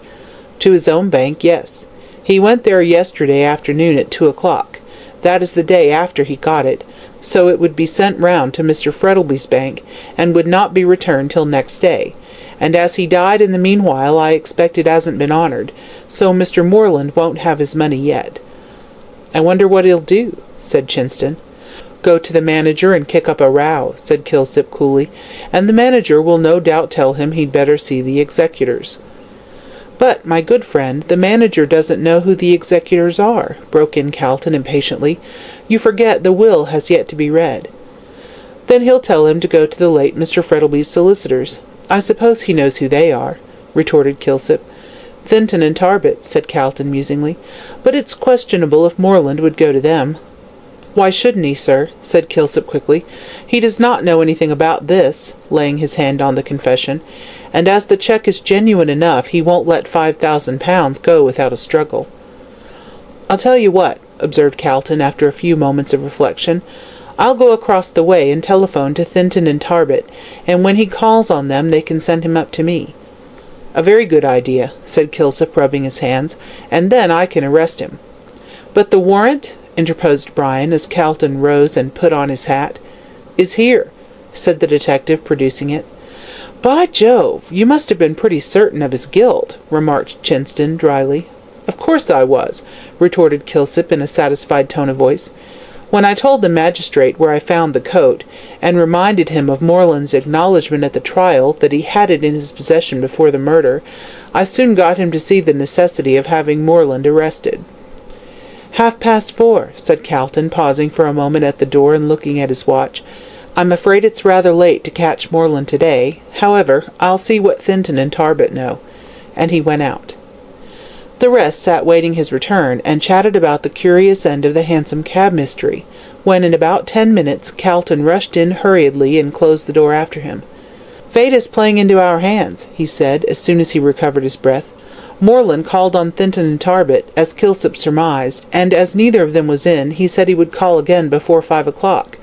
"To his own bank, yes. He went there yesterday afternoon at 2 o'clock. That is the day after he got it, so it would be sent round to Mr. Frettlby's bank, and would not be returned till next day. And as he died in the meanwhile I expect it hasn't been honoured, so Mr. Moreland won't have his money yet." "I wonder what he'll do," said Chinston. "Go to the manager and kick up a row," said Kilsip coolly, "and the manager will no doubt tell him he'd better see the executors." "But, my good friend, the manager doesn't know who the executors are," broke in Calton impatiently. "You forget the will has yet to be read." "Then he'll tell him to go to the late Mr. Frettlby's solicitors. I suppose he knows who they are," retorted Kilsip. "Thinton and Tarbet," said Calton musingly. "But it's questionable if Moreland would go to them." "Why shouldn't he, sir?" said Kilsip quickly. "He does not know anything about this," laying his hand on the confession, "and as the cheque is genuine enough he won't let £5,000 go without a struggle." "I'll tell you what," observed Calton after a few moments of reflection. "I'll go across the way and telephone to Thinton and Tarbet, and when he calls on them they can send him up to me." "A very good idea," said Kilsip, rubbing his hands, "and then I can arrest him." "But the warrant?" interposed Brian, as Calton rose and put on his hat. "Is here," said the detective, producing it. "By Jove, you must have been pretty certain of his guilt," remarked Chinston dryly. "Of course I was," retorted Kilsip in a satisfied tone of voice. "When I told the magistrate where I found the coat, and reminded him of Moreland's acknowledgment at the trial that he had it in his possession before the murder, I soon got him to see the necessity of having Moreland arrested." "4:30, said Calton, pausing for a moment at the door and looking at his watch. "I'm afraid it's rather late to catch Moreland today. However, I'll see what Thinton and Tarbet know." And he went out. The rest sat waiting his return, and chatted about the curious end of the hansom cab mystery, when in about 10 minutes Calton rushed in hurriedly and closed the door after him. "Fate is playing into our hands," he said, as soon as he recovered his breath. "Moreland called on Thinton and Tarbet, as Kilsip surmised, and as neither of them was in, he said he would call again before 5 o'clock.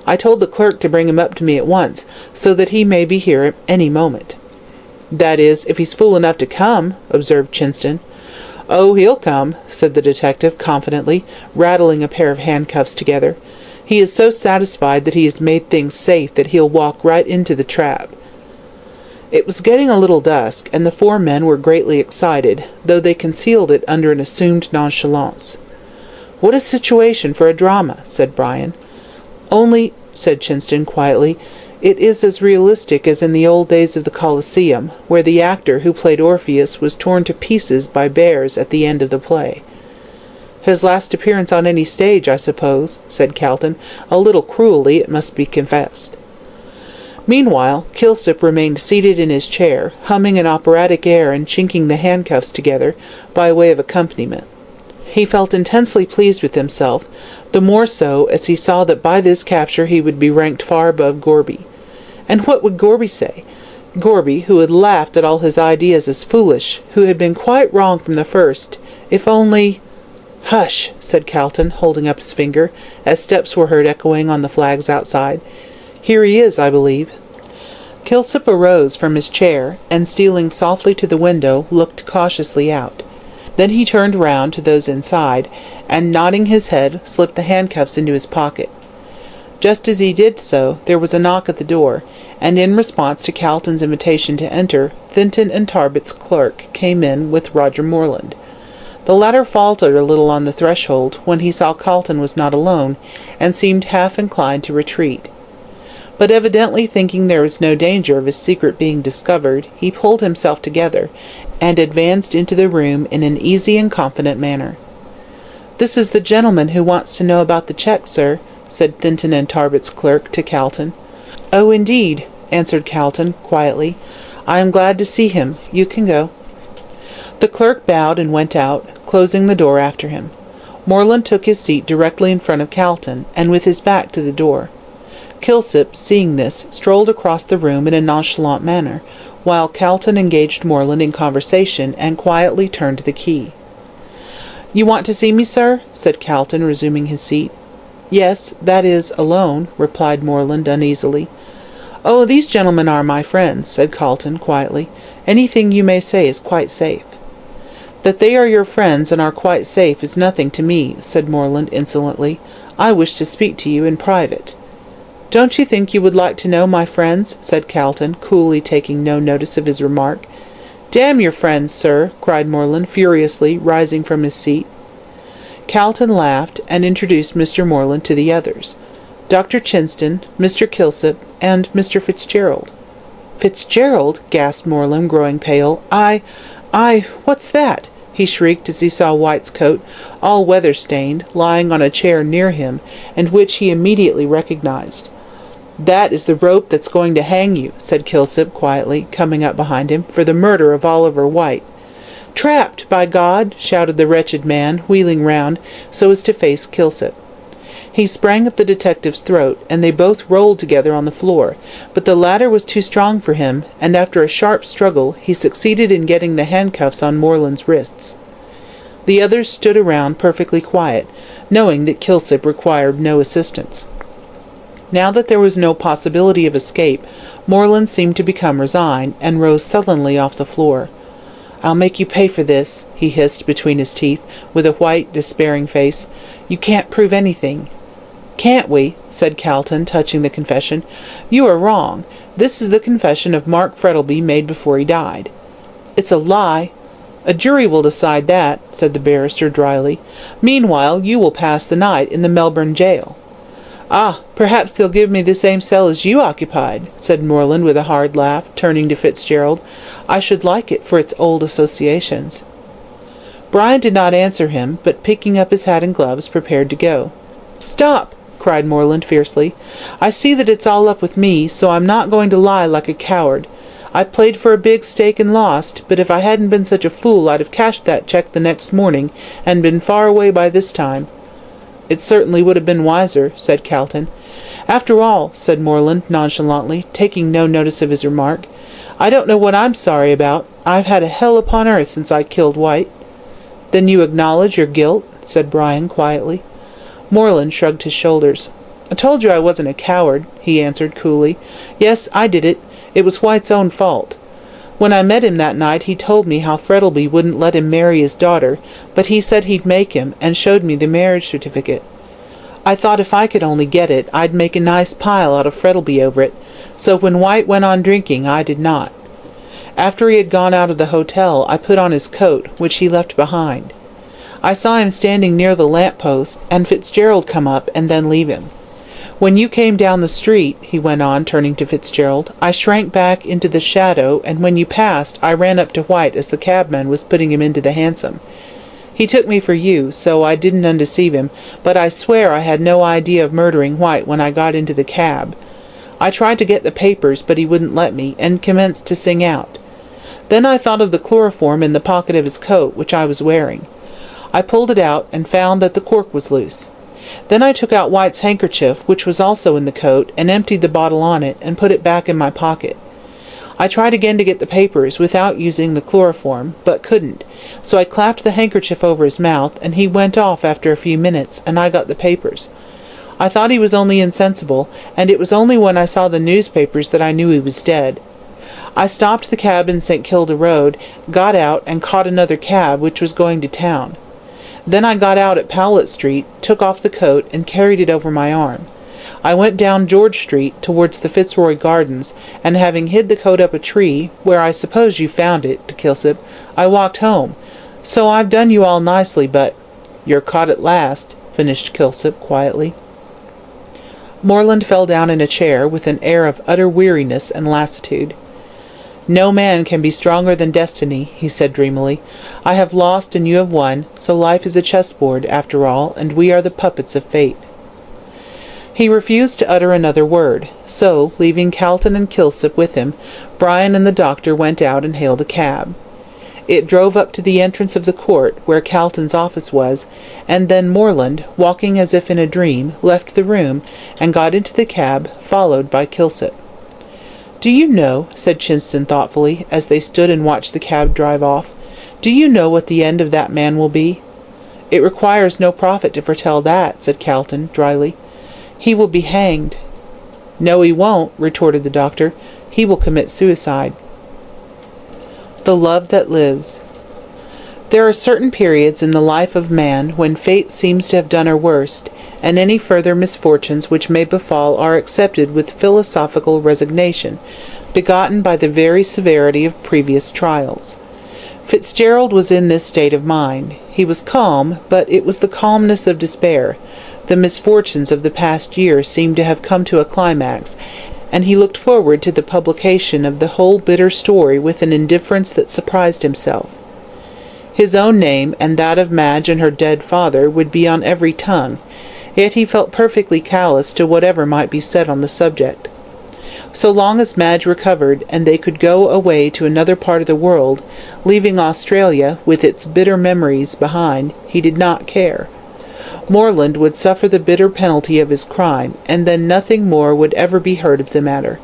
I told the clerk to bring him up to me at once, so that he may be here at any moment." "That is, if he's fool enough to come," observed Chinston. "Oh, he'll come," said the detective, confidently, rattling a pair of handcuffs together. "He is so satisfied that he has made things safe that he'll walk right into the trap." It was getting a little dusk, and the four men were greatly excited, though they concealed it under an assumed nonchalance. "What a situation for a drama," said Brian. "Only," said Chinston, quietly, "it is as realistic as in the old days of the Colosseum, where the actor who played Orpheus was torn to pieces by bears at the end of the play." "His last appearance on any stage, I suppose," said Calton, a little cruelly, it must be confessed. Meanwhile, Kilsip remained seated in his chair, humming an operatic air and chinking the handcuffs together, by way of accompaniment. He felt intensely pleased with himself, the more so as he saw that by this capture he would be ranked far above Gorby. And what would Gorby say? Gorby, who had laughed at all his ideas as foolish, who had been quite wrong from the first, if only— "Hush!" said Calton, holding up his finger, as steps were heard echoing on the flags outside. "Here he is, I believe." Kilsip arose from his chair, and stealing softly to the window, looked cautiously out. Then he turned round to those inside, and, nodding his head, slipped the handcuffs into his pocket. Just as he did so, there was a knock at the door, and in response to Calton's invitation to enter, Thinton and Tarbet's clerk came in with Roger Moreland. The latter faltered a little on the threshold when he saw Calton was not alone, and seemed half inclined to retreat. But evidently thinking there was no danger of his secret being discovered, he pulled himself together, and advanced into the room in an easy and confident manner. "This is the gentleman who wants to know about the cheque, sir," said Thinton and Tarbet's clerk to Calton. "Oh, indeed," answered Calton, quietly. "I am glad to see him. You can go." The clerk bowed and went out, closing the door after him. Moreland took his seat directly in front of Calton, and with his back to the door. Kilsip, seeing this, strolled across the room in a nonchalant manner, while Calton engaged Moreland in conversation, and quietly turned the key. "You want to see me, sir?" said Calton, resuming his seat. "Yes, that is, alone," replied Moreland, uneasily. "Oh, these gentlemen are my friends," said Calton, quietly. "Anything you may say is quite safe." "That they are your friends and are quite safe is nothing to me," said Moreland, insolently. "I wish to speak to you in private." "Don't you think you would like to know my friends?" said Calton, coolly taking no notice of his remark. "Damn your friends, sir!" cried Moreland, furiously, rising from his seat. Calton laughed, and introduced Mr. Moreland to the others. Dr. Chinston, Mr. Kilsip, and Mr. Fitzgerald. "Fitzgerald!" gasped Moreland, growing pale. What's that?" he shrieked as he saw White's coat, all weather-stained, lying on a chair near him, and which he immediately recognized. "That is the rope that's going to hang you," said Kilsip, quietly, coming up behind him, "for the murder of Oliver White." "Trapped, by God!" shouted the wretched man, wheeling round, so as to face Kilsip. He sprang at the detective's throat, and they both rolled together on the floor, but the latter was too strong for him, and after a sharp struggle he succeeded in getting the handcuffs on Moreland's wrists. The others stood around perfectly quiet, knowing that Kilsip required no assistance. Now that there was no possibility of escape, Moreland seemed to become resigned, and rose sullenly off the floor. "I'll make you pay for this," he hissed between his teeth, with a white, despairing face. "You can't prove anything." "Can't we?" said Calton, touching the confession. "You are wrong. This is the confession of Mark Frettlby made before he died." "It's a lie." "A jury will decide that," said the barrister dryly. "Meanwhile you will pass the night in the Melbourne jail." "Ah, perhaps they'll give me the same cell as you occupied," said Moreland with a hard laugh, turning to Fitzgerald. "I should like it for its old associations." Brian did not answer him, but picking up his hat and gloves, prepared to go. "Stop!" cried Moreland fiercely. "I see that it's all up with me, so I'm not going to lie like a coward. I played for a big stake and lost, but if I hadn't been such a fool I'd have cashed that cheque the next morning and been far away by this time." "It certainly would have been wiser," said Calton. "After all," said Moreland, nonchalantly, taking no notice of his remark, "I don't know what I'm sorry about. I've had a hell upon earth since I killed White." "Then you acknowledge your guilt?" said Brian, quietly. Moreland shrugged his shoulders. "I told you I wasn't a coward," he answered, coolly. "Yes, I did it. It was White's own fault. When I met him that night he told me how Frettleby wouldn't let him marry his daughter, but he said he'd make him, and showed me the marriage certificate. I thought if I could only get it, I'd make a nice pile out of Frettleby over it, so when White went on drinking I did not. After he had gone out of the hotel I put on his coat, which he left behind. I saw him standing near the lamp-post, and Fitzgerald come up and then leave him. When you came down the street," he went on, turning to Fitzgerald, "I shrank back into the shadow, and when you passed I ran up to White as the cabman was putting him into the hansom. He took me for you, so I didn't undeceive him, but I swear I had no idea of murdering White when I got into the cab. I tried to get the papers, but he wouldn't let me, and commenced to sing out. Then I thought of the chloroform in the pocket of his coat, which I was wearing. I pulled it out, and found that the cork was loose. Then I took out White's handkerchief, which was also in the coat, and emptied the bottle on it, and put it back in my pocket. I tried again to get the papers, without using the chloroform, but couldn't, so I clapped the handkerchief over his mouth, and he went off after a few minutes, and I got the papers. I thought he was only insensible, and it was only when I saw the newspapers that I knew he was dead. I stopped the cab in St. Kilda Road, got out, and caught another cab, which was going to town. Then I got out at Powlett Street, took off the coat, and carried it over my arm. I went down George Street, towards the Fitzroy Gardens, and having hid the coat up a tree, where I suppose you found it, to Kilsip, I walked home. So I've done you all nicely, but—" "You're caught at last," finished Kilsip, quietly. Moreland fell down in a chair, with an air of utter weariness and lassitude. "No man can be stronger than destiny," he said dreamily. "I have lost and you have won, so life is a chessboard, after all, and we are the puppets of fate." He refused to utter another word, so, leaving Calton and Kilsip with him, Brian and the doctor went out and hailed a cab. It drove up to the entrance of the court, where Calton's office was, and then Moreland, walking as if in a dream, left the room, and got into the cab, followed by Kilsip. "Do you know," said Chinston thoughtfully, as they stood and watched the cab drive off, "do you know what the end of that man will be?" "It requires no prophet to foretell that," said Calton, dryly. "He will be hanged." "No, he won't," retorted the doctor. "He will commit suicide." The Love That Lives. There are certain periods in the life of man when fate seems to have done her worst, and any further misfortunes which may befall are accepted with philosophical resignation, begotten by the very severity of previous trials. Fitzgerald was in this state of mind. He was calm, but it was the calmness of despair. The misfortunes of the past year seemed to have come to a climax, and he looked forward to the publication of the whole bitter story with an indifference that surprised himself. His own name and that of Madge and her dead father would be on every tongue, yet he felt perfectly callous to whatever might be said on the subject. So long as Madge recovered, and they could go away to another part of the world, leaving Australia, with its bitter memories, behind, he did not care. Moreland would suffer the bitter penalty of his crime, and then nothing more would ever be heard of the matter.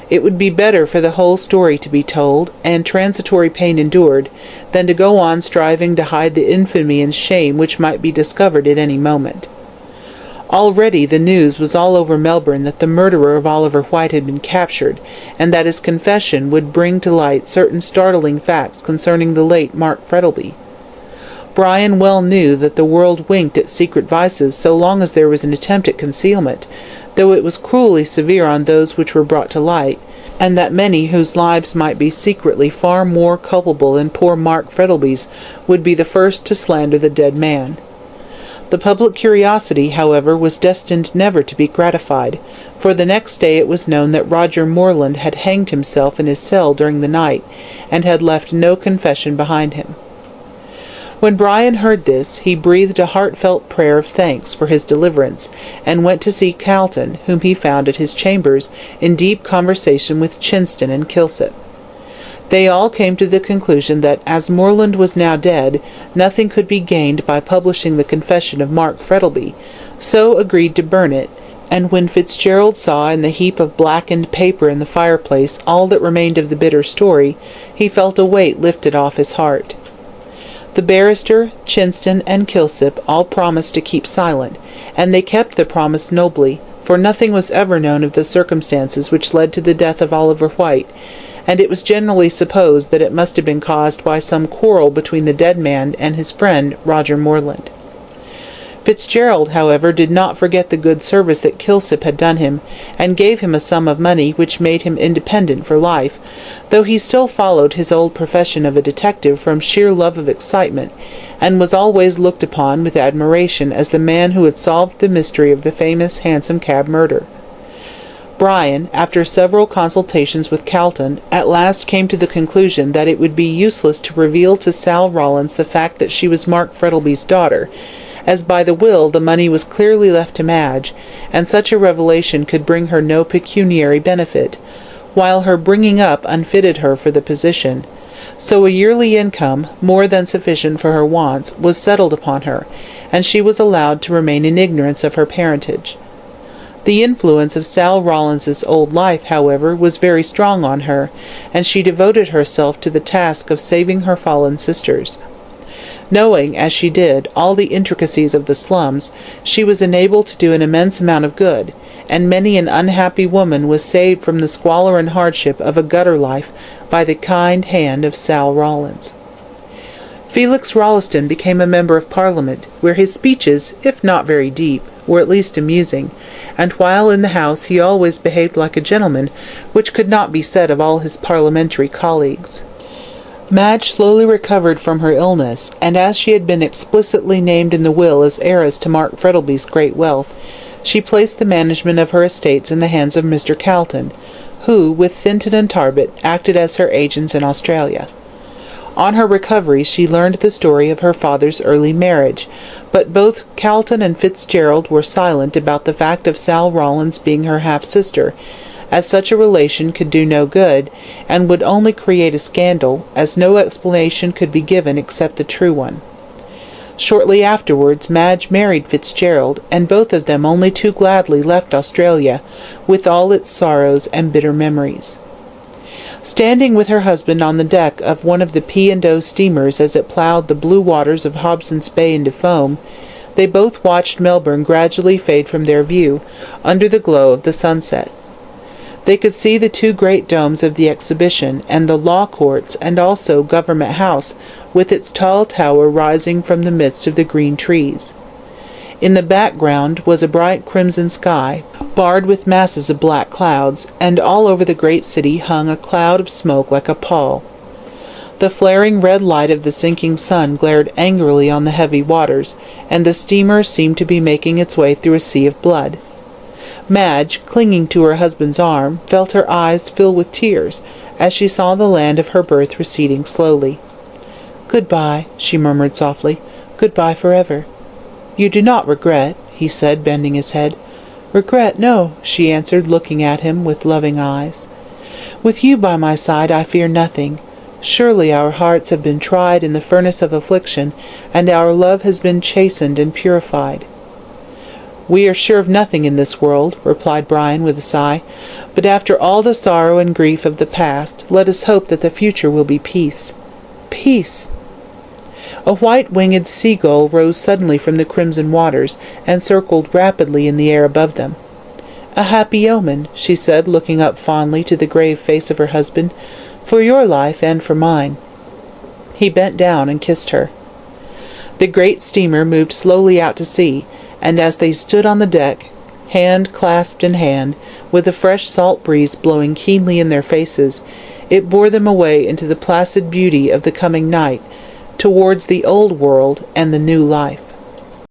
It would be better for the whole story to be told, and transitory pain endured, than to go on striving to hide the infamy and shame which might be discovered at any moment. Already the news was all over Melbourne that the murderer of Oliver White had been captured, and that his confession would bring to light certain startling facts concerning the late Mark Frettleby. Brian well knew that the world winked at secret vices so long as there was an attempt at concealment, though it was cruelly severe on those which were brought to light, and that many whose lives might be secretly far more culpable than poor Mark Frettleby's would be the first to slander the dead man. The public curiosity, however, was destined never to be gratified, for the next day it was known that Roger Moreland had hanged himself in his cell during the night, and had left no confession behind him. When Brian heard this, he breathed a heartfelt prayer of thanks for his deliverance, and went to see Calton, whom he found at his chambers, in deep conversation with Chinston and Kilsip. They all came to the conclusion that, as Morland was now dead, nothing could be gained by publishing the confession of Mark Frettlby, so agreed to burn it, and when Fitzgerald saw in the heap of blackened paper in the fireplace all that remained of the bitter story, he felt a weight lifted off his heart. The barrister, Chinston, and Kilsip all promised to keep silent, and they kept the promise nobly, for nothing was ever known of the circumstances which led to the death of Oliver White, and it was generally supposed that it must have been caused by some quarrel between the dead man and his friend Roger Morland. Fitzgerald, however, did not forget the good service that Kilsip had done him, and gave him a sum of money which made him independent for life, though he still followed his old profession of a detective from sheer love of excitement, and was always looked upon with admiration as the man who had solved the mystery of the famous Hansom Cab murder. Brian, after several consultations with Calton, at last came to the conclusion that it would be useless to reveal to Sal Rawlins the fact that she was Mark Frettlby's daughter, as by the will the money was clearly left to Madge, and such a revelation could bring her no pecuniary benefit, while her bringing up unfitted her for the position. So a yearly income, more than sufficient for her wants, was settled upon her, and she was allowed to remain in ignorance of her parentage. The influence of Sal Rawlins's old life, however, was very strong on her, and she devoted herself to the task of saving her fallen sisters. Knowing, as she did, all the intricacies of the slums, she was enabled to do an immense amount of good, and many an unhappy woman was saved from the squalor and hardship of a gutter life by the kind hand of Sal Rawlins. Felix Rolleston became a member of Parliament, where his speeches, if not very deep, were at least amusing, and while in the House he always behaved like a gentleman, which could not be said of all his parliamentary colleagues. Madge slowly recovered from her illness, and as she had been explicitly named in the will as heiress to Mark Frettlby's great wealth, she placed the management of her estates in the hands of Mr. Calton, who, with Thinton and Tarbet, acted as her agents in Australia. On her recovery she learned the story of her father's early marriage, but both Calton and Fitzgerald were silent about the fact of Sal Rawlins being her half-sister, as such a relation could do no good, and would only create a scandal, as no explanation could be given except the true one. Shortly afterwards Madge married Fitzgerald, and both of them only too gladly left Australia, with all its sorrows and bitter memories. Standing with her husband on the deck of one of the P&O steamers as it ploughed the blue waters of Hobson's Bay into foam, they both watched Melbourne gradually fade from their view, under the glow of the sunset. They could see the two great domes of the Exhibition, and the Law Courts, and also Government House, with its tall tower rising from the midst of the green trees. In the background was a bright crimson sky, barred with masses of black clouds, and all over the great city hung a cloud of smoke like a pall. The flaring red light of the sinking sun glared angrily on the heavy waters, and the steamer seemed to be making its way through a sea of blood. Madge, clinging to her husband's arm, felt her eyes fill with tears as she saw the land of her birth receding slowly. "Good-bye," she murmured softly. "Good-bye forever." "You do not regret?" he said, bending his head. "Regret, no," she answered, looking at him with loving eyes. "With you by my side I fear nothing. Surely our hearts have been tried in the furnace of affliction, and our love has been chastened and purified." "We are sure of nothing in this world," replied Brian with a sigh, "but after all the sorrow and grief of the past, let us hope that the future will be peace." "Peace!" A white-winged seagull rose suddenly from the crimson waters, and circled rapidly in the air above them. "A happy omen," she said, looking up fondly to the grave face of her husband, "for your life and for mine." He bent down and kissed her. The great steamer moved slowly out to sea, and as they stood on the deck, hand clasped in hand, with a fresh salt breeze blowing keenly in their faces, it bore them away into the placid beauty of the coming night, towards the old world and the new life.